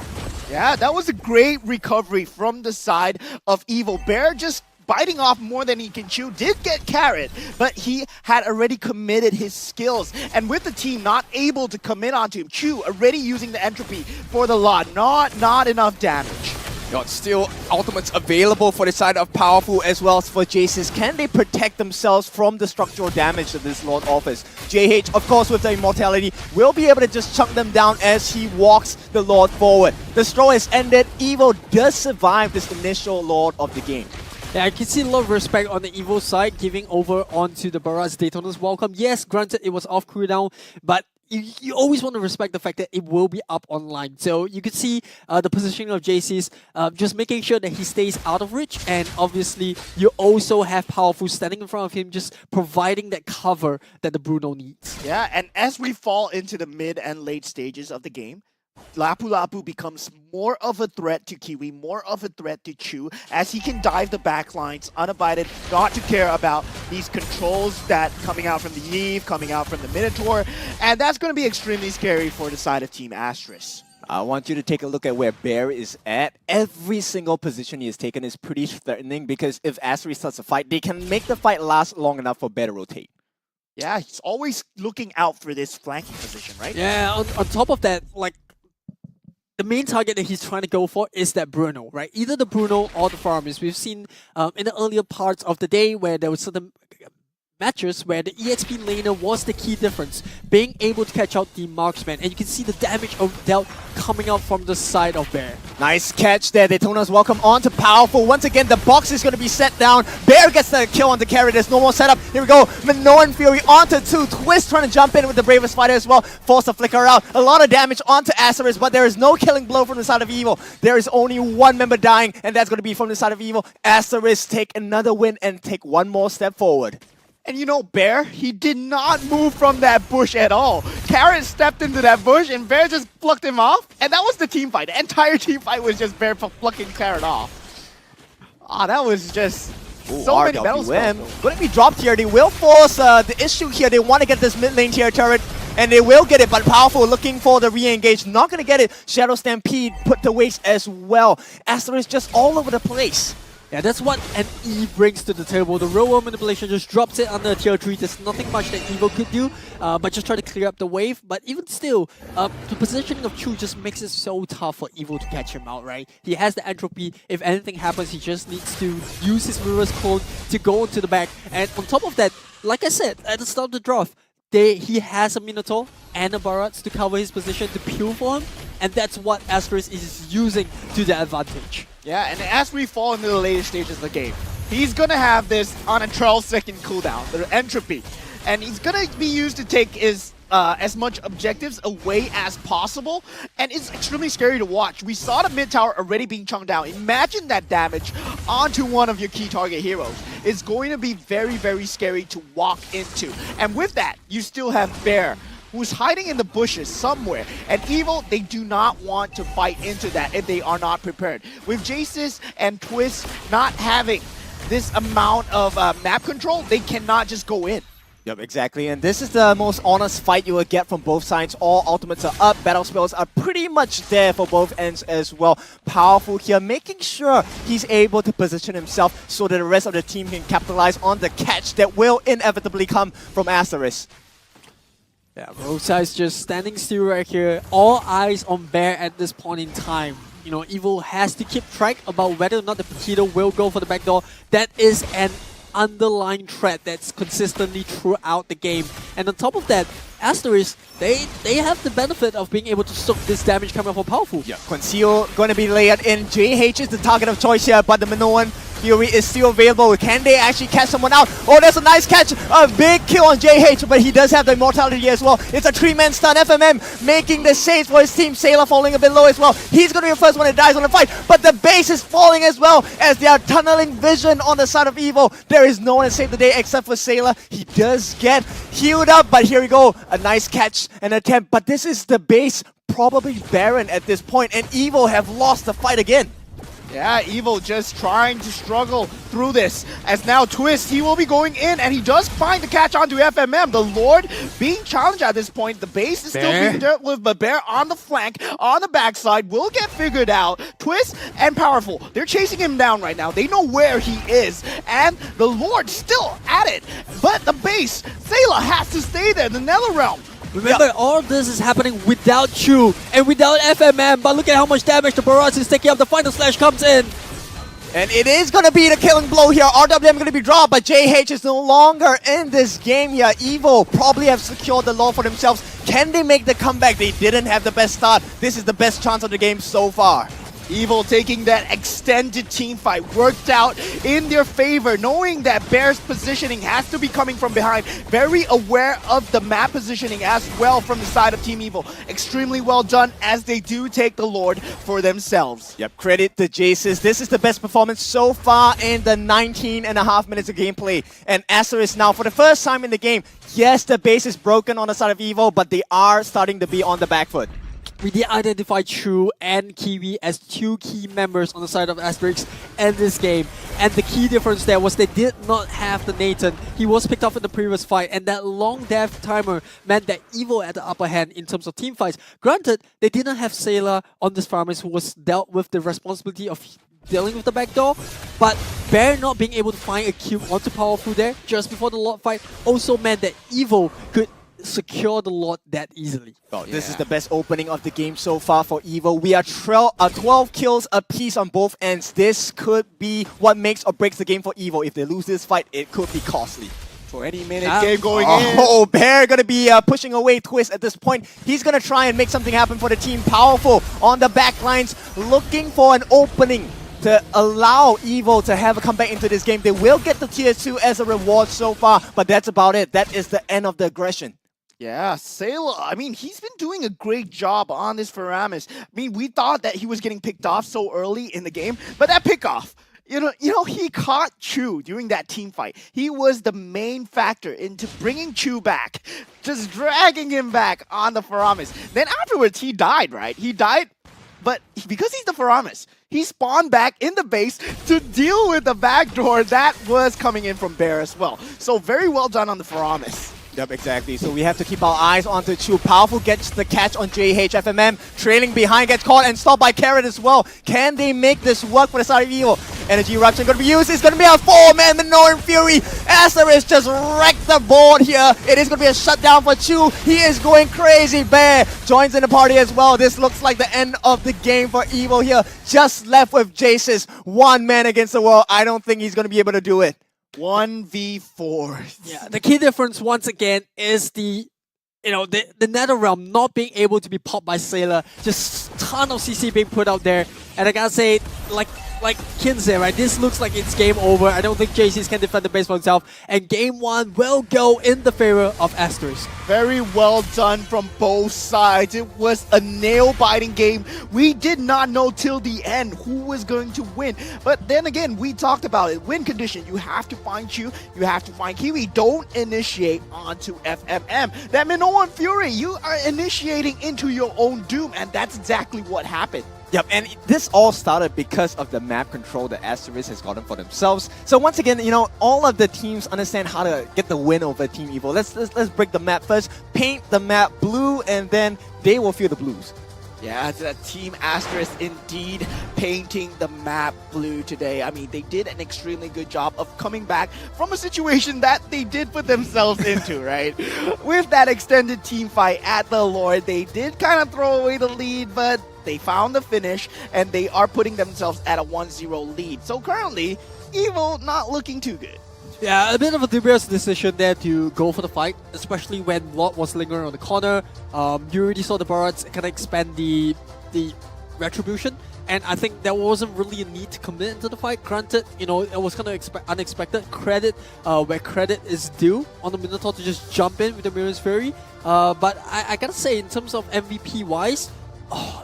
Yeah, that was a great recovery from the side of EVO. Bear just biting off more than he can chew, did get carried, but he had already committed his skills. And with the team not able to commit onto him, Chu already using the entropy for the lot, not enough damage. Got still ultimates available for the side of Powerful as well as for Jace's. Can they protect themselves from the structural damage that this Lord offers? JH, of course, with the immortality, will be able to just chunk them down as he walks the Lord forward. The straw is ended. Evo does survive this initial Lord of the game. Yeah, I can see a lot of respect on the Evo side, giving over onto the Barats Daytona's welcome. Yes, granted, it was off cooldown, but you always want to respect the fact that it will be up online. So you can see the positioning of JC's, just making sure that he stays out of reach. And obviously, you also have Powerful standing in front of him, just providing that cover that the Bruno needs. Yeah, and as we fall into the mid and late stages of the game, Lapu Lapu becomes more of a threat to Kiwi, more of a threat to Chu, as he can dive the backlines unabated, not to care about these controls that coming out from the Eve, coming out from the Minotaur, and that's going to be extremely scary for the side of Team Asterisk. I want you to take a look at where Bear is at. Every single position he has taken is pretty threatening, because if Asterisk starts a fight, they can make the fight last long enough for Bear to rotate. Yeah, he's always looking out for this flanking position, right? Yeah, on top of that, like, the main target that he's trying to go for is that Bruno, right? Either the Bruno or the Farmers. We've seen in the earlier parts of the day where there was certain matches where the EXP laner was the key difference, being able to catch out the marksman, and you can see the damage dealt coming out from the side of Bear. Nice catch there. Daytona's welcome on to Powerful. Once again, the box is going to be set down. Bear gets the kill on the carry. There's no more setup. Here we go. Minoan Fury onto 2. Twist trying to jump in with the Bravest Fighter as well. Force the flicker out. A lot of damage onto Acerus, but there is no killing blow from the side of Evil. There is only one member dying, and that's going to be from the side of Evil. Acerus take another win and take one more step forward. And you know, Bear, he did not move from that bush at all. Carrot stepped into that bush and Bear just plucked him off. And that was the team fight. The entire team fight was just Bear plucking Carrot off. Ah, that was just so many battle spells. Going to be dropped here. They will force the issue here. They want to get this mid lane tier turret, and they will get it, but Powerful looking for the re-engage. Not going to get it. Shadow Stampede put to waste as well. Aster is just all over the place. Yeah, that's what an E brings to the table. The real world manipulation just drops it under tier 3. There's nothing much that Evo could do, but just try to clear up the wave. But even still, the positioning of Chu just makes it so tough for Evo to catch him out, right? He has the entropy. If anything happens, he just needs to use his Mirror's Clone to go into the back. And on top of that, like I said, at the start of the draft, he has a Minotaur and a Barats to cover his position, to peel for him, and that's what Asterisk is using to their advantage. Yeah, and as we fall into the later stages of the game, he's going to have this on a 12-second cooldown, the entropy, and he's going to be used to take his as much objectives away as possible, and it's extremely scary to watch. We saw the mid tower already being chunked down. Imagine that damage onto one of your key target heroes. It's going to be very, very scary to walk into. And with that, you still have Bear, who's hiding in the bushes somewhere. And Evil, they do not want to fight into that if they are not prepared. With Jace's and Twist not having this amount of map control, they cannot just go in. Yep, exactly. And this is the most honest fight you will get from both sides. All ultimates are up. Battle spells are pretty much there for both ends as well. Powerful here, making sure he's able to position himself so that the rest of the team can capitalize on the catch that will inevitably come from Asterisk. Yeah, both sides just standing still right here. All eyes on Bear at this point in time. You know, Evil has to keep track about whether or not the Potato will go for the backdoor. That is an underlying threat that's consistently throughout the game. And on top of that, Asterisk, they have the benefit of being able to soak this damage coming from Powerful. Yeah, Conceal going to be layered in. JH is the target of choice here, but the Minoan Fury is still available. Can they actually catch someone out? Oh, there's a nice catch. A big kill on JH, but he does have the immortality as well. It's a 3-man stun. FMM making the save for his team. Sailor falling a bit low as well. He's going to be the first one that dies on the fight, but the base is falling as well as they are tunneling vision on the side of Evil. There is no one to save the day except for Sailor. He does get healed up, but here we go. A nice catch and attempt, but this is the base probably barren at this point, and Evil have lost the fight again. Yeah, Evo just trying to struggle through this. As now Twist, he will be going in, and he does find the catch onto FMM. The Lord being challenged at this point. The base is still being dealt with, but Bear on the flank, on the backside, will get figured out. Twist and Powerful, they're chasing him down right now. They know where he is, and the Lord still at it. But the base, Sayla has to stay there, the Netherrealm. Remember, all this is happening without Chu and without FMM, but look at how much damage the Barrage is taking up. The final slash comes in. And it is going to be the killing blow here. RWM going to be dropped, but JH is no longer in this game here. Evo probably have secured the law for themselves. Can they make the comeback? They didn't have the best start. This is the best chance of the game so far. Evil taking that extended team fight worked out in their favor, knowing that Bear's positioning has to be coming from behind. Very aware of the map positioning as well from the side of Team Evil. Extremely well done as they do take the Lord for themselves. Yep, credit to Jaces. This is the best performance so far in the 19.5 minutes of gameplay. And Asterisk now, for the first time in the game, yes, the base is broken on the side of Evil, but they are starting to be on the back foot. We did identify Chu and Kiwi as two key members on the side of Asterix in this game. And the key difference there was they did not have the Nathan. He was picked off in the previous fight, and that long death timer meant that Evo had the upper hand in terms of team fights. Granted, they didn't have Sayla on this farmers who was dealt with the responsibility of dealing with the backdoor, but Bear not being able to find a kill onto Powerful there just before the Lord fight also meant that Evo could secure the Lord that easily. Well, this is the best opening of the game so far for Evo. We are 12 kills apiece on both ends. This could be what makes or breaks the game for Evo. If they lose this fight, it could be costly. 20-minute game going in. Oh, Bear gonna be pushing away Twist at this point. He's gonna try and make something happen for the team. Powerful on the back lines, looking for an opening to allow Evo to have a comeback into this game. They will get the tier 2 as a reward so far, but that's about it. That is the end of the aggression. Yeah, Sayla, I mean, he's been doing a great job on this Faramis. I mean, we thought that he was getting picked off so early in the game, but that pickoff, you know, he caught Chu during that team fight. He was the main factor into bringing Chu back, just dragging him back on the Faramis. Then afterwards, he died, right? He died, but because he's the Faramis, he spawned back in the base to deal with the backdoor that was coming in from Bear as well. So very well done on the Faramis. Yep, exactly. So we have to keep our eyes onto Chu. Powerful gets the catch on JH. FMM trailing behind, gets caught and stopped by Carrot as well. Can they make this work for the side of Evo? Energy Eruption going to be used. It's going to be a 4-man Minoran Fury. Asterisk just wrecked the board here. It is going to be a shutdown for Chu. He is going crazy. Bear joins in the party as well. This looks like the end of the game for Evo here. Just left with Jaces. One man against the world. I don't think he's going to be able to do it. 1v4. Yeah, the key difference once again is the Netherrealm not being able to be popped by Sailor. Just ton of CC being put out there. And I gotta say, like Kin said, right, this looks like it's game over. I don't think JCs can defend the base for himself. And game 1 will go in the favor of Asterisk. Very well done from both sides. It was a nail-biting game. We did not know till the end who was going to win. But then again, we talked about it. Win condition, you have to find Chu, you have to find Kiwi. Don't initiate onto FMM. That Minoan Fury, you are initiating into your own doom, and that's exactly what happened. Yep, and this all started because of the map control that Asterisk has gotten for themselves. So once again, you know, all of the teams understand how to get the win over Team Evo. Let's break the map first. Paint the map blue, and then they will feel the blues. Yeah, it's a Team Asterisk indeed painting the map blue today. I mean, they did an extremely good job of coming back from a situation that they did put themselves into, right? With that extended team fight at the Lord, they did kind of throw away the lead, but they found the finish, and they are putting themselves at a 1-0 lead. So currently, Evo not looking too good. Yeah, a bit of a dubious decision there to go for the fight, especially when Lot was lingering on the corner. You already saw the Barats kind of expand the retribution, and I think there wasn't really a need to commit into the fight. Granted, you know, it was kind of unexpected. Credit where credit is due on the Minotaur to just jump in with the Mirror's Fury. But I gotta say, in terms of MVP-wise,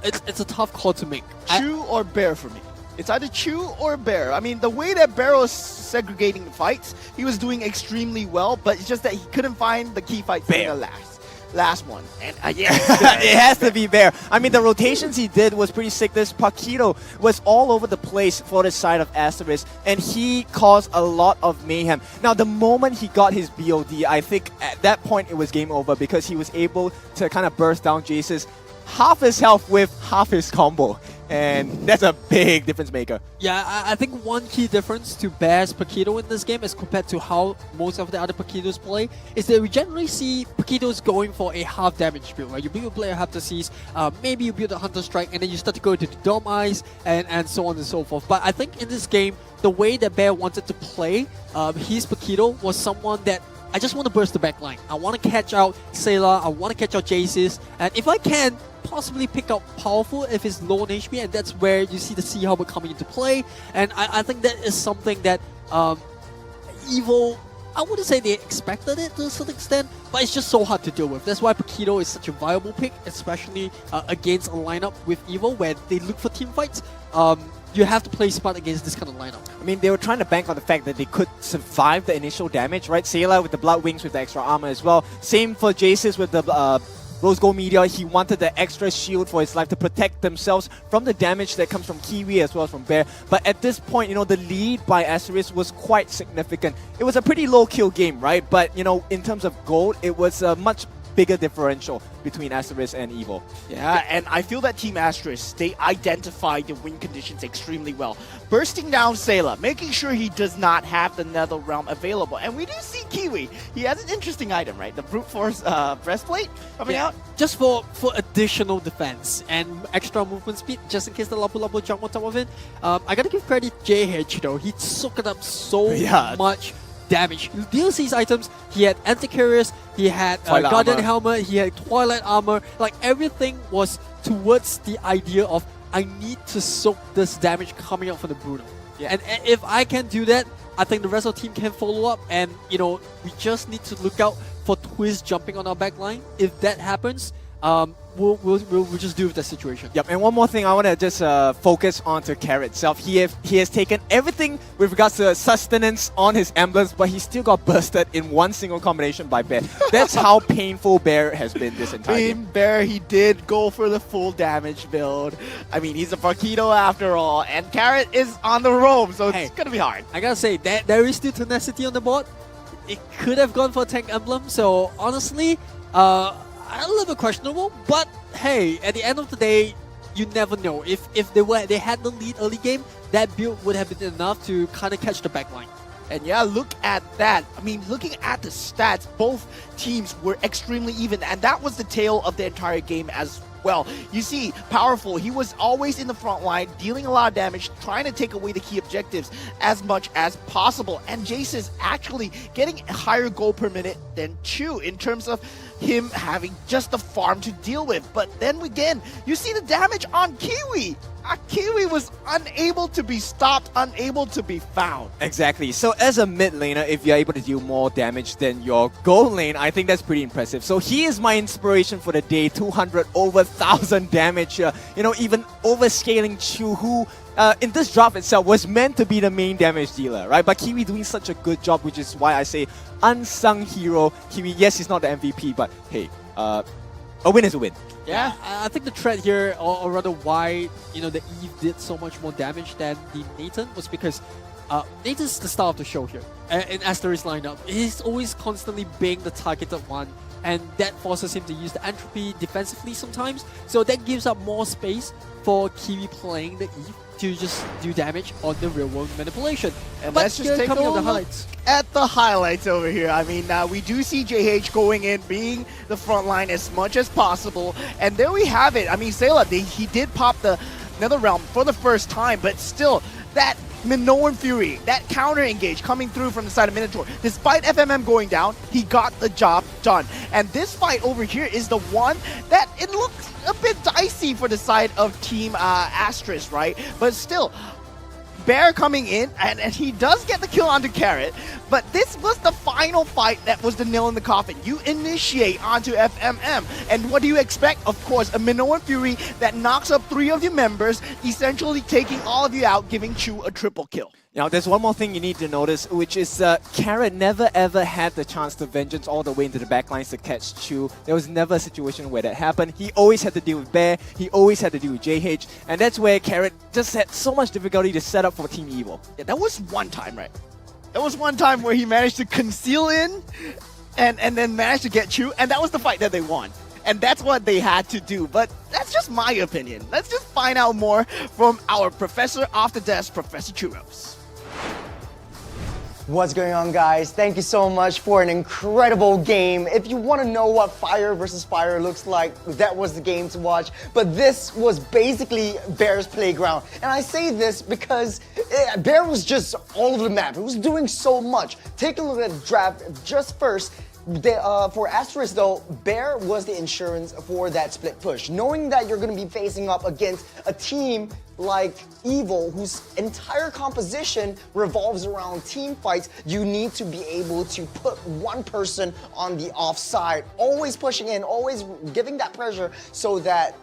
it's a tough call to make. Chu or Bear for me. It's either Chu or Bear. I mean, the way that Bear was segregating the fights, he was doing extremely well, but it's just that he couldn't find the key fights in the last. last one. And yeah, it has to be Bear. I mean, the rotations he did was pretty sick. This Paquito was all over the place for the side of Asterisk, and he caused a lot of mayhem. Now, the moment he got his BOD, I think at that point it was game over because he was able to kind of burst down Jace's half his health with half his combo. And that's a big difference maker. Yeah, I think one key difference to Bear's Paquito in this game as compared to how most of the other Paquitos play is that we generally see Paquitos going for a half damage build, right? You build a player half the C's, maybe you build a Hunter Strike, and then you start to go into the Dome Eyes, and so on and so forth. But I think in this game, the way that Bear wanted to play his Paquito was someone that I just want to burst the backline. I want to catch out Sailor, I want to catch out Jace's, and if I can, possibly pick up Powerful if it's low on HP, and that's where you see the Sea Harbor coming into play. And I think that is something that Evo, I wouldn't say they expected it to a certain extent, but it's just so hard to deal with. That's why Paquito is such a viable pick, especially against a lineup with Evo where they look for team fights. You have to play smart against this kind of lineup. I mean, they were trying to bank on the fact that they could survive the initial damage, right? Sailor with the Blood Wings with the extra armor as well. Same for Jace's with the Rose Gold Meteor. He wanted the extra shield for his life to protect themselves from the damage that comes from Kiwi as well as from Bear. But at this point, you know, the lead by Asterisk was quite significant. It was a pretty low kill game, right? But, you know, in terms of gold, it was a much bigger differential between Asterisk and Evo. Yeah, and I feel that Team Asterisk, they identified the win conditions extremely well. Bursting down Sailor, making sure he does not have the Nether Realm available. And we do see Kiwi. He has an interesting item, right? The Brute Force breastplate coming out. Just for additional defense and extra movement speed, just in case the Lapu Lapu jump on top of it. I gotta give credit to JH though. He soaked up so much damage. DLC's items, he had Anticarriers, he had Guardian Helmet, he had Twilight Armor. Like everything was towards the idea of I need to soak this damage coming out from the Bruno. Yeah. And if I can do that, I think the rest of the team can follow up, and you know, we just need to look out for Twist jumping on our backline. If that happens, we'll just deal with the situation. Yep, and one more thing, I want to just focus onto Carrot itself. He has taken everything with regards to sustenance on his emblems, but he still got bursted in one single combination by Bear. That's how painful Bear has been this entire game. Bear, he did go for the full damage build. I mean, he's a Paquito after all, and Carrot is on the roam, so it's gonna be hard. I gotta say, there is still tenacity on the board. It could have gone for a tank emblem, so honestly, a little bit questionable, but hey, at the end of the day, you never know. If they had the lead early game, that build would have been enough to kind of catch the backline. And yeah, look at that. I mean, looking at the stats, both teams were extremely even, and that was the tale of the entire game as well. You see, Powerful, he was always in the front line, dealing a lot of damage, trying to take away the key objectives as much as possible. And Jace is actually getting a higher goal per minute than Chu in terms of him having just the farm to deal with. But then again, you see the damage on Kiwi. Kiwi was unable to be stopped, unable to be found. Exactly. So as a mid laner, if you're able to deal more damage than your gold lane, I think that's pretty impressive. So he is my inspiration for the day. 200 over 1,000 damage. You know, even overscaling Chu, who in this draft itself was meant to be the main damage dealer, right? But Kiwi doing such a good job, which is why I say unsung hero. Kiwi, yes, he's not the MVP, but hey, a win is a win. Yeah, I think the threat here, or rather why, you know, the Eve did so much more damage than the Nathan was because Nathan's the star of the show here in Asterisk lineup. He's always constantly being the targeted one, and that forces him to use the entropy defensively sometimes. So that gives up more space for Kiwi playing the Eve to just do damage on the real world manipulation. And but let's just take a look at the highlights over here. I mean, we do see JH going in, being the front line as much as possible. And there we have it. I mean, Sailor, he did pop the Nether Realm for the first time, but still, that Minoan Fury, that counter engage coming through from the side of Minotaur. Despite FMM going down, he got the job done. And this fight over here is the one that it looks a bit dicey for the side of Team Asterisk, right? But still, Bear coming in, and he does get the kill onto Carrot, but this was the final fight that was the nail in the coffin. You initiate onto FMM, and what do you expect? Of course, a Minoan Fury that knocks up 3 of your members, essentially taking all of you out, giving Chu a triple kill. Now, there's one more thing you need to notice, which is Carrot never ever had the chance to vengeance all the way into the backlines to catch Chu. There was never a situation where that happened. He always had to deal with Bear, he always had to deal with JH, and that's where Carrot just had so much difficulty to set up for Team Evil. Yeah, that was one time, right? That was one time where he managed to conceal in and then managed to get Chu, and that was the fight that they won. And that's what they had to do. But that's just my opinion. Let's just find out more from our professor off the desk, Professor Churros. What's going on, guys? Thank you so much for an incredible game. If you want to know what Fire versus Fire looks like, that was the game to watch. But this was basically Bear's playground. And I say this because Bear was just all over the map. It was doing so much. Take a look at the draft just first. For Asterisk though, Bear was the insurance for that split push. Knowing that you're going to be facing up against a team like Evil, whose entire composition revolves around team fights, you need to be able to put one person on the offside, always pushing in, always giving that pressure so that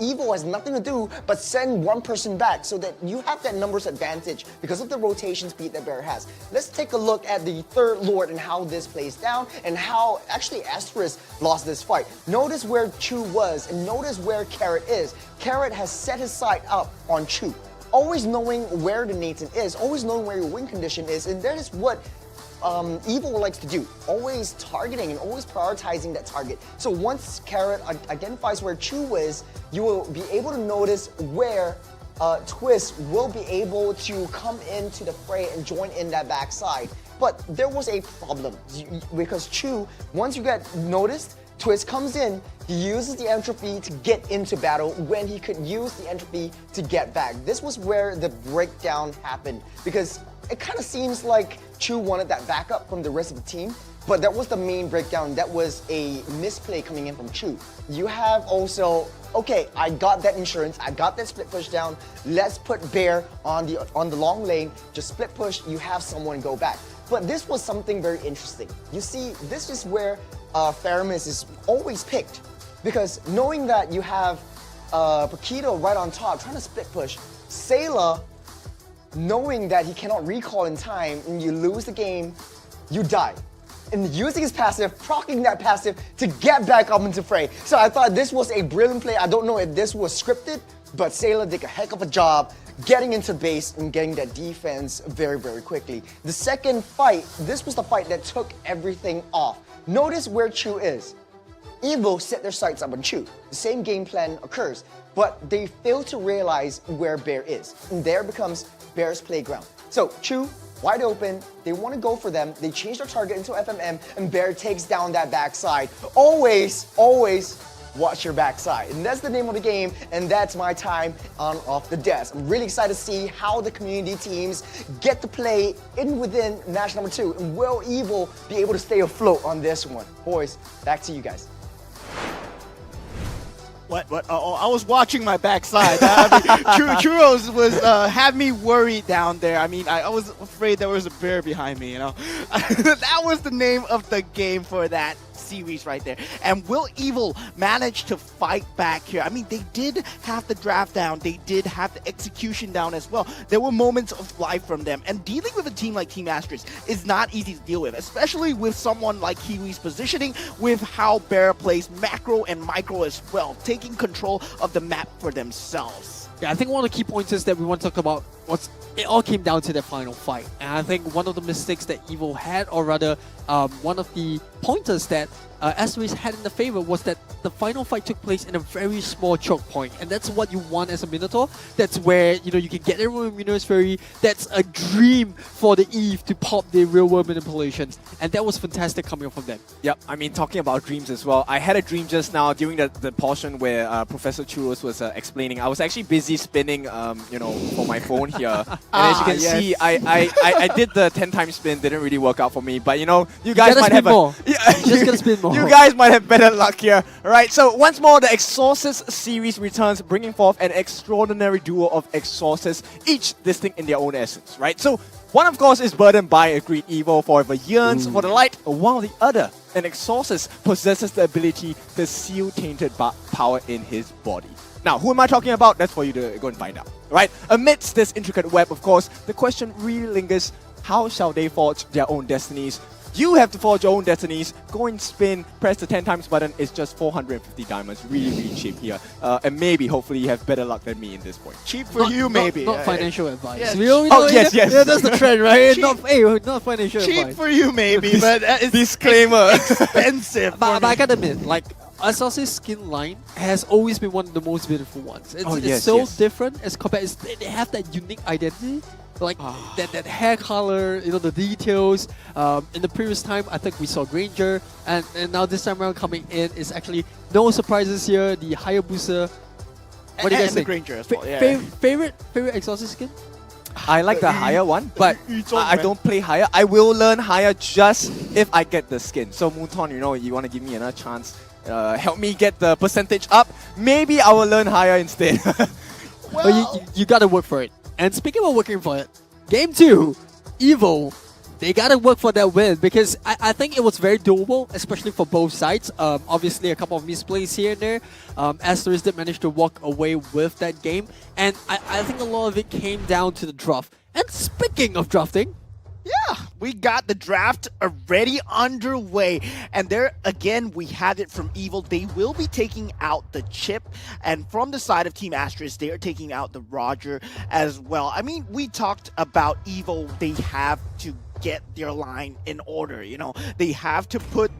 Evil has nothing to do but send one person back so that you have that numbers advantage because of the rotation speed that Bear has. Let's take a look at the third Lord and how this plays down and how actually Asterisk lost this fight. Notice where Chu was and notice where Carrot is. Carrot has set his sight up on Chu. Always knowing where the Nathan is, always knowing where your win condition is, and that is what Evil likes to do, always targeting and always prioritizing that target. So once Carrot identifies where Chu is, you will be able to notice where Twist will be able to come into the fray and join in that backside. But there was a problem because Chu, once you get noticed, Twist comes in, he uses the entropy to get into battle when he could use the entropy to get back. This was where the breakdown happened because it kind of seems like Chu wanted that backup from the rest of the team, but that was the main breakdown. That was a misplay coming in from Chu. You have also, okay, I got that insurance, I got that split push down, let's put Bear on the long lane, just split push, you have someone go back. But this was something very interesting. You see, this is where Faramis is always picked, because knowing that you have Paquito right on top trying to split push, Sayla, knowing that he cannot recall in time and you lose the game, you die. And using his passive, proccing that passive to get back up into fray. So I thought this was a brilliant play. I don't know if this was scripted, but Sayla did a heck of a job getting into base and getting that defense very, very quickly. The second fight, this was the fight that took everything off. Notice where Chu is. Evil set their sights up on Chu. The same game plan occurs, but they fail to realize where Bear is. And there becomes Bear's playground. So Chu, wide open, they want to go for them, they change their target into FMM, and Bear takes down that backside. Always, always watch your backside. And that's the name of the game, and that's my time on Off the Desk. I'm really excited to see how the community teams get to play in within match number 2, and will Evil be able to stay afloat on this one? Boys, back to you guys. What? Oh, I was watching my backside. I mean, Churros was had me worried down there. I mean, I was afraid there was a bear behind me, you know. That was the name of the game for that series right there. And will Evil manage to fight back here? I mean, they did have the draft down. They did have the execution down as well. There were moments of life from them. And dealing with a team like Team Asterisk is not easy to deal with, especially with someone like Kiwi's positioning, with how Bear plays macro and micro as well, taking control of the map for themselves. Yeah, I think one of the key points is that we want to talk about it all came down to the final fight. And I think one of the mistakes that Evil had, or rather one of the pointers that Asterisk had in the favor, was that the final fight took place in a very small choke point, and that's what you want as a Minotaur. That's where you can get everyone in Minotaur's Fury. That's a dream for the Eve to pop the real world manipulations, and that was fantastic coming up from them. Yep, I mean, talking about dreams as well, I had a dream just now during the portion where Professor Churros was explaining. I was actually busy spinning, for my phone here. And as you can see, I did the 10 times spin, didn't really work out for me. But you guys might have more. Just gonna spin more. You guys might have better luck here. Alright, so once more, the Exorcist series returns, bringing forth an extraordinary duo of Exorcists, each distinct in their own essence, right? So one, of course, is burdened by a great evil, forever yearns for the light, while the other, an Exorcist, possesses the ability to seal tainted power in his body. Now, who am I talking about? That's for you to go and find out, right? Amidst this intricate web, of course, the question really lingers, how shall they forge their own destinies? You have to forge your own destinies. Go and spin, press the 10 times button. It's just 450 diamonds. Really, really cheap here. And maybe, hopefully, you have better luck than me in this point. Cheap for you, maybe. Not financial advice. Yeah. We all Oh, know yes, it. yes. Yeah, that's the trend, right? Cheap. Not financial Cheap advice. for you, maybe, but it's disclaimer. expensive. But I gotta admit, like, Assassin's skin line has always been one of the most beautiful ones. It's, Oh, it's yes, so yes. different as compared. They have that unique identity. Like that hair color, you know, the details. In the previous time, I think we saw Granger, and now this time around coming in is actually no surprises here. The Hayabusa. What do you guys the think? Granger as well, yeah. Favorite exotic skin? I like the higher one, but Yuzong, I man. don't play higher. I will learn higher just if I get the skin. So Mouton, you know, you want to give me another chance, help me get the percentage up. Maybe I will learn higher instead. Well, you gotta work for it. And speaking of working for it, Game 2, Evo, they gotta work for that win because I think it was very doable, especially for both sides. Obviously, a couple of misplays here and there. Asterisk did manage to walk away with that game, and I think a lot of it came down to the draft. And speaking of drafting, Yeah, we got the draft already underway. And there, again, we had it from Evil. They will be taking out the chip. And from the side of Team Asterisk, they are taking out the Roger as well. I mean, we talked about Evil. They have to get their line in order, you know. They have to put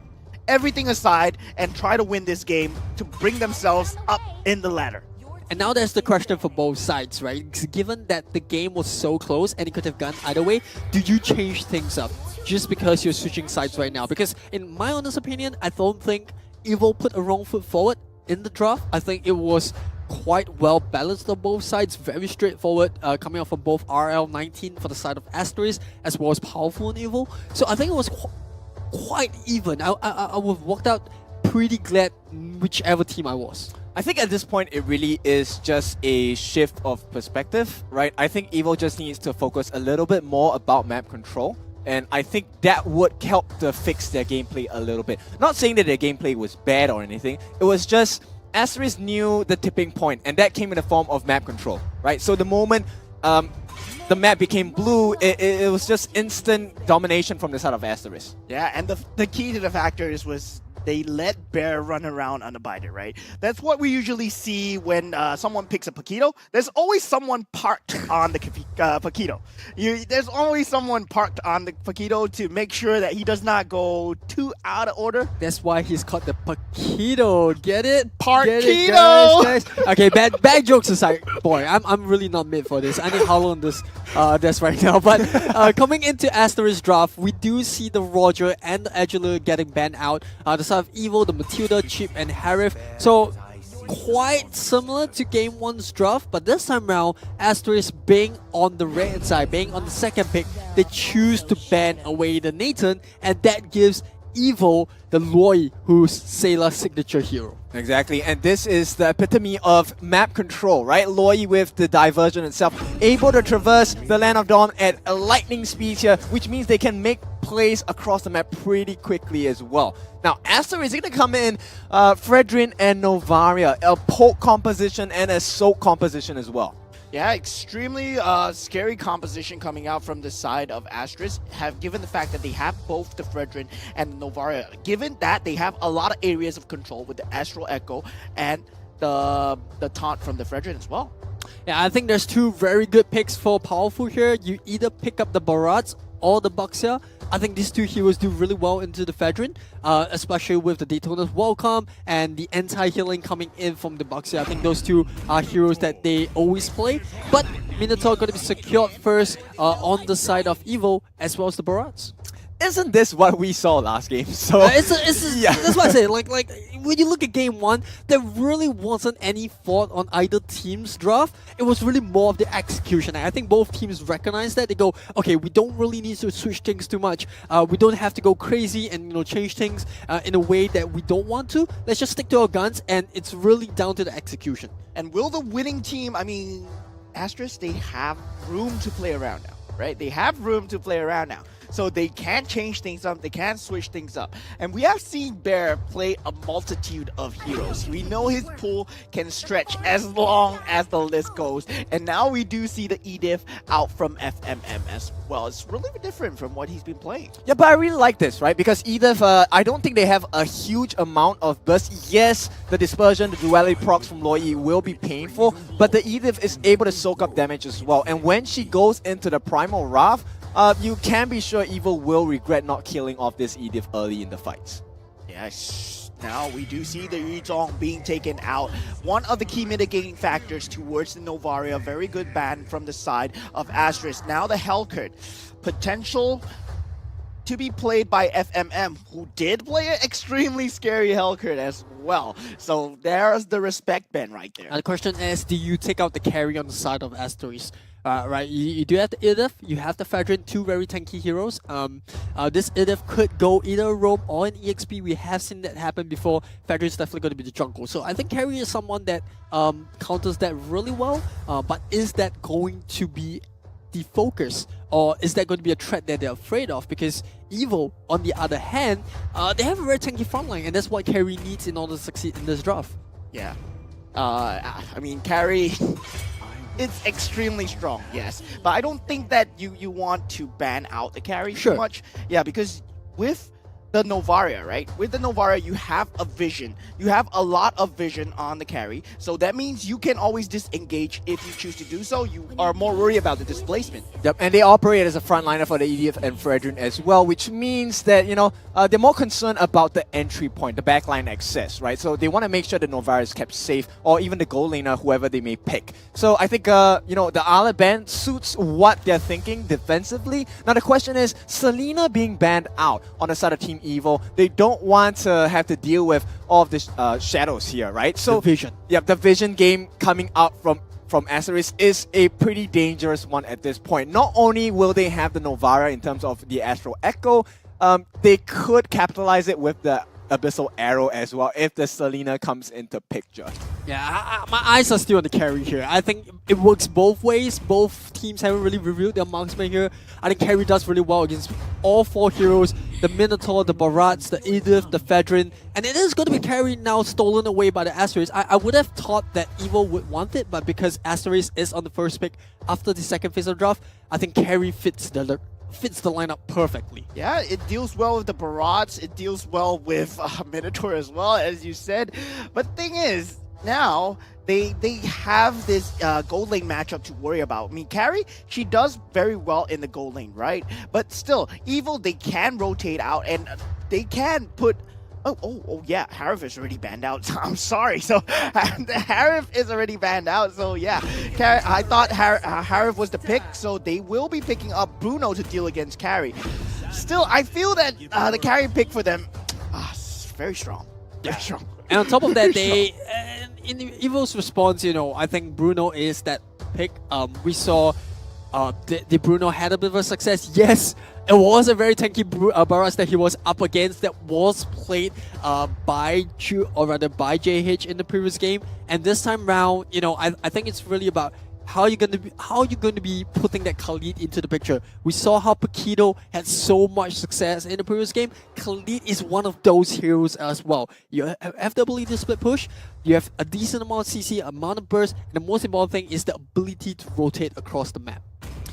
everything aside and try to win this game to bring themselves up in the ladder. and now there's the question for both sides, right? Given that the game was so close and it could have gone either way, do you change things up just because you're switching sides right now? Because in my honest opinion, I don't think Evil put a wrong foot forward in the draft. I think it was quite well balanced on both sides, very straightforward, coming out from both RL19 for the side of Asterisk as well as Powerful and Evil. So I think it was quite even. I would have walked out pretty glad whichever team I was. I think at this point, it really is just a shift of perspective, right? I think Evil just needs to focus a little bit more about map control. And I think that would help to fix their gameplay a little bit. Not saying that their gameplay was bad or anything. It was just Asterisk knew the tipping point, and that came in the form of map control, right? So the moment the map became blue, it was just instant domination from the side of Asterisk. Yeah, and the key to the factors was they let Bear run around unabated, right? That's what we usually see when someone picks a Paquito. There's always someone parked on the Paquito. There's always someone parked on the Paquito to make sure that he does not go too out of order. That's why he's called the Paquito. Get it? Parquito! Get it, guys? Okay, bad jokes aside, boy, I'm really not made for this. I need Hollow on this desk right now. But coming into Asterisk draft, we do see the Roger and the Agila getting banned out. The side of Evil, the Matilda, Chip, and Harif. So quite similar to Game 1's draft, but this time around, Asterisk being on the red side, being on the second pick, they choose to ban away the Nathan, and that gives Evil the Loi, who's Sailor's signature hero. Exactly, and this is the epitome of map control, right? Loi with the diversion itself, able to traverse the Land of Dawn at a lightning speed here, which means they can make plays across the map pretty quickly as well. Now, Asterisk is going to come in, Fredrin and Novaria, a poke composition and a soak composition as well. Yeah, extremely scary composition coming out from the side of Asterisk, given the fact that they have both the Fredrin and the Novaria. Given that they have a lot of areas of control with the Astral Echo and the taunt from the Fredrin as well. Yeah, I think there's two very good picks for Powerful here. You either pick up the Barats or the Buxia. I think these two heroes do really well into the Fedrin, especially with the Daytona's Welcome and the anti-healing coming in from the Buxia. I think those two are heroes that they always play. But Minotaur going to be secured first on the side of Evil as well as the Barats. Isn't this what we saw last game? So That's what I say. Like when you look at Game 1, there really wasn't any fault on either team's draft. It was really more of the execution. I think both teams recognize that. They go, okay, we don't really need to switch things too much. We don't have to go crazy and change things in a way that we don't want to. Let's just stick to our guns, and it's really down to the execution. And will the winning team, I mean, Asterisk, they have room to play around now, right? They have room to play around now. So they can change things up, they can switch things up. And we have seen Bear play a multitude of heroes. We know his pool can stretch as long as the list goes. And now we do see the Edith out from FMM as well. It's really different from what he's been playing. Yeah, but I really like this, right? Because Edith, I don't think they have a huge amount of burst. Yes, the dispersion, the duality procs from Loi will be painful, but the Edith is able to soak up damage as well. And when she goes into the Primal Wrath, you can be sure Evil will regret not killing off this Edith early in the fights. Yes. Now we do see the Yuzong being taken out. One of the key mitigating factors towards the Novaria. Very good ban from the side of Asterisk. Now the Hellcurt. Potential to be played by FMM, who did play an extremely scary Hellcurt as well. So there's the respect ban right there. And the question is, do you take out the carry on the side of Asterisk? Right, you do have the Edith, you have the Fedrin, two very tanky heroes. This Edith could go either roam or an EXP. We have seen that happen before. Fedrin is definitely going to be the jungle. So I think carry is someone that counters that really well. But is that going to be the focus, or is that going to be a threat that they're afraid of? Because Evil, on the other hand, they have a very tanky frontline, and that's what carry needs in order to succeed in this draft. Yeah. I mean, carry... It's extremely strong, yes. But I don't think that you want to ban out the carry too much. Yeah, because with the Novaria, right? With the Novaria, you have a vision. You have a lot of vision on the carry. So that means you can always disengage if you choose to do so. You are more worried about the displacement. Yep, and they operate as a frontliner for the EDF and Fredrin as well, which means that, you know, they're more concerned about the entry point, the backline access, right? So they want to make sure the Novaria is kept safe, or even the goal laner, whoever they may pick. So I think, you know, the Arlet ban suits what they're thinking defensively. Now the question is, Selena being banned out on the side of Team Evil, they don't want to have to deal with all of the shadows here, right? So the vision. Yeah, the vision game coming out from Asterisk is a pretty dangerous one at this point. Not only will they have the Novara in terms of the Astral Echo, they could capitalize it with the Abyssal Arrow as well if the Selena comes into picture. Yeah, my eyes are still on the carry here. I think it works both ways. Both teams haven't really revealed their marksman here. I think carry does really well against all four heroes. The Minotaur, the Barats, the Edith, the Fedrin. And it is going to be carry now stolen away by the Asterisk. I would have thought that Evil would want it, but because Asterisk is on the first pick after the second phase of draft, I think carry fits the lineup perfectly. Yeah, it deals well with the Barats. It deals well with Minotaur as well, as you said. But thing is, now they have this gold lane matchup to worry about. I mean, carry, she does very well in the gold lane, right? But still, Evil, they can rotate out and they can put... Oh yeah, Harif is already banned out. I'm sorry. So Harif is already banned out. So yeah, I thought Harif was the pick. So they will be picking up Bruno to deal against carry. Still, I feel that the carry pick for them is very strong. Very strong. And on top of that, they in Evil's response, you know, I think Bruno is that pick. We saw the Bruno had a bit of a success. Yes, it was a very tanky Barras that he was up against that was played by JH in the previous game. And this time round, you know, I think it's really about how you're going to be putting that Khalid into the picture. We saw how Paquito had so much success in the previous game. Khalid is one of those heroes as well. You have the ability to split push, you have a decent amount of CC, amount of burst, and the most important thing is the ability to rotate across the map.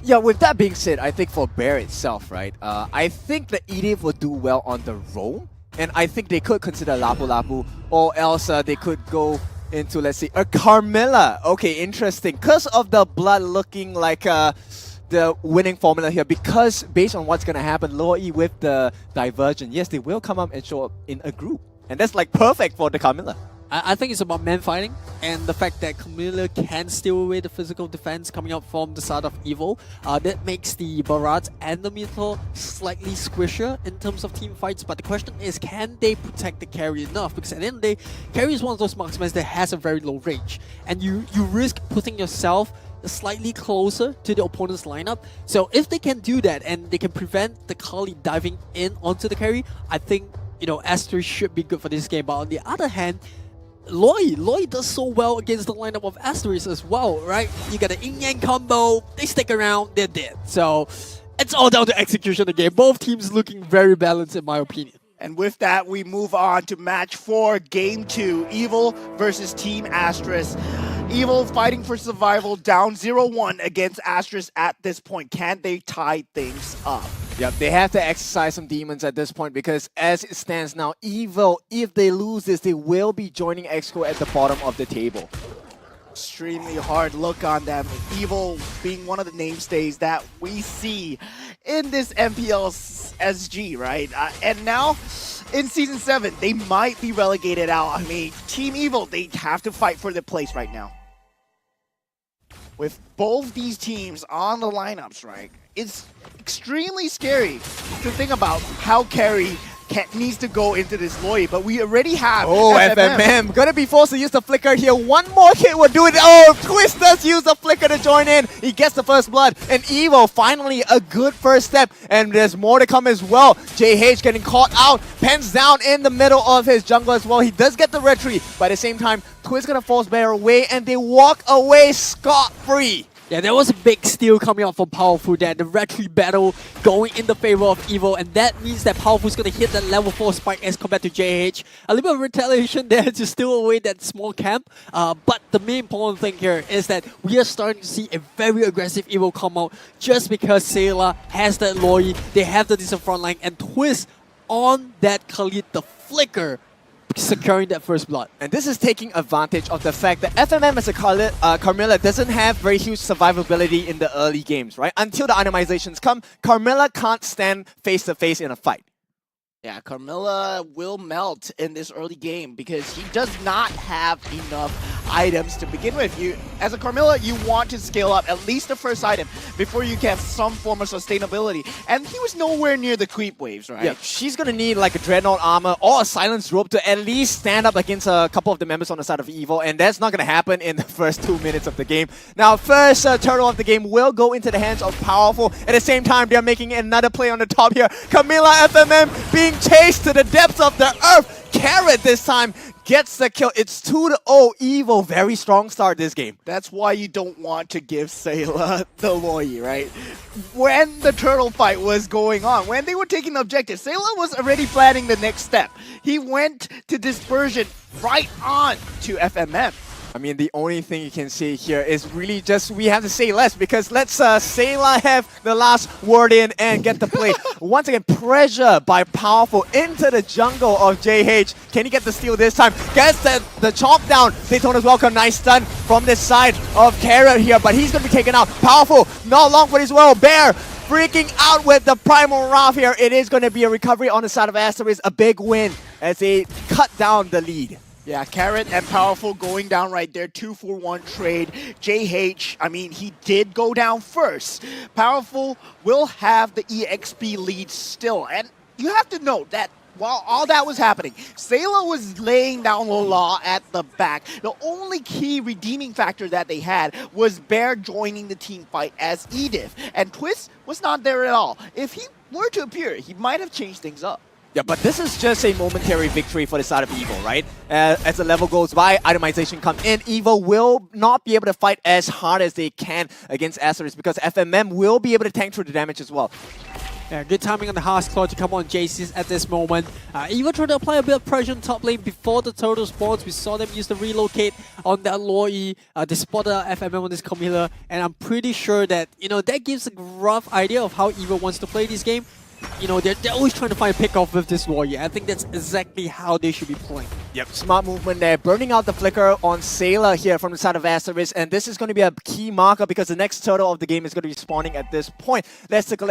Yeah, with that being said, I think for Bear itself, right, I think the Edith will do well on the roam, and I think they could consider Lapu Lapu, or else they could go into, let's say, a Carmilla. Okay, interesting. Because of the blood looking like the winning formula here, because based on what's going to happen, Loi with the Divergent, yes, they will come up and show up in a group. And that's like perfect for the Carmilla. I think it's about man fighting and the fact that Camilla can steal away the physical defense coming up from the side of Evil. That makes the Barats and the Minotaur slightly squishier in terms of team fights, but the question is, can they protect the carry enough? Because at the end of the day, carry is one of those marksmen that has a very low range, and you risk putting yourself slightly closer to the opponent's lineup. So if they can do that and they can prevent the Kali diving in onto the carry, I think, you know, Asterisk should be good for this game. But on the other hand, Loi does so well against the lineup of Asterisk as well, right? You got an yin-yang combo, they stick around, they're dead. So it's all down to execution again. Both teams looking very balanced in my opinion. And with that, we move on to match 4, game 2, Evil versus Team Asterisk. Evil fighting for survival, down 0-1 against Asterisk at this point. Can they tie things up? Yep, they have to exercise some demons at this point because as it stands now, Evil, if they lose this, they will be joining Exco at the bottom of the table. Extremely hard look on them. Evil being one of the mainstays that we see in this MPL SG, right? And now in Season 7, they might be relegated out. I mean, Team Evil, they have to fight for their place right now. With both these teams on the lineups, right? It's extremely scary to think about how Carry needs to go into this lobby, but we already have FMM. Gonna be forced to use the flicker here. One more hit will do it. Oh, Twist does use the flicker to join in. He gets the first blood. And Evo, finally a good first step. And there's more to come as well. JH getting caught out. Pens down in the middle of his jungle as well. He does get the retreat, but at the same time, Twist gonna force Bear away and they walk away scot-free. Yeah, there was a big steal coming out from Powerful there. The retreat battle going in the favor of Evil, and that means that Powerful's going to hit that level 4 spike as compared to JH. A little bit of retaliation there to steal away that small camp, but the main important thing here is that we are starting to see a very aggressive Evil come out just because Sailor has that Loi, they have the decent front line, and Twist on that Khalid, the flicker, securing that first blood. And this is taking advantage of the fact that FMM as a Carmilla doesn't have very huge survivability in the early games, right? Until the itemizations come, Carmilla can't stand face-to-face in a fight. Yeah, Carmilla will melt in this early game because he does not have enough items to begin with. As a Carmilla, you want to scale up at least the first item before you get some form of sustainability. And he was nowhere near the creep waves, right? Yeah, she's gonna need like a Dreadnought armor or a Silence Rope to at least stand up against a couple of the members on the side of Evil, and that's not gonna happen in the first 2 minutes of the game. Now, first turtle of the game will go into the hands of Powerful. At the same time, they're making another play on the top here. Camilla FMM being chased to the depths of the earth. Carrot this time gets the kill. It's 2-0 Evil. Very strong start this game. That's why you don't want to give Sayla the Loi, right? When the turtle fight was going on, when they were taking the objective, Sayla was already planning the next step. He went to Dispersion right on to FMM. I mean, the only thing you can say here is really just we have to say less because let's Sayla have the last word in and get the play. Once again, pressure by Powerful into the jungle of JH. Can he get the steal this time? Gets the chomp down. Daytona's welcome. Nice stun from this side of Carrot here, but he's going to be taken out. Powerful, not long for his well. Bear freaking out with the Primal Wrath here. It is going to be a recovery on the side of Asterisk. A big win as they cut down the lead. Yeah, Carrot and Powerful going down right there. 2-for-1 trade. JH, I mean, he did go down first. Powerful will have the EXP lead still. And you have to note that while all that was happening, Sayla was laying down the law at the back. The only key redeeming factor that they had was Bear joining the team fight as Edith. And Twist was not there at all. If he were to appear, he might have changed things up. Yeah, but this is just a momentary victory for the side of Evil, right? As the level goes by, itemization comes in. Evil will not be able to fight as hard as they can against Asterisk because FMM will be able to tank through the damage as well. Yeah, good timing on the Hearth Claw to come on JC's at this moment. Evil trying to apply a bit of pressure on top lane before the turtle spawns. We saw them use the relocate on that Loi. They spotted FMM on this Camilla, and I'm pretty sure that, you know, that gives a rough idea of how Evil wants to play this game. You know, they're always trying to find a pick-off with this warrior. I think that's exactly how they should be playing. Yep, smart movement there. Burning out the flicker on Sailor here from the side of Asterisk. And this is going to be a key marker because the next turtle of the game is going to be spawning at this point. Let's take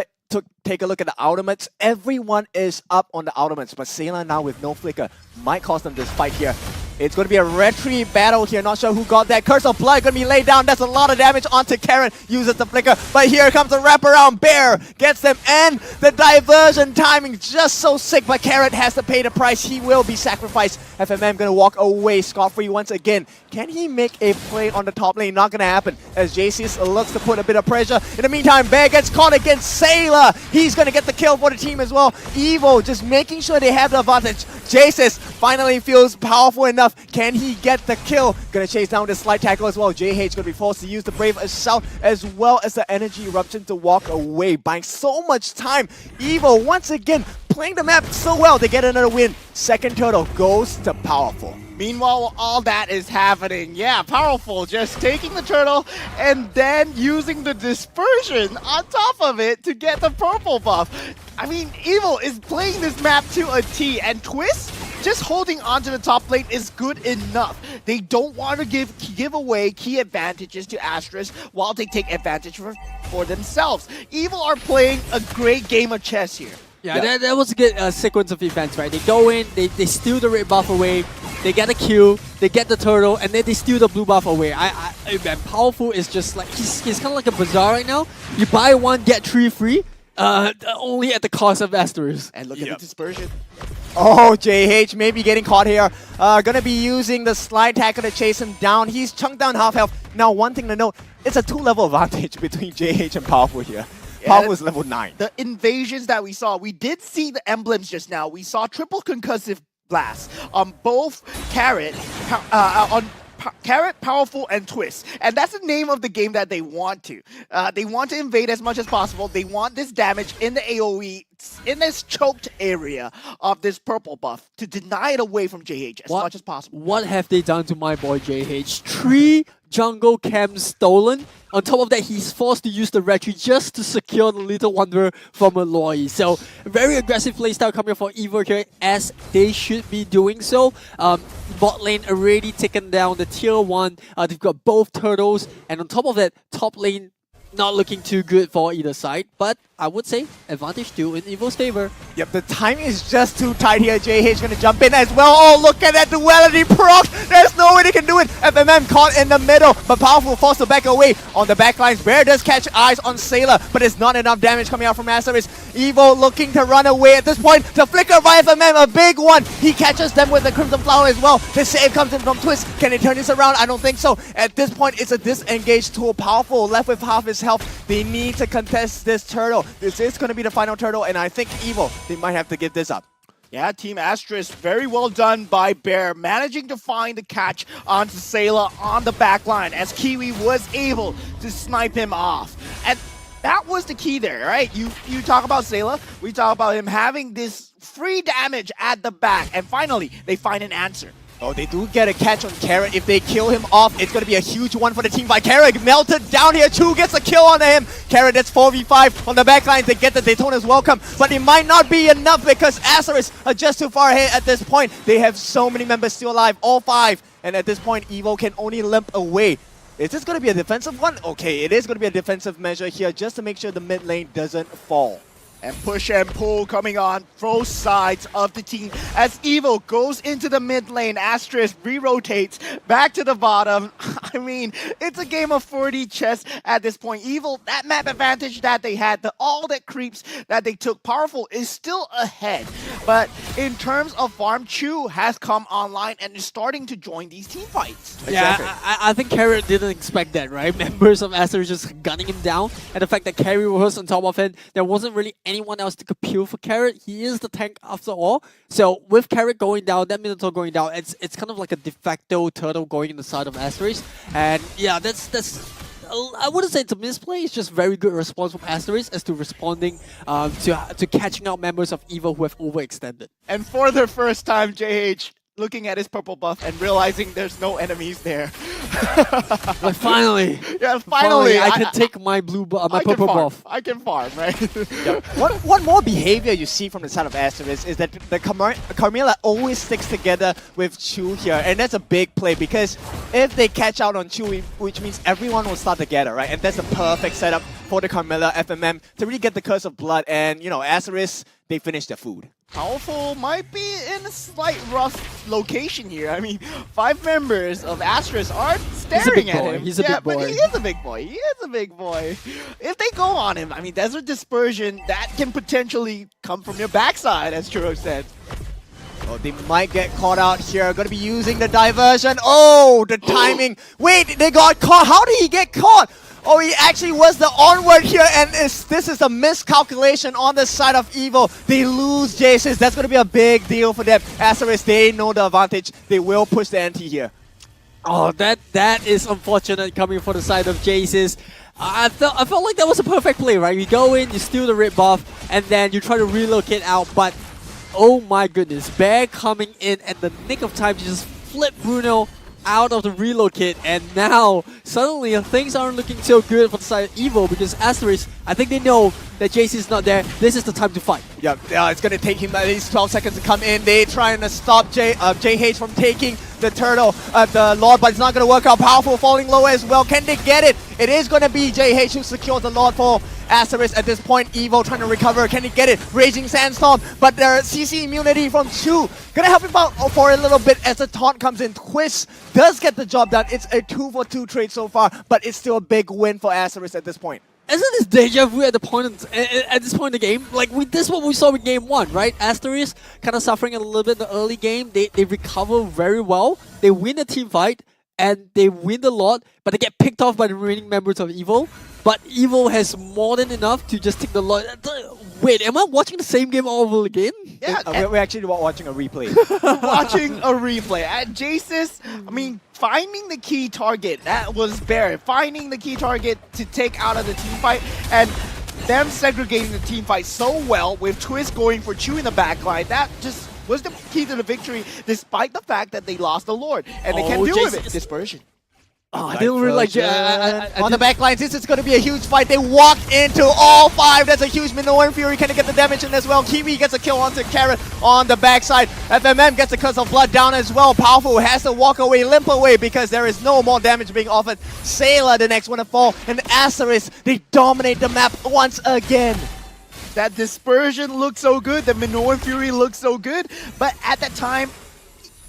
a look at the ultimates. Everyone is up on the ultimates, but Sailor now with no flicker might cost them this fight here. It's going to be a retreat battle here. Not sure who got that. Curse of Blood going to be laid down. That's a lot of damage onto Karen. Uses the flicker. But here comes the wraparound. Bear gets them. And the diversion timing just so sick. But Carrot has to pay the price. He will be sacrificed. FMM going to walk away scot-free once again. Can he make a play on the top lane? Not going to happen. As JCS looks to put a bit of pressure. In the meantime, Bear gets caught against Sailor. He's going to get the kill for the team as well. Evo just making sure they have the advantage. Jaces finally feels powerful enough. Can he get the kill? Gonna chase down the slide tackle as well. JH gonna be forced to use the Brave Assault as well as the Energy Eruption to walk away, buying so much time. Evo once again playing the map so well. They get another win. Second turtle goes to Powerful. Meanwhile, all that is happening. Yeah, Powerful just taking the turtle and then using the dispersion on top of it to get the purple buff. I mean, Evil is playing this map to a T, and Twist just holding onto the top lane is good enough. They don't want to give away key advantages to Asterisk while they take advantage for themselves. Evil are playing a great game of chess here. Yeah, that was a good sequence of events, right? They go in, they steal the red buff away, they get a kill, they get the turtle, and then they steal the blue buff away. And Powerful is just like, he's kind of like a bazaar right now. You buy one, get 3 free, only at the cost of Asterisk. And look at the dispersion. Oh, JH maybe getting caught here. Gonna be using the slide tackle to chase him down. He's chunked down half health. Now, one thing to note, it's a 2-level advantage between JH and Powerful here. Powerful is level 9. The invasions that we saw, we did see the emblems just now. We saw triple concussive blast on both Carrot, Carrot, Powerful, and Twist. And that's the name of the game that they want to. They want to invade as much as possible. They want this damage in the AoE, in this choked area of this purple buff, to deny it away from JH as much as possible. What have they done to my boy JH? 3 jungle camps stolen. On top of that, he's forced to use the retreat just to secure the Little Wanderer from Aloy. So, very aggressive playstyle coming from Evo here, as they should be doing so. Bot lane already taken down the tier 1. They've got both turtles, and on top of that, top lane not looking too good for either side, but I would say advantage still in Evo's favor. Yep, the timing is just too tight here. JH gonna jump in as well. Oh, look at that duality proc. There's no way they can do it. FMM caught in the middle, but Powerful forced to back away. On the backlines, Bear does catch eyes on Sailor, but it's not enough damage coming out from Asterisk. Evo looking to run away at this point. The flicker by FMM, a big one. He catches them with the Crimson Flower as well. The save comes in from Twist. Can they turn this around? I don't think so. At this point, it's a disengaged tool. Powerful left with half his health. They need to contest this turtle. This is going to be the final turtle, and I think Evo, they might have to give this up. Yeah, Team Asterisk, very well done by Bear, managing to find the catch onto Sailor on the back line, as Kiwi was able to snipe him off. And that was the key there, right? You talk about Sailor, we talk about him having this free damage at the back, and finally, they find an answer. Oh, they do get a catch on Carrot. If they kill him off, it's going to be a huge one for the team fight. Carrot melted down here. Chu gets a kill on him. Carrot, that's 4v5 on the backline to get the Daytona's welcome. But it might not be enough because Asterisk are just too far ahead at this point. They have so many members still alive, all 5. And at this point, Evo can only limp away. Is this going to be a defensive one? Okay, it is going to be a defensive measure here just to make sure the mid lane doesn't fall. And push and pull coming on both sides of the team as Evo goes into the mid lane. Asterisk re-rotates back to the bottom. I mean, it's a game of 40 chess at this point. Evo, that map advantage that they had, all the creeps that they took, Powerful is still ahead. But in terms of farm, Chu has come online and is starting to join these team fights. Yeah, I think Carrot didn't expect that, right? Members of Asterisk just gunning him down. And the fact that Carry was on top of it, there wasn't really anyone else to compete for Carrot. He is the tank after all. So with Carrot going down, that Minotaur going down, it's kind of like a de facto turtle going in the side of Asterisk. And yeah, that's I wouldn't say it's a misplay. It's just very good response from Asterisk as to responding to catching out members of Evo who have overextended. And for the first time, JH looking at his purple buff and realizing there's no enemies there. Like finally. Yeah, finally. I can take my my purple buff. I can farm, right? Yeah. One more behavior you see from the side of Asterisk is that the Carmilla always sticks together with Chu here, and that's a big play because if they catch out on Chu, which means everyone will start together, right? And that's the perfect setup for the Carmilla FMM to really get the Curse of Blood, and you know, Asterisk, they finish their food. Powerful might be in a slight rough location here. I mean, 5 members of Asterisk are staring at him. He's a big boy. But he is a big boy. He is a big boy. If they go on him, I mean, Desert Dispersion, that can potentially come from your backside, as Churro said. Oh, they might get caught out here. Gonna be using the diversion. Oh, the timing. Wait, they got caught. How did he get caught? Oh, he actually was the onward here, and this is a miscalculation on the side of Evo. They lose Jaces. That's going to be a big deal for them. Asterisk, they know the advantage. They will push the ante here. Oh, that is unfortunate coming from the side of Jaces. I felt like that was a perfect play, right? You go in, you steal the red buff, and then you try to relocate out, but oh my goodness, Bear coming in at the nick of time to just flip Bruno out of the relocate, and now suddenly things aren't looking so good for the side of Evo because Asterisk, I think they know that JC is not there. This is the time to fight. Yeah, it's going to take him at least 12 seconds to come in. They trying to stop JH from taking the turtle, the Lord, but it's not going to work out. Powerful falling low as well. Can they get it? It is going to be JH who secures the Lord for Asterisk at this point. Evo trying to recover. Can he get it? Raging Sandstorm, but their CC immunity from Chu gonna help him out for a little bit as the taunt comes in. Twist does get the job done. It's a 2-for-2 trade so far, but it's still a big win for Asterisk at this point. Isn't this deja vu at this point in the game? Like, this is what we saw in game 1, right? Asterisk kind of suffering a little bit in the early game. They recover very well. They win the team fight, and they win the lot, but they get picked off by the remaining members of Evo. But Evo has more than enough to just take the lot. Wait, am I watching the same game all over again? Yeah, we're actually watching a replay. Watching a replay. At Jaces, I mean, finding the key target, that was Bear. Finding the key target to take out of the team fight, and them segregating the team fight so well with Twist going for Chew in the backline, that just was the key to the victory, despite the fact that they lost the Lord. And they can't deal with it. Dispersion. Oh, I didn't really like on the back lines, this is going to be a huge fight. They walk into all 5. That's a huge Minoan Fury. Can they get the damage in as well? Kiwi gets a kill onto Carrot on the backside. FMM gets the Curse of Blood down as well. Powerful has to walk away, limp away, because there is no more damage being offered. Sailor, the next one to fall. And Asterisk, they dominate the map once again. That Dispersion looks so good. The Minoan Fury looks so good. But at that time,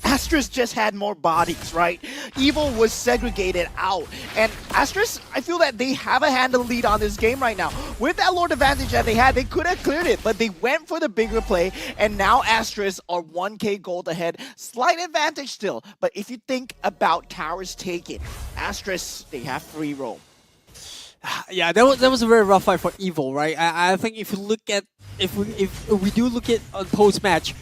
Asterisk just had more bodies, right? Evil was segregated out. And Asterisk, I feel that they have a handle lead on this game right now. With that Lord advantage that they had, they could have cleared it, but they went for the bigger play, and now Asterisk are 1k gold ahead. Slight advantage still, but if you think about towers taken, Asterisk, they have free roam. Yeah, that was a very rough fight for Evo, right? I think if you look at if we do look at on post match,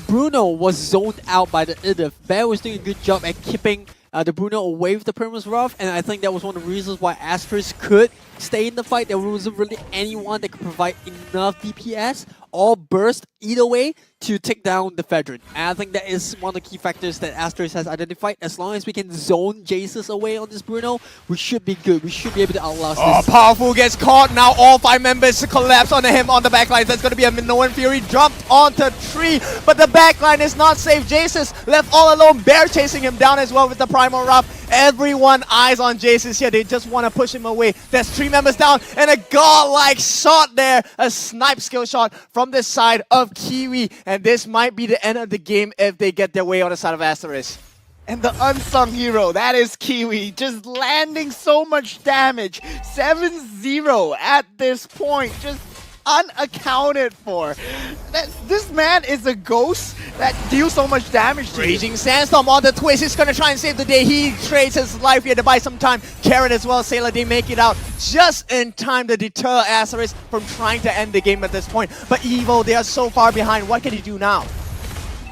Bruno was zoned out by the Idif. Bear was doing a good job at keeping the Bruno away with the Primus Rough, and I think that was one of the reasons why Asterisk could stay in the fight. There wasn't really anyone that could provide enough DPS or burst either way to take down the Fedrin. And I think that is one of the key factors that Asterisk has identified. As long as we can zone Jaces away on this Bruno, we should be good. We should be able to outlast this. Powerful gets caught. Now all 5 members collapse on him on the backline. That's going to be a Minoan Fury dropped onto tree, but the backline is not safe. Jaces left all alone. Bear chasing him down as well with the Primal Rough. Everyone eyes on Jaces here. They just want to push him away. There's 3 members down and a godlike shot there. A snipe skill shot from the side of Kiwi. And this might be the end of the game if they get their way on the side of Asterisk. And the unsung hero, that is Kiwi, just landing so much damage. 7-0 at this point, just unaccounted for. This man is a ghost that deals so much damage to Raging Sandstorm on the Twist. He's going to try and save the day. He trades his life here to buy some time. Carrot as well. Sailor, they make it out just in time to deter Asterisk from trying to end the game at this point. But Evo, they are so far behind. What can he do now?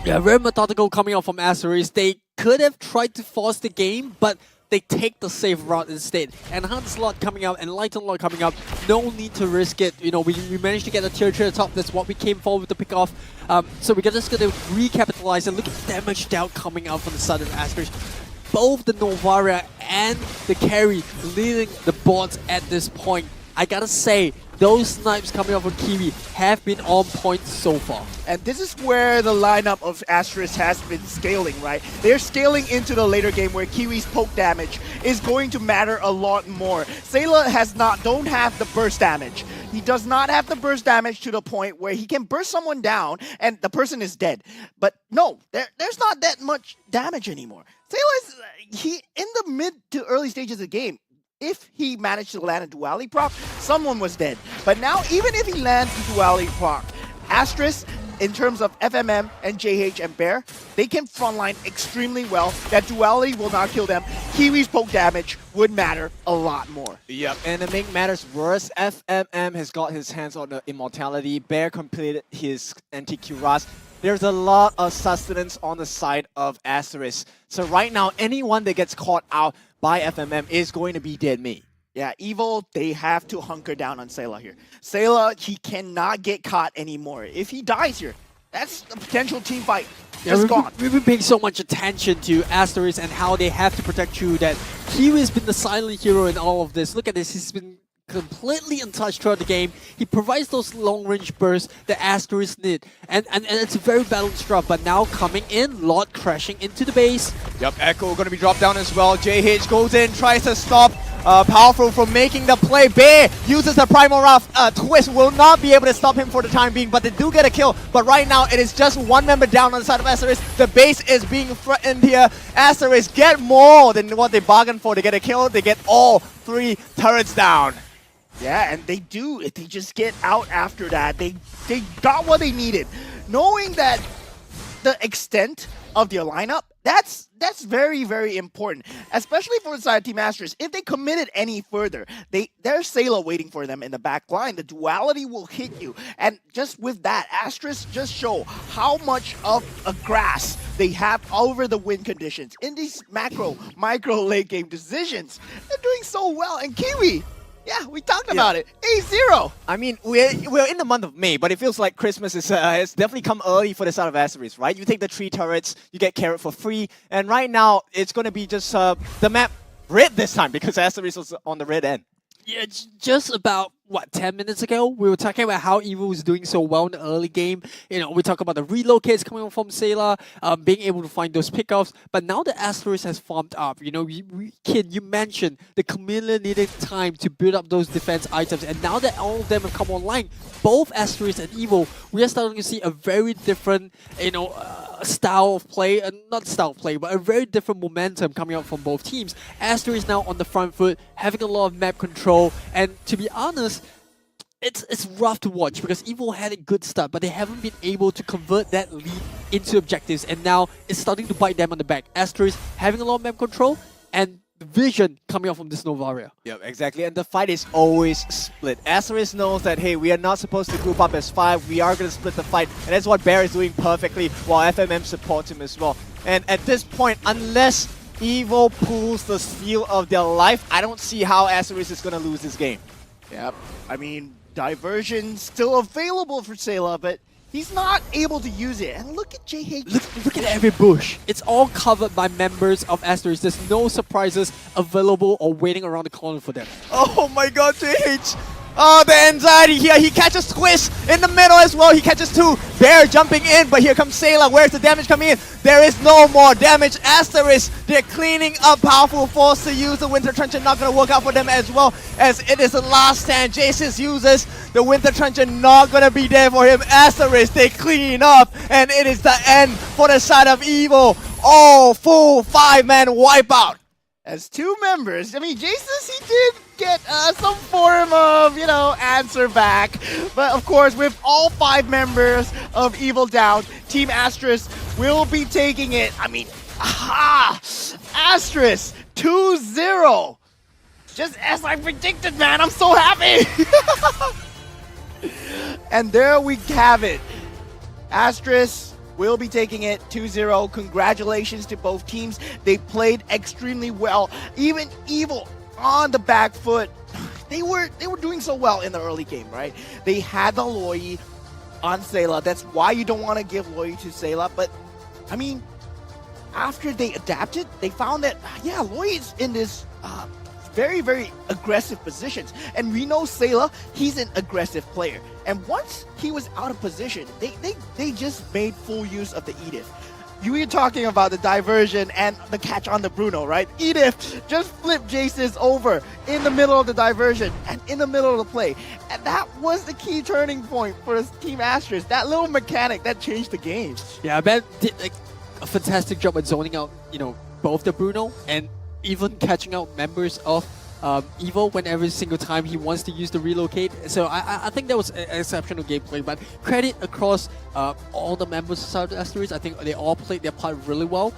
Yeah, very methodical coming out from Asterisk. They could have tried to force the game, but they take the safe route instead. Enhanced Lot coming out and Lighten Lot coming up. No need to risk it. You know, we managed to get a tier 3 at the top. That's what we came for with the pick off. So we're just going to recapitalize and look at the damage down coming out from the side of Asterisk. Both the Novaria and the carry leading the boards at this point. I gotta say, those snipes coming out from Kiwi have been on point so far. And this is where the lineup of Asterisk has been scaling, right? They're scaling into the later game where Kiwi's poke damage is going to matter a lot more. Sailor don't have the burst damage. He does not have the burst damage to the point where he can burst someone down and the person is dead. But no, there's not that much damage anymore. Sailor is in the mid to early stages of the game. If he managed to land a duality proc, someone was dead. But now, even if he lands the duality proc, Asterisk, in terms of FMM and JH and Bear, they can frontline extremely well. That duality will not kill them. Kiwi's poke damage would matter a lot more. Yep, and to make matters worse, FMM has got his hands on the Immortality. Bear completed his anti-Cuirass. There's a lot of sustenance on the side of Asterisk. So right now, anyone that gets caught out by FMM is going to be dead meat. Yeah, Evil, they have to hunker down on Sayla here. Sayla, he cannot get caught anymore. If he dies here, that's a potential team fight. Just gone. We've been paying so much attention to Asterisk and how they have to protect you, that Kiwi has been the silent hero in all of this. Look at this, he's been completely untouched throughout the game. He provides those long-range bursts that Asterisk need. And it's a very balanced drop, but now coming in, Lord crashing into the base. Yep, Echo going to be dropped down as well. JH goes in, tries to stop Powerful from making the play. Bear uses the Primal Wrath. Twist will not be able to stop him for the time being, but they do get a kill. But right now, it is just one member down on the side of Asterisk. The base is being threatened here. Asterisk get more than what they bargained for. They get a kill. They get all 3 turrets down. Yeah, and they do. They just get out after that. They got what they needed. Knowing that the extent of their lineup, that's very, very important. Especially for the side of Team Asterisk. If they committed any further, there's Sayla waiting for them in the back line. The duality will hit you. And just with that, Asterisk just show how much of a grasp they have over the win conditions. In these micro late game decisions, they're doing so well. And Kiwi, yeah, we talked about it. 8-0. I mean, we're in the month of May, but it feels like Christmas has definitely come early for the side of Asterisk, right? You take the 3 turrets, you get Carrot for free, and right now it's going to be just the map red this time because Asterisk was on the red end. Yeah, just about, 10 minutes ago, we were talking about how Evil was doing so well in the early game. You know, we talk about the relocates coming from Sayla, being able to find those pickoffs. But now the Asterisk has farmed up. You know, Kid, you mentioned the Chameleon needed time to build up those defense items. And now that all of them have come online, both Asterisk and Evil, we are starting to see a very different, style of play. Not style of play, but a very different momentum coming out from both teams. Asterisk now on the front foot, having a lot of map control. And to be honest, it's rough to watch because Evil had a good start, but they haven't been able to convert that lead into objectives, and now it's starting to bite them on the back. Asterisk having a lot of map control and the vision coming out from this Novaria. Yep, exactly, and the fight is always split. Asterisk knows that, hey, we are not supposed to group up as 5, we are going to split the fight, and that's what Bear is doing perfectly, while FMM supports him as well. And at this point, unless Evil pulls the steal of their life, I don't see how Asterisk is going to lose this game. Yep, I mean, diversion still available for Sayla, but he's not able to use it. And look at JH. Look at every bush. It's all covered by members of Asterisk. There's no surprises available or waiting around the corner for them. Oh my god, JH! Oh, the anxiety here. He catches Twist in the middle as well. He catches 2. Bear jumping in, but here comes Sayla. Where's the damage coming in? There is no more damage. Asterisk, they're cleaning up. Powerful, forced to use the Winter Truncheon. Not going to work out for them as well, as it is the last stand. Jason uses the Winter Truncheon. Not going to be there for him. Asterisk, they clean up, and it is the end for the side of Evil. Oh, full 5-man wipeout. As 2 members, I mean, Jesus, he did get some form of, answer back. But of course, with all 5 members of Evil down, Team Asterisk will be taking it. I mean, Asterisk 2-0. Just as I predicted, man, I'm so happy. And there we have it. Asterisk will be taking it 2-0. Congratulations to both teams. They played extremely well. Even Evil on the back foot. They were doing so well in the early game, right? They had the Loi on Sayla. That's why you don't want to give Loi to Sayla. But, I mean, after they adapted, they found that, yeah, Loi is in this very, very aggressive positions. And we know Sayla, he's an aggressive player. And once he was out of position, they just made full use of the Edith. You were talking about the diversion and the catch on the Bruno, right? Edith just flipped Jace's over in the middle of the diversion and in the middle of the play. And that was the key turning point for Team Asterisk. That little mechanic that changed the game. Yeah, Ben did a fantastic job at zoning out, both the Bruno and even catching out members of Evo when every single time he wants to use the relocate. So I think that was exceptional gameplay. But credit across all the members of South Asterisk. I think they all played their part really well.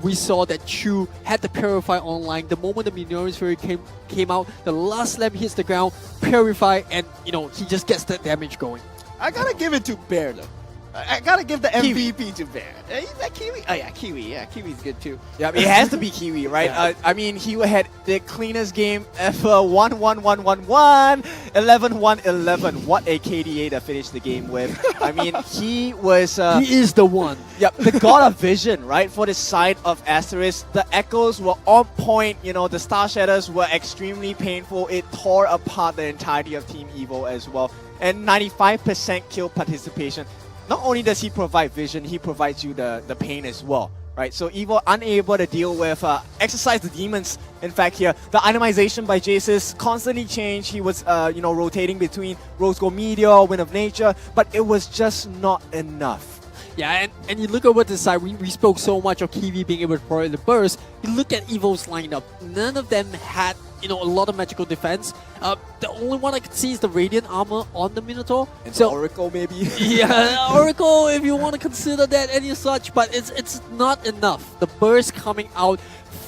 We saw that Chu had the Purify online. The moment the Minoris Fury came out, the last slam hits the ground, Purify, and he just gets that damage going. I gotta give it to Bear though. I gotta give the MVP to Bear. Is that Kiwi? Oh yeah, Kiwi. Yeah, Kiwi's good too. Yeah, it has to be Kiwi, right? Yeah. I mean, he had the cleanest game ever. 1-1-1-1-1, 11-1-11. What a KDA to finish the game with. I mean, he was... he is the one. Yep, the god of vision, right? For the side of Asterisk. The echoes were on point. The Star Shatters were extremely painful. It tore apart the entirety of Team Evo as well. And 95% kill participation. Not only does he provide vision, he provides you the pain as well, right? So Evo unable to deal with, exercise the demons. In fact here, the itemization by Jace's constantly changed. He was, rotating between Rose Gold Meteor, Wind of Nature, but it was just not enough. Yeah, and you look over the side, we spoke so much of Kiwi being able to provide the burst. You look at Evo's lineup, none of them had, a lot of magical defense. The only one I could see is the Radiant Armor on the Minotaur. And so, Oracle maybe? Yeah, Oracle if you want to consider that any such, but it's not enough. The burst coming out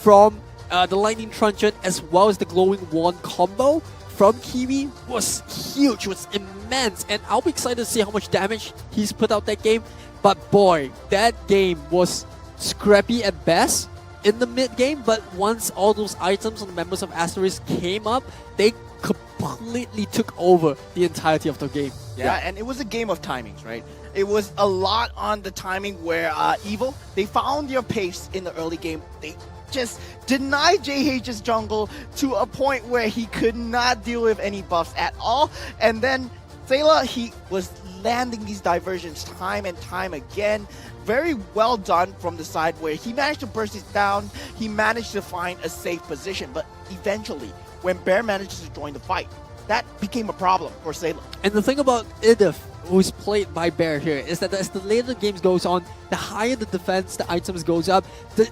from the Lightning Truncheon as well as the Glowing Wand combo from Kiwi was huge, was immense, and I'll be excited to see how much damage he's put out that game. But boy, that game was scrappy at best in the mid game, but once all those items on the members of Asterisk came up, they completely took over the entirety of the game. Yeah, and it was a game of timings, right? It was a lot on the timing where Evo, they found their pace in the early game. They just denied JH's jungle to a point where he could not deal with any buffs at all. And then Sayla, he was landing these diversions time and time again. Very well done from the side where he managed to burst it down. He managed to find a safe position, but eventually, when Bear manages to join the fight, that became a problem for Sayla. And the thing about Idif, who's played by Bear here, is that as the later the games goes on, the higher the defense, the items goes up, the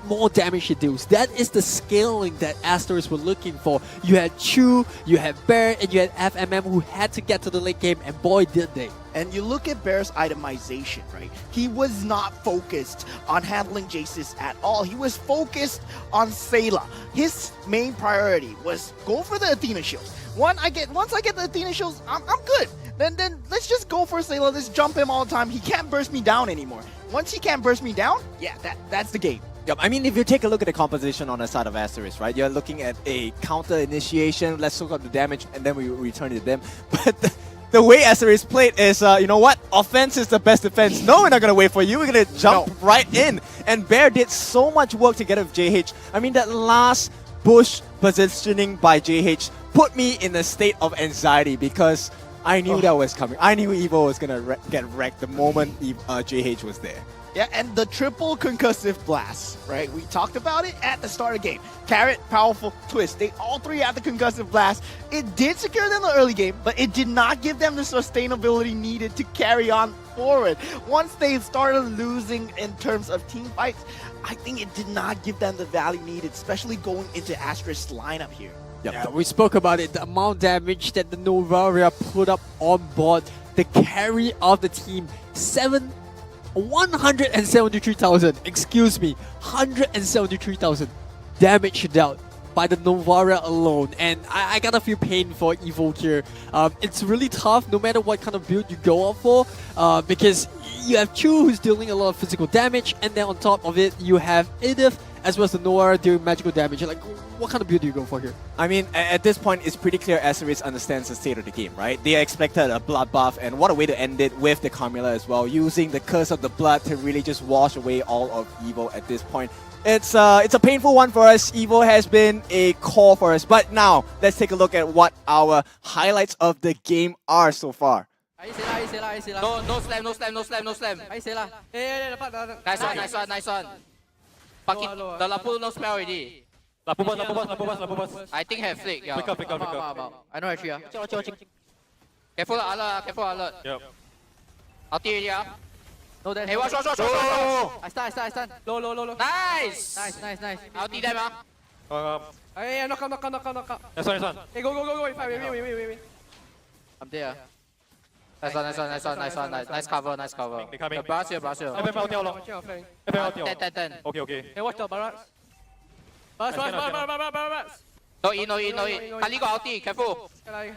more damage it does. That is the scaling that Asterisk were looking for. You had Chu, you had Bear, and you had FMM who had to get to the late game, and boy did they. And you look at Bear's itemization, right? He was not focused on handling Jace's at all. He was focused on Sayla. His main priority was go for the Athena shields. Once I get the Athena shields, I'm good. Then let's just go for Sayla. Let's jump him all the time. He can't burst me down anymore. Once he can't burst me down, yeah, that's the game. Yep, I mean, if you take a look at the composition on the side of Asterisk, right, you're looking at a counter initiation, let's soak up the damage, and then we return it to them. But the way Asterisk played is, you know what? Offense is the best defense. No, we're not going to wait for you. We're going to jump right in. And Bear did so much work together with JH. I mean, that last bush positioning by JH put me in a state of anxiety because I knew that was coming. I knew Evo was going to get wrecked the moment JH was there. Yeah, and the triple concussive blast, right? We talked about it at the start of the game. Carrot, powerful, twist. They all three had the concussive blast. It did secure them in the early game, but it did not give them the sustainability needed to carry on forward. Once they started losing in terms of team fights, I think it did not give them the value needed, especially going into Asterisk's lineup here. Yeah, we spoke about it. The amount of damage that the Novaria put up on board, the carry of the team, 173,000, excuse me, 173,000 damage dealt by the Novaria alone. And I gotta feel pain for Evo here. It's really tough no matter what kind of build you go out for, because you have Chu who's dealing a lot of physical damage, and then on top of it, you have Idif as well as the Novaria dealing magical damage. Like, what kind of build do you go for here? I mean, at this point, it's pretty clear Asterisk understands the state of the game, right? They expected a blood buff, and what a way to end it with the Carmilla as well, using the Curse of the Blood to really just wash away all of Evo at this point. It's a painful one for us. Evo has been a core for us, but now let's take a look at what our highlights of the game are so far. No slam. Nice one. Fucking the Lapu no spell already. Lapu boss. I think have flick. Yeah. Pick up. I know actually. Careful alert. Yep. Ulti already. No, hey, watch. I stun. Low. Nice. Ulti them. Hey, knock out. Nice one. Hey, go. Wait. I'm there. Nice one. Nice cover. They coming. Brush here. FML 掉了 FML 掉了 10. Okay. Hey, watch the barrage. Barrage. No in. Kali got ulti, careful. Kali.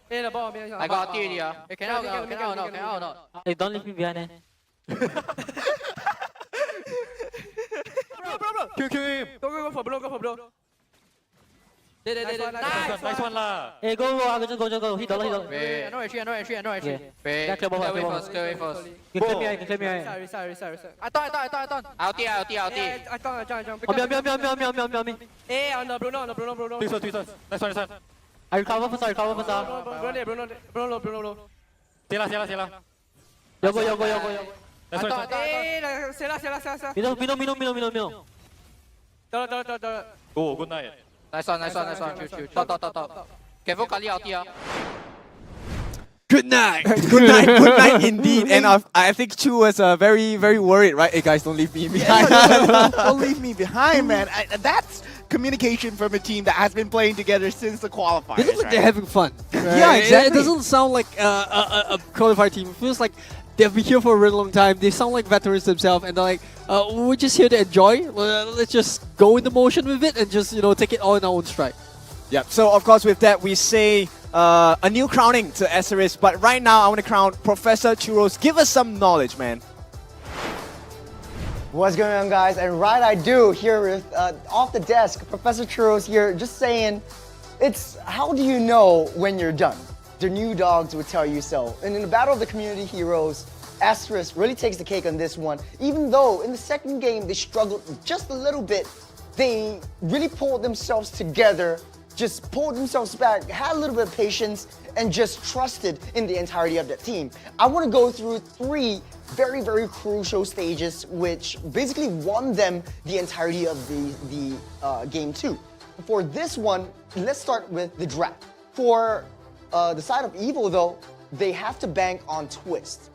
Hey, the ball. I got ulti already. Hey, can out. Hey, don't leave me behind. Eh? Bro. Kill him. Go for blow. Nice one lah. Hey, go. Hit dollar. Wait, I know actually. Wait, Clear away first. You can clear me. Sorry. I thought. Ulti. I thought. On me. Hey, on the Bruno. Twister. Nice one. I recover first. Bruno. Sela. Yo. Nice one. Hey, Sela. Minum. Oh, good night. Nice one. Chill. Top. Careful, Kali ulti. Good night indeed. And I think Chu was very, very worried, right? Hey guys, don't leave me behind. Don't leave me behind, man. That's communication from a team that has been playing together since the qualifiers. It looks like they're having fun. Right? Yeah, exactly. It doesn't sound like a qualified team. It feels like they've been here for a really long time. They sound like veterans themselves, and they're like, we're just here to enjoy. Let's just go in the motion with it and just take it all in our own stride. Yep. So of course, with that, we say a new crowning to Asterisk. But right now, I want to crown Professor Churros. Give us some knowledge, man. What's going on, guys? And right I do here with off the desk, Professor Churros here, just saying, it's how do you know when you're done? The new dogs would tell you so. And in the Battle of the Community Heroes, Asterisk really takes the cake on this one. Even though in the second game they struggled just a little bit, they really pulled themselves together, just pulled themselves back, had a little bit of patience, and just trusted in the entirety of that team. I want to go through 3 very, very crucial stages which basically won them the entirety of the game 2. For this one, let's start with the draft. For the side of Evil though, they have to bank on Twist.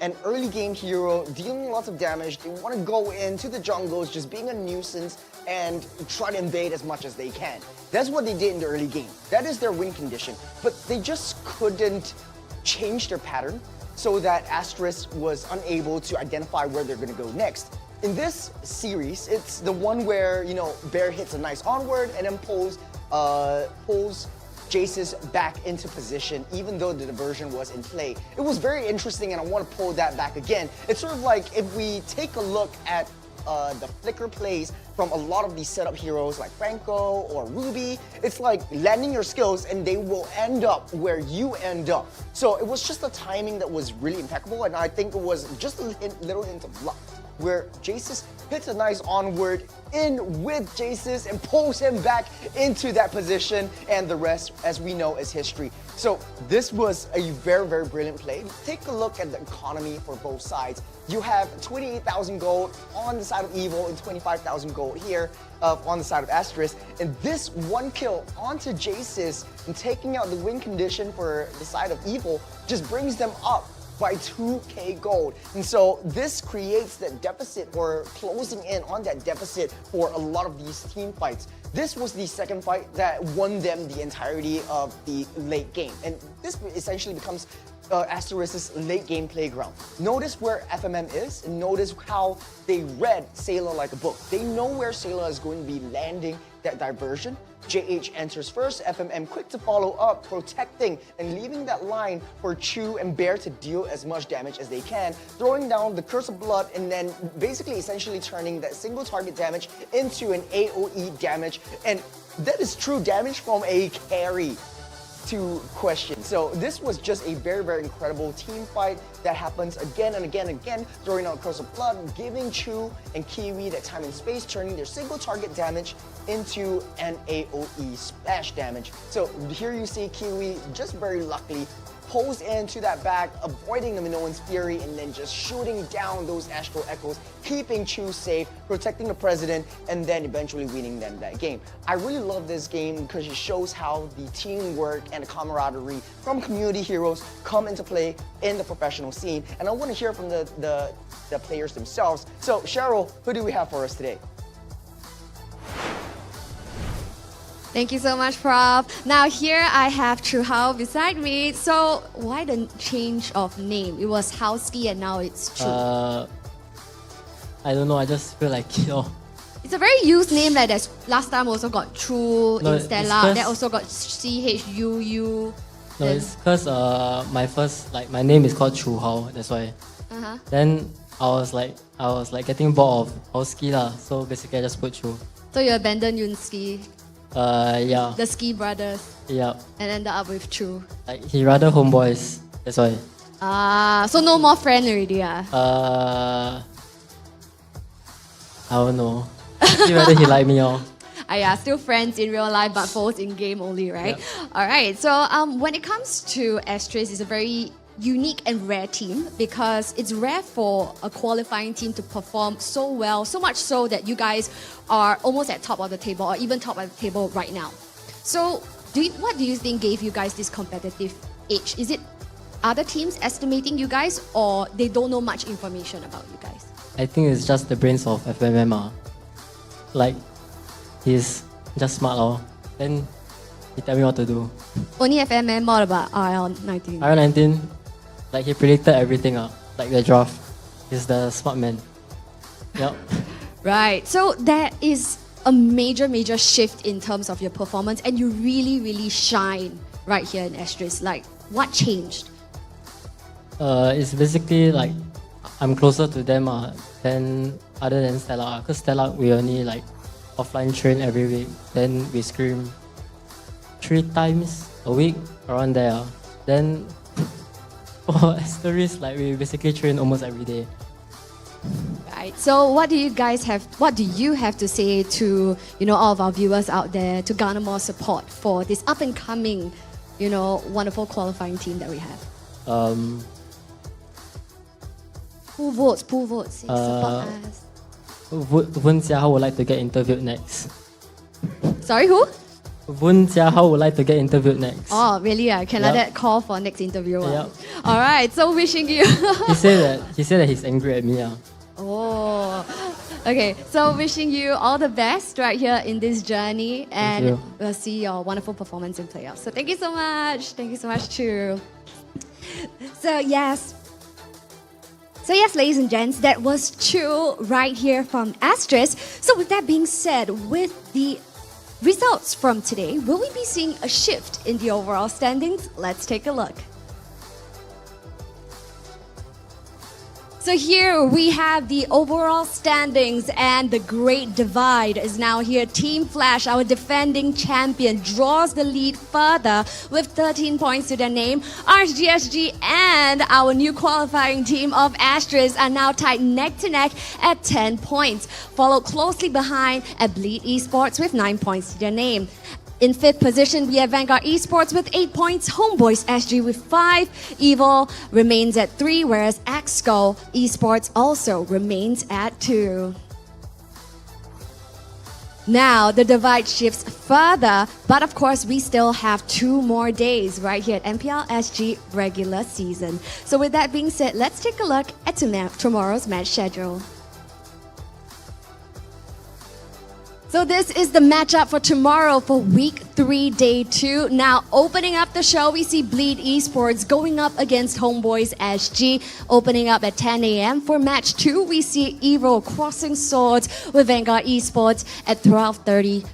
An early game hero dealing lots of damage. They want to go into the jungles just being a nuisance and try to invade as much as they can. That's what they did in the early game. That is their win condition. But they just couldn't change their pattern so that Asterisk was unable to identify where they're going to go next. In this series, it's the one where, Bear hits a nice onward and then pulls Jace's back into position, even though the diversion was in play. It was very interesting, and I want to pull that back again. It's sort of like if we take a look at the flicker plays from a lot of these setup heroes like Franco or Ruby, it's like landing your skills and they will end up where you end up. So it was just the timing that was really impeccable, and I think it was just a little hint of luck, where Jace's hits a nice onward in with Jace's and pulls him back into that position, and the rest, as we know, is history. So this was a very, very brilliant play. Take a look at the economy for both sides. You have 28,000 gold on the side of Evil and 25,000 gold here on the side of Asterisk. And this one kill onto Jace's and taking out the win condition for the side of Evil just brings them up by 2k gold. And so this creates that deficit, or closing in on that deficit for a lot of these team fights. This was the second fight that won them the entirety of the late game. And this essentially becomes Asterisk's late game playground. Notice where FMM is, and notice how they read Sailor like a book. They know where Sailor is going to be landing that diversion. JH enters first, FMM quick to follow up, protecting and leaving that line for Chu and Bear to deal as much damage as they can, throwing down the Curse of Blood, and then basically essentially turning that single target damage into an AoE damage. And that is true damage from a carry to question. So this was just a very, very incredible team fight that happens again and again and again, throwing out Curse of Blood, giving Chu and Kiwi that time and space, turning their single target damage into an AoE splash damage. So here you see Kiwi just very luckily pulls into that back, avoiding the Minoan's Fury, and then just shooting down those Astral Echoes, keeping Chu safe, protecting the President, and then eventually winning them that game. I really love this game because it shows how the teamwork and the camaraderie from community heroes come into play in the professional scene. And I want to hear from the players themselves. So Cheryl, who do we have for us today? Thank you so much, Prof. Now here I have Chu Hao beside me. So why the change of name? It was Howski and now it's Chu. I don't know. I just feel like It's a very used name. Like there's last time also got Chu No, in it's Stella. 'cause- That also got CHUU. No, it's because my name is called Chu Hao. That's why. Uh-huh. Then I was like getting bored of Howski lah. So basically I just put Chu. So you abandoned Yunski, Yeah. the Ski brothers, Yeah. and ended up with Chu. Like he rather homeboys. That's why. So no more friend already. I don't know. See whether he like me or. Still friends in real life, but foes in game only, right? All right. So when it comes to Asterisk, it's a very unique and rare team because it's rare for a qualifying team to perform so well, so much so that you guys are almost at top of the table or even top of the table right now. So what do you think gave you guys this competitive edge? Is it other teams estimating you guys or they don't know much information about you guys? I think it's just the brains of FMM. Like, he's just smart Then he tell me what to do. Only FMM, what about RL19? RL19, like he predicted everything like the draft. He's the smart man. Yep. Right. So that is a major shift in terms of your performance and you really shine right here in Asterisk. Like, what changed? It's basically like I'm closer to them than other than Stella. Because Stella, we only like offline train every week. Then we scrim 3 times a week around there. Then for Asterisk, like we basically train almost every day. Right. So what do you have to say to all of our viewers out there to garner more support for this up and coming, wonderful qualifying team that we have? Who votes? Support us. Wun Jiahao would like to get interviewed next. Sorry, who? Wun Jiahao would like to get interviewed next. Oh, really? Can I that call for next interview? All right. So wishing you. He said that he's angry at me. Oh, okay. So wishing you all the best right here in this journey, and we'll see your wonderful performance in playoffs. So thank you so much. Thank you so much, Chu. So yes, ladies and gents, that was Chu right here from Asterisk. So with that being said, with the results from today, will we be seeing a shift in the overall standings? Let's take a look. So here we have the overall standings and the great divide is now here. Team Flash, our defending champion, draws the lead further with 13 points to their name. RGSG and our new qualifying team of Asterisk are now tied neck to neck at 10 points, followed closely behind at Bleed Esports with 9 points to their name. In 5th position, we have Vanguard Esports with 8 points, Homeboys SG with 5, Evil remains at 3, whereas Exco Esports also remains at 2. Now, the divide shifts further, but of course, we still have 2 more days right here at MPL SG regular season. So with that being said, let's take a look at tomorrow's match schedule. So this is the matchup for tomorrow for week 3, day 2. Now, opening up the show, we see Bleed Esports going up against Homeboys SG, opening up at 10 a.m. For match 2, we see Evo crossing swords with Vanguard Esports at 12:30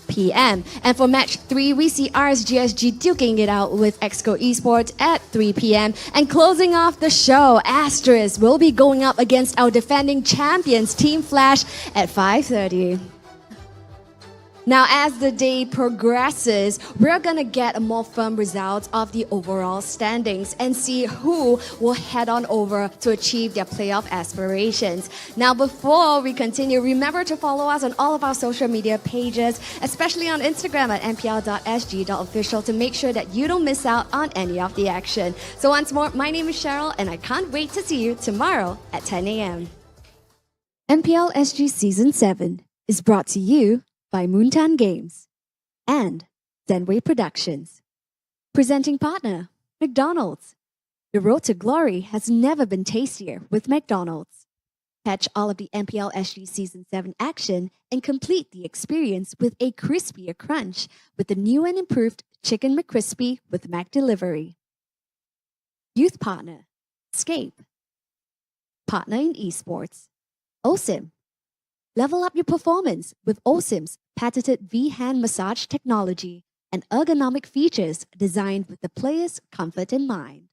p.m. And for match 3, we see RSGSG duking it out with Exco Esports at 3 p.m. And closing off the show, Asterisk will be going up against our defending champions, Team Flash, at 5:30. Now, as the day progresses, we're gonna get a more firm result of the overall standings and see who will head on over to achieve their playoff aspirations. Now, before we continue, remember to follow us on all of our social media pages, especially on Instagram at mpl.sg.official to make sure that you don't miss out on any of the action. So once more, my name is Cheryl, and I can't wait to see you tomorrow at 10 a.m. MPL SG Season 7 is brought to you by Moontan Games and Zenway Productions. Presenting partner, McDonald's. The road to glory has never been tastier with McDonald's. Catch all of the MPL SG Season 7 action and complete the experience with a crispier crunch with the new and improved Chicken McCrispy with Mac Delivery. Youth partner, Scape. Partner in esports, OSIM. Level up your performance with OSIM's patented V-hand massage technology and ergonomic features designed with the player's comfort in mind.